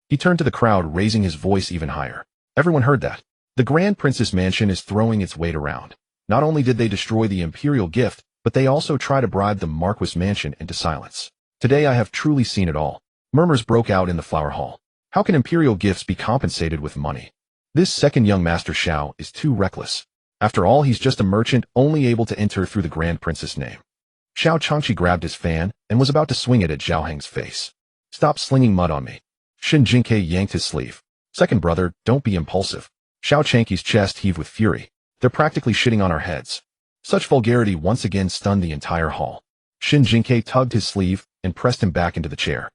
He turned to the crowd, raising his voice even higher. Everyone heard that. The Grand Princess Mansion is throwing its weight around. Not only did they destroy the imperial gift, but they also try to bribe the Marquis Mansion into silence. Today I have truly seen it all. Murmurs broke out in the flower hall. How can imperial gifts be compensated with money? This second young master Xiao is too reckless. After all, he's just a merchant only able to enter through the Grand Princess name. Xiao Changqi grabbed his fan and was about to swing it at Zhao Heng's face. Stop slinging mud on me. Shen Jingque yanked his sleeve. Second brother, don't be impulsive. Xiao Changqi's chest heaved with fury. They're practically shitting on our heads. Such vulgarity once again stunned the entire hall. Shen Jingque tugged his sleeve and pressed him back into the chair.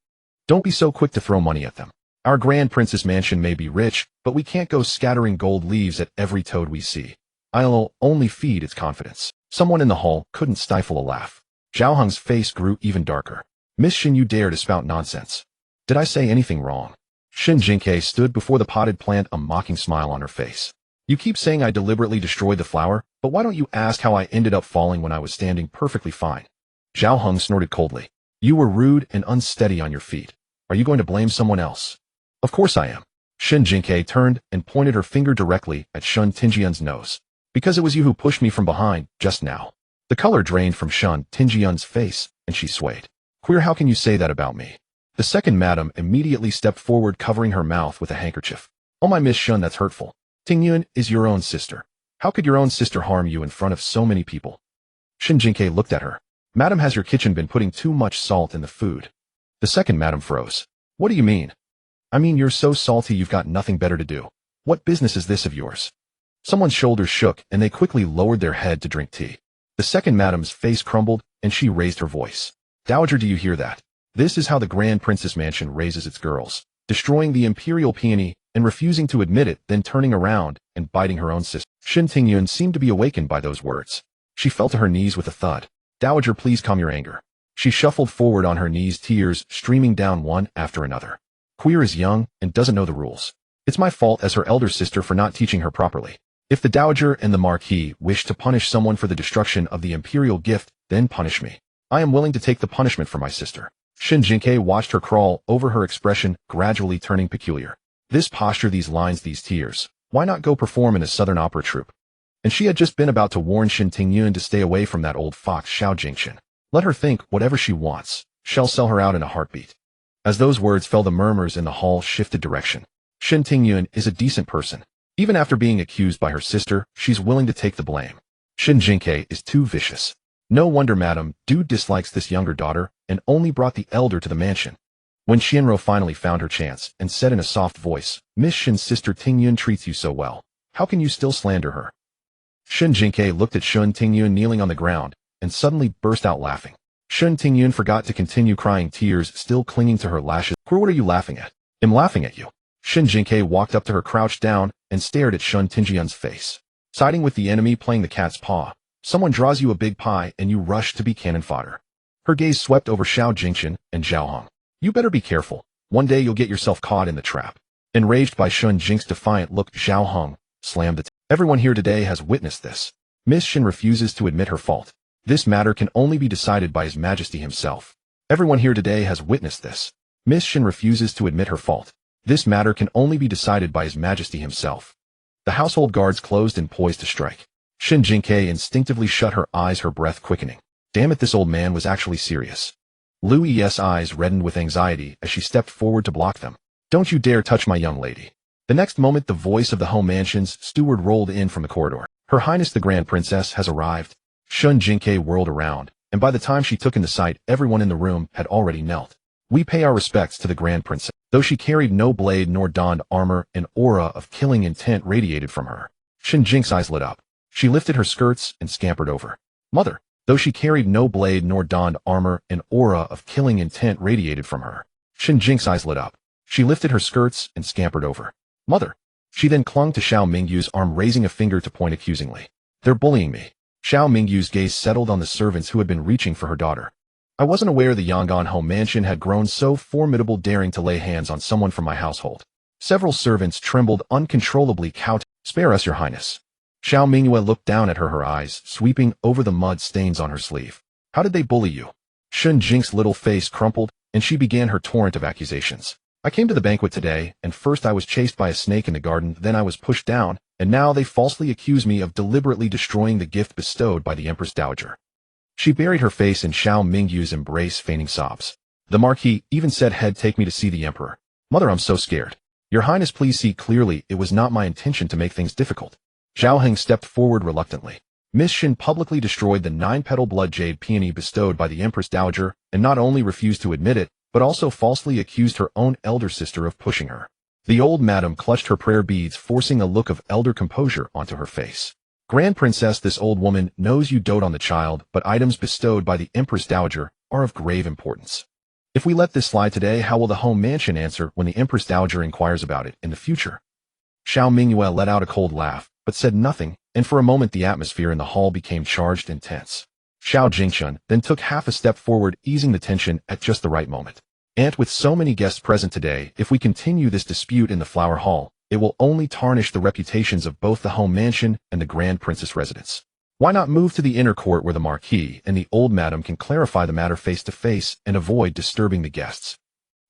Don't be so quick to throw money at them. Our Grand Princess Mansion may be rich, but we can't go scattering gold leaves at every toad we see. I'll only feed its confidence. Someone in the hall couldn't stifle a laugh. Zhao Heng's face grew even darker. Miss Shen, you dare to spout nonsense. Did I say anything wrong? Shen Jingque stood before the potted plant, a mocking smile on her face. You keep saying I deliberately destroyed the flower, but why don't you ask how I ended up falling when I was standing perfectly fine? Zhao Heng snorted coldly. You were rude and unsteady on your feet. Are you going to blame someone else? Of course I am. Shen Jingque turned and pointed her finger directly at Shen Tingjian's nose. Because it was you who pushed me from behind, just now. The color drained from Shen Tingjian's face, and she swayed. Queer, how can you say that about me? The second madam immediately stepped forward, covering her mouth with a handkerchief. Oh my Miss Shen, that's hurtful. Tingyun is your own sister. How could your own sister harm you in front of so many people? Shen Jingque looked at her. Madam, has your kitchen been putting too much salt in the food? The second madam froze. What do you mean? I mean, you're so salty you've got nothing better to do. What business is this of yours? Someone's shoulders shook and they quickly lowered their head to drink tea. The second madam's face crumbled and she raised her voice. Dowager, do you hear that? This is how the Grand Princess Mansion raises its girls, destroying the imperial peony and refusing to admit it, then turning around and biting her own sister. Shen Tingyun seemed to be awakened by those words. She fell to her knees with a thud. Dowager, please calm your anger. She shuffled forward on her knees, tears streaming down one after another. Queer is young and doesn't know the rules. It's my fault as her elder sister for not teaching her properly. If the Dowager and the Marquis wish to punish someone for the destruction of the imperial gift, then punish me. I am willing to take the punishment for my sister. Shen Jingque watched her crawl over, her expression gradually turning peculiar. This posture, these lines, these tears. Why not go perform in a southern opera troupe? And she had just been about to warn Shen Tingyun to stay away from that old fox Xiao Jingshan. Let her think whatever she wants. She'll sell her out in a heartbeat. As those words fell, the murmurs in the hall shifted direction. Shen Tingyun is a decent person. Even after being accused by her sister, she's willing to take the blame. Shen Jingque is too vicious. No wonder Madame Du dislikes this younger daughter and only brought the elder to the mansion. When Xianro finally found her chance and said in a soft voice, Miss Shen's sister Tingyun treats you so well. How can you still slander her? Shen Jingque looked at Shen Tingyun kneeling on the ground and suddenly burst out laughing. Shen Tingyun forgot to continue crying, tears still clinging to her lashes. What are you laughing at? I'm laughing at you. Shen Jingque walked up to her, crouched down, and stared at Shen Tingjian's face. Siding with the enemy, playing the cat's paw. Someone draws you a big pie and you rush to be cannon fodder. Her gaze swept over Xiao Jingshan and Zhao Heng. You better be careful. One day you'll get yourself caught in the trap. Enraged by Shen Jing's defiant look, Zhao Heng slammed the table. Everyone here today has witnessed this. Miss Shen refuses to admit her fault. This matter can only be decided by His Majesty himself. Everyone here today has witnessed this. Miss Shen refuses to admit her fault. This matter can only be decided by His Majesty himself. The household guards closed and poised to strike. Shen Jingque instinctively shut her eyes, her breath quickening. Damn it, this old man was actually serious. Lu Yi's eyes reddened with anxiety as she stepped forward to block them. Don't you dare touch my young lady. The next moment, the voice of the home mansion's steward rolled in from the corridor. Her Highness the Grand Princess has arrived. Shen Jingque whirled around, and by the time she took into sight, everyone in the room had already knelt. We pay our respects to the Grand Princess. Though she carried no blade nor donned armor, an aura of killing intent radiated from her. Shen Jingque's eyes lit up. She lifted her skirts and scampered over. Mother. Though she carried no blade nor donned armor, an aura of killing intent radiated from her. Shen Jingque's eyes lit up. She lifted her skirts and scampered over. Mother. She then clung to Xiao Mingyu's arm, raising a finger to point accusingly. They're bullying me. Xiao Mingyu's gaze settled on the servants who had been reaching for her daughter. I wasn't aware the Yangon home mansion had grown so formidable, daring to lay hands on someone from my household. Several servants trembled uncontrollably, cowed. Spare us, Your Highness. Xiao Mingyue looked down at her, her eyes sweeping over the mud stains on her sleeve. How did they bully you? Shen Jingque's little face crumpled, and she began her torrent of accusations. I came to the banquet today, and first I was chased by a snake in the garden, then I was pushed down, and now they falsely accuse me of deliberately destroying the gift bestowed by the Empress Dowager. She buried her face in Xiao Mingyu's embrace, feigning sobs. The Marquis even said, "Head, take me to see the Emperor." Mother, I'm so scared. Your Highness, please see clearly, it was not my intention to make things difficult. Zhao Heng stepped forward reluctantly. Miss Shen publicly destroyed the 9-petal blood jade peony bestowed by the Empress Dowager, and not only refused to admit it, but also falsely accused her own elder sister of pushing her. The old madam clutched her prayer beads, forcing a look of elder composure onto her face. Grand Princess, this old woman knows you dote on the child, but items bestowed by the Empress Dowager are of grave importance. If we let this slide today, how will the home mansion answer when the Empress Dowager inquires about it in the future? Xiao Mingyue let out a cold laugh, but said nothing, and for a moment the atmosphere in the hall became charged and tense. Xiao Jingshan then took half a step forward, easing the tension at just the right moment. And with so many guests present today, if we continue this dispute in the Flower Hall, it will only tarnish the reputations of both the home mansion and the Grand Princess residence. Why not move to the inner court where the marquis and the old madam can clarify the matter face to face and avoid disturbing the guests?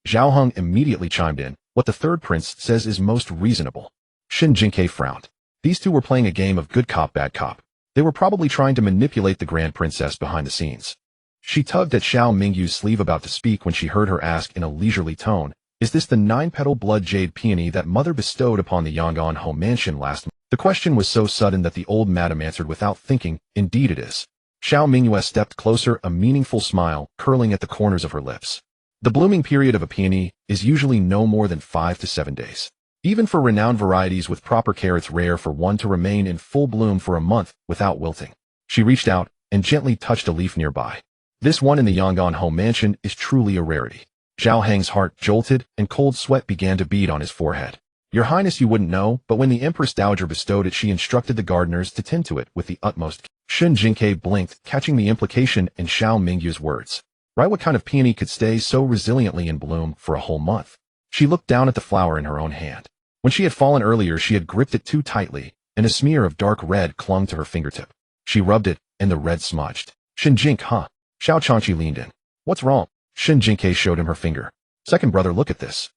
Zhao Heng immediately chimed in. What the third prince says is most reasonable. Shen Jingque frowned. These two were playing a game of good cop, bad cop. They were probably trying to manipulate the grand princess behind the scenes. She tugged at Xiao Mingyu's sleeve about to speak when she heard her ask in a leisurely tone, "Is this the 9-petal blood jade peony that mother bestowed upon the Yangon home mansion last month?" The question was so sudden that the old madam answered without thinking, "Indeed it is." Xiao Mingyu stepped closer, a meaningful smile curling at the corners of her lips. The blooming period of a peony is usually no more than 5 to 7 days. Even for renowned varieties with proper care, it's rare for one to remain in full bloom for a month without wilting. She reached out and gently touched a leaf nearby. This one in the Yangon home mansion is truly a rarity. Zhao Heng's heart jolted and cold sweat began to bead on his forehead. Your Highness, you wouldn't know, but when the Empress Dowager bestowed it, she instructed the gardeners to tend to it with the utmost care. Shen Jingque blinked, catching the implication in Xiao Mingyu's words. Right, what kind of peony could stay so resiliently in bloom for a whole month? She looked down at the flower in her own hand. When she had fallen earlier, she had gripped it too tightly, and a smear of dark red clung to her fingertip. She rubbed it, and the red smudged. Shen Jingque, huh? Xiao Changqi leaned in. What's wrong? Shen Jingque showed him her finger. Second brother, look at this.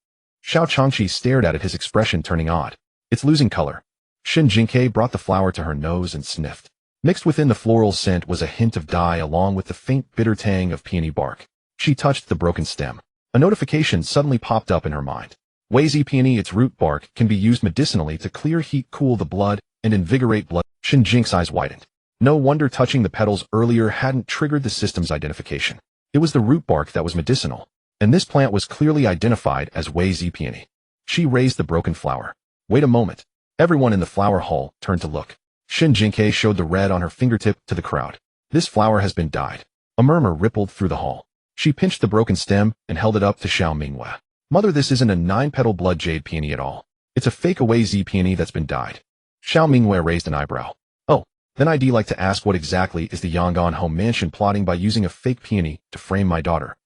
Xiao Changqi stared at it, his expression turning odd. It's losing color. Shen Jingque brought the flower to her nose and sniffed. Mixed within the floral scent was a hint of dye along with the faint bitter tang of peony bark. She touched the broken stem. A notification suddenly popped up in her mind. Wazy peony, its root bark can be used medicinally to clear heat, cool the blood, and invigorate blood. Shen Jingque's eyes widened. No wonder touching the petals earlier hadn't triggered the system's identification. It was the root bark that was medicinal, and this plant was clearly identified as Wazy peony. She raised the broken flower. Wait a moment. Everyone in the flower hall turned to look. Shen Jingque showed the red on her fingertip to the crowd. This flower has been dyed. A murmur rippled through the hall. She pinched the broken stem and held it up to Xiao Mingyu. Mother, this isn't a 9-petal blood jade peony at all. It's a fake Wazy peony that's been dyed. Xiao Mingyu raised an eyebrow. Oh, then I'd like to ask, what exactly is the Yangon home mansion plotting by using a fake peony to frame my daughter?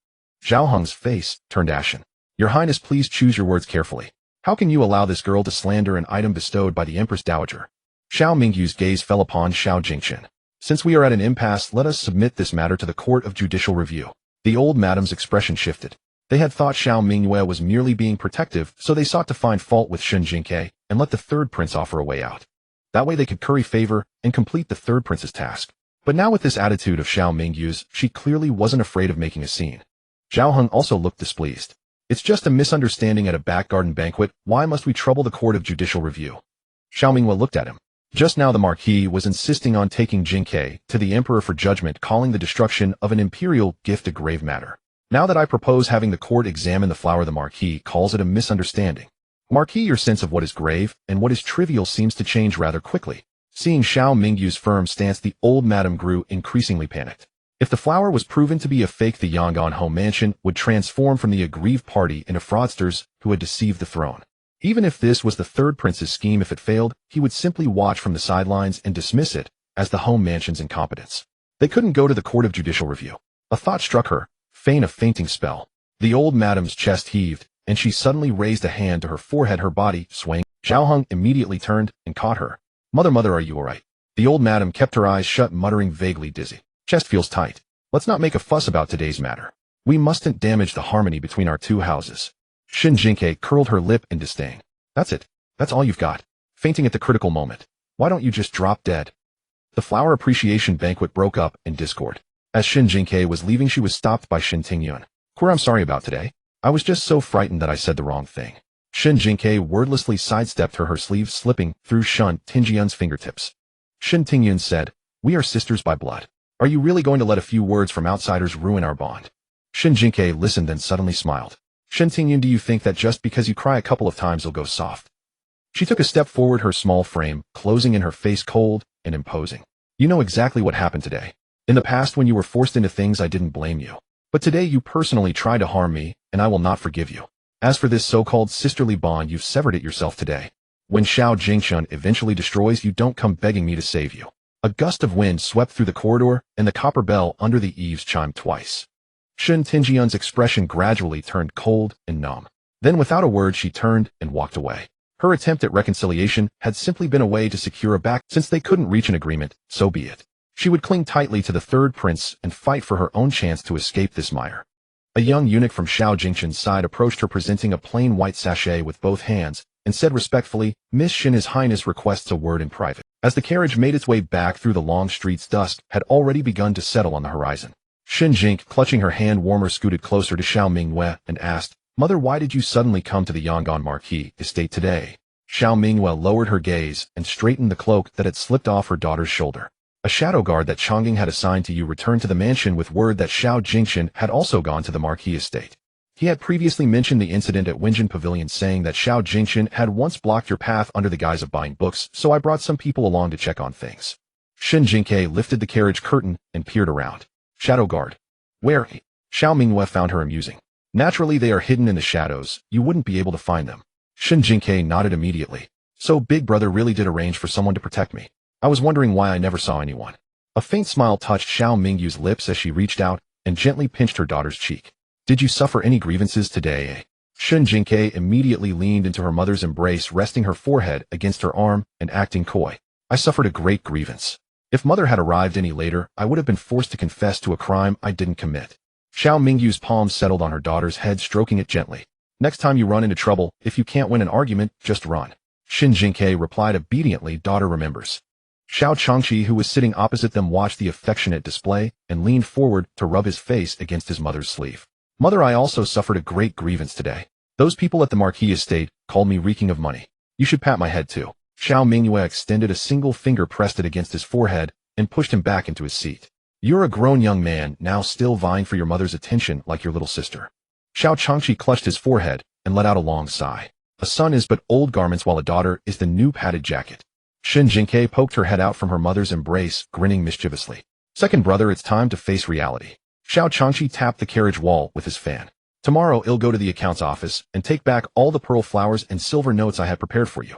Zhao Heng's face turned ashen. Your Highness, please choose your words carefully. How can you allow this girl to slander an item bestowed by the Empress Dowager? Xiao Mingyu's gaze fell upon Xiao Jingqian. Since we are at an impasse, let us submit this matter to the Court of Judicial Review. The old madam's expression shifted. They had thought Xiao Mingyu was merely being protective, so they sought to find fault with Shen Jingque and let the third prince offer a way out. That way they could curry favor and complete the third prince's task. But now with this attitude of Xiao Mingyu's, she clearly wasn't afraid of making a scene. Zhao Heng also looked displeased. It's just a misunderstanding at a back garden banquet. Why must we trouble the Court of Judicial Review? Xiao Mingyu looked at him. Just now the marquis was insisting on taking Jingque to the emperor for judgment, calling the destruction of an imperial gift a grave matter. Now that I propose having the court examine the flower, the marquis calls it a misunderstanding. Marquis, your sense of what is grave and what is trivial seems to change rather quickly. Seeing Xiao Mingyu's firm stance, the old madam grew increasingly panicked. If the flower was proven to be a fake, the Yangon home mansion would transform from the aggrieved party into fraudsters who had deceived the throne. Even if this was the third prince's scheme, if it failed, he would simply watch from the sidelines and dismiss it as the home mansion's incompetence. They couldn't go to the Court of Judicial Review. A thought struck her, feign a fainting spell. The old madam's chest heaved, and she suddenly raised a hand to her forehead, her body swaying. Zhao Heng immediately turned and caught her. Mother, are you all right? The old madam kept her eyes shut, muttering vaguely dizzy. Chest feels tight. Let's not make a fuss about today's matter. We mustn't damage the harmony between our two houses. Shen Jingque curled her lip in disdain. That's it. That's all you've got. Fainting at the critical moment. Why don't you just drop dead? The flower appreciation banquet broke up in discord. As Shen Jingque was leaving, she was stopped by Shen Tingyun. Queer, I'm sorry about today. I was just so frightened that I said the wrong thing. Shen Jingque wordlessly sidestepped her sleeve slipping through Shen Tingyun's fingertips. Shen Tingyun said, we are sisters by blood. Are you really going to let a few words from outsiders ruin our bond? Shen Jingque listened, then suddenly smiled. Shen Tingyun, do you think that just because you cry a couple of times you'll go soft? She took a step forward, her small frame closing in, her face cold and imposing. You know exactly what happened today. In the past, when you were forced into things, I didn't blame you. But today you personally tried to harm me, and I will not forgive you. As for this so-called sisterly bond, you've severed it yourself today. When Xiao Jingqian eventually destroys you, don't come begging me to save you. A gust of wind swept through the corridor, and the copper bell under the eaves chimed twice. Shen Tingyun's expression gradually turned cold and numb. Then without a word she turned and walked away. Her attempt at reconciliation had simply been a way to secure a back. Since they couldn't reach an agreement, so be it. She would cling tightly to the third prince and fight for her own chance to escape this mire. A young eunuch from Shen Jingque's side approached her presenting a plain white sachet with both hands and said respectfully, "Miss Shen, His Highness requests a word in private." As the carriage made its way back through the long streets, dusk had already begun to settle on the horizon. Shen Jingque, clutching her hand warmer, scooted closer to Xiao Mingyue and asked, "Mother, why did you suddenly come to the Yangon Marquis estate today?" Xiao Mingyue lowered her gaze and straightened the cloak that had slipped off her daughter's shoulder. "A shadow guard that Chongying had assigned to you returned to the mansion with word that Xiao Jingque had also gone to the Marquis estate. He had previously mentioned the incident at Wenjin Pavilion, saying that Xiao Jingque had once blocked your path under the guise of buying books, so I brought some people along to check on things." Shen Jingque lifted the carriage curtain and peered around. "Shadow guard? Where?" Xiao Mingyue found her amusing. "Naturally, they are hidden in the shadows. You wouldn't be able to find them." Shen Jingque nodded immediately. "So Big Brother really did arrange for someone to protect me. I was wondering why I never saw anyone." A faint smile touched Xiao Mingyue's lips as she reached out and gently pinched her daughter's cheek. "Did you suffer any grievances today?" Shen Jingque immediately leaned into her mother's embrace, resting her forehead against her arm and acting coy. "I suffered a great grievance. If Mother had arrived any later, I would have been forced to confess to a crime I didn't commit." Xiao Mingyue's palm settled on her daughter's head, stroking it gently. "Next time you run into trouble, if you can't win an argument, just run." Shen Jingque replied obediently, "Daughter remembers." Xiao Changqi, who was sitting opposite them, watched the affectionate display and leaned forward to rub his face against his mother's sleeve. "Mother, I also suffered a great grievance today. Those people at the Marquis estate called me reeking of money. You should pat my head too." Xiao Mingyue extended a single finger, pressed it against his forehead, and pushed him back into his seat. "You're a grown young man, now still vying for your mother's attention like your little sister." Xiao Changqi clutched his forehead and let out a long sigh. "A son is but old garments, while a daughter is the new padded jacket." Shen Jingque poked her head out from her mother's embrace, grinning mischievously. "Second brother, it's time to face reality." Xiao Changqi tapped the carriage wall with his fan. "Tomorrow I'll go to the accounts office and take back all the pearl flowers and silver notes I had prepared for you."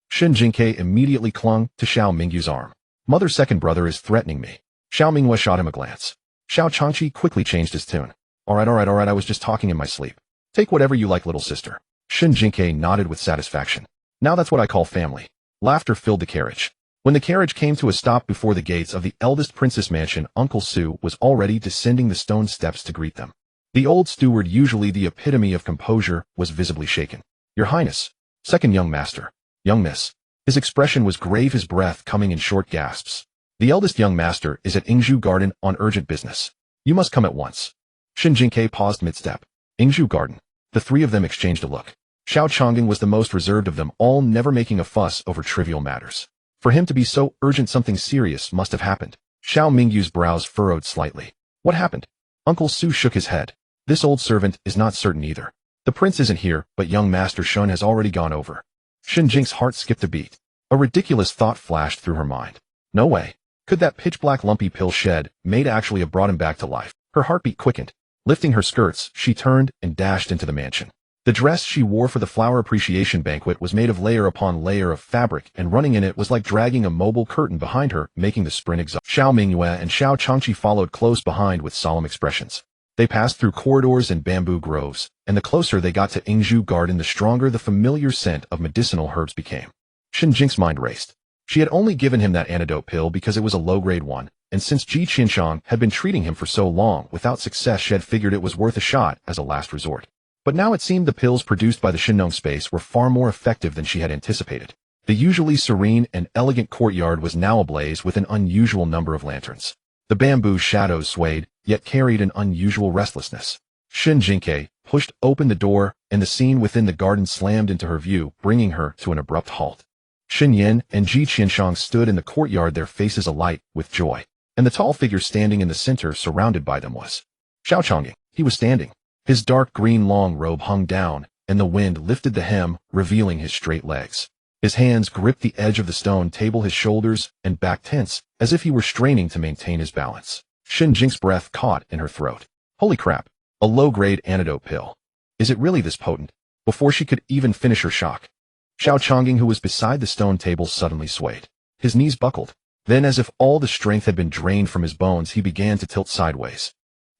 Shen Jingque immediately clung to Xiao Mingyue's arm. "Mother, second brother is threatening me." Xiao Mingyue shot him a glance. Xiao Changqi quickly changed his tune. All right, I was just talking in my sleep. Take whatever you like, little sister." Shen Jingque nodded with satisfaction. "Now that's what I call family." Laughter filled the carriage. When the carriage came to a stop before the gates of the eldest princess mansion, Uncle Su was already descending the stone steps to greet them. The old steward, usually the epitome of composure, was visibly shaken. "Your Highness." "Second young master." "Young miss." His expression was grave, his breath coming in short gasps. "The eldest young master is at Ingzhu Garden on urgent business. You must come at once." Shen Jingque paused mid-step. "Ingzhu Garden." The three of them exchanged a look. Xiao Chongying was the most reserved of them all, never making a fuss over trivial matters. For him to be so urgent, something serious must have happened. Xiao Mingyue's brows furrowed slightly. "What happened?" Uncle Su shook his head. "This old servant is not certain either. The prince isn't here, but young Master Shun has already gone over." Shen Jingque's heart skipped a beat. A ridiculous thought flashed through her mind. No way. Could that pitch-black lumpy pill shed made actually have brought him back to life? Her heartbeat quickened. Lifting her skirts, she turned and dashed into the mansion. The dress she wore for the flower appreciation banquet was made of layer upon layer of fabric, and running in it was like dragging a mobile curtain behind her, making the sprint exhausting. Xiao Mingyue and Xiao Changqi followed close behind with solemn expressions. They passed through corridors and bamboo groves, and the closer they got to Ingzhu Garden, the stronger the familiar scent of medicinal herbs became. Shen Jingque's mind raced. She had only given him that antidote pill because it was a low-grade one, and since Ji Qianshang had been treating him for so long without success, she had figured it was worth a shot as a last resort. But now it seemed the pills produced by the Shinong space were far more effective than she had anticipated. The usually serene and elegant courtyard was now ablaze with an unusual number of lanterns. The bamboo shadows swayed, yet carried an unusual restlessness. Shen Jingque pushed open the door, and the scene within the garden slammed into her view, bringing her to an abrupt halt. Shen Yin and Ji Qianshang stood in the courtyard, their faces alight with joy, and the tall figure standing in the center surrounded by them was Xiao Chongying. He was standing. His dark green long robe hung down, and the wind lifted the hem, revealing his straight legs. His hands gripped the edge of the stone table, his shoulders and back tense, as if he were straining to maintain his balance. Shen Jingque's breath caught in her throat. Holy crap! A low-grade antidote pill. Is it really this potent? Before she could even finish her shock, Xiao Chongying, who was beside the stone table, suddenly swayed. His knees buckled. Then, as if all the strength had been drained from his bones, he began to tilt sideways.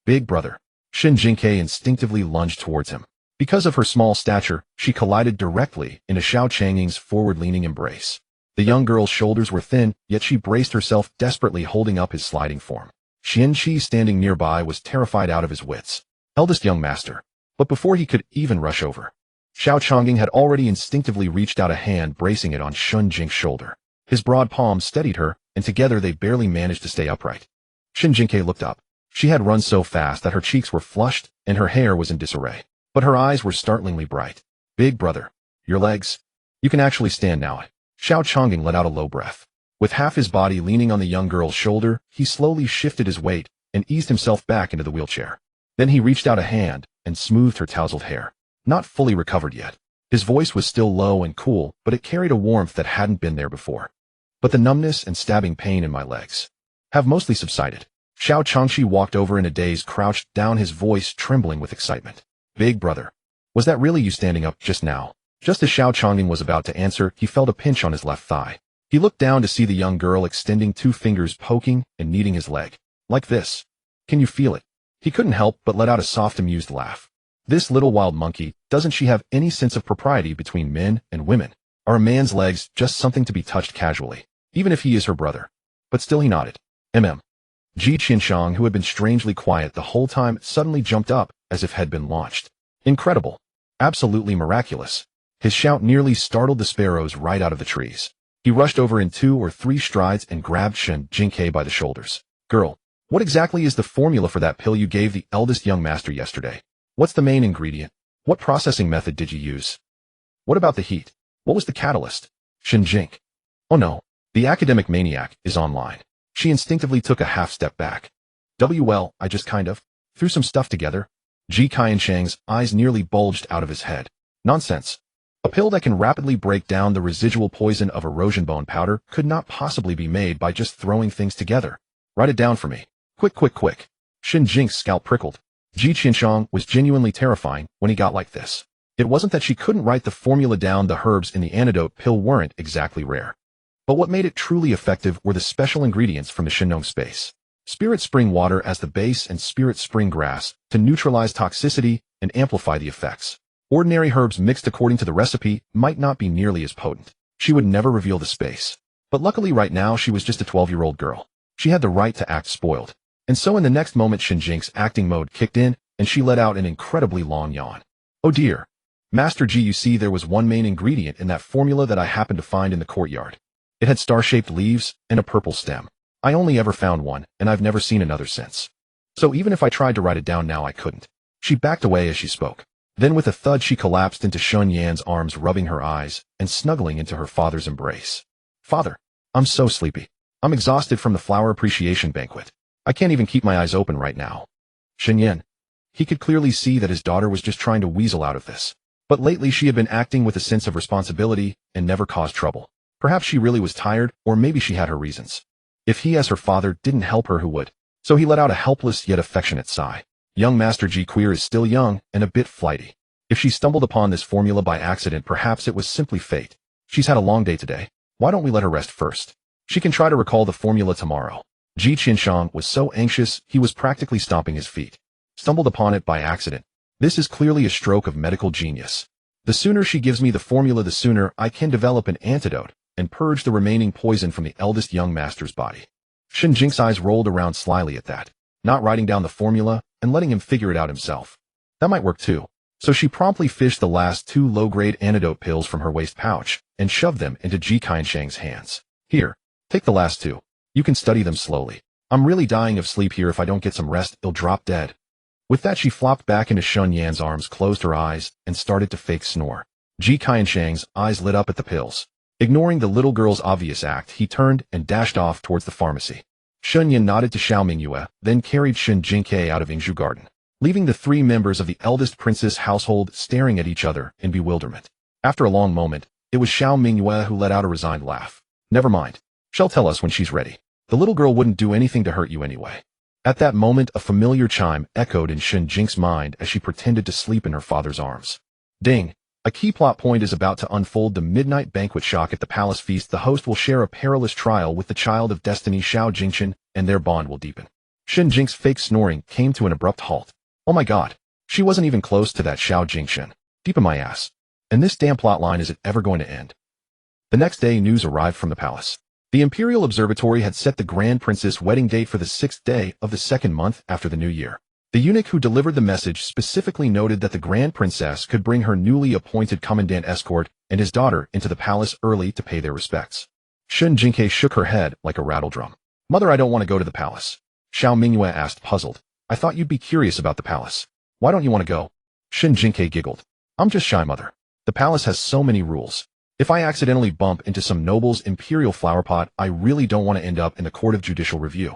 Big brother. Shen Jingque instinctively lunged towards him. Because of her small stature, she collided directly into Xiao Chongying's forward-leaning embrace. The young girl's shoulders were thin, yet she braced herself desperately holding up his sliding form. Shen Jingque standing nearby was terrified out of his wits. Eldest young master. But before he could even rush over, Xiao Chongying had already instinctively reached out a hand bracing it on Shen Jingque's shoulder. His broad palm steadied her, and together they barely managed to stay upright. Shen Jingque looked up. She had run so fast that her cheeks were flushed and her hair was in disarray. But her eyes were startlingly bright. Big brother. Your legs? You can actually stand now. Xiao Chongying let out a low breath. With half his body leaning on the young girl's shoulder, he slowly shifted his weight and eased himself back into the wheelchair. Then he reached out a hand and smoothed her tousled hair. Not fully recovered yet. His voice was still low and cool, but it carried a warmth that hadn't been there before. But the numbness and stabbing pain in my legs have mostly subsided. Xiao Changqi walked over in a daze, crouched down, his voice trembling with excitement. Big brother. Was that really you standing up just now? Just as Xiao Chongying was about to answer, he felt a pinch on his left thigh. He looked down to see the young girl extending 2 fingers, poking and kneading his leg. Like this. Can you feel it? He couldn't help but let out a soft, amused laugh. This little wild monkey, doesn't she have any sense of propriety between men and women? Are a man's legs just something to be touched casually, even if he is her brother? But still he nodded. Ji Qianshang, who had been strangely quiet the whole time, suddenly jumped up, as if had been launched. Incredible. Absolutely miraculous. His shout nearly startled the sparrows right out of the trees. He rushed over in 2 or 3 strides and grabbed Shen Jingque by the shoulders. Girl, what exactly is the formula for that pill you gave the eldest young master yesterday? What's the main ingredient? What processing method did you use? What about the heat? What was the catalyst? Shen Jingque. Oh no, the academic maniac is online. She instinctively took a half step back. Well, I just kind of threw some stuff together. Ji Qianshang's eyes nearly bulged out of his head. Nonsense. A pill that can rapidly break down the residual poison of erosion bone powder could not possibly be made by just throwing things together. Write it down for me. Quick. Shen Jingque's scalp prickled. Ji Qianshang was genuinely terrifying when he got like this. It wasn't that she couldn't write the formula down, the herbs in the antidote pill weren't exactly rare. But what made it truly effective were the special ingredients from the Shenong space. Spirit spring water as the base and spirit spring grass to neutralize toxicity and amplify the effects. Ordinary herbs mixed according to the recipe might not be nearly as potent. She would never reveal the space. But luckily right now she was just a 12-year-old girl. She had the right to act spoiled. And so in the next moment Shen Jingque's acting mode kicked in, and she let out an incredibly long yawn. Oh dear. Master Ji, you see, there was one main ingredient in that formula that I happened to find in the courtyard. It had star-shaped leaves and a purple stem. I only ever found one, and I've never seen another since. So even if I tried to write it down now, I couldn't. She backed away as she spoke. Then with a thud she collapsed into Shun Yan's arms, rubbing her eyes and snuggling into her father's embrace. Father, I'm so sleepy. I'm exhausted from the flower appreciation banquet. I can't even keep my eyes open right now. Shen Yan. He could clearly see that his daughter was just trying to weasel out of this. But lately she had been acting with a sense of responsibility and never caused trouble. Perhaps she really was tired, or maybe she had her reasons. If he as her father didn't help her, who would? So he let out a helpless yet affectionate sigh. Young Master Ji Queer is still young and a bit flighty. If she stumbled upon this formula by accident, perhaps it was simply fate. She's had a long day today. Why don't we let her rest first? She can try to recall the formula tomorrow. Ji Qianshang was so anxious he was practically stomping his feet. Stumbled upon it by accident. This is clearly a stroke of medical genius. The sooner she gives me the formula, the sooner I can develop an antidote and purge the remaining poison from the eldest young master's body. Shen Jingque's eyes rolled around slyly at that, not writing down the formula and letting him figure it out himself. That might work too. So she promptly fished the last 2 low-grade antidote pills from her waist pouch and shoved them into Ji Qianshang's hands. Here, take the last 2. You can study them slowly. I'm really dying of sleep here. If I don't get some rest, I'll drop dead. With that she flopped back into Shun Yan's arms, closed her eyes, and started to fake snore. Ji Qianshang's eyes lit up at the pills. Ignoring the little girl's obvious act, he turned and dashed off towards the pharmacy. Shun Yan nodded to Xiao Mingyue, then carried Shen Jingque out of Yingzhu Garden, leaving the 3 members of the eldest princess household staring at each other in bewilderment. After a long moment, it was Xiao Mingyue who let out a resigned laugh. Never mind. She'll tell us when she's ready. The little girl wouldn't do anything to hurt you anyway. At that moment, a familiar chime echoed in Shen Jingque's mind as she pretended to sleep in her father's arms. Ding! A key plot point is about to unfold. The midnight banquet shock at the palace feast. The host will share a perilous trial with the child of destiny, Xiao Jingchen, and their bond will deepen. Shen Jingque's fake snoring came to an abrupt halt. Oh my god. She wasn't even close to that Xiao Jingchen. Deep in my ass. And this damn plot line, is it ever going to end? The next day, news arrived from the palace. The Imperial Observatory had set the Grand Princess' wedding date for the 6th day of the 2nd month after the New Year. The eunuch who delivered the message specifically noted that the Grand Princess could bring her newly appointed commandant escort and his daughter into the palace early to pay their respects. Shen Jingque shook her head like a rattledrum. "Mother, I don't want to go to the palace." Xiao Mingyue asked, puzzled. "I thought you'd be curious about the palace. Why don't you want to go?" Shen Jingque giggled. "I'm just shy, Mother. The palace has so many rules. If I accidentally bump into some noble's imperial flowerpot, I really don't want to end up in the court of judicial review."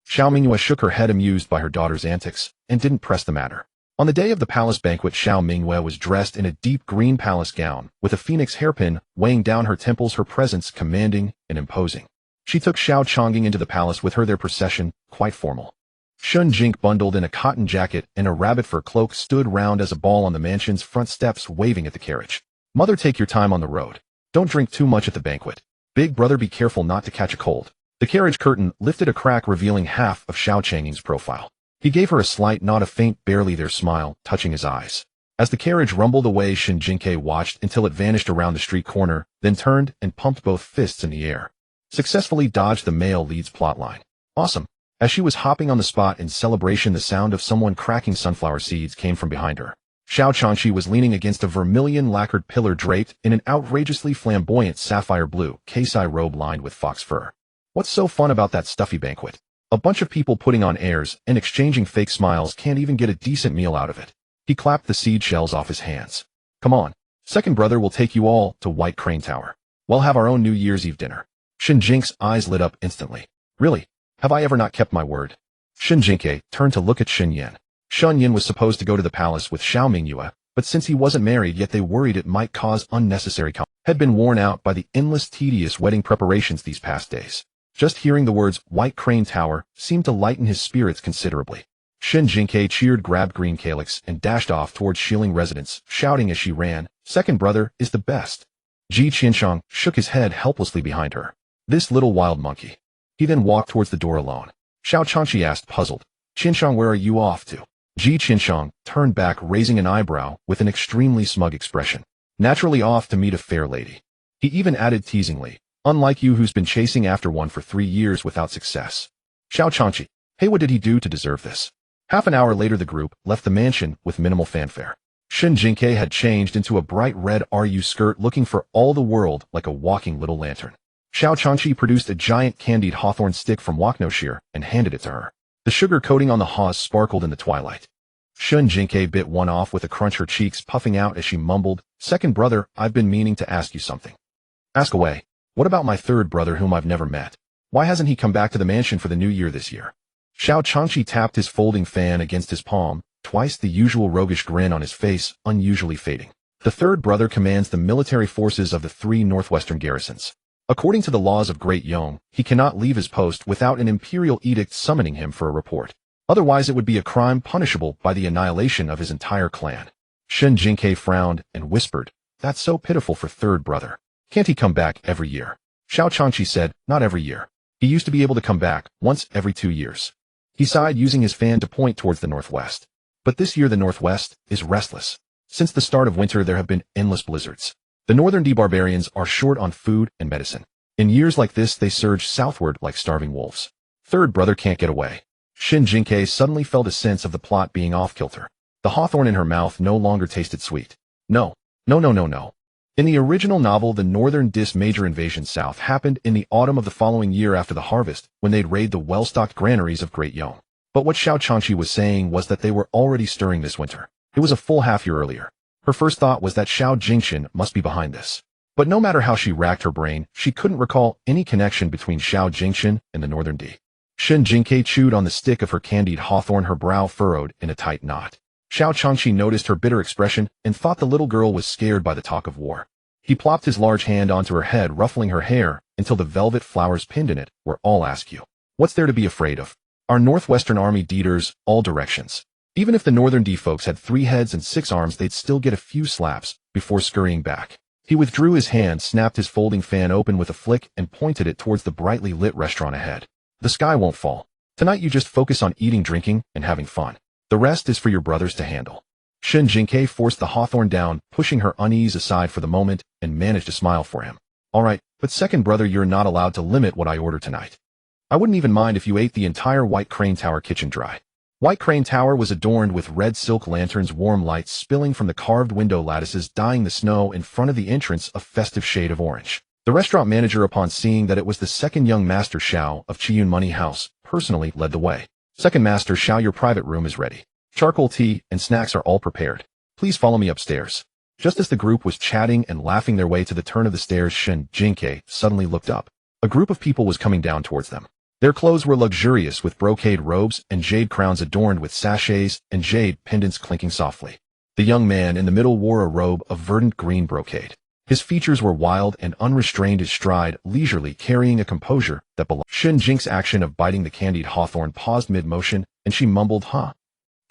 Xiao Mingyue shook her head, amused by her daughter's antics, and didn't press the matter. On the day of the palace banquet, Xiao Mingyue was dressed in a deep green palace gown, with a phoenix hairpin weighing down her temples, her presence commanding and imposing. She took Xiao Chongjing into the palace with her, their procession, quite formal. Shen Jingque, bundled in a cotton jacket and a rabbit fur cloak, stood round as a ball on the mansion's front steps, waving at the carriage. "Mother, take your time on the road. Don't drink too much at the banquet. Big brother, be careful not to catch a cold." The carriage curtain lifted a crack, revealing half of Xiao Chongjing's profile. He gave her a slight nod, a faint, barely there smile touching his eyes. As the carriage rumbled away, Shen Jingque watched until it vanished around the street corner, then turned and pumped both fists in the air. Successfully dodged the male lead's plotline. "Awesome." As she was hopping on the spot in celebration, the sound of someone cracking sunflower seeds came from behind her. Xiao Changqi was leaning against a vermilion lacquered pillar draped in an outrageously flamboyant sapphire blue Kaisai robe lined with fox fur. "What's so fun about that stuffy banquet? A bunch of people putting on airs and exchanging fake smiles can't even get a decent meal out of it." He clapped the seed shells off his hands. "Come on. Second brother will take you all to White Crane Tower. We'll have our own New Year's Eve dinner." Shen Jingque's eyes lit up instantly. "Really? Have I ever not kept my word?" Shen Jingque turned to look at Shen Yan. Shen Yan was supposed to go to the palace with Xiao Mingyue, but since he wasn't married yet, they worried it might cause unnecessary conflict. Had been worn out by the endless tedious wedding preparations these past days. Just hearing the words White Crane Tower seemed to lighten his spirits considerably. Shen Jingque cheered, grabbed green calyx, and dashed off towards Shiling residence, shouting as she ran, "Second brother is the best." Ji Qianshang shook his head helplessly behind her. "This little wild monkey." He then walked towards the door alone. Xiao Changqi asked, puzzled, "Qianshang, where are you off to?" Ji Qianshang turned back, raising an eyebrow with an extremely smug expression. "Naturally off to meet a fair lady." He even added teasingly, "Unlike you, who's been chasing after one for 3 years without success." Xiao Changqi, "Hey, what did he do to deserve this?" Half an hour later, the group left the mansion with minimal fanfare. Shen Jingque had changed into a bright red RU skirt, looking for all the world like a walking little lantern. Xiao Changqi produced a giant candied hawthorn stick from Waknoshire and handed it to her. The sugar coating on the haws sparkled in the twilight. Shen Jingque bit one off with a crunch, her cheeks puffing out as she mumbled, "Second brother, I've been meaning to ask you something." "Ask away." "What about my third brother whom I've never met? Why hasn't he come back to the mansion for the New Year this year?" Xiao Changqi tapped his folding fan against his palm, twice the usual roguish grin on his face unusually fading. "The third brother commands the military forces of the 3 northwestern garrisons. According to the laws of Great Yong, he cannot leave his post without an imperial edict summoning him for a report. Otherwise it would be a crime punishable by the annihilation of his entire clan." Shen Jingque frowned and whispered, "That's so pitiful for third brother. Can't he come back every year?" Xiao Changqi said, "Not every year. He used to be able to come back once every 2 years. He sighed, using his fan to point towards the northwest. "But this year the northwest is restless. Since the start of winter there have been endless blizzards. The northern barbarians are short on food and medicine. In years like this they surge southward like starving wolves. Third brother can't get away." Shen Jingque suddenly felt a sense of the plot being off-kilter. The hawthorn in her mouth no longer tasted sweet. No. In the original novel, the northern major invasion south happened in the autumn of the following year after the harvest, when they'd raid the well-stocked granaries of Great Yong. But what Xiao Changqi was saying was that they were already stirring this winter. It was a full half-year earlier. Her first thought was that Xiao Jingshan must be behind this. But no matter how she racked her brain, she couldn't recall any connection between Xiao Jingshan and the northern D. Shen Jingque chewed on the stick of her candied hawthorn, her brow furrowed in a tight knot. Xiao Changqi noticed her bitter expression and thought the little girl was scared by the talk of war. He plopped his large hand onto her head, ruffling her hair until the velvet flowers pinned in it were all askew. "What's there to be afraid of? Our northwestern army deeders all directions. Even if the northern D folks had 3 heads and 6 arms, they'd still get a few slaps before scurrying back." He withdrew his hand, snapped his folding fan open with a flick, and pointed it towards the brightly lit restaurant ahead. "The sky won't fall. Tonight you just focus on eating, drinking, and having fun. The rest is for your brothers to handle." Shen Jingque forced the hawthorn down, pushing her unease aside for the moment, and managed a smile for him. Alright, but second brother, you're not allowed to limit what I order tonight. I wouldn't even mind if you ate the entire White Crane Tower kitchen dry. White Crane Tower was adorned with red silk lanterns, warm lights spilling from the carved window lattices, dyeing the snow in front of the entrance a festive shade of orange. The restaurant manager, upon seeing that it was the second young master Xiao of Chiyun Money House, personally led the way. Second master Xiao, your private room is ready. Charcoal tea and snacks are all prepared. Please follow me upstairs. Just as the group was chatting and laughing their way to the turn of the stairs, Shen Jingque suddenly looked up. A group of people was coming down towards them. Their clothes were luxurious, with brocade robes and jade crowns adorned with sachets and jade pendants clinking softly. The young man in the middle wore a robe of verdant green brocade. His features were wild and unrestrained, his stride leisurely, carrying a composure that belonged. Shen Jingque's action of biting the candied hawthorn paused mid-motion, and she mumbled, "Huh."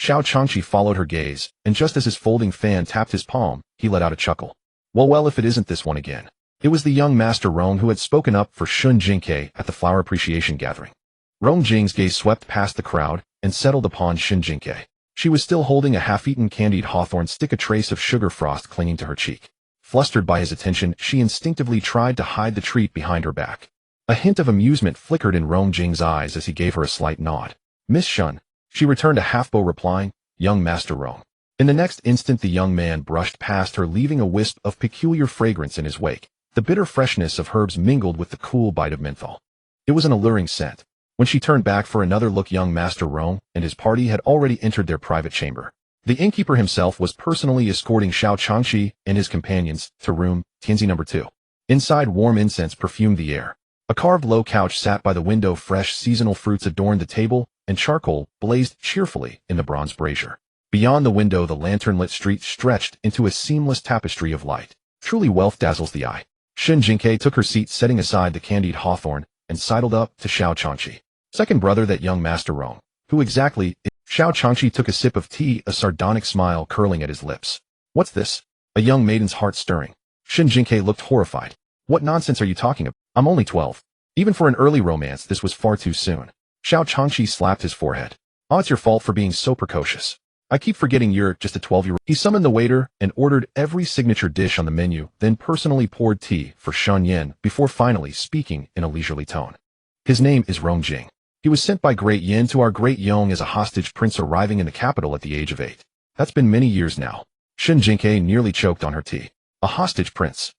Xiao Changqi followed her gaze, and just as his folding fan tapped his palm, he let out a chuckle. Well, if it isn't this one again. It was the young master Rong who had spoken up for Shen Jingque at the flower appreciation gathering. Rong Jing's gaze swept past the crowd and settled upon Shen Jingque. She was still holding a half-eaten candied hawthorn stick, a trace of sugar frost clinging to her cheek. Flustered by his attention, she instinctively tried to hide the treat behind her back. A hint of amusement flickered in Rong Jing's eyes as he gave her a slight nod. "Miss Shen," she returned a half-bow, replying, "Young Master Rong." In the next instant, the young man brushed past her, leaving a wisp of peculiar fragrance in his wake. The bitter freshness of herbs mingled with the cool bite of menthol. It was an alluring scent. When she turned back for another look, young Master Rong and his party had already entered their private chamber. The innkeeper himself was personally escorting Xiao Changqi and his companions to room Tianzi No. 2. Inside, warm incense perfumed the air. A carved low couch sat by the window, fresh seasonal fruits adorned the table, and charcoal blazed cheerfully in the bronze brazier. Beyond the window, the lantern-lit street stretched into a seamless tapestry of light. Truly, wealth dazzles the eye. Shen Jingque took her seat, setting aside the candied hawthorn, and sidled up to Xiao Changqi. "Second brother, that young Master Rong. Who exactly is—" Xiao Changqi took a sip of tea, a sardonic smile curling at his lips. "What's this?" A young maiden's heart stirring. Shen Jingque looked horrified. "What nonsense are you talking about? I'm only 12. Even for an early romance, this was far too soon." Xiao Changqi slapped his forehead. "Oh, it's your fault for being so precocious. I keep forgetting you're just a 12-year-old. He summoned the waiter and ordered every signature dish on the menu, then personally poured tea for Shen Yin before finally speaking in a leisurely tone. "His name is Rong Jing. He was sent by Great Yin to our Great Yong as a hostage prince, arriving in the capital at the age of 8. That's been many years now." Shen Jingque nearly choked on her tea. "A hostage prince?"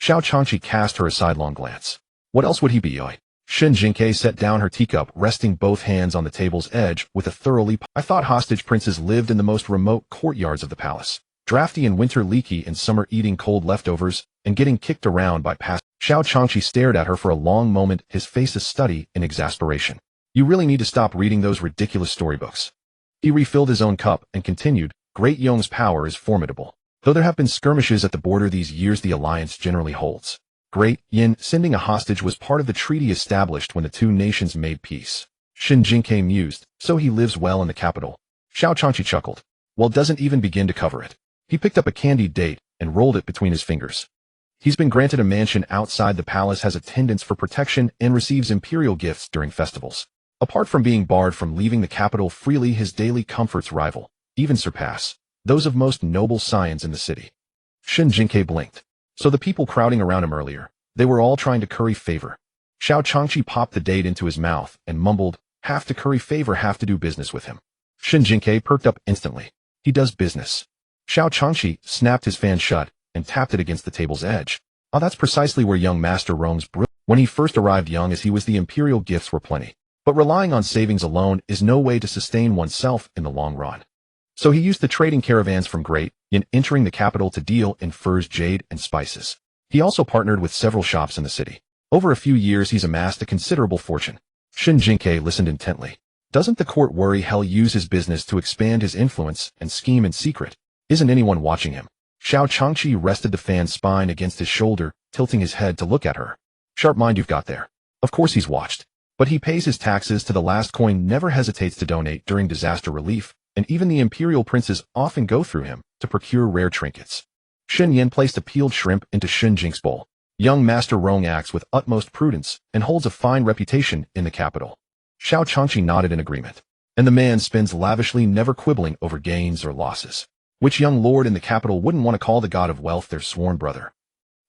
Xiao Changqi cast her a sidelong glance. "What else would he be, oi?" Shen Jingque set down her teacup, resting both hands on the table's edge with a thoroughly "I thought hostage princes lived in the most remote courtyards of the palace. Drafty in winter, leaky in summer, eating cold leftovers, and getting kicked around by past—" Xiao Changqi stared at her for a long moment, his face a study in exasperation. "You really need to stop reading those ridiculous storybooks." He refilled his own cup and continued, "Great Yong's power is formidable. Though there have been skirmishes at the border these years, the alliance generally holds. Great Yin sending a hostage was part of the treaty established when the two nations made peace." Shen Jingque mused, "So he lives well in the capital." Xiao Changqi chuckled. "Well, doesn't even begin to cover it." He picked up a candied date and rolled it between his fingers. "He's been granted a mansion outside the palace, has attendants for protection, and receives imperial gifts during festivals. Apart from being barred from leaving the capital freely, his daily comforts rival, even surpass, those of most noble scions in the city." Shen Jingque blinked. So the people crowding around him earlier, they were all trying to curry favor. Xiao Changqi popped the date into his mouth and mumbled, "Have to curry favor, have to do business with him." Shen Jingque perked up instantly. "He does business." Xiao Changqi snapped his fan shut and tapped it against the table's edge. "Oh, that's precisely where young Master Rong's brilliant. When he first arrived, young as he was, the imperial gifts were plenty. But relying on savings alone is no way to sustain oneself in the long run. So he used the trading caravans from Great Yin entering the capital to deal in furs, jade, and spices. He also partnered with several shops in the city. Over a few years, he's amassed a considerable fortune." Shen Jingque listened intently. "Doesn't the court worry he'll use his business to expand his influence and scheme in secret? Isn't anyone watching him?" Xiao Changqi rested the fan's spine against his shoulder, tilting his head to look at her. "Sharp mind you've got there. Of course he's watched. But he pays his taxes to the last coin, never hesitates to donate during disaster relief, and even the imperial princes often go through him to procure rare trinkets." Shen Yin placed a peeled shrimp into Shen Jingque's bowl. "Young Master Rong acts with utmost prudence and holds a fine reputation in the capital." Xiao Changqi nodded in agreement. "And the man spends lavishly, never quibbling over gains or losses. Which young lord in the capital wouldn't want to call the god of wealth their sworn brother?"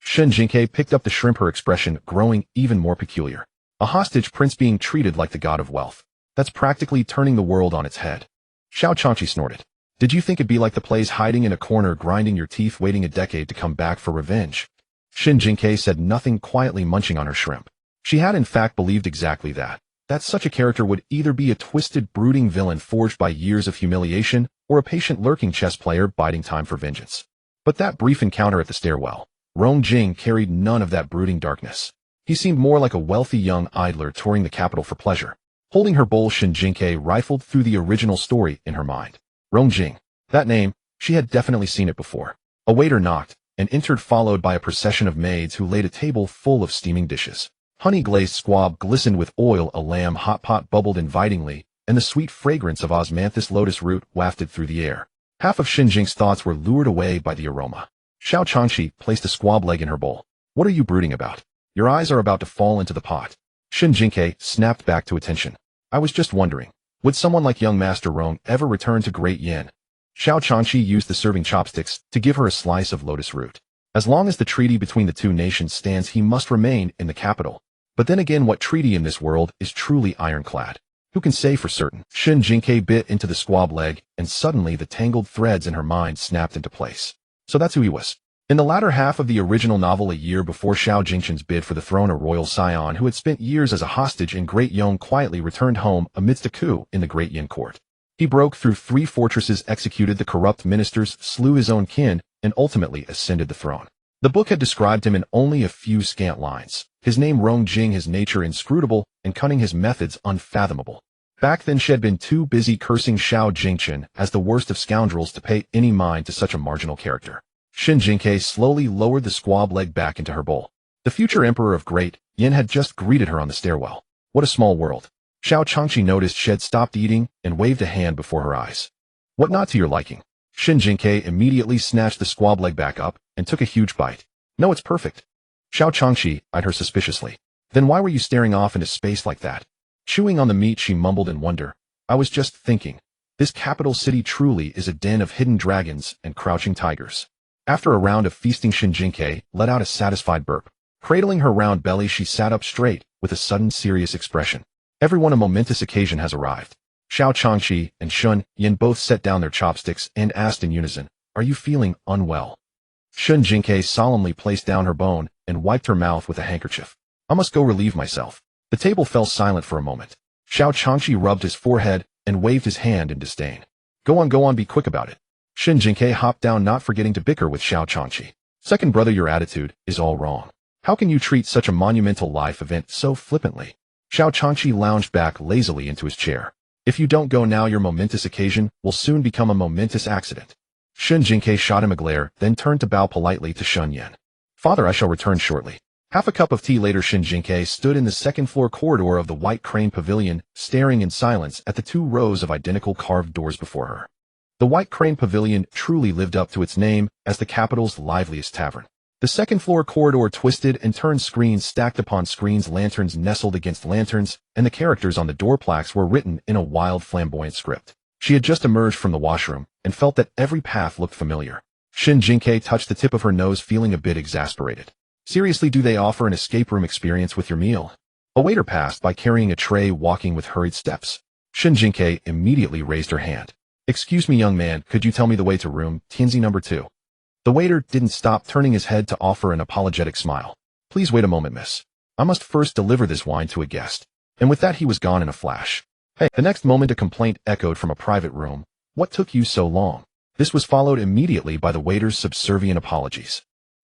Shen Jingque picked up the shrimp, her expression growing even more peculiar. A hostage prince being treated like the god of wealth. That's practically turning the world on its head. Xiao Changqi snorted. Did you think it'd be like the plays, hiding in a corner, grinding your teeth, waiting a decade to come back for revenge? Shen Jingque said nothing, quietly munching on her shrimp. She had in fact believed exactly that such a character would either be a twisted, brooding villain forged by years of humiliation, or a patient, lurking chess player biding time for vengeance. But that brief encounter at the stairwell, Rong Jing carried none of that brooding darkness. He seemed more like a wealthy young idler touring the capital for pleasure. Holding her bowl, Shen Jingque rifled through the original story in her mind. Rong Jing. That name, she had definitely seen it before. A waiter knocked and entered, followed by a procession of maids who laid a table full of steaming dishes. Honey-glazed squab glistened with oil, a lamb hot pot bubbled invitingly, and the sweet fragrance of osmanthus lotus root wafted through the air. Half of Shen Jing's thoughts were lured away by the aroma. Xiao Changqi placed a squab leg in her bowl. What are you brooding about? Your eyes are about to fall into the pot. Shen Jingque snapped back to attention. I was just wondering, would someone like young Master Rong ever return to Great Yin? Xiao Changqi used the serving chopsticks to give her a slice of lotus root. As long as the treaty between the two nations stands, he must remain in the capital. But then again, what treaty in this world is truly ironclad? Who can say for certain? Shen Jingque bit into the squab leg, and suddenly the tangled threads in her mind snapped into place. So that's who he was. In the latter half of the original novel, a year before Xiao Jingquan's bid for the throne, a royal scion who had spent years as a hostage in Great Yong quietly returned home amidst a coup in the Great Yin court. He broke through 3 fortresses, executed the corrupt ministers, slew his own kin, and ultimately ascended the throne. The book had described him in only a few scant lines. His name Rong Jing, his nature inscrutable, and cunning, his methods unfathomable. Back then she had been too busy cursing Xiao Jingquan as the worst of scoundrels to pay any mind to such a marginal character. Shen Jingque slowly lowered the squab leg back into her bowl. The future emperor of Great Yin had just greeted her on the stairwell. What a small world. Xiao Changqi noticed she had stopped eating and waved a hand before her eyes. What not to your liking? Shen Jingque immediately snatched the squab leg back up and took a huge bite. No, it's perfect. Xiao Changqi eyed her suspiciously. Then why were you staring off into space like that? Chewing on the meat, she mumbled in wonder. I was just thinking. This capital city truly is a den of hidden dragons and crouching tigers. After a round of feasting, Shen Jingque let out a satisfied burp. Cradling her round belly, she sat up straight with a sudden serious expression. Everyone, a momentous occasion has arrived. Xiao Changqi and Shun Yin both set down their chopsticks and asked in unison, Are you feeling unwell? Shen Jingque solemnly placed down her bone and wiped her mouth with a handkerchief. I must go relieve myself. The table fell silent for a moment. Xiao Changqi rubbed his forehead and waved his hand in disdain. Go on, be quick about it. Shen Jingque hopped down, not forgetting to bicker with Xiao Changqi. Second brother, your attitude is all wrong. How can you treat such a monumental life event so flippantly? Xiao Changqi lounged back lazily into his chair. If you don't go now, your momentous occasion will soon become a momentous accident. Shen Jingque shot him a glare, then turned to bow politely to Shun Yin. Father, I shall return shortly. Half a cup of tea later, Shen Jingque stood in the second-floor corridor of the White Crane Pavilion, staring in silence at the 2 rows of identical carved doors before her. The White Crane Pavilion truly lived up to its name as the capital's liveliest tavern. The second-floor corridor twisted and turned, screens stacked upon screens, lanterns nestled against lanterns, and the characters on the door plaques were written in a wild, flamboyant script. She had just emerged from the washroom and felt that every path looked familiar. Shen Jingque touched the tip of her nose, feeling a bit exasperated. Seriously, do they offer an escape room experience with your meal? A waiter passed by carrying a tray, walking with hurried steps. Shen Jingque immediately raised her hand. Excuse me, young man, could you tell me the way to room Tianzi number 2? The waiter didn't stop, turning his head to offer an apologetic smile. Please wait a moment, miss. I must first deliver this wine to a guest. And with that he was gone in a flash. Hey, the next moment a complaint echoed from a private room. What took you so long? This was followed immediately by the waiter's subservient apologies.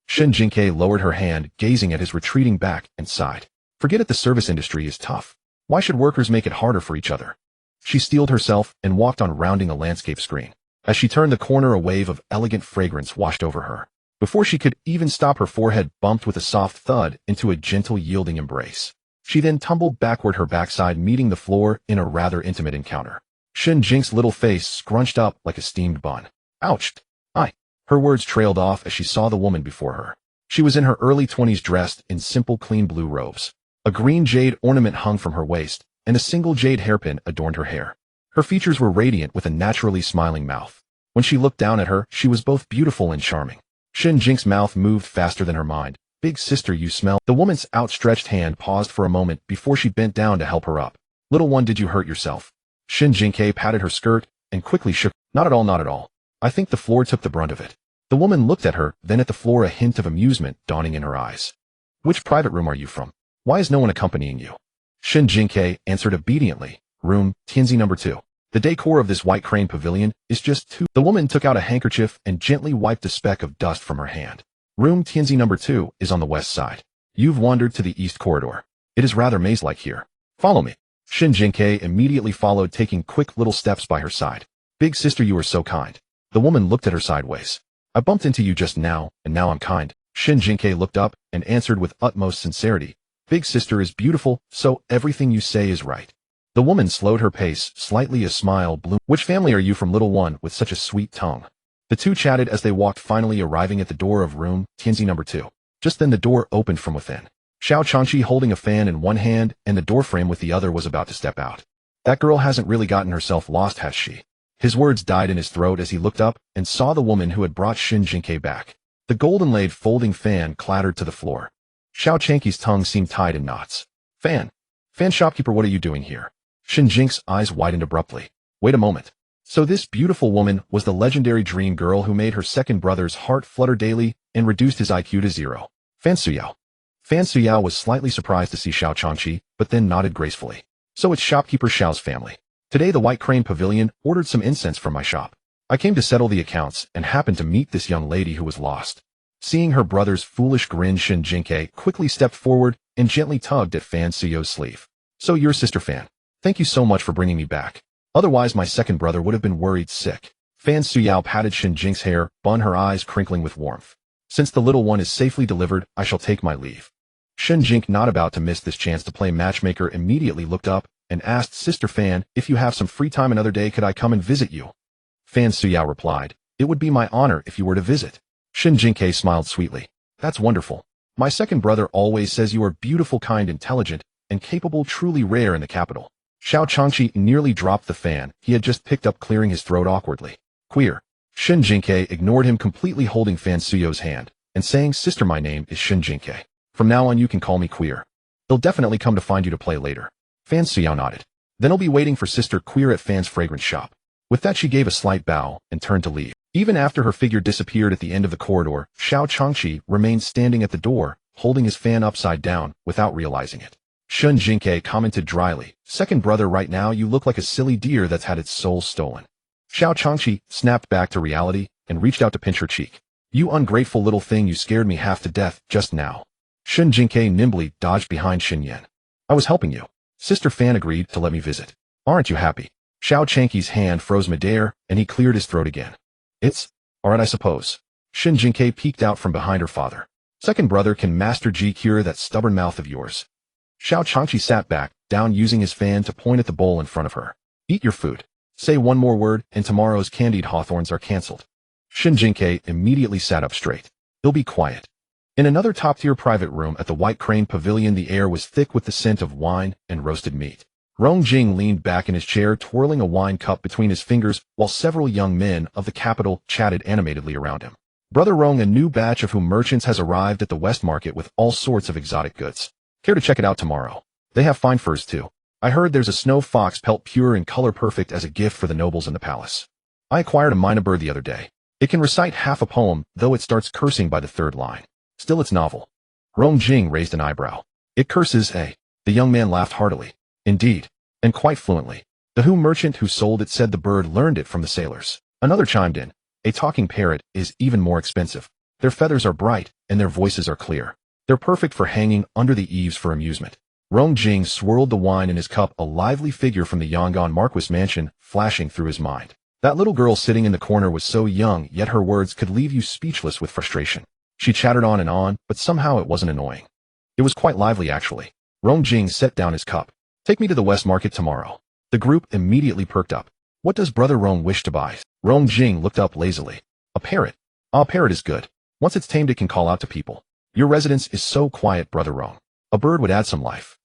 Shen Jingque lowered her hand, gazing at his retreating back, and sighed. Forget it, the service industry is tough. Why should workers make it harder for each other? She steeled herself and walked on, rounding a landscape screen. As she turned the corner, a wave of elegant fragrance washed over her. Before she could even stop, her forehead bumped with a soft thud into a gentle, yielding embrace. She then tumbled backward, her backside meeting the floor in a rather intimate encounter. Shen Jingque's little face scrunched up like a steamed bun. Ouch! Aye. Her words trailed off as she saw the woman before her. She was in her early 20s, dressed in simple, clean blue robes. A green jade ornament hung from her waist, and a single jade hairpin adorned her hair. Her features were radiant, with a naturally smiling mouth. When she looked down at her, she was both beautiful and charming. Shen Jingque's mouth moved faster than her mind, Big sister, you smell. The woman's outstretched hand paused for a moment before she bent down to help her up. Little one, did you hurt yourself? Shen Jingque patted her skirt and quickly shook. Not at all, not at all. I think the floor took the brunt of it. The woman looked at her, then at the floor, a hint of amusement dawning in her eyes. Which private room are you from? Why is no one accompanying you? Shen Jingque answered obediently. Room, Tianzi number 2. The decor of this white crane pavilion is just too. The woman took out a handkerchief and gently wiped a speck of dust from her hand. Room Tianzi number 2 is on the west side. You've wandered to the east corridor. It is rather maze-like here. Follow me. Shen Jingque immediately followed, taking quick little steps by her side. Big sister, you are so kind. The woman looked at her sideways. I bumped into you just now, and now I'm kind. Shen Jingque looked up and answered with utmost sincerity. Big sister is beautiful, so everything you say is right. The woman slowed her pace, slightly, a smile bloomed. Which family are you from, little one, with such a sweet tongue? The two chatted as they walked, finally arriving at the door of room Tianzi number 2. Just then the door opened from within. Xiao Changqi, holding a fan in one hand and the doorframe with the other, was about to step out. That girl hasn't really gotten herself lost, has she? His words died in his throat as he looked up and saw the woman who had brought Shen Jingque back. The gold-inlaid folding fan clattered to the floor. Xiao Changqi's tongue seemed tied in knots. Fan shopkeeper, what are you doing here? Shen Jingque's eyes widened abruptly. Wait a moment. So this beautiful woman was the legendary dream girl who made her second brother's heart flutter daily and reduced his IQ to 0. Fan Suyao. Fan Suyao was slightly surprised to see Xiao Changqi, but then nodded gracefully. So it's shopkeeper Xiao's family. Today the White Crane Pavilion ordered some incense from my shop. I came to settle the accounts and happened to meet this young lady who was lost. Seeing her brother's foolish grin, Shen Jingque quickly stepped forward and gently tugged at Fan Suyao's sleeve. So your sister Fan. Thank you so much for bringing me back. Otherwise my second brother would have been worried sick. Fan Suyao patted Shen Jingque's hair, her eyes crinkling with warmth. Since the little one is safely delivered, I shall take my leave. Shen Jingque, not about to miss this chance to play matchmaker, immediately looked up and asked Sister Fan, if you have some free time another day, could I come and visit you? Fan Suyao replied, it would be my honor if you were to visit. Shen Jingque smiled sweetly. That's wonderful. My second brother always says you are beautiful, kind, intelligent, and capable, truly rare in the capital. Xiao Changqi nearly dropped the fan he had just picked up, clearing his throat awkwardly. Queer. Shen Jingque ignored him completely, holding Fan Suyao's hand and saying, Sister, my name is Shen Jingque. From now on you can call me Queer. They'll definitely come to find you to play later. Fan Suyao nodded. Then I'll be waiting for Sister Queer at Fan's fragrance shop. With that she gave a slight bow and turned to leave. Even after her figure disappeared at the end of the corridor, Xiao Changqi remained standing at the door, holding his fan upside down without realizing it. Shen Jingque commented dryly, second brother, right now you look like a silly deer that's had its soul stolen. Xiao Changqi snapped back to reality and reached out to pinch her cheek. You ungrateful little thing, you scared me half to death just now. Shen Jingque nimbly dodged behind Shen Yan. I was helping you. Sister Fan agreed to let me visit. Aren't you happy? Xiao Changqi's hand froze midair and he cleared his throat again. It's alright, I suppose. Shen Jingque peeked out from behind her father. Second brother, can Master Ji cure that stubborn mouth of yours? Xiao Changqi sat back, down, using his fan to point at the bowl in front of her. Eat your food. Say one more word, and tomorrow's candied hawthorns are cancelled. Shen Jingque immediately sat up straight. He'll be quiet. In another top-tier private room at the White Crane Pavilion, the air was thick with the scent of wine and roasted meat. Rong Jing leaned back in his chair, twirling a wine cup between his fingers, while several young men of the capital chatted animatedly around him. Brother Rong, a new batch of whom merchants has arrived at the West Market with all sorts of exotic goods. Care to check it out tomorrow? They have fine furs too. I heard there's a snow fox pelt, pure and color perfect, as a gift for the nobles in the palace. I acquired a minor bird the other day. It can recite half a poem, though it starts cursing by the third line. Still, it's novel. Rong Jing raised an eyebrow. It curses, eh? The young man laughed heartily. Indeed, and quite fluently. The merchant who sold it said the bird learned it from the sailors. Another chimed in. A talking parrot is even more expensive. Their feathers are bright, and their voices are clear. They're perfect for hanging under the eaves for amusement. Rong Jing swirled the wine in his cup, a lively figure from the Yangon Marquis mansion flashing through his mind. That little girl sitting in the corner was so young, yet her words could leave you speechless with frustration. She chattered on and on, but somehow it wasn't annoying. It was quite lively, actually. Rong Jing set down his cup. Take me to the West Market tomorrow. The group immediately perked up. What does Brother Rong wish to buy? Rong Jing looked up lazily. A parrot. A parrot is good. Once it's tamed, it can call out to people. Your residence is so quiet, Brother Rong. A bird would add some life.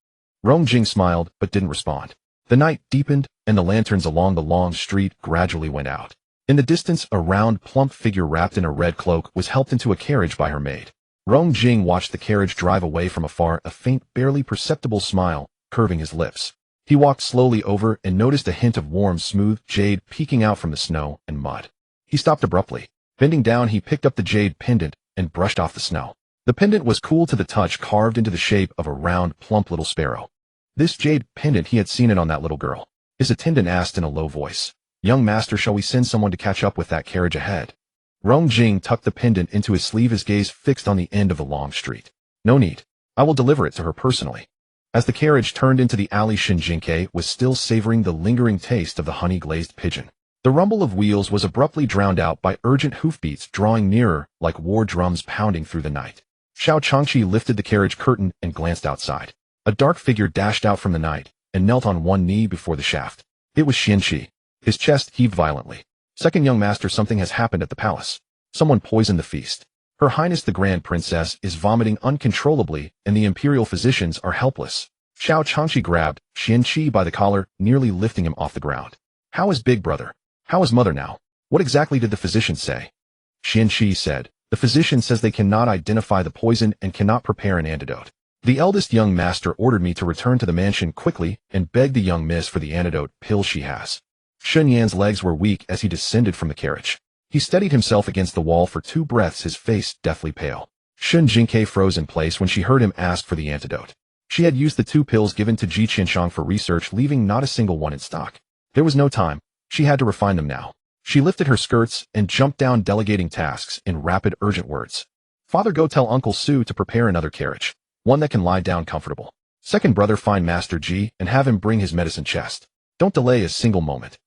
Rong Jing smiled, but didn't respond. The night deepened, and the lanterns along the long street gradually went out. In the distance, a round, plump figure wrapped in a red cloak was helped into a carriage by her maid. Rong Jing watched the carriage drive away from afar, a faint, barely perceptible smile curving his lips. He walked slowly over and noticed a hint of warm, smooth jade peeking out from the snow and mud. He stopped abruptly. Bending down, he picked up the jade pendant and brushed off the snow. The pendant was cool to the touch, carved into the shape of a round, plump little sparrow. This jade pendant, he had seen it on that little girl. His attendant asked in a low voice, "Young master, shall we send someone to catch up with that carriage ahead?" Rong Jing tucked the pendant into his sleeve, his gaze fixed on the end of the long street. "No need. I will deliver it to her personally." As the carriage turned into the alley, Shen Jingque was still savoring the lingering taste of the honey-glazed pigeon. The rumble of wheels was abruptly drowned out by urgent hoofbeats drawing nearer like war drums pounding through the night. Xiao Changqi lifted the carriage curtain and glanced outside. A dark figure dashed out from the night and knelt on one knee before the shaft. It was Xianqi. His chest heaved violently. "Second young master, something has happened at the palace. Someone poisoned the feast. Her Highness the Grand Princess is vomiting uncontrollably and the imperial physicians are helpless." Xiao Changqi grabbed Xianqi by the collar, nearly lifting him off the ground. "How is big brother? How is mother now? What exactly did the physician say?" Xianqi said, "The physician says they cannot identify the poison and cannot prepare an antidote. The eldest young master ordered me to return to the mansion quickly and beg the young miss for the antidote pill she has." Shun Yan's legs were weak as he descended from the carriage. He steadied himself against the wall for 2 breaths, his face deathly pale. Shen Jingque froze in place when she heard him ask for the antidote. She had used the 2 pills given to Ji Qianshang for research, leaving not a single one in stock. There was no time. She had to refine them now. She lifted her skirts and jumped down, delegating tasks in rapid, urgent words. "Father, go tell Uncle Su to prepare another carriage. One that can lie down comfortable. Second brother, find Master Ji and have him bring his medicine chest. Don't delay a single moment."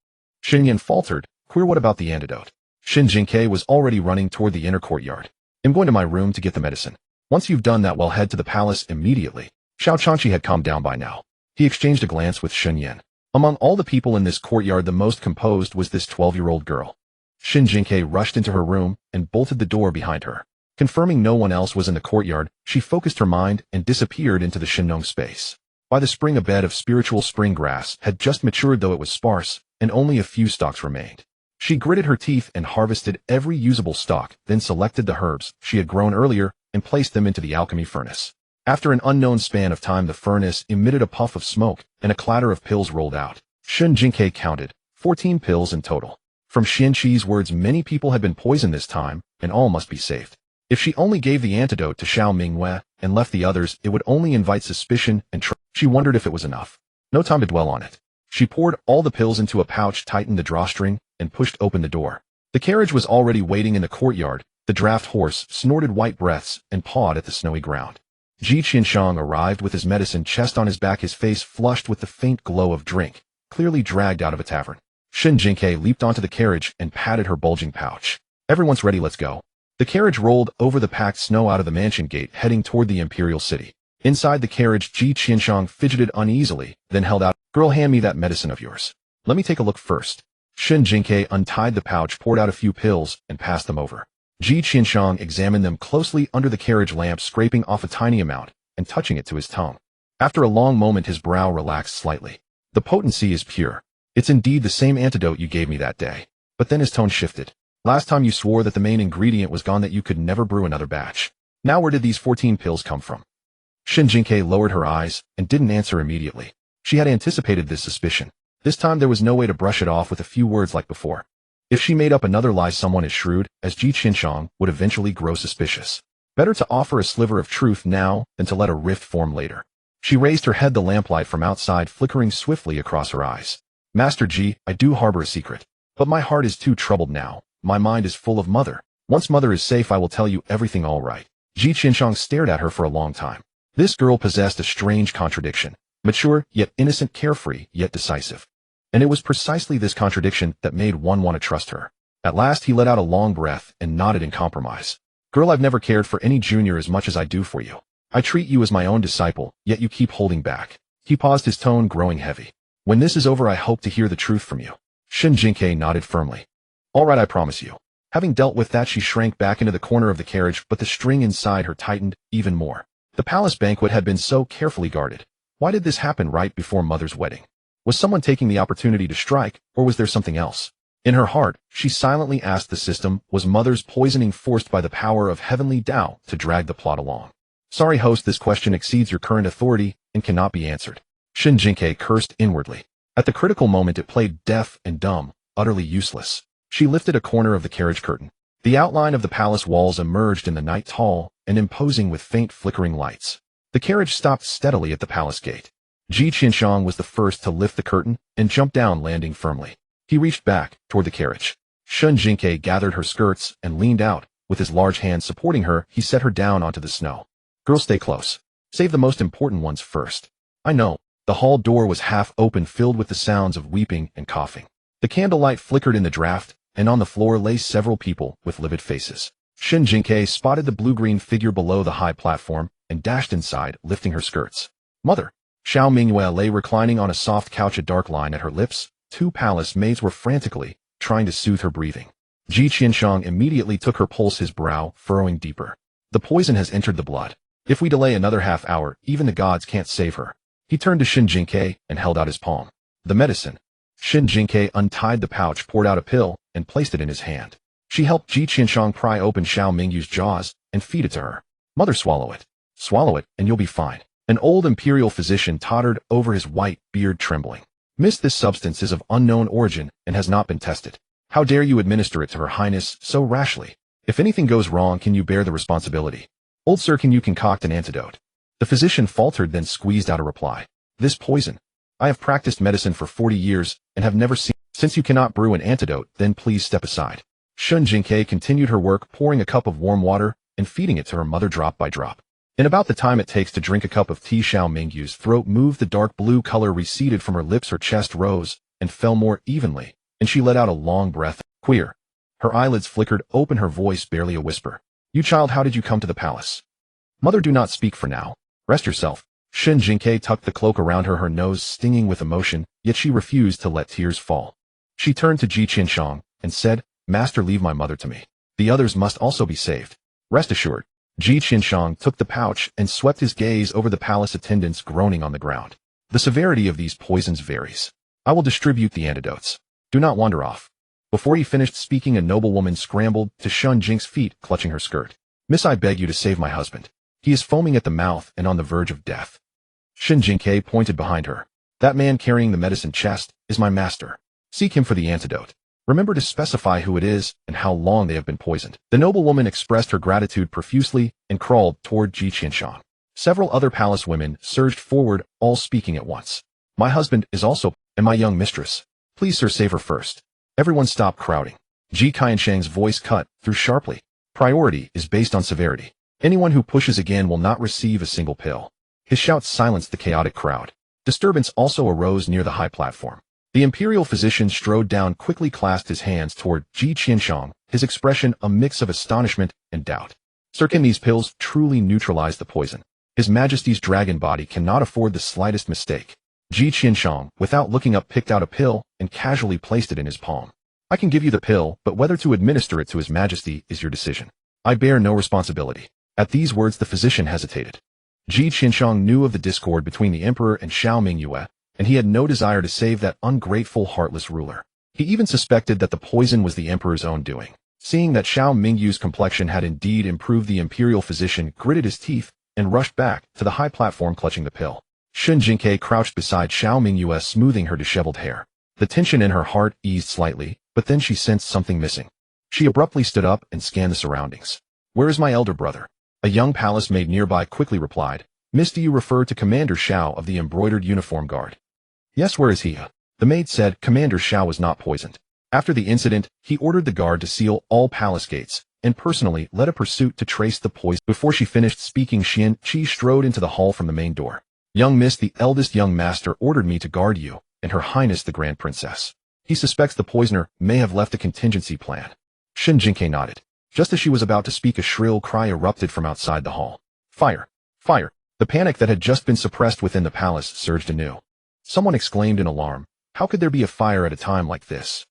Shen Yan faltered. "Queer, what about the antidote?" Shen Jingque was already running toward the inner courtyard. "I'm going to my room to get the medicine. Once you've done that, we'll head to the palace immediately." Xiao Changqi had calmed down by now. He exchanged a glance with Shen Yan. Among all the people in this courtyard, the most composed was this 12-year-old girl. Shen Jingque rushed into her room and bolted the door behind her. Confirming no one else was in the courtyard, she focused her mind and disappeared into the Shenong space. By the spring, a bed of spiritual spring grass had just matured, though it was sparse, and only a few stalks remained. She gritted her teeth and harvested every usable stalk, then selected the herbs she had grown earlier and placed them into the alchemy furnace. After an unknown span of time, the furnace emitted a puff of smoke and a clatter of pills rolled out. Shen Jingque counted 14 pills in total. From Xianqi's words, many people had been poisoned this time, and all must be saved. If she only gave the antidote to Xiao Mingwei and left the others, it would only invite suspicion and she wondered if it was enough. No time to dwell on it. She poured all the pills into a pouch, tightened the drawstring, and pushed open the door. The carriage was already waiting in the courtyard. The draft horse snorted white breaths and pawed at the snowy ground. Ji Qianshang arrived with his medicine chest on his back, his face flushed with the faint glow of drink, clearly dragged out of a tavern. Shen Jingque leaped onto the carriage and patted her bulging pouch. "Everyone's ready, let's go." The carriage rolled over the packed snow out of the mansion gate, heading toward the imperial city. Inside the carriage, Ji Qianshang fidgeted uneasily, then held out, "Girl, hand me that medicine of yours. Let me take a look first." Shen Jingque untied the pouch, poured out a few pills, and passed them over. Ji Qianshang examined them closely under the carriage lamp, scraping off a tiny amount and touching it to his tongue. After a long moment, his brow relaxed slightly. "The potency is pure. It's indeed the same antidote you gave me that day." But then his tone shifted. "Last time you swore that the main ingredient was gone, that you could never brew another batch. Now where did these 14 pills come from?" Shen Jingque lowered her eyes and didn't answer immediately. She had anticipated this suspicion. This time there was no way to brush it off with a few words like before. If she made up another lie, someone as shrewd as Ji Qianshang would eventually grow suspicious. Better to offer a sliver of truth now than to let a rift form later. She raised her head, the lamplight from outside flickering swiftly across her eyes. "Master Ji, I do harbor a secret. But my heart is too troubled now. My mind is full of mother. Once mother is safe, I will tell you everything all right." Ji Qianshang stared at her for a long time. This girl possessed a strange contradiction. Mature, yet innocent, carefree, yet decisive. And it was precisely this contradiction that made one want to trust her. At last he let out a long breath and nodded in compromise. "Girl, I've never cared for any junior as much as I do for you. I treat you as my own disciple, yet you keep holding back." He paused, his tone growing heavy. "When this is over, I hope to hear the truth from you." Shen Jingque nodded firmly. "All right, I promise you." Having dealt with that, she shrank back into the corner of the carriage, but the string inside her tightened even more. The palace banquet had been so carefully guarded. Why did this happen right before mother's wedding? Was someone taking the opportunity to strike, or was there something else? In her heart, she silently asked the system, was Mother's poisoning forced by the power of heavenly Tao to drag the plot along? Sorry host, this question exceeds your current authority and cannot be answered. Shen Jingque cursed inwardly. At the critical moment it played deaf and dumb, utterly useless. She lifted a corner of the carriage curtain. The outline of the palace walls emerged in the night, tall and imposing with faint flickering lights. The carriage stopped steadily at the palace gate. Ji Qianshang was the first to lift the curtain and jump down, landing firmly. He reached back toward the carriage. Shen Jingque gathered her skirts and leaned out. With his large hands supporting her, he set her down onto the snow. Girl, stay close. Save the most important ones first. I know. The hall door was half open, filled with the sounds of weeping and coughing. The candlelight flickered in the draft, and on the floor lay several people with livid faces. Shen Jingque spotted the blue-green figure below the high platform and dashed inside, lifting her skirts. Mother! Xiao Mingyue lay reclining on a soft couch, a dark line at her lips. Two palace maids were frantically trying to soothe her breathing. Ji Qianshang immediately took her pulse, his brow furrowing deeper. The poison has entered the blood. If we delay another half hour, even the gods can't save her. He turned to Shen Jingque and held out his palm. The medicine. Shen Jingque untied the pouch, poured out a pill, and placed it in his hand. She helped Ji Qianshang pry open Xiao Mingyu's jaws and feed it to her. Mother, swallow it. Swallow it, and you'll be fine. An old imperial physician tottered over, his white beard trembling. Miss, this substance is of unknown origin and has not been tested. How dare you administer it to Her Highness so rashly? If anything goes wrong, can you bear the responsibility? Old sir, can you concoct an antidote? The physician faltered, then squeezed out a reply. This poison. I have practiced medicine for 40 years and have never seen. Since you cannot brew an antidote, then please step aside. Shen Jingque continued her work, pouring a cup of warm water and feeding it to her mother drop by drop. In about the time it takes to drink a cup of tea, Xiao Mingyu's throat moved, the dark blue color receded from her lips, her chest rose and fell more evenly, and she let out a long breath. Queer. Her eyelids flickered open, her voice barely a whisper. You child, how did you come to the palace? Mother, do not speak for now. Rest yourself. Shen Jingque tucked the cloak around her, her nose stinging with emotion, yet she refused to let tears fall. She turned to Ji Qianshang and said, Master, leave my mother to me. The others must also be saved. Rest assured. Ji Qianshang took the pouch and swept his gaze over the palace attendants groaning on the ground. The severity of these poisons varies. I will distribute the antidotes. Do not wander off. Before he finished speaking, a noblewoman scrambled to Shen Jingque's feet, clutching her skirt. Miss, I beg you to save my husband. He is foaming at the mouth and on the verge of death. Shen Jingque pointed behind her. That man carrying the medicine chest is my master. Seek him for the antidote. Remember to specify who it is and how long they have been poisoned. The noblewoman expressed her gratitude profusely and crawled toward Ji Qianshang. Several other palace women surged forward, all speaking at once. My husband is also, and my young mistress. Please, sir, save her first. Everyone stopped crowding. Ji Qianshang's voice cut through sharply. Priority is based on severity. Anyone who pushes again will not receive a single pill. His shouts silenced the chaotic crowd. Disturbance also arose near the high platform. The imperial physician strode down, quickly clasped his hands toward Ji Qianshang, his expression a mix of astonishment and doubt. Sir, can these pills truly neutralize the poison? His Majesty's dragon body cannot afford the slightest mistake. Ji Qianshang, without looking up, picked out a pill and casually placed it in his palm. I can give you the pill, but whether to administer it to His Majesty is your decision. I bear no responsibility. At these words the physician hesitated. Ji Qianshang knew of the discord between the emperor and Xiao Mingyue, and he had no desire to save that ungrateful, heartless ruler. He even suspected that the poison was the emperor's own doing. Seeing that Xiao Mingyu's complexion had indeed improved, the imperial physician gritted his teeth and rushed back to the high platform, clutching the pill. Shen Jingque crouched beside Xiao Mingyue, smoothing her disheveled hair. The tension in her heart eased slightly, but then she sensed something missing. She abruptly stood up and scanned the surroundings. Where is my elder brother? A young palace maid nearby quickly replied. Miss, do you refer to Commander Xiao of the embroidered uniform guard? Yes, where is he? The maid said. Commander Xiao was not poisoned. After the incident, he ordered the guard to seal all palace gates and personally led a pursuit to trace the poison. Before she finished speaking, Xian Qi strode into the hall from the main door. Young miss, the eldest young master ordered me to guard you and Her Highness the Grand Princess. He suspects the poisoner may have left a contingency plan. Shen Jingque nodded. Just as she was about to speak, a shrill cry erupted from outside the hall. Fire! Fire! The panic that had just been suppressed within the palace surged anew. Someone exclaimed in alarm. How could there be a fire at a time like this?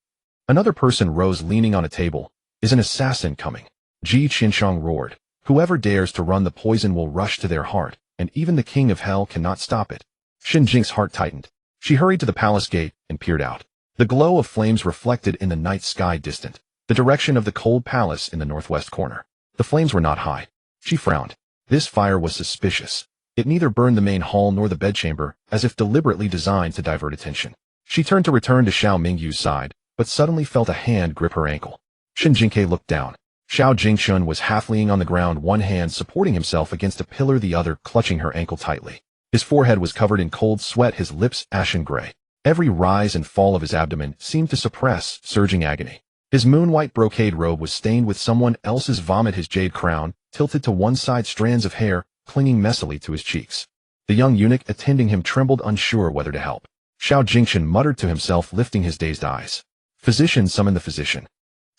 Another person rose, leaning on a table. Is an assassin coming? Ji Qianshang roared. Whoever dares to run the poison will rush to their heart, and even the king of hell cannot stop it. Shen Jingque's heart tightened. She hurried to the palace gate and peered out. The glow of flames reflected in the night sky distant, the direction of the cold palace in the northwest corner. The flames were not high. She frowned. This fire was suspicious. It neither burned the main hall nor the bedchamber, as if deliberately designed to divert attention. She turned to return to Xiao Mingyu's side, but suddenly felt a hand grip her ankle. Shen Jingque looked down. Xiao Jingshun was half leaning on the ground, one hand supporting himself against a pillar, the other clutching her ankle tightly. His forehead was covered in cold sweat, his lips ashen gray. Every rise and fall of his abdomen seemed to suppress surging agony. His moon-white brocade robe was stained with someone else's vomit, his jade crown, tilted to one side, strands of hair clinging messily to his cheeks. The young eunuch attending him trembled, unsure whether to help. Xiao Jingshun muttered to himself, lifting his dazed eyes. Physician, summon the physician.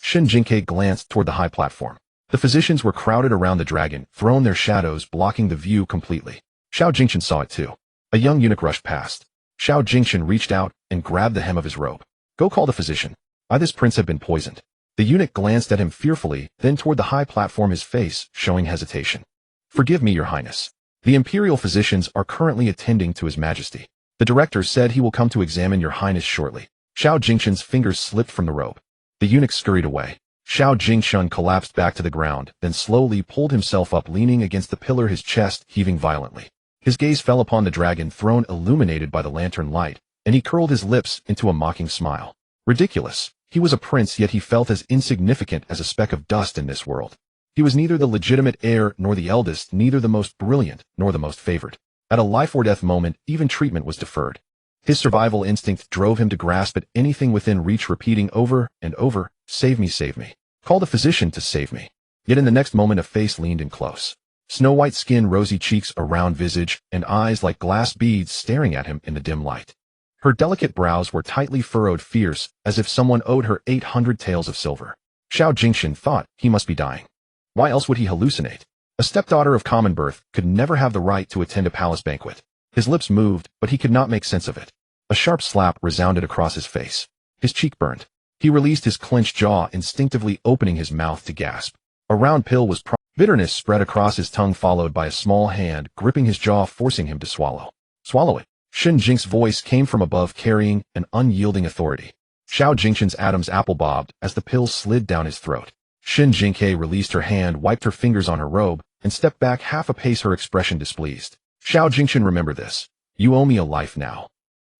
Shen Jingque glanced toward the high platform. The physicians were crowded around the dragon, thrown their shadows blocking the view completely. Xiao Jingshun saw it too. A young eunuch rushed past. Xiao Jingshun reached out and grabbed the hem of his robe. Go call the physician. This prince have been poisoned. The eunuch glanced at him fearfully, then toward the high platform, his face showing hesitation. Forgive me, your highness. The imperial physicians are currently attending to his majesty. The director said he will come to examine your highness shortly. Xiao Jingshun's fingers slipped from the robe. The eunuch scurried away. Xiao Jingshun collapsed back to the ground, then slowly pulled himself up, leaning against the pillar, his chest heaving violently. His gaze fell upon the dragon throne illuminated by the lantern light, and he curled his lips into a mocking smile. Ridiculous. He was a prince, yet he felt as insignificant as a speck of dust in this world. He was neither the legitimate heir nor the eldest, neither the most brilliant nor the most favored. At a life-or-death moment, even treatment was deferred. His survival instinct drove him to grasp at anything within reach, repeating over and over, save me, save me. Call the physician to save me. Yet in the next moment a face leaned in close. Snow-white skin, rosy cheeks, a round visage, and eyes like glass beads staring at him in the dim light. Her delicate brows were tightly furrowed, fierce, as if someone owed her 800 taels of silver. Xiao Jingshun thought he must be dying. Why else would he hallucinate? A stepdaughter of common birth could never have the right to attend a palace banquet. His lips moved, but he could not make sense of it. A sharp slap resounded across his face. His cheek burned. He released his clenched jaw, instinctively opening his mouth to gasp. A round pill was bitterness spread across his tongue, followed by a small hand gripping his jaw, forcing him to swallow. Swallow it. Shen Jingque's voice came from above, carrying an unyielding authority. Xiao Jingshun's Adam's apple bobbed as the pill slid down his throat. Shen Jingque released her hand, wiped her fingers on her robe, and stepped back half a pace, her expression displeased. Xiao Jingshun, remember this. You owe me a life now.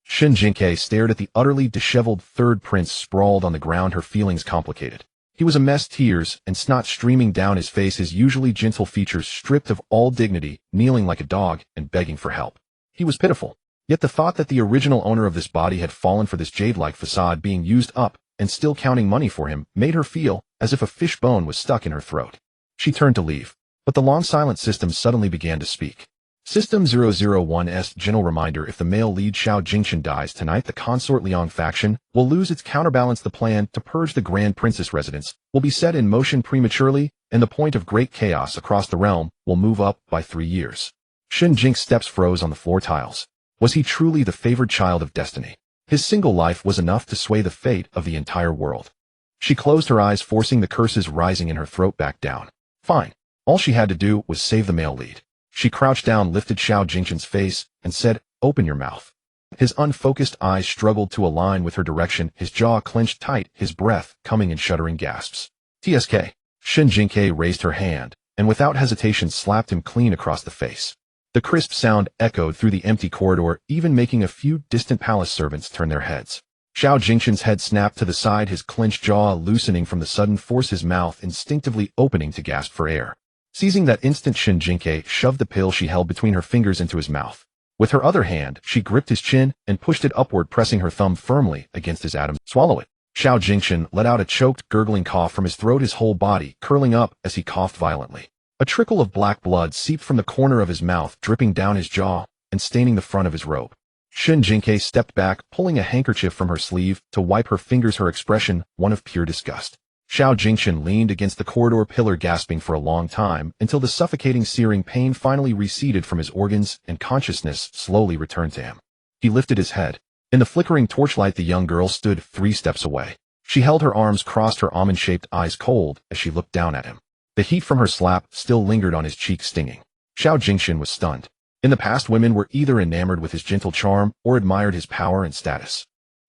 Shen Jingque stared at the utterly disheveled third prince sprawled on the ground, her feelings complicated. He was a mess, tears and snot streaming down his face, his usually gentle features stripped of all dignity, kneeling like a dog and begging for help. He was pitiful. Yet the thought that the original owner of this body had fallen for this jade-like facade being used up and still counting money for him made her feel as if a fish bone was stuck in her throat. She turned to leave, but the long silent system suddenly began to speak. System 001's gentle reminder: if the male lead Xiao Jingshun dies tonight, the consort Liang faction will lose its counterbalance. The plan to purge the Grand Princess residence will be set in motion prematurely, and the point of great chaos across the realm will move up by 3 years. Shen Jingque's steps froze on the floor tiles. Was he truly the favored child of destiny? His single life was enough to sway the fate of the entire world. She closed her eyes, forcing the curses rising in her throat back down. Fine. All she had to do was save the male lead. She crouched down, lifted Xiao Jingshun's face, and said, "Open your mouth." His unfocused eyes struggled to align with her direction, his jaw clenched tight, his breath coming in shuddering gasps. "TSK." Shen Jingque raised her hand, and without hesitation slapped him clean across the face. The crisp sound echoed through the empty corridor, even making a few distant palace servants turn their heads. Xiao Jingshun's head snapped to the side, his clenched jaw loosening from the sudden force, his mouth instinctively opening to gasp for air. Seizing that instant, Shen Jingque shoved the pill she held between her fingers into his mouth. With her other hand, she gripped his chin and pushed it upward, pressing her thumb firmly against his Adam. "Swallow it." Xiao Jingshun let out a choked, gurgling cough from his throat, his whole body curling up as he coughed violently. A trickle of black blood seeped from the corner of his mouth, dripping down his jaw and staining the front of his robe. Shen Jingque stepped back, pulling a handkerchief from her sleeve to wipe her fingers, her expression one of pure disgust. Xiao Jingshun leaned against the corridor pillar, gasping for a long time, until the suffocating, searing pain finally receded from his organs and consciousness slowly returned to him. He lifted his head. In the flickering torchlight, the young girl stood 3 steps away. She held her arms crossed, her almond-shaped eyes cold as she looked down at him. The heat from her slap still lingered on his cheek, stinging. Xiao Jingshun was stunned. In the past, women were either enamored with his gentle charm or admired his power and status.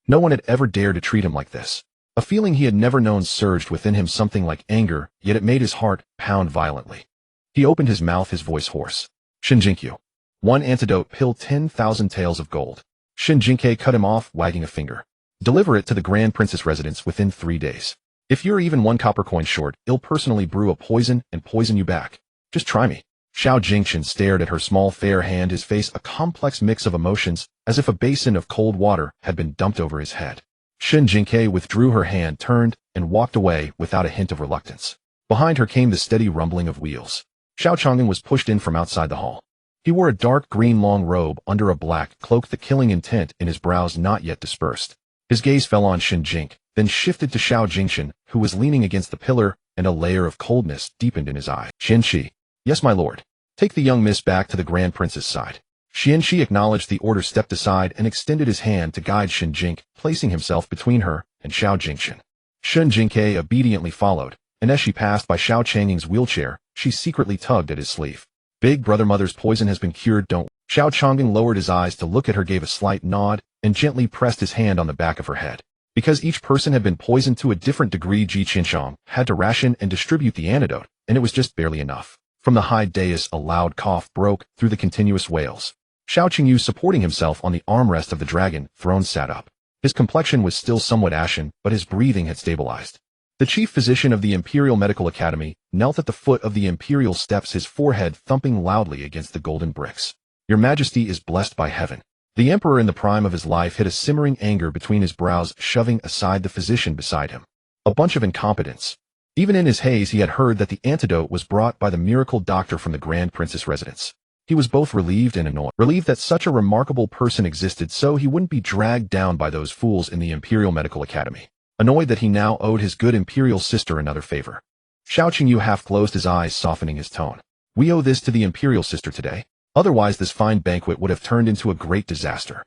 No one had ever dared to treat him like this. A feeling he had never known surged within him, something like anger, yet it made his heart pound violently. He opened his mouth, his voice hoarse. Shen Jingque. One antidote pill, 10,000 taels of gold. Shen Jingque cut him off, wagging a finger. Deliver it to the Grand Princess residence within 3 days. If you're even 1 copper coin short, I'll personally brew a poison and poison you back. Just try me. Xiao Jingqian stared at her small fair hand, his face a complex mix of emotions, as if a basin of cold water had been dumped over his head. Shen Jingque withdrew her hand, turned, and walked away without a hint of reluctance. Behind her came the steady rumbling of wheels. Xiao Chang'an was pushed in from outside the hall. He wore a dark green long robe under a black cloak, the killing intent in his brows not yet dispersed. His gaze fell on Shen Jingque, then shifted to Xiao Jingqian, who was leaning against the pillar, and a layer of coldness deepened in his eyes. Qianqi. Yes, my lord. Take the young miss back to the Grand Prince's side. Qianqi acknowledged the order, stepped aside, and extended his hand to guide Shen Jingque, placing himself between her and Xiao Jingqian. Shen Jingque obediently followed, and as she passed by Xiao Chang'ing's wheelchair, she secretly tugged at his sleeve. Big brother, mother's poison has been cured, don't. Xiao Chang'ing lowered his eyes to look at her, gave a slight nod, and gently pressed his hand on the back of her head. Because each person had been poisoned to a different degree, Ji Qianshang had to ration and distribute the antidote, and it was just barely enough. From the high dais, a loud cough broke through the continuous wails. Xiao Qingyu, supporting himself on the armrest of the dragon throne, sat up. His complexion was still somewhat ashen, but his breathing had stabilized. The chief physician of the Imperial Medical Academy knelt at the foot of the imperial steps, his forehead thumping loudly against the golden bricks. Your Majesty is blessed by heaven. The emperor, in the prime of his life, hid a simmering anger between his brows, shoving aside the physician beside him. A bunch of incompetents. Even in his haze, he had heard that the antidote was brought by the miracle doctor from the Grand Princess residence. He was both relieved and annoyed. Relieved that such a remarkable person existed so he wouldn't be dragged down by those fools in the Imperial Medical Academy. Annoyed that he now owed his good imperial sister another favor. Xiao Qingyu half closed his eyes, softening his tone. We owe this to the imperial sister today. Otherwise this fine banquet would have turned into a great disaster.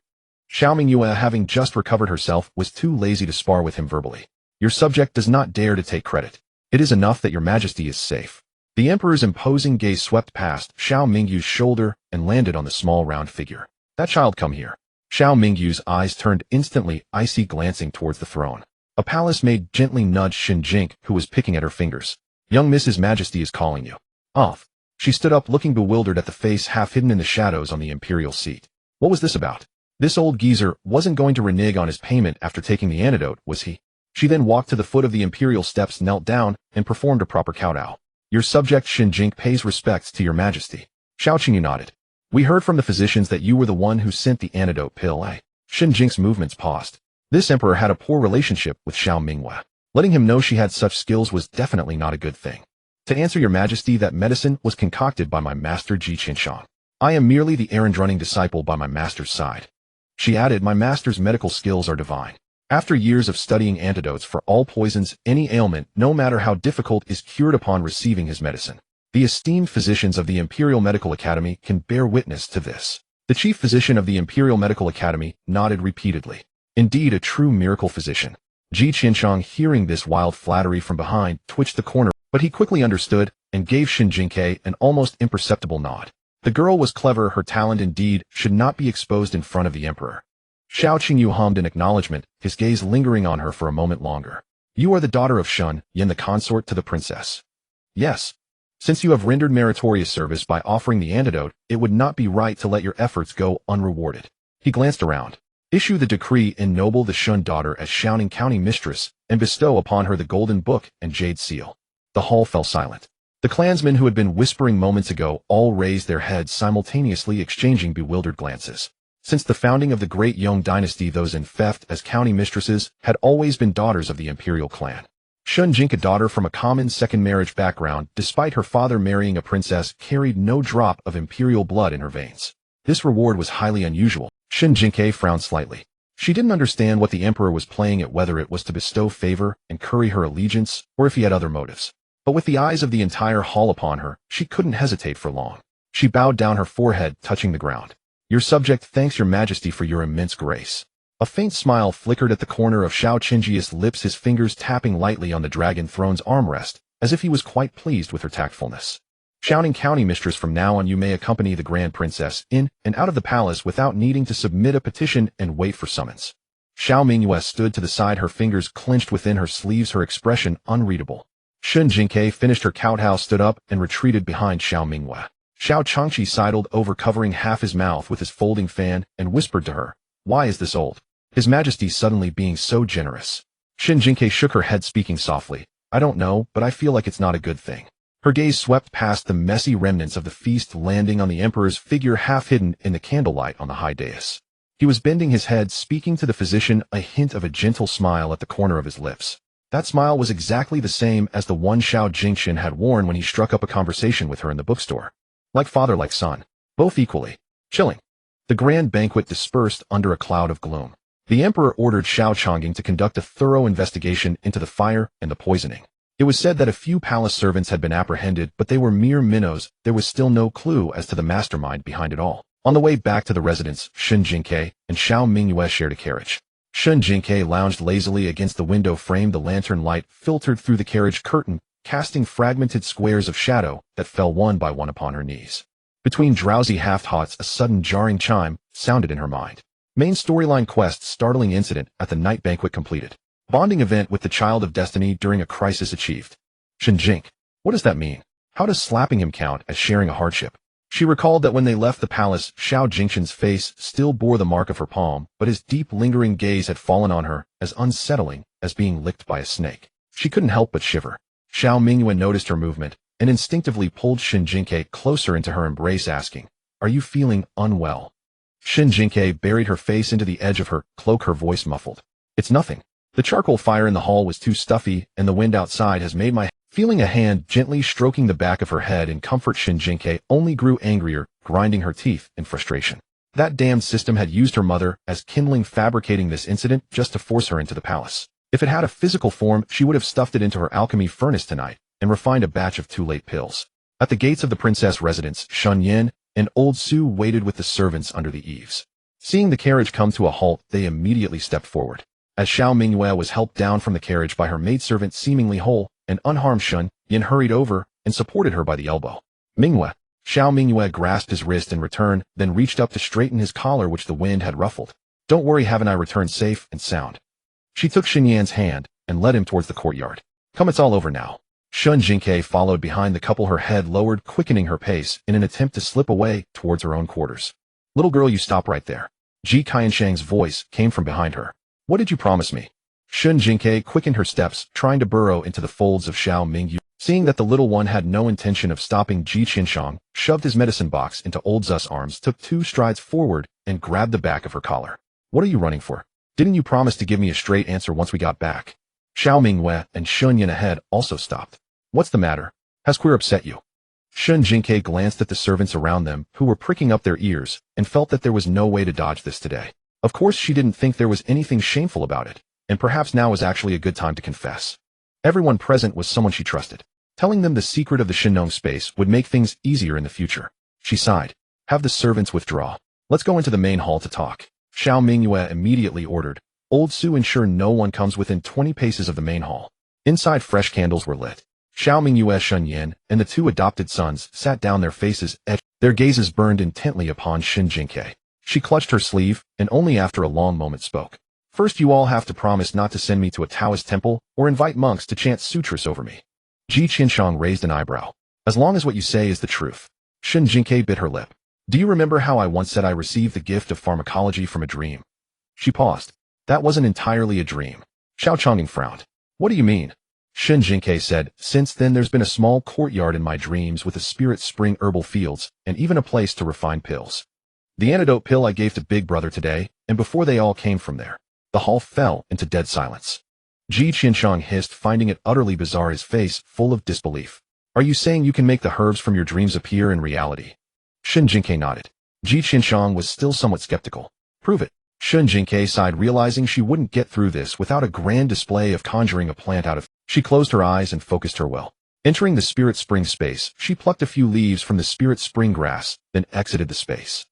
Xiao Mingyue, having just recovered herself, was too lazy to spar with him verbally. Your subject does not dare to take credit. It is enough that your Majesty is safe. The emperor's imposing gaze swept past Xiao Mingyu's shoulder and landed on the small round figure. That child, come here. Xiao Mingyu's eyes turned instantly icy, glancing towards the throne. A palace maid gently nudged Shen Jingque, who was picking at her fingers. Young Mrs. Majesty is calling you. Off. She stood up, looking bewildered at the face half hidden in the shadows on the imperial seat. What was this about? This old geezer wasn't going to renege on his payment after taking the antidote, was he? She then walked to the foot of the imperial steps, knelt down, and performed a proper kowtow. Your subject Shen Jingque pays respects to your Majesty. Xiao Qingyu nodded. We heard from the physicians that you were the one who sent the antidote pill. Shen Jingque's movements paused. This emperor had a poor relationship with Xiao Mingyue. Letting him know she had such skills was definitely not a good thing. To answer your Majesty, that medicine was concocted by my master Ji Qianshang. I am merely the errand-running disciple by my master's side. She added, my master's medical skills are divine. After years of studying antidotes for all poisons, any ailment, no matter how difficult, is cured upon receiving his medicine. The esteemed physicians of the Imperial Medical Academy can bear witness to this. The chief physician of the Imperial Medical Academy nodded repeatedly. Indeed, a true miracle physician. Ji Qianshang, hearing this wild flattery from behind, twitched the corner, but he quickly understood and gave Shen Jingque an almost imperceptible nod. The girl was clever, her talent indeed should not be exposed in front of the emperor. Xiao Qingyu hummed in acknowledgement, his gaze lingering on her for a moment longer. You are the daughter of Shen Yin, the consort to the princess. Yes. Since you have rendered meritorious service by offering the antidote, it would not be right to let your efforts go unrewarded. He glanced around. Issue the decree, ennoble the Shen daughter as Shaoning County mistress, and bestow upon her the golden book and jade seal. The hall fell silent. The clansmen who had been whispering moments ago all raised their heads, simultaneously exchanging bewildered glances. Since the founding of the Great Yong dynasty, those in theft as county mistresses had always been daughters of the imperial clan. Shen Jingque, a daughter from a common second marriage background, despite her father marrying a princess, carried no drop of imperial blood in her veins. This reward was highly unusual. Shen Jingque frowned slightly. She didn't understand what the emperor was playing at, whether it was to bestow favor and curry her allegiance, or if he had other motives. But with the eyes of the entire hall upon her, she couldn't hesitate for long. She bowed down, her forehead touching the ground. Your subject thanks your Majesty for your immense grace. A faint smile flickered at the corner of Xiao Qingji's lips, his fingers tapping lightly on the dragon throne's armrest, as if he was quite pleased with her tactfulness. Shaoning County mistress, from now on you may accompany the Grand Princess in and out of the palace without needing to submit a petition and wait for summons. Xiao Mingyue stood to the side, her fingers clenched within her sleeves, her expression unreadable. Shen Jingque finished her kowtow, stood up, and retreated behind Xiao Mingyue. Xiao Changqi sidled over, covering half his mouth with his folding fan, and whispered to her, "Why is this old? His Majesty suddenly being so generous." Shen Jingque shook her head, speaking softly, "I don't know, but I feel like it's not a good thing." Her gaze swept past the messy remnants of the feast, landing on the emperor's figure half hidden in the candlelight on the high dais. He was bending his head, speaking to the physician, a hint of a gentle smile at the corner of his lips. That smile was exactly the same as the one Xiao Jingqian had worn when he struck up a conversation with her in the bookstore. Like father, like son. Both equally chilling. The grand banquet dispersed under a cloud of gloom. The emperor ordered Xiao Changqing to conduct a thorough investigation into the fire and the poisoning. It was said that a few palace servants had been apprehended, but they were mere minnows. There was still no clue as to the mastermind behind it all. On the way back to the residence, Shen Jingque and Xiao Mingyue shared a carriage. Shen Jingque lounged lazily against the window frame. The lantern light filtered through the carriage curtain, casting fragmented squares of shadow that fell one by one upon her knees. Between drowsy half-thoughts, a sudden jarring chime sounded in her mind. Main storyline quest: startling incident at the night banquet completed. Bonding event with the child of destiny during a crisis achieved. Shen Jingque. What does that mean? How does slapping him count as sharing a hardship? She recalled that when they left the palace, Xiao Jingqian's face still bore the mark of her palm, but his deep, lingering gaze had fallen on her, as unsettling as being licked by a snake. She couldn't help but shiver. Xiao Mingyue noticed her movement, and instinctively pulled Shen Jingque closer into her embrace, asking, "Are you feeling unwell?" Shen Jingque buried her face into the edge of her cloak, her voice muffled. "It's nothing. The charcoal fire in the hall was too stuffy, and the wind outside has made my..." Feeling a hand gently stroking the back of her head in comfort, Shen Jingque only grew angrier, grinding her teeth in frustration. That damned system had used her mother as kindling, fabricating this incident just to force her into the palace. If it had a physical form, she would have stuffed it into her alchemy furnace tonight and refined a batch of too-late pills. At the gates of the princess residence, Shun Yin and old Su waited with the servants under the eaves. Seeing the carriage come to a halt, they immediately stepped forward. As Xiao Mingyue was helped down from the carriage by her maidservant, seemingly whole and unharmed, Shun Yin hurried over and supported her by the elbow. "Mingyue." Xiao Mingyue grasped his wrist in return, then reached up to straighten his collar, which the wind had ruffled. "Don't worry, haven't I returned safe and sound?" She took Shen Yan's hand and led him towards the courtyard. "Come, it's all over now." Shen Jingque followed behind the couple, her head lowered, quickening her pace in an attempt to slip away towards her own quarters. "Little girl, you stop right there." Ji Qianshang's voice came from behind her. "What did you promise me?" Shen Jingque quickened her steps, trying to burrow into the folds of Xiao Mingyue. Seeing that the little one had no intention of stopping, Ji Qianshang shoved his medicine box into old Zu's arms, took 2 strides forward, and grabbed the back of her collar. "What are you running for? Didn't you promise to give me a straight answer once we got back?" Xiao Mingyue and Shun Yin ahead also stopped. "What's the matter? Has queer upset you?" Shen Jingque glanced at the servants around them, who were pricking up their ears, and felt that there was no way to dodge this today. Of course, she didn't think there was anything shameful about it, and perhaps now was actually a good time to confess. Everyone present was someone she trusted. Telling them the secret of the Shinong space would make things easier in the future. She sighed. "Have the servants withdraw. Let's go into the main hall to talk." Xiao Mingyue immediately ordered. Old Su ensure no one comes within 20 paces of the main hall. Inside, fresh candles were lit. Xiao Mingyue, Shun Yin, and the 2 adopted sons sat down, their faces etched. Their gazes burned intently upon Shen Jingque. She clutched her sleeve, and only after a long moment spoke. "First, you all have to promise not to send me to a Taoist temple or invite monks to chant sutras over me." Ji Qianshang raised an eyebrow. "As long as what you say is the truth." Shen Jingque bit her lip. "Do you remember how I once said I received the gift of pharmacology from a dream?" She paused. "That wasn't entirely a dream." Xiao Changqing frowned. "What do you mean?" Shen Jingque said, "Since then there's been a small courtyard in my dreams with a spirit spring, herbal fields, and even a place to refine pills. The antidote pill I gave to Big Brother today, and before they all came from there." The hall fell into dead silence. Ji Qianshang hissed, finding it utterly bizarre, his face full of disbelief. "Are you saying you can make the herbs from your dreams appear in reality?" Shen Jingque nodded. Ji Qianshang was still somewhat skeptical. "Prove it." Shen Jingque sighed, realizing she wouldn't get through this without a grand display of conjuring a plant out of. She closed her eyes and focused her will. Entering the spirit spring space, she plucked a few leaves from the spirit spring grass, then exited the space.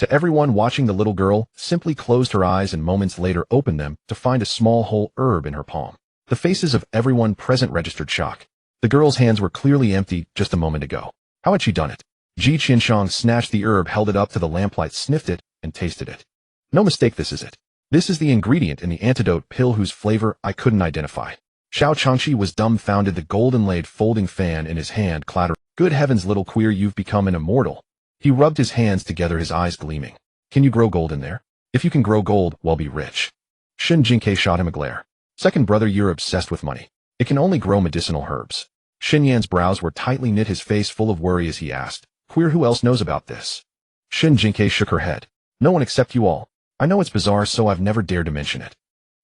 To everyone watching, the little girl simply closed her eyes and moments later opened them to find a small whole herb in her palm. The faces of everyone present registered shock. The girl's hands were clearly empty just a moment ago. How had she done it? Ji Qianshang snatched the herb, held it up to the lamplight, sniffed it, and tasted it. "No mistake, this is it. This is the ingredient in the antidote pill whose flavor I couldn't identify. Xiao Changqi was dumbfounded, the golden-laid folding fan in his hand clattered. Good heavens, little queer, you've become an immortal. He rubbed his hands together, his eyes gleaming. Can you grow gold in there? If you can grow gold, well, be rich. Shen Jingque shot him a glare. Second brother, you're obsessed with money. It can only grow medicinal herbs. Shen Yan's brows were tightly knit, his face full of worry as he asked, Queer, who else knows about this? Shen Jingque shook her head. No one except you all. I know it's bizarre, so I've never dared to mention it.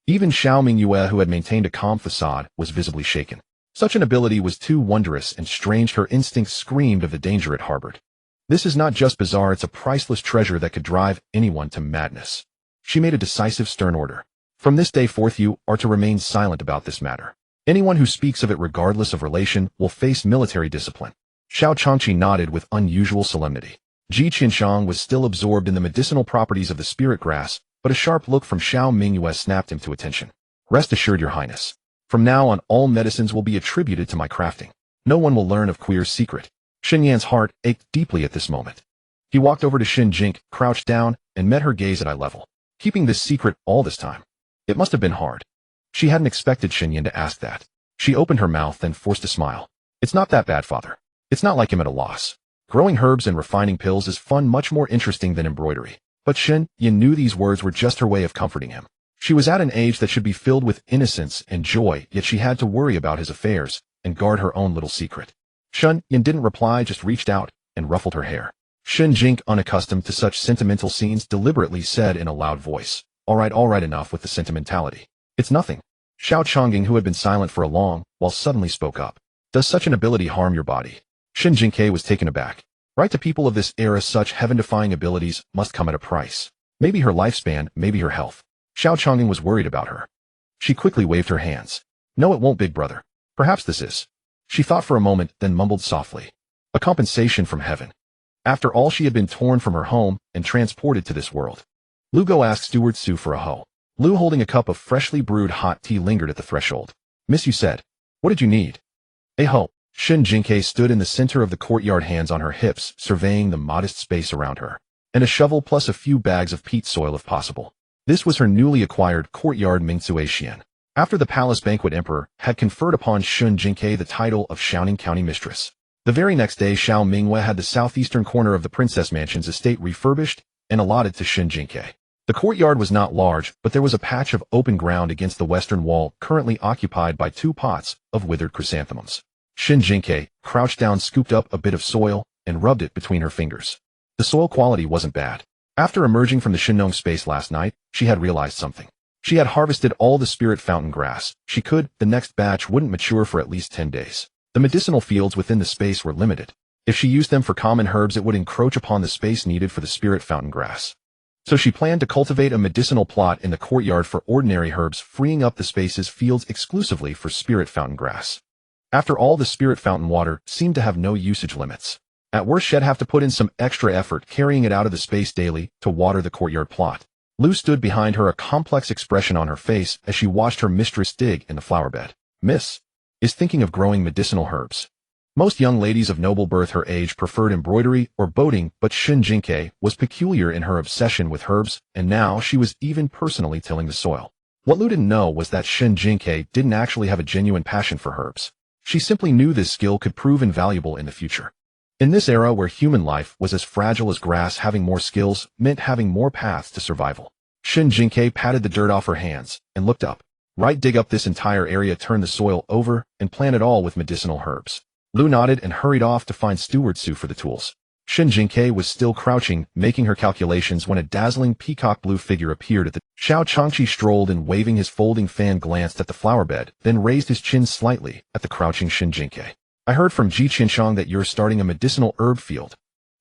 Even Xiao Mingyue, who had maintained a calm facade, was visibly shaken. Such an ability was too wondrous and strange, her instincts screamed of the danger it harbored. This is not just bizarre, it's a priceless treasure that could drive anyone to madness. She made a decisive, stern order. From this day forth, you are to remain silent about this matter. Anyone who speaks of it regardless of relation will face military discipline. Xiao Changqi nodded with unusual solemnity. Ji Qianshang was still absorbed in the medicinal properties of the spirit grass, but a sharp look from Xiao Mingyue snapped him to attention. Rest assured, Your Highness. From now on, all medicines will be attributed to my crafting. No one will learn of Queer's secret. Shen Yan's heart ached deeply at this moment. He walked over to Shen Jingque, crouched down, and met her gaze at eye level. Keeping this secret all this time. It must have been hard. She hadn't expected Shen Yan to ask that. She opened her mouth and forced a smile. It's not that bad, father. It's not like him at a loss. Growing herbs and refining pills is fun, much more interesting than embroidery. But Shen Yan knew these words were just her way of comforting him. She was at an age that should be filled with innocence and joy, yet she had to worry about his affairs and guard her own little secret. Shen Yan didn't reply, just reached out and ruffled her hair. Shen Jingque, unaccustomed to such sentimental scenes, deliberately said in a loud voice, all right, enough with the sentimentality. It's nothing. Xiao Changqing, who had been silent for a long while, suddenly spoke up. Does such an ability harm your body? Shen Jingque was taken aback. Right, to people of this era, such heaven-defying abilities must come at a price. Maybe her lifespan, maybe her health. Xiao Changqing was worried about her. She quickly waved her hands. No, it won't, big brother. Perhaps this is. She thought for a moment, then mumbled softly. A compensation from heaven. After all, she had been torn from her home and transported to this world. Lu Go asked Steward Su for a hoe. Lu, holding a cup of freshly brewed hot tea, lingered at the threshold. Miss, you said. What did you need? A hoe. Shen Jingque stood in the center of the courtyard, hands on her hips, surveying the modest space around her. And a shovel plus a few bags of peat soil if possible. This was her newly acquired courtyard Mingzue Xian. After the palace banquet, Emperor had conferred upon Shen Jingque the title of Xiaoning County Mistress. The very next day, Xiao Mingyue had the southeastern corner of the Princess Mansion's estate refurbished and allotted to Shen Jingque. The courtyard was not large, but there was a patch of open ground against the western wall, currently occupied by 2 pots of withered chrysanthemums. Shen Jingque crouched down, scooped up a bit of soil, and rubbed it between her fingers. The soil quality wasn't bad. After emerging from the Shinong space last night, she had realized something. She had harvested all the spirit fountain grass. The next batch wouldn't mature for at least 10 days. The medicinal fields within the space were limited. If she used them for common herbs, it would encroach upon the space needed for the spirit fountain grass. So she planned to cultivate a medicinal plot in the courtyard for ordinary herbs, freeing up the space's fields exclusively for spirit fountain grass. After all, the spirit fountain water seemed to have no usage limits. At worst, she'd have to put in some extra effort carrying it out of the space daily to water the courtyard plot. Lu stood behind her, a complex expression on her face as she watched her mistress dig in the flower bed. Miss is thinking of growing medicinal herbs. Most young ladies of noble birth her age preferred embroidery or boating, but Shen Jingque was peculiar in her obsession with herbs, and now she was even personally tilling the soil. What Lu didn't know was that Shen Jingque didn't actually have a genuine passion for herbs. She simply knew this skill could prove invaluable in the future. In this era where human life was as fragile as grass, having more skills meant having more paths to survival. Shen Jingque patted the dirt off her hands and looked up. Right, dig up this entire area, turn the soil over, and plant it all with medicinal herbs. Lu nodded and hurried off to find Steward Su for the tools. Shen Jingque was still crouching, making her calculations, when a dazzling peacock blue figure appeared at the Xiao Changqi strolled in, waving his folding fan, glanced at the flower bed, then raised his chin slightly at the crouching Shen Jingque. I heard from Ji Qianshang that you're starting a medicinal herb field.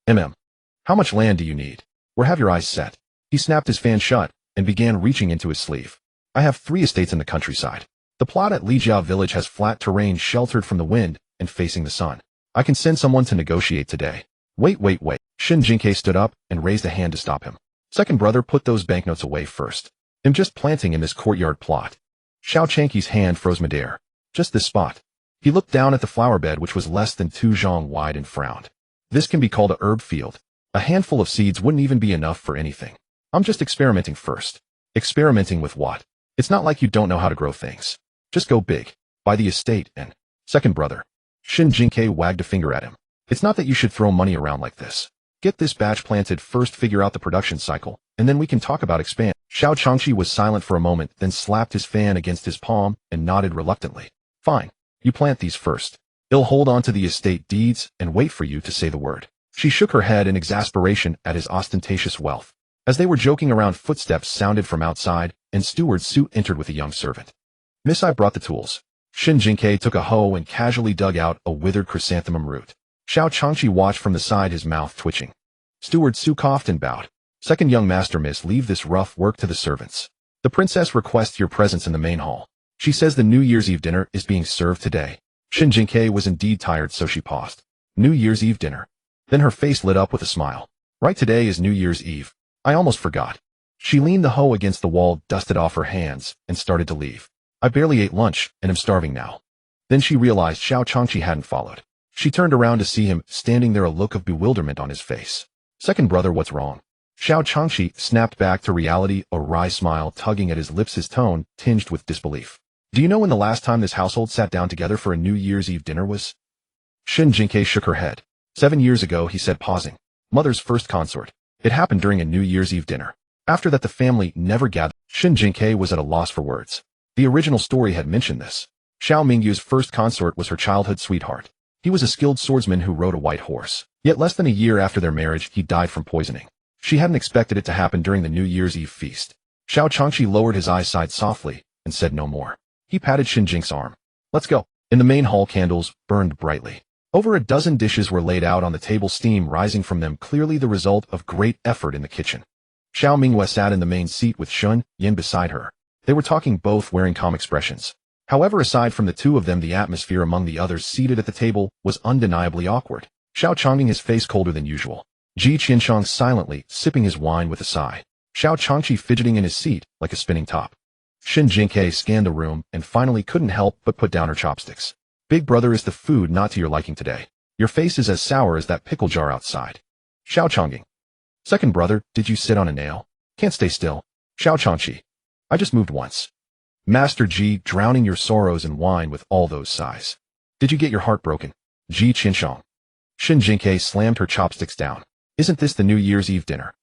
How much land do you need? Where have your eyes set? He snapped his fan shut and began reaching into his sleeve. I have 3 estates in the countryside. The plot at Lijiao village has flat terrain sheltered from the wind and facing the sun. I can send someone to negotiate today. Wait. Shen Jingque stood up and raised a hand to stop him. Second brother, put those banknotes away first. I'm just planting in this courtyard plot. Xiao Changqi's hand froze midair. Just this spot. He looked down at the flower bed, which was less than 2 zhang wide, and frowned. This can be called a herb field. A handful of seeds wouldn't even be enough for anything. I'm just experimenting first. Experimenting with what? It's not like you don't know how to grow things. Just go big. Buy the estate and... Second brother. Shen Jingque wagged a finger at him. It's not that you should throw money around like this. Get this batch planted first, figure out the production cycle, and then we can talk about expand. Xiao Changqi was silent for a moment, then slapped his fan against his palm and nodded reluctantly. Fine. You plant these first. He'll hold on to the estate deeds and wait for you to say the word. She shook her head in exasperation at his ostentatious wealth. As they were joking around, footsteps sounded from outside, and Steward Su entered with a young servant. Miss, I brought the tools. Shen Jingque took a hoe and casually dug out a withered chrysanthemum root. Xiao Changqi watched from the side, his mouth twitching. Steward Su coughed and bowed. Second young master, miss, leave this rough work to the servants. The princess requests your presence in the main hall. She says the New Year's Eve dinner is being served today. Shen Jingque was indeed tired, so she paused. New Year's Eve dinner. Then her face lit up with a smile. Right, today is New Year's Eve. I almost forgot. She leaned the hoe against the wall, dusted off her hands, and started to leave. I barely ate lunch, and am starving now. Then she realized Xiao Changqi hadn't followed. She turned around to see him, standing there, a look of bewilderment on his face. Second brother, what's wrong? Xiao Changqi snapped back to reality, a wry smile tugging at his lips, his tone tinged with disbelief. Do you know when the last time this household sat down together for a New Year's Eve dinner was? Shen Jingque shook her head. 7 years ago, he said, pausing. Mother's first consort. It happened during a New Year's Eve dinner. After that, the family never gathered. Shen Jingque was at a loss for words. The original story had mentioned this. Xiao Mingyu's first consort was her childhood sweetheart. He was a skilled swordsman who rode a white horse. Yet less than a year after their marriage, he died from poisoning. She hadn't expected it to happen during the New Year's Eve feast. Xiao Changqi lowered his eyes, sighed softly, and said no more. He patted Shen Jingque's arm. Let's go. In the main hall, candles burned brightly. Over a dozen dishes were laid out on the table, steam rising from them, clearly the result of great effort in the kitchen. Xiao Mingyue sat in the main seat with Shun Yin beside her. They were talking, both wearing calm expressions. However, aside from the two of them, the atmosphere among the others seated at the table was undeniably awkward. Xiao Changqi, his face colder than usual. Ji Qianshang silently sipping his wine with a sigh. Xiao Changqi fidgeting in his seat like a spinning top. Shen Jingque scanned the room and finally couldn't help but put down her chopsticks. Big brother, is the food not to your liking today? Your face is as sour as that pickle jar outside. Xiao Changqi. Second brother, did you sit on a nail? Can't stay still. Xiao Changqi. I just moved once. Master Ji, drowning your sorrows in wine with all those sighs. Did you get your heart broken? Ji Qianshang. Shen Jingque slammed her chopsticks down. Isn't this the New Year's Eve dinner?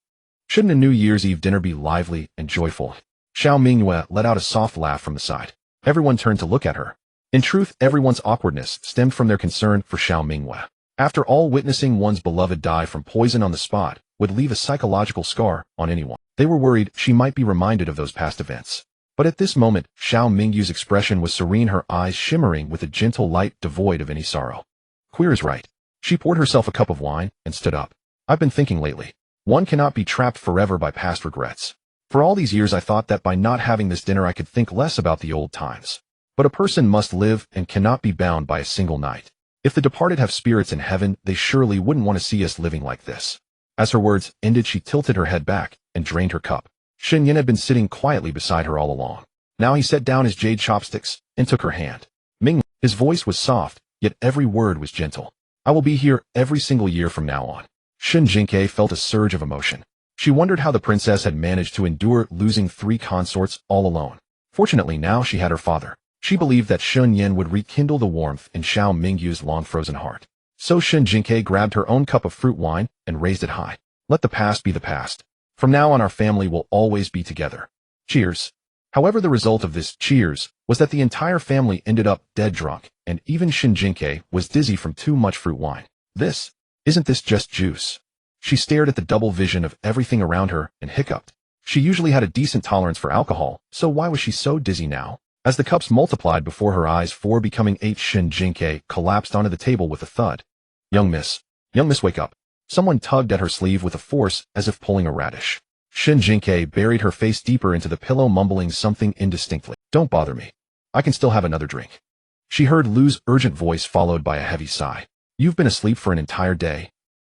Shouldn't a New Year's Eve dinner be lively and joyful? Xiao Mingyue let out a soft laugh from the side. Everyone turned to look at her. In truth, everyone's awkwardness stemmed from their concern for Xiao Mingyue. After all, witnessing one's beloved die from poison on the spot would leave a psychological scar on anyone. They were worried she might be reminded of those past events. But at this moment, Xiao Mingyu's expression was serene, her eyes shimmering with a gentle light devoid of any sorrow. Queer is right. She poured herself a cup of wine and stood up. I've been thinking lately. One cannot be trapped forever by past regrets. For all these years I thought that by not having this dinner I could think less about the old times. But a person must live and cannot be bound by a single night. If the departed have spirits in heaven, they surely wouldn't want to see us living like this. As her words ended, she tilted her head back and drained her cup. Shen Yin had been sitting quietly beside her all along. Now he set down his jade chopsticks and took her hand. Ming, his voice was soft, yet every word was gentle. I will be here every single year from now on. Shen Jingque felt a surge of emotion. She wondered how the princess had managed to endure losing 3 consorts all alone. Fortunately, now she had her father. She believed that Shun Yin would rekindle the warmth in Xiao Mingyu's long-frozen heart. So Shen Jingque grabbed her own cup of fruit wine and raised it high. Let the past be the past. From now on, our family will always be together. Cheers. However, the result of this cheers was that the entire family ended up dead drunk, and even Shen Jingque was dizzy from too much fruit wine. Isn't this just juice? She stared at the double vision of everything around her and hiccuped. She usually had a decent tolerance for alcohol, so why was she so dizzy now? As the cups multiplied before her eyes, 4 becoming 8, Shen Jingque collapsed onto the table with a thud. Young miss, wake up. Someone tugged at her sleeve with a force as if pulling a radish. Shen Jingque buried her face deeper into the pillow, mumbling something indistinctly. Don't bother me. I can still have another drink. She heard Lu's urgent voice followed by a heavy sigh. You've been asleep for an entire day.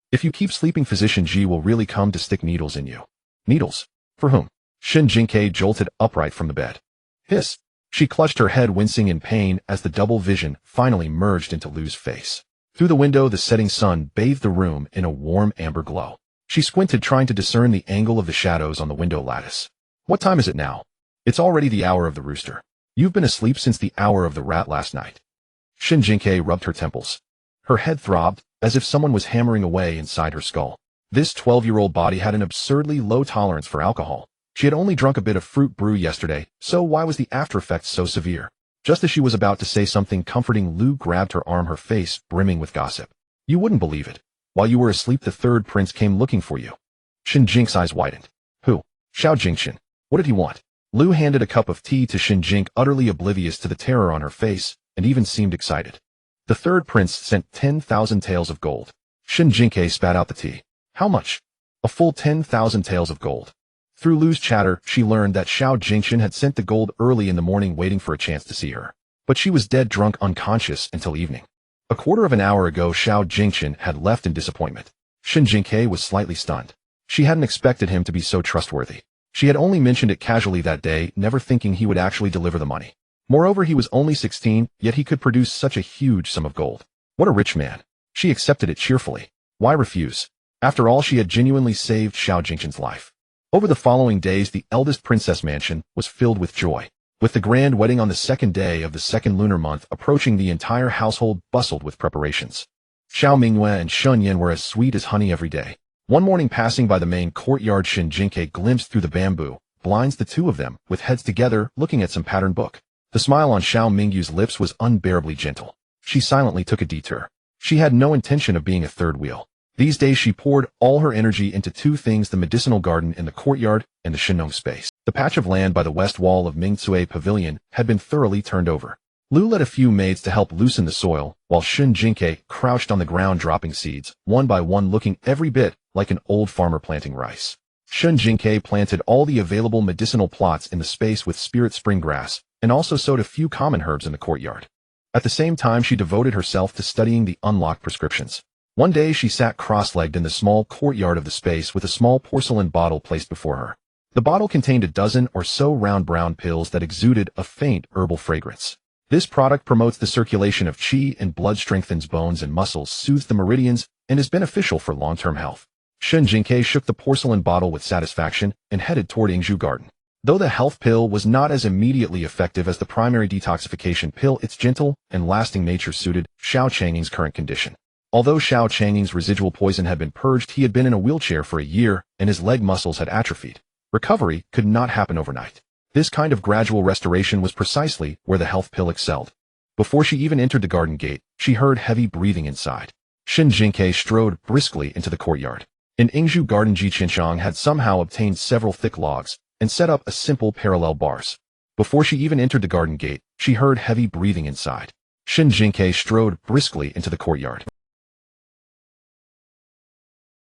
If you keep sleeping, Physician Ji will really come to stick needles in you. Needles? For whom? Shen Jingque jolted upright from the bed. Hiss. She clutched her head, wincing in pain as the double vision finally merged into Lu's face. Through the window, the setting sun bathed the room in a warm amber glow. She squinted, trying to discern the angle of the shadows on the window lattice. What time is it now? It's already the hour of the rooster. You've been asleep since the hour of the rat last night. Shen Jingque rubbed her temples. Her head throbbed, as if someone was hammering away inside her skull. This 12-year-old body had an absurdly low tolerance for alcohol. She had only drunk a bit of fruit brew yesterday, so why was the after-effects so severe? Just as she was about to say something comforting, Lu grabbed her arm, her face brimming with gossip. You wouldn't believe it. While you were asleep, the third prince came looking for you. Shen Jingque's eyes widened. Who? Xiao Jingqian. What did he want? Lu handed a cup of tea to Shen Jingque, utterly oblivious to the terror on her face, and even seemed excited. The third prince sent 10,000 taels of gold. Shen Jingque spat out the tea. How much? A full 10,000 taels of gold. Through Lu's chatter, she learned that Xiao Jingqian had sent the gold early in the morning, waiting for a chance to see her. But she was dead drunk, unconscious until evening. A quarter of an hour ago, Xiao Jingqian had left in disappointment. Shen Jingque was slightly stunned. She hadn't expected him to be so trustworthy. She had only mentioned it casually that day, never thinking he would actually deliver the money. Moreover, he was only 16, yet he could produce such a huge sum of gold. What a rich man. She accepted it cheerfully. Why refuse? After all, she had genuinely saved Xiao Jingqian's life. Over the following days, the eldest princess mansion was filled with joy. With the grand wedding on the second day of the second lunar month approaching, the entire household bustled with preparations. Xiao Mingyue and Shun Yan were as sweet as honey every day. One morning, passing by the main courtyard, Shen Jingque glimpsed through the bamboo blinds the two of them, with heads together, looking at some patterned book. The smile on Xiao Mingyu's lips was unbearably gentle. She silently took a detour. She had no intention of being a third wheel. These days she poured all her energy into two things: the medicinal garden in the courtyard and the Shenong space. The patch of land by the west wall of Mingcue Pavilion had been thoroughly turned over. Lu led a few maids to help loosen the soil, while Shen Jingque crouched on the ground dropping seeds, one by one, looking every bit like an old farmer planting rice. Shen Jingque planted all the available medicinal plots in the space with spirit spring grass, and also sowed a few common herbs in the courtyard. At the same time, she devoted herself to studying the unlocked prescriptions. One day she sat cross-legged in the small courtyard of the space with a small porcelain bottle placed before her. The bottle contained a dozen or so round brown pills that exuded a faint herbal fragrance. This product promotes the circulation of qi and blood, strengthens bones and muscles, soothes the meridians, and is beneficial for long-term health. Shen Jingque shook the porcelain bottle with satisfaction and headed toward Yingzhu Garden. Though the health pill was not as immediately effective as the primary detoxification pill, its gentle and lasting nature suited Xiao Changying's current condition. Although Xiao Changying's residual poison had been purged, he had been in a wheelchair for a year, and his leg muscles had atrophied. Recovery could not happen overnight. This kind of gradual restoration was precisely where the health pill excelled. Before she even entered the garden gate, she heard heavy breathing inside. Shen Jingque strode briskly into the courtyard. In Yingzhu Garden, Ji Qianxiang had somehow obtained several thick logs and set up a simple parallel bars. Before she even entered the garden gate, she heard heavy breathing inside. Shen Jingque strode briskly into the courtyard.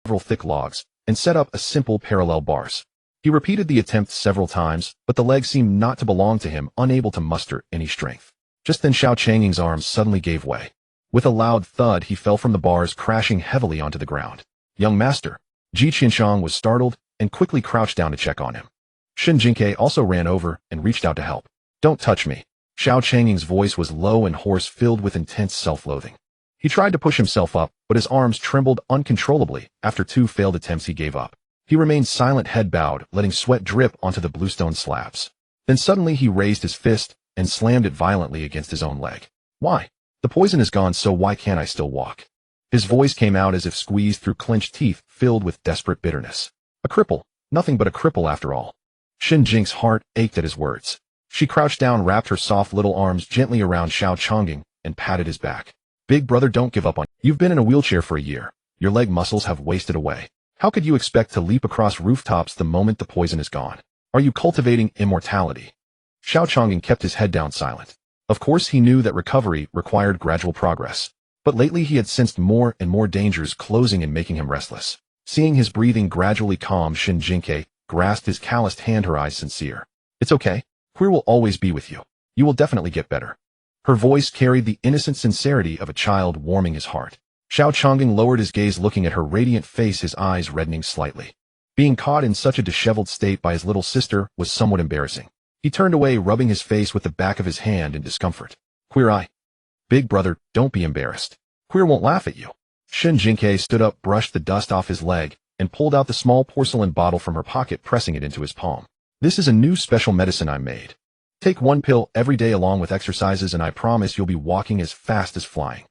Several thick logs and set up a simple parallel bars. He repeated the attempt several times, but the legs seemed not to belong to him, unable to muster any strength. Just then Xiao Changying's arms suddenly gave way. With a loud thud, he fell from the bars, crashing heavily onto the ground. Young master. Ji Qianxiang was startled and quickly crouched down to check on him. Shen Jingque also ran over and reached out to help. Don't touch me. Xiao Changying's voice was low and hoarse, filled with intense self-loathing. He tried to push himself up, but his arms trembled uncontrollably. After two failed attempts, he gave up. He remained silent, head bowed, letting sweat drip onto the bluestone slabs. Then suddenly he raised his fist and slammed it violently against his own leg. Why? The poison is gone, so why can't I still walk? His voice came out as if squeezed through clenched teeth, filled with desperate bitterness. A cripple. Nothing but a cripple after all. Shen Jingque's heart ached at his words. She crouched down, wrapped her soft little arms gently around Xiao Changying, and patted his back. Big brother, don't give up on you. You've been in a wheelchair for a year. Your leg muscles have wasted away. How could you expect to leap across rooftops the moment the poison is gone? Are you cultivating immortality? Xiao Changying kept his head down, silent. Of course, he knew that recovery required gradual progress. But lately he had sensed more and more dangers closing and making him restless. Seeing his breathing gradually calm, Shen Jingque grasped his calloused hand, her eyes sincere. It's okay. Queer will always be with you. You will definitely get better. Her voice carried the innocent sincerity of a child, warming his heart. Xiao Changying lowered his gaze, looking at her radiant face, his eyes reddening slightly. Being caught in such a disheveled state by his little sister was somewhat embarrassing. He turned away, rubbing his face with the back of his hand in discomfort. Queer eye. Big brother, don't be embarrassed. Queer won't laugh at you. Shen Jingque stood up, brushed the dust off his leg, and pulled out the small porcelain bottle from her pocket, pressing it into his palm. This is a new special medicine I made. Take one pill every day along with exercises and I promise you'll be walking as fast as flying.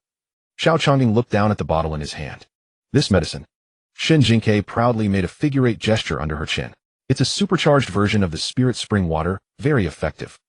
Xiao Changing looked down at the bottle in his hand. This medicine. Shen Jingque proudly made a figure-8 gesture under her chin. It's a supercharged version of the spirit spring water, very effective.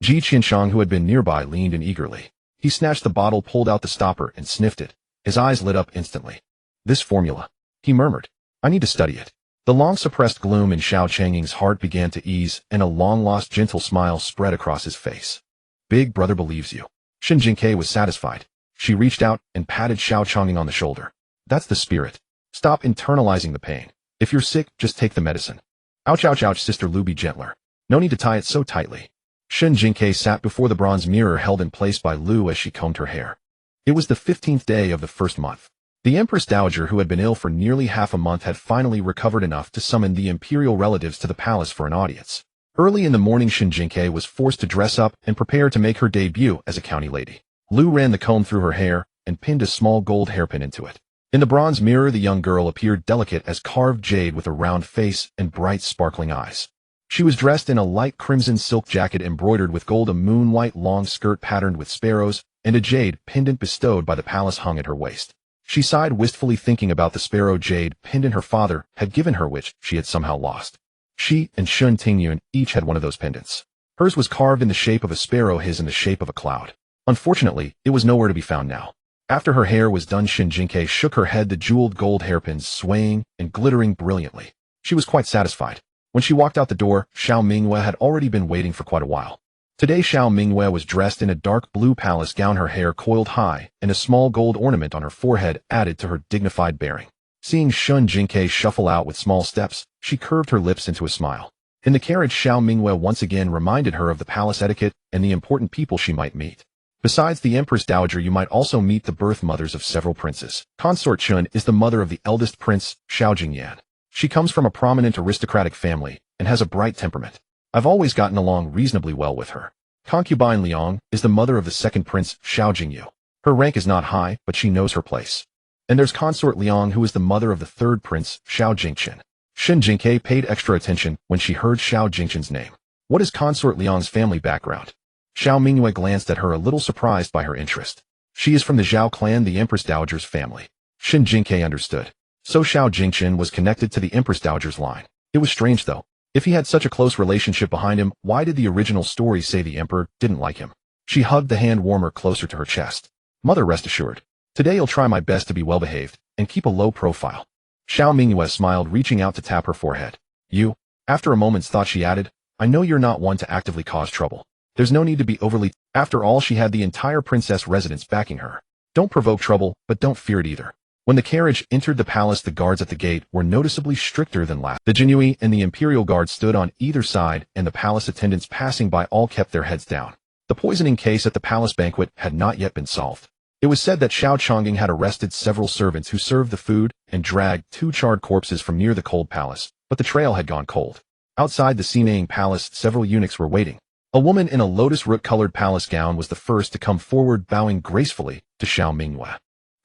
Ji Qianshang, who had been nearby, leaned in eagerly. He snatched the bottle, pulled out the stopper, and sniffed it. His eyes lit up instantly. This formula, he murmured. I need to study it. The long-suppressed gloom in Xiao Changing's heart began to ease, and a long-lost gentle smile spread across his face. Big brother believes you. Shen Jingque was satisfied. She reached out and patted Xiao Changing on the shoulder. That's the spirit. Stop internalizing the pain. If you're sick, just take the medicine. Ouch, ouch, ouch, Sister Lu, be gentler. No need to tie it so tightly. Shen Jingque sat before the bronze mirror held in place by Lu as she combed her hair. It was the 15th day of the first month. The Empress Dowager, who had been ill for nearly half a month, had finally recovered enough to summon the imperial relatives to the palace for an audience. Early in the morning, Shen Jingque was forced to dress up and prepare to make her debut as a county lady. Lu ran the comb through her hair and pinned a small gold hairpin into it. In the bronze mirror, the young girl appeared delicate as carved jade with a round face and bright sparkling eyes. She was dressed in a light crimson silk jacket embroidered with gold, a moon-white long skirt patterned with sparrows, and a jade pendant bestowed by the palace hung at her waist. She sighed wistfully, thinking about the sparrow jade pendant her father had given her, which she had somehow lost. She and Shun Tingyun each had one of those pendants. Hers was carved in the shape of a sparrow, his in the shape of a cloud. Unfortunately, it was nowhere to be found now. After her hair was done, Shen Jingque shook her head, the jeweled gold hairpins swaying and glittering brilliantly. She was quite satisfied. When she walked out the door, Xiao Mingyue had already been waiting for quite a while. Today Xiao Mingyue was dressed in a dark blue palace gown, her hair coiled high, and a small gold ornament on her forehead added to her dignified bearing. Seeing Shen Jingque shuffle out with small steps, she curved her lips into a smile. In the carriage, Xiao Mingyue once again reminded her of the palace etiquette and the important people she might meet. Besides the Empress Dowager, you might also meet the birth mothers of several princes. Consort Chun is the mother of the eldest prince, Xiao Jingyan. She comes from a prominent aristocratic family and has a bright temperament. I've always gotten along reasonably well with her. Concubine Liang is the mother of the second prince, Xiao Jingyu. Her rank is not high, but she knows her place. And there's Consort Liang, who is the mother of the third prince, Xiao Jingchen. Shen Jingque paid extra attention when she heard Xiao Jingchen's name. What is Consort Liang's family background? Xiao Mingyue glanced at her, a little surprised by her interest. She is from the Zhao clan, the Empress Dowager's family. Shen Jingque understood. So Xiao Jingchen was connected to the Empress Dowager's line. It was strange, though. If he had such a close relationship behind him, why did the original story say the emperor didn't like him? She hugged the hand warmer closer to her chest. Mother, rest assured. Today I'll try my best to be well-behaved and keep a low profile. Xiao Mingyue smiled, reaching out to tap her forehead. You? After a moment's thought, she added, I know you're not one to actively cause trouble. There's no need to be overly. After all, she had the entire princess residence backing her. Don't provoke trouble, but don't fear it either. When the carriage entered the palace, the guards at the gate were noticeably stricter than last. The Jinui and the imperial guard stood on either side, and the palace attendants passing by all kept their heads down. The poisoning case at the palace banquet had not yet been solved. It was said that Xiao Changing had arrested several servants who served the food and dragged 2 charred corpses from near the cold palace, but the trail had gone cold. Outside the Sinaying palace, several eunuchs were waiting. A woman in a lotus root-colored palace gown was the first to come forward, bowing gracefully to Xiao Mingyue.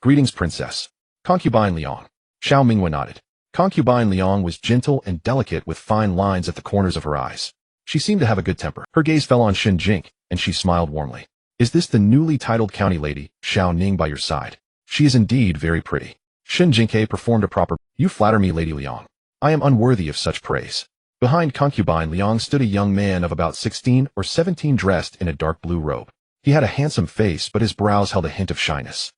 Greetings, princess. Concubine Liang. Xiao Mingyue nodded. Concubine Liang was gentle and delicate with fine lines at the corners of her eyes. She seemed to have a good temper. Her gaze fell on Shen Jingque, and she smiled warmly. Is this the newly titled county lady, Xiao Ning, by your side? She is indeed very pretty. Shen Jingque performed a proper. You flatter me, Lady Liang. I am unworthy of such praise. Behind Concubine Liang stood a young man of about 16 or 17, dressed in a dark blue robe. He had a handsome face, but his brows held a hint of shyness.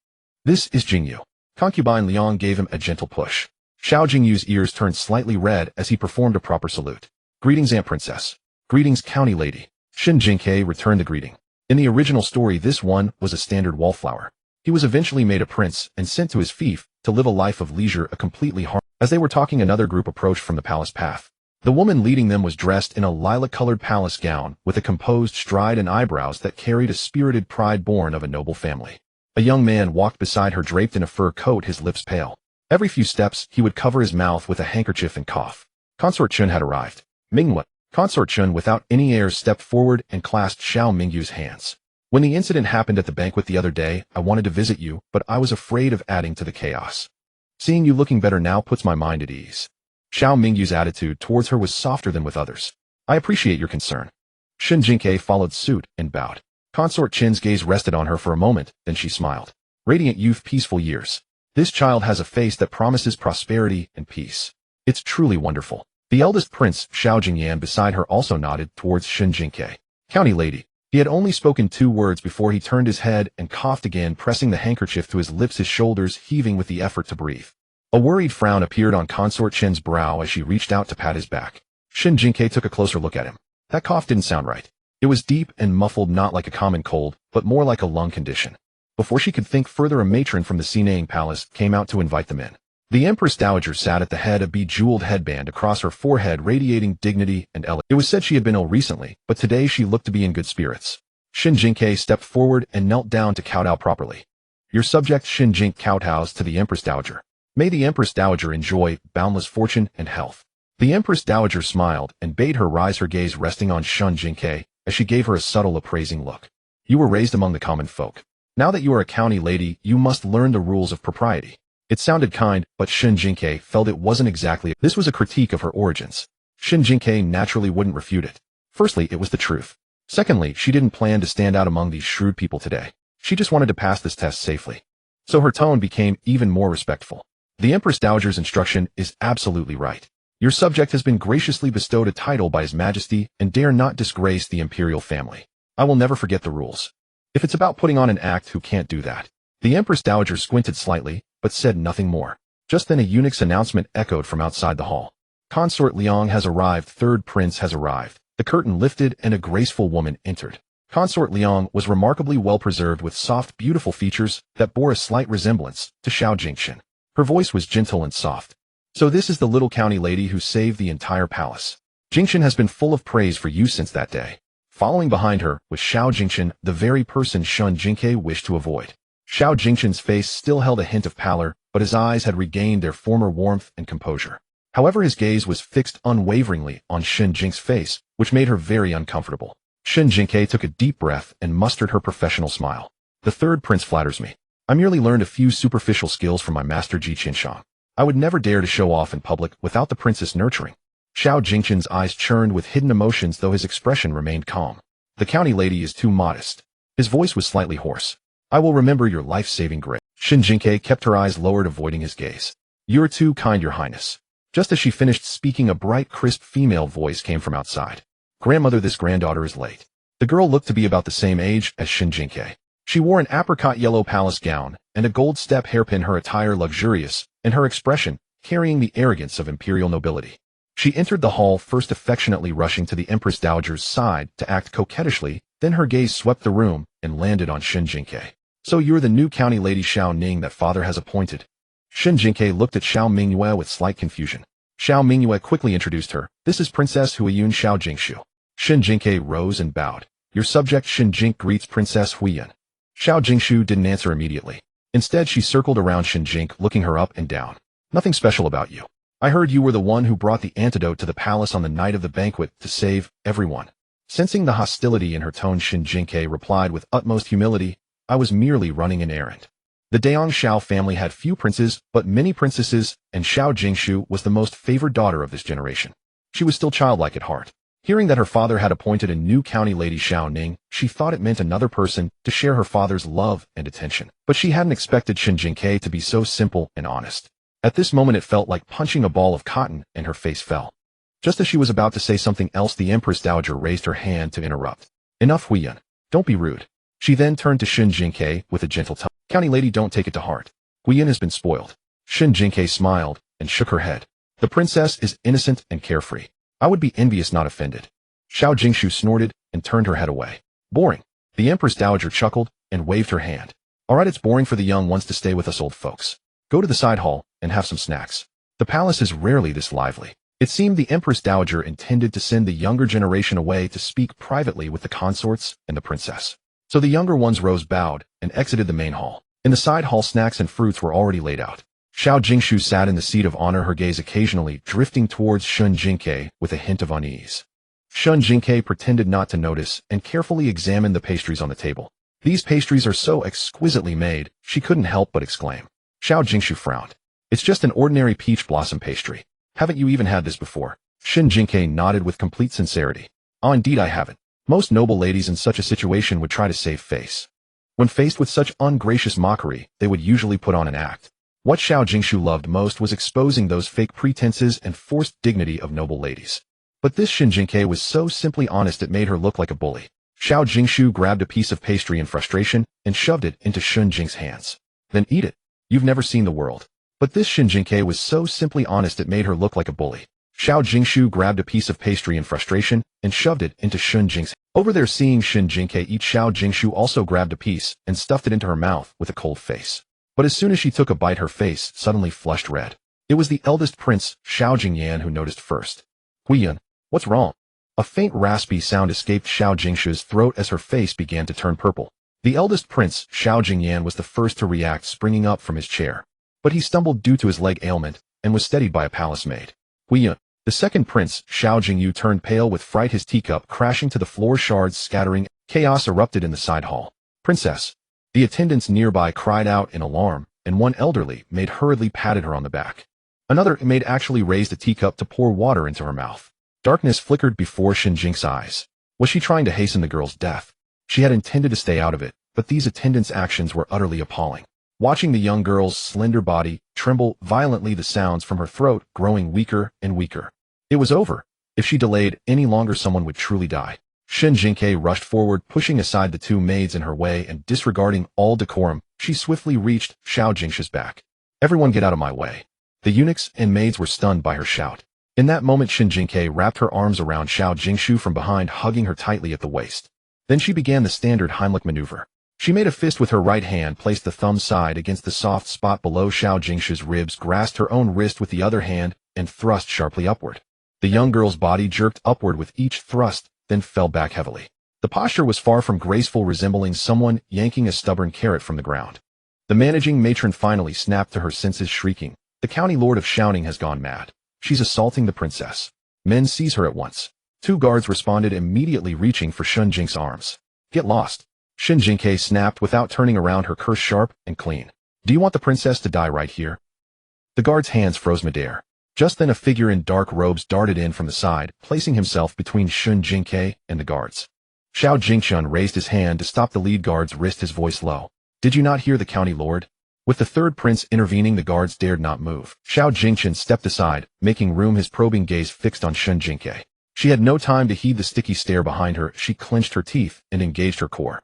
This is Jingyu. Concubine Liang gave him a gentle push. Xiao Jingyu's ears turned slightly red as he performed a proper salute. Greetings, Aunt Princess. Greetings, County Lady. Shen Jingque returned the greeting. In the original story, this one was a standard wallflower. He was eventually made a prince and sent to his fief to live a life of leisure, a completely harmless. As they were talking, another group approached from the palace path. The woman leading them was dressed in a lilac-colored palace gown with a composed stride and eyebrows that carried a spirited pride born of a noble family. A young man walked beside her, draped in a fur coat, his lips pale. Every few steps, he would cover his mouth with a handkerchief and cough. Consort Chun had arrived. Mingyue. Consort Chun, without any airs, stepped forward and clasped Xiao Mingyue's hands. When the incident happened at the banquet the other day, I wanted to visit you, but I was afraid of adding to the chaos. Seeing you looking better now puts my mind at ease. Xiao Mingyue's attitude towards her was softer than with others. I appreciate your concern. Shen Jingque followed suit and bowed. Consort Chen's gaze rested on her for a moment, then she smiled. Radiant youth, peaceful years. This child has a face that promises prosperity and peace. It's truly wonderful. The eldest prince, Xiao Jingyan, beside her also nodded towards Shen Jingque. County lady. He had only spoken 2 words before he turned his head and coughed again, pressing the handkerchief to his lips, his shoulders heaving with the effort to breathe. A worried frown appeared on Consort Chen's brow as she reached out to pat his back. Shen Jingque took a closer look at him. That cough didn't sound right. It was deep and muffled, not like a common cold, but more like a lung condition. Before she could think further, a matron from the Sinang Palace came out to invite them in. The Empress Dowager sat at the head, a bejeweled headband across her forehead radiating dignity and elegance. It was said she had been ill recently, but today she looked to be in good spirits. Shen Jingque stepped forward and knelt down to kowtow properly. Your subject Shen Jingque kowtows to the Empress Dowager. May the Empress Dowager enjoy boundless fortune and health. The Empress Dowager smiled and bade her rise, her gaze resting on Shen Jingque as she gave her a subtle appraising look. You were raised among the common folk. Now that you are a county lady, you must learn the rules of propriety. It sounded kind, but Shen Jingque felt it wasn't exactly. This was a critique of her origins. Shen Jingque naturally wouldn't refute it. Firstly, it was the truth. Secondly, she didn't plan to stand out among these shrewd people today. She just wanted to pass this test safely. So her tone became even more respectful. The Empress Dowager's instruction is absolutely right. Your subject has been graciously bestowed a title by His Majesty and dare not disgrace the imperial family. I will never forget the rules. If it's about putting on an act, who can't do that? The Empress Dowager squinted slightly, but said nothing more. Just then a eunuch's announcement echoed from outside the hall. Consort Liang has arrived, third prince has arrived. The curtain lifted and a graceful woman entered. Consort Liang was remarkably well preserved with soft, beautiful features that bore a slight resemblance to Xiao Jingqian. Her voice was gentle and soft. So this is the little county lady who saved the entire palace. Jingqian has been full of praise for you since that day. Following behind her was Xiao Jingqian, the very person Shen Jingque wished to avoid. Xiao Jingqian's face still held a hint of pallor, but his eyes had regained their former warmth and composure. However, his gaze was fixed unwaveringly on Shen Jingque's face, which made her very uncomfortable. Shen Jingque took a deep breath and mustered her professional smile. The third prince flatters me. I merely learned a few superficial skills from my master Ji Qianshang. I would never dare to show off in public without the princess nurturing. Xiao Jingqian's eyes churned with hidden emotions, though his expression remained calm. The county lady is too modest. His voice was slightly hoarse. I will remember your life-saving grace. Shen Jingque kept her eyes lowered, avoiding his gaze. You're too kind, your highness. Just as she finished speaking, a bright, crisp female voice came from outside. Grandmother, this granddaughter is late. The girl looked to be about the same age as Shen Jingque. She wore an apricot yellow palace gown and a gold step hairpin, her attire luxurious, and her expression carrying the arrogance of imperial nobility. She entered the hall, first affectionately rushing to the Empress Dowager's side to act coquettishly, then her gaze swept the room and landed on Shen Jingque. So you're the new county lady Xiao Ning that father has appointed. Shen Jingque looked at Xiao Mingyue with slight confusion. Xiao Mingyue quickly introduced her. This is Princess Huiyun Xiao Jingshu. Shen Jingque rose and bowed. Your subject Shen Jingque greets Princess Huiyun. Xiao Jingshu didn't answer immediately. Instead, she circled around Shen Jingque, looking her up and down. Nothing special about you. I heard you were the one who brought the antidote to the palace on the night of the banquet to save everyone. Sensing the hostility in her tone, Shen Jingque replied with utmost humility, I was merely running an errand. The Dayang Xiao family had few princes, but many princesses, and Xiao Jingshu was the most favored daughter of this generation. She was still childlike at heart. Hearing that her father had appointed a new county lady Xiao Ning, she thought it meant another person to share her father's love and attention. But she hadn't expected Shen Jingque to be so simple and honest. At this moment it felt like punching a ball of cotton, and her face fell. Just as she was about to say something else, the Empress Dowager raised her hand to interrupt. Enough, Huiyun. Don't be rude. She then turned to Shen Jingque with a gentle tone. County lady, don't take it to heart. Huiyun has been spoiled. Shen Jingque smiled and shook her head. The princess is innocent and carefree. I would be envious, not offended. Xiao Jingshu snorted and turned her head away. Boring. The Empress Dowager chuckled and waved her hand. All right, it's boring for the young ones to stay with us old folks. Go to the side hall and have some snacks. The palace is rarely this lively. It seemed the Empress Dowager intended to send the younger generation away to speak privately with the consorts and the princess. So the younger ones rose, bowed, and exited the main hall. In the side hall, snacks and fruits were already laid out. Xiao Jingshu sat in the seat of honor, her gaze occasionally drifting towards Shen Jingque with a hint of unease. Shen Jingque pretended not to notice and carefully examined the pastries on the table. These pastries are so exquisitely made, she couldn't help but exclaim. Xiao Jingshu frowned. It's just an ordinary peach blossom pastry. Haven't you even had this before? Shen Jingque nodded with complete sincerity. Ah, indeed I haven't. Most noble ladies in such a situation would try to save face. When faced with such ungracious mockery, they would usually put on an act. What Xiao Jingshu loved most was exposing those fake pretenses and forced dignity of noble ladies. But this Shen Jingque was so simply honest it made her look like a bully. Xiao Jingshu grabbed a piece of pastry in frustration and shoved it into Shen Jing's hands. Then eat it. You've never seen the world. But this Shen Jingque was so simply honest it made her look like a bully. Xiao Jingshu grabbed a piece of pastry in frustration and shoved it into Shen Jing's. Over there seeing Shen Jingque eat, Xiao Jingshu also grabbed a piece and stuffed it into her mouth with a cold face. But as soon as she took a bite, her face suddenly flushed red. It was the eldest prince, Xiao Jingyan, who noticed first. Huiyun, what's wrong? A faint raspy sound escaped Xiao Jingshu's throat as her face began to turn purple. The eldest prince, Xiao Jingyan, was the first to react, springing up from his chair. But he stumbled due to his leg ailment and was steadied by a palace maid. Huiyun. The second prince, Xiao Jingyu, turned pale with fright, his teacup crashing to the floor, shards scattering. Chaos erupted in the side hall. Princess! The attendants nearby cried out in alarm, and one elderly maid hurriedly patted her on the back. Another maid actually raised a teacup to pour water into her mouth. Darkness flickered before Shen Jingque's eyes. Was she trying to hasten the girl's death? She had intended to stay out of it, but these attendants' actions were utterly appalling. Watching the young girl's slender body tremble violently, the sounds from her throat growing weaker and weaker. It was over. If she delayed any longer, someone would truly die. Shen Jingque rushed forward, pushing aside the two maids in her way, and disregarding all decorum, she swiftly reached Xiao Jingshu's back. Everyone get out of my way. The eunuchs and maids were stunned by her shout. In that moment, Shen Jingque wrapped her arms around Xiao Jingshu from behind, hugging her tightly at the waist. Then she began the standard Heimlich maneuver. She made a fist with her right hand, placed the thumb side against the soft spot below Xiao Jingshu's ribs, grasped her own wrist with the other hand, and thrust sharply upward. The young girl's body jerked upward with each thrust, then fell back heavily. The posture was far from graceful, resembling someone yanking a stubborn carrot from the ground. The managing matron finally snapped to her senses, shrieking, "The county lord of Shouting has gone mad. She's assaulting the princess. Men, seize her at once." Two guards responded immediately, reaching for Shen Jingque's arms. "Get lost." Shen Jingque snapped without turning around, her curse sharp and clean. "Do you want the princess to die right here?" The guard's hands froze midair. Just then a figure in dark robes darted in from the side, placing himself between Shen Jingque and the guards. Xiao Jingshun raised his hand to stop the lead guard's wrist, his voice low. "Did you not hear the county lord?" With the third prince intervening, the guards dared not move. Xiao Jingshun stepped aside, making room, his probing gaze fixed on Shen Jingque. She had no time to heed the sticky stare behind her. She clenched her teeth and engaged her core.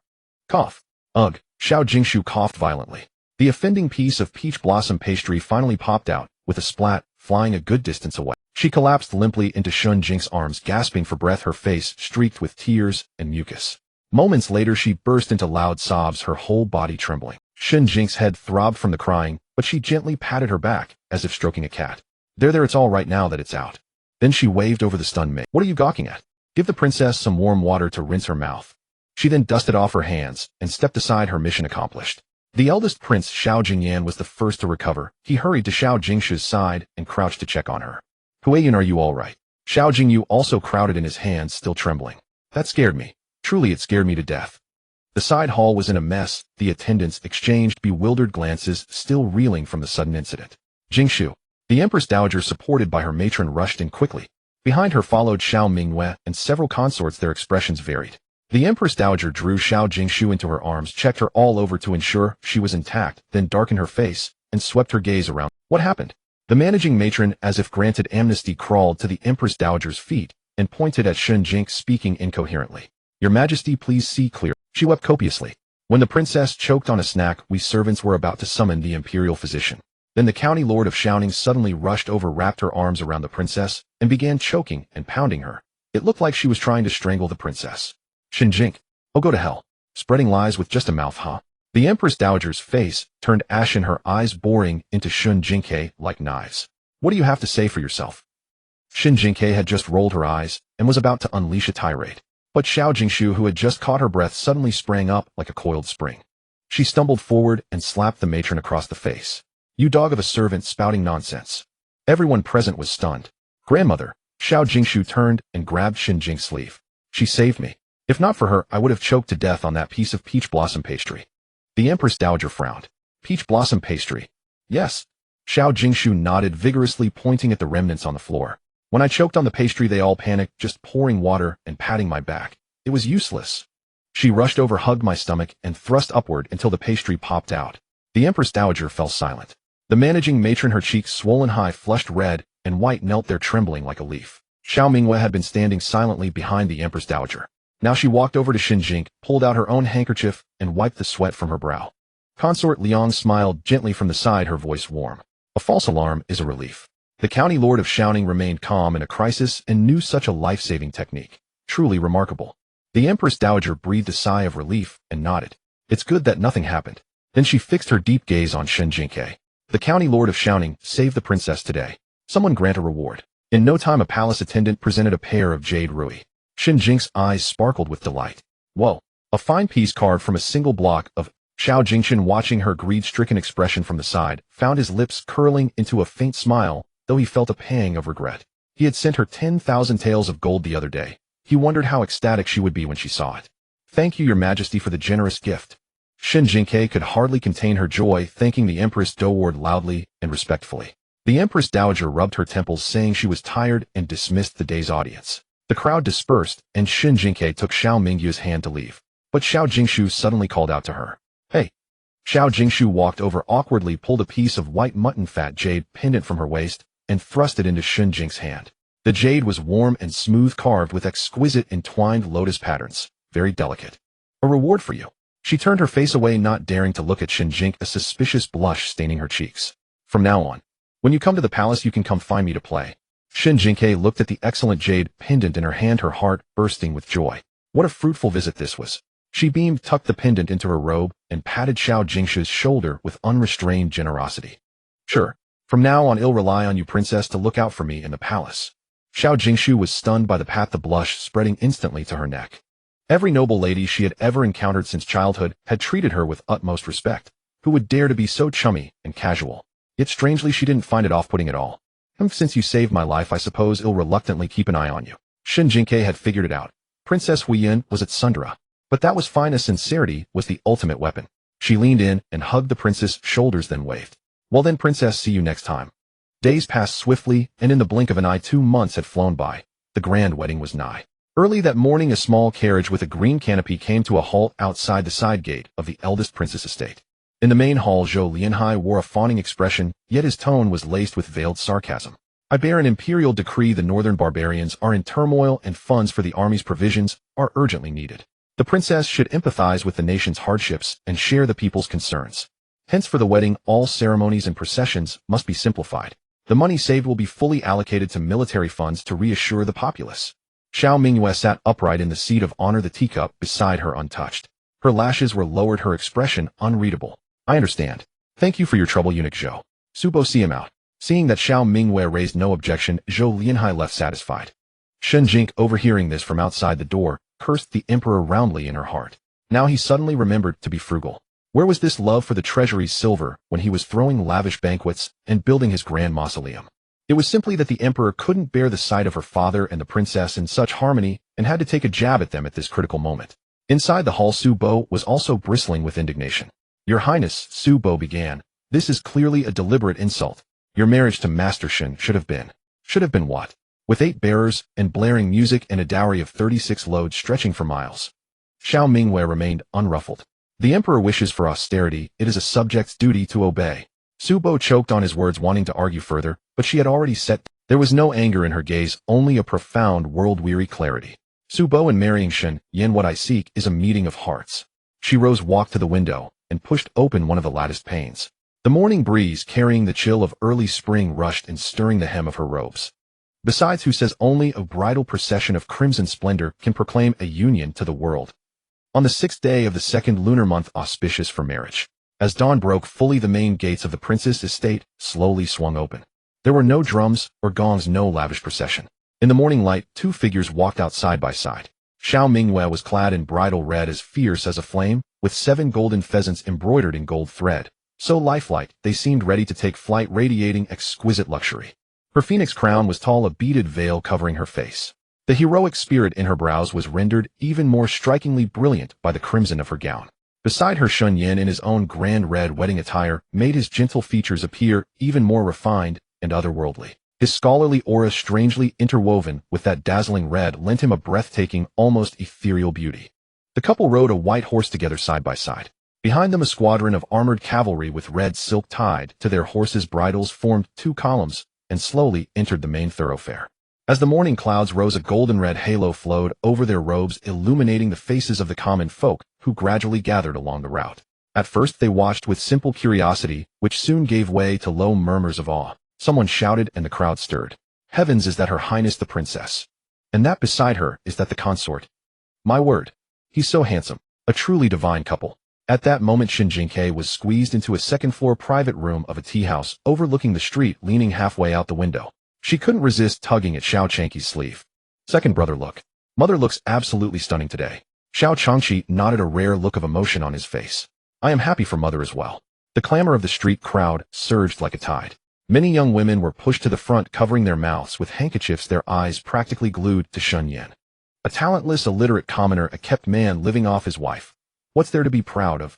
Cough. Ugh. Xiao Jingshu coughed violently. The offending piece of peach blossom pastry finally popped out, with a splat, flying a good distance away. She collapsed limply into Shen Jingque's arms, gasping for breath, her face streaked with tears and mucus. Moments later, she burst into loud sobs, her whole body trembling. Shen Jingque's head throbbed from the crying, but she gently patted her back, as if stroking a cat. There, it's all right now that it's out." Then she waved over the stunned maid. "What are you gawking at? Give the princess some warm water to rinse her mouth." She then dusted off her hands and stepped aside, her mission accomplished. The eldest prince, Xiao Jingyan, was the first to recover. He hurried to Xiao Jingshu's side and crouched to check on her. "Huiyun, are you all right?" Xiao Jingyu also crowded in, his hands still trembling. "That scared me. Truly, it scared me to death." The side hall was in a mess. The attendants exchanged bewildered glances, still reeling from the sudden incident. Jingshu, the Empress Dowager, supported by her matron, rushed in quickly. Behind her followed Xiao Mingyue and several consorts. Their expressions varied. The Empress Dowager drew Xiao Jingshu into her arms, checked her all over to ensure she was intact, then darkened her face and swept her gaze around. "What happened?" The managing matron, as if granted amnesty, crawled to the Empress Dowager's feet and pointed at Shen Jingque, speaking incoherently. "Your Majesty, please see clear." She wept copiously. When the princess choked on a snack, we servants were about to summon the imperial physician. Then the county lord of Shouting suddenly rushed over, wrapped her arms around the princess, and began choking and pounding her. It looked like she was trying to strangle the princess. "Shen Jingque, oh, go to hell. Spreading lies with just a mouth, huh?" The Empress Dowager's face turned ashen, her eyes boring into Shen Jingque like knives. "What do you have to say for yourself?" Shen Jingque had just rolled her eyes and was about to unleash a tirade. But Xiao Jingshu, who had just caught her breath, suddenly sprang up like a coiled spring. She stumbled forward and slapped the matron across the face. "You dog of a servant, spouting nonsense." Everyone present was stunned. "Grandmother." Xiao Jingshu turned and grabbed Shen Jingque's sleeve. "She saved me. If not for her, I would have choked to death on that piece of peach blossom pastry." The Empress Dowager frowned. "Peach blossom pastry?" "Yes." Xiao Jingshu nodded vigorously, pointing at the remnants on the floor. When I choked on the pastry, they all panicked, just pouring water and patting my back. It was useless. She rushed over, hugged my stomach, and thrust upward until the pastry popped out. The Empress Dowager fell silent. The managing matron, her cheeks swollen high, flushed red and white, knelt there trembling like a leaf. Xiao Mingyue had been standing silently behind the Empress Dowager. Now she walked over to Shen Jingque, pulled out her own handkerchief, and wiped the sweat from her brow. Consort Liang smiled gently from the side, her voice warm. A false alarm is a relief. The county lord of Shouting remained calm in a crisis and knew such a life-saving technique. Truly remarkable. The Empress Dowager breathed a sigh of relief and nodded. It's good that nothing happened. Then she fixed her deep gaze on Shen Jingque. The county lord of Shouting saved the princess today. Someone grant a reward. In no time, a palace attendant presented a pair of jade rui. Shen Jingque's eyes sparkled with delight. Whoa! A fine piece carved from a single block of. Xiao Jingchen, watching her greed-stricken expression from the side, found his lips curling into a faint smile, though he felt a pang of regret. He had sent her 10,000 taels of gold the other day. He wondered how ecstatic she would be when she saw it. Thank you, your majesty, for the generous gift. Shen Jingque could hardly contain her joy, thanking the Empress Dowager loudly and respectfully. The Empress Dowager rubbed her temples, saying she was tired, and dismissed the day's audience. The crowd dispersed, and Shen Jingque took Xiao Mingyue's hand to leave. But Xiao Jingshu suddenly called out to her. Hey! Xiao Jingshu walked over, awkwardly pulled a piece of white mutton fat jade pendant from her waist, and thrust it into Shen Jingque's hand. The jade was warm and smooth, carved with exquisite entwined lotus patterns. Very delicate. A reward for you. She turned her face away, not daring to look at Shen Jingque, a suspicious blush staining her cheeks. From now on, when you come to the palace, you can come find me to play. Shen Jingque looked at the excellent jade pendant in her hand, her heart bursting with joy. What a fruitful visit this was. She beamed, tucked the pendant into her robe, and patted Xiao Jingshu's shoulder with unrestrained generosity. Sure. From now on, I'll rely on you, princess, to look out for me in the palace. Xiao Jingshu was stunned by the pat, the blush spreading instantly to her neck. Every noble lady she had ever encountered since childhood had treated her with utmost respect. Who would dare to be so chummy and casual? Yet strangely, she didn't find it off-putting at all. Since you saved my life, I suppose I'll reluctantly keep an eye on you. Shen Jingque had figured it out. Princess Huiyin was at Sundara. But that was fine, as sincerity was the ultimate weapon. She leaned in and hugged the princess' shoulders, then waved. Well then, princess, see you next time. Days passed swiftly, and in the blink of an eye 2 months had flown by. The grand wedding was nigh. Early that morning, a small carriage with a green canopy came to a halt outside the side gate of the eldest prince's estate. In the main hall, Zhou Lianhai wore a fawning expression, yet his tone was laced with veiled sarcasm. I bear an imperial decree. The northern barbarians are in turmoil, and funds for the army's provisions are urgently needed. The princess should empathize with the nation's hardships and share the people's concerns. Hence, for the wedding, all ceremonies and processions must be simplified. The money saved will be fully allocated to military funds to reassure the populace. Xiao Mingyue sat upright in the seat of honor, the teacup beside her untouched. Her lashes were lowered, her expression unreadable. I understand. Thank you for your trouble, eunuch Zhou. Subo, see him out. Seeing that Xiao Mingyue raised no objection, Zhou Lianhai left satisfied. Shen Jingque, overhearing this from outside the door, cursed the emperor roundly in her heart. Now he suddenly remembered to be frugal. Where was this love for the treasury's silver when he was throwing lavish banquets and building his grand mausoleum? It was simply that the emperor couldn't bear the sight of her father and the princess in such harmony and had to take a jab at them at this critical moment. Inside the hall, Su Bo was also bristling with indignation. Your Highness, Su Bo began, this is clearly a deliberate insult. Your marriage to Master Shen should have been what? With 8 bearers and blaring music and a dowry of 36 loads stretching for miles. Xiao Mingyue remained unruffled. The emperor wishes for austerity, it is a subject's duty to obey. Su Bo choked on his words, wanting to argue further, but she had already set. There was no anger in her gaze, only a profound world-weary clarity. Su Bo and marrying Shen Yin, what I seek is a meeting of hearts. She rose, walked to the window, and pushed open one of the latticed panes. The morning breeze, carrying the chill of early spring, rushed and stirring the hem of her robes. Besides, who says only a bridal procession of crimson splendor can proclaim a union to the world? On the 6th day of the 2nd lunar month, auspicious for marriage. As dawn broke fully, the main gates of the prince's estate slowly swung open. There were no drums or gongs, no lavish procession. In the morning light, 2 figures walked out side by side. Xiao Mingyue was clad in bridal red, as fierce as a flame, with 7 golden pheasants embroidered in gold thread. So lifelike, they seemed ready to take flight, radiating exquisite luxury. Her phoenix crown was tall, a beaded veil covering her face. The heroic spirit in her brows was rendered even more strikingly brilliant by the crimson of her gown. Beside her, Shen Yin, in his own grand red wedding attire, made his gentle features appear even more refined and otherworldly. His scholarly aura, strangely interwoven with that dazzling red, lent him a breathtaking, almost ethereal beauty. The couple rode a white horse together side by side. Behind them a squadron of armored cavalry with red silk tied to their horses' bridles formed two columns and slowly entered the main thoroughfare. As the morning clouds rose, a golden-red halo flowed over their robes, illuminating the faces of the common folk who gradually gathered along the route. At first they watched with simple curiosity, which soon gave way to low murmurs of awe. Someone shouted and the crowd stirred. Heavens, is that Her Highness the Princess? And that beside her, is that the consort? My word. He's so handsome. A truly divine couple. At that moment Shen Jingque was squeezed into a second-floor private room of a tea house overlooking the street, leaning halfway out the window. She couldn't resist tugging at Xiao Changqi's sleeve. Second brother, look. Mother looks absolutely stunning today. Xiao Changqi nodded, a rare look of emotion on his face. I am happy for mother as well. The clamor of the street crowd surged like a tide. Many young women were pushed to the front, covering their mouths with handkerchiefs, their eyes practically glued to Shun Yan. A talentless, illiterate commoner, a kept man living off his wife. What's there to be proud of?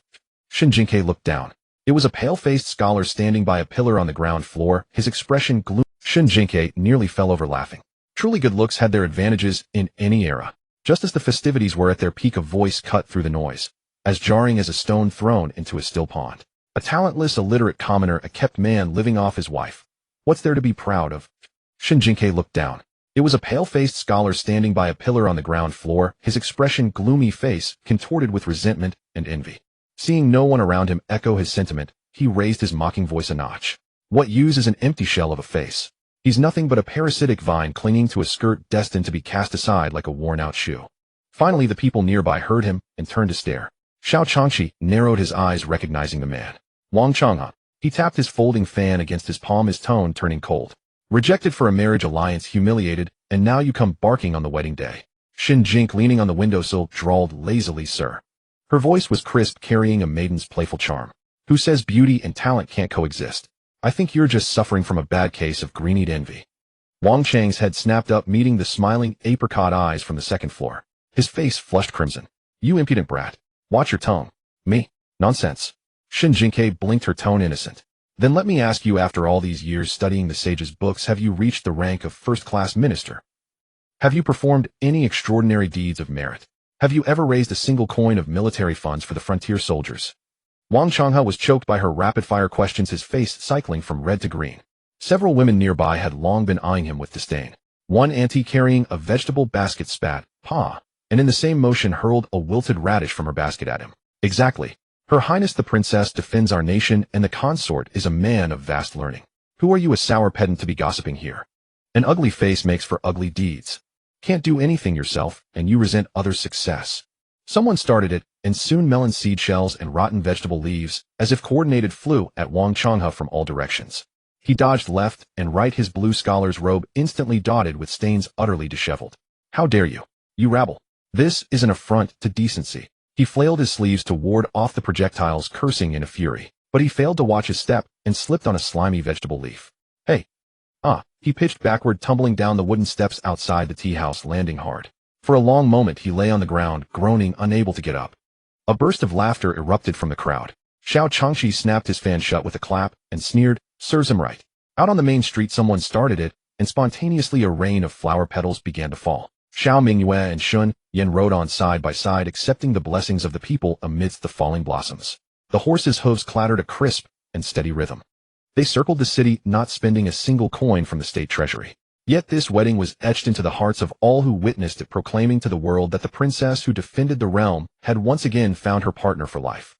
Shen Jingque looked down. It was a pale-faced scholar standing by a pillar on the ground floor, his expression gloomy. Shen Jingque nearly fell over laughing. Truly good looks had their advantages in any era. Just as the festivities were at their peak, a voice cut through the noise, as jarring as a stone thrown into a still pond. A talentless, illiterate commoner, a kept man living off his wife. What's there to be proud of? Shen Jingque looked down. It was a pale-faced scholar standing by a pillar on the ground floor, his expression gloomy face contorted with resentment and envy. Seeing no one around him echo his sentiment, he raised his mocking voice a notch. What use is an empty shell of a face? He's nothing but a parasitic vine clinging to a skirt destined to be cast aside like a worn-out shoe. Finally the people nearby heard him and turned to stare. Xiao Changqi narrowed his eyes, recognizing the man. Wang Chang'an. He tapped his folding fan against his palm, his tone turning cold. Rejected for a marriage alliance, humiliated, and now you come barking on the wedding day. Shen Jingque, leaning on the windowsill, drawled lazily, sir. Her voice was crisp, carrying a maiden's playful charm. Who says beauty and talent can't coexist? I think you're just suffering from a bad case of greenied envy. Wang Chang's head snapped up, meeting the smiling apricot eyes from the second floor. His face flushed crimson. You impudent brat. Watch your tongue. Me? Nonsense. Shen Jingque blinked, her tone innocent. Then let me ask you, after all these years studying the sage's books, have you reached the rank of first-class minister? Have you performed any extraordinary deeds of merit? Have you ever raised a single coin of military funds for the frontier soldiers? Wang Chang'an was choked by her rapid-fire questions, his face cycling from red to green. Several women nearby had long been eyeing him with disdain. One auntie, carrying a vegetable basket, spat, "Pa," and in the same motion hurled a wilted radish from her basket at him. Exactly. Her Highness the Princess defends our nation, and the consort is a man of vast learning. Who are you, a sour pedant, to be gossiping here? An ugly face makes for ugly deeds. Can't do anything yourself, and you resent others' success. Someone started it, and soon melon seed shells and rotten vegetable leaves, as if coordinated, flew at Wang Chang'an from all directions. He dodged left and right, his blue scholar's robe instantly dotted with stains, utterly disheveled. How dare you? You rabble. This is an affront to decency. He flailed his sleeves to ward off the projectiles, cursing in a fury, but he failed to watch his step and slipped on a slimy vegetable leaf. Hey! He pitched backward, tumbling down the wooden steps outside the tea house, landing hard. For a long moment he lay on the ground, groaning, unable to get up. A burst of laughter erupted from the crowd. Xiao Changqi snapped his fan shut with a clap and sneered, serves him right. Out on the main street someone started it, and spontaneously a rain of flower petals began to fall. Xiao Mingyue and Shun Yan rode on side by side, accepting the blessings of the people amidst the falling blossoms. The horses' hooves clattered a crisp and steady rhythm. They circled the city, not spending a single coin from the state treasury. Yet this wedding was etched into the hearts of all who witnessed it, proclaiming to the world that the princess who defended the realm had once again found her partner for life.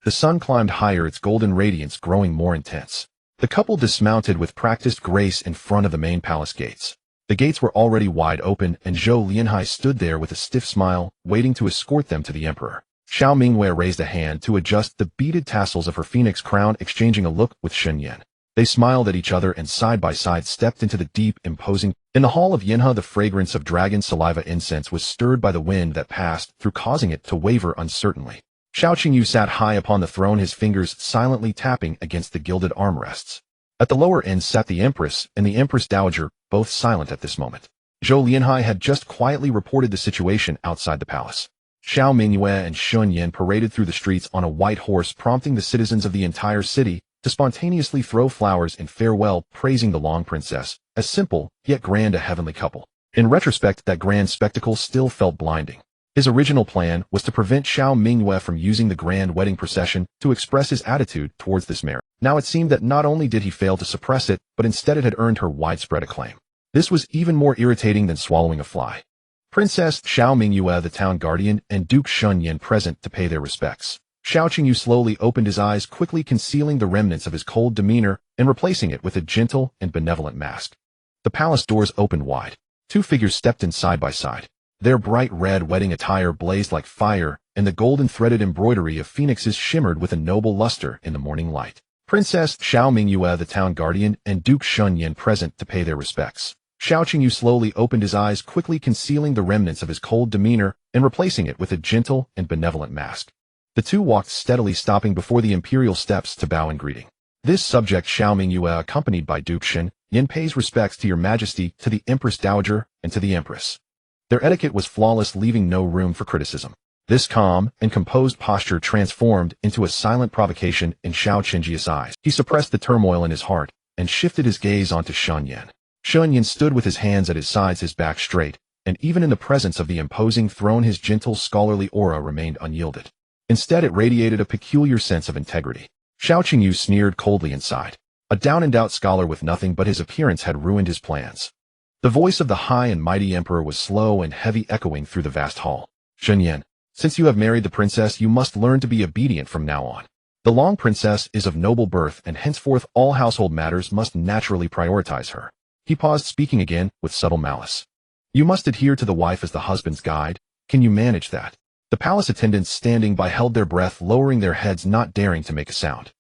The sun climbed higher, its golden radiance growing more intense. The couple dismounted with practiced grace in front of the main palace gates. The gates were already wide open, and Zhou Lianhai stood there with a stiff smile, waiting to escort them to the emperor. Xiao Mingyue raised a hand to adjust the beaded tassels of her phoenix crown, exchanging a look with Shen Yan. They smiled at each other and side by side stepped into the deep, imposing. In the hall of Yanhe, the fragrance of dragon saliva incense was stirred by the wind that passed through, causing it to waver uncertainly. Xiao Qingyu sat high upon the throne, his fingers silently tapping against the gilded armrests. At the lower end sat the Empress and the Empress Dowager, both silent at this moment. Zhou Lianhai had just quietly reported the situation outside the palace. Xiao Mingyue and Shun Yan paraded through the streets on a white horse, prompting the citizens of the entire city to spontaneously throw flowers in farewell, praising the Long Princess as simple, yet grand a heavenly couple. In retrospect, that grand spectacle still felt blinding. His original plan was to prevent Xiao Mingyue from using the grand wedding procession to express his attitude towards this marriage. Now it seemed that not only did he fail to suppress it, but instead it had earned her widespread acclaim. This was even more irritating than swallowing a fly. Princess Xiao Mingyue, the town guardian, and Duke Shun Yin present to pay their respects. Xiao Qingyu slowly opened his eyes, quickly concealing the remnants of his cold demeanor and replacing it with a gentle and benevolent mask. The palace doors opened wide. Two figures stepped in side by side. Their bright red wedding attire blazed like fire, and the golden threaded embroidery of phoenixes shimmered with a noble luster in the morning light. Princess Xiao Mingyue, the town guardian, and Duke Shun Yin present to pay their respects. Xiao Qingyu slowly opened his eyes, quickly concealing the remnants of his cold demeanor and replacing it with a gentle and benevolent mask. The two walked steadily, stopping before the imperial steps to bow in greeting. This subject Xiao Mingyue, accompanied by Duke Shen Yin, pays respects to your majesty, to the Empress Dowager, and to the Empress. Their etiquette was flawless, leaving no room for criticism. This calm and composed posture transformed into a silent provocation in Xiao Qingji's eyes. He suppressed the turmoil in his heart and shifted his gaze onto Shun Yin. Shun Yin stood with his hands at his sides, his back straight, and even in the presence of the imposing throne his gentle scholarly aura remained unyielded. Instead it radiated a peculiar sense of integrity. Xiao Qingyu sneered coldly inside. A down-and-out scholar with nothing but his appearance had ruined his plans. The voice of the high and mighty emperor was slow and heavy, echoing through the vast hall. Shun Yin, since you have married the princess, you must learn to be obedient from now on. The Long Princess is of noble birth, and henceforth all household matters must naturally prioritize her. He paused, speaking again with subtle malice. You must adhere to the wife as the husband's guide. Can you manage that? The palace attendants standing by held their breath, lowering their heads, not daring to make a sound.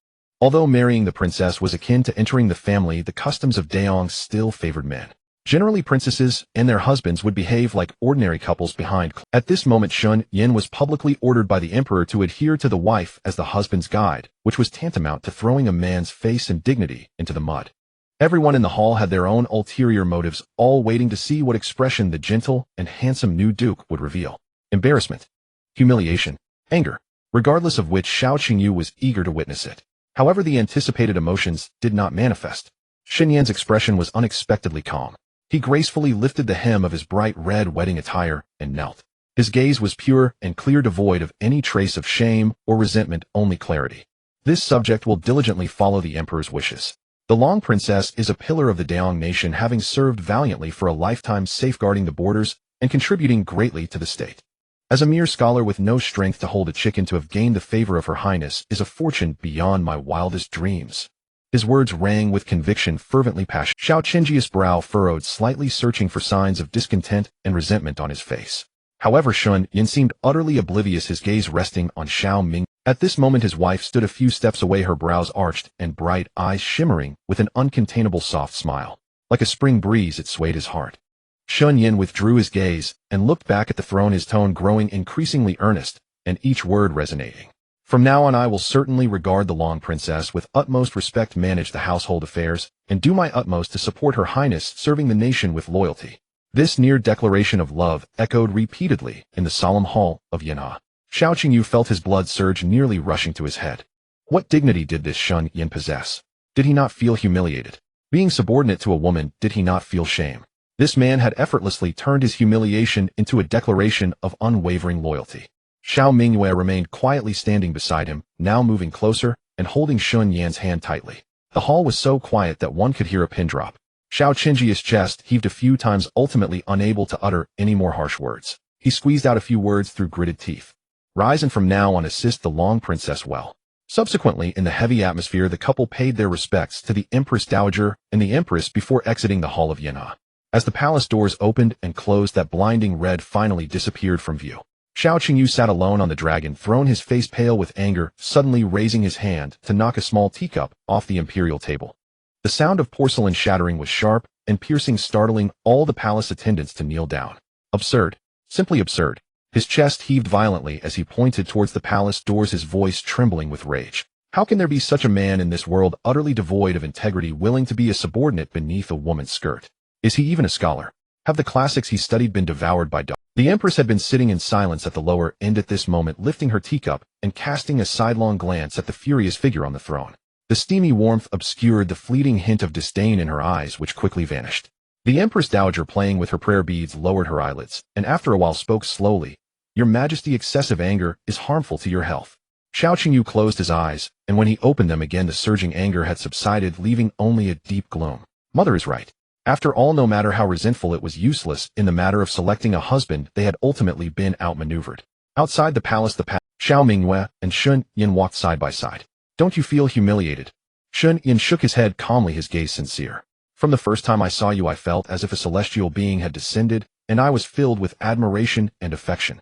Although marrying the princess was akin to entering the family, the customs of Daong still favored men. Generally, princesses and their husbands would behave like ordinary couples behind. At this moment, Shun Yin was publicly ordered by the emperor to adhere to the wife as the husband's guide, which was tantamount to throwing a man's face and dignity into the mud. Everyone in the hall had their own ulterior motives, all waiting to see what expression the gentle and handsome new duke would reveal. Embarrassment, humiliation, anger, regardless of which, Xiao Qingyu was eager to witness it. However, the anticipated emotions did not manifest. Shen Yan's expression was unexpectedly calm. He gracefully lifted the hem of his bright red wedding attire and knelt. His gaze was pure and clear, devoid of any trace of shame or resentment, only clarity. This subject will diligently follow the emperor's wishes. The Long Princess is a pillar of the Daong nation, having served valiantly for a lifetime, safeguarding the borders and contributing greatly to the state. As a mere scholar with no strength to hold a chicken, to have gained the favor of Her Highness is a fortune beyond my wildest dreams. His words rang with conviction, fervently passionate. Xiao Qingji's brow furrowed slightly, searching for signs of discontent and resentment on his face. However, Shun Yin seemed utterly oblivious, his gaze resting on Xiao Ming. At this moment his wife stood a few steps away, her brows arched and bright eyes shimmering with an uncontainable soft smile. Like a spring breeze it swayed his heart. Shun Yin withdrew his gaze and looked back at the throne, his tone growing increasingly earnest and each word resonating. From now on I will certainly regard the Long Princess with utmost respect, manage the household affairs, and do my utmost to support Her Highness, serving the nation with loyalty. This near declaration of love echoed repeatedly in the solemn hall of Yan'an. Xiao Qingyu felt his blood surge, nearly rushing to his head. What dignity did this Shun Yin possess? Did he not feel humiliated? Being subordinate to a woman, did he not feel shame? This man had effortlessly turned his humiliation into a declaration of unwavering loyalty. Xiao Mingyue remained quietly standing beside him, now moving closer and holding Shun Yan's hand tightly. The hall was so quiet that one could hear a pin drop. Xiao Qingji's chest heaved a few times, ultimately unable to utter any more harsh words. He squeezed out a few words through gritted teeth. Rise, and from now on assist the Long Princess well. Subsequently, in the heavy atmosphere, the couple paid their respects to the Empress Dowager and the Empress before exiting the hall of Yan'an. As the palace doors opened and closed, that blinding red finally disappeared from view. Xiao Qingyu sat alone on the dragon throne, his face pale with anger, suddenly raising his hand to knock a small teacup off the imperial table. The sound of porcelain shattering was sharp and piercing, startling all the palace attendants to kneel down. Absurd. Simply absurd. His chest heaved violently as he pointed towards the palace doors, his voice trembling with rage. How can there be such a man in this world, utterly devoid of integrity, willing to be a subordinate beneath a woman's skirt? Is he even a scholar? Have the classics he studied been devoured by dogs? The Empress had been sitting in silence at the lower end at this moment, lifting her teacup and casting a sidelong glance at the furious figure on the throne. The steamy warmth obscured the fleeting hint of disdain in her eyes, which quickly vanished. The Empress Dowager, playing with her prayer beads, lowered her eyelids, and after a while spoke slowly. "Your Majesty, excessive anger is harmful to your health." Xiao Qingyu closed his eyes, and when he opened them again the surging anger had subsided, leaving only a deep gloom. Mother is right. After all, no matter how resentful, it was useless. In the matter of selecting a husband, they had ultimately been outmaneuvered. Outside the palace, Xiao Mingyue and Shun Yin walked side by side. "Don't you feel humiliated?" Shun Yin shook his head calmly, his gaze sincere. "From the first time I saw you, I felt as if a celestial being had descended, and I was filled with admiration and affection."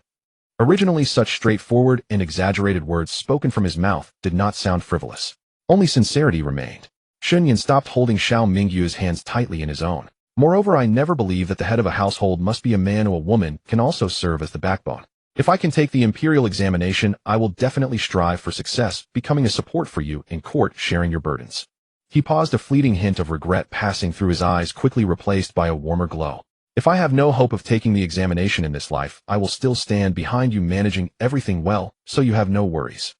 Originally, such straightforward and exaggerated words spoken from his mouth did not sound frivolous. Only sincerity remained. Shun Yin stopped holding Xiao Mingyue's hands tightly in his own. "Moreover, I never believed that the head of a household must be a man, or a woman can also serve as the backbone. If I can take the imperial examination, I will definitely strive for success, becoming a support for you in court, sharing your burdens." He paused, a fleeting hint of regret passing through his eyes, quickly replaced by a warmer glow. "If I have no hope of taking the examination in this life, I will still stand behind you, managing everything well, so you have no worries."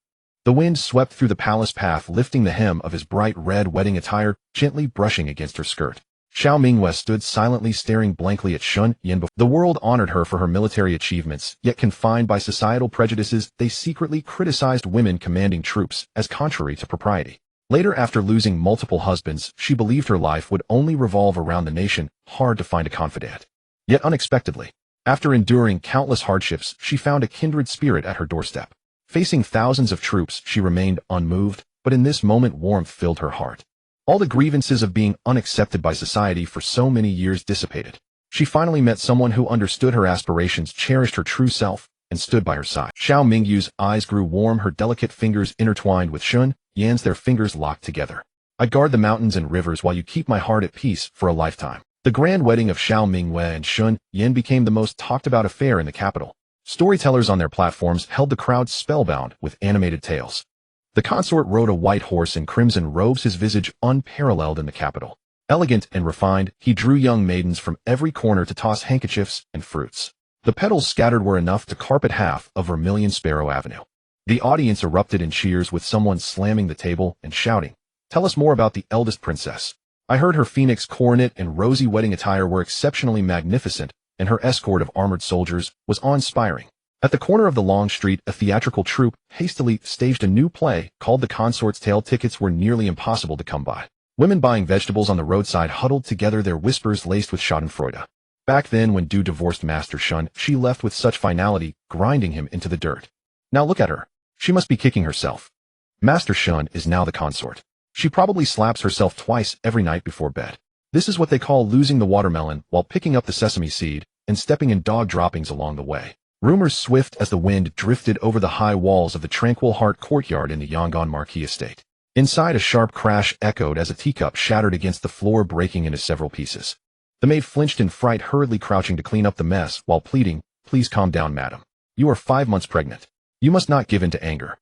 The wind swept through the palace path, lifting the hem of his bright red wedding attire, gently brushing against her skirt. Xiao Mingyue stood silently, staring blankly at Shun Yin. The world honored her for her military achievements, yet confined by societal prejudices, they secretly criticized women commanding troops as contrary to propriety. Later, after losing multiple husbands, she believed her life would only revolve around the nation, hard to find a confidant. Yet unexpectedly, after enduring countless hardships, she found a kindred spirit at her doorstep. Facing thousands of troops, she remained unmoved, but in this moment warmth filled her heart. All the grievances of being unaccepted by society for so many years dissipated. She finally met someone who understood her aspirations, cherished her true self, and stood by her side. Xiao Mingyue's eyes grew warm, her delicate fingers intertwined with Shun Yan's, their fingers locked together. "I guard the mountains and rivers while you keep my heart at peace for a lifetime." The grand wedding of Xiao Mingyue and Shun Yin became the most talked about affair in the capital. Storytellers on their platforms held the crowd spellbound with animated tales. The consort rode a white horse in crimson robes, his visage unparalleled in the capital. Elegant and refined, he drew young maidens from every corner to toss handkerchiefs and fruits. The petals scattered were enough to carpet half of Vermilion Sparrow Avenue. The audience erupted in cheers, with someone slamming the table and shouting, "Tell us more about the eldest princess." I heard her phoenix coronet and rosy wedding attire were exceptionally magnificent, and her escort of armored soldiers was awe-inspiring. At the corner of the long street, a theatrical troupe hastily staged a new play called The Consort's Tale. Tickets were nearly impossible to come by. Women buying vegetables on the roadside huddled together, their whispers laced with schadenfreude. Back then, when Du divorced Master Shun, she left with such finality, grinding him into the dirt. Now look at her. She must be kicking herself. Master Shun is now the consort. She probably slaps herself twice every night before bed. This is what they call losing the watermelon while picking up the sesame seed and stepping in dog droppings along the way. Rumors swift as the wind drifted over the high walls of the Tranquil Heart courtyard in the Yangon Marquis estate. Inside, a sharp crash echoed as a teacup shattered against the floor, breaking into several pieces. The maid flinched in fright, hurriedly crouching to clean up the mess while pleading, "Please calm down, madam. You are 5 months pregnant. You must not give in to anger."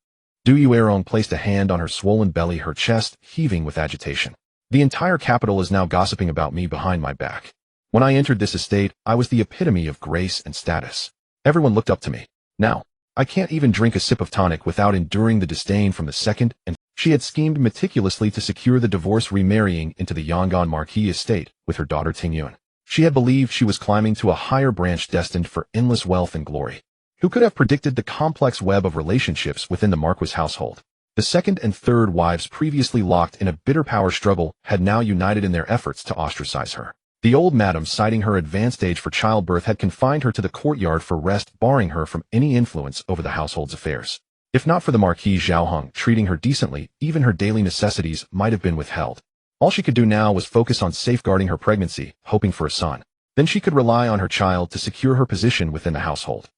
Du Yuerong placed a hand on her swollen belly, her chest heaving with agitation. "The entire capital is now gossiping about me behind my back. When I entered this estate, I was the epitome of grace and status. Everyone looked up to me. Now, I can't even drink a sip of tonic without enduring the disdain from the second and..." She had schemed meticulously to secure the divorce, remarrying into the Yangon Marquis estate with her daughter Tingyun. She had believed she was climbing to a higher branch destined for endless wealth and glory. Who could have predicted the complex web of relationships within the Marquis household? The second and third wives, previously locked in a bitter power struggle, had now united in their efforts to ostracize her. The old madam, citing her advanced age for childbirth, had confined her to the courtyard for rest, barring her from any influence over the household's affairs. If not for the Marquis Zhaoheng treating her decently, even her daily necessities might have been withheld. All she could do now was focus on safeguarding her pregnancy, hoping for a son. Then she could rely on her child to secure her position within the household.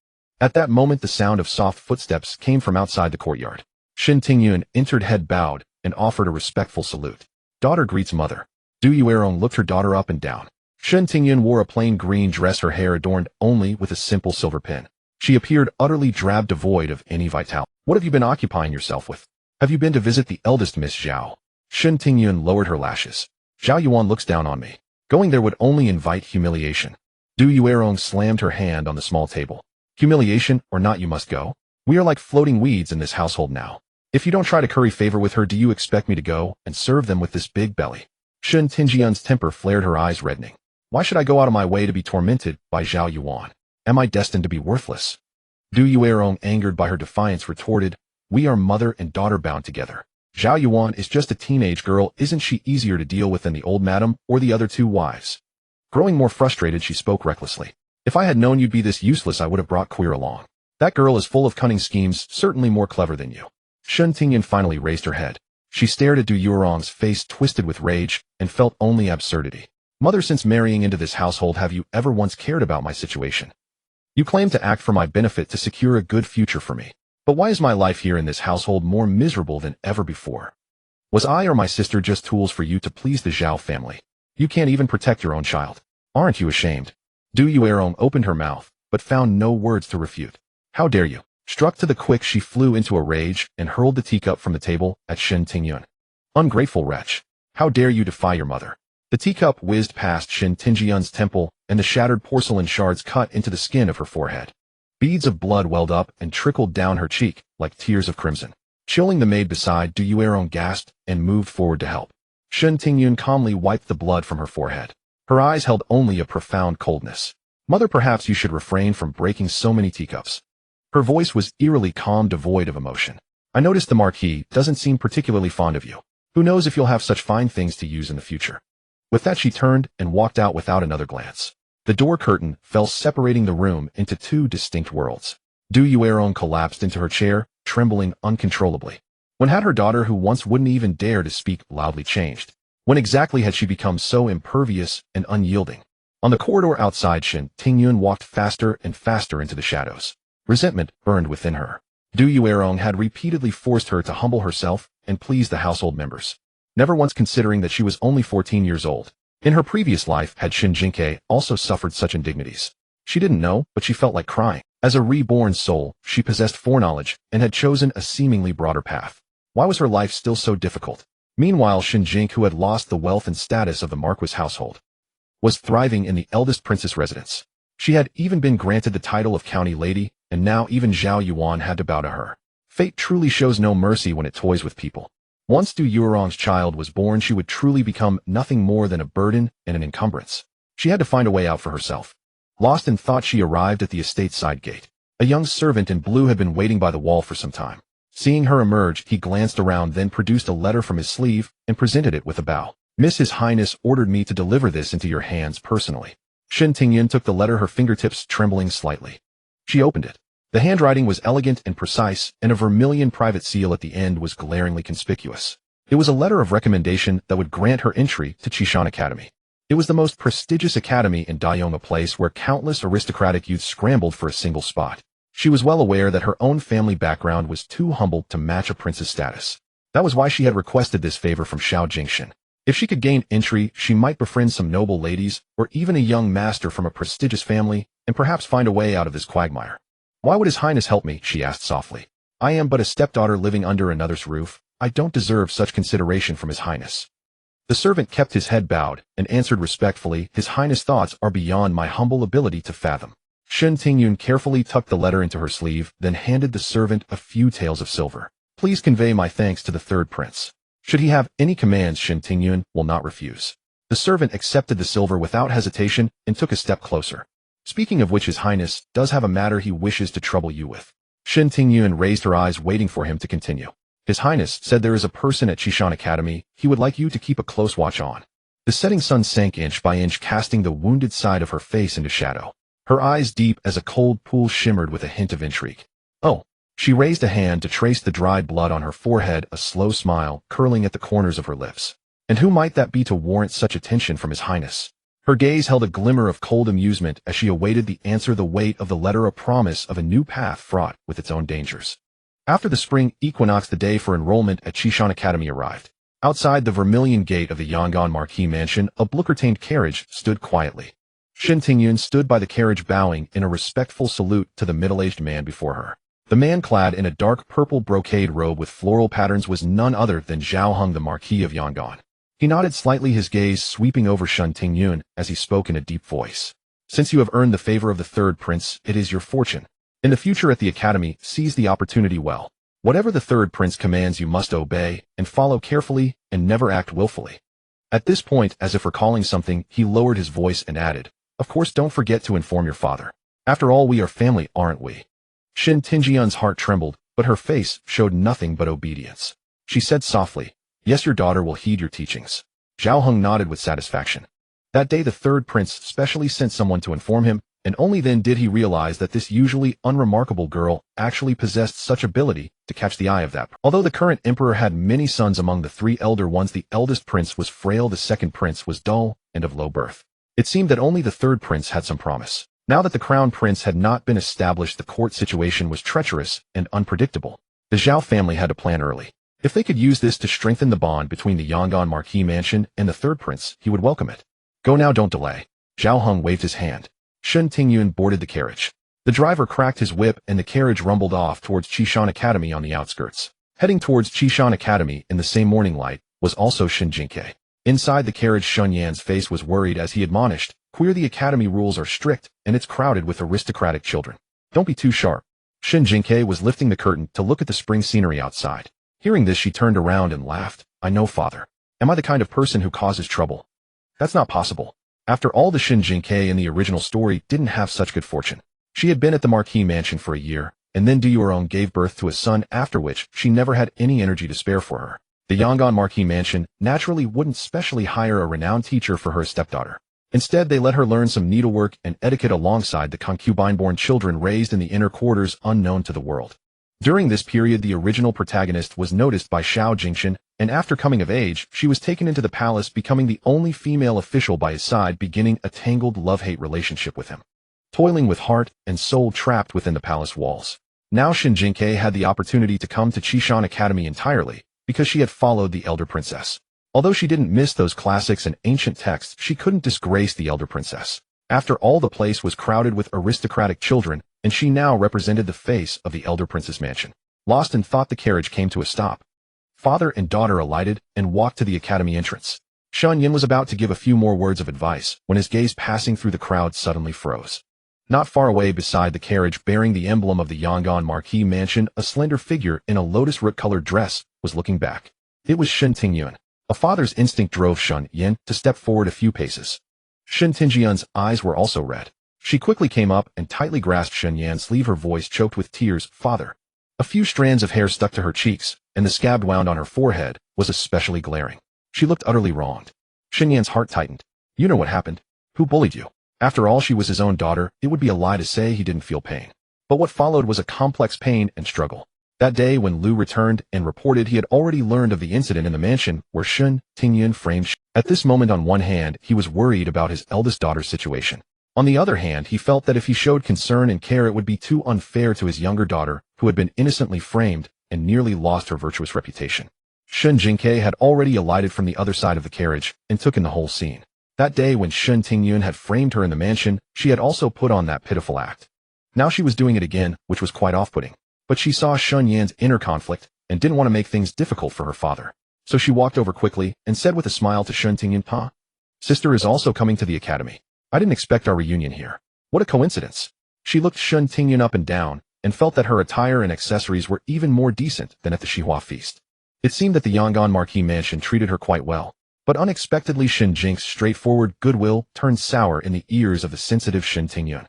At that moment, the sound of soft footsteps came from outside the courtyard. Shen Tingyun entered, head bowed, and offered a respectful salute. "Daughter greets mother." Du Yuerong looked her daughter up and down. Shen Tingyun wore a plain green dress, her hair adorned only with a simple silver pin. She appeared utterly drab, devoid of any vitality. "What have you been occupying yourself with? Have you been to visit the eldest Miss Zhao?" Shen Tingyun lowered her lashes. "Zhao Yuan looks down on me. Going there would only invite humiliation." Du Yuerong slammed her hand on the small table. "Humiliation or not, you must go. We are like floating weeds in this household now. If you don't try to curry favor with her, do you expect me to go and serve them with this big belly? Shen Jingque's temper flared, her eyes reddening. Why should I go out of my way to be tormented by Zhao Yuan? Am I destined to be worthless? Du Yuerong, angered by her defiance, retorted, we are mother and daughter bound together. Zhao Yuan is just a teenage girl. Isn't she easier to deal with than the old madam or the other two wives? Growing more frustrated, she spoke recklessly. If I had known you'd be this useless, I would have brought Queer along. That girl is full of cunning schemes, certainly more clever than you. Shen Jingque finally raised her head. She stared at Du Yuerong's face, twisted with rage, and felt only absurdity. Mother, since marrying into this household, have you ever once cared about my situation? You claim to act for my benefit to secure a good future for me. But why is my life here in this household more miserable than ever before? Was I or my sister just tools for you to please the Zhao family? You can't even protect your own child. Aren't you ashamed? Du Yuerong opened her mouth, but found no words to refute. How dare you? Struck to the quick, she flew into a rage and hurled the teacup from the table at Shen Jingque. Ungrateful wretch. How dare you defy your mother? The teacup whizzed past Shen Jingque's temple, and the shattered porcelain shards cut into the skin of her forehead. Beads of blood welled up and trickled down her cheek like tears of crimson. Chilling the maid beside, Du Yuerong gasped and moved forward to help. Shen Jingque calmly wiped the blood from her forehead. Her eyes held only a profound coldness. Mother, perhaps you should refrain from breaking so many teacups. Her voice was eerily calm, devoid of emotion. I noticed the marquis doesn't seem particularly fond of you. Who knows if you'll have such fine things to use in the future. With that, she turned and walked out without another glance. The door curtain fell, separating the room into two distinct worlds. Du Yuerong collapsed into her chair, trembling uncontrollably. When had her daughter, who once wouldn't even dare to speak loudly, changed? When exactly had she become so impervious and unyielding? On the corridor outside, Shen Jingque walked faster and faster into the shadows. Resentment burned within her. Du Yuerong had repeatedly forced her to humble herself and please the household members, never once considering that she was only 14 years old. In her previous life, had Shen Jingque also suffered such indignities? She didn't know, but she felt like crying. As a reborn soul, she possessed foreknowledge and had chosen a seemingly broader path. Why was her life still so difficult? Meanwhile, Shen Jingque, who had lost the wealth and status of the marquis household, was thriving in the eldest princess residence. She had even been granted the title of county lady, and now even Zhao Yuan had to bow to her. Fate truly shows no mercy when it toys with people. Once Du Yuerong's child was born, she would truly become nothing more than a burden and an encumbrance. She had to find a way out for herself. Lost in thought, she arrived at the estate's side gate. A young servant in blue had been waiting by the wall for some time. Seeing her emerge, he glanced around, then produced a letter from his sleeve and presented it with a bow. Miss, His Highness ordered me to deliver this into your hands personally. Shen Jingque took the letter, her fingertips trembling slightly. She opened it. The handwriting was elegant and precise, and a vermilion private seal at the end was glaringly conspicuous. It was a letter of recommendation that would grant her entry to Qishan Academy. It was the most prestigious academy in Dayong, a place where countless aristocratic youths scrambled for a single spot. She was well aware that her own family background was too humble to match a prince's status. That was why she had requested this favor from Xiao Jingshan. If she could gain entry, she might befriend some noble ladies, or even a young master from a prestigious family, and perhaps find a way out of this quagmire. Why would His Highness help me? She asked softly. I am but a stepdaughter living under another's roof. I don't deserve such consideration from His Highness. The servant kept his head bowed and answered respectfully, His Highness' thoughts are beyond my humble ability to fathom. Shen Jingque carefully tucked the letter into her sleeve, then handed the servant a few taels of silver. Please convey my thanks to the third prince. Should he have any commands, Shen Jingque will not refuse. The servant accepted the silver without hesitation and took a step closer. Speaking of which, His Highness does have a matter he wishes to trouble you with. Shen Jingque raised her eyes, waiting for him to continue. His Highness said there is a person at Qishan Academy he would like you to keep a close watch on. The setting sun sank inch by inch, casting the wounded side of her face into shadow. Her eyes, deep as a cold pool, shimmered with a hint of intrigue. Oh. She raised a hand to trace the dried blood on her forehead, a slow smile curling at the corners of her lips. And who might that be to warrant such attention from His Highness? Her gaze held a glimmer of cold amusement as she awaited the answer, the weight of the letter a promise of a new path fraught with its own dangers. After the spring equinox, the day for enrollment at Qishan Academy arrived. Outside the vermilion gate of the Yangon Marquis mansion, a blue-curtained carriage stood quietly. Shen Jingque stood by the carriage, bowing in a respectful salute to the middle-aged man before her. The man, clad in a dark purple brocade robe with floral patterns, was none other than Zhao Heng, the Marquis of Yangon. He nodded slightly, his gaze sweeping over Shen Jingque as he spoke in a deep voice. Since you have earned the favor of the third prince, it is your fortune. In the future at the academy, seize the opportunity well. Whatever the third prince commands you must obey, and follow carefully, and never act willfully. At this point, as if recalling something, he lowered his voice and added, "Of course don't forget to inform your father. After all, we are family, aren't we?" Shen Jingque's heart trembled, but her face showed nothing but obedience. She said softly, "Yes, your daughter will heed your teachings." Zhao Heng nodded with satisfaction. That day the third prince specially sent someone to inform him, and only then did he realize that this usually unremarkable girl actually possessed such ability to catch the eye of that. Although the current emperor had many sons among the three elder ones, the eldest prince was frail, the second prince was dull and of low birth. It seemed that only the third prince had some promise. Now that the crown prince had not been established, the court situation was treacherous and unpredictable. The Zhao family had to plan early. If they could use this to strengthen the bond between the Yangon Marquis mansion and the third prince, he would welcome it. "Go now, don't delay." Zhao Heng waved his hand. Shen Tingyun boarded the carriage. The driver cracked his whip and the carriage rumbled off towards Qishan Academy on the outskirts. Heading towards Qishan Academy in the same morning light was also Shen Jingque. Inside the carriage, Shun Yan's face was worried as he admonished, "Queer, the academy rules are strict, and it's crowded with aristocratic children. Don't be too sharp." Shen Jingque was lifting the curtain to look at the spring scenery outside. Hearing this, she turned around and laughed. "I know, father. Am I the kind of person who causes trouble?" "That's not possible." After all, the Shen Jingque in the original story didn't have such good fortune. She had been at the Marquis mansion for a year, and then Duoron gave birth to a son, after which she never had any energy to spare for her. The Yangon Marquis mansion naturally wouldn't specially hire a renowned teacher for her stepdaughter. Instead, they let her learn some needlework and etiquette alongside the concubine-born children raised in the inner quarters unknown to the world. During this period, the original protagonist was noticed by Xiao Jingshan, and after coming of age, she was taken into the palace, becoming the only female official by his side, beginning a tangled love-hate relationship with him. Toiling with heart and soul trapped within the palace walls. Now Shen Jingque had the opportunity to come to Qishan Academy entirely, because she had followed the elder princess. Although she didn't miss those classics and ancient texts, she couldn't disgrace the elder princess. After all, the place was crowded with aristocratic children, and she now represented the face of the elder prince's mansion. Lost in thought, the carriage came to a stop. Father and daughter alighted and walked to the academy entrance. Shun Yin was about to give a few more words of advice when his gaze passing through the crowd suddenly froze. Not far away beside the carriage, bearing the emblem of the Yangon Marquis mansion, a slender figure in a lotus root-colored dress was looking back. It was Shen Tingyun. A father's instinct drove Shun Yin to step forward a few paces. Shen Tingyun's eyes were also red. She quickly came up and tightly grasped Shen Yan's sleeve, her voice choked with tears. "Father." A few strands of hair stuck to her cheeks, and the scab wound on her forehead was especially glaring. She looked utterly wronged. Shen Yan's heart tightened. "You know what happened. Who bullied you?" After all, she was his own daughter. It would be a lie to say he didn't feel pain. But what followed was a complex pain and struggle. That day when Lu returned and reported, he had already learned of the incident in the mansion where Shen Tingyun framed. At this moment, on one hand, he was worried about his eldest daughter's situation. On the other hand, he felt that if he showed concern and care, it would be too unfair to his younger daughter, who had been innocently framed and nearly lost her virtuous reputation. Shen Jingque had already alighted from the other side of the carriage and took in the whole scene. That day when Shen Tingyun had framed her in the mansion, she had also put on that pitiful act. Now she was doing it again, which was quite off-putting. But she saw Shun Yan's inner conflict and didn't want to make things difficult for her father. So she walked over quickly and said with a smile to Shen Tingyun, "Pa, sister is also coming to the academy. I didn't expect our reunion here. What a coincidence." She looked Shen Tingyun up and down and felt that her attire and accessories were even more decent than at the Xihua feast. It seemed that the Yangon Marquis mansion treated her quite well. But unexpectedly, Shen Jingque's straightforward goodwill turned sour in the ears of the sensitive Shen Tingyun.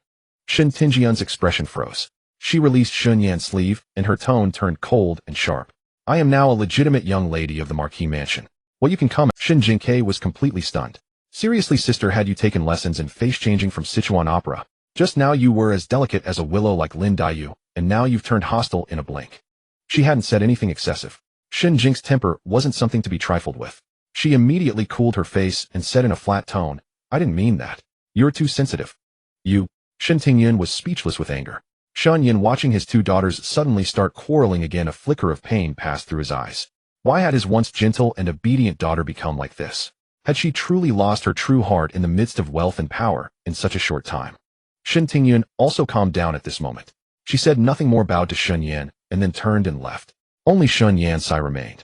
Shen Tingyun's expression froze. She released Shun Yan's sleeve, and her tone turned cold and sharp. "I am now a legitimate young lady of the Marquis mansion. Well, you can come." Shen Jingque was completely stunned. "Seriously, sister, had you taken lessons in face-changing from Sichuan opera? Just now you were as delicate as a willow like Lin Daiyu, and now you've turned hostile in a blink." She hadn't said anything excessive. Shen Jingque's temper wasn't something to be trifled with. She immediately cooled her face and said in a flat tone, "I didn't mean that. You're too sensitive." "You?" Shen Tingyun was speechless with anger. Shun Yin, watching his two daughters suddenly start quarreling again, a flicker of pain passed through his eyes. Why had his once gentle and obedient daughter become like this? Had she truly lost her true heart in the midst of wealth and power in such a short time? Shen Tingyun also calmed down at this moment. She said nothing more, bowed to Shun Yan, and then turned and left. Only Shun Yan's sigh remained.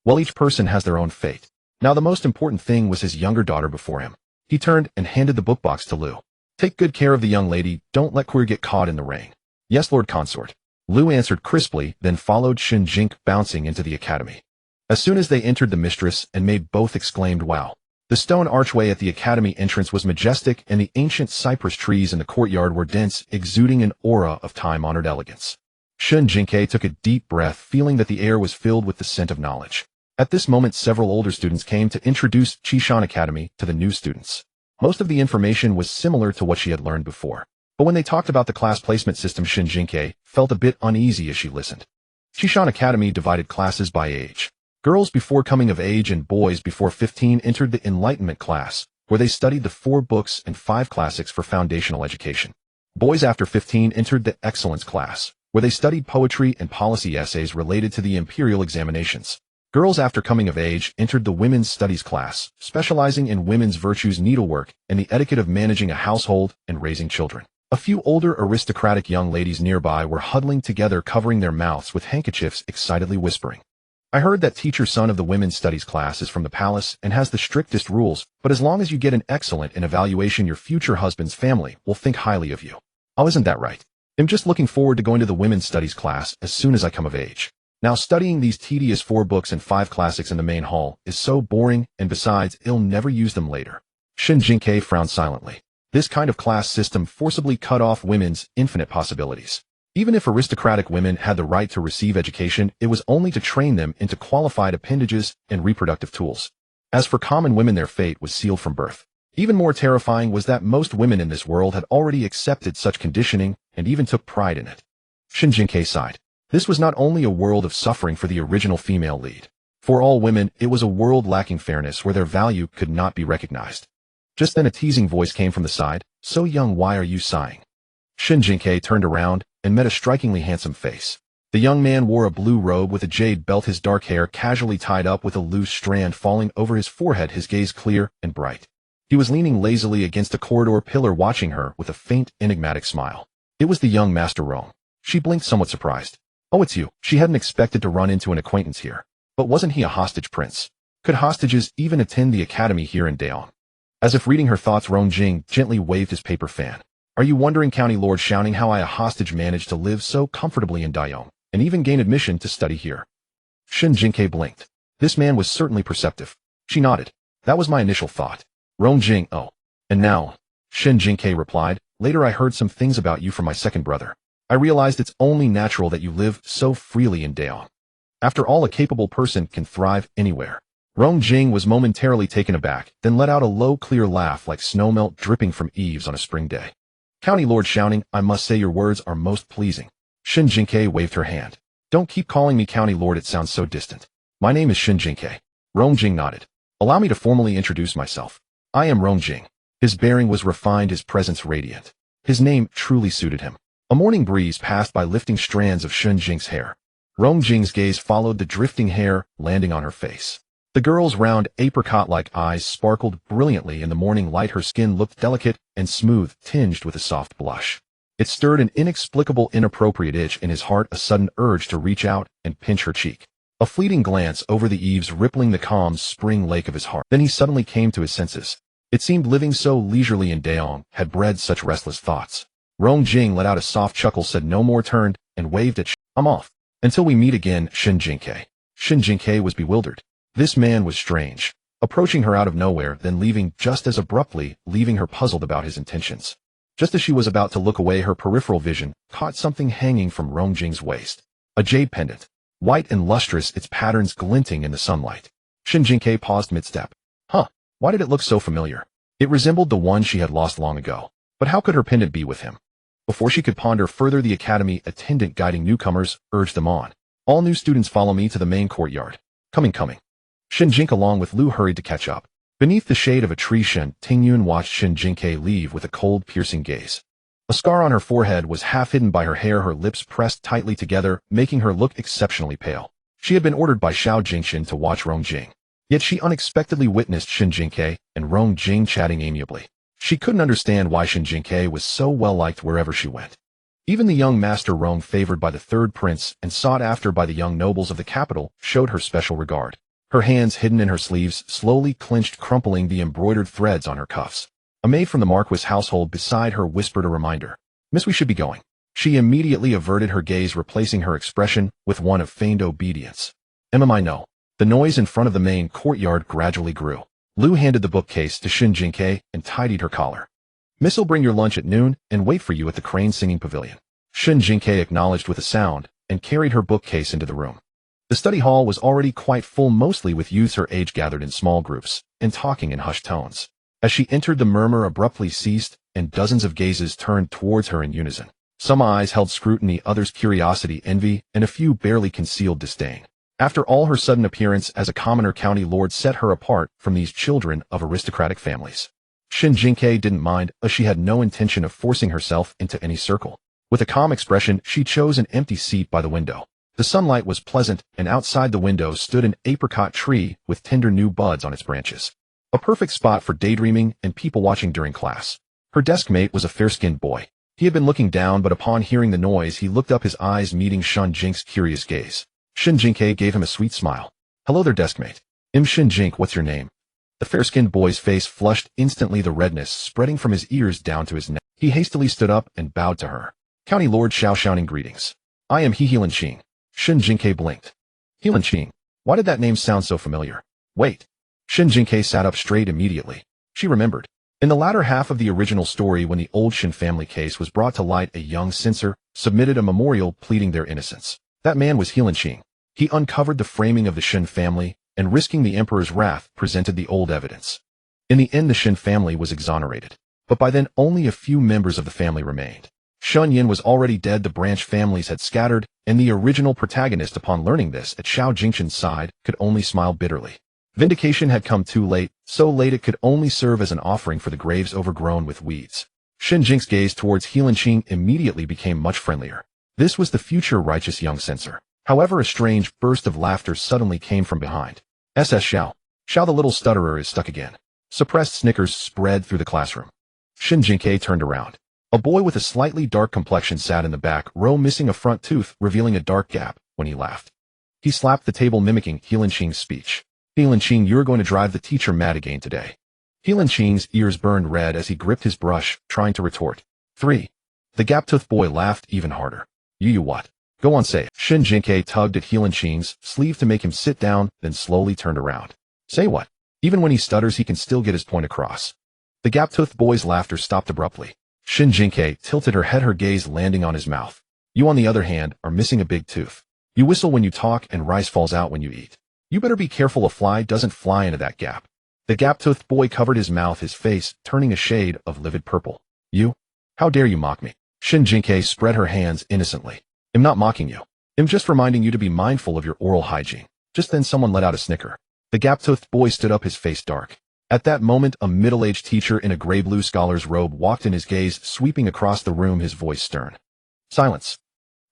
Well, each person has their own fate. Now the most important thing was his younger daughter before him. He turned and handed the book box to Lu. "Take good care of the young lady, don't let Queer get caught in the rain." "Yes, Lord Consort." Lu answered crisply, then followed Shen Jingque bouncing into the academy. As soon as they entered the mistress and maid both exclaimed wow. The stone archway at the academy entrance was majestic, and the ancient cypress trees in the courtyard were dense, exuding an aura of time-honored elegance. Shen Jingque took a deep breath, feeling that the air was filled with the scent of knowledge. At this moment, several older students came to introduce Qishan Academy to the new students. Most of the information was similar to what she had learned before. But when they talked about the class placement system, Shen Jingque felt a bit uneasy as she listened. Qishan Academy divided classes by age. Girls before coming of age and boys before 15 entered the Enlightenment class, where they studied the 4 books and 5 classics for foundational education. Boys after 15 entered the Excellence class, where they studied poetry and policy essays related to the imperial examinations. Girls after coming of age entered the Women's Studies class, specializing in women's virtues, needlework, and the etiquette of managing a household and raising children. A few older aristocratic young ladies nearby were huddling together, covering their mouths with handkerchiefs, excitedly whispering. I heard that teacher's son of the Women's Studies class is from the palace and has the strictest rules, but as long as you get an excellent in evaluation, your future husband's family will think highly of you. Oh, isn't that right? I'm just looking forward to going to the Women's Studies class as soon as I come of age. Now, studying these tedious 4 books and 5 classics in the main hall is so boring, and besides, I'll never use them later. Shen Jingque frowned silently. This kind of class system forcibly cut off women's infinite possibilities. Even if aristocratic women had the right to receive education, it was only to train them into qualified appendages and reproductive tools. As for common women, their fate was sealed from birth. Even more terrifying was that most women in this world had already accepted such conditioning and even took pride in it. Shen Jingque sighed. This was not only a world of suffering for the original female lead. For all women, it was a world lacking fairness, where their value could not be recognized. Just then a teasing voice came from the side. So young, why are you sighing? Shen Jingque turned around and met a strikingly handsome face. The young man wore a blue robe with a jade belt, his dark hair casually tied up with a loose strand falling over his forehead, his gaze clear and bright. He was leaning lazily against a corridor pillar, watching her with a faint, enigmatic smile. It was the young Master Rome. She blinked, somewhat surprised. Oh, it's you. She hadn't expected to run into an acquaintance here. But wasn't he a hostage prince? Could hostages even attend the academy here in Daeon? As if reading her thoughts, Rong Jing gently waved his paper fan. Are you wondering, County Lord Shouting, how I, a hostage, managed to live so comfortably in Daeon, and even gain admission to study here? Shen Jingque blinked. This man was certainly perceptive. She nodded. That was my initial thought. Rong Jing, oh. And now? Shen Jingque replied. Later I heard some things about you from my second brother. I realized it's only natural that you live so freely in Daeon. After all, a capable person can thrive anywhere. Rong Jing was momentarily taken aback, then let out a low, clear laugh like snowmelt dripping from eaves on a spring day. County Lord Shouting, I must say your words are most pleasing. Shen Jingque waved her hand. Don't keep calling me County Lord, it sounds so distant. My name is Shen Jingque. Rong Jing nodded. Allow me to formally introduce myself. I am Rong Jing. His bearing was refined, his presence radiant. His name truly suited him. A morning breeze passed by, lifting strands of Shen Jing's hair. Rong Jing's gaze followed the drifting hair, landing on her face. The girl's round, apricot-like eyes sparkled brilliantly in the morning light. Her skin looked delicate and smooth, tinged with a soft blush. It stirred an inexplicable, inappropriate itch in his heart, a sudden urge to reach out and pinch her cheek. A fleeting glance over the eaves, rippling the calm spring lake of his heart. Then he suddenly came to his senses. It seemed living so leisurely in Daeon had bred such restless thoughts. Rong Jing let out a soft chuckle, said no more, turned and waved at I'm off. Until we meet again, Shen Jingque. Shen Jingque was bewildered. This man was strange, approaching her out of nowhere, then leaving just as abruptly, leaving her puzzled about his intentions. Just as she was about to look away, her peripheral vision caught something hanging from Rong Jing's waist. A jade pendant, white and lustrous, its patterns glinting in the sunlight. Shen Jingque paused mid-step. Why did it look so familiar? It resembled the one she had lost long ago. But how could her pendant be with him? Before she could ponder further, the academy attendant guiding newcomers urged them on. All new students follow me to the main courtyard. Coming. Shen Jingque along with Lu hurried to catch up. Beneath the shade of a tree, Shen Tingyun watched Shen Jingque leave with a cold, piercing gaze. A scar on her forehead was half hidden by her hair, her lips pressed tightly together, making her look exceptionally pale. She had been ordered by Xiao Jingshin to watch Rong Jing. Yet she unexpectedly witnessed Shen Jingque and Rong Jing chatting amiably. She couldn't understand why Shen Jingque was so well-liked wherever she went. Even the young Master Rong, favored by the third prince and sought after by the young nobles of the capital, showed her special regard. Her hands hidden in her sleeves slowly clenched, crumpling the embroidered threads on her cuffs. A maid from the marquis household beside her whispered a reminder. Miss, we should be going. She immediately averted her gaze, replacing her expression with one of feigned obedience. "MMI no." The noise in front of the main courtyard gradually grew. Lu handed the bookcase to Shen Jingque and tidied her collar. "Miss'll bring your lunch at noon and wait for you at the crane singing pavilion." Shen Jingque acknowledged with a sound and carried her bookcase into the room. The study hall was already quite full, mostly with youths her age gathered in small groups and talking in hushed tones. As she entered, the murmur abruptly ceased and dozens of gazes turned towards her in unison. Some eyes held scrutiny, others curiosity, envy, and a few barely concealed disdain. After all, her sudden appearance as a commoner county lord set her apart from these children of aristocratic families. Shen Jingque didn't mind, as she had no intention of forcing herself into any circle. With a calm expression, she chose an empty seat by the window. The sunlight was pleasant, and outside the window stood an apricot tree with tender new buds on its branches. A perfect spot for daydreaming and people watching during class. Her desk mate was a fair-skinned boy. He had been looking down, but upon hearing the noise, he looked up, his eyes meeting Shen Jingque's curious gaze. Shen Jingque gave him a sweet smile. "Hello there, deskmate. I'm Shen Jingque, what's your name?" The fair-skinned boy's face flushed instantly, the redness spreading from his ears down to his neck. He hastily stood up and bowed to her. "County Lord Xiao shouting greetings. I am Helan Qing." Shen Jingque blinked. Helan Qing? Why did that name sound so familiar? Wait. Shen Jingque sat up straight immediately. She remembered. In the latter half of the original story, when the old Shen family case was brought to light, a young censor submitted a memorial pleading their innocence. That man was Helan Qing. He uncovered the framing of the Shen family, and risking the emperor's wrath, presented the old evidence. In the end, the Shen family was exonerated. But by then, only a few members of the family remained. Shun Yin was already dead, the branch families had scattered, and the original protagonist, upon learning this at Xiao Jingqian's side, could only smile bitterly. Vindication had come too late, so late it could only serve as an offering for the graves overgrown with weeds. Shen Jingque's gaze towards Helan Qing immediately became much friendlier. This was the future righteous young censor. However, a strange burst of laughter suddenly came from behind. SS Xiao. Xiao the little stutterer is stuck again. Suppressed snickers spread through the classroom. Shen Jingque turned around. A boy with a slightly dark complexion sat in the back row, missing a front tooth, revealing a dark gap, when he laughed. He slapped the table, mimicking Helan Qing's speech. "Helan Qing, you're going to drive the teacher mad again today." Helan Qing's ears burned red as he gripped his brush, trying to retort. 3. The gap-toothed boy laughed even harder. You what? Go on, say it." Shen Jingque tugged at Helan Qing's sleeve to make him sit down, then slowly turned around. "Say what?" Even when he stutters, he can still get his point across. The gap-toothed boy's laughter stopped abruptly. Shen Jingque tilted her head, her gaze landing on his mouth. "You, on the other hand, are missing a big tooth. You whistle when you talk and rice falls out when you eat. You better be careful a fly doesn't fly into that gap." The gap-toothed boy covered his mouth, his face turning a shade of livid purple. "You? How dare you mock me?" Shen Jingque spread her hands innocently. "I'm not mocking you. I'm just reminding you to be mindful of your oral hygiene." Just then someone let out a snicker. The gap-toothed boy stood up, his face dark. At that moment, a middle-aged teacher in a gray-blue scholar's robe walked in, his gaze sweeping across the room, his voice stern. "Silence."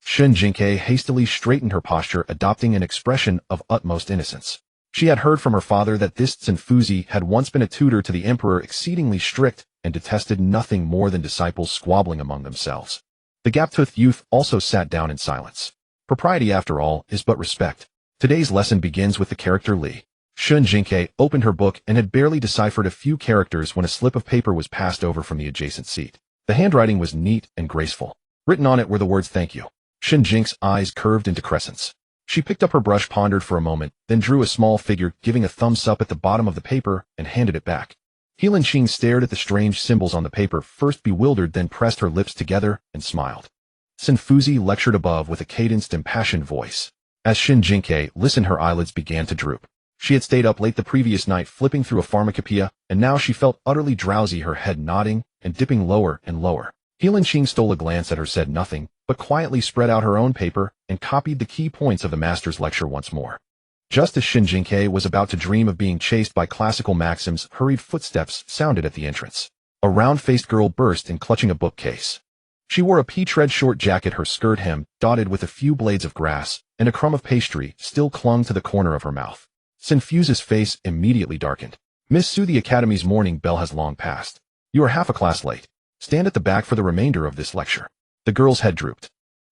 Shen Jingque hastily straightened her posture, adopting an expression of utmost innocence. She had heard from her father that this Zenfuzi had once been a tutor to the emperor, exceedingly strict, and detested nothing more than disciples squabbling among themselves. The gap-toothed youth also sat down in silence. Propriety, after all, is but respect. Today's lesson begins with the character Li. Shen Jingque opened her book and had barely deciphered a few characters when a slip of paper was passed over from the adjacent seat. The handwriting was neat and graceful. Written on it were the words "Thank you." Shen Jingque's eyes curved into crescents. She picked up her brush, pondered for a moment, then drew a small figure, giving a thumbs up at the bottom of the paper, and handed it back. Helan Qing stared at the strange symbols on the paper, first bewildered, then pressed her lips together and smiled. Zenfuzi lectured above with a cadenced, impassioned voice. As Shen Jingque listened, her eyelids began to droop. She had stayed up late the previous night flipping through a pharmacopoeia, and now she felt utterly drowsy, her head nodding and dipping lower and lower. Helan Qing stole a glance at her, said nothing, but quietly spread out her own paper and copied the key points of the master's lecture once more. Just as Shen Jingque was about to dream of being chased by classical maxims, hurried footsteps sounded at the entrance. A round-faced girl burst in, clutching a bookcase. She wore a peach-red short jacket, her skirt hem dotted with a few blades of grass, and a crumb of pastry still clung to the corner of her mouth. Zenfuzi's face immediately darkened. "Miss Su, the Academy's morning bell has long passed. You are half a class late. Stand at the back for the remainder of this lecture." The girl's head drooped.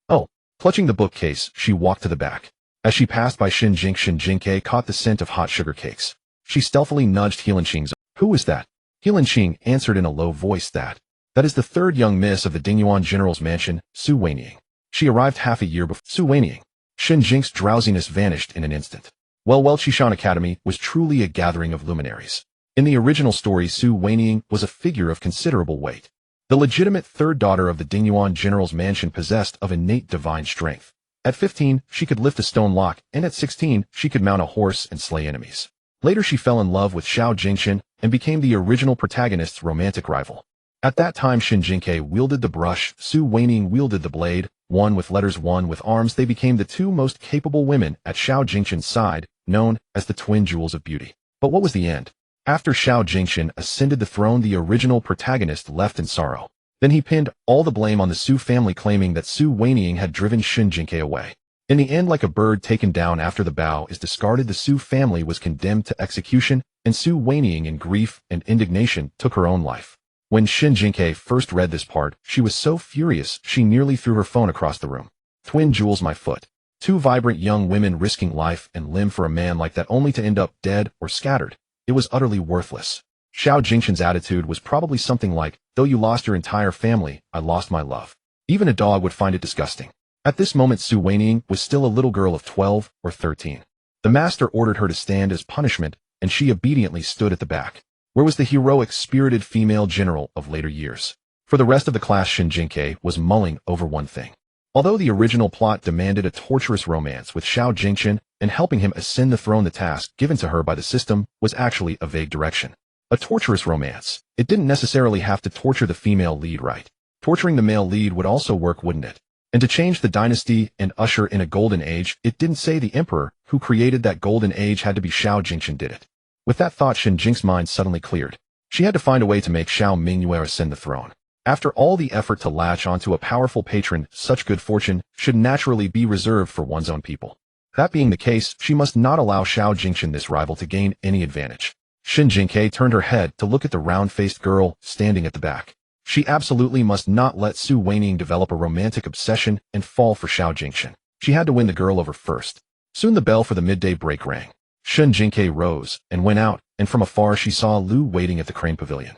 "Oh." Clutching the bookcase, she walked to the back. As she passed by Shen Jingque caught the scent of hot sugar cakes. She stealthily nudged Helan Qing's. "Who is that?" Helan Qing answered in a low voice, "That That is the third young miss of the Dingyuan General's mansion, Su Weiniang. She arrived half a year before Su Weiniang. Shen Jingque's drowsiness vanished in an instant. Well, Qishan Academy was truly a gathering of luminaries. In the original story, Su Weiniang was a figure of considerable weight. The legitimate third daughter of the Dingyuan General's mansion possessed of innate divine strength. At 15, she could lift a stone lock, and at 16, she could mount a horse and slay enemies. Later she fell in love with Xiao Jingchen and became the original protagonist's romantic rival. At that time Shen Jingque wielded the brush, Su Weiniang wielded the blade, one with letters, one with arms. They became the two most capable women at Xiao Jingchen's side, known as the twin jewels of beauty. But what was the end? After Xiao Jingchen ascended the throne, the original protagonist left in sorrow. Then he pinned all the blame on the Su family, claiming that Su Weiniang had driven Shen Jingque away. In the end, like a bird taken down after the bough is discarded, the Su family was condemned to execution, and Su Weiniang, in grief and indignation, took her own life. When Shen Jingque first read this part, she was so furious she nearly threw her phone across the room. Twin jewels, my foot. Two vibrant young women risking life and limb for a man like that, only to end up dead or scattered. It was utterly worthless. Xiao Jingchen's attitude was probably something like, though you lost your entire family, I lost my love. Even a dog would find it disgusting. At this moment Su Weiniang was still a little girl of 12 or 13. The master ordered her to stand as punishment, and she obediently stood at the back. Where was the heroic, spirited female general of later years? For the rest of the class, Shen Jingque was mulling over one thing. Although the original plot demanded a torturous romance with Xiao Jingchen and helping him ascend the throne, the task given to her by the system was actually a vague direction. A torturous romance. It didn't necessarily have to torture the female lead, right? Torturing the male lead would also work, wouldn't it? And to change the dynasty and usher in a golden age, it didn't say the emperor who created that golden age had to be Xiao Jingchen did it. With that thought, Shen Jingque's mind suddenly cleared. She had to find a way to make Xiao Mingyue ascend the throne. After all the effort to latch onto a powerful patron, such good fortune should naturally be reserved for one's own people. That being the case, she must not allow Xiao Jingchen, this rival, to gain any advantage. Shen Jingque turned her head to look at the round-faced girl standing at the back. She absolutely must not let Su Weiniang develop a romantic obsession and fall for Xiao Jingchen. She had to win the girl over first. Soon the bell for the midday break rang. Shen Jingque rose and went out, and from afar she saw Lu waiting at the crane pavilion.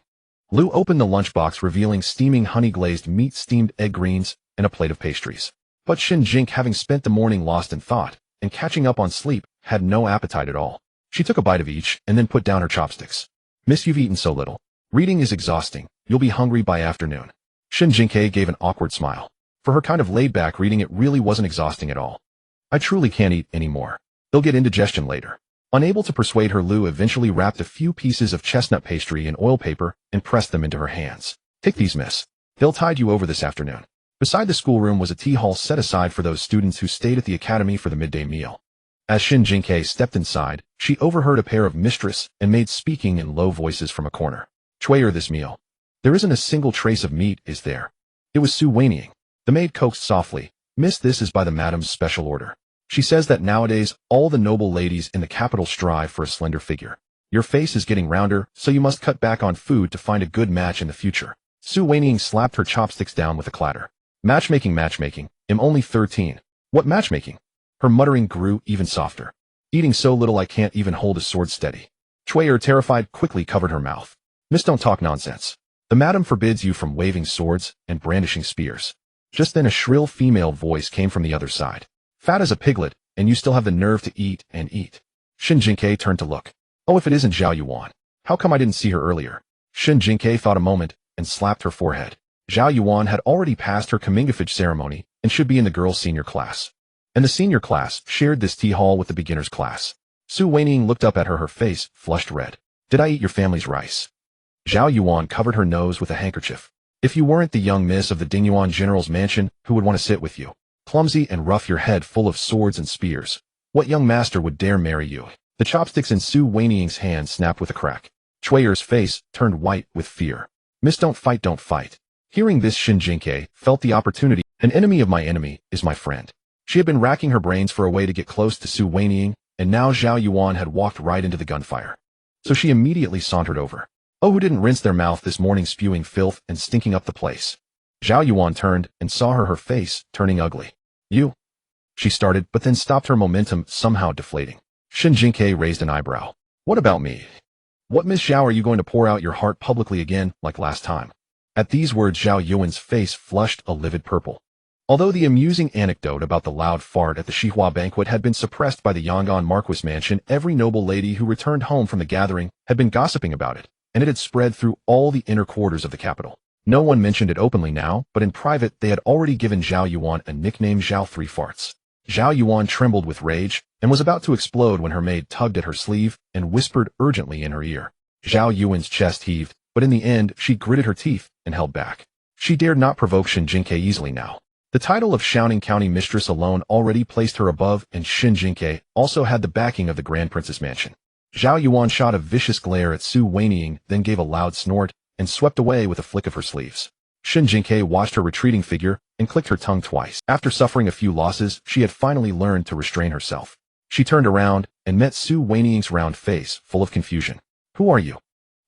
Lu opened the lunchbox, revealing steaming honey-glazed meat, steamed egg greens, and a plate of pastries. But Shen Jingque, having spent the morning lost in thought and catching up on sleep, had no appetite at all. She took a bite of each and then put down her chopsticks. Miss, you've eaten so little. Reading is exhausting. You'll be hungry by afternoon. Shen Jingque gave an awkward smile. For her kind of laid-back reading, it really wasn't exhausting at all. I truly can't eat anymore. They'll get indigestion later. Unable to persuade her, Lu eventually wrapped a few pieces of chestnut pastry in oil paper and pressed them into her hands. Take these, miss. They'll tide you over this afternoon. Beside the schoolroom was a tea hall set aside for those students who stayed at the academy for the midday meal. As Shen Jingque stepped inside, she overheard a pair of mistress and maids speaking in low voices from a corner. Chuyer, this meal. There isn't a single trace of meat, is there? It was Su Weiniang. The maid coaxed softly. Miss, this is by the madam's special order. She says that nowadays all the noble ladies in the capital strive for a slender figure. Your face is getting rounder, so you must cut back on food to find a good match in the future. Su Weiniang slapped her chopsticks down with a clatter. Matchmaking, matchmaking. I'm only 13. What matchmaking? Her muttering grew even softer. Eating so little I can't even hold a sword steady. Chuyer, terrified, quickly covered her mouth. Miss, don't talk nonsense. The madam forbids you from waving swords and brandishing spears. Just then a shrill female voice came from the other side. Fat as a piglet, and you still have the nerve to eat and eat. Shen Jingque turned to look. Oh, if it isn't Zhao Yuan. How come I didn't see her earlier? Shen Jingque thought a moment and slapped her forehead. Zhao Yuan had already passed her comingafage ceremony and should be in the girls' senior class. And the senior class shared this tea hall with the beginners' class. Su Weiniang looked up at her, her face flushed red. Did I eat your family's rice? Zhao Yuan covered her nose with a handkerchief. If you weren't the young miss of the Dingyuan General's mansion, who would want to sit with you? Clumsy and rough, your head full of swords and spears. What young master would dare marry you? The chopsticks in Su Weiniang's hand snapped with a crack. Chuyer's face turned white with fear. Miss, don't fight, don't fight. Hearing this, Shen Jingque felt the opportunity. An enemy of my enemy is my friend. She had been racking her brains for a way to get close to Su Weiniang, and now Zhao Yuan had walked right into the gunfire. So she immediately sauntered over. Oh, who didn't rinse their mouth this morning, spewing filth and stinking up the place? Zhao Yuan turned and saw her, her face turning ugly. You? She started, but then stopped, her momentum somehow deflating. Shen Jingque raised an eyebrow. What about me? What, Miss Zhao, are you going to pour out your heart publicly again, like last time? At these words, Zhao Yuan's face flushed a livid purple. Although the amusing anecdote about the loud fart at the Xihua banquet had been suppressed by the Yangon Marquis mansion, every noble lady who returned home from the gathering had been gossiping about it, and it had spread through all the inner quarters of the capital. No one mentioned it openly now, but in private they had already given Zhao Yuan a nickname, Zhao Three Farts. Zhao Yuan trembled with rage and was about to explode when her maid tugged at her sleeve and whispered urgently in her ear. Zhao Yuan's chest heaved, but in the end she gritted her teeth and held back. She dared not provoke Shen Jingque easily now. The title of Shouting County Mistress alone already placed her above, and Shen Jingque also had the backing of the Grand Princess Mansion. Zhao Yuan shot a vicious glare at Su Weiniing, then gave a loud snort and swept away with a flick of her sleeves. Shen Jingque watched her retreating figure and clicked her tongue twice. After suffering a few losses, she had finally learned to restrain herself. She turned around and met Su Weiniing's round face, full of confusion. "Who are you?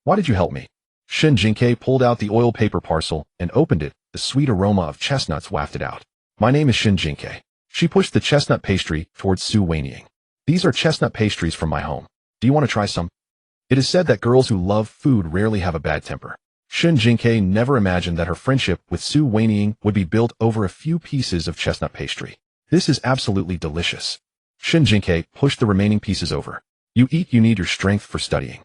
Why did you help me?" Shen Jingque pulled out the oil paper parcel and opened it. The sweet aroma of chestnuts wafted out. "My name is Shen Jingque." She pushed the chestnut pastry towards Su Weiniing. "These are chestnut pastries from my home. Do you want to try some?" It is said that girls who love food rarely have a bad temper. Shen Jingque never imagined that her friendship with Su Weiniing would be built over a few pieces of chestnut pastry. "This is absolutely delicious." Shen Jingque pushed the remaining pieces over. "You eat, you need your strength for studying."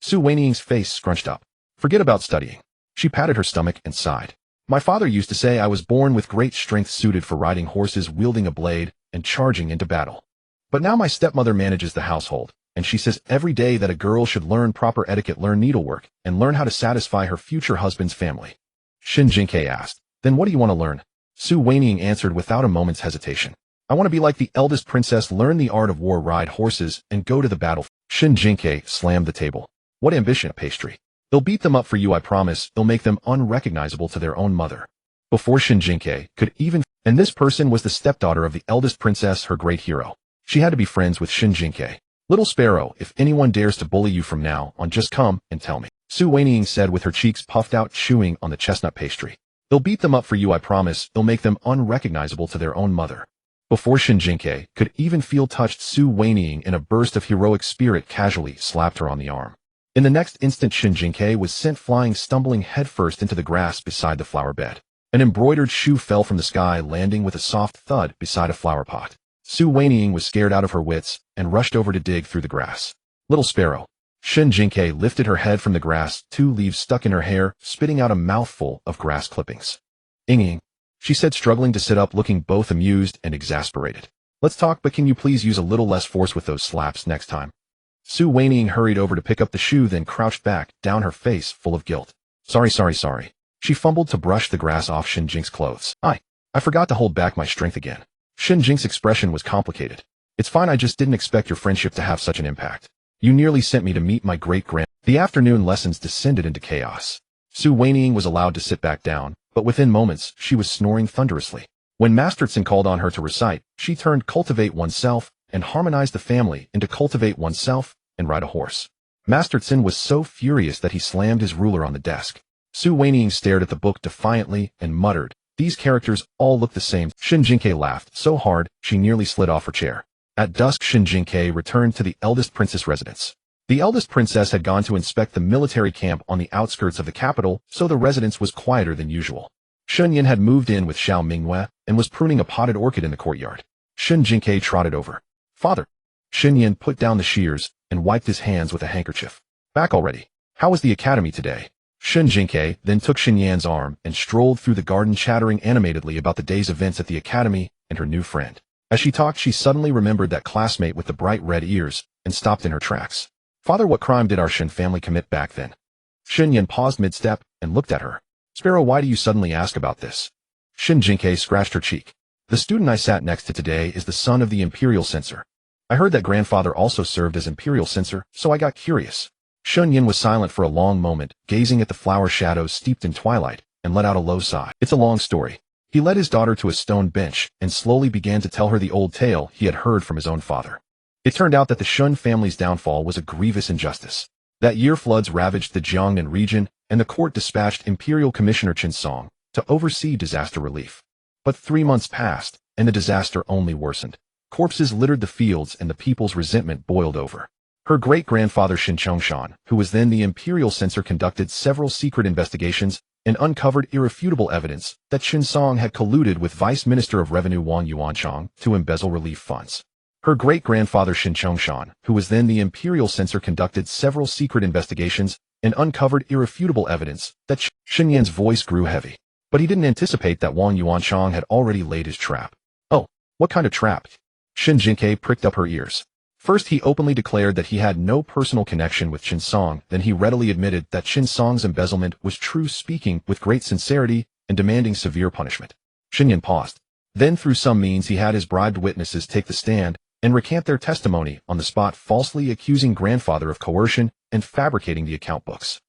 Su Weiniing's face scrunched up. "Forget about studying." She patted her stomach and sighed. "My father used to say I was born with great strength suited for riding horses, wielding a blade, and charging into battle. But now my stepmother manages the household, and she says every day that a girl should learn proper etiquette, learn needlework, and learn how to satisfy her future husband's family." Shen Jingque asked, "Then what do you want to learn?" Su Weiniing answered without a moment's hesitation. "I want to be like the eldest princess, learn the art of war, ride horses, and go to the battle." Shen Jingque slammed the table. "What ambition, pastry. They'll beat them up for you, I promise. They'll make them unrecognizable to their own mother." Before Shen Jingque could even... And this person was the stepdaughter of the eldest princess, her great hero. She had to be friends with Shen Jingque. "Little sparrow, if anyone dares to bully you from now on, just come and tell me," Su Weiniing said with her cheeks puffed out, chewing on the chestnut pastry. "They'll beat them up for you, I promise. They'll make them unrecognizable to their own mother." Before Shen Jingque could even feel touched, Su Weiniing, in a burst of heroic spirit, casually slapped her on the arm. In the next instant, Shen Jingque was sent flying, stumbling headfirst into the grass beside the flower bed. An embroidered shoe fell from the sky, landing with a soft thud beside a flower pot. Su Weiniing was scared out of her wits and rushed over to dig through the grass. "Little sparrow." Shen Jingque lifted her head from the grass, 2 leaves stuck in her hair, spitting out a mouthful of grass clippings. "Ing," she said, struggling to sit up, looking both amused and exasperated. "Let's talk, but can you please use a little less force with those slaps next time?" Su Weiniing hurried over to pick up the shoe, then crouched back, down, her face full of guilt. Sorry. She fumbled to brush the grass off Shen Jingque's clothes. I forgot to hold back my strength again." Shen Jingque's expression was complicated. "It's fine, I just didn't expect your friendship to have such an impact. You nearly sent me to meet my great-grand—" The afternoon lessons descended into chaos. Su Weiniing was allowed to sit back down, but within moments she was snoring thunderously. When Master Tsin called on her to recite, she turned cultivate oneself and harmonized the family into cultivate oneself and ride a horse. Master Tsin was so furious that he slammed his ruler on the desk. Su Weiniing stared at the book defiantly and muttered, "These characters all look the same." Shen Jingque laughed so hard she nearly slid off her chair. At dusk, Shen Jingque returned to the eldest princess' residence. The eldest princess had gone to inspect the military camp on the outskirts of the capital, so the residence was quieter than usual. Shen Yan had moved in with Xiao Mingyue and was pruning a potted orchid in the courtyard. Shen Jingque trotted over. "Father." Shen Yan put down the shears and wiped his hands with a handkerchief. "Back already? How was the academy today?" Shen Jingque then took Shen Yan's arm and strolled through the garden, chattering animatedly about the day's events at the academy and her new friend. As she talked, she suddenly remembered that classmate with the bright red ears and stopped in her tracks. "Father, what crime did our Shen family commit back then?" Shen Yan paused mid-step and looked at her. "Sparrow, why do you suddenly ask about this?" Shen Jingque scratched her cheek. "The student I sat next to today is the son of the imperial censor. I heard that grandfather also served as imperial censor, so I got curious." Shen Yan was silent for a long moment, gazing at the flower shadows steeped in twilight, and let out a low sigh. "It's a long story." He led his daughter to a stone bench and slowly began to tell her the old tale he had heard from his own father. It turned out that the Shen family's downfall was a grievous injustice. That year floods ravaged the Jiangnan region, and the court dispatched Imperial Commissioner Chen Song to oversee disaster relief. But 3 months passed, and the disaster only worsened. Corpses littered the fields and the people's resentment boiled over. Her great-grandfather Shen Jingque, who was then the imperial censor, conducted several secret investigations and uncovered irrefutable evidence that Shen Song had colluded with Vice Minister of Revenue Wang Yuanchang to embezzle relief funds. Her great-grandfather Shen Jingque, who was then the imperial censor, conducted several secret investigations and uncovered irrefutable evidence that Shen Yan's voice grew heavy. But he didn't anticipate that Wang Yuanchang had already laid his trap. Oh, what kind of trap? Shen Jingque pricked up her ears. First, he openly declared that he had no personal connection with Shen Song. Then he readily admitted that Shen Song's embezzlement was true, speaking with great sincerity and demanding severe punishment. Shen Yan paused. Then through some means he had his bribed witnesses take the stand and recant their testimony on the spot, falsely accusing grandfather of coercion and fabricating the account books.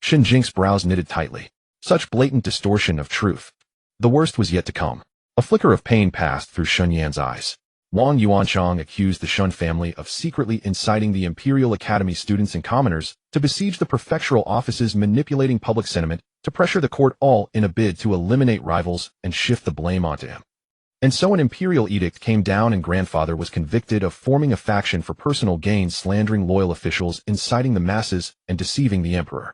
Shen Jingque's brows knitted tightly. Such blatant distortion of truth. The worst was yet to come. A flicker of pain passed through Shen Yan's eyes. Wang Yuanchang accused the Shen family of secretly inciting the Imperial Academy students and commoners to besiege the prefectural offices, manipulating public sentiment to pressure the court, all in a bid to eliminate rivals and shift the blame onto him. And so an imperial edict came down and grandfather was convicted of forming a faction for personal gain, slandering loyal officials, inciting the masses, and deceiving the emperor.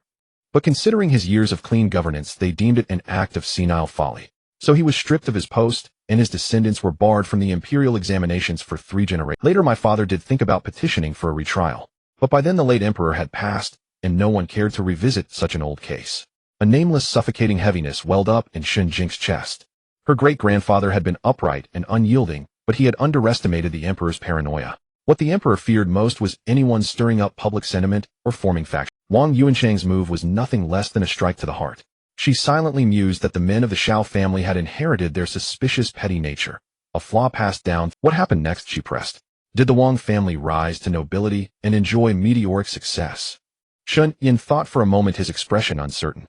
But considering his years of clean governance, they deemed it an act of senile folly. So he was stripped of his post, and his descendants were barred from the imperial examinations for 3 generations. Later my father did think about petitioning for a retrial, but by then the late emperor had passed, and no one cared to revisit such an old case. A nameless, suffocating heaviness welled up in Shen Jingque's chest. Her great-grandfather had been upright and unyielding, but he had underestimated the emperor's paranoia. What the emperor feared most was anyone stirring up public sentiment or forming faction. Wang Yuanchang's move was nothing less than a strike to the heart. She silently mused that the men of the Shao family had inherited their suspicious, petty nature, a flaw passed down. What happened next, she pressed. Did the Wang family rise to nobility and enjoy meteoric success? Shen Yan thought for a moment, his expression uncertain.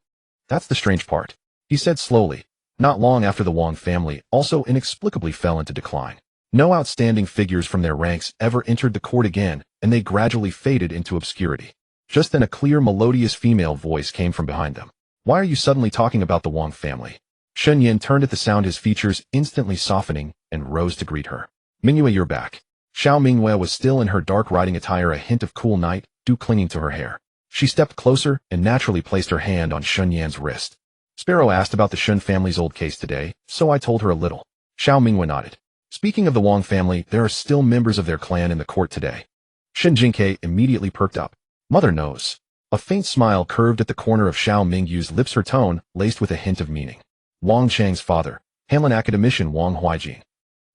That's the strange part, he said slowly. Not long after, the Wang family also inexplicably fell into decline. No outstanding figures from their ranks ever entered the court again, and they gradually faded into obscurity. Just then a clear, melodious female voice came from behind them. Why are you suddenly talking about the Wang family? Shen Yan turned at the sound, his features instantly softening, and rose to greet her. Mingyue, you're back. Xiao Mingyue was still in her dark riding attire, a hint of cool night dew clinging to her hair. She stepped closer and naturally placed her hand on Shen Yan's wrist. Sparrow asked about the Shen family's old case today, so I told her a little. Xiao Mingyue nodded. Speaking of the Wang family, there are still members of their clan in the court today. Shen Jingque immediately perked up. Mother knows. A faint smile curved at the corner of Xiao Mingyue's lips, her tone laced with a hint of meaning. Wang Chang's father, Hanlin academician Wang Huijin.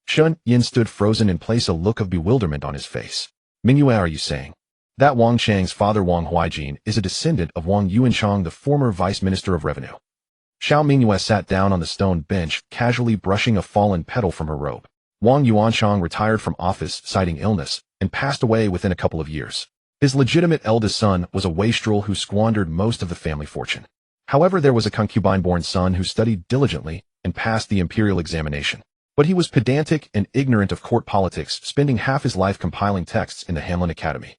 Shen Yan stood frozen in place, a look of bewilderment on his face. Mingyue, are you saying that Wang Chang's father, Wang Huijin, is a descendant of Wang Yuanchang, the former vice minister of revenue? Xiao Mingyue sat down on the stone bench, casually brushing a fallen petal from her robe. Wang Yuanchang retired from office citing illness and passed away within a couple of years. His legitimate eldest son was a wastrel who squandered most of the family fortune. However, there was a concubine-born son who studied diligently and passed the imperial examination. But he was pedantic and ignorant of court politics, spending half his life compiling texts in the Hanlin Academy.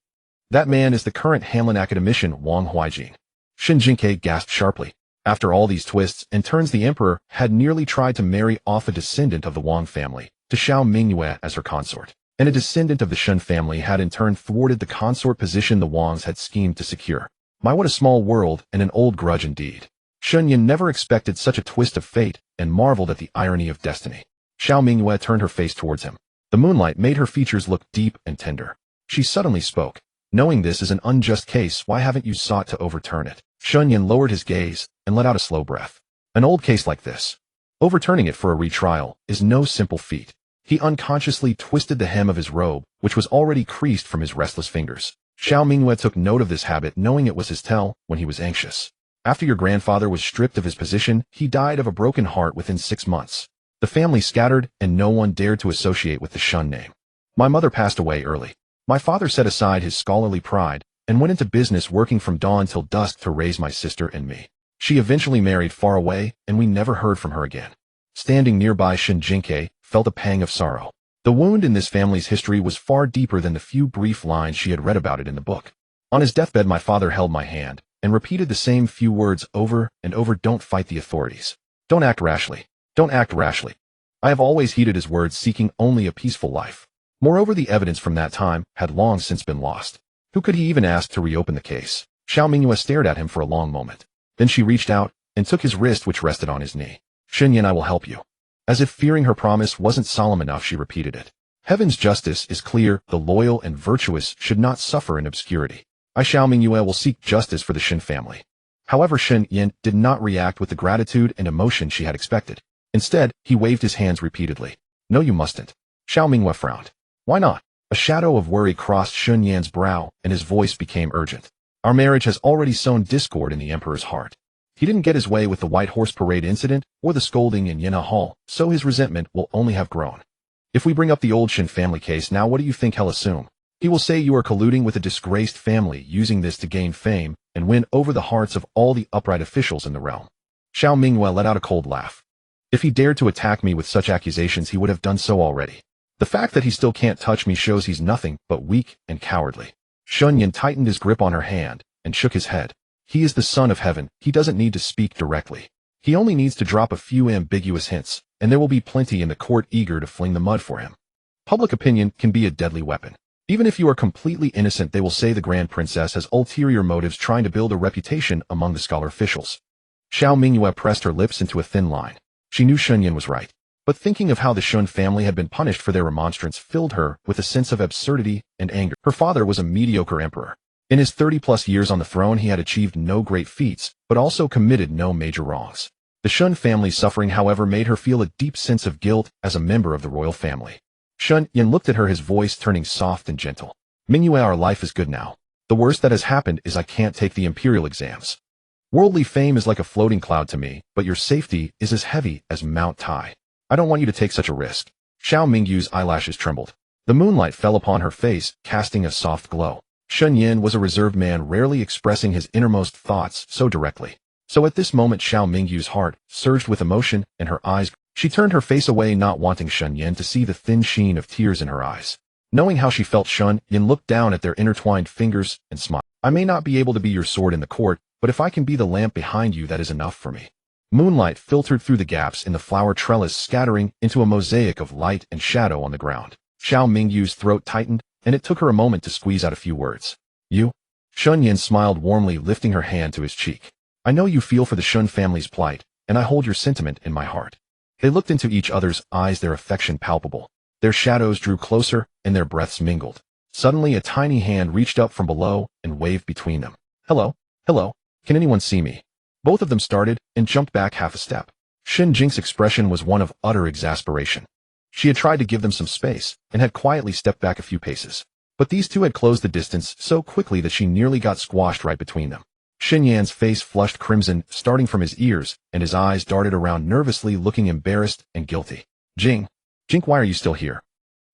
That man is the current Hanlin academician Wang Huijin. Shen Jingque gasped sharply. After all these twists and turns, the emperor had nearly tried to marry off a descendant of the Wang family to Xiao Mingyue as her consort. And a descendant of the Shen family had in turn thwarted the consort position the Wangs had schemed to secure. My, what a small world and an old grudge indeed. Shen Yan never expected such a twist of fate and marveled at the irony of destiny. Xiao Mingyue turned her face towards him. The moonlight made her features look deep and tender. She suddenly spoke. Knowing this is an unjust case, why haven't you sought to overturn it? Shen Yan lowered his gaze and let out a slow breath. An old case like this, overturning it for a retrial, is no simple feat. He unconsciously twisted the hem of his robe, which was already creased from his restless fingers. Xiao Mingyue took note of this habit, knowing it was his tell when he was anxious. After your grandfather was stripped of his position, he died of a broken heart within 6 months. The family scattered, and no one dared to associate with the Shen name. My mother passed away early. My father set aside his scholarly pride and went into business, working from dawn till dusk to raise my sister and me. She eventually married far away, and we never heard from her again. Standing nearby, Shen Jingque felt a pang of sorrow. The wound in this family's history was far deeper than the few brief lines she had read about it in the book. On his deathbed, my father held my hand and repeated the same few words over and over. Don't fight the authorities. Don't act rashly. Don't act rashly. I have always heeded his words, seeking only a peaceful life. Moreover, the evidence from that time had long since been lost. Who could he even ask to reopen the case? Xiao Mingyue stared at him for a long moment. Then she reached out and took his wrist, which rested on his knee. Shen Yan, I will help you. As if fearing her promise wasn't solemn enough, she repeated it. Heaven's justice is clear. The loyal and virtuous should not suffer in obscurity. I, Xiao Mingyue, will seek justice for the Shen family. However, Shen Yan did not react with the gratitude and emotion she had expected. Instead, he waved his hands repeatedly. No, you mustn't. Xiao Mingyue frowned. Why not? A shadow of worry crossed Shen Yan's brow, and his voice became urgent. Our marriage has already sown discord in the emperor's heart. He didn't get his way with the White Horse Parade incident or the scolding in Yinha Hall, so his resentment will only have grown. If we bring up the old Shen family case now, what do you think he'll assume? He will say you are colluding with a disgraced family, using this to gain fame and win over the hearts of all the upright officials in the realm. Xiao Mingyue let out a cold laugh. If he dared to attack me with such accusations, he would have done so already. The fact that he still can't touch me shows he's nothing but weak and cowardly. Shen Yan tightened his grip on her hand and shook his head. He is the son of heaven. He doesn't need to speak directly. He only needs to drop a few ambiguous hints, and there will be plenty in the court eager to fling the mud for him. Public opinion can be a deadly weapon. Even if you are completely innocent, they will say the Grand Princess has ulterior motives, trying to build a reputation among the scholar officials. Xiao Mingyue pressed her lips into a thin line. She knew Shen Yan was right. But thinking of how the Shen family had been punished for their remonstrance filled her with a sense of absurdity and anger. Her father was a mediocre emperor. In his 30-plus years on the throne, he had achieved no great feats, but also committed no major wrongs. The Shen family's suffering, however, made her feel a deep sense of guilt as a member of the royal family. Shen Yan looked at her, his voice turning soft and gentle. Mingyue, our life is good now. The worst that has happened is I can't take the imperial exams. Worldly fame is like a floating cloud to me, but your safety is as heavy as Mount Tai. I don't want you to take such a risk. Xiao Mingyue's eyelashes trembled. The moonlight fell upon her face, casting a soft glow. Shen Yan was a reserved man, rarely expressing his innermost thoughts so directly. So at this moment, Xiao Mingyue's heart surged with emotion, and her eyes. She turned her face away, not wanting Shen Yan to see the thin sheen of tears in her eyes. Knowing how she felt, Shen Yan looked down at their intertwined fingers and smiled. I may not be able to be your sword in the court, but if I can be the lamp behind you, that is enough for me. Moonlight filtered through the gaps in the flower trellis, scattering into a mosaic of light and shadow on the ground. Xiao Mingyue's throat tightened, and it took her a moment to squeeze out a few words. You? Shen Yan smiled warmly, lifting her hand to his cheek. I know you feel for the Shen family's plight, and I hold your sentiment in my heart. They looked into each other's eyes, their affection palpable. Their shadows drew closer, and their breaths mingled. Suddenly, a tiny hand reached up from below and waved between them. Hello? Hello? Can anyone see me? Both of them started and jumped back half a step. Shen Jingque's expression was one of utter exasperation. She had tried to give them some space and had quietly stepped back a few paces. But these two had closed the distance so quickly that she nearly got squashed right between them. Shen Yan's face flushed crimson, starting from his ears, and his eyes darted around nervously, looking embarrassed and guilty. Jingque, why are you still here?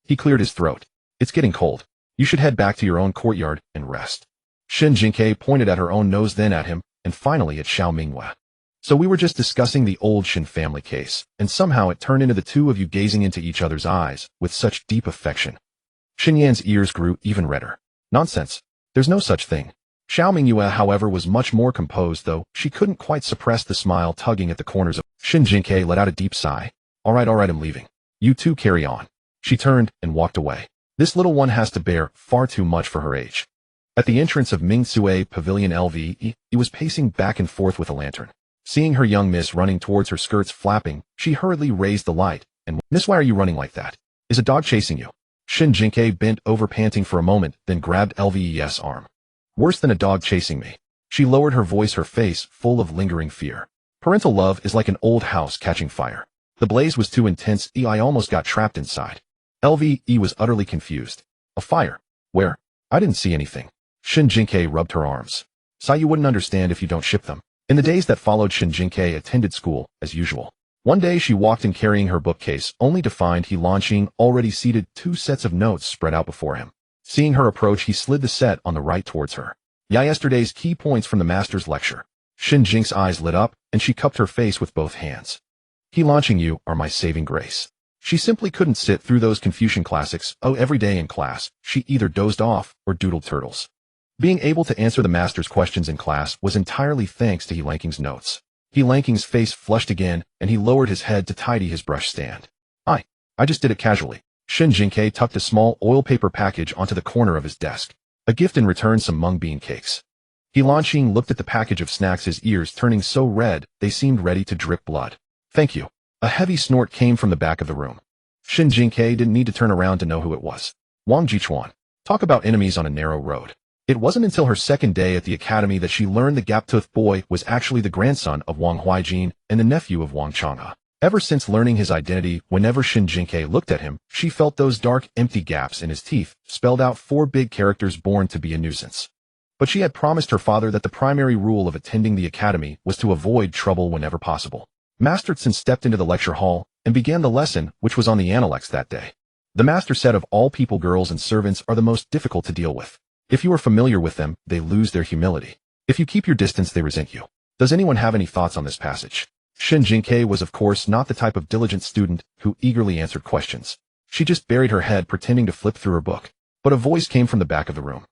He cleared his throat. It's getting cold. You should head back to your own courtyard and rest. Shen Jingque pointed at her own nose, then at him, and finally at Xiao Mingyue. So we were just discussing the old Shen family case, and somehow it turned into the two of you gazing into each other's eyes with such deep affection. Shen Yan's ears grew even redder. Nonsense. There's no such thing. Xiao Mingyue, however, was much more composed, though she couldn't quite suppress the smile tugging at the corners of. Shen Jingque let out a deep sigh. All right, I'm leaving. You two carry on. She turned and walked away. This little one has to bear far too much for her age. At the entrance of Ming Sue Pavilion LVE, he was pacing back and forth with a lantern. Seeing her young miss running towards her, skirts flapping, she hurriedly raised the light, and, Miss, why are you running like that? Is a dog chasing you? Shen Jingque bent over, panting for a moment, then grabbed LVE's arm. Worse than a dog chasing me. She lowered her voice, her face full of lingering fear. Parental love is like an old house catching fire. The blaze was too intense, I almost got trapped inside. LVE was utterly confused. A fire? Where? I didn't see anything. Shen Jingque rubbed her arms. Sigh, you wouldn't understand if you don't ship them. In the days that followed, Shen Jingque attended school, as usual. One day she walked in carrying her bookcase, only to find He Lanqing already seated, 2 sets of notes spread out before him. Seeing her approach, he slid the set on the right towards her. Yesterday's key points from the master's lecture. Shen Jingque's eyes lit up, and she cupped her face with both hands. He Lanqing, you are my saving grace. She simply couldn't sit through those Confucian classics. Every day in class, she either dozed off or doodled turtles. Being able to answer the master's questions in class was entirely thanks to He Lanqing's notes. He Lanqing's face flushed again, and he lowered his head to tidy his brush stand. I just did it casually. Shen Jingque tucked a small oil paper package onto the corner of his desk. A gift in return, some mung bean cakes. He Lanqing looked at the package of snacks, his ears turning so red they seemed ready to drip blood. Thank you. A heavy snort came from the back of the room. Shen Jingque didn't need to turn around to know who it was. Wang Jichuan. Talk about enemies on a narrow road. It wasn't until her second day at the academy that she learned the gap-toothed boy was actually the grandson of Wang Huijin and the nephew of Wang Chang'e. Ever since learning his identity, whenever Shen Jingque looked at him, she felt those dark, empty gaps in his teeth spelled out 4 big characters born to be a nuisance. But she had promised her father that the primary rule of attending the academy was to avoid trouble whenever possible. Master Tsun stepped into the lecture hall and began the lesson, which was on the analects that day. The master said of all people, girls and servants are the most difficult to deal with. If you are familiar with them, they lose their humility. If you keep your distance, they resent you. Does anyone have any thoughts on this passage? Shen Jingque was of course not the type of diligent student who eagerly answered questions. She just buried her head pretending to flip through her book. But a voice came from the back of the room.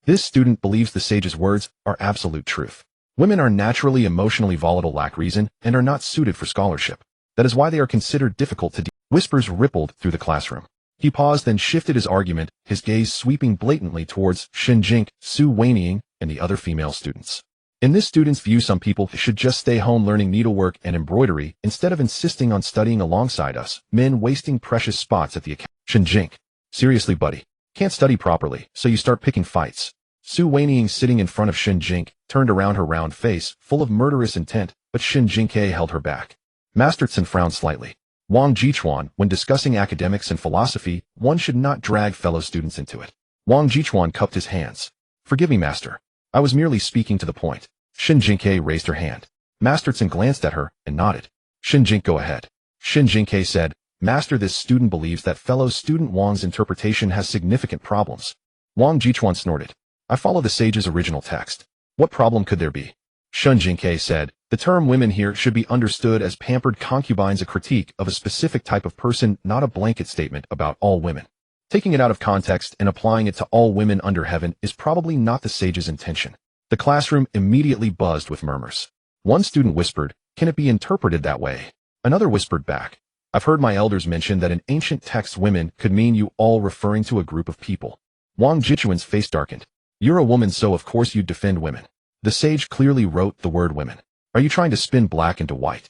This student believes the sage's words are absolute truth. Women are naturally emotionally volatile, lack reason, and are not suited for scholarship. That is why they are considered difficult to deal with. Whispers rippled through the classroom. He paused, then shifted his argument, his gaze sweeping blatantly towards Shen Jingque, Su Weiniang, and the other female students. In this student's view, some people should just stay home learning needlework and embroidery instead of insisting on studying alongside us, men wasting precious spots at the academy. Shen Jingque. Seriously, buddy. Can't study properly, so you start picking fights. Su Weiniang, sitting in front of Shen Jingque, turned around, her round face full of murderous intent, but Shen Jingque held her back. Master Tsun frowned slightly. Wang Jichuan, when discussing academics and philosophy, one should not drag fellow students into it. Wang Jichuan cupped his hands. Forgive me, master. I was merely speaking to the point. Shen Jingque raised her hand. Master Tsun glanced at her and nodded. Shen Jingque, go ahead. Shen Jingque said, Master, this student believes that fellow student Wang's interpretation has significant problems. Wang Jichuan snorted. I follow the sage's original text. What problem could there be? Shen Jingque said, the term women here should be understood as pampered concubines, a critique of a specific type of person, not a blanket statement about all women. Taking it out of context and applying it to all women under heaven is probably not the sage's intention. The classroom immediately buzzed with murmurs. One student whispered, can it be interpreted that way? Another whispered back, I've heard my elders mention that in ancient texts women could mean you all, referring to a group of people. Wang Jichuan's face darkened. You're a woman, so of course you'd defend women. The sage clearly wrote the word women. Are you trying to spin black into white?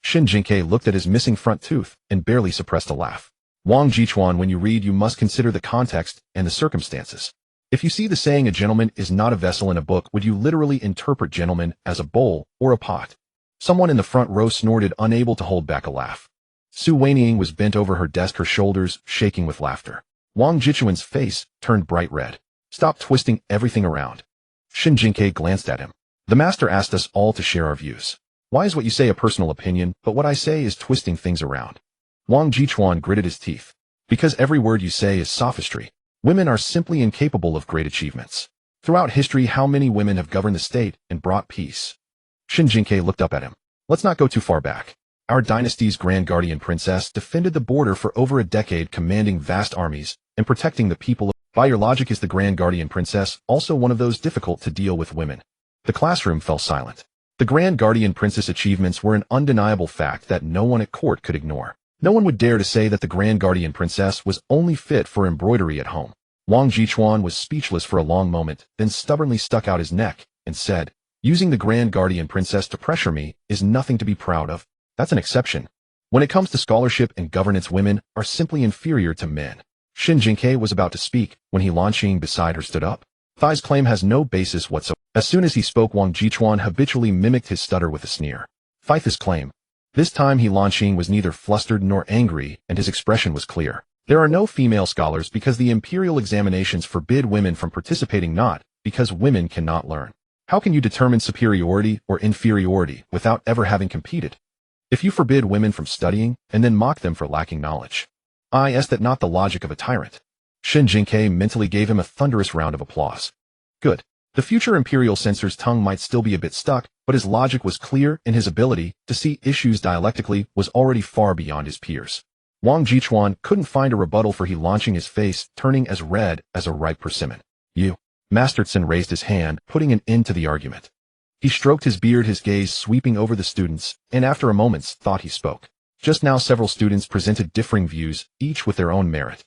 Shen Jingque looked at his missing front tooth and barely suppressed a laugh. Wang Jichuan, when you read, you must consider the context and the circumstances. If you see the saying a gentleman is not a vessel in a book, would you literally interpret gentleman as a bowl or a pot? Someone in the front row snorted, unable to hold back a laugh. Su Weiniang was bent over her desk, her shoulders shaking with laughter. Wang Jichuan's face turned bright red. Stop twisting everything around. Shen Jingque glanced at him. The master asked us all to share our views. Why is what you say a personal opinion, but what I say is twisting things around? Wang Jichuan gritted his teeth. Because every word you say is sophistry. Women are simply incapable of great achievements. Throughout history, how many women have governed the state and brought peace? Shen Jingque looked up at him. Let's not go too far back. Our dynasty's grand guardian princess defended the border for over a decade, commanding vast armies and protecting the people. By your logic, is the grand guardian princess also one of those difficult to deal with women? The classroom fell silent. The grand guardian princess' achievements were an undeniable fact that no one at court could ignore. No one would dare to say that the grand guardian princess was only fit for embroidery at home. Wang Jichuan was speechless for a long moment, then stubbornly stuck out his neck and said, using the grand guardian princess to pressure me is nothing to be proud of. That's an exception. When it comes to scholarship and governance, women are simply inferior to men. Shen Jingque was about to speak when He Lanqing beside her stood up. Thai's claim has no basis whatsoever. As soon as he spoke, Wang Jichuan habitually mimicked his stutter with a sneer. Fight this claim. This time He Lanqing was neither flustered nor angry, and his expression was clear. There are no female scholars because the imperial examinations forbid women from participating, not because women cannot learn. How can you determine superiority or inferiority without ever having competed? If you forbid women from studying and then mock them for lacking knowledge, is that not the logic of a tyrant? Shen Jingque mentally gave him a thunderous round of applause. Good. The future imperial censor's tongue might still be a bit stuck, but his logic was clear and his ability to see issues dialectically was already far beyond his peers. Wang Jichuan couldn't find a rebuttal for He Lanqing, his face turning as red as a ripe persimmon. You. Master Tsun raised his hand, putting an end to the argument. He stroked his beard, his gaze sweeping over the students, and after a moment's thought he spoke. Just now several students presented differing views, each with their own merit.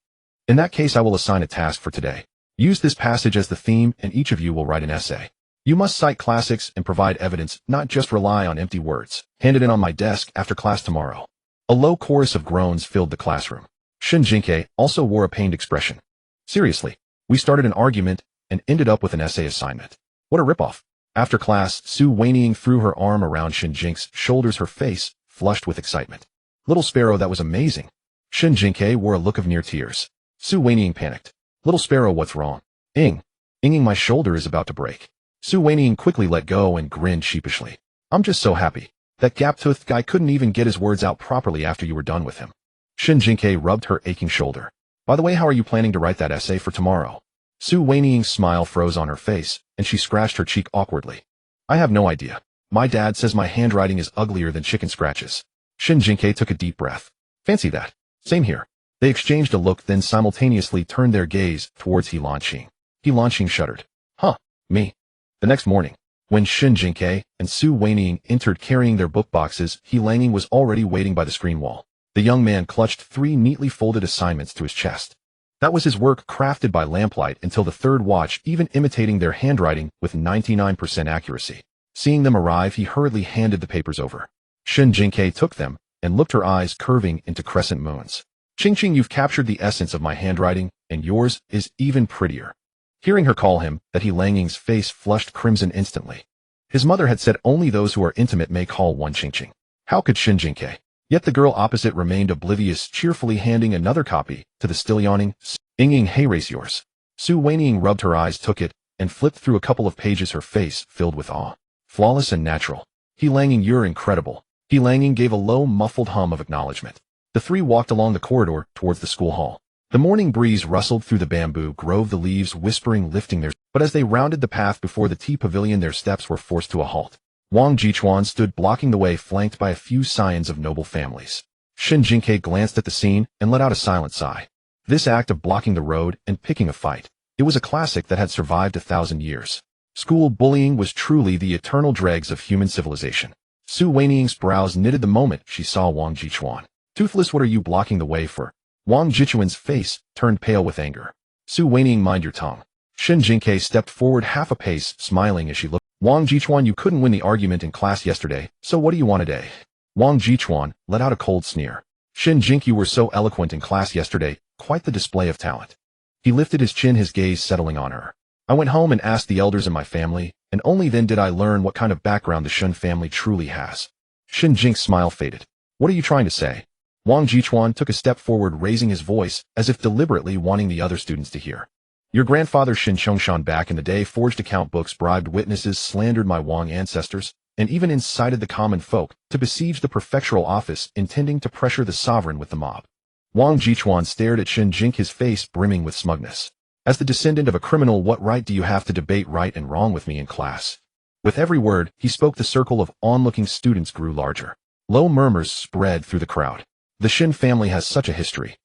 In that case, I will assign a task for today. Use this passage as the theme and each of you will write an essay. You must cite classics and provide evidence, not just rely on empty words. Hand it in on my desk after class tomorrow. A low chorus of groans filled the classroom. Shen Jingque also wore a pained expression. Seriously, we started an argument and ended up with an essay assignment. What a ripoff. After class, Su Weiniing threw her arm around Shen Jingque's shoulders, her face flushed with excitement. Little Sparrow, that was amazing. Shen Jingque wore a look of near tears. Su Weiniing panicked. Little Sparrow, what's wrong? Inging, my shoulder is about to break. Su Weiniing quickly let go and grinned sheepishly. I'm just so happy. That gap-toothed guy couldn't even get his words out properly after you were done with him. Shen Jingque rubbed her aching shoulder. By the way, how are you planning to write that essay for tomorrow? Su Weiniing's smile froze on her face, and she scratched her cheek awkwardly. I have no idea. My dad says my handwriting is uglier than chicken scratches. Shen Jingque took a deep breath. Fancy that. Same here. They exchanged a look, then simultaneously turned their gaze towards He Lanqing. He Lanqing shuddered. Huh, me. The next morning, when Shen Jingque and Su Weiniing entered carrying their book boxes, He Lanqing was already waiting by the screen wall. The young man clutched 3 neatly folded assignments to his chest. That was his work, crafted by lamplight until the third watch, even imitating their handwriting with 99% accuracy. Seeing them arrive, he hurriedly handed the papers over. Shen Jingque took them and looked, her eyes curving into crescent moons. Ching, you've captured the essence of my handwriting, and yours is even prettier. Hearing her call him that, He Lanqing's face flushed crimson instantly. His mother had said only those who are intimate may call one Ching. How could Shen Jingque? Yet the girl opposite remained oblivious, cheerfully handing another copy to the still yawning Inging. Hey, race yours. Su Weiniing rubbed her eyes, took it, and flipped through a couple of pages, her face filled with awe. Flawless and natural. He Lanqing, you're incredible. He Lanqing gave a low, muffled hum of acknowledgement. The 3 walked along the corridor towards the school hall. The morning breeze rustled through the bamboo grove, the leaves whispering, lifting their... But as they rounded the path before the tea pavilion, their steps were forced to a halt. Wang Jichuan stood blocking the way, flanked by a few scions of noble families. Shen Jingque glanced at the scene and let out a silent sigh. This act of blocking the road and picking a fight, it was a classic that had survived 1,000 years. School bullying was truly the eternal dregs of human civilization. Su Weiniing's brows knitted the moment she saw Wang Jichuan. Toothless, what are you blocking the way for? Wang Jichuan's face turned pale with anger. Su Weiniing, mind your tongue. Shen Jingque stepped forward half a pace, smiling as she looked. Wang Jichuan, you couldn't win the argument in class yesterday, so what do you want today? Wang Jichuan let out a cold sneer. Shen Jingque, you were so eloquent in class yesterday, quite the display of talent. He lifted his chin, his gaze settling on her. I went home and asked the elders in my family, and only then did I learn what kind of background the Shen family truly has. Shen Jingque's smile faded. What are you trying to say? Wang Jichuan took a step forward, raising his voice, as if deliberately wanting the other students to hear. Your grandfather Shen Chongshan back in the day forged account books, bribed witnesses, slandered my Wang ancestors, and even incited the common folk to besiege the prefectural office, intending to pressure the sovereign with the mob. Wang Jichuan stared at Shen Jingque, his face brimming with smugness. As the descendant of a criminal, what right do you have to debate right and wrong with me in class? With every word he spoke, the circle of onlooking students grew larger. Low murmurs spread through the crowd. The Shen family has such a history.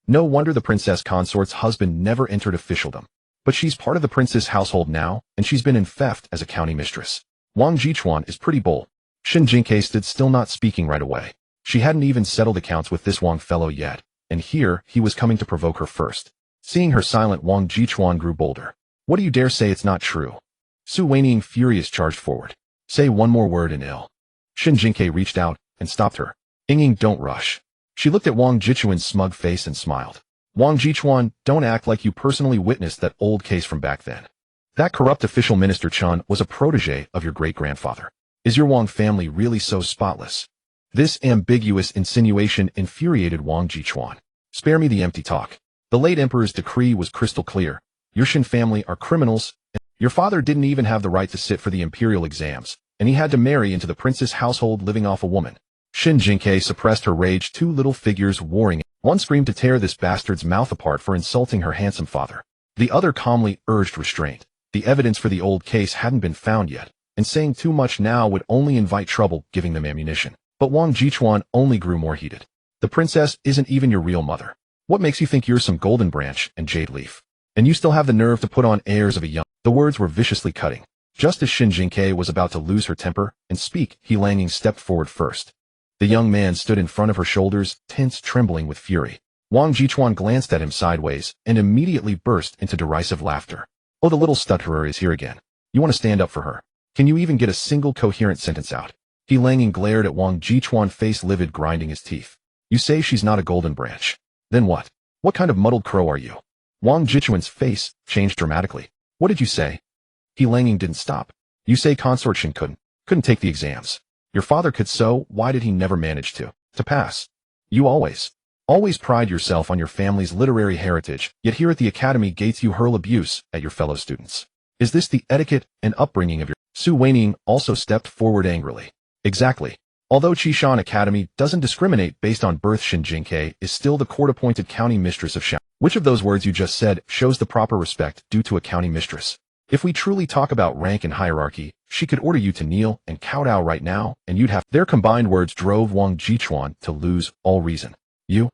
No wonder the princess consort's husband never entered officialdom. But she's part of the prince's household now, and she's been in theft as a county mistress. Wang Jichuan is pretty bold. Shen Jingque stood still, not speaking right away. She hadn't even settled accounts with this Wang fellow yet, and here he was coming to provoke her first. Seeing her silent, Wang Jichuan grew bolder. What do you dare say it's not true? Su Weiniing, furious, charged forward. Say one more word and ill. Shen Jingque reached out and stopped her. Inging, don't rush. She looked at Wang Jichuan's smug face and smiled. Wang Jichuan, don't act like you personally witnessed that old case from back then. That corrupt official Minister Chun was a protege of your great-grandfather. Is your Wang family really so spotless? This ambiguous insinuation infuriated Wang Jichuan. Spare me the empty talk. The late emperor's decree was crystal clear. Your Shen family are criminals, and your father didn't even have the right to sit for the imperial exams, and he had to marry into the prince's household, living off a woman. Shen Jingque suppressed her rage, 2 little figures warring. One screamed to tear this bastard's mouth apart for insulting her handsome father. The other calmly urged restraint. The evidence for the old case hadn't been found yet, and saying too much now would only invite trouble, giving them ammunition. But Wang Jichuan only grew more heated. The princess isn't even your real mother. What makes you think you're some golden branch and jade leaf? And you still have the nerve to put on airs of a young... The words were viciously cutting. Just as Shen Jingque was about to lose her temper and speak, He Lanqing stepped forward first. The young man stood in front of her, shoulders tense, trembling with fury. Wang Jichuan glanced at him sideways and immediately burst into derisive laughter. Oh, the little stutterer is here again. You want to stand up for her? Can you even get a single coherent sentence out? He Langing glared at Wang Jichuan, face livid, grinding his teeth. You say she's not a golden branch. Then what? What kind of muddled crow are you? Wang Jichuan's face changed dramatically. What did you say? He Langing didn't stop. You say consort Shen couldn't take the exams. Your father could, so why did he never manage to pass? You always pride yourself on your family's literary heritage, yet here at the academy gates you hurl abuse at your fellow students. Is this the etiquette and upbringing of your— Su Weining also stepped forward angrily. Exactly. Although Qishan Academy doesn't discriminate based on birth, Shen Jingque is still the court-appointed county mistress of Shan. Which of those words you just said shows the proper respect due to a county mistress? If we truly talk about rank and hierarchy, she could order you to kneel and kowtow right now, and you'd have— Their combined words drove Wang Jichuan to lose all reason. You.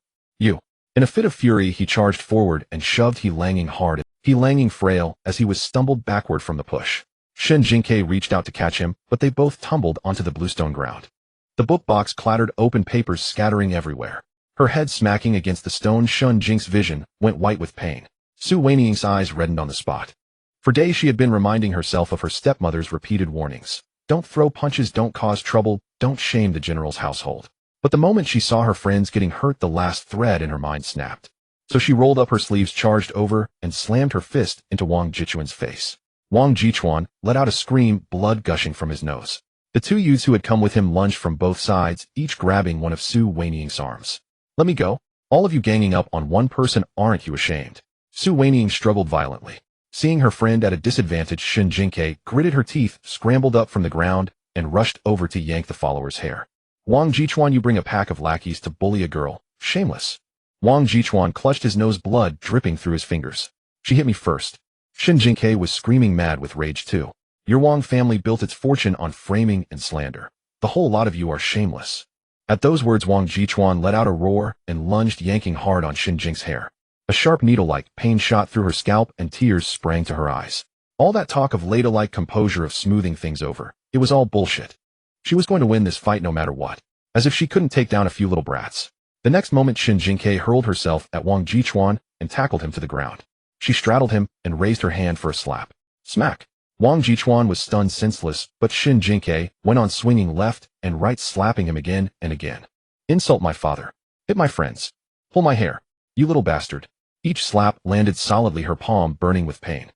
In a fit of fury, he charged forward and shoved He Langing hard. He Langing frail as he was stumbled backward from the push. Shen Jingque reached out to catch him, but they both tumbled onto the bluestone ground. The book box clattered open, papers scattering everywhere. Her head smacking against the stone. Shen Jingque's vision went white with pain. Su Weining's eyes reddened on the spot. For days she had been reminding herself of her stepmother's repeated warnings. Don't throw punches, don't cause trouble, don't shame the general's household. But the moment she saw her friends getting hurt, the last thread in her mind snapped. So she rolled up her sleeves, charged over, and slammed her fist into Wang Jichuan's face. Wang Jichuan let out a scream, blood gushing from his nose. The two youths who had come with him lunged from both sides, each grabbing one of Su Weining's arms. Let me go. All of you ganging up on one person, aren't you ashamed? Su Weining struggled violently. Seeing her friend at a disadvantage, Shen Jingque gritted her teeth, scrambled up from the ground, and rushed over to yank the follower's hair. Wang Jichuan, you bring a pack of lackeys to bully a girl. Shameless. Wang Jichuan clutched his nose, blood dripping through his fingers. She hit me first. Shen Jingque was screaming, mad with rage too. Your Wang family built its fortune on framing and slander. The whole lot of you are shameless. At those words, Wang Jichuan let out a roar and lunged, yanking hard on Shen Jingque's hair. A sharp needle-like pain shot through her scalp and tears sprang to her eyes. All that talk of ladylike composure, of smoothing things over, it was all bullshit. She was going to win this fight no matter what. As if she couldn't take down a few little brats. The next moment, Shen Jingque hurled herself at Wang Jichuan and tackled him to the ground. She straddled him and raised her hand for a slap. Smack! Wang Jichuan was stunned, senseless, but Shen Jingque went on swinging left and right, slapping him again and again. Insult my father. Hit my friends. Pull my hair. You little bastard. Each slap landed solidly, her palm burning with pain.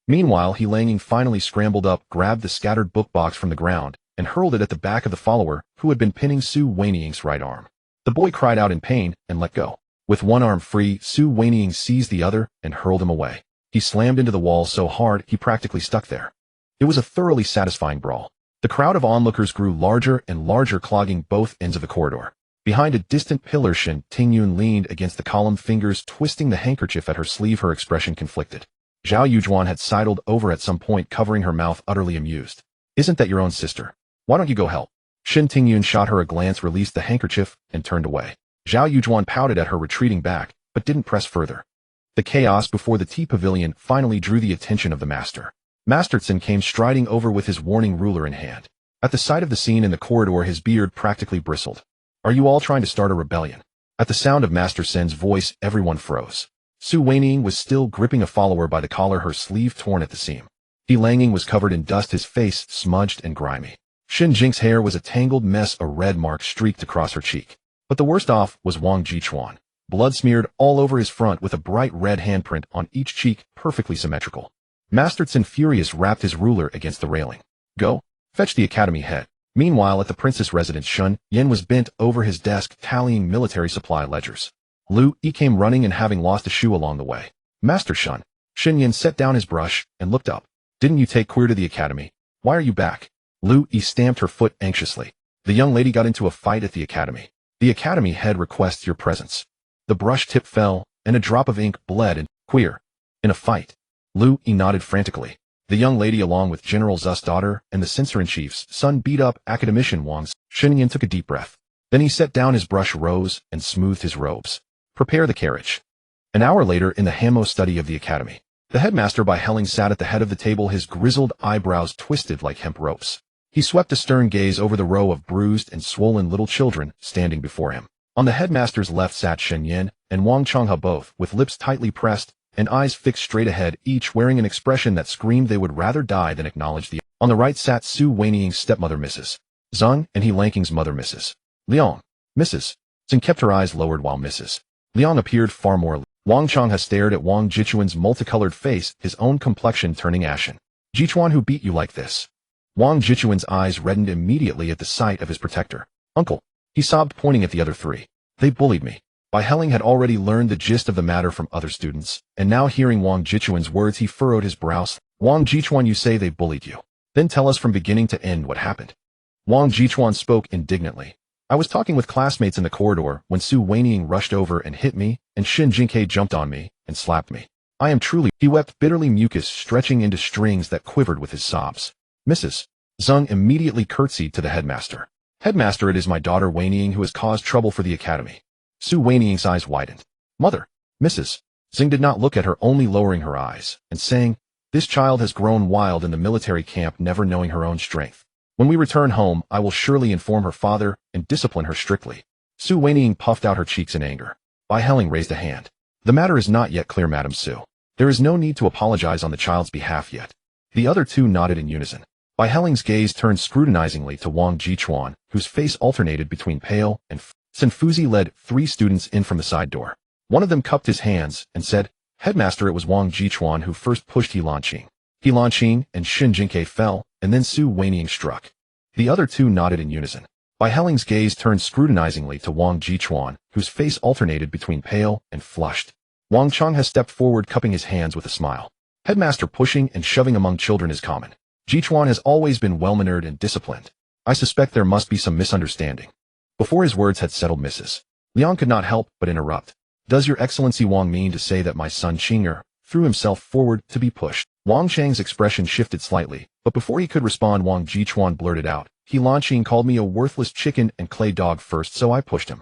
Meanwhile, He Langing finally scrambled up, grabbed the scattered book box from the ground, and hurled it at the back of the follower who had been pinning Su Weining's right arm. The boy cried out in pain and let go. With one arm free, Su Weining seized the other and hurled him away. He slammed into the wall so hard he practically stuck there. It was a thoroughly satisfying brawl. The crowd of onlookers grew larger and larger, clogging both ends of the corridor. Behind a distant pillar, Shen Tingyun leaned against the column, fingers twisting the handkerchief at her sleeve, her expression conflicted. Zhao Yujuan had sidled over at some point, covering her mouth, utterly amused. Isn't that your own sister? Why don't you go help? Shen Tingyun shot her a glance, released the handkerchief, and turned away. Zhao Yujuan pouted at her, retreating back, but didn't press further. The chaos before the tea pavilion finally drew the attention of the master. Master Tsin came striding over with his warning ruler in hand. At the sight of the scene in the corridor, his beard practically bristled. Are you all trying to start a rebellion? At the sound of Master Tsin's voice, everyone froze. Su Weining was still gripping a follower by the collar, her sleeve torn at the seam. He Langing was covered in dust, his face smudged and grimy. Shen Jingque's hair was a tangled mess, a red mark streaked across her cheek. But the worst off was Wang Jichuan. Blood smeared all over his front with a bright red handprint on each cheek, perfectly symmetrical. Master Tsin, furious, rapped his ruler against the railing. Go, fetch the academy head. Meanwhile, at the princess residence, Shun Yen was bent over his desk, tallying military supply ledgers. Lu Yi came running and having lost a shoe along the way. Master Shun. Shen Yen set down his brush and looked up. Didn't you take queer to the academy? Why are you back? Lu Yi stamped her foot anxiously. The young lady got into a fight at the academy. The academy head requests your presence. The brush tip fell, and a drop of ink bled. And queer. In a fight. Lu Yi nodded frantically. The young lady, along with General Zu's daughter and the censor-in-chief's son, beat up academician Wang's. Shen Yen took a deep breath. Then he set down his brush, rose, and smoothed his robes. Prepare the carriage. An hour later, in the Hamo study of the academy, the headmaster by Helling sat at the head of the table, his grizzled eyebrows twisted like hemp ropes. He swept a stern gaze over the row of bruised and swollen little children standing before him. On the headmaster's left sat Shen Yin and Wang Changhe, both with lips tightly pressed and eyes fixed straight ahead, each wearing an expression that screamed they would rather die than acknowledge the. On the right sat Su Weiniang's stepmother, Mrs. Zeng, and He Lanking's mother, Mrs. Liang. Mrs. Zeng kept her eyes lowered while Mrs. Liang appeared far more. Wang Changhe stared at Wang Jichuan's multicolored face, his own complexion turning ashen. Jichuan, who beat you like this? Wang Jichuan's eyes reddened immediately at the sight of his protector. Uncle, he sobbed, pointing at the other three. They bullied me. Bai Heling had already learned the gist of the matter from other students, and now hearing Wang Jichuan's words, he furrowed his brows. Wang Jichuan, you say they bullied you. Then tell us from beginning to end what happened. Wang Jichuan spoke indignantly. I was talking with classmates in the corridor when Su Weiniang rushed over and hit me, and Shen Jingque jumped on me and slapped me. I am truly. He wept bitterly, mucus stretching into strings that quivered with his sobs. Mrs. Zeng immediately curtsied to the headmaster. Headmaster, it is my daughter Weiniang who has caused trouble for the academy. Su Weiniang's eyes widened. Mother. Mrs. Zeng did not look at her, only lowering her eyes and saying, this child has grown wild in the military camp, never knowing her own strength. When we return home, I will surely inform her father and discipline her strictly. Su Weiniang puffed out her cheeks in anger. Bai Heling raised a hand. The matter is not yet clear, Madam Su. There is no need to apologize on the child's behalf yet. The other two nodded in unison. Bai Heling's gaze turned scrutinizingly to Wang Jichuan, whose face alternated between pale and Senfuzi led 3 students in from the side door. One of them cupped his hands and said, Headmaster, it was Wang Jichuan who first pushed He Lanqing. He Lanqing and Shen Jingque fell, and then Su Weiniang struck. The other two nodded in unison. Bai Heling's gaze turned scrutinizingly to Wang Jichuan, whose face alternated between pale and flushed. Wang Changhe stepped forward, cupping his hands with a smile. Headmaster, pushing and shoving among children is common. Jichuan has always been well-mannered and disciplined. I suspect there must be some misunderstanding. Before his words had settled, Mrs. Liang could not help but interrupt. Does Your Excellency Wang mean to say that my son Qing'er threw himself forward to be pushed? Wang Chang's expression shifted slightly, but before he could respond, Wang Jichuan blurted out, He Lanqing called me a worthless chicken and clay dog first, so I pushed him.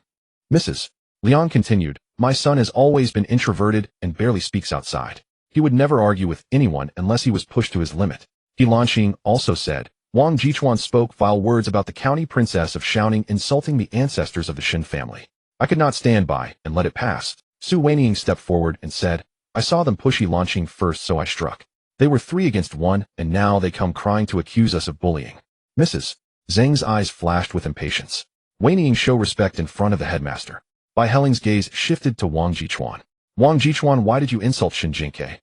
Mrs. Liang continued, my son has always been introverted and barely speaks outside. He would never argue with anyone unless he was pushed to his limit. He Lanqing also said. Wang Jichuan spoke vile words about the county princess of Shaoning, insulting the ancestors of the Shen family. I could not stand by and let it pass. Su Weiniang stepped forward and said, I saw them push He Lanqing first, so I struck. They were 3 against 1, and now they come crying to accuse us of bullying. Mrs. Zeng's eyes flashed with impatience. Weiniang, show respect in front of the headmaster. Bai Heling's gaze shifted to Wang Jichuan. Wang Jichuan, why did you insult Shen Jingque?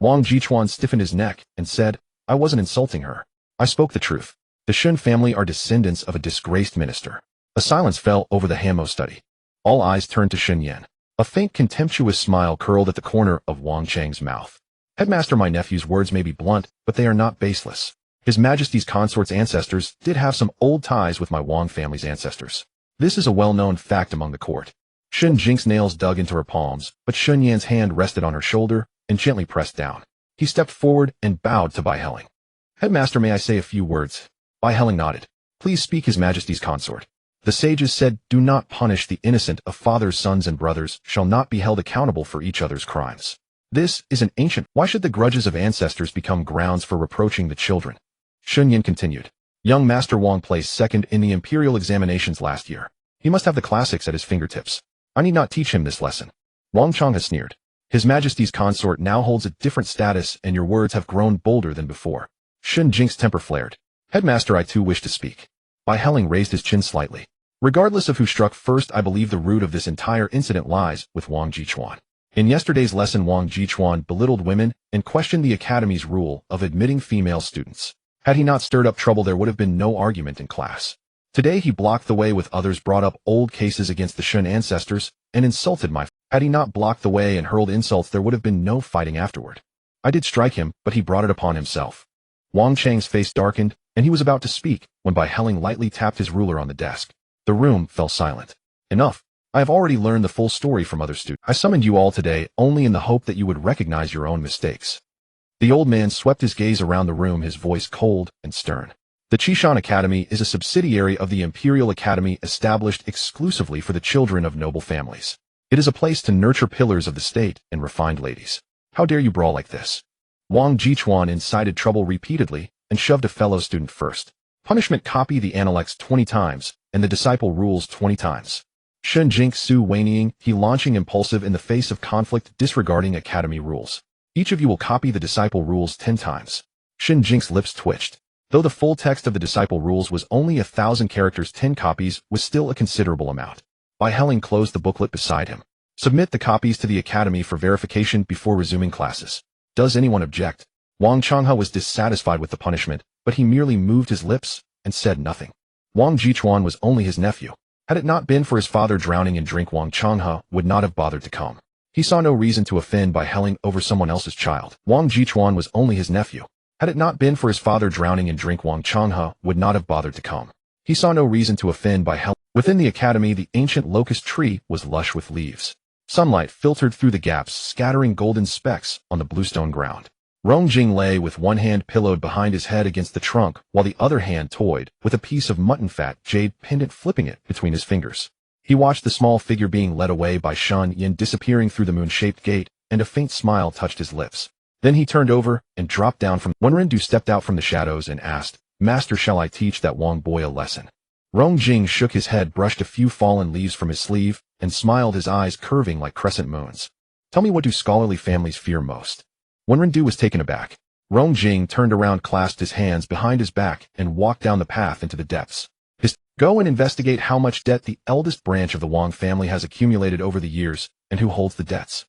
Wang Jichuan stiffened his neck and said, I wasn't insulting her. I spoke the truth. The Shen family are descendants of a disgraced minister. A silence fell over the Hamo study. All eyes turned to Shen Yan. A faint contemptuous smile curled at the corner of Wang Chang's mouth. Headmaster, my nephew's words may be blunt, but they are not baseless. His Majesty's consort's ancestors did have some old ties with my Wang family's ancestors. This is a well-known fact among the court. Shen Jingque's nails dug into her palms, but Shen Yan's hand rested on her shoulder and gently pressed down. He stepped forward and bowed to Bai Heling. Headmaster, may I say a few words? Bai Heling nodded. Please speak, His Majesty's consort. The sages said, do not punish the innocent. Of fathers, sons, and brothers shall not be held accountable for each other's crimes. This is an ancient. Why should the grudges of ancestors become grounds for reproaching the children? Shun Yin continued. Young Master Wang placed second in the imperial examinations last year. He must have the classics at his fingertips. I need not teach him this lesson. Wang Chang has sneered. His Majesty's consort now holds a different status, and your words have grown bolder than before. Shen Jingque's temper flared. Headmaster, I too wish to speak. Bai Heling raised his chin slightly. Regardless of who struck first, I believe the root of this entire incident lies with Wang Jichuan. In yesterday's lesson, Wang Jichuan belittled women and questioned the academy's rule of admitting female students. Had he not stirred up trouble, there would have been no argument in class. Today he blocked the way with others, brought up old cases against the Shen ancestors, and insulted my. Had he not blocked the way and hurled insults, there would have been no fighting afterward. I did strike him, but he brought it upon himself. Wang Chang's face darkened, and he was about to speak, when Bai Heling lightly tapped his ruler on the desk. The room fell silent. Enough. I have already learned the full story from other students. I summoned you all today only in the hope that you would recognize your own mistakes. The old man swept his gaze around the room, his voice cold and stern. The Qishan Academy is a subsidiary of the Imperial Academy established exclusively for the children of noble families. It is a place to nurture pillars of the state and refined ladies. How dare you brawl like this? Wang Jichuan incited trouble repeatedly and shoved a fellow student first. Punishment: copy the analects 20 times and the disciple rules 20 times. Shen Jingque Su whinnying, he launching impulsive in the face of conflict, disregarding academy rules. Each of you will copy the disciple rules 10 times. Shen Jingque's lips twitched. Though the full text of the disciple rules was only 1,000 characters, 10 copies was still a considerable amount. Bai Helling closed the booklet beside him. Submit the copies to the academy for verification before resuming classes. Does anyone object? Wang Changhe was dissatisfied with the punishment, but he merely moved his lips and said nothing. Wang Jichuan was only his nephew. Had it not been for his father drowning in drink, Wang Changhe would not have bothered to come. He saw no reason to offend Bai Helling over someone else's child. Wang Jichuan was only his nephew. Had it not been for his father drowning in drink, Wang Changhe would not have bothered to come. He saw no reason to offend Bai Helling. Within the academy, the ancient locust tree was lush with leaves. Sunlight filtered through the gaps, scattering golden specks on the bluestone ground. Rongjing lay with one hand pillowed behind his head against the trunk, while the other hand toyed with a piece of mutton fat jade pendant, flipping it between his fingers. He watched the small figure being led away by Shen Yin disappearing through the moon-shaped gate, and a faint smile touched his lips. Then he turned over and dropped down from. Wenrindu stepped out from the shadows and asked, "Master, shall I teach that Wang boy a lesson?" Rongjing shook his head, brushed a few fallen leaves from his sleeve, and smiled, his eyes curving like crescent moons. "Tell me, what do scholarly families fear most?" Wenrindu was taken aback. Rongjing turned around, clasped his hands behind his back, and walked down the path into the depths. Go and investigate how much debt the eldest branch of the Wang family has accumulated over the years, and who holds the debts.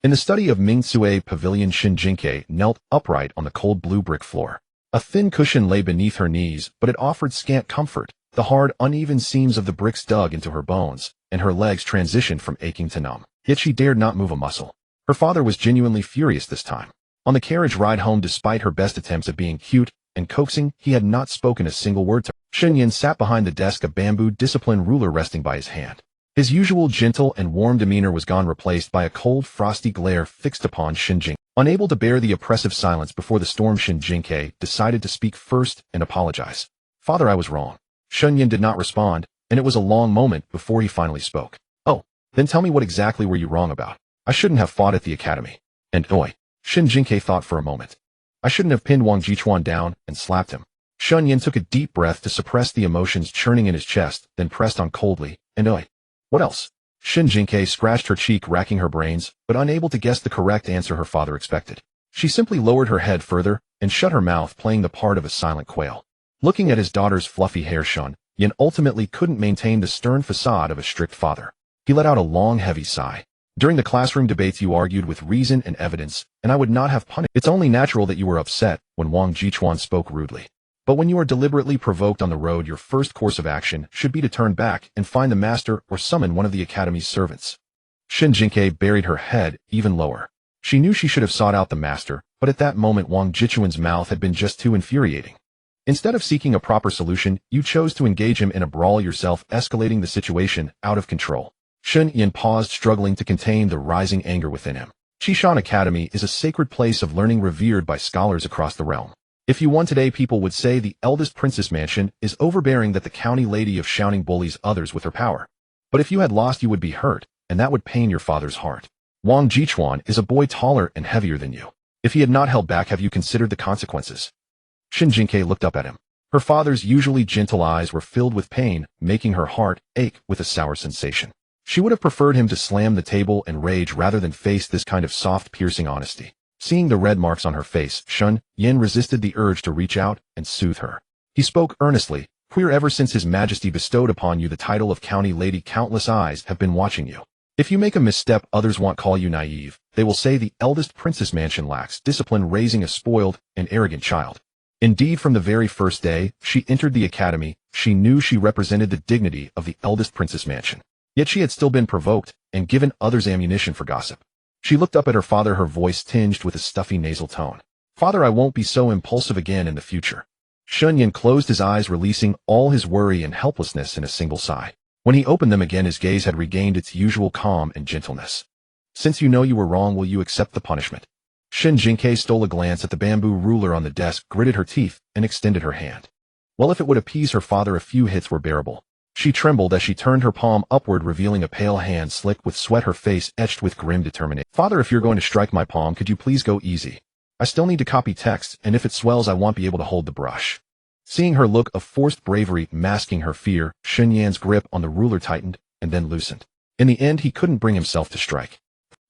In the study of Ming Sui Pavilion, Shen Jingque knelt upright on the cold blue brick floor. A thin cushion lay beneath her knees, but it offered scant comfort. The hard, uneven seams of the bricks dug into her bones, and her legs transitioned from aching to numb. Yet she dared not move a muscle. Her father was genuinely furious this time. On the carriage ride home, despite her best attempts at being cute and coaxing, he had not spoken a single word to her. Shen Yin sat behind the desk, a bamboo discipline ruler resting by his hand. His usual gentle and warm demeanor was gone, replaced by a cold, frosty glare fixed upon Shen Jingque. Unable to bear the oppressive silence before the storm, Shen Jingque decided to speak first and apologize. "Father, I was wrong." Shen Yin did not respond, and it was a long moment before he finally spoke. "Oh, then tell me, what exactly were you wrong about?" "I shouldn't have fought at the academy." "And oi." Shen Jingque thought for a moment. "I shouldn't have pinned Wang Jichuan down and slapped him." Shen Yin took a deep breath to suppress the emotions churning in his chest, then pressed on coldly, "And oi. What else?" Shen Jingque scratched her cheek, racking her brains, but unable to guess the correct answer her father expected. She simply lowered her head further and shut her mouth, playing the part of a silent quail. Looking at his daughter's fluffy hair, Shen Yin ultimately couldn't maintain the stern facade of a strict father. He let out a long, heavy sigh. "During the classroom debates you argued with reason and evidence, and I would not have punished. It's only natural that you were upset when Wang Jichuan spoke rudely. But when you are deliberately provoked on the road, your first course of action should be to turn back and find the master or summon one of the academy's servants." Shen Jingque buried her head even lower. She knew she should have sought out the master, but at that moment Wang Jichuan's mouth had been just too infuriating. Instead of seeking a proper solution, you chose to engage him in a brawl yourself, escalating the situation out of control. Shen Yin paused, struggling to contain the rising anger within him. Qishan Academy is a sacred place of learning revered by scholars across the realm. If you won today, people would say the eldest princess mansion is overbearing, that the county lady of shouting bullies others with her power. But if you had lost, you would be hurt, and that would pain your father's heart. Wang Jichuan is a boy taller and heavier than you. If he had not held back, have you considered the consequences? Shen Jingque looked up at him. Her father's usually gentle eyes were filled with pain, making her heart ache with a sour sensation. She would have preferred him to slam the table and rage rather than face this kind of soft, piercing honesty. Seeing the red marks on her face, Shen Yin resisted the urge to reach out and soothe her. He spoke earnestly, "Queer, ever since His Majesty bestowed upon you the title of County Lady, countless eyes have been watching you. If you make a misstep, others won't call you naive. They will say the eldest princess mansion lacks discipline, raising a spoiled and arrogant child." Indeed, from the very first day she entered the academy, she knew she represented the dignity of the eldest princess mansion. Yet she had still been provoked and given others ammunition for gossip. She looked up at her father, her voice tinged with a stuffy nasal tone. "Father, I won't be so impulsive again in the future." Shen Yin closed his eyes, releasing all his worry and helplessness in a single sigh. When he opened them again, his gaze had regained its usual calm and gentleness. "Since you know you were wrong, will you accept the punishment?" Shen Jingque stole a glance at the bamboo ruler on the desk, gritted her teeth, and extended her hand. Well, if it would appease her father, a few hits were bearable. She trembled as she turned her palm upward, revealing a pale hand slick with sweat, her face etched with grim determination. "Father, if you're going to strike my palm, could you please go easy? I still need to copy text, and if it swells, I won't be able to hold the brush." Seeing her look of forced bravery masking her fear, Shen Yan's grip on the ruler tightened, and then loosened. In the end, he couldn't bring himself to strike.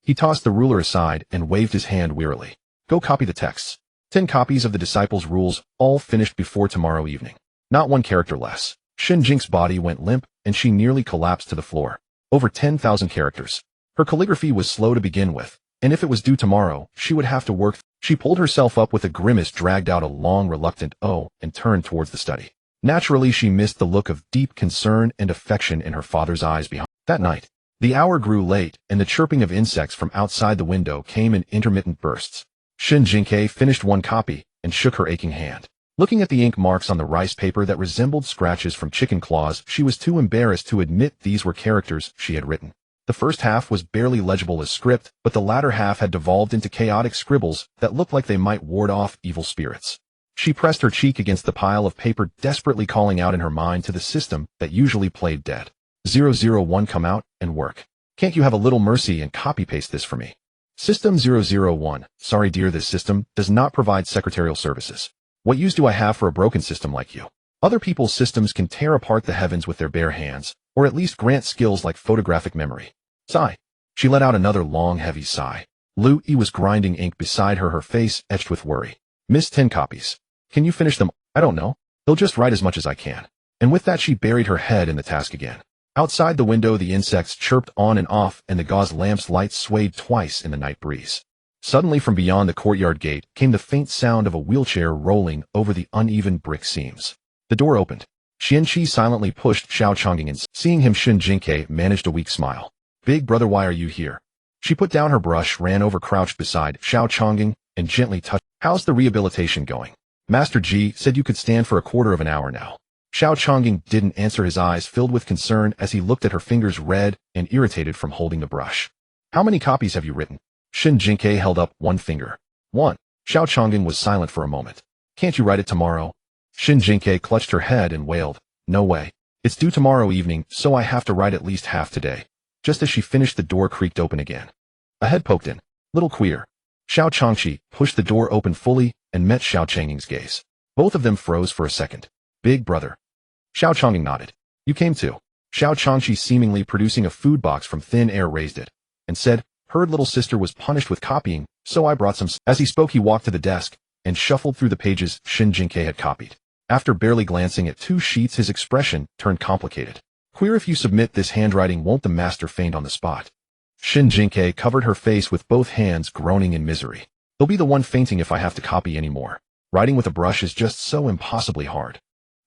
He tossed the ruler aside and waved his hand wearily. Go copy the texts. 10 copies of the Disciples' Rules, all finished before tomorrow evening. Not one character less. Shen Jingque's body went limp, and she nearly collapsed to the floor. Over 10,000 characters. Her calligraphy was slow to begin with, and if it was due tomorrow, she would have to work. She pulled herself up with a grimace, dragged out a long, reluctant "oh," and turned towards the study. Naturally, she missed the look of deep concern and affection in her father's eyes behind. That night, the hour grew late, and the chirping of insects from outside the window came in intermittent bursts. Shen Jingque finished one copy and shook her aching hand. Looking at the ink marks on the rice paper that resembled scratches from chicken claws, she was too embarrassed to admit these were characters she had written. The first half was barely legible as script, but the latter half had devolved into chaotic scribbles that looked like they might ward off evil spirits. She pressed her cheek against the pile of paper, desperately calling out in her mind to the system that usually played dead. 001, come out and work. Can't you have a little mercy and copy-paste this for me? System 001, sorry dear, this system does not provide secretarial services. What use do I have for a broken system like you? Other people's systems can tear apart the heavens with their bare hands, or at least grant skills like photographic memory. Sigh. She let out another long, heavy sigh. Lu Yi was grinding ink beside her, her face etched with worry. Miss 10 copies. Can you finish them? I don't know. They'll just write as much as I can. And with that, she buried her head in the task again. Outside the window, the insects chirped on and off, and the gauze lamp's light swayed twice in the night breeze. Suddenly, from beyond the courtyard gate, came the faint sound of a wheelchair rolling over the uneven brick seams. The door opened. Qianqi silently pushed Xiao Chongqing in. Seeing him, Shen Jingque managed a weak smile. Big brother, why are you here? She put down her brush, ran over, crouched beside Xiao Chongqing, and gently touched. How's the rehabilitation going? Master Ji said you could stand for a quarter of an hour now. Xiao Chongqing didn't answer, his eyes filled with concern as he looked at her fingers, red and irritated from holding the brush. How many copies have you written? Shen Jingque held up one finger. 1. Xiao Chongqing was silent for a moment. Can't you write it tomorrow? Shen Jingque clutched her head and wailed. No way. It's due tomorrow evening, so I have to write at least half today. Just as she finished, the door creaked open again. A head poked in. Little queer. Xiao Chongqing pushed the door open fully and met Xiao Changqing's gaze. Both of them froze for a second. Big brother. Xiao Chongqing nodded. You came too. Xiao Chongqing, seemingly producing a food box from thin air, raised it and said, heard little sister was punished with copying, so I brought some. As he spoke, he walked to the desk and shuffled through the pages Shen Jingque had copied. After barely glancing at 2 sheets, his expression turned complicated. Queer, if you submit this handwriting, won't the master faint on the spot? Shen Jingque covered her face with both hands, groaning in misery. He'll be the one fainting if I have to copy anymore. Writing with a brush is just so impossibly hard.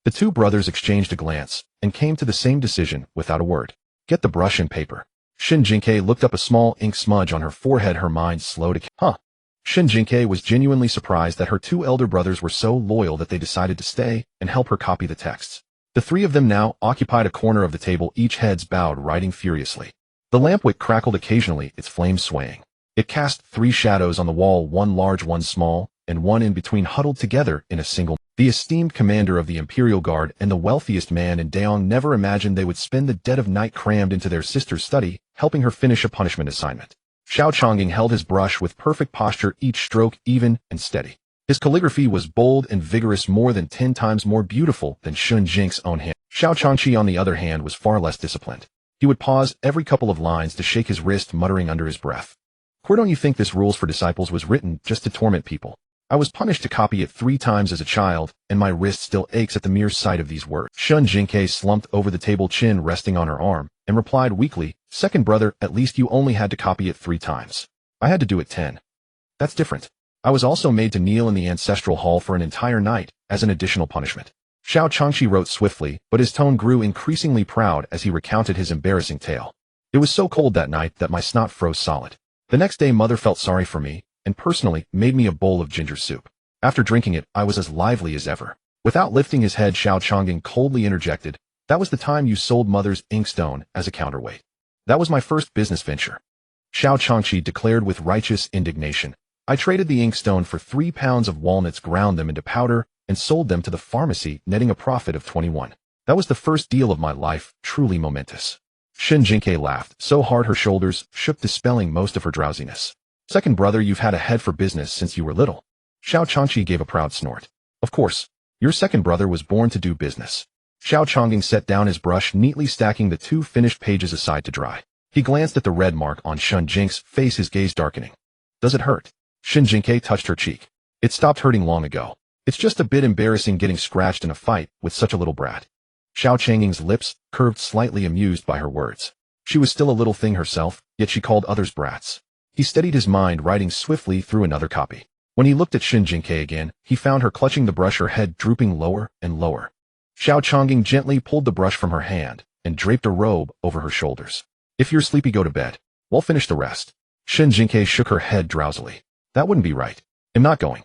The 2 brothers exchanged a glance and came to the same decision without a word. Get the brush and paper. Shen Jingque looked up, a small ink smudge on her forehead, her mind slow to. Shen Jingque was genuinely surprised that her 2 elder brothers were so loyal that they decided to stay and help her copy the texts. The 3 of them now occupied a corner of the table, each heads bowed, writing furiously. The lamp wick crackled occasionally, its flames swaying. It cast 3 shadows on the wall, one large, one small, and one in between, huddled together in a single. The esteemed commander of the Imperial Guard and the wealthiest man in Daong never imagined they would spend the dead of night crammed into their sister's study, helping her finish a punishment assignment. Xiao Chongqing held his brush with perfect posture, each stroke even and steady. His calligraphy was bold and vigorous, more than 10 times more beautiful than Shen Jingque's own hand. Xiao Chongqing, on the other hand, was far less disciplined. He would pause every couple of lines to shake his wrist, muttering under his breath. Where don't you think this Rules for Disciples was written just to torment people? I was punished to copy it 3 times as a child, and my wrist still aches at the mere sight of these words. Shen Jingque slumped over the table, chin resting on her arm, and replied weakly, Second brother, at least you only had to copy it 3 times. I had to do it 10. That's different. I was also made to kneel in the ancestral hall for an entire night, as an additional punishment. Xiao Chongqing wrote swiftly, but his tone grew increasingly proud as he recounted his embarrassing tale. It was so cold that night that my snot froze solid. The next day, mother felt sorry for me, and personally made me a bowl of ginger soup. After drinking it, I was as lively as ever. Without lifting his head, Xiao Chongqing coldly interjected, that was the time you sold mother's inkstone as a counterweight. That was my first business venture. Xiao Chongqing declared with righteous indignation, I traded the inkstone for 3 pounds of walnuts, ground them into powder, and sold them to the pharmacy, netting a profit of 21. That was the first deal of my life, truly momentous. Shen Jingque laughed so hard her shoulders shook, dispelling most of her drowsiness. Second brother, you've had a head for business since you were little. Xiao Chongqing gave a proud snort. Of course. Your second brother was born to do business. Xiao Chongying set down his brush, neatly stacking the 2 finished pages aside to dry. He glanced at the red mark on Shen Jingque's face, his gaze darkening. Does it hurt? Shen Jingque touched her cheek. It stopped hurting long ago. It's just a bit embarrassing getting scratched in a fight with such a little brat. Xiao Chongying's lips curved, slightly amused by her words. She was still a little thing herself, yet she called others brats. He steadied his mind, writing swiftly through another copy. When he looked at Shen Jingque again, he found her clutching the brush, her head drooping lower and lower. Xiao Chongying gently pulled the brush from her hand and draped a robe over her shoulders. If you're sleepy, go to bed. We'll finish the rest. Shen Jingque shook her head drowsily. That wouldn't be right. I'm not going.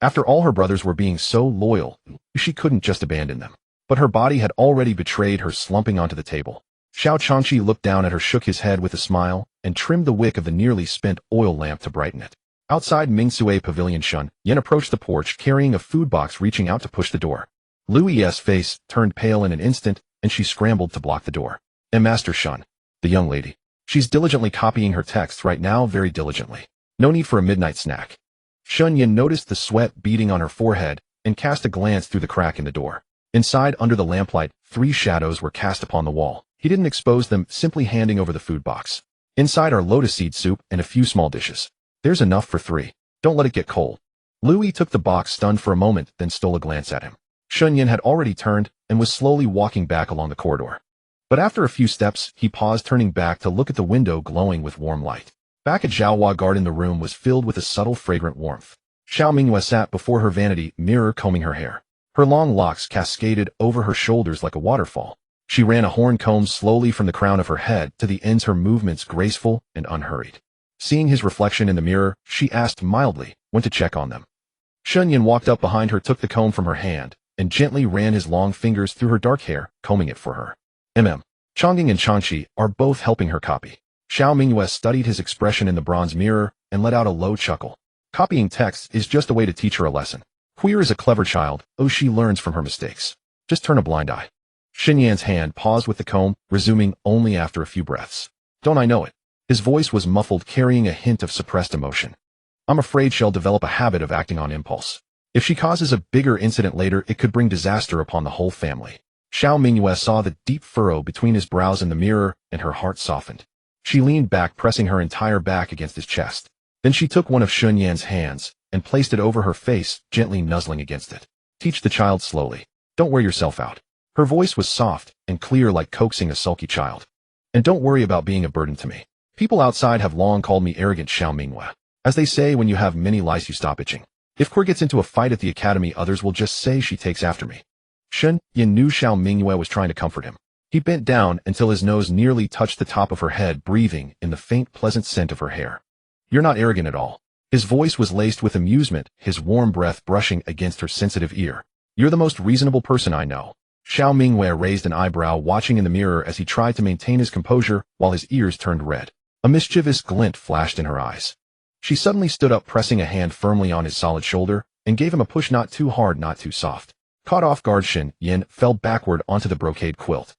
After all, her brothers were being so loyal, she couldn't just abandon them. But her body had already betrayed her, slumping onto the table. Xiao Changqi looked down at her, shook his head with a smile, and trimmed the wick of the nearly spent oil lamp to brighten it. Outside Mingsue Pavilion, Shen Yin approached the porch carrying a food box, reaching out to push the door. Lu Yi's face turned pale in an instant, and she scrambled to block the door. Master Shen. The young lady. She's diligently copying her texts right now, very diligently. No need for a midnight snack. Shen Yin noticed the sweat beading on her forehead and cast a glance through the crack in the door. Inside, under the lamplight, 3 shadows were cast upon the wall. He didn't expose them, simply handing over the food box. Inside are lotus seed soup and a few small dishes. There's enough for 3. Don't let it get cold. Lu Yi took the box, stunned for a moment, then stole a glance at him. Shen Yin had already turned and was slowly walking back along the corridor. But after a few steps, he paused, turning back to look at the window glowing with warm light. Back at Zhaohua Garden, the room was filled with a subtle, fragrant warmth. Xiao Mingyue sat before her vanity mirror, combing her hair. Her long locks cascaded over her shoulders like a waterfall. She ran a horn comb slowly from the crown of her head to the ends, her movements graceful and unhurried. Seeing his reflection in the mirror, she asked mildly, "Want to check on them?" Shen Yin walked up behind her, took the comb from her hand, and gently ran his long fingers through her dark hair, combing it for her. Chongying and Changqi are both helping her copy. Xiao Mingyue studied his expression in the bronze mirror and let out a low chuckle. Copying text is just a way to teach her a lesson. Queer is a clever child, she learns from her mistakes. Just turn a blind eye. Shen Yan's hand paused with the comb, resuming only after a few breaths. Don't I know it? His voice was muffled, carrying a hint of suppressed emotion. I'm afraid she'll develop a habit of acting on impulse. If she causes a bigger incident later, it could bring disaster upon the whole family. Xiao Mingyue saw the deep furrow between his brows in the mirror, and her heart softened. She leaned back, pressing her entire back against his chest. Then she took one of Shen Yan's hands and placed it over her face, gently nuzzling against it. Teach the child slowly. Don't wear yourself out. Her voice was soft and clear, like coaxing a sulky child. And don't worry about being a burden to me. People outside have long called me arrogant, Xiao Mingyue. As they say, when you have many lice, you stop itching. If Queer gets into a fight at the academy, others will just say she takes after me. Shen Yin knew Xiao Mingyue was trying to comfort him. He bent down until his nose nearly touched the top of her head, breathing in the faint, pleasant scent of her hair. You're not arrogant at all. His voice was laced with amusement, his warm breath brushing against her sensitive ear. You're the most reasonable person I know. Xiao Mingyue raised an eyebrow, watching in the mirror as he tried to maintain his composure while his ears turned red. A mischievous glint flashed in her eyes. She suddenly stood up, pressing a hand firmly on his solid shoulder, and gave him a push, not too hard, not too soft. Caught off guard, Shen Yin fell backward onto the brocade quilt.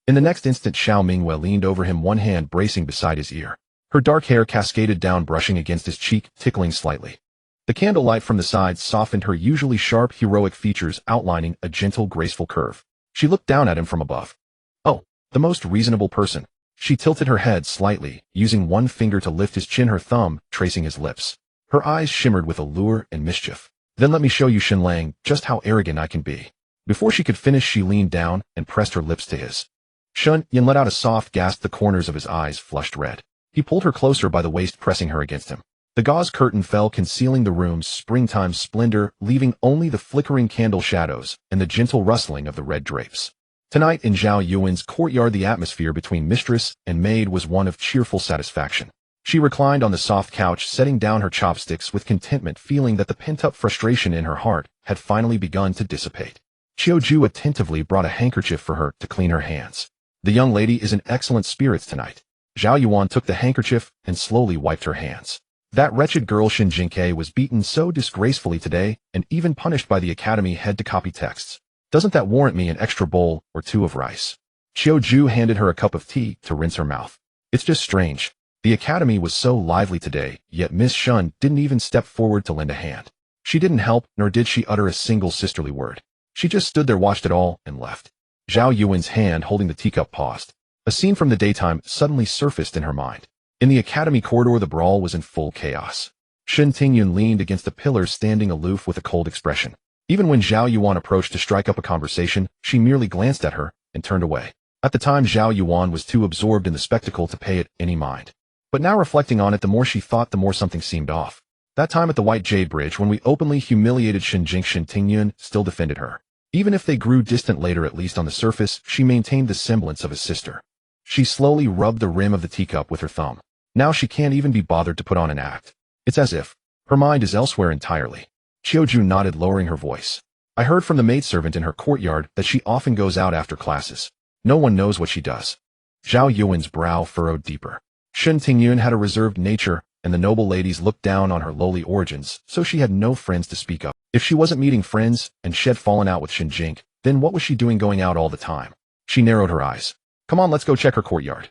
In the next instant, Xiao Mingyue leaned over him, one hand bracing beside his ear. Her dark hair cascaded down, brushing against his cheek, tickling slightly. The candlelight from the sides softened her usually sharp, heroic features, outlining a gentle, graceful curve. She looked down at him from above. Oh, the most reasonable person. She tilted her head slightly, using one finger to lift his chin, her thumb tracing his lips. Her eyes shimmered with allure and mischief. Then let me show you, Shen Lang, just how arrogant I can be. Before she could finish, she leaned down and pressed her lips to his. Shen Yin let out a soft gasp, the corners of his eyes flushed red. He pulled her closer by the waist, pressing her against him. The gauze curtain fell, concealing the room's springtime splendor, leaving only the flickering candle shadows and the gentle rustling of the red drapes. Tonight in Zhao Yuan's courtyard, the atmosphere between mistress and maid was one of cheerful satisfaction. She reclined on the soft couch, setting down her chopsticks with contentment, feeling that the pent-up frustration in her heart had finally begun to dissipate. Qiuju attentively brought a handkerchief for her to clean her hands. The young lady is in excellent spirits tonight. Zhao Yuan took the handkerchief and slowly wiped her hands. That wretched girl Shen Jingque was beaten so disgracefully today and even punished by the academy head to copy texts. Doesn't that warrant me an extra bowl or 2 of rice? Qiuju handed her a cup of tea to rinse her mouth. It's just strange. The academy was so lively today, yet Miss Shen didn't even step forward to lend a hand. She didn't help, nor did she utter a single sisterly word. She just stood there, watched it all, and left. Zhao Yuan's hand holding the teacup paused. A scene from the daytime suddenly surfaced in her mind. In the academy corridor, the brawl was in full chaos. Shen Tingyun leaned against a pillar, standing aloof with a cold expression. Even when Zhao Yuan approached to strike up a conversation, she merely glanced at her and turned away. At the time, Zhao Yuan was too absorbed in the spectacle to pay it any mind. But now reflecting on it, the more she thought, the more something seemed off. That time at the White Jade Bridge, when we openly humiliated Shen Jingque, Shen Tingyun still defended her. Even if they grew distant later, at least on the surface, she maintained the semblance of a sister. She slowly rubbed the rim of the teacup with her thumb. Now she can't even be bothered to put on an act. It's as if her mind is elsewhere entirely. Qiuju nodded, lowering her voice. I heard from the maidservant in her courtyard that she often goes out after classes. No one knows what she does. Zhao Yuan's brow furrowed deeper. Shen Tingyun had a reserved nature, and the noble ladies looked down on her lowly origins, so she had no friends to speak of. If she wasn't meeting friends, and she had fallen out with Shen Jingque, then what was she doing going out all the time? She narrowed her eyes. Come on, let's go check her courtyard.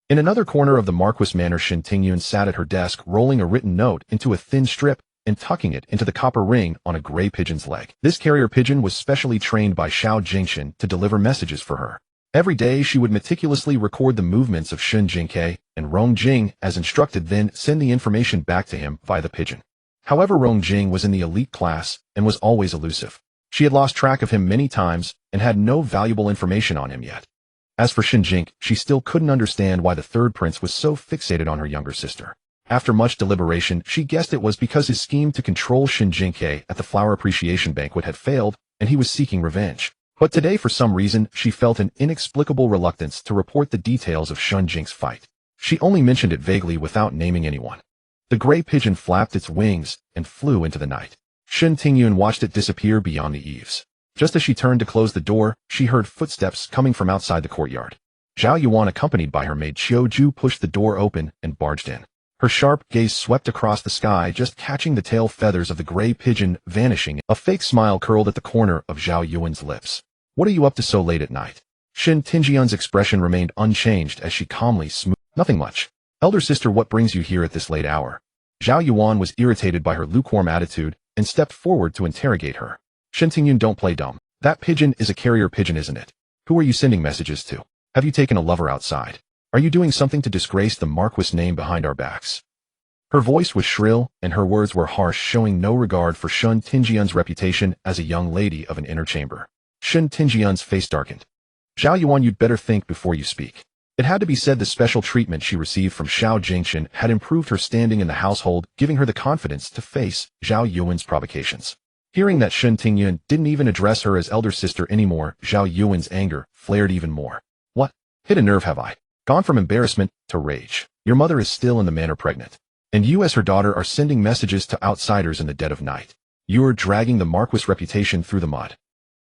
In another corner of the Marquis Manor, Shen Tingyun sat at her desk, rolling a written note into a thin strip and tucking it into the copper ring on a gray pigeon's leg. This carrier pigeon was specially trained by Xiao Jingxian to deliver messages for her. Every day she would meticulously record the movements of Shen Jingque and Rong Jing as instructed, then send the information back to him via the pigeon. However, Rong Jing was in the elite class and was always elusive. She had lost track of him many times and had no valuable information on him yet. As for Shen Jingque, she still couldn't understand why the third prince was so fixated on her younger sister. After much deliberation, she guessed it was because his scheme to control Shen Jingque at the flower appreciation banquet had failed, and he was seeking revenge. But today, for some reason, she felt an inexplicable reluctance to report the details of Shen Jingque's fight. She only mentioned it vaguely without naming anyone. The gray pigeon flapped its wings and flew into the night. Shen Tingyun watched it disappear beyond the eaves. Just as she turned to close the door, she heard footsteps coming from outside the courtyard. Zhao Yuan, accompanied by her maid Qiuju, pushed the door open and barged in. Her sharp gaze swept across the sky, just catching the tail feathers of the gray pigeon vanishing. A fake smile curled at the corner of Zhao Yuan's lips. What are you up to so late at night? Shen Tingyun's expression remained unchanged as she calmly smoothed. Nothing much. Elder sister, what brings you here at this late hour? Zhao Yuan was irritated by her lukewarm attitude and stepped forward to interrogate her. Shen Tingyun, don't play dumb. That pigeon is a carrier pigeon, isn't it? Who are you sending messages to? Have you taken a lover outside? Are you doing something to disgrace the Marquis name behind our backs? Her voice was shrill and her words were harsh, showing no regard for Shen Tingyun's reputation as a young lady of an inner chamber. Shen Tingyun's face darkened. Zhao Yuan, you'd better think before you speak. It had to be said the special treatment she received from Xiao Jingxian had improved her standing in the household, giving her the confidence to face Zhao Yuan's provocations. Hearing that Shen Tingyun didn't even address her as elder sister anymore, Zhao Yuan's anger flared even more. What? Hit a nerve have I? Gone from embarrassment to rage. Your mother is still in the manor pregnant. And you as her daughter are sending messages to outsiders in the dead of night. You are dragging the Marquis' reputation through the mud.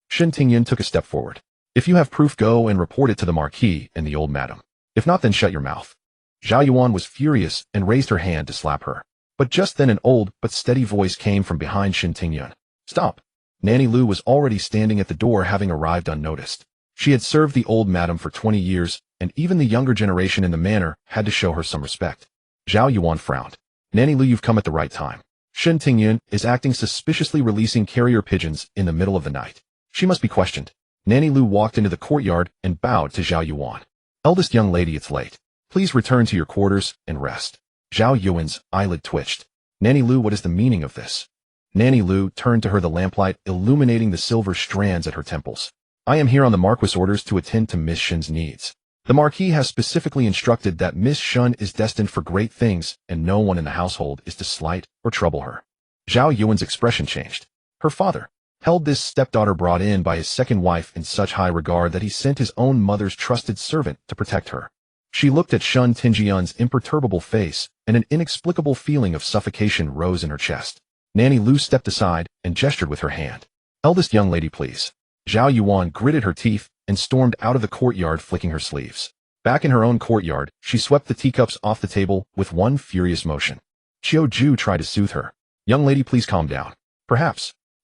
Shen Tingyun took a step forward. If you have proof, go and report it to the marquis and the old madam. If not, then shut your mouth. Zhao Yuan was furious and raised her hand to slap her. But just then an old but steady voice came from behind Shen Tingyun. Stop. Nanny Lu was already standing at the door, having arrived unnoticed. She had served the old madam for 20 years, and even the younger generation in the manor had to show her some respect. Zhao Yuan frowned. Nanny Lu, you've come at the right time. Shen Tingyun is acting suspiciously, releasing carrier pigeons in the middle of the night. She must be questioned. Nanny Lu walked into the courtyard and bowed to Zhao Yuan. Eldest young lady, it's late. Please return to your quarters and rest. Zhao Yuan's eyelid twitched. Nanny Lu, what is the meaning of this? Nanny Lu turned to her, the lamplight illuminating the silver strands at her temples. I am here on the Marquis' orders to attend to Miss Shen's needs. The Marquis has specifically instructed that Miss Shen is destined for great things, and no one in the household is to slight or trouble her. Zhao Yuan's expression changed. Her father held this stepdaughter brought in by his second wife in such high regard that he sent his own mother's trusted servant to protect her. She looked at Shen Tingyun's imperturbable face, and an inexplicable feeling of suffocation rose in her chest. Nanny Lu stepped aside and gestured with her hand. Eldest young lady, please. Zhao Yuan gritted her teeth and stormed out of the courtyard, flicking her sleeves. Back in her own courtyard, she swept the teacups off the table with one furious motion. Qiuju tried to soothe her. Young lady, please calm down.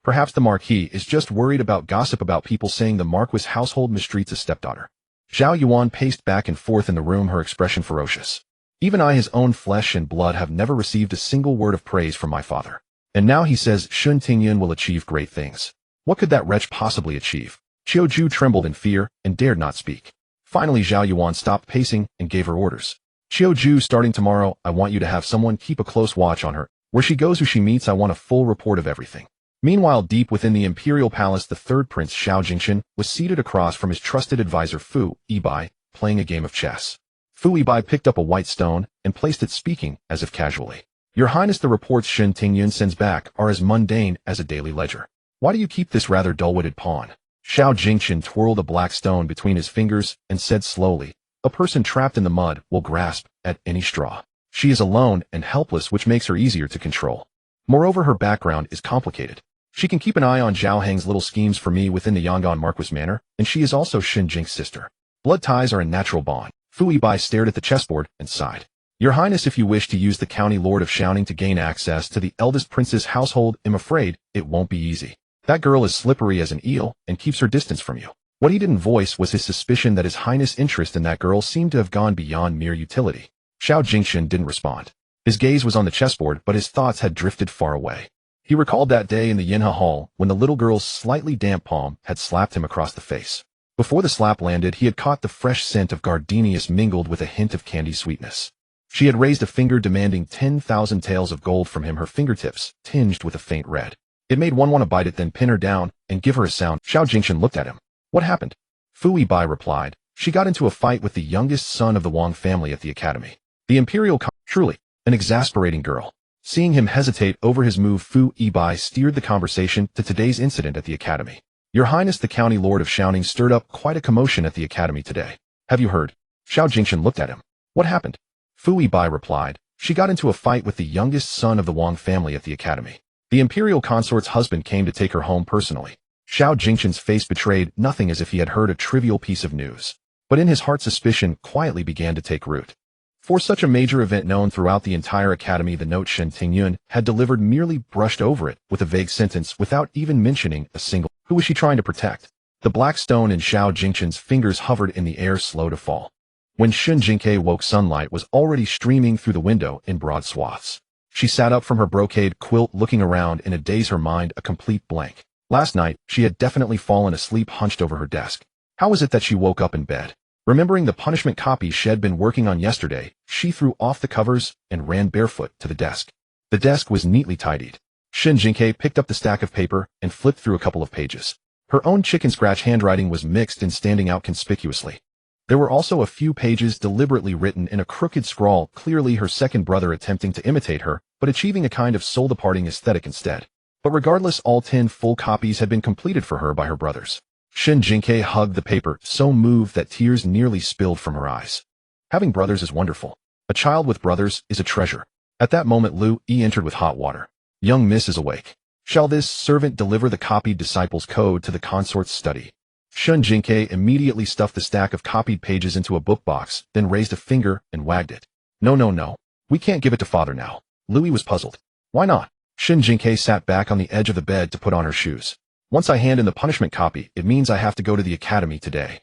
Perhaps the Marquis is just worried about gossip about people saying the Marquis household mistreats a stepdaughter. Zhao Yuan paced back and forth in the room, her expression ferocious. Even I, his own flesh and blood, have never received a single word of praise from my father. And now he says Shen Tingyun will achieve great things. What could that wretch possibly achieve? Qiuju trembled in fear and dared not speak. Finally Zhao Yuan stopped pacing and gave her orders. Qiuju, starting tomorrow, I want you to have someone keep a close watch on her. Where she goes, who she meets, I want a full report of everything. Meanwhile, deep within the imperial palace, the third prince, Xiao Jingqian, was seated across from his trusted advisor Fu Yibai, playing a game of chess. Fu Yibai picked up a white stone and placed it, speaking as if casually. Your Highness, the reports Shen Tingyun sends back are as mundane as a daily ledger. Why do you keep this rather dull-witted pawn? Xiao Jingqian twirled a black stone between his fingers and said slowly, a person trapped in the mud will grasp at any straw. She is alone and helpless, which makes her easier to control. Moreover, her background is complicated. She can keep an eye on Zhao Heng's little schemes for me within the Yangon Marquis Manor, and she is also Shen Jingque's sister. Blood ties are a natural bond. Fu Yibai stared at the chessboard and sighed. Your Highness, if you wish to use the county lord of Xiaoning to gain access to the eldest prince's household, I'm afraid it won't be easy. That girl is slippery as an eel and keeps her distance from you. What he didn't voice was his suspicion that His Highness' interest in that girl seemed to have gone beyond mere utility. Xiao Jingqian didn't respond. His gaze was on the chessboard, but his thoughts had drifted far away. He recalled that day in the Yinhe Hall when the little girl's slightly damp palm had slapped him across the face. Before the slap landed, he had caught the fresh scent of gardenias mingled with a hint of candy sweetness. She had raised a finger demanding 10,000 taels of gold from him, her fingertips tinged with a faint red. It made one want to bite it, then pin her down and give her a sound. Xiao Jingqian looked at him. What happened? Fu Yibai replied. She got into a fight with the youngest son of the Wang family at the academy. The imperial truly, an exasperating girl. Seeing him hesitate over his move, Fu Yibai steered the conversation to today's incident at the academy. Your Highness, the county lord of Xiaoning stirred up quite a commotion at the academy today. Have you heard? Xiao Jingqian looked at him. What happened? Fu Yibai replied. She got into a fight with the youngest son of the Wang family at the academy. The imperial consort's husband came to take her home personally. Xiao Jingqian's face betrayed nothing, as if he had heard a trivial piece of news. But in his heart, suspicion quietly began to take root. For such a major event known throughout the entire academy, the note Shen Tingyun had delivered merely brushed over it with a vague sentence without even mentioning a single. Who was she trying to protect? The black stone in Xiao Jingqian's fingers hovered in the air, slow to fall. When Shen Jingque woke, sunlight was already streaming through the window in broad swaths. She sat up from her brocade quilt, looking around in a daze, her mind a complete blank. Last night, she had definitely fallen asleep hunched over her desk. How was it that she woke up in bed? Remembering the punishment copy she had been working on yesterday, she threw off the covers and ran barefoot to the desk. The desk was neatly tidied. Shen Jingque picked up the stack of paper and flipped through a couple of pages. Her own chicken scratch handwriting was mixed and standing out conspicuously. There were also a few pages deliberately written in a crooked scrawl, clearly her second brother attempting to imitate her, but achieving a kind of soul-departing aesthetic instead. But regardless, all 10 full copies had been completed for her by her brothers. Shen Jingque hugged the paper, so moved that tears nearly spilled from her eyes. Having brothers is wonderful. A child with brothers is a treasure. At that moment, Lu Yi entered with hot water. Young Miss is awake. Shall this servant deliver the copied disciple's code to the consort's study? Shen Jingque immediately stuffed the stack of copied pages into a book box, then raised a finger and wagged it. No. We can't give it to father now. Louis was puzzled. Why not? Shen Jingque sat back on the edge of the bed to put on her shoes. Once I hand in the punishment copy, it means I have to go to the academy today.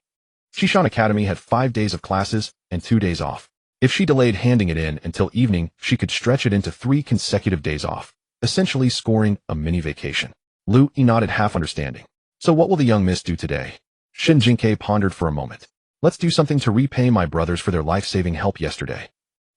Xishan Academy had 5 days of classes and 2 days off. If she delayed handing it in until evening, she could stretch it into 3 consecutive days off, essentially scoring a mini vacation. Lu Yi nodded, half understanding. So what will the young miss do today? Shen Jingque pondered for a moment. Let's do something to repay my brothers for their life-saving help yesterday.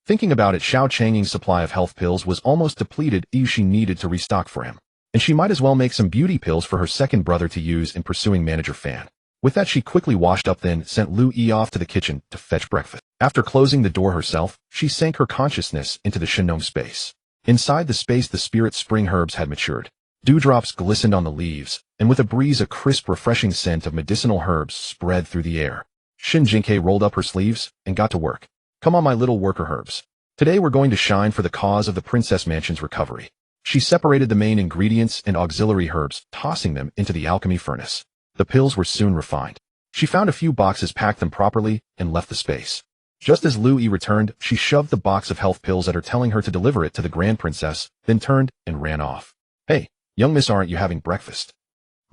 Thinking about it, Xiao Changying's supply of health pills was almost depleted. She needed to restock for him. And she might as well make some beauty pills for her second brother to use in pursuing Manager Fan. With that, she quickly washed up, then sent Lu Yi off to the kitchen to fetch breakfast. After closing the door herself, she sank her consciousness into the Shenong space. Inside the space, the spirit spring herbs had matured. Dewdrops glistened on the leaves, and with a breeze, a crisp, refreshing scent of medicinal herbs spread through the air. Shen Jingque rolled up her sleeves and got to work. Come on, my little worker herbs. Today we're going to shine for the cause of the Princess Mansion's recovery. She separated the main ingredients and auxiliary herbs, tossing them into the alchemy furnace. The pills were soon refined. She found a few boxes, packed them properly, and left the space. Just as Lu Yi returned, she shoved the box of health pills at her, telling her to deliver it to the Grand Princess, then turned and ran off. Hey, young miss, aren't you having breakfast?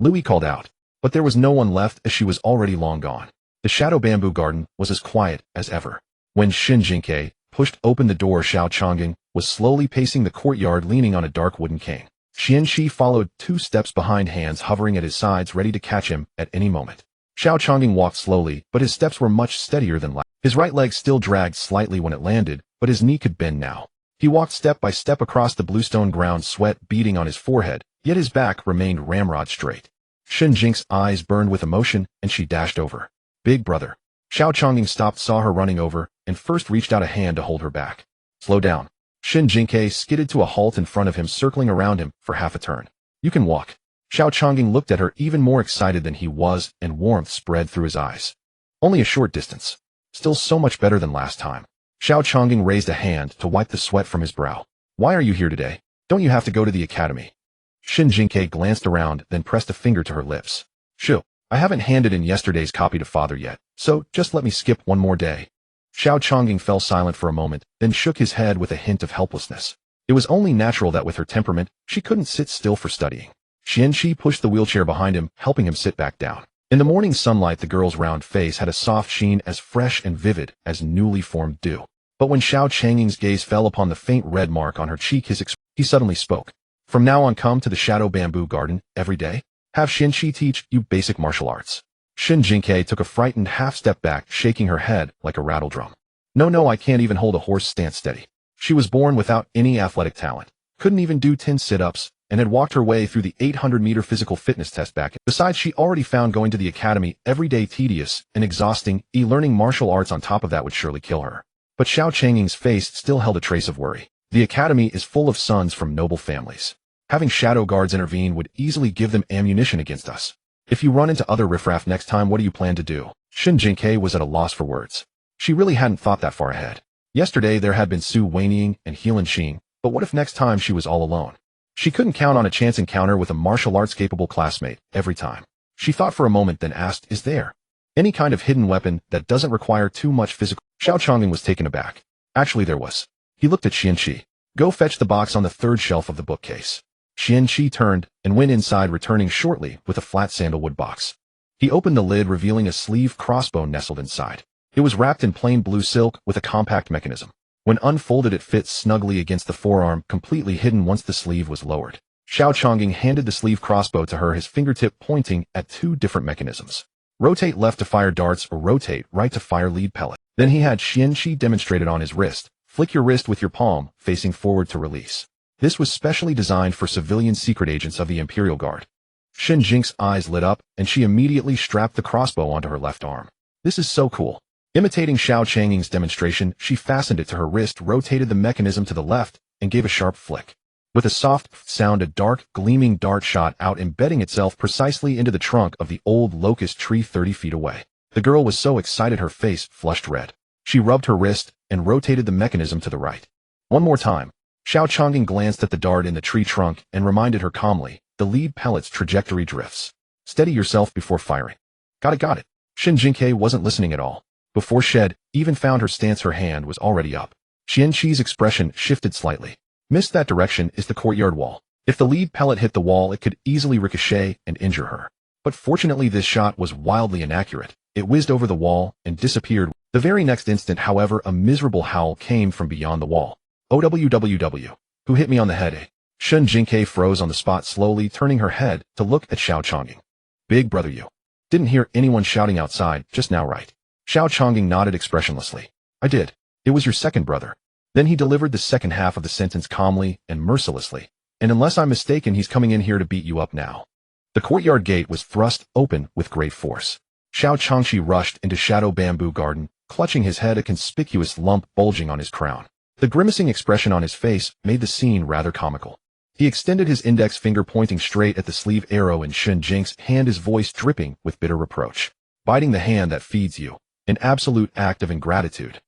Lu Yi called out, but there was no one left, as she was already long gone. The shadow bamboo garden was as quiet as ever. When Shen Jingque pushed open the door, Xiao Changying was slowly pacing the courtyard, leaning on a dark wooden cane. Qianxi followed 2 steps behind, hands hovering at his sides ready to catch him at any moment. Xiao Changing walked slowly, but his steps were much steadier than last. His right leg still dragged slightly when it landed, but his knee could bend now. He walked step by step across the bluestone ground, sweat beading on his forehead, yet his back remained ramrod straight. Shen Jingque's eyes burned with emotion, and she dashed over. Big brother. Xiao Changing stopped, saw her running over, and first reached out a hand to hold her back. Slow down. Shen Jingque skidded to a halt in front of him, circling around him for half a turn. You can walk. Xiao Changing looked at her, even more excited than he was, and warmth spread through his eyes. Only a short distance. Still so much better than last time. Xiao Changing raised a hand to wipe the sweat from his brow. Why are you here today? Don't you have to go to the academy? Shen Jingque glanced around, then pressed a finger to her lips. Shoo, I haven't handed in yesterday's copy to father yet, so just let me skip one more day. Xiao Changing fell silent for a moment, then shook his head with a hint of helplessness. It was only natural that with her temperament, she couldn't sit still for studying. Qianxi pushed the wheelchair behind him, helping him sit back down. In the morning sunlight, the girl's round face had a soft sheen as fresh and vivid as newly formed dew. But when Xiao Changing's gaze fell upon the faint red mark on her cheek, he suddenly spoke. From now on, come to the Shadow Bamboo Garden every day. Have Qianxi teach you basic martial arts. Shen Jingque took a frightened half-step back, shaking her head like a rattledrum. No, I can't even hold a horse stance steady. She was born without any athletic talent, couldn't even do 10 sit-ups, and had walked her way through the 800-meter physical fitness test back. Besides, she already found going to the academy every day tedious and exhausting. Learning martial arts on top of that would surely kill her. But Xiao Changing's face still held a trace of worry. The academy is full of sons from noble families. Having shadow guards intervene would easily give them ammunition against us. If you run into other riffraff next time, what do you plan to do? Shen Jingque was at a loss for words. She really hadn't thought that far ahead. Yesterday there had been Su Weiniang and Helan Xing, but what if next time she was all alone? She couldn't count on a chance encounter with a martial arts capable classmate every time. She thought for a moment, then asked, is there any kind of hidden weapon that doesn't require too much physical? Xiao Changing was taken aback. Actually there was. He looked at Qianxi. Go fetch the box on the 3rd shelf of the bookcase. Qianxi turned and went inside, returning shortly with a flat sandalwood box. He opened the lid, revealing a sleeve crossbow nestled inside. It was wrapped in plain blue silk with a compact mechanism. When unfolded, it fit snugly against the forearm, completely hidden once the sleeve was lowered. Xiao Changing handed the sleeve crossbow to her, his fingertip pointing at 2 different mechanisms. Rotate left to fire darts, or rotate right to fire lead pellet. Then he had Qianxi demonstrated on his wrist. Flick your wrist with your palm facing forward to release. This was specially designed for civilian secret agents of the Imperial Guard. Shen Jingque's eyes lit up, and she immediately strapped the crossbow onto her left arm. This is so cool. Imitating Xiao Changing's demonstration, she fastened it to her wrist, rotated the mechanism to the left, and gave a sharp flick. With a soft sound, a dark, gleaming dart shot out, embedding itself precisely into the trunk of the old locust tree 30 feet away. The girl was so excited her face flushed red. She rubbed her wrist and rotated the mechanism to the right. One more time. Xiao Changing glanced at the dart in the tree trunk and reminded her calmly, the lead pellet's trajectory drifts. Steady yourself before firing. Got it. Shen Jingque wasn't listening at all. Before Shed even found her stance, her hand was already up. Qianxi's expression shifted slightly. Missed that direction is the courtyard wall. If the lead pellet hit the wall, it could easily ricochet and injure her. But fortunately, this shot was wildly inaccurate. It whizzed over the wall and disappeared. The very next instant, however, a miserable howl came from beyond the wall. OWWW. Who hit me on the head? Shen Jingque froze on the spot, slowly turning her head to look at Xiao Changing. Big brother, you didn't hear anyone shouting outside just now, right? Xiao Changing nodded expressionlessly. I did. It was your second brother. Then he delivered the second half of the sentence calmly and mercilessly. And unless I'm mistaken, he's coming in here to beat you up now. The courtyard gate was thrust open with great force. Xiao Changxi rushed into Shadow Bamboo Garden, clutching his head, a conspicuous lump bulging on his crown. The grimacing expression on his face made the scene rather comical. He extended his index finger, pointing straight at the sleeve arrow in Shen Jingque's hand, his voice dripping with bitter reproach. Biting the hand that feeds you. An absolute act of ingratitude.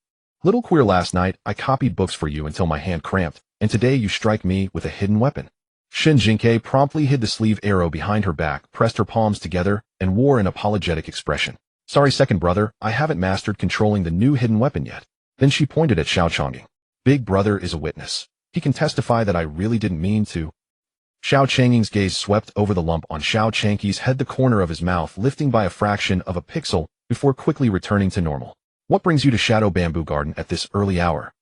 Little queer, last night I copied books for you until my hand cramped, and today you strike me with a hidden weapon. Shen Jingque promptly hid the sleeve arrow behind her back, pressed her palms together, and wore an apologetic expression. Sorry, second brother, I haven't mastered controlling the new hidden weapon yet. Then she pointed at Xiao Changing. Big brother is a witness. He can testify that I really didn't mean to. Xiao Changing's gaze swept over the lump on Xiao Changque's head, the corner of his mouth lifting by a fraction of a pixel before quickly returning to normal. What brings you to Shadow Bamboo Garden at this early hour?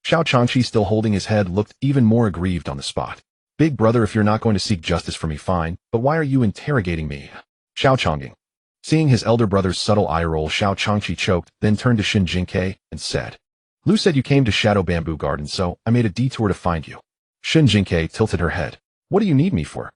Xiao Changqi, still holding his head, looked even more aggrieved on the spot. Big brother, if you're not going to seek justice for me, fine, but why are you interrogating me? Xiao Changing. Seeing his elder brother's subtle eye roll, Xiao Changqi choked, then turned to Shen Jingque and said, Lu said you came to Shadow Bamboo Garden, so I made a detour to find you. Shen Jingque tilted her head. What do you need me for?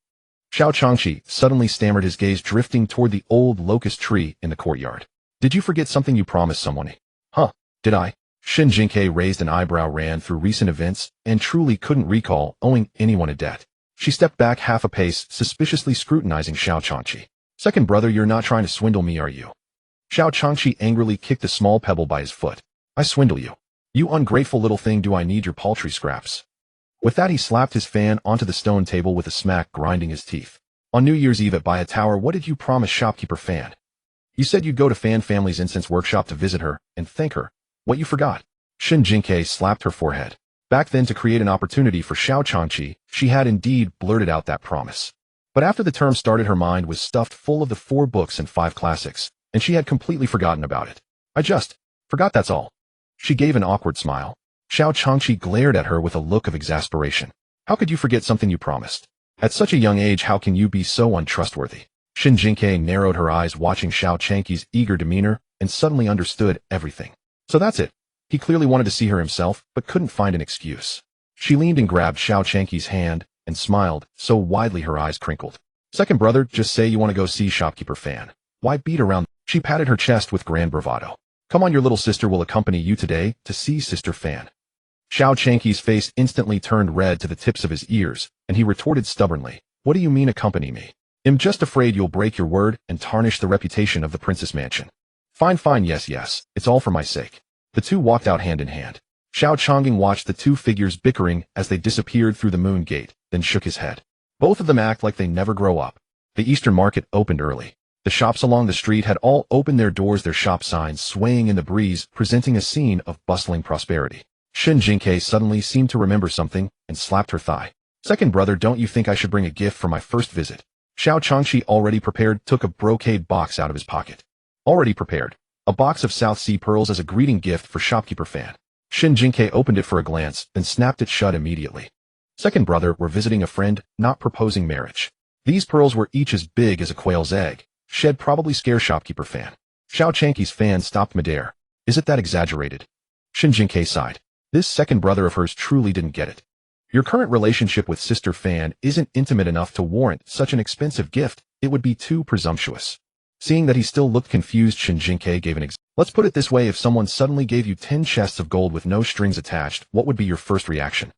Xiao Changqi suddenly stammered, his gaze drifting toward the old locust tree in the courtyard. Did you forget something you promised someone? Huh, did I? Shen Jingque raised an eyebrow, ran through recent events, and truly couldn't recall owing anyone a debt. She stepped back half a pace, suspiciously scrutinizing Xiao Changqi. Second brother, you're not trying to swindle me, are you? Xiao Changqi angrily kicked a small pebble by his foot. I swindle you? You ungrateful little thing, do I need your paltry scraps? With that, he slapped his fan onto the stone table with a smack, grinding his teeth. On New Year's Eve at Buy a Tower, what did you promise shopkeeper Fan? You said you'd go to Fan family's incense workshop to visit her and thank her. What you forgot? Shen Jingque slapped her forehead. Back then, to create an opportunity for Xiao Changqi, she had indeed blurted out that promise. But after the term started, her mind was stuffed full of the 4 books and 5 classics, and she had completely forgotten about it. I just forgot, that's all. She gave an awkward smile. Xiao Changqi glared at her with a look of exasperation. How could you forget something you promised? At such a young age, how can you be so untrustworthy? Shen Jingque narrowed her eyes, watching Xiao Changqi's eager demeanor, and suddenly understood everything. So that's it. He clearly wanted to see her himself, but couldn't find an excuse. She leaned and grabbed Xiao Changqi's hand, and smiled, so widely her eyes crinkled. Second brother, just say you want to go see shopkeeper Fan. Why beat around? She patted her chest with grand bravado. Come on, your little sister will accompany you today to see Sister Fan. Xiao Changqi's face instantly turned red to the tips of his ears, and he retorted stubbornly, what do you mean accompany me? I'm just afraid you'll break your word and tarnish the reputation of the Princess Mansion. Fine, fine, yes, it's all for my sake. The two walked out hand in hand. Xiao Changing watched the two figures bickering as they disappeared through the moon gate, then shook his head. Both of them act like they never grow up. The Eastern market opened early. The shops along the street had all opened their doors, their shop signs swaying in the breeze, presenting a scene of bustling prosperity. Shen Jingque suddenly seemed to remember something and slapped her thigh. Second brother, don't you think I should bring a gift for my first visit? Xiao Changqi, already prepared, took a brocade box out of his pocket. Already prepared. A box of South Sea pearls as a greeting gift for shopkeeper Fan. Shen Jingque opened it for a glance, then snapped it shut immediately. Second brother, we're visiting a friend, not proposing marriage. These pearls were each as big as a quail's egg. Shed probably scare shopkeeper Fan. Xiao Changqi's fan stopped midair. Is it that exaggerated? Shen Jingque sighed. This second brother of hers truly didn't get it. Your current relationship with Sister Fan isn't intimate enough to warrant such an expensive gift. It would be too presumptuous. Seeing that he still looked confused, Shen Jingque gave an example. Let's put it this way, if someone suddenly gave you 10 chests of gold with no strings attached, what would be your first reaction?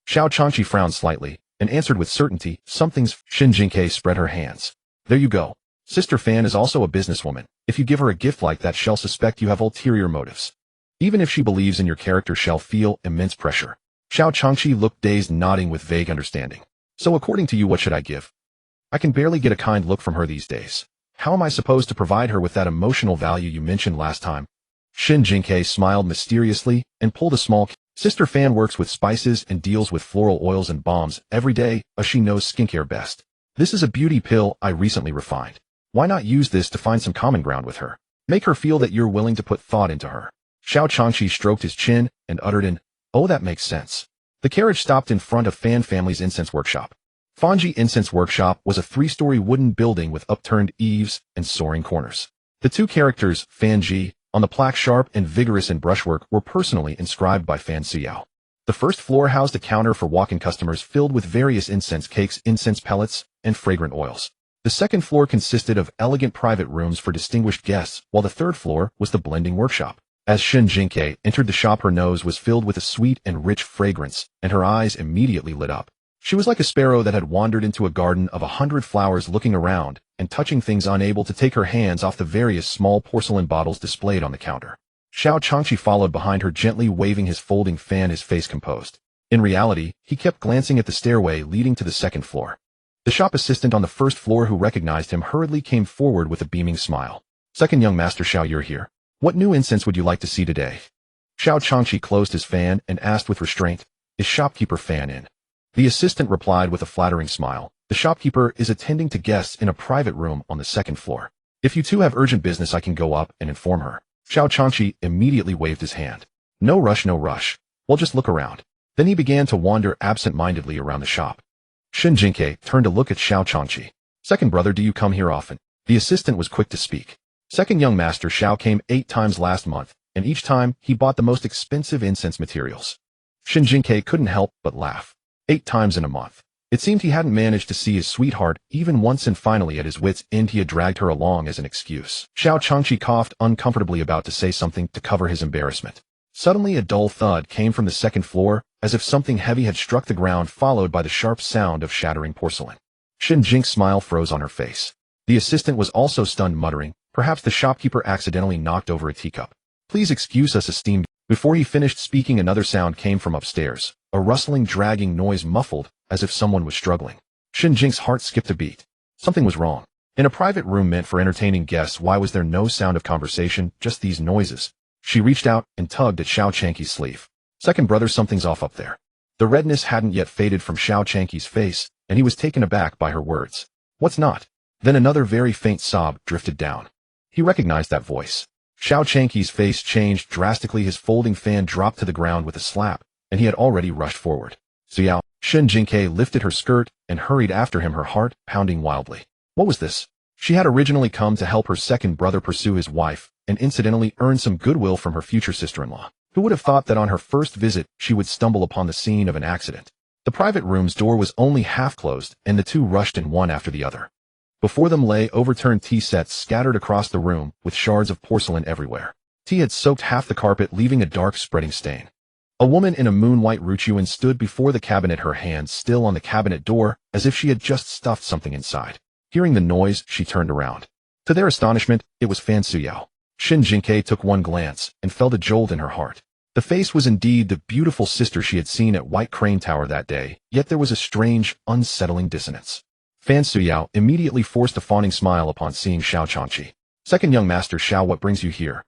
Xiao Changqi frowned slightly, and answered with certainty, something's. Shen Jingque spread her hands. There you go. Sister Fan is also a businesswoman. If you give her a gift like that, she'll suspect you have ulterior motives. Even if she believes in your character, she'll feel immense pressure. Xiao Changqi looked dazed, nodding with vague understanding. So according to you, what should I give? I can barely get a kind look from her these days. How am I supposed to provide her with that emotional value you mentioned last time? Shen Jingque smiled mysteriously and pulled a small. Sister Fan works with spices and deals with floral oils and balms every day, as she knows skincare best. This is a beauty pill I recently refined. Why not use this to find some common ground with her? Make her feel that you're willing to put thought into her. Xiao Changqi stroked his chin and uttered an, oh, that makes sense. The carriage stopped in front of Fan family's incense workshop. Fanji Incense Workshop was a 3-story wooden building with upturned eaves and soaring corners. The two characters, Fanji, on the plaque sharp and vigorous in brushwork, were personally inscribed by Fan Xiao. The first floor housed a counter for walk-in customers filled with various incense cakes, incense pellets, and fragrant oils. The second floor consisted of elegant private rooms for distinguished guests, while the third floor was the blending workshop. As Shen Jingque entered the shop, her nose was filled with a sweet and rich fragrance, and her eyes immediately lit up. She was like a sparrow that had wandered into a garden of 100 flowers, looking around and touching things, unable to take her hands off the various small porcelain bottles displayed on the counter. Xiao Changqi followed behind her, gently waving his folding fan, his face composed. In reality, he kept glancing at the stairway leading to the second floor. The shop assistant on the first floor, who recognized him, hurriedly came forward with a beaming smile. Second young master Xiao, you're here. What new incense would you like to see today? Xiao Changqi closed his fan and asked with restraint, is shopkeeper Fan in? The assistant replied with a flattering smile. The shopkeeper is attending to guests in a private room on the second floor. If you two have urgent business, I can go up and inform her. Xiao Changqi immediately waved his hand. No rush, no rush. We'll just look around. Then he began to wander absent-mindedly around the shop. Shen Jingque turned to look at Xiao Changqi. Second brother, do you come here often? The assistant was quick to speak. Second young master Xiao came 8 times last month, and each time he bought the most expensive incense materials. Shen Jingque couldn't help but laugh. 8 times in a month. It seemed he hadn't managed to see his sweetheart even once, and finally at his wits' end he had dragged her along as an excuse. Xiao Changqi coughed uncomfortably, about to say something to cover his embarrassment. Suddenly a dull thud came from the second floor, as if something heavy had struck the ground, followed by the sharp sound of shattering porcelain. Shen Jingque's smile froze on her face. The assistant was also stunned, muttering, perhaps the shopkeeper accidentally knocked over a teacup. Please excuse us, esteemed. Before he finished speaking, another sound came from upstairs, a rustling, dragging noise muffled, as if someone was struggling. Shen Jingque's heart skipped a beat. Something was wrong. In a private room meant for entertaining guests, why was there no sound of conversation, just these noises? She reached out and tugged at Xiao Changque's sleeve. Second brother, something's off up there. The redness hadn't yet faded from Xiao Changque's face, and he was taken aback by her words. What's not? Then another very faint sob drifted down. He recognized that voice. Xiao Changque's face changed drastically. His folding fan dropped to the ground with a slap, and he had already rushed forward. Xiao. Shen Jingque lifted her skirt and hurried after him, her heart pounding wildly. What was this? She had originally come to help her second brother pursue his wife, and incidentally earn some goodwill from her future sister-in-law. Who would have thought that on her first visit she would stumble upon the scene of an accident? The private room's door was only half closed, and the two rushed in one after the other. Before them lay overturned tea sets scattered across the room, with shards of porcelain everywhere. Tea had soaked half the carpet, leaving a dark spreading stain. A woman in a moon-white ruchuan stood before the cabinet, her hands still on the cabinet door, as if she had just stuffed something inside. Hearing the noise, she turned around. To their astonishment, it was Fan Suyao. Shen Jingque took one glance, and felt a jolt in her heart. The face was indeed the beautiful sister she had seen at White Crane Tower that day, yet there was a strange, unsettling dissonance. Fan Suyao immediately forced a fawning smile upon seeing Xiao Changqi. Second young master Xiao, what brings you here?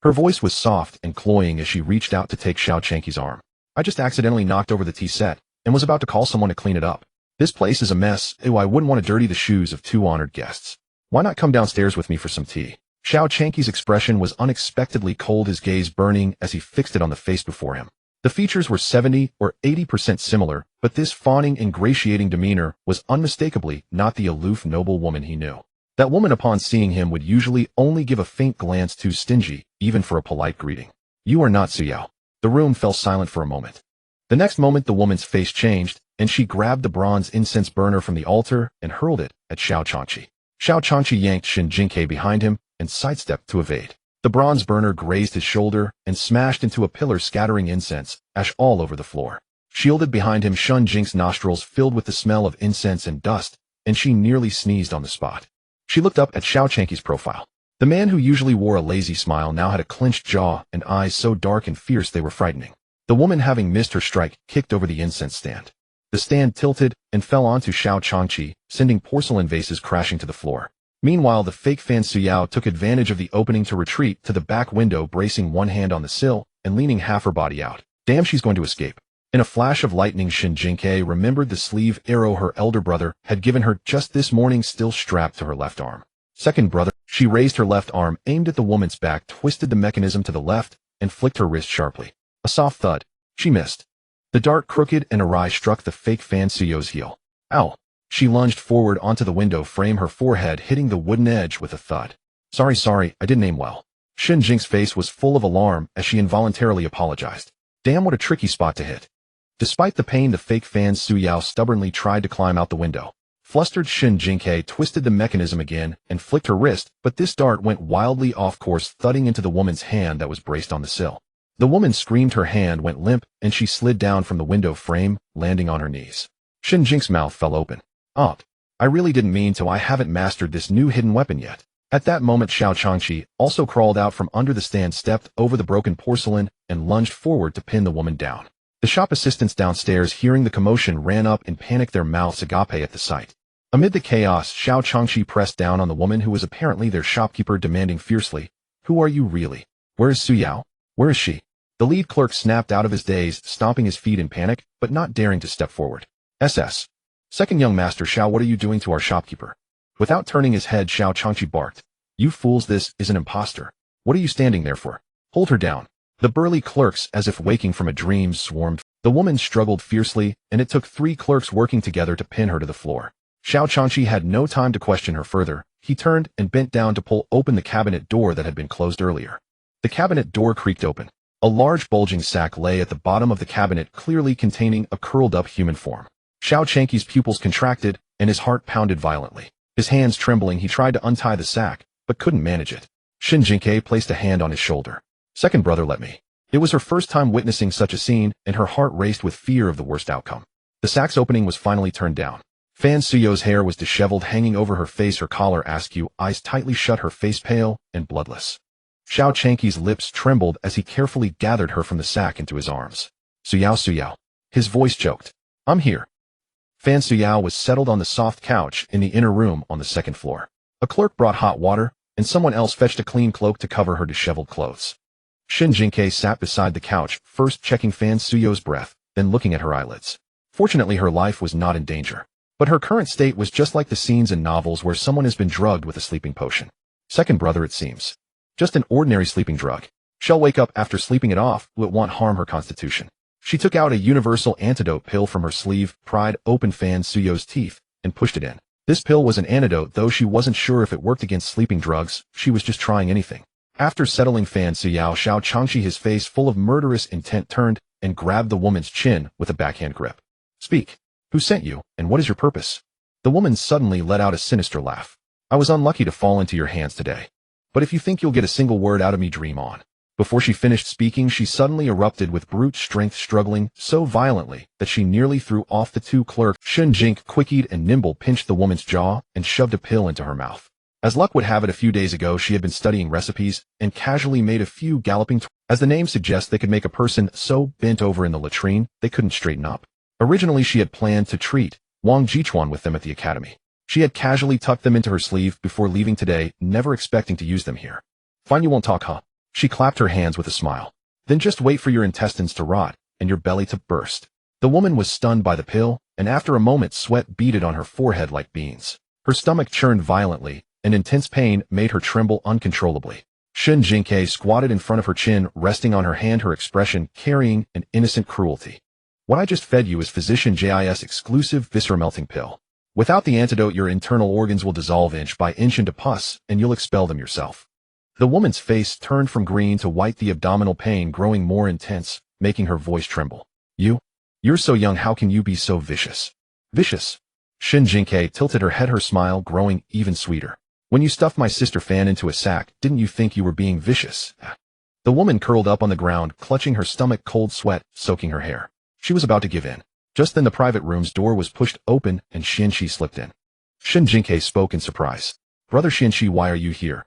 Her voice was soft and cloying as she reached out to take Xiao Changqi's arm. I just accidentally knocked over the tea set, and was about to call someone to clean it up. This place is a mess. Ew, I wouldn't want to dirty the shoes of 2 honored guests. Why not come downstairs with me for some tea? Xiao Changque's expression was unexpectedly cold, his gaze burning as he fixed it on the face before him. The features were 70 or 80% similar, but this fawning, ingratiating demeanor was unmistakably not the aloof, noble woman he knew. That woman, upon seeing him, would usually only give a faint glance, too stingy, even for a polite greeting. You are not Suyao. The room fell silent for a moment. The next moment the woman's face changed, and she grabbed the bronze incense burner from the altar and hurled it at Xiao Changqi. Xiao Changqi yanked Shen Jingque behind him and sidestepped to evade. The bronze burner grazed his shoulder and smashed into a pillar, scattering incense, ash all over the floor. Shielded behind him, Shen Jingque's nostrils filled with the smell of incense and dust, and she nearly sneezed on the spot. She looked up at Xiao Changque's profile. The man who usually wore a lazy smile now had a clenched jaw and eyes so dark and fierce they were frightening. The woman, having missed her strike, kicked over the incense stand. The stand tilted and fell onto Xiao Changqi, sending porcelain vases crashing to the floor. Meanwhile, the fake Fan Suyao took advantage of the opening to retreat to the back window, bracing one hand on the sill and leaning half her body out. Damn, she's going to escape. In a flash of lightning, Shen Jingque remembered the sleeve arrow her elder brother had given her just this morning, still strapped to her left arm. Second brother. She raised her left arm, aimed at the woman's back, twisted the mechanism to the left, and flicked her wrist sharply. A soft thud. She missed. The dart, crooked and awry, struck the fake Fan Suyao's heel. Ow! She lunged forward onto the window frame, her forehead hitting the wooden edge with a thud. Sorry, I didn't aim well. Shen Jingque's face was full of alarm as she involuntarily apologized. Damn, what a tricky spot to hit. Despite the pain, the fake Fan Suyao stubbornly tried to climb out the window. Flustered, Shen Jingque twisted the mechanism again and flicked her wrist, but this dart went wildly off course, thudding into the woman's hand that was braced on the sill. The woman screamed, her hand went limp, and she slid down from the window frame, landing on her knees. Shen Jingque's mouth fell open. I really didn't mean to. I haven't mastered this new hidden weapon yet. At that moment, Xiao Changqi also crawled out from under the stand, stepped over the broken porcelain, and lunged forward to pin the woman down. The shop assistants downstairs, hearing the commotion, ran up in panic, their mouths agape at the sight. Amid the chaos, Xiao Changqi pressed down on the woman, who was apparently their shopkeeper, demanding fiercely, "Who are you really? Where is Suyao? Where is she?" The lead clerk snapped out of his daze, stomping his feet in panic, but not daring to step forward. SS. Second young master Xiao, what are you doing to our shopkeeper? Without turning his head, Xiao Changqi barked. You fools, this is an imposter. What are you standing there for? Hold her down. The burly clerks, as if waking from a dream, swarmed. The woman struggled fiercely, and it took 3 clerks working together to pin her to the floor. Xiao Changqi had no time to question her further. He turned and bent down to pull open the cabinet door that had been closed earlier. The cabinet door creaked open. A large bulging sack lay at the bottom of the cabinet, clearly containing a curled-up human form. Xiao Changqi's pupils contracted, and his heart pounded violently. His hands trembling, he tried to untie the sack, but couldn't manage it. Shen Jingque placed a hand on his shoulder. "Second brother, let me." It was her first time witnessing such a scene, and her heart raced with fear of the worst outcome. The sack's opening was finally turned down. Fan Suyo's hair was disheveled, hanging over her face, her collar askew, eyes tightly shut, her face pale and bloodless. Xiao Changqi's lips trembled as he carefully gathered her from the sack into his arms. Suyao. His voice choked. "I'm here." Fan Suyao was settled on the soft couch in the inner room on the second floor. A clerk brought hot water, and someone else fetched a clean cloak to cover her disheveled clothes. Shen Jingque sat beside the couch, first checking Fan Suyo's breath, then looking at her eyelids. Fortunately, her life was not in danger. But her current state was just like the scenes in novels where someone has been drugged with a sleeping potion. Second brother, it seems. Just an ordinary sleeping drug. She'll wake up after sleeping it off, but it won't harm her constitution. She took out a universal antidote pill from her sleeve, pried open Fan Suyo's teeth, and pushed it in. This pill was an antidote, though she wasn't sure if it worked against sleeping drugs. She was just trying anything. After settling Fan Suyao, Xiao Changqi, his face full of murderous intent, turned and grabbed the woman's chin with a backhand grip. "Speak. Who sent you, and what is your purpose?" The woman suddenly let out a sinister laugh. "I was unlucky to fall into your hands today. But if you think you'll get a single word out of me, dream on." Before she finished speaking, she suddenly erupted with brute strength, struggling so violently that she nearly threw off the 2 clerks. Shen Jingque, quick-eyed and nimble, pinched the woman's jaw and shoved a pill into her mouth. As luck would have it, a few days ago she had been studying recipes and casually made a few galloping as the name suggests, they could make a person so bent over in the latrine they couldn't straighten up. Originally she had planned to treat Wang Jichuan with them at the academy. She had casually tucked them into her sleeve before leaving today, never expecting to use them here. "Fine, you won't talk, huh?" She clapped her hands with a smile. "Then just wait for your intestines to rot and your belly to burst." The woman was stunned by the pill, and after a moment sweat beaded on her forehead like beans. Her stomach churned violently, and intense pain made her tremble uncontrollably. Shen Jingque squatted in front of her chin, resting on her hand, her expression carrying an innocent cruelty. "What I just fed you is Physician Jis exclusive viscera-melting pill. Without the antidote, your internal organs will dissolve inch by inch into pus, and you'll expel them yourself." The woman's face turned from green to white, the abdominal pain growing more intense, making her voice tremble. You're so young, how can you be so vicious?" "Vicious?" Shen Jingque tilted her head, her smile growing even sweeter. "When you stuffed my sister Fan into a sack, didn't you think you were being vicious?" The woman curled up on the ground, clutching her stomach, cold sweat soaking her hair. She was about to give in. Just then the private room's door was pushed open and Xianqi slipped in. Shen Jingque spoke in surprise. "Brother Xianqi, why are you here?"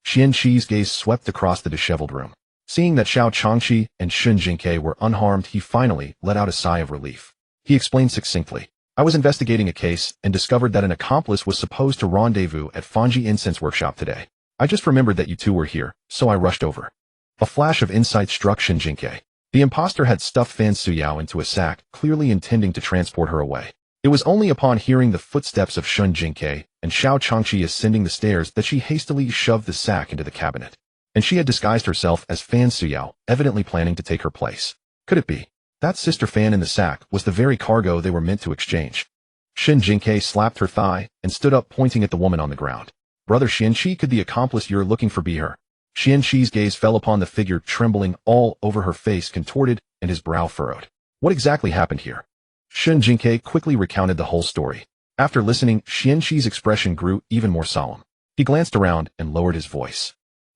Xianqi's gaze swept across the disheveled room. Seeing that Xiao Changqi and Shen Jingque were unharmed, he finally let out a sigh of relief. He explained succinctly, "I was investigating a case and discovered that an accomplice was supposed to rendezvous at Fanji Incense Workshop today. I just remembered that you two were here, so I rushed over." A flash of insight struck Shen Jingque. The imposter had stuffed Fan Suyao into a sack, clearly intending to transport her away. It was only upon hearing the footsteps of Shen Jingque and Xiao Changqi ascending the stairs that she hastily shoved the sack into the cabinet. And she had disguised herself as Fan Suyao, evidently planning to take her place. Could it be? That sister Fan in the sack was the very cargo they were meant to exchange. Shen Jingque slapped her thigh and stood up, pointing at the woman on the ground. "Brother Xianqi, could the accomplice you're looking for be her?" Xianqi's gaze fell upon the figure, trembling all over, her face contorted and his brow furrowed. "What exactly happened here?" Shen Jingque quickly recounted the whole story. After listening, Xianqi's expression grew even more solemn. He glanced around and lowered his voice.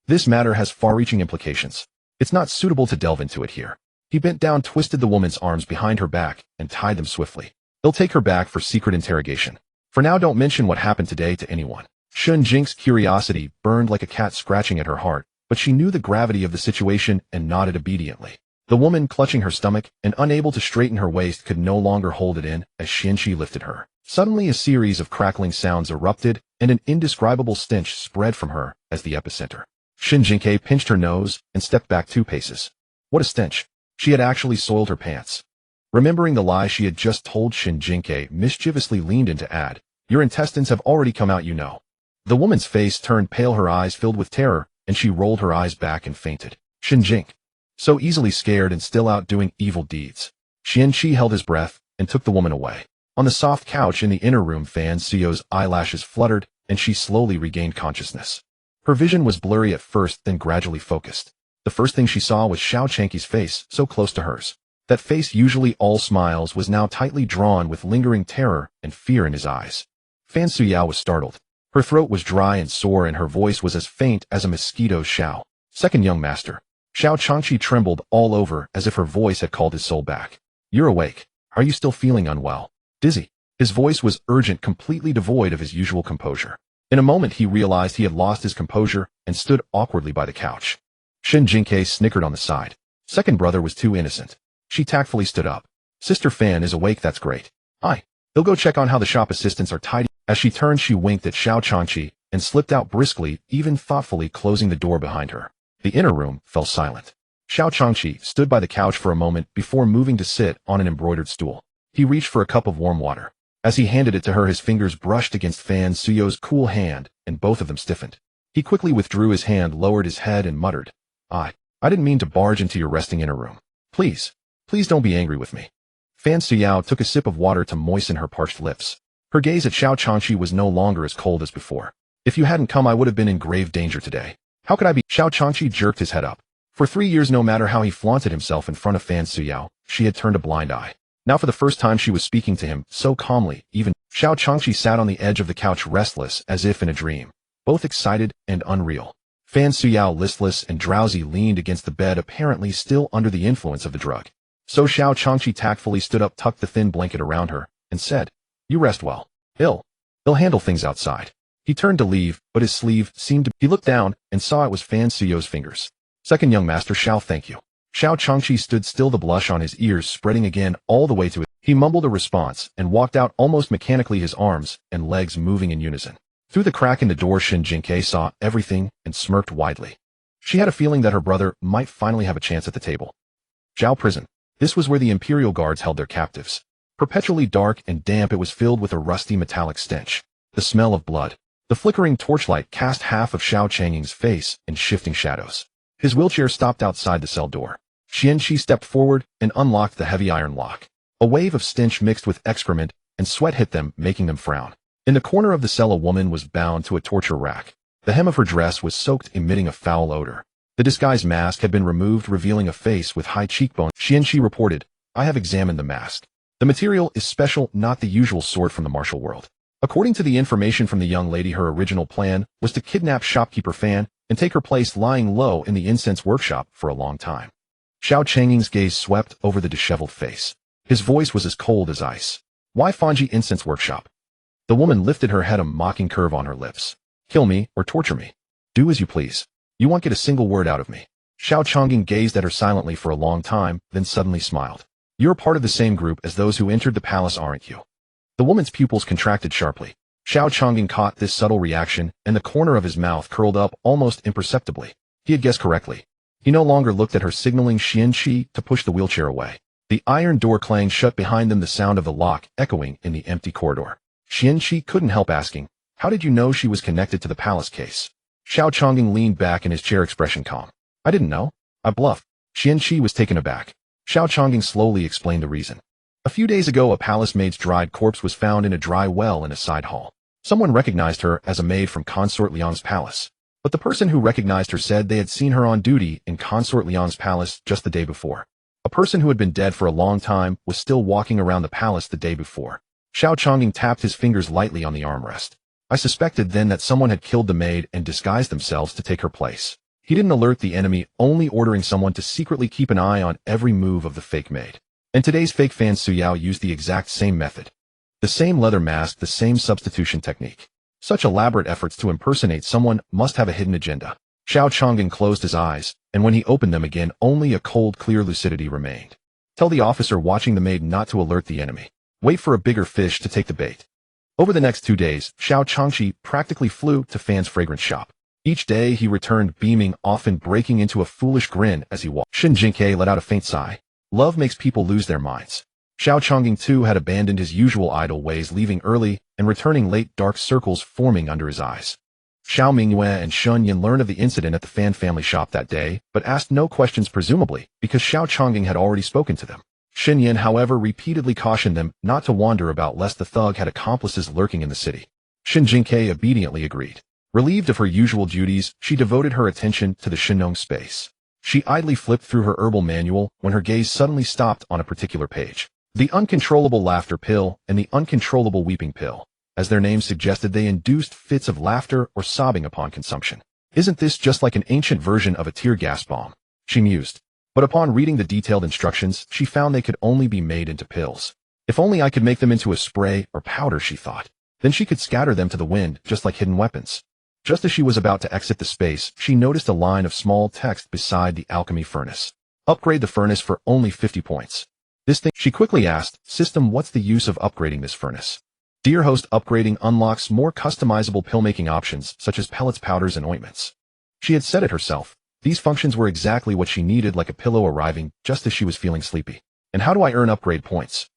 "This matter has far-reaching implications. It's not suitable to delve into it here." He bent down, twisted the woman's arms behind her back, and tied them swiftly. "They'll take her back for secret interrogation. For now, don't mention what happened today to anyone." Shen Jingque's curiosity burned like a cat scratching at her heart, but she knew the gravity of the situation and nodded obediently. The woman, clutching her stomach and unable to straighten her waist, could no longer hold it in as Xianqi lifted her. Suddenly a series of crackling sounds erupted, and an indescribable stench spread from her as the epicenter. Shen Jingque pinched her nose and stepped back 2 paces. What a stench! She had actually soiled her pants. Remembering the lie she had just told, Shen Jingque mischievously leaned in to add, "Your intestines have already come out, you know." The woman's face turned pale, her eyes filled with terror, and she rolled her eyes back and fainted. Shen Jingque, so easily scared and still out doing evil deeds. Qianqi held his breath and took the woman away. On the soft couch in the inner room, Fan Suyo's eyelashes fluttered, and she slowly regained consciousness. Her vision was blurry at first, then gradually focused. The first thing she saw was Xiao Changque's face, so close to hers. That face, usually all smiles, was now tightly drawn with lingering terror and fear in his eyes. Fan Suyao was startled. Her throat was dry and sore, and her voice was as faint as a mosquito's. Xiao. Second young master. Xiao Changqe trembled all over as if her voice had called his soul back. You're awake. Are you still feeling unwell? Dizzy? His voice was urgent, completely devoid of his usual composure. In a moment he realized he had lost his composure and stood awkwardly by the couch. Shen Jingque snickered on the side. Second brother was too innocent. She tactfully stood up. Sister Fan is awake, that's great. They'll go check on how the shop assistants are tidy. As she turned, she winked at Xiao Changqe and slipped out briskly, even thoughtfully closing the door behind her. The inner room fell silent. Xiao Changqe stood by the couch for a moment before moving to sit on an embroidered stool. He reached for a cup of warm water. As he handed it to her, his fingers brushed against Fan Suyo's cool hand, and both of them stiffened. He quickly withdrew his hand, lowered his head, and muttered, I didn't mean to barge into your resting inner room. Please don't be angry with me. Fan Suyao took a sip of water to moisten her parched lips. Her gaze at Xiao Changqe was no longer as cold as before. If you hadn't come, I would have been in grave danger today. How could I be? Xiao Changqe jerked his head up. For 3 years, no matter how he flaunted himself in front of Fan Suyao, she had turned a blind eye. Now for the first time she was speaking to him, so calmly, even. Xiao Changqe sat on the edge of the couch, restless, as if in a dream. Both excited and unreal. Fan Suyao, listless and drowsy, leaned against the bed, apparently still under the influence of the drug. So Xiao Changqe tactfully stood up, tucked the thin blanket around her, and said, You rest well. They'll handle things outside. He turned to leave, but his sleeve seemed to... He looked down and saw it was Fan Suyo's fingers. Second young master Xiao, thank you. Xiao Changqe stood still, the blush on his ears spreading again all the way to it. He mumbled a response and walked out almost mechanically, his arms and legs moving in unison. Through the crack in the door, Shen Jingque saw everything and smirked widely. She had a feeling that her brother might finally have a chance at the table. Zhao Prison. This was where the Imperial Guards held their captives. Perpetually dark and damp, it was filled with a rusty metallic stench. The smell of blood. The flickering torchlight cast half of Xiao Changqe's face in shifting shadows. His wheelchair stopped outside the cell door. Qianqi stepped forward and unlocked the heavy iron lock. A wave of stench mixed with excrement and sweat hit them, making them frown. In the corner of the cell, a woman was bound to a torture rack. The hem of her dress was soaked, emitting a foul odor. The disguise mask had been removed, revealing a face with high cheekbones. Qianqi reported, I have examined the mask. The material is special, not the usual sort from the martial world. According to the information from the young lady, her original plan was to kidnap shopkeeper Fan and take her place lying low in the incense workshop for a long time. Xiao Changqe's gaze swept over the disheveled face. His voice was as cold as ice. Why Fanji Incense Workshop? The woman lifted her head, a mocking curve on her lips. Kill me or torture me. Do as you please. You won't get a single word out of me. Xiao Changqe gazed at her silently for a long time, then suddenly smiled. You're part of the same group as those who entered the palace, aren't you? The woman's pupils contracted sharply. Xiao Changqe caught this subtle reaction, and the corner of his mouth curled up almost imperceptibly. He had guessed correctly. He no longer looked at her, signaling Qianqi to push the wheelchair away. The iron door clanged shut behind them, the sound of the lock echoing in the empty corridor. Qianqi couldn't help asking, how did you know she was connected to the palace case? Xiao Changqe leaned back in his chair, expression calm. I didn't know. I bluffed. Qianqi was taken aback. Xiao Changqe slowly explained the reason. A few days ago, a palace maid's dried corpse was found in a dry well in a side hall. Someone recognized her as a maid from Consort Liang's palace. But the person who recognized her said they had seen her on duty in Consort Liang's palace just the day before. A person who had been dead for a long time was still walking around the palace the day before. Xiao Changqe tapped his fingers lightly on the armrest. I suspected then that someone had killed the maid and disguised themselves to take her place. He didn't alert the enemy, only ordering someone to secretly keep an eye on every move of the fake maid. And today's fake Fan Suyao used the exact same method. The same leather mask, the same substitution technique. Such elaborate efforts to impersonate someone must have a hidden agenda. Xiao Changqe closed his eyes, and when he opened them again, only a cold, clear lucidity remained. Tell the officer watching the maid not to alert the enemy. Wait for a bigger fish to take the bait. Over the next 2 days, Xiao Changqe practically flew to Fan's fragrance shop. Each day he returned beaming, often breaking into a foolish grin as he walked. Shen Jingque let out a faint sigh. Love makes people lose their minds. Xiao Changqe too had abandoned his usual idle ways, leaving early and returning late, dark circles forming under his eyes. Xiao Mingyue and Shun Yin learned of the incident at the Fan family shop that day, but asked no questions, presumably because Xiao Changqe had already spoken to them. Shen Yin, however, repeatedly cautioned them not to wander about lest the thug had accomplices lurking in the city. Shen Jingque obediently agreed. Relieved of her usual duties, she devoted her attention to the Shenong space. She idly flipped through her herbal manual when her gaze suddenly stopped on a particular page. The uncontrollable laughter pill and the uncontrollable weeping pill. As their names suggested, they induced fits of laughter or sobbing upon consumption. Isn't this just like an ancient version of a tear gas bomb? She mused. But upon reading the detailed instructions, she found they could only be made into pills. If only I could make them into a spray or powder, she thought. Then she could scatter them to the wind, just like hidden weapons. Just as she was about to exit the space, she noticed a line of small text beside the alchemy furnace. Upgrade the furnace for only 50 points. This thing, she quickly asked, System, what's the use of upgrading this furnace? Dear host, upgrading unlocks more customizable pill-making options, such as pellets, powders, and ointments. She had said it herself. These functions were exactly what she needed, like a pillow arriving just as she was feeling sleepy. And how do I earn upgrade points?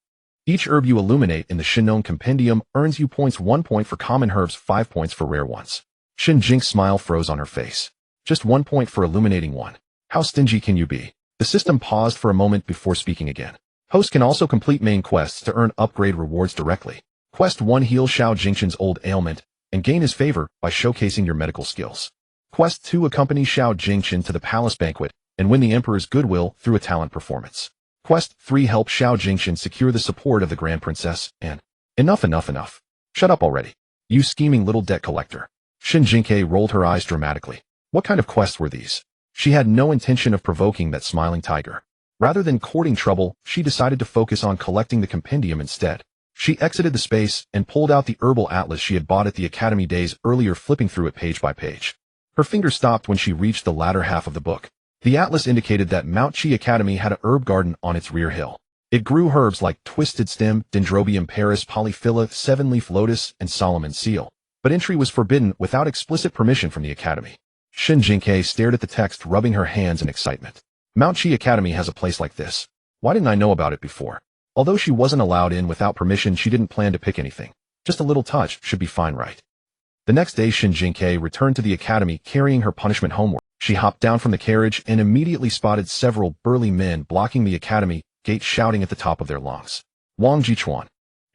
Each herb you illuminate in the Shenong compendium earns you points. 1 point for common herbs, 5 points for rare ones. Shen Jingque's smile froze on her face. Just 1 point for illuminating one. How stingy can you be? The system paused for a moment before speaking again. Host can also complete main quests to earn upgrade rewards directly. Quest 1, heal Xiao Jingquen's old ailment and gain his favor by showcasing your medical skills. Quest 2, accompany Xiao Jingquan to the palace banquet and win the emperor's goodwill through a talent performance. Quest 3, help Xiao Jingquan secure the support of the Grand Princess and... Enough. Shut up already. You scheming little debt collector. Shen Jingque rolled her eyes dramatically. What kind of quests were these? She had no intention of provoking that smiling tiger. Rather than courting trouble, she decided to focus on collecting the compendium instead. She exited the space and pulled out the herbal atlas she had bought at the academy days earlier, flipping through it page by page. Her finger stopped when she reached the latter half of the book. The atlas indicated that Mount Qi Academy had a herb garden on its rear hill. It grew herbs like twisted stem, dendrobium paris, polyphylla, seven-leaf lotus, and Solomon's seal. But entry was forbidden without explicit permission from the academy. Shen Jingque stared at the text, rubbing her hands in excitement. Mount Qi Academy has a place like this. Why didn't I know about it before? Although she wasn't allowed in without permission, she didn't plan to pick anything. Just a little touch should be fine, right? The next day, Shen Jingque returned to the academy carrying her punishment homework. She hopped down from the carriage and immediately spotted several burly men blocking the academy gate, shouting at the top of their lungs. Wang Jichuan,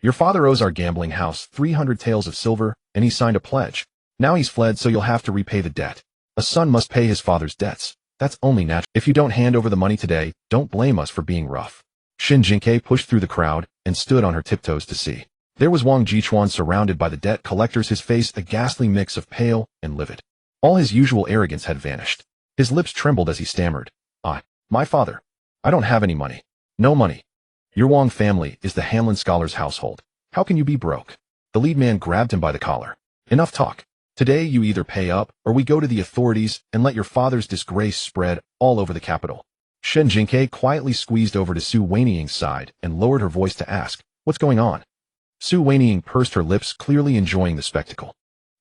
your father owes our gambling house 300 taels of silver, and he signed a pledge. Now he's fled, so you'll have to repay the debt. A son must pay his father's debts. That's only natural. If you don't hand over the money today, don't blame us for being rough. Shen Jingque pushed through the crowd and stood on her tiptoes to see. There was Wang Jichuan surrounded by the debt collectors, his face a ghastly mix of pale and livid. All his usual arrogance had vanished. His lips trembled as he stammered. My father. I don't have any money. No money. Your Wang family is the Hanlon scholar's household. How can you be broke? The lead man grabbed him by the collar. Enough talk. Today you either pay up or we go to the authorities and let your father's disgrace spread all over the capital. Shen Jingque quietly squeezed over to Su Weiniang's side and lowered her voice to ask, what's going on? Su Weiniang pursed her lips, clearly enjoying the spectacle.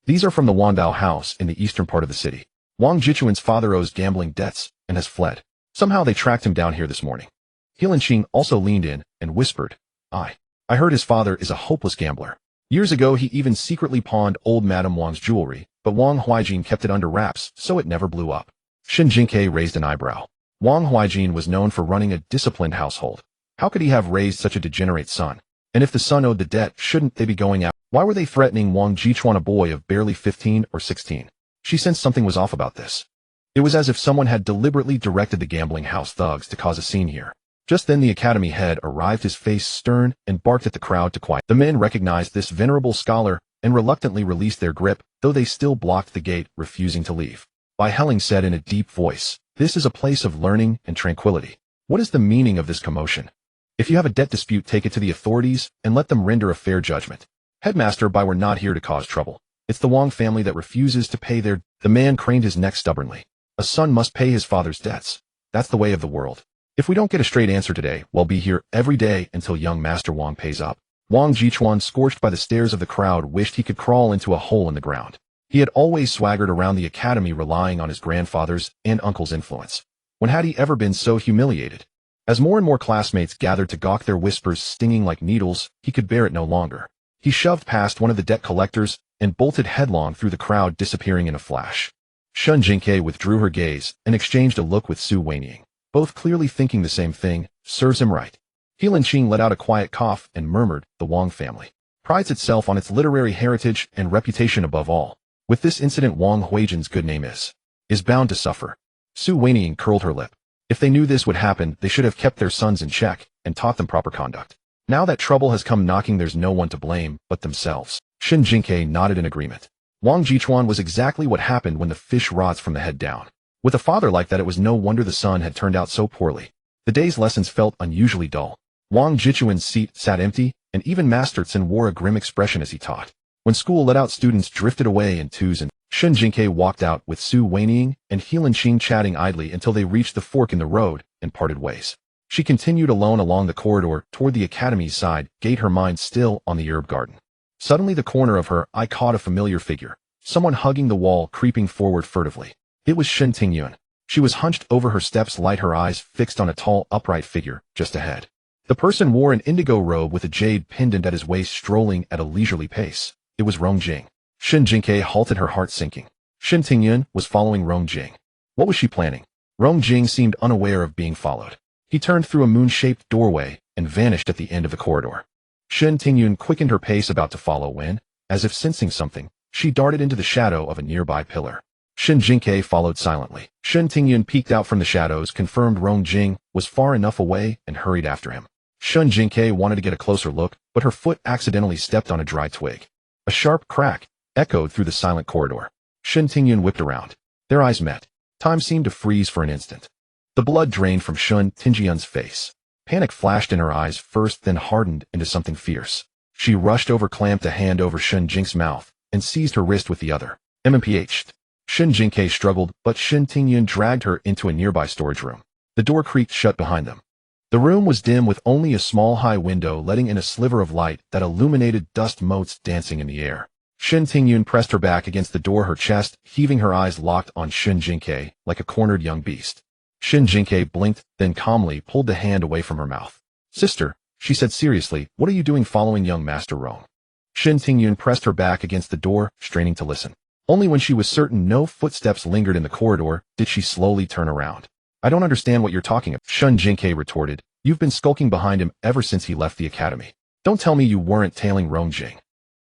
These are from the Wandao house in the eastern part of the city. Wang Jichuan's father owes gambling debts and has fled. Somehow they tracked him down here this morning. Heelanqing also leaned in and whispered, I heard his father is a hopeless gambler. Years ago he even secretly pawned old Madame Wang's jewelry, but Wang Huijin kept it under wraps, so it never blew up. Shen Jingque raised an eyebrow. Wang Huijin was known for running a disciplined household. How could he have raised such a degenerate son? And if the son owed the debt, shouldn't they be going out? Why were they threatening Wang Jichuan, a boy of barely 15 or 16? She sensed something was off about this. It was as if someone had deliberately directed the gambling house thugs to cause a scene here. Just then the academy head arrived, his face stern, and barked at the crowd to quiet. The men recognized this venerable scholar and reluctantly released their grip, though they still blocked the gate, refusing to leave. Bai Helling said in a deep voice, this is a place of learning and tranquility. What is the meaning of this commotion? If you have a debt dispute, take it to the authorities and let them render a fair judgment. Headmaster Bai, we're not here to cause trouble. It's the Wang family that refuses to pay their... The man craned his neck stubbornly. A son must pay his father's debts. That's the way of the world. If we don't get a straight answer today, we'll be here every day until young Master Wang pays up. Wang Jichuan, scorched by the stares of the crowd, wished he could crawl into a hole in the ground. He had always swaggered around the academy, relying on his grandfather's and uncle's influence. When had he ever been so humiliated? As more and more classmates gathered to gawk, their whispers stinging like needles, he could bear it no longer. He shoved past one of the debt collectors and bolted headlong through the crowd, disappearing in a flash. Shen Jingque withdrew her gaze and exchanged a look with Su Weiniang. Both clearly thinking the same thing. Serves him right. He Linqing let out a quiet cough and murmured, the Wang family prides itself on its literary heritage and reputation above all. With this incident, Wang Huijin's good name is bound to suffer. Su Weinian curled her lip. If they knew this would happen, they should have kept their sons in check and taught them proper conduct. Now that trouble has come knocking, there's no one to blame but themselves. Shen Jingque nodded in agreement. Wang Jichuan was exactly what happened when the fish rots from the head down. With a father like that, it was no wonder the son had turned out so poorly. The day's lessons felt unusually dull. Wang Jichuan's seat sat empty, and even Master Tsin wore a grim expression as he taught. When school let out, students drifted away in twos, and Shen Jingque walked out with Su Weinian and He Linqing chatting idly until they reached the fork in the road and parted ways. She continued alone along the corridor toward the academy's side gate, her mind still on the herb garden. Suddenly the corner of her eye caught a familiar figure, someone hugging the wall, creeping forward furtively. It was Shen Tingyun. She was hunched over her steps, light, her eyes fixed on a tall, upright figure just ahead. The person wore an indigo robe with a jade pendant at his waist, strolling at a leisurely pace. It was Rong Jing. Shen Jingque halted, her heart sinking. Shen Tingyun was following Rong Jing. What was she planning? Rong Jing seemed unaware of being followed. He turned through a moon-shaped doorway and vanished at the end of the corridor. Shen Tingyun quickened her pace, about to follow when, as if sensing something, she darted into the shadow of a nearby pillar. Shen Jingque followed silently. Shen Tingyun peeked out from the shadows, confirmed Rong Jing was far enough away, and hurried after him. Shen Jingque wanted to get a closer look, but her foot accidentally stepped on a dry twig. A sharp crack echoed through the silent corridor. Shen Tingyun whipped around. Their eyes met. Time seemed to freeze for an instant. The blood drained from Shen Tingyun's face. Panic flashed in her eyes first, then hardened into something fierce. She rushed over, clamped a hand over Shen Jingque's mouth, and seized her wrist with the other. MMPH'd. Shen Jingque struggled, but Shen Tingyun dragged her into a nearby storage room. The door creaked shut behind them. The room was dim, with only a small high window letting in a sliver of light that illuminated dust motes dancing in the air. Shen Tingyun pressed her back against the door, her chest heaving, her eyes locked on Shen Jingque like a cornered young beast. Shen Jingque blinked, then calmly pulled the hand away from her mouth. Sister, she said seriously, what are you doing following young Master Rong? Shen Tingyun pressed her back against the door, straining to listen. Only when she was certain no footsteps lingered in the corridor did she slowly turn around. I don't understand what you're talking about, Shen Jingque retorted. You've been skulking behind him ever since he left the academy. Don't tell me you weren't tailing Rong Jing.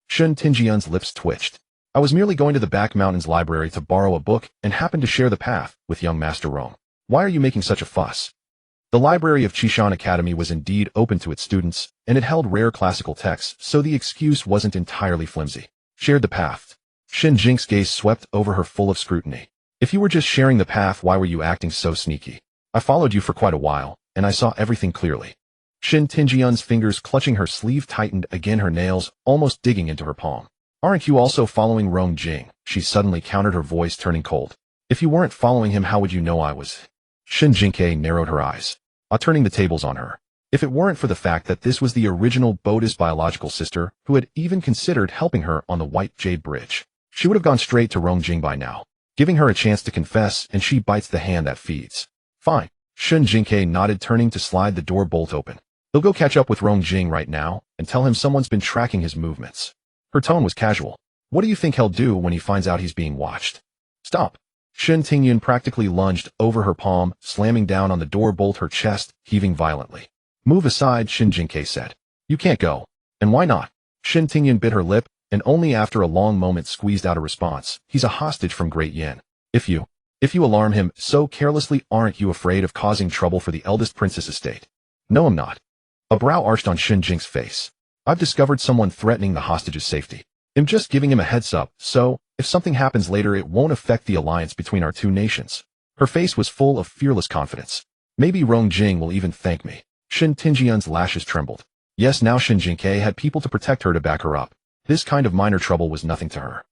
Shen Tingyun's lips twitched. I was merely going to the back mountains library to borrow a book and happened to share the path with young Master Rong. Why are you making such a fuss? The library of Qishan Academy was indeed open to its students, and it held rare classical texts, so the excuse wasn't entirely flimsy. Shared the path. Shen Jingque's gaze swept over her, full of scrutiny. If you were just sharing the path, why were you acting so sneaky? I followed you for quite a while, and I saw everything clearly. Shen Tingyun's fingers clutching her sleeve tightened again, her nails almost digging into her palm. Aren't you also following Rong Jing? She suddenly countered, her voice turning cold. If you weren't following him, how would you know I was? Shen Jingque narrowed her eyes, turning the tables on her. If it weren't for the fact that this was the original Boda's biological sister, who had even considered helping her on the White Jade Bridge, she would have gone straight to Rong Jing by now, giving her a chance to confess, and she bites the hand that feeds. Fine. Shen Jingque nodded, turning to slide the door bolt open. They'll go catch up with Rong Jing right now and tell him someone's been tracking his movements. Her tone was casual. What do you think he'll do when he finds out he's being watched? Stop. Shen Tingyun practically lunged over her palm, slamming down on the door bolt, her chest heaving violently. Move aside, Shen Jingque said. You can't go. And why not? Shen Tingyun bit her lip, and only after a long moment squeezed out a response. He's a hostage from Great Yin. If you alarm him so carelessly, aren't you afraid of causing trouble for the eldest princess estate? No, I'm not. A brow arched on Shen Jingque's face. I've discovered someone threatening the hostage's safety. I'm just giving him a heads up, so if something happens later, it won't affect the alliance between our two nations. Her face was full of fearless confidence. Maybe Rong Jing will even thank me. Shen Tingyun's lashes trembled. Yes, now Shen Jingque had people to protect her, to back her up. This kind of minor trouble was nothing to her.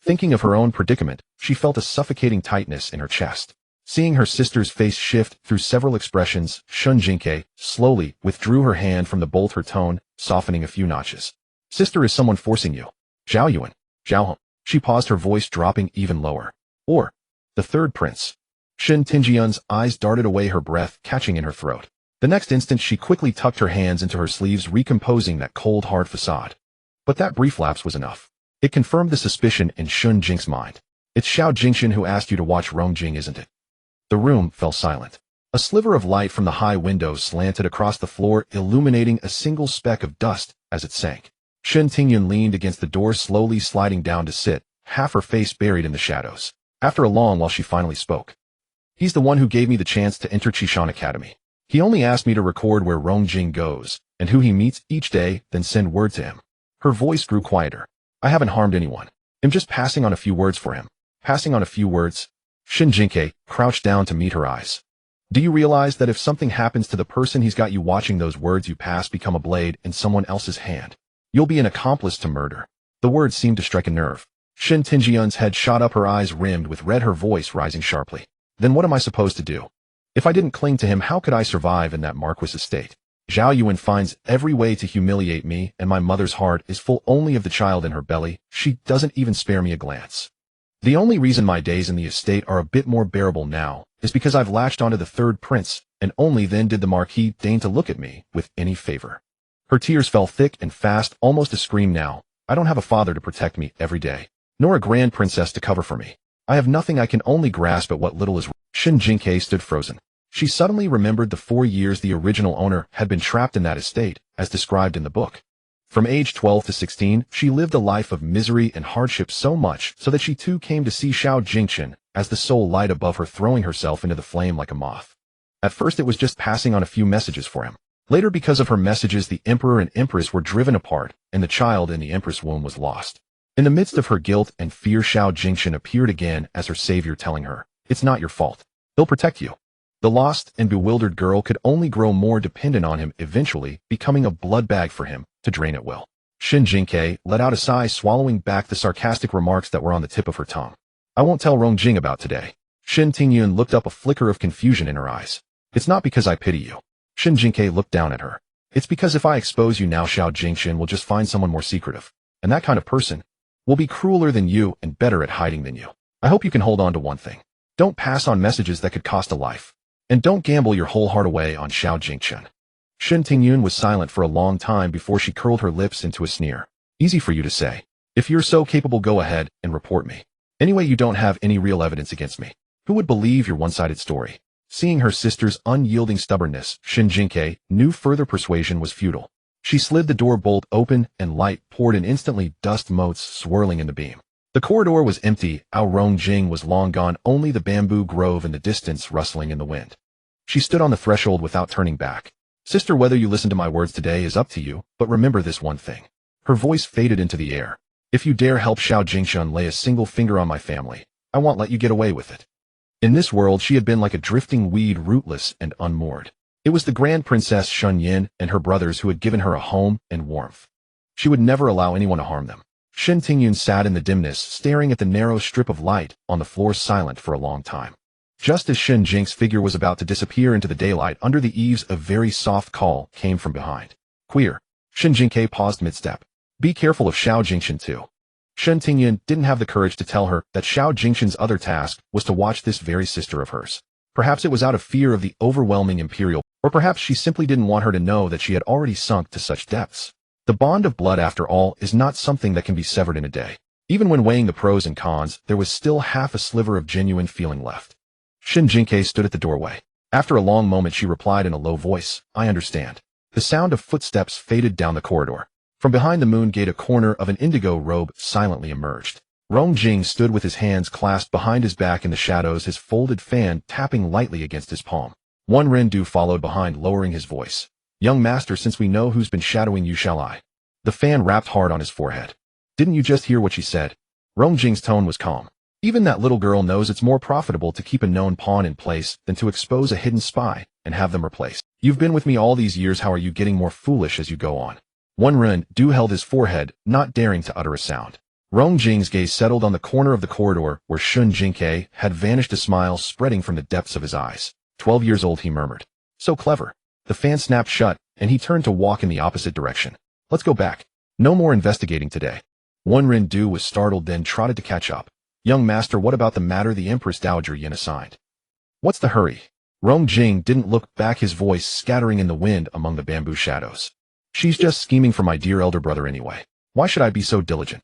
Thinking of her own predicament, she felt a suffocating tightness in her chest. Seeing her sister's face shift through several expressions, Shen Jingque slowly withdrew her hand from the bolt, her tone softening a few notches. Sister, is someone forcing you? Zhao Yuan. Zhao Hong. She paused, her voice dropping even lower. Or the third prince. Shen Tingyun's eyes darted away, her breath catching in her throat. The next instant she quickly tucked her hands into her sleeves, recomposing that cold, hard facade. But that brief lapse was enough. It confirmed the suspicion in Shen Jingque's mind. It's Xiao Jingshan who asked you to watch Rong Jing, isn't it? The room fell silent. A sliver of light from the high window slanted across the floor, illuminating a single speck of dust as it sank. Shen Jingque leaned against the door, slowly sliding down to sit, half her face buried in the shadows. After a long while she finally spoke. He's the one who gave me the chance to enter Qishan Academy. He only asked me to record where Rongjing goes, and who he meets each day, then send word to him. Her voice grew quieter. I haven't harmed anyone. I'm just passing on a few words for him. Passing on a few words? Shen Jingque crouched down to meet her eyes. Do you realize that if something happens to the person he's got you watching, those words you pass become a blade in someone else's hand? You'll be an accomplice to murder. The words seemed to strike a nerve. Shen Jingque's head shot up, her eyes rimmed with red, her voice rising sharply. Then what am I supposed to do? If I didn't cling to him, how could I survive in that marquis estate? Zhao Yuan finds every way to humiliate me, and my mother's heart is full only of the child in her belly. She doesn't even spare me a glance. The only reason my days in the estate are a bit more bearable now is because I've latched onto the third prince, and only then did the marquis deign to look at me with any favor. Her tears fell thick and fast, almost a scream now. I don't have a father to protect me every day, nor a grand princess to cover for me. I have nothing. I can only grasp at what little is. Shen Jingque stood frozen. She suddenly remembered the 4 years the original owner had been trapped in that estate, as described in the book. From age 12 to 16, she lived a life of misery and hardship, so much so that she too came to see Xiao Jingqian as the sole light above her, throwing herself into the flame like a moth. At first it was just passing on a few messages for him. Later, because of her messages, the emperor and empress were driven apart, and the child in the empress' womb was lost. In the midst of her guilt and fear, Xiao Jingqian appeared again as her savior, telling her, "It's not your fault. He'll protect you." The lost and bewildered girl could only grow more dependent on him, eventually becoming a blood bag for him to drain at will. Shen Jingque let out a sigh, swallowing back the sarcastic remarks that were on the tip of her tongue. I won't tell Rongjing about today. Shen Jingque looked up, a flicker of confusion in her eyes. It's not because I pity you. Shen Jingque looked down at her. It's because if I expose you now, Xiao Jingqian will just find someone more secretive. And that kind of person will be crueler than you and better at hiding than you. I hope you can hold on to one thing. Don't pass on messages that could cost a life. And don't gamble your whole heart away on Xiao Jingqian. Shen Jingque was silent for a long time before she curled her lips into a sneer. Easy for you to say. If you're so capable, go ahead and report me. Anyway, you don't have any real evidence against me. Who would believe your one-sided story? Seeing her sister's unyielding stubbornness, Shen Jingque knew further persuasion was futile. She slid the door bolt open and light poured in instantly, dust motes swirling in the beam. The corridor was empty. Rongjing was long gone, only the bamboo grove in the distance rustling in the wind. She stood on the threshold without turning back. Sister, whether you listen to my words today is up to you, but remember this one thing. Her voice faded into the air. If you dare help Xiao Jingqian lay a single finger on my family, I won't let you get away with it. In this world, she had been like a drifting weed, rootless and unmoored. It was the Grand Princess Shun Yin and her brothers who had given her a home and warmth. She would never allow anyone to harm them. Shen Jingque sat in the dimness, staring at the narrow strip of light on the floor, silent for a long time. Just as Shen Jingque's figure was about to disappear into the daylight under the eaves, a very soft call came from behind. Queer. Shen Jingque paused mid-step. Be careful of Xiao Jingqian too. Shen Jingque didn't have the courage to tell her that Xiao Jingqian's other task was to watch this very sister of hers. Perhaps it was out of fear of the overwhelming imperial, or perhaps she simply didn't want her to know that she had already sunk to such depths. The bond of blood, after all, is not something that can be severed in a day. Even when weighing the pros and cons, there was still half a sliver of genuine feeling left. Shen Jingque stood at the doorway. After a long moment, she replied in a low voice, I understand. The sound of footsteps faded down the corridor. From behind the moon gate, a corner of an indigo robe silently emerged. Rongjing stood with his hands clasped behind his back in the shadows, his folded fan tapping lightly against his palm. One Rendu followed behind, lowering his voice. Young master, since we know who's been shadowing you, shall I? The fan rapped hard on his forehead. Didn't you just hear what she said? Rongjing's tone was calm. Even that little girl knows it's more profitable to keep a known pawn in place than to expose a hidden spy and have them replaced. You've been with me all these years, how are you getting more foolish as you go on? One Rendu held his forehead, not daring to utter a sound. Rongjing's gaze settled on the corner of the corridor where Shen Jingque had vanished, a smile spreading from the depths of his eyes. 12 years old, he murmured. So clever. The fan snapped shut, and he turned to walk in the opposite direction. Let's go back. No more investigating today. One Rendu was startled, then trotted to catch up. Young master, what about the matter the Empress Dowager Yin assigned? What's the hurry? Rongjing didn't look back, his voice scattering in the wind among the bamboo shadows. She's just scheming for my dear elder brother anyway. Why should I be so diligent?